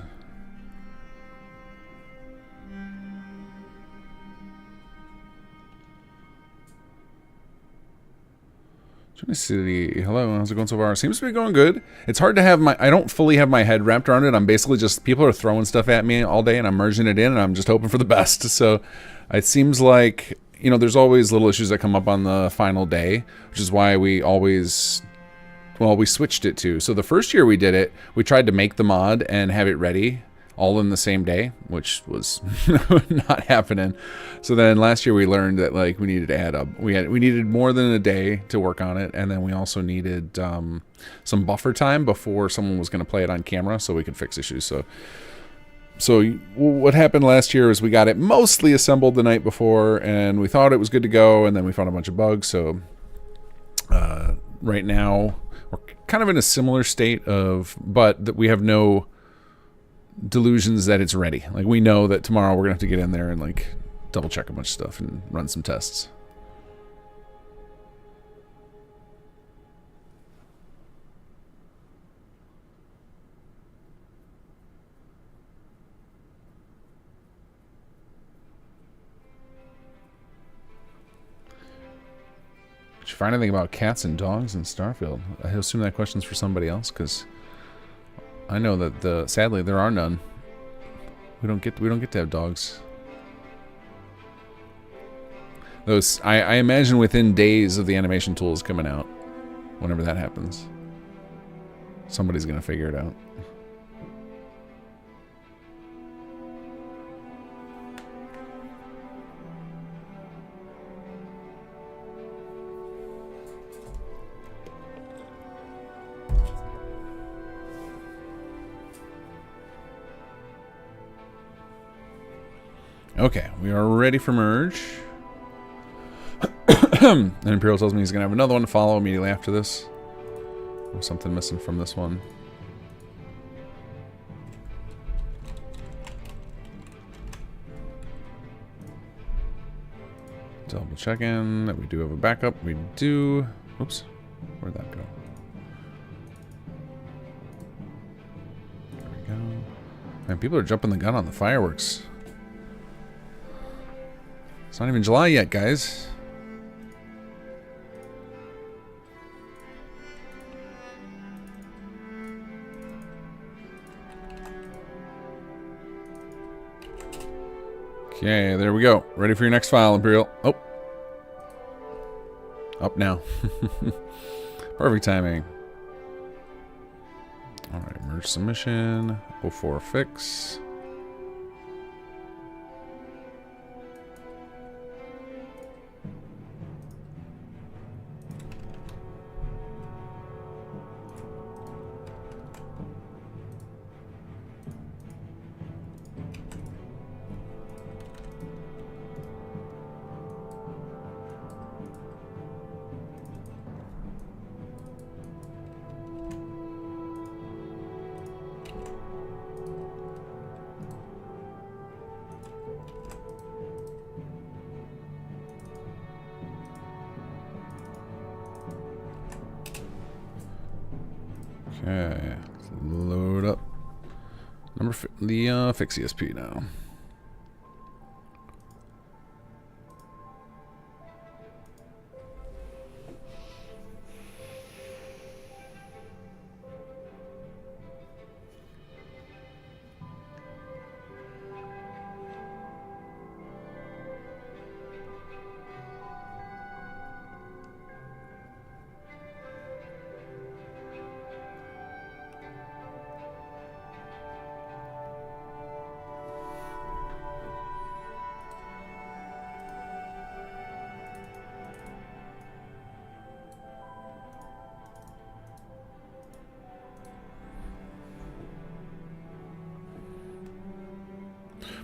City, hello, how's it going so far? Seems to be going good. It's hard to have I don't fully have my head wrapped around it. I'm basically just, people are throwing stuff at me all day and I'm merging it in and I'm just hoping for the best. So it seems like, you know, there's always little issues that come up on the final day, which is why we switched it to. So the first year we did it, we tried to make the mod and have it ready all in the same day, which was not happening. So then last year we learned that like we needed to add up. We needed more than a day to work on it, and then we also needed some buffer time before someone was going to play it on camera, so we could fix issues. So what happened last year is we got it mostly assembled the night before, and we thought it was good to go, and then we found a bunch of bugs. So right now we're kind of in a similar state but that we have no delusions that it's ready. Like we know that tomorrow we're gonna have to get in there and like double check a bunch of stuff and run some tests. Did you find anything about cats and dogs in Starfield? I assume that question's for somebody else, because I know that sadly there are none. We don't get to have dogs. Those I imagine within days of the animation tools coming out, whenever that happens, somebody's gonna figure it out. Okay, we are ready for merge. And Imperial tells me he's going to have another one to follow immediately after this. There's something missing from this one. Double check in that we do have a backup. We do. Oops. Where'd that go? There we go. Man, people are jumping the gun on the fireworks. It's not even July yet, guys. Okay, there we go. Ready for your next file, Imperial. Oh. Up now. Perfect timing. Alright, merge submission. 04 fix. Okay, load up. Fix ESP now.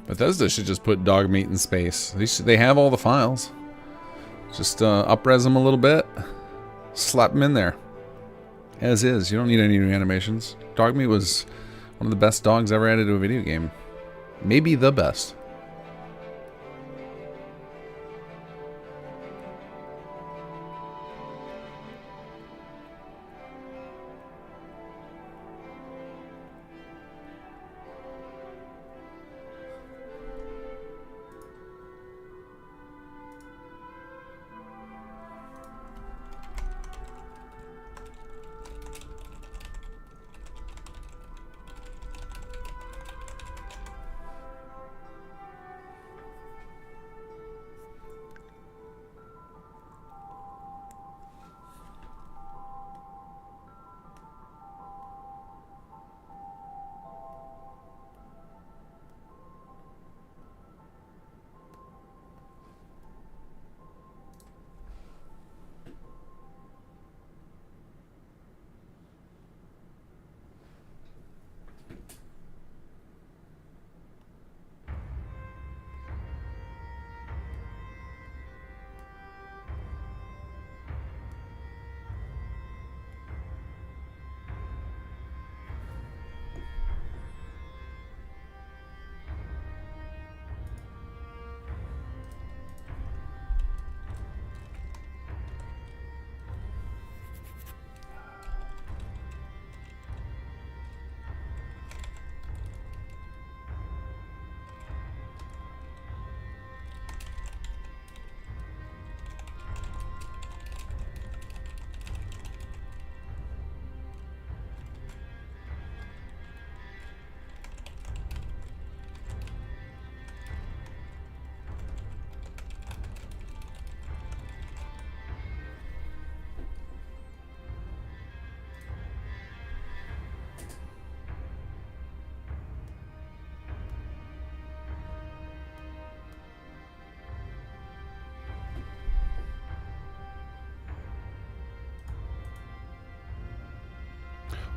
Bethesda should just put dog meat in space. They have all the files. Just up-res them a little bit. Slap them in there. As is. You don't need any new animations. Dog meat was one of the best dogs ever added to a video game. Maybe the best.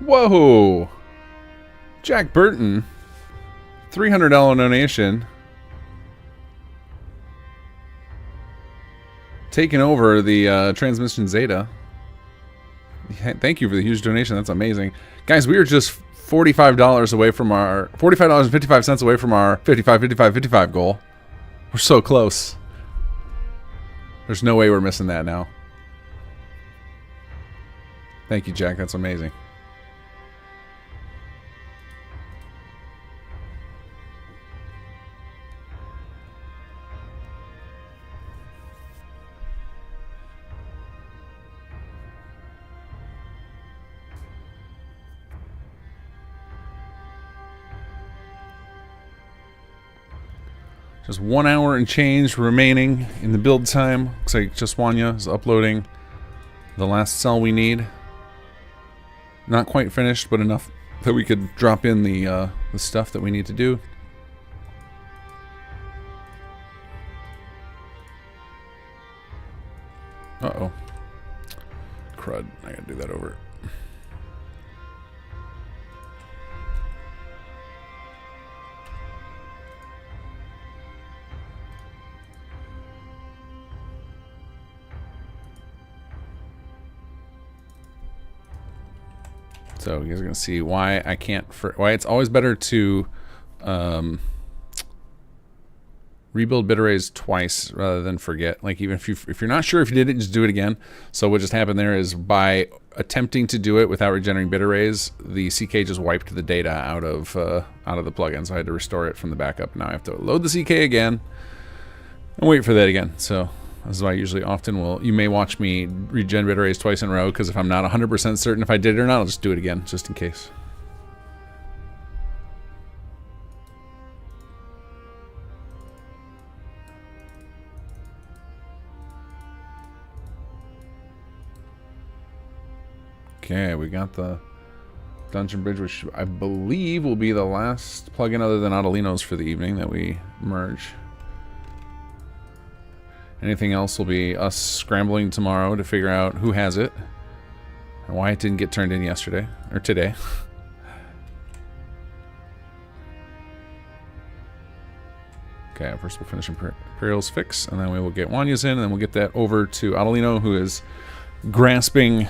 Whoa! Jack Burton, $300 donation. Taking over the Transmission Zeta. Thank you for the huge donation. That's amazing. Guys, we are just $45 away from our... $45.55 away from our 55 goal. We're so close. There's no way we're missing that now. Thank you, Jack. That's amazing. Just 1 hour and change remaining in the build time. Looks like just Wanya is uploading the last cell we need. Not quite finished, but enough that we could drop in the stuff that we need to do. Uh-oh. Crud. I gotta do that over. So you guys are gonna see why I can't. Why it's always better to rebuild bit arrays twice rather than forget. Like even if you're not sure if you did it, just do it again. So what just happened there is by attempting to do it without regenerating bit arrays, the CK just wiped the data out of the plugin, so I had to restore it from the backup. Now I have to load the CK again and wait for that again. So this is why I usually you may watch me regen bit arrays twice in a row, because if I'm not 100% certain if I did it or not, I'll just do it again, just in case. Okay, we got the Dungeon Bridge, which I believe will be the last plugin other than Adelino's for the evening that we merge. Anything else will be us scrambling tomorrow to figure out who has it and why it didn't get turned in yesterday or today. Okay, first we'll finish Imperial's fix, and then we will get Wanya's in, and then we'll get that over to Adelino, who is grasping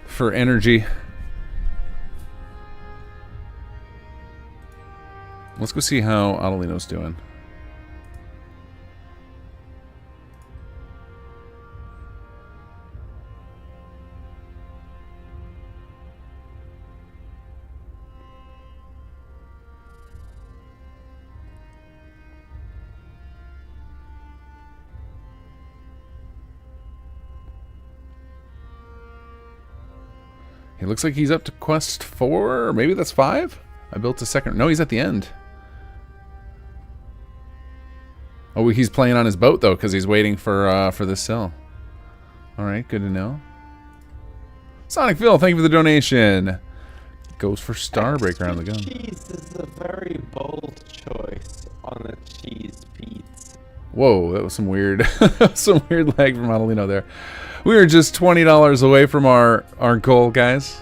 for energy. Let's go see how Adelino's doing. He looks like he's up to quest 4, or maybe that's 5? I built a second. No, he's at the end. Oh, he's playing on his boat, though, because he's waiting for this cell. Alright, good to know. Sonic Phil, thank you for the donation. Goes for Starbreaker on the gun.
Cheese is a very bold choice on a cheese pizza.
Whoa, that was some weird lag from Adelino there. We are just $20 away from our goal, guys.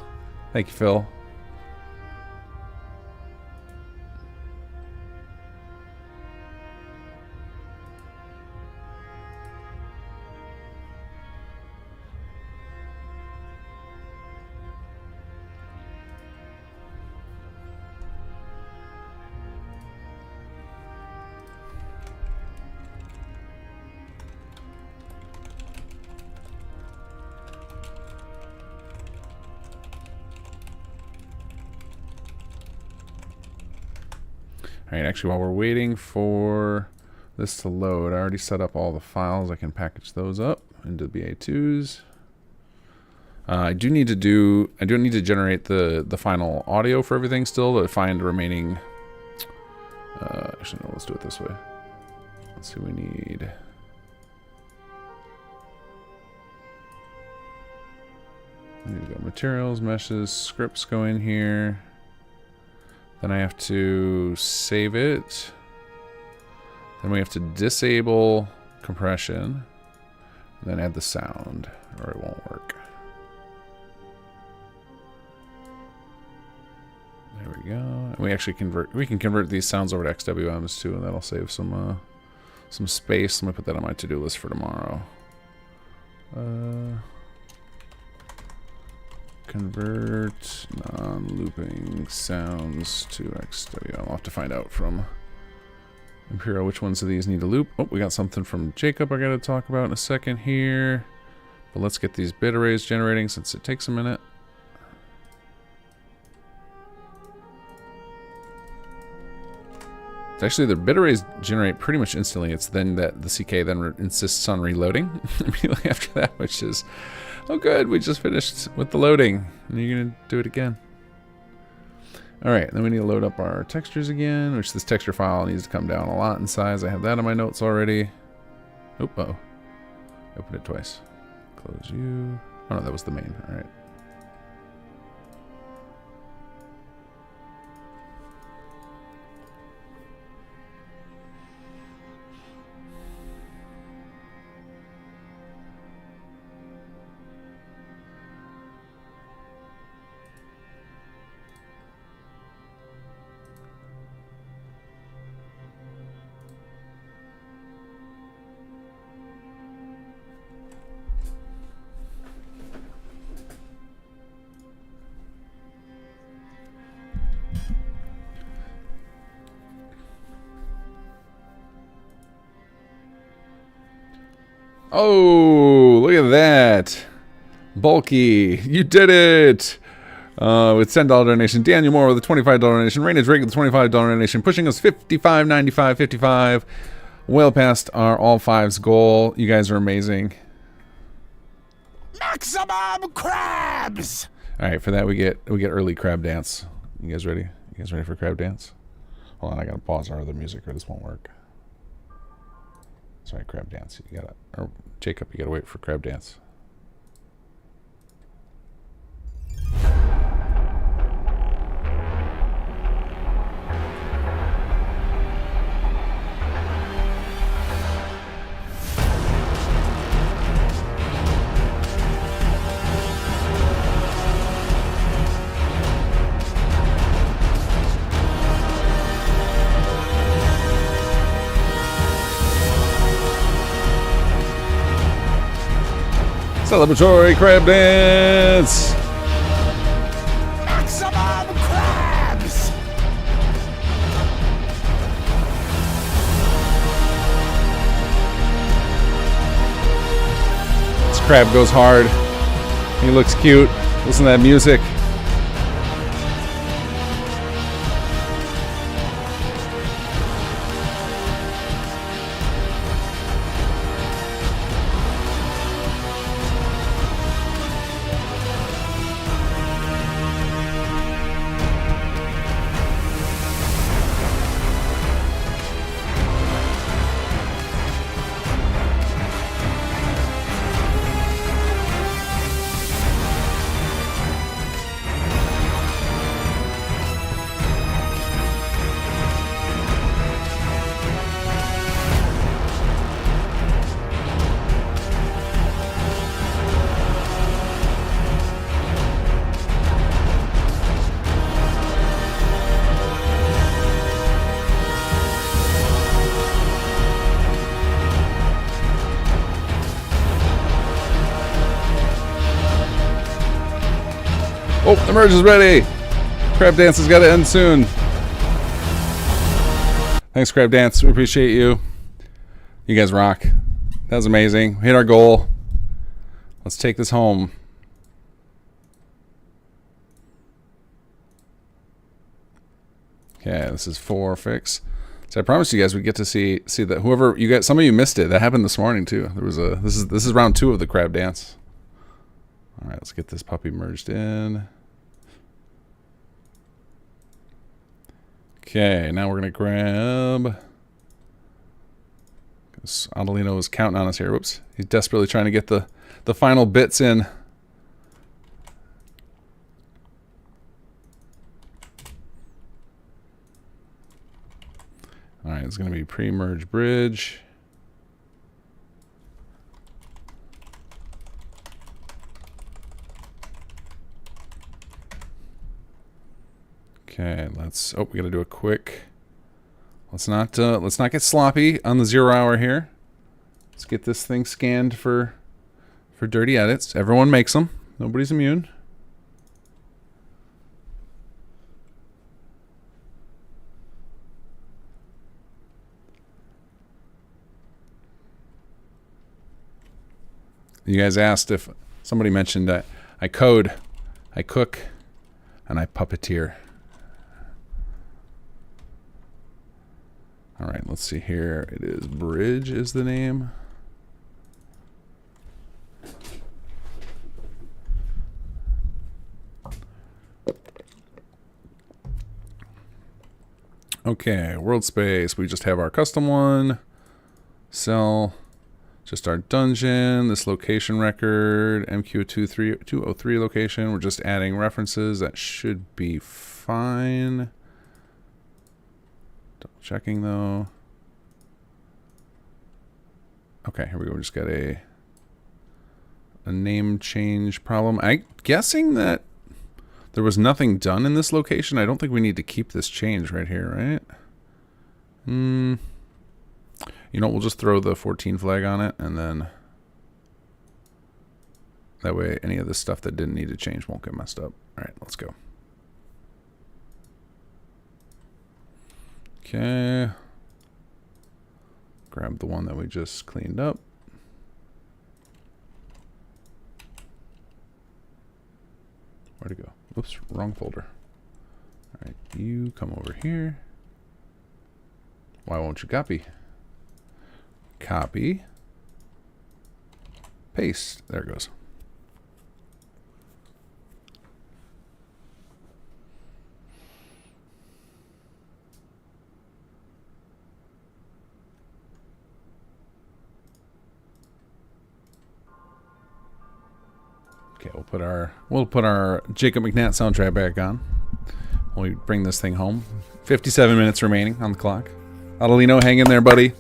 Thank you, Phil. Alright, actually, while we're waiting for this to load, I already set up all the files. I can package those up into BA2s. I do need to generate the final audio for everything still to find the remaining. Actually, no, let's do it this way. Let's see, we need. We need to go materials, meshes, scripts go in here. Then I have to save it. Then we have to disable compression. And then add the sound, or it won't work. There we go. And we actually can convert these sounds over to XWMs too, and that'll save some space. Let me put that on my to-do list for tomorrow. Convert non-looping sounds to XW. I'll have to find out from Imperial which ones of these need to loop. Oh, we got something from Jacob I gotta talk about in a second here. But let's get these bit arrays generating since it takes a minute. Actually, the bit arrays generate pretty much instantly. It's then that the CK then insists on reloading immediately after that, which is, oh good, we just finished with the loading. And you're going to do it again. Alright, then we need to load up our textures again, which this texture file needs to come down a lot in size. I have that in my notes already. Oop, uh-oh. Open it twice. Close you. Oh no, that was the main. Alright. Oh, look at that. Bulky, you did it! With $10 donation. Daniel Moore with a $25 donation. Raina Drake with a $25 donation. Pushing us 55.95, 55. Well past our all fives goal. You guys are amazing.
Maximum crabs!
Alright, for that we get early crab dance. You guys ready? You guys ready for crab dance? Hold on, I gotta pause our other music or this won't work. Sorry, crab dance. You gotta, or Jacob, you gotta wait for crab dance. Celebratory crab dance!
Maximum crabs!
This crab goes hard. He looks cute. Listen to that music. Oh, the merge is ready. Crab Dance has got to end soon. Thanks, Crab Dance. We appreciate you. You guys rock. That was amazing. We hit our goal. Let's take this home. Okay, this is 4 fix. So I promised you guys we'd get to see that whoever you got. Some of you missed it. That happened this morning too. There was a this is round 2 of the Crab Dance. All right, let's get this puppy merged in. Okay, now we're gonna grab. Adelino is counting on us here. Whoops, he's desperately trying to get the final bits in. All right, it's gonna be pre-merge bridge. Okay, let's. Oh, we got to do a quick. Let's not get sloppy on the 0 hour here. Let's get this thing scanned for dirty edits. Everyone makes them. Nobody's immune. You guys asked if somebody mentioned that I code, I cook, and I puppeteer. All right, let's see here. It is Bridge is the name. Okay, world space. We just have our custom one. Sell. Just our dungeon. This location record. MQ203 location. We're just adding references. That should be fine. Double checking though. Okay, here we go. We just got a name change problem. I'm guessing that there was nothing done in this location. I don't think we need to keep this change right here, right? You know, we'll just throw the 14 flag on it, and then that way any of the stuff that didn't need to change won't get messed up. All right, let's go. Okay. Grab the one that we just cleaned up. Where'd it go? Oops, wrong folder. Alright, you come over here. Why won't you copy? Copy. Paste. There it goes. Okay, we'll put our Jacob McNatt soundtrack back on when we bring this thing home. 57 minutes remaining on the clock. Adelino, hang in there, buddy.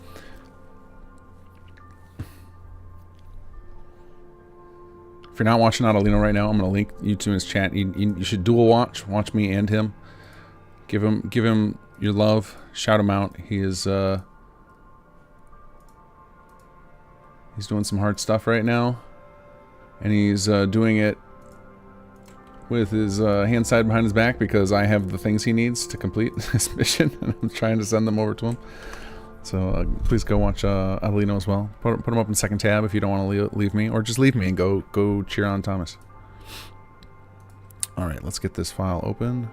If you're not watching Adelino right now, I'm gonna link you to his chat. You should dual watch me and him. Give him your love. Shout him out. He is he's doing some hard stuff right now. And he's doing it with his hands tied behind his back because I have the things he needs to complete this mission, and I'm trying to send them over to him. So please go watch Adelino as well. Put him up in second tab if you don't want to leave me, or just leave me and go cheer on Thomas. All right, let's get this file open.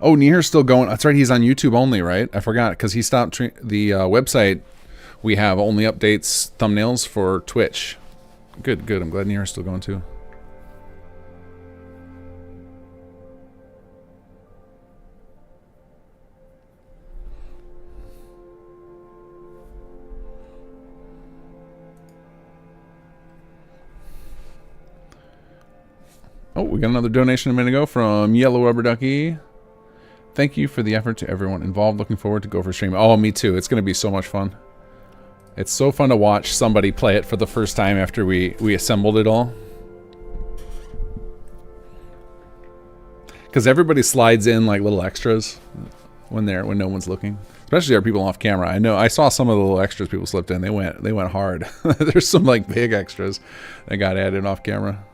Oh, Nihir's still going. That's right, he's on YouTube only, right? I forgot, because he stopped the website. We have only updates, thumbnails for Twitch. Good. I'm glad Nihir's still going too. Oh, we got another donation a minute ago from Yellow Rubber Ducky. Thank you for the effort to everyone involved. Looking forward to Gopher stream. Oh, me too. It's going to be so much fun. It's so fun to watch somebody play it for the first time after we assembled it all. Because everybody slides in like little extras when no one's looking. Especially our people off camera. I saw some of the little extras people slipped in. They went hard. There's some like big extras that got added off camera.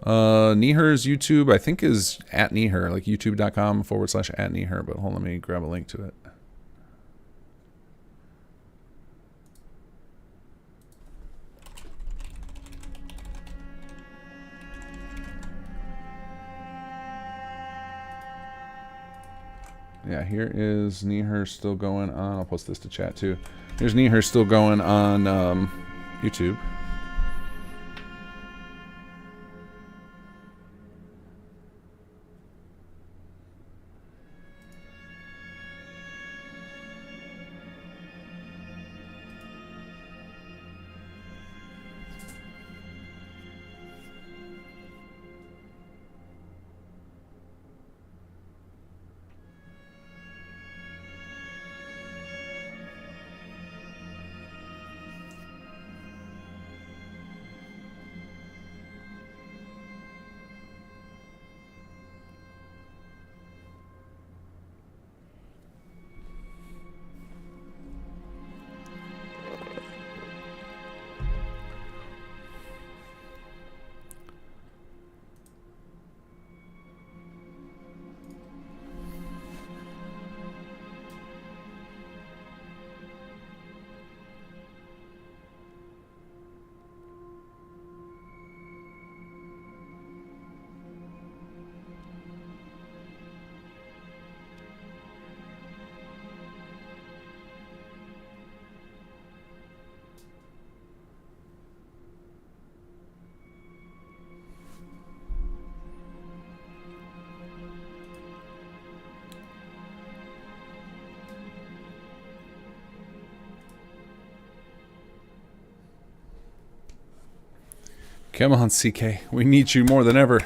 Nihir's YouTube, I think, is @Nihir, like youtube.com/@Nihir, but hold on, let me grab a link to it. Yeah, here is Nihir still going on. I'll post this to chat too. Here's Nihir still going on YouTube. Come on, CK. We need you more than ever.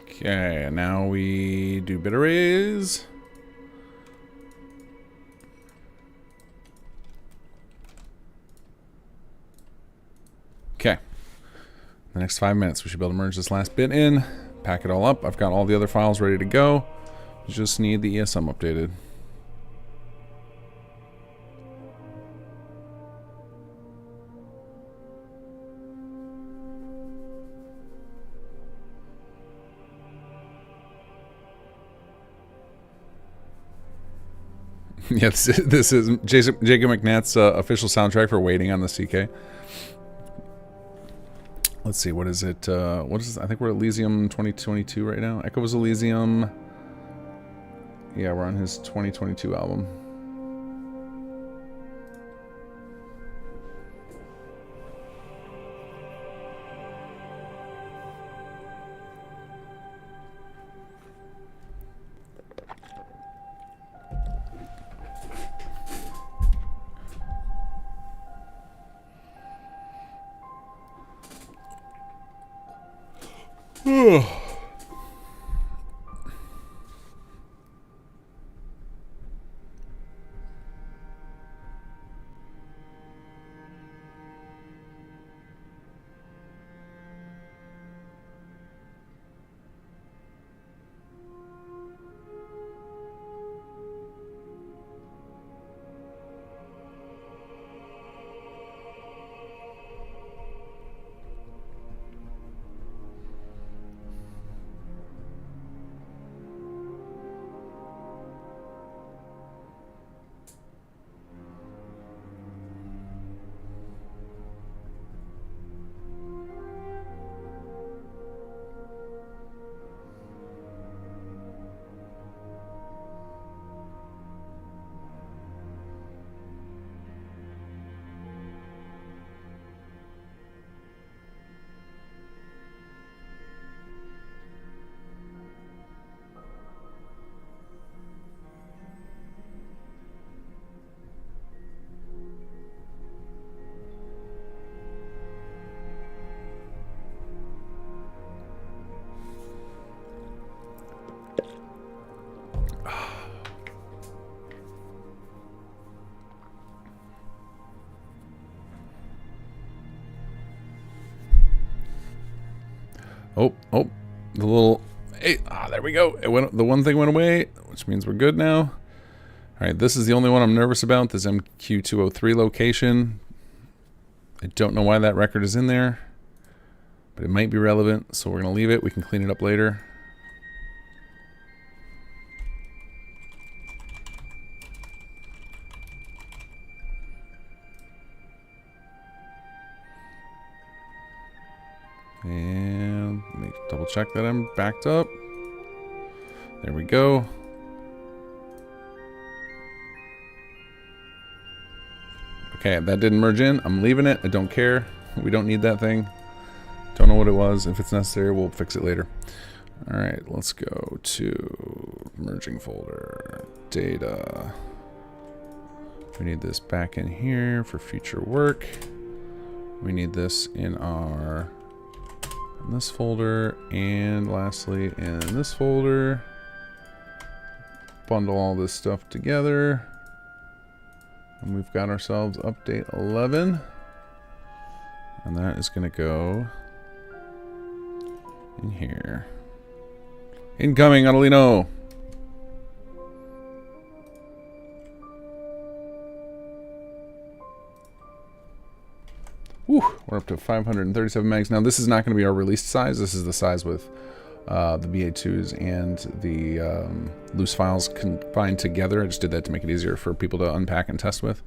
Okay, now we do bit arrays. Okay. the next 5 minutes. We should be able to merge this last bit in, pack it all up. I've got all the other files ready to go. Just need the ESM updated. Yeah, this is Jacob McNatt's official soundtrack for Waiting on the CK. Let's see, what is it? What is this? I think we're at Elysium 2022 right now. Echoes Elysium. Yeah, we're on his 2022 album. Oh, the little, hey, there we go. It went, the one thing went away, which means we're good now. All right, this is the only one I'm nervous about, this MQ203 location. I don't know why that record is in there, but it might be relevant, so we're going to leave it. We can clean it up later. And let me double check that I'm backed up. There we go. Okay, that didn't merge in. I'm leaving it. I don't care. We don't need that thing. Don't know what it was. If it's necessary, we'll fix it later. All right, let's go to merging folder, data. We need this back in here for future work. We need this in our this folder, and lastly in this folder. Bundle all this stuff together, and we've got ourselves update 11, and that is going to go in here. Incoming, Adelino. Whew, we're up to 537 megs. Now this is not going to be our released size. This is the size with the BA2s and the loose files combined together. I just did that to make it easier for people to unpack and test with.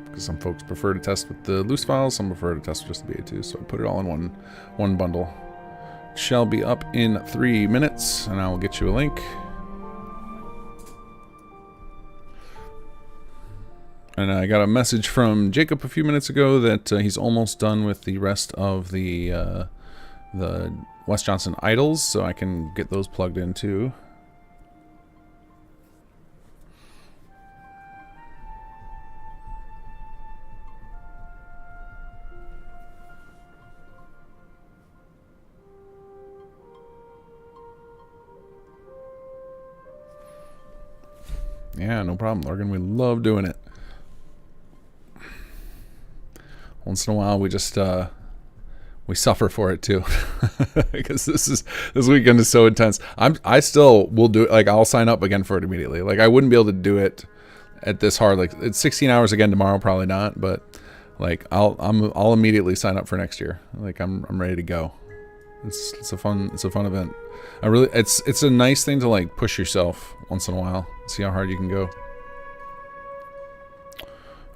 Because some folks prefer to test with the loose files, some prefer to test with just the BA2s. So I put it all in one bundle. It shall be up in 3 minutes, and I will get you a link. And I got a message from Jacob a few minutes ago that he's almost done with the rest of the Wes Johnson Idols, so I can get those plugged in too. Yeah, no problem, Lorgan. We love doing it. Once in a while, we just we suffer for it too, because this weekend is so intense. I still will do it. Like, I'll sign up again for it immediately. Like, I wouldn't be able to do it at this hard. Like, it's 16 hours again tomorrow, probably not. But like, I'll immediately sign up for next year. Like, I'm ready to go. It's a fun event. It's a nice thing to like push yourself once in a while. See how hard you can go.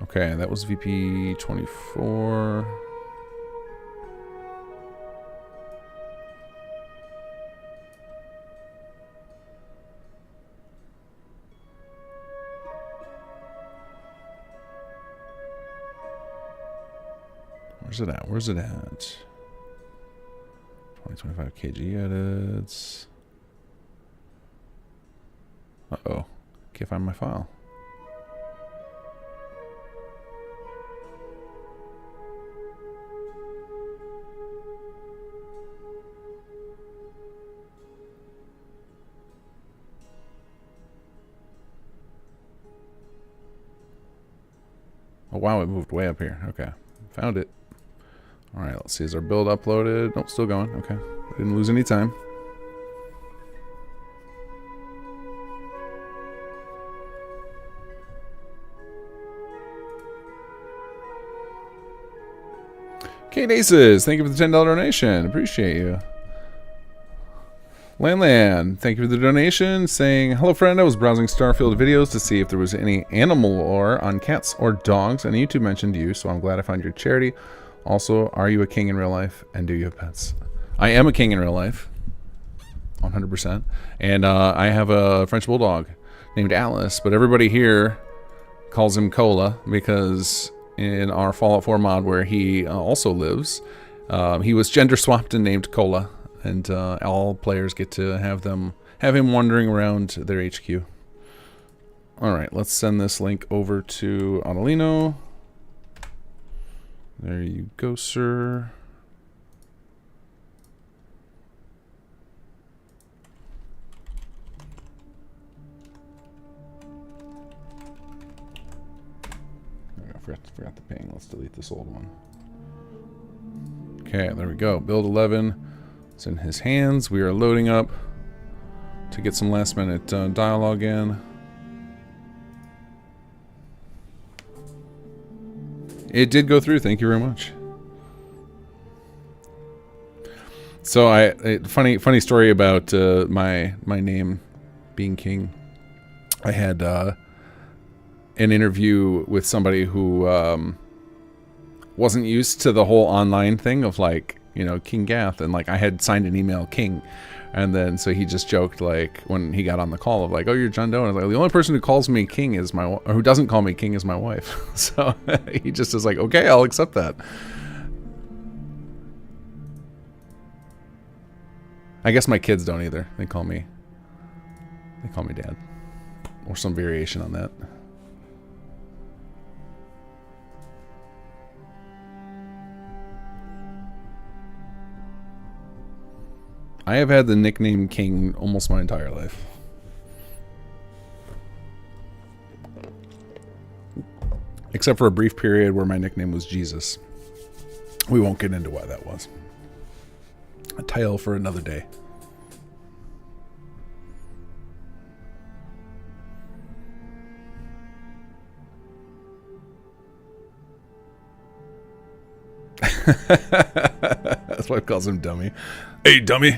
Okay, that was VP 24. Where's it at? Where's it at? 2025 kg edits. Uh-oh. Can't find my file. Oh wow, it moved way up here. Okay. Found it. Alright, let's see. Is our build uploaded? Nope, still going. Okay. Didn't lose any time. Kate Aces, thank you for the $10 donation. Appreciate you. Landland, thank you for the donation, saying, hello friend, I was browsing Starfield videos to see if there was any animal lore on cats or dogs, and YouTube mentioned you, so I'm glad I found your charity. Also, are you a king in real life, and do you have pets? I am a king in real life, 100%, and I have a French Bulldog named Alice, but everybody here calls him Cola, because in our Fallout 4 mod where he also lives, he was gender swapped and named Cola, and all players get to have him wandering around their HQ. Alright, let's send this link over to Adelino. There you go, sir. Forgot the ping. Let's delete this old one. Okay, there we go. Build 11. It's in his hands. We are loading up to get some last minute dialogue in. It did go through. Thank you very much. So funny story about my name being King. I had an interview with somebody who wasn't used to the whole online thing of like, you know, King Gath, and like I had signed an email King, and then so he just joked like when he got on the call of like, oh, you're John Doe, and I was like, the only person who calls me King is or who doesn't call me King is my wife. So he just is like, okay, I'll accept that. I guess my kids don't either. They call me Dad, or some variation on that. I have had the nickname King almost my entire life. Except for a brief period where my nickname was Jesus. We won't get into why that was. A tale for another day. That's why he calls him Dummy. Hey, Dummy.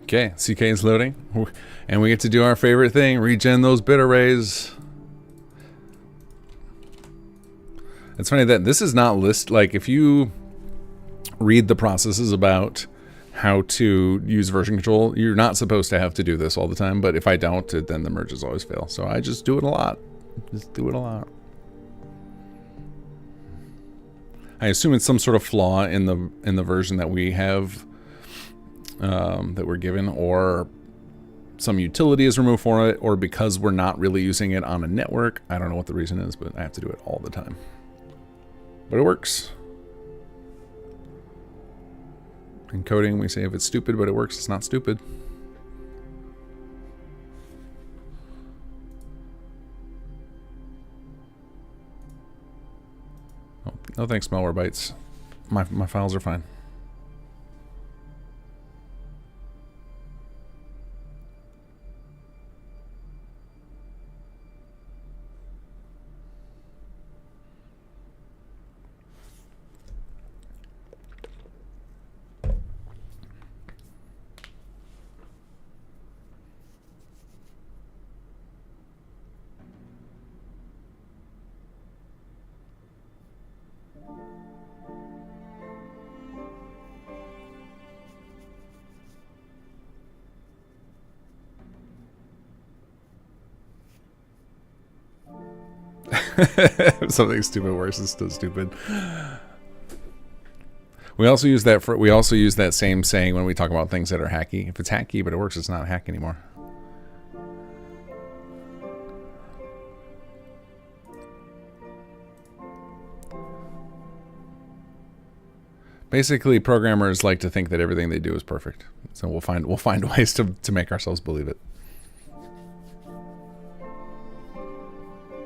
Okay, CK is loading, and we get to do our favorite thing, regen those bit arrays. It's funny that this is not like if you read the processes about how to use version control, you're not supposed to have to do this all the time, but if I don't, then the merges always fail. So I just do it a lot. Just do it a lot. I assume it's some sort of flaw in the version that we have, that we're given, or some utility is removed for it, or because we're not really using it on a network. I don't know what the reason is, but I have to do it all the time. But it works. In coding, we say if it's stupid, but it works, it's not stupid. Oh, no thanks, malware bytes. My files are fine. Something stupid worse is still stupid. We also use that same saying when we talk about things that are hacky. If it's hacky but it works, it's not hack anymore. Basically, programmers like to think that everything they do is perfect. So we'll find ways to make ourselves believe it.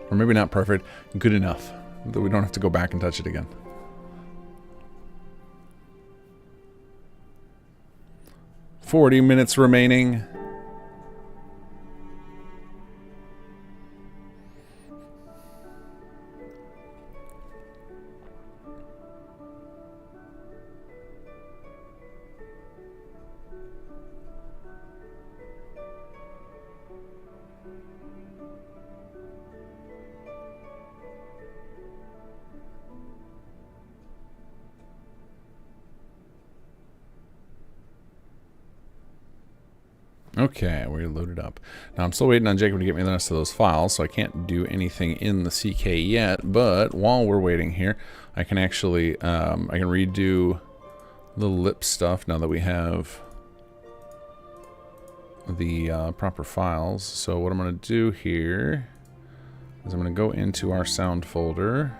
Or maybe not perfect, good enough that we don't have to go back and touch it again. "40 minutes remaining." Okay, we're loaded up. Now I'm still waiting on Jacob to get me the rest of those files, so I can't do anything in the CK yet. But while we're waiting here, I can actually I can redo the lip stuff now that we have the proper files. So what I'm going to do here is I'm going to go into our sound folder,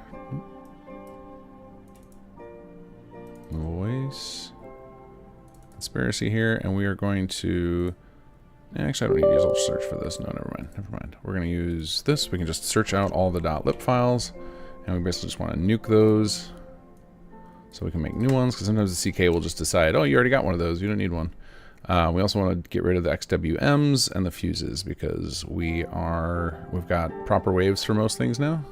voice, conspiracy here, and we are going to. Actually, I don't need to use a search for this. No, never mind. We're going to use this. We can just search out all the .lip files, and we basically just want to nuke those so we can make new ones, because sometimes the CK will just decide, oh, you already got one of those. You don't need one. We also want to get rid of the XWMs and the fuses, because we've got proper waves for most things now.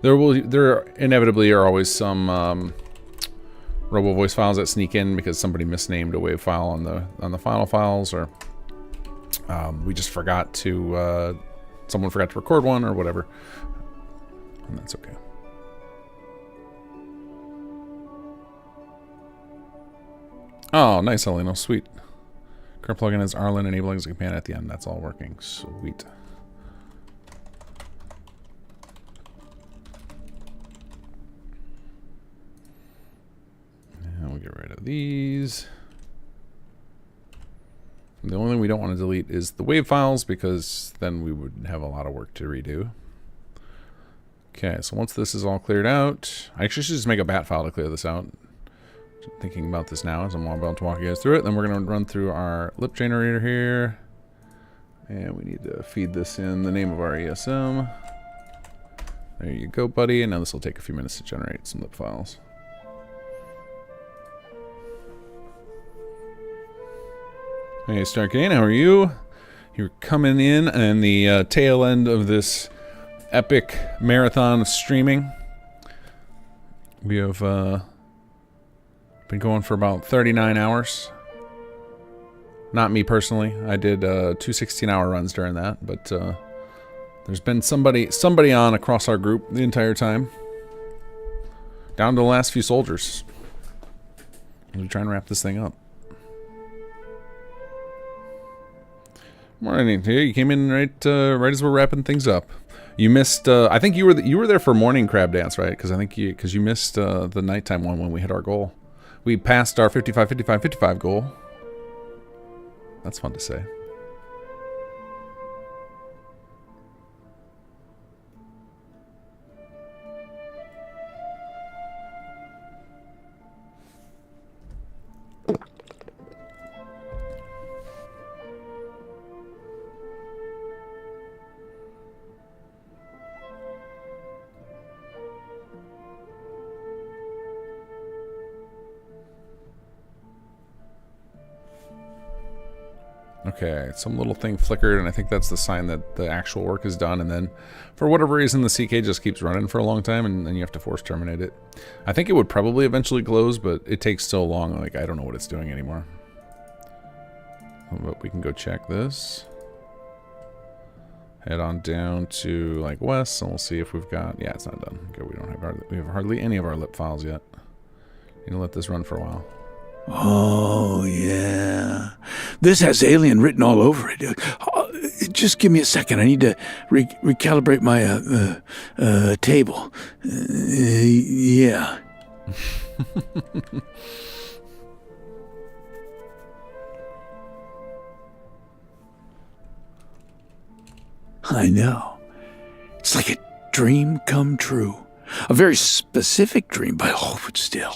There inevitably are always some robo voice files that sneak in because somebody misnamed a wave file on the final files, or we just forgot to, someone forgot to record one or whatever, and that's okay. Oh, nice, Eleno, sweet. Current plugin has Arlen enabling as a companion at the end. That's all working, sweet. And we'll get rid of these. The only thing we don't want to delete is the wave files, because then we would have a lot of work to redo. Okay, so once this is all cleared out, I actually should just make a bat file to clear this out. Thinking about this now as I'm about to walk you guys through it. Then we're going to run through our lip generator here. And we need to feed this in the name of our ESM. There you go, buddy. And now this will take a few minutes to generate some lip files. Hey, Starcane, how are you? You're coming in the tail end of this epic marathon of streaming. We have been going for about 39 hours. Not me personally. I did 2 16-hour runs during that, but there's been somebody on across our group the entire time. Down to the last few soldiers. We're trying to wrap this thing up. Morning. Hey, you came in right as we're wrapping things up. You missed. I think you were there for morning crab dance, right? Because I think you missed the nighttime one when we hit our goal. We passed our 55, 55, 55 goal. That's fun to say. Okay, some little thing flickered, and I think that's the sign that the actual work is done, and then for whatever reason the CK just keeps running for a long time, and then you have to force terminate it. I think it would probably eventually close, but it takes so long, like, I don't know what it's doing anymore. But we can go check this. Head on down to, like, west, and we'll see if we've got... Yeah, it's not done. Okay, we have hardly any of our lip files yet. You know, let this run for a while.
Oh, yeah. This has alien written all over it. Just give me a second. I need to recalibrate my table. Yeah. I know. It's like a dream come true. A very specific dream, but oh, but still.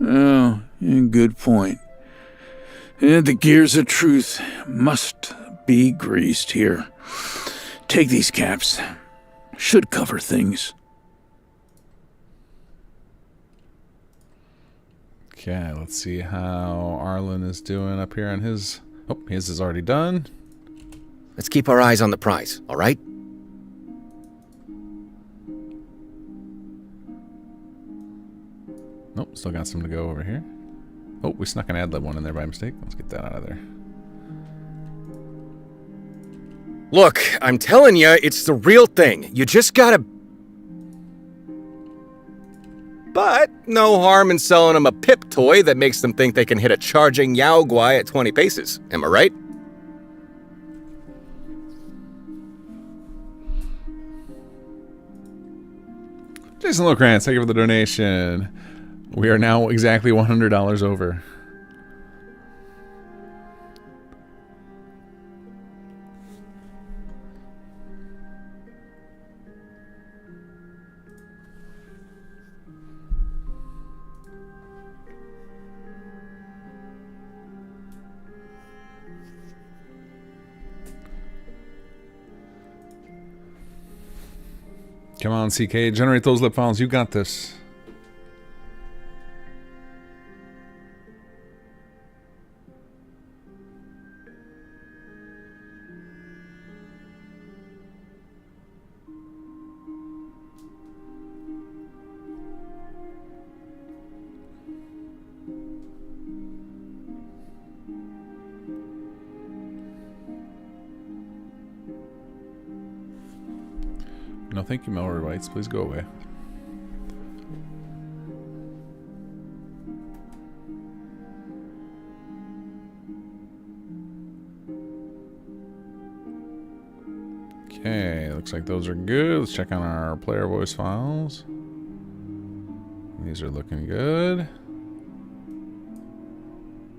Oh, good point. The gears of truth must be greased here. Take these caps. Should cover things.
Okay, let's see how Arlen is doing up here on his... Oh, his is already done.
Let's keep our eyes on the prize, all right?
Nope, still got some to go over here. Oh, we snuck an ad lib one in there by mistake. Let's get that out of there.
Look, I'm telling you, it's the real thing. You just gotta... But no harm in selling them a pip toy that makes them think they can hit a charging Yao Guai at 20 paces. Am I right?
Jason Locrantz, thank you for the donation. We are now exactly $100 over. Come on, CK, generate those lip files. You got this. No, thank you, Malware Whites. Please go away. Okay, looks like those are good. Let's check on our player voice files. These are looking good.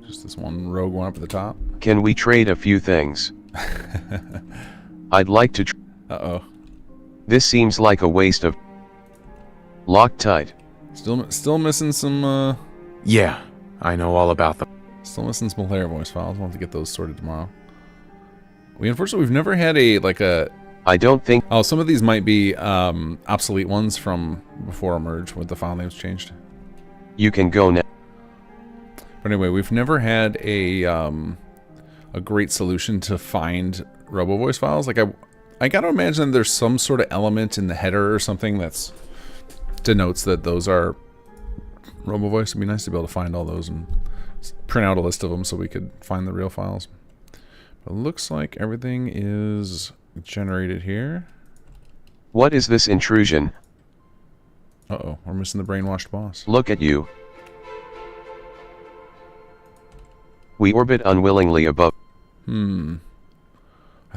Just this one rogue one up at the top.
Can we trade a few things? I'd like to...
Uh-oh.
This seems like a waste of... Loctite.
Still missing some,
Yeah, I know all about them.
Still missing some player voice files. We'll have to get those sorted tomorrow. Unfortunately, we've never had a,
I don't think...
Oh, some of these might be, obsolete ones from before a merge with the file names changed.
You can go now.
But anyway, we've never had a great solution to find robo voice files. Like, I gotta imagine there's some sort of element in the header or something that's denotes that those are robo voice. It'd be nice to be able to find all those and print out a list of them so we could find the real files. But it looks like everything is generated here.
What is this intrusion?
Uh-oh, we're missing the brainwashed boss.
Look at you. We orbit unwillingly above.
I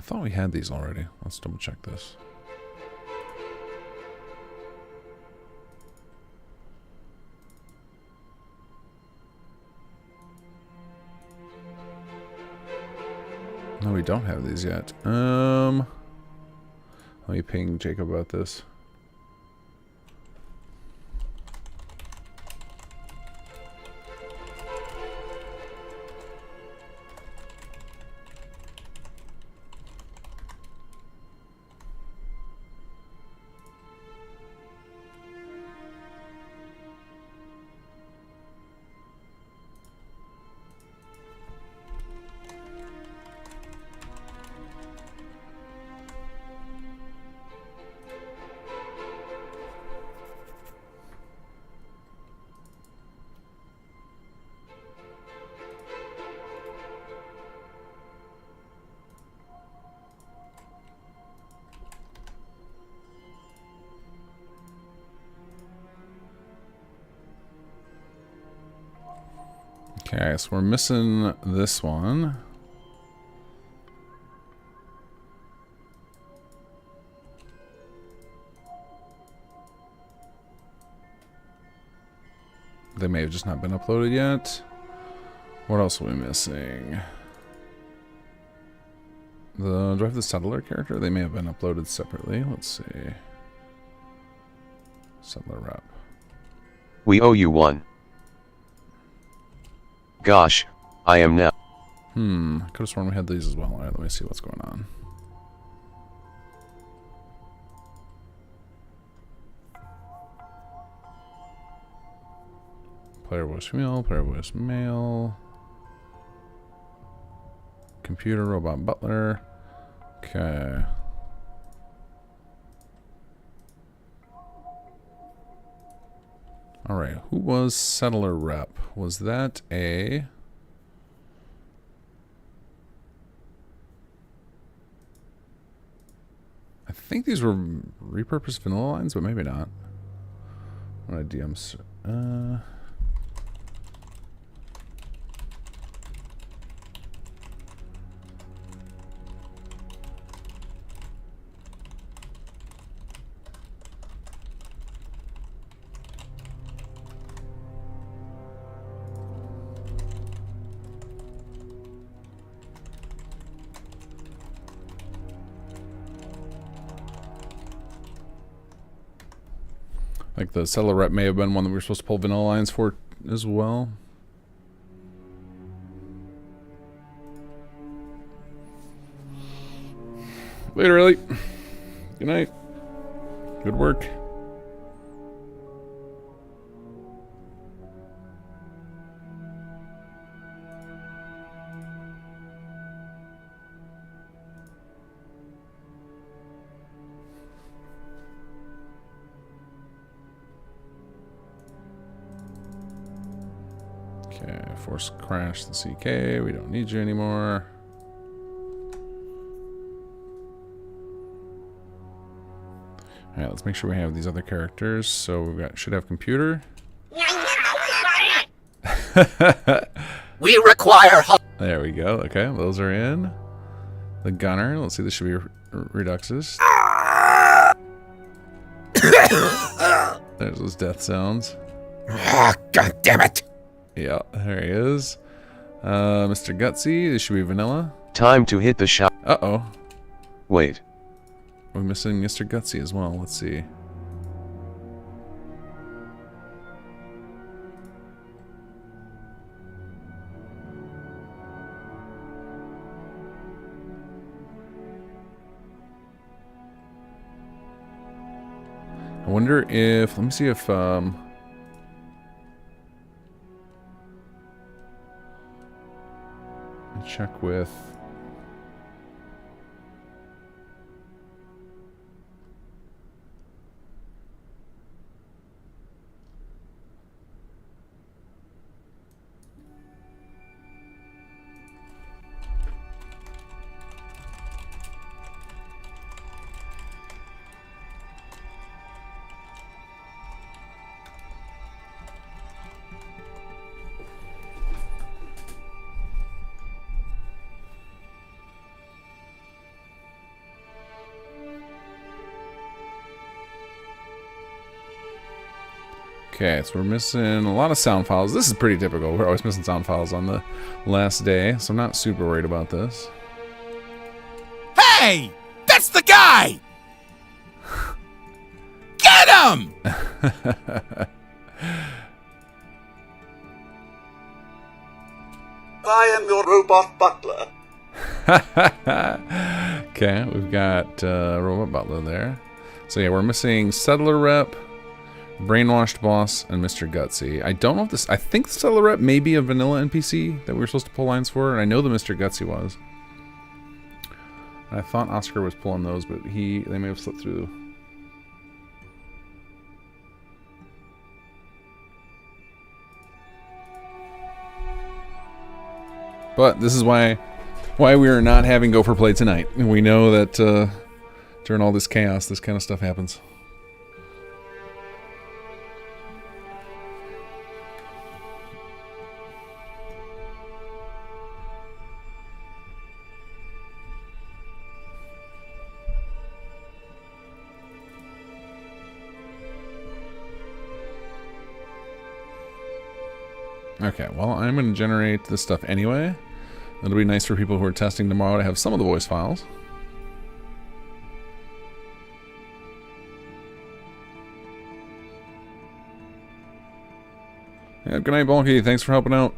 thought we had these already. Let's double check this. No, we don't have these yet. Let me ping Jacob about this. Okay, so we're missing this one. They may have just not been uploaded yet. What else are we missing? Do I have the settler character? They may have been uploaded separately. Let's see. Settler rep.
We owe you one. Gosh, I am now.
Could have sworn we had these as well. Alright, let me see what's going on. Player voice female, player voice male. Computer, robot, butler. Okay. Alright, who was settler rep? Was that a... I think these were repurposed vanilla lines, but maybe not. What a DM... Like the settler rep may have been one that we were supposed to pull vanilla lines for as well. Later, Ellie. Good night. Good work. Okay, force crash the CK. We don't need you anymore. Alright, let's make sure we have these other characters. So we should have computer.
We require.
There we go. Okay, those are in. The gunner. Let's see. This should be Reduxes. There's those death sounds.
God damn it!
Yeah, there he is. Mr. Gutsy. This should be vanilla.
Time to hit the shot.
Uh-oh.
Wait.
We're missing Mr. Gutsy as well. Let's see. I wonder if... Let me see if... check with... Okay, so we're missing a lot of sound files. This is pretty typical. We're always missing sound files on the last day, so I'm not super worried about this.
Hey! That's the guy! Get him!
I am your robot butler.
Okay, we've got Robot Butler there. So yeah, we're missing Settler Rep, Brainwashed Boss, and Mr. Gutsy. I don't know if this... I think the Settler Rep may be a vanilla NPC that we were supposed to pull lines for, and I know the Mr. Gutsy was. I thought Oscar was pulling those, but they may have slipped through. But this is why we are not having Gopher play tonight. And we know that during all this chaos, this kind of stuff happens. Okay, well, I'm going to generate this stuff anyway. It'll be nice for people who are testing tomorrow to have some of the voice files. Yeah, good night, Bonky. Thanks for helping out.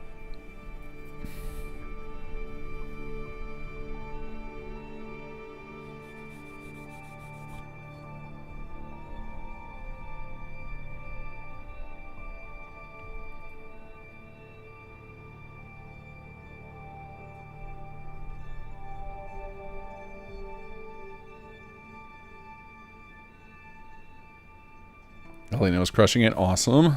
Eleno's crushing it. Awesome.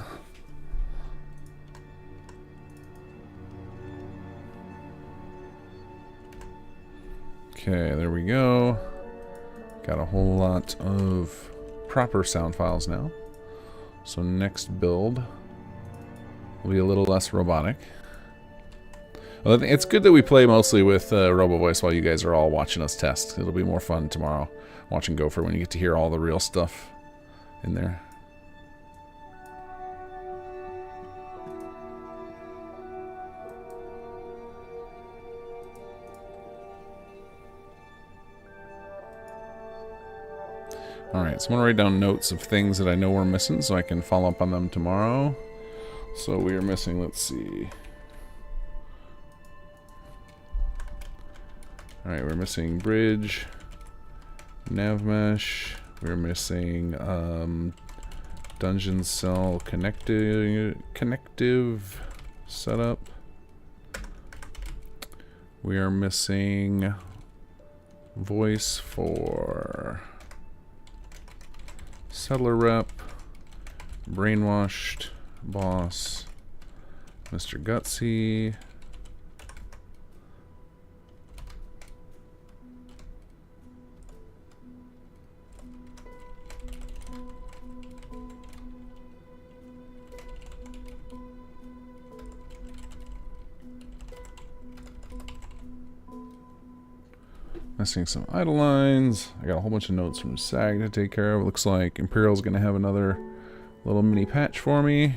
Okay, there we go. Got a whole lot of proper sound files now. So next build will be a little less robotic. Well, I think it's good that we play mostly with Robo Voice while you guys are all watching us test. It'll be more fun tomorrow watching Gopher when you get to hear all the real stuff in there. Alright, so I'm going to write down notes of things that I know we're missing so I can follow up on them tomorrow. So we are missing, let's see. Alright, we're missing bridge, nav mesh, we're missing dungeon cell connective setup. We are missing voice for Settler Rep, Brainwashed Boss, Mr. Gutsy, missing some idle lines. I got a whole bunch of notes from SAG to take care of. It looks like Imperial's going to have another little mini patch for me.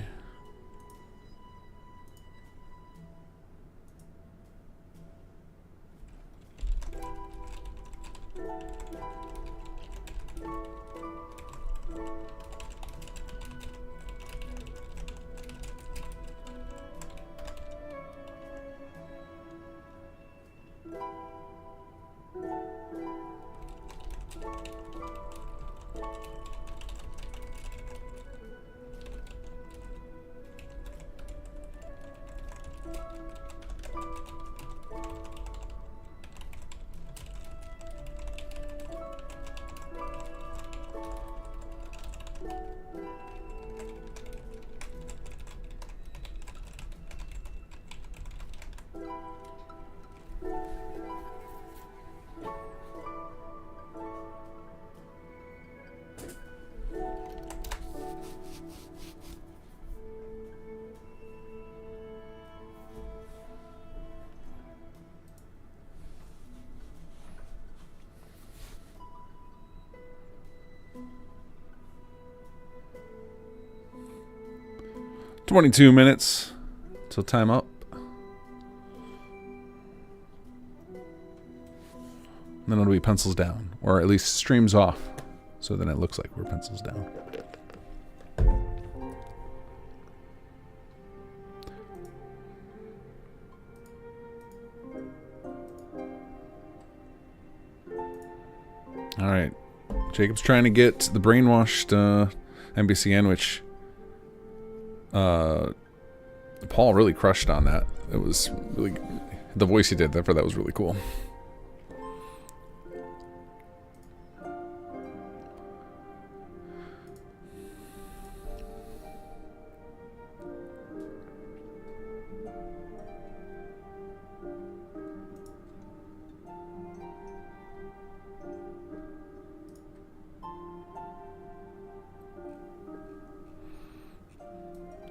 22 minutes till time up. Then it'll be pencils down, or at least streams off, so then it looks like we're pencils down. All right, Jacob's trying to get the brainwashed NBCN, which Paul really crushed on that. It was really the voice he did for that was really cool.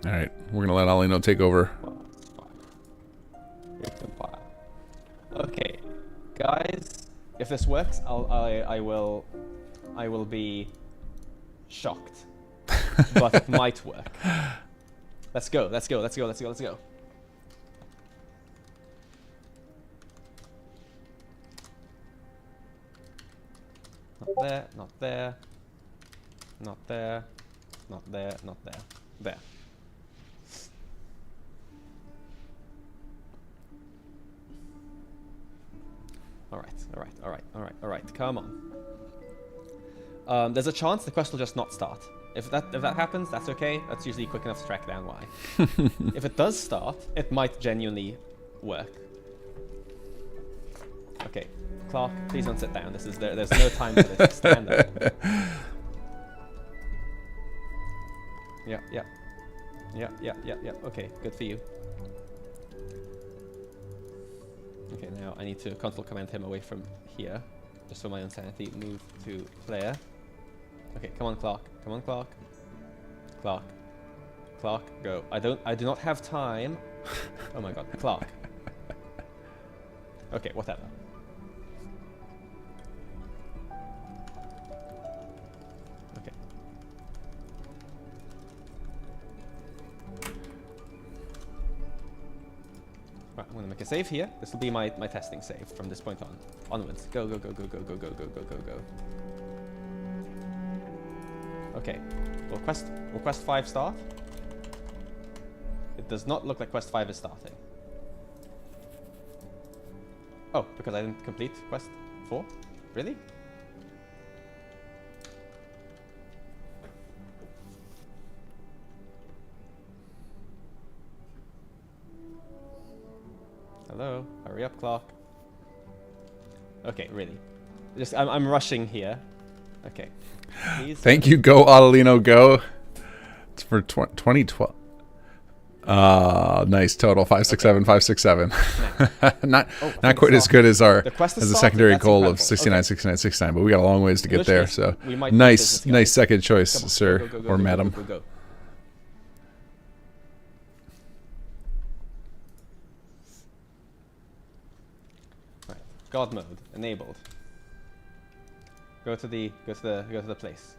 All right, we're gonna let Alino take over.
Okay, guys, if this works, I will be shocked, but it might work. Let's go. Let's go. Let's go. Let's go. Let's go. Not there. Not there. Not there. Not there. Not there. There. Alright, come on. There's a chance the quest will just not start. If that happens, that's okay. That's usually quick enough to track down why. If it does start, it might genuinely work. Okay, Clark, please don't sit down. There's no time for this. Stand up. Yeah. Okay, good for you. Okay, now I need to control command him away from here, just for my own sanity. Move to player. Okay, come on, Clark. Come on, Clark. Clark, go. I do not have time. Oh my god, Clark. Okay, whatever. Okay. Right, I'm gonna make a save here. This will be my testing save from this point onwards. Go. Okay. Will quest 5 start? It does not look like quest 5 is starting. Oh, because I didn't complete quest 4? Really? Hello? Hurry up, Clark. Okay, really. I'm rushing here. Okay. Please.
Thank you, go Adelino, go. It's for 2012. Nice total 567, 567. Not quite as good as the secondary goal of 69, 69, 69, but we got a long ways to get there. So nice second choice, sir or madam.
Go. Right. God mode enabled. Go to the place.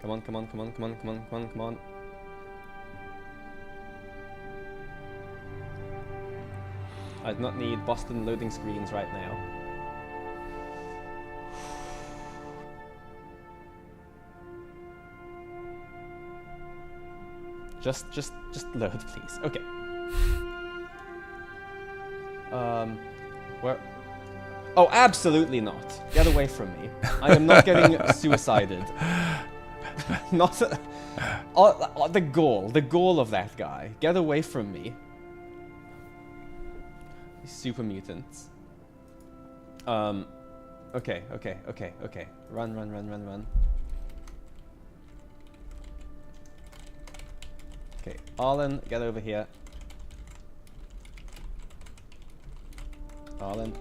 Come on. I do not need Boston loading screens right now. Just load, please. Okay. Where? Oh, absolutely not. Get away from me. I am not getting suicided. Not the goal of that guy. Get away from me. These super mutants. Okay. Run. Okay, Arlen, get over here. Arlen.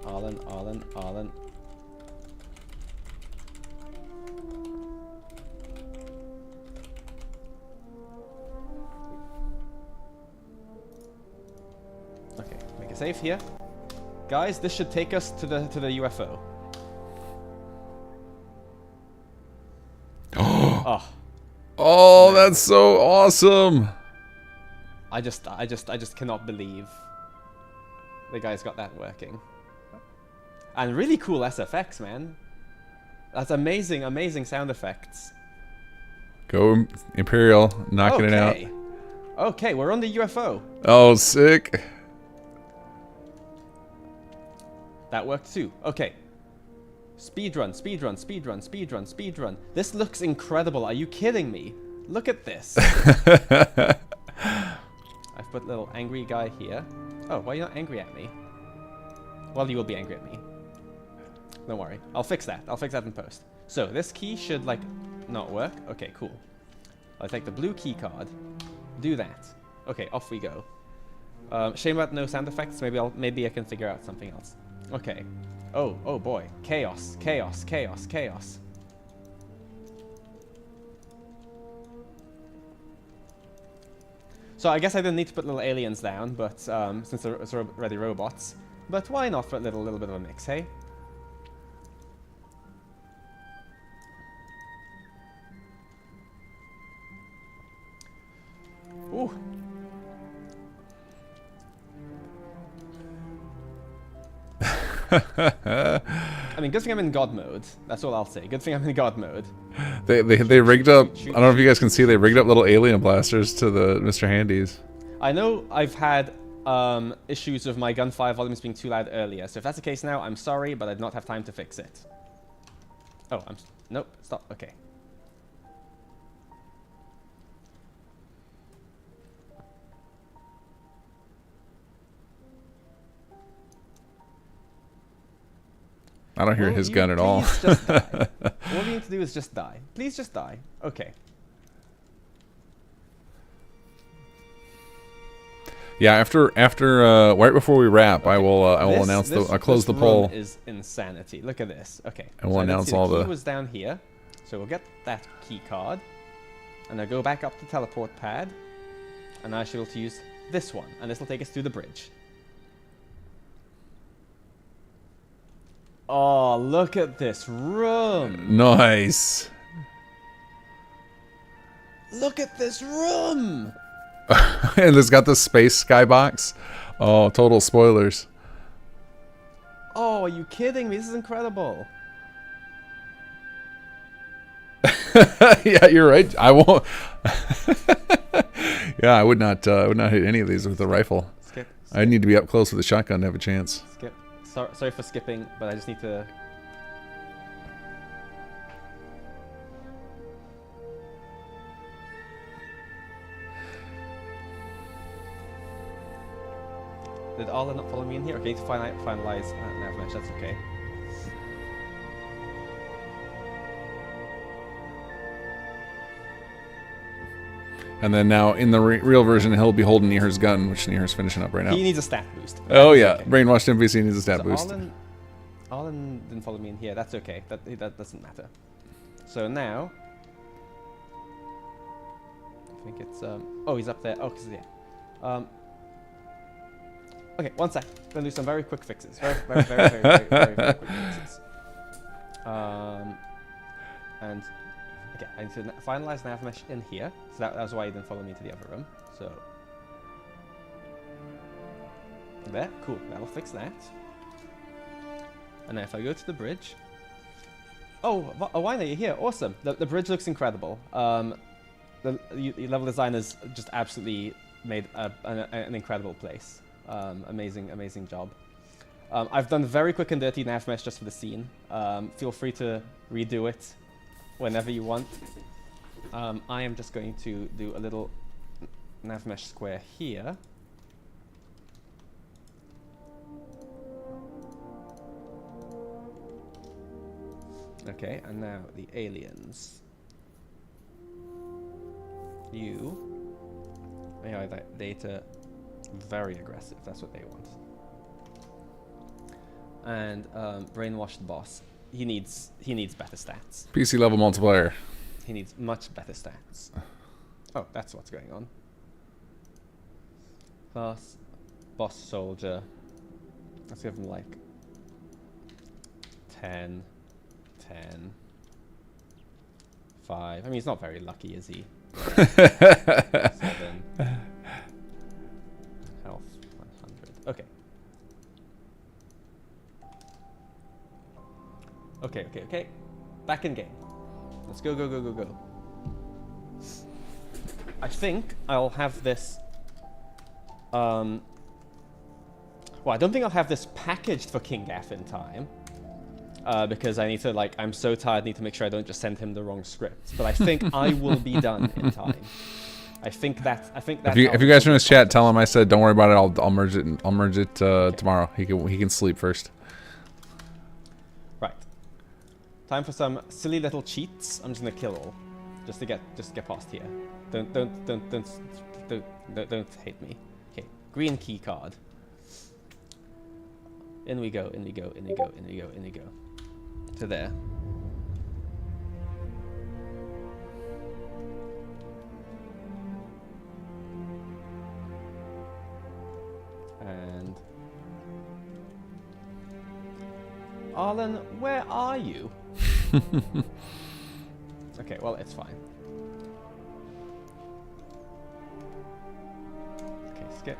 Okay, make a save here. Guys, this should take us to the UFO. Oh.
Oh, that's so awesome.
I just cannot believe the guy's got that working. And really cool SFX, man. That's amazing, amazing sound effects.
Go Imperial, knocking it out.
Okay, we're on the UFO.
Oh, sick.
That worked too. Okay. Speedrun, speedrun, speedrun, speedrun, speedrun. This looks incredible. Are you kidding me? Look at this. I've put a little angry guy here. Oh, why are you not angry at me? Well, you will be angry at me. Don't worry. I'll fix that. I'll fix that in post. So, this key should, like, not work. Okay, cool. I'll take the blue key card. Do that. Okay, off we go. Shame about no sound effects. Maybe I can figure out something else. Okay. Oh boy. Chaos, chaos, chaos, chaos. So I guess I didn't need to put little aliens down, but since it's already robots. But why not for a little bit of a mix, hey? Ooh. I mean, good thing I'm in God mode. That's all I'll say. Good thing I'm in God mode.
They rigged up. I don't know if you guys can see. They rigged up little alien blasters to the Mr. Handies.
I know I've had issues with my gunfire volumes being too loud earlier. So if that's the case now, I'm sorry, but I did not have time to fix it. Oh, nope. Stop. Okay.
I don't hear his gun at all.
Just die? All you need to do is just die. Please just die. Okay.
Yeah, after right before we wrap, I will announce I'll close the poll.
This is insanity. Look at this. Okay.
And we'll announce all the
key was down here. So we'll get that key card. And I'll go back up the teleport pad. And I shall use this one. And this will take us through the bridge. Oh, look at this room.
Nice.
Look at this room.
And it's got the space skybox. Oh, total spoilers.
Oh, are you kidding me? This is incredible.
Yeah, you're right. I won't. Yeah, I would not hit any of these with a rifle.
Skip.
I need to be up close with a shotgun to have a chance.
Skip. Sorry for skipping, but I just need to... Did Arla not follow me in here? Okay, to finalize nav mesh, that's okay.
And then now in the real version, he'll be holding Nihir's gun, which Nihir's finishing up right now.
He needs a stat boost.
Oh yeah, okay. Brainwashed NPC needs a stat boost.
Arlen didn't follow me in here. That's okay. That doesn't matter. So now, I think it's oh, he's up there. Oh, cause yeah. Okay, one sec. Gonna do some very quick fixes. Very quick fixes. And okay, I need to finalize nav mesh in here. So that was why he didn't follow me to the other room. So there, cool. That'll fix that. And now if I go to the bridge, oh, why are you here? Awesome. The bridge looks incredible. The level designers just absolutely made an incredible place. Amazing job. I've done very quick and dirty nav mesh just for the scene. Feel free to redo it whenever you want. I am just going to do a little nav mesh square here. Okay, and now the aliens. AI data, very aggressive. That's what they want. And brainwashed boss. He needs better stats.
PC level multiplier.
He needs much better stats. Oh, that's what's going on. Class, boss soldier. Let's give him like 10, 10, 5. I mean, he's not very lucky, is he? 7. Health 100. Okay. Okay. Back in game. Let's go. I think I'll have this. Well, I don't think I'll have this packaged for King Gaff in time. Because I need to, like, I'm so tired, I need to make sure I don't just send him the wrong script. But I think I will be done in time. I think that.
If you guys are in his chat, tell him I said don't worry about it. I'll merge it. I'll merge it tomorrow. He can sleep first.
Right. Time for some silly little cheats. I'm just gonna kill all, just to get past here. Don't hate me. Okay. Green key card. In we go. To there. And Arlen, where are you? Okay, well, it's fine. Okay, skip.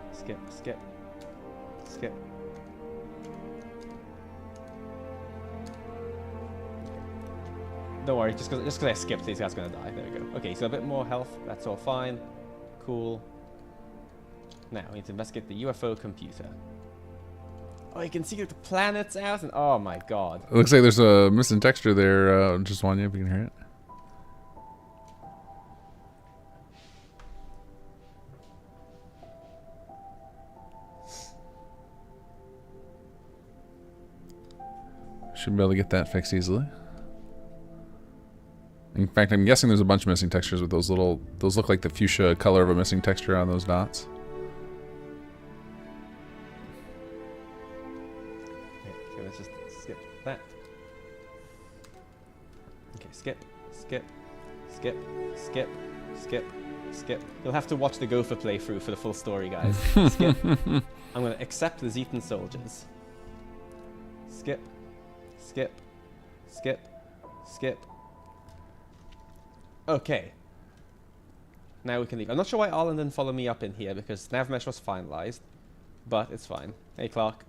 Don't worry, just because I skipped, these guys are gonna die. There we go. Okay, so a bit more health. That's all fine. Cool. Now we need to investigate the UFO computer. Oh, you can see the planets out, and oh my god.
It looks like there's a missing texture there. Just one, if you can hear it. Should be able to get that fixed easily. In fact, I'm guessing there's a bunch of missing textures with those little... Those look like the fuchsia color of a missing texture on those dots.
Okay, let's just skip that. Okay, skip. You'll have to watch the Gopher playthrough for the full story, guys. Skip. I'm going to accept the Zetan soldiers. Skip. Okay. Now we can leave. I'm not sure why Arlen didn't follow me up in here, because Navmesh was finalized. But it's fine. Hey, Clark.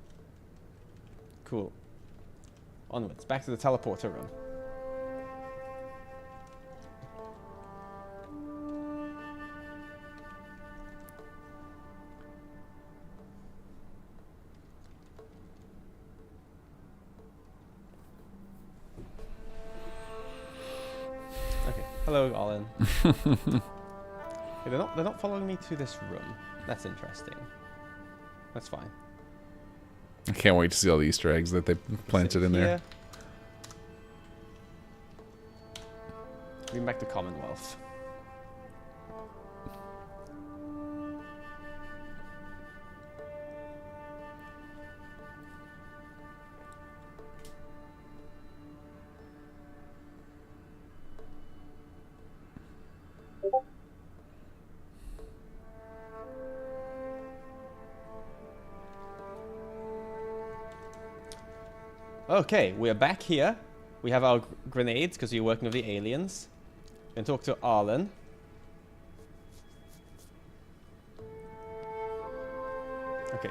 Cool. Onwards. Back to the teleporter room. Hello, Arlen. Okay, they're not following me to this room. That's interesting. That's fine.
I can't wait to see all the Easter eggs that they planted in there.
Bring back the Commonwealth. Okay, we're back here. We have our grenades because we're working with the aliens. And talk to Arlen. Okay.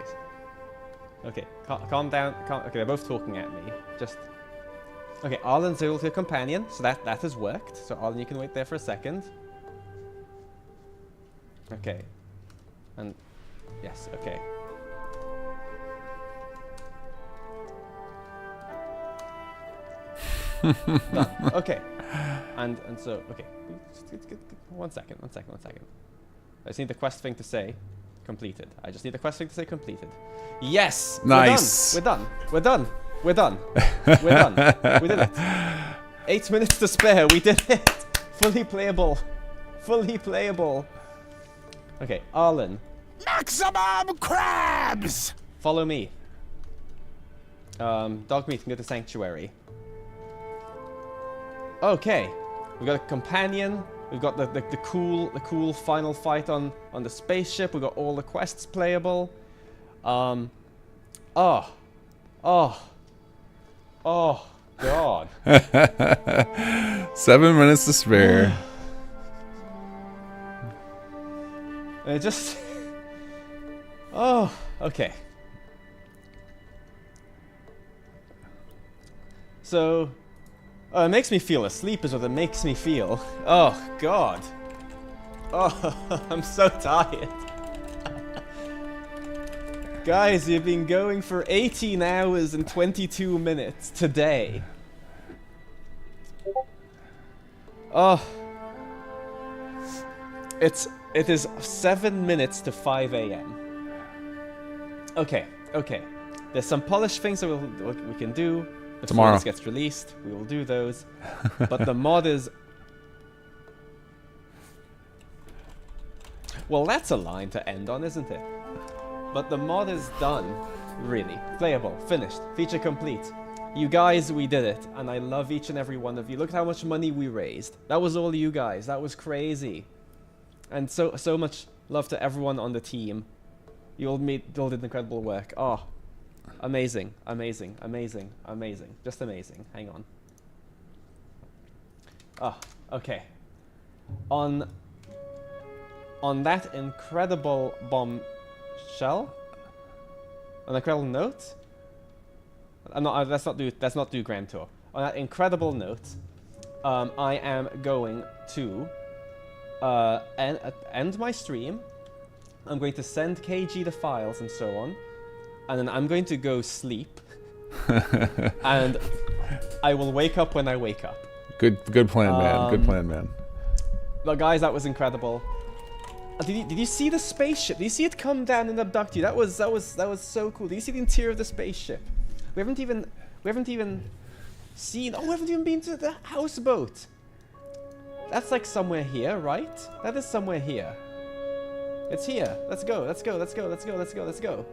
Okay, calm down. Okay, they're both talking at me. Just. Okay, Arlen's able to a companion, so that has worked. So Arlen, you can wait there for a second. Okay. And yes, okay. Done. Okay. And so okay. One second. I just need the quest thing to say completed. Yes.
Nice.
We're done. We did it. 8 minutes to spare. We did it. Fully playable. Okay, Arlen.
Maximum crabs!
Follow me. Dogmeat can go to Sanctuary. Okay, we've got a companion. We've got the cool final fight on the spaceship. We've got all the quests playable. God.
7 minutes to spare.
It just... Oh, okay. So... it makes me feel asleep is what it makes me feel. Oh, God. Oh, I'm so tired. Guys, you've been going for 18 hours and 22 minutes today. Oh. It is 7 minutes to 5 a.m. Okay, okay. There's some polished things that we can do before
Tomorrow.
this gets released. We will do those. But the mod is... Well, that's a line to end on, isn't it? But the mod is done. Really. Playable. Finished. Feature complete. You guys, we did it. And I love each and every one of you. Look at how much money we raised. That was all you guys. That was crazy. And so much love to everyone on the team. You all did incredible work. Oh, amazing, amazing, amazing, amazing. Just amazing. Hang on. Oh, okay. On that incredible bombshell, an incredible note. Let's not do Grand Tour. On that incredible note, I am going to end my stream. I'm going to send KG the files and so on, and then I'm going to go sleep. And I will wake up when I wake up.
Good plan, man. Good plan, man.
But guys, that was incredible. Did you see the spaceship? Did you see it come down and abduct you? That was so cool. Did you see the interior of the spaceship? We haven't even seen. Oh, we haven't even been to the houseboat. That's like somewhere here, right? That is somewhere here. It's here. Let's go. Let's go. Let's go. Let's go. Let's go. Let's go.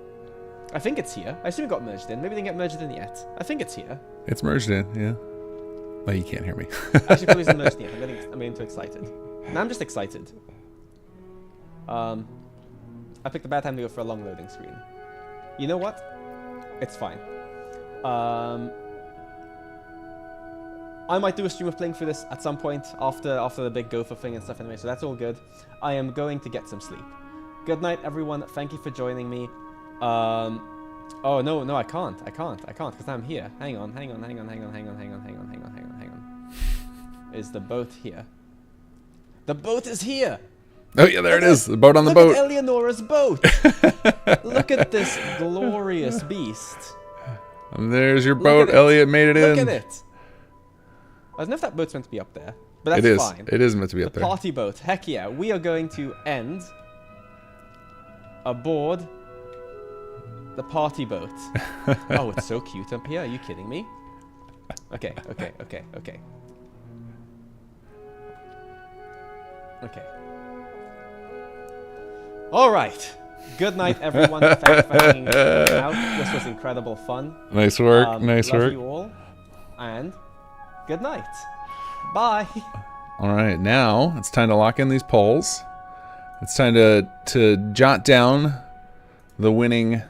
I think it's here. I assume it got merged in. Maybe they didn't get merged in yet. I think it's here.
It's merged in, yeah. Oh, you can't hear me.
Actually, probably isn't merged in yet. I'm getting too excited. No, I'm just excited. I picked a bad time to go for a long loading screen. You know what? It's fine. I might do a stream of playing through this at some point after the big gopher thing and stuff anyway, so that's all good. I am going to get some sleep. Good night, everyone. Thank you for joining me. Oh, no, I can't, because I'm here. Hang on. Is the boat here? The boat is here!
Oh, yeah, there it is. The boat on the boat.
Look at Eleonora's boat! Look at this glorious beast.
And there's your boat. Elliot made it in.
Look at it. I don't know if that boat's meant to be up there, but that's fine.
It is meant to be up there.
The party boat. Heck yeah. We are going to end aboard the party boat. Oh, it's so cute up here. Are you kidding me? Okay. All right. Good night, everyone. Thank you for hanging out. This was incredible fun.
Nice work. Nice
love
work.
you all, and good night. Bye.
All right, now it's time to lock in these polls. It's time to jot down the winning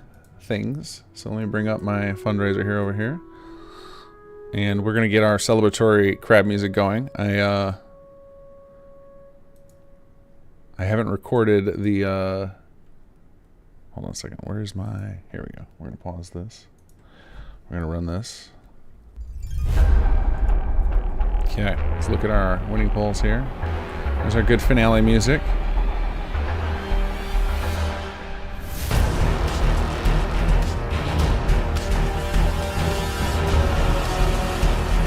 things. So let me bring up my fundraiser here over here, and we're gonna get our celebratory crab music going. I haven't recorded the. Hold on a second. Where's my? Here we go. We're gonna pause this. We're gonna run this. Okay, let's look at our winning polls here. There's our good finale music.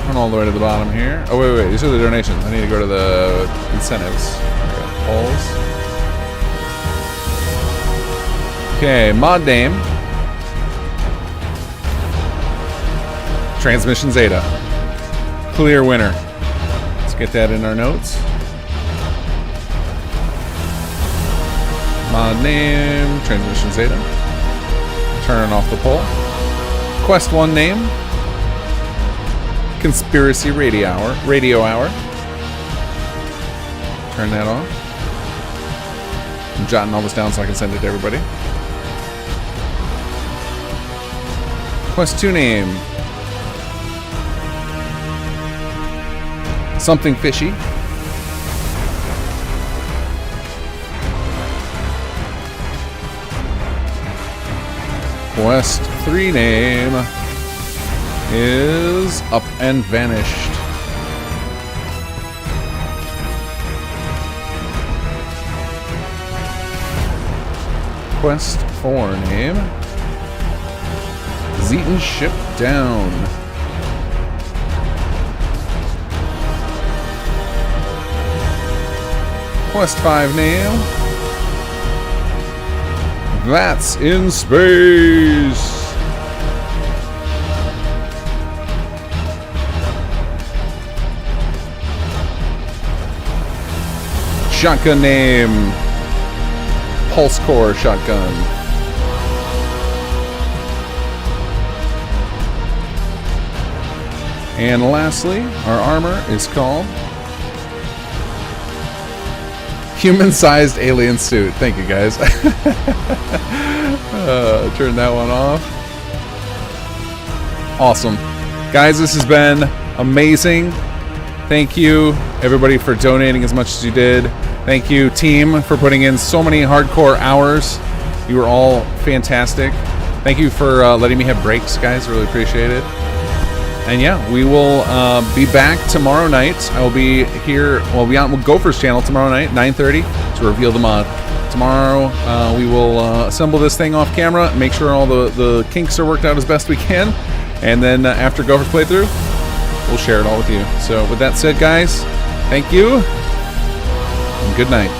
Run all the way to the bottom here. Oh, wait. These are the donations. I need to go to the incentives. Okay, polls. Okay, mod name. Transmission Zeta. Clear winner. Let's get that in our notes. Mod name, Transmission Zeta. Turn off the poll. Quest 1 name. Conspiracy Radio Hour. Turn that on. I'm jotting all this down so I can send it to everybody. Quest 2 name. something fishy. Quest 3 name is Up and Vanished. Quest 4 name, Zeaton Ship Down. Quest 5 name, That's in Space. Shotgun name, Pulse Core Shotgun. And lastly, our armor is called Human-Sized Alien Suit. Thank you, guys. Turn that one off. Awesome. Guys, this has been amazing. Thank you, everybody, for donating as much as you did. Thank you, team, for putting in so many hardcore hours. You were all fantastic. Thank you for letting me have breaks, guys. Really appreciate it. And yeah, we will be back tomorrow night. I will be here. We'll be on Gopher's channel tomorrow night, 9:30, to reveal the mod. Tomorrow, we will assemble this thing off camera, make sure all the kinks are worked out as best we can, and then after Gopher's playthrough, we'll share it all with you. So with that said, guys, thank you, and good night.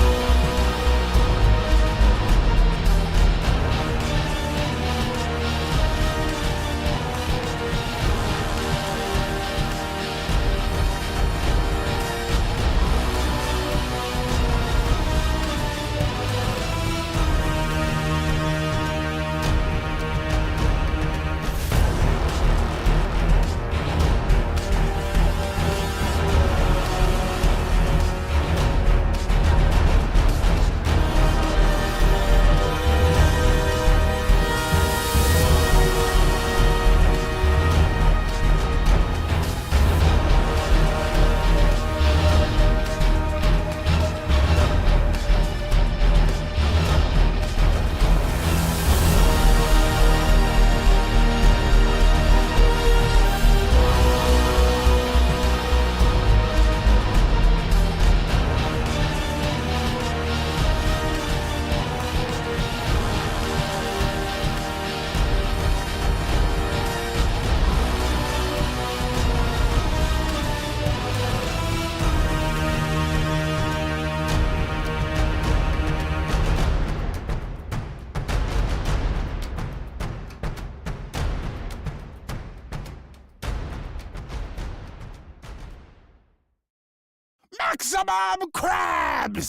Maximum crabs!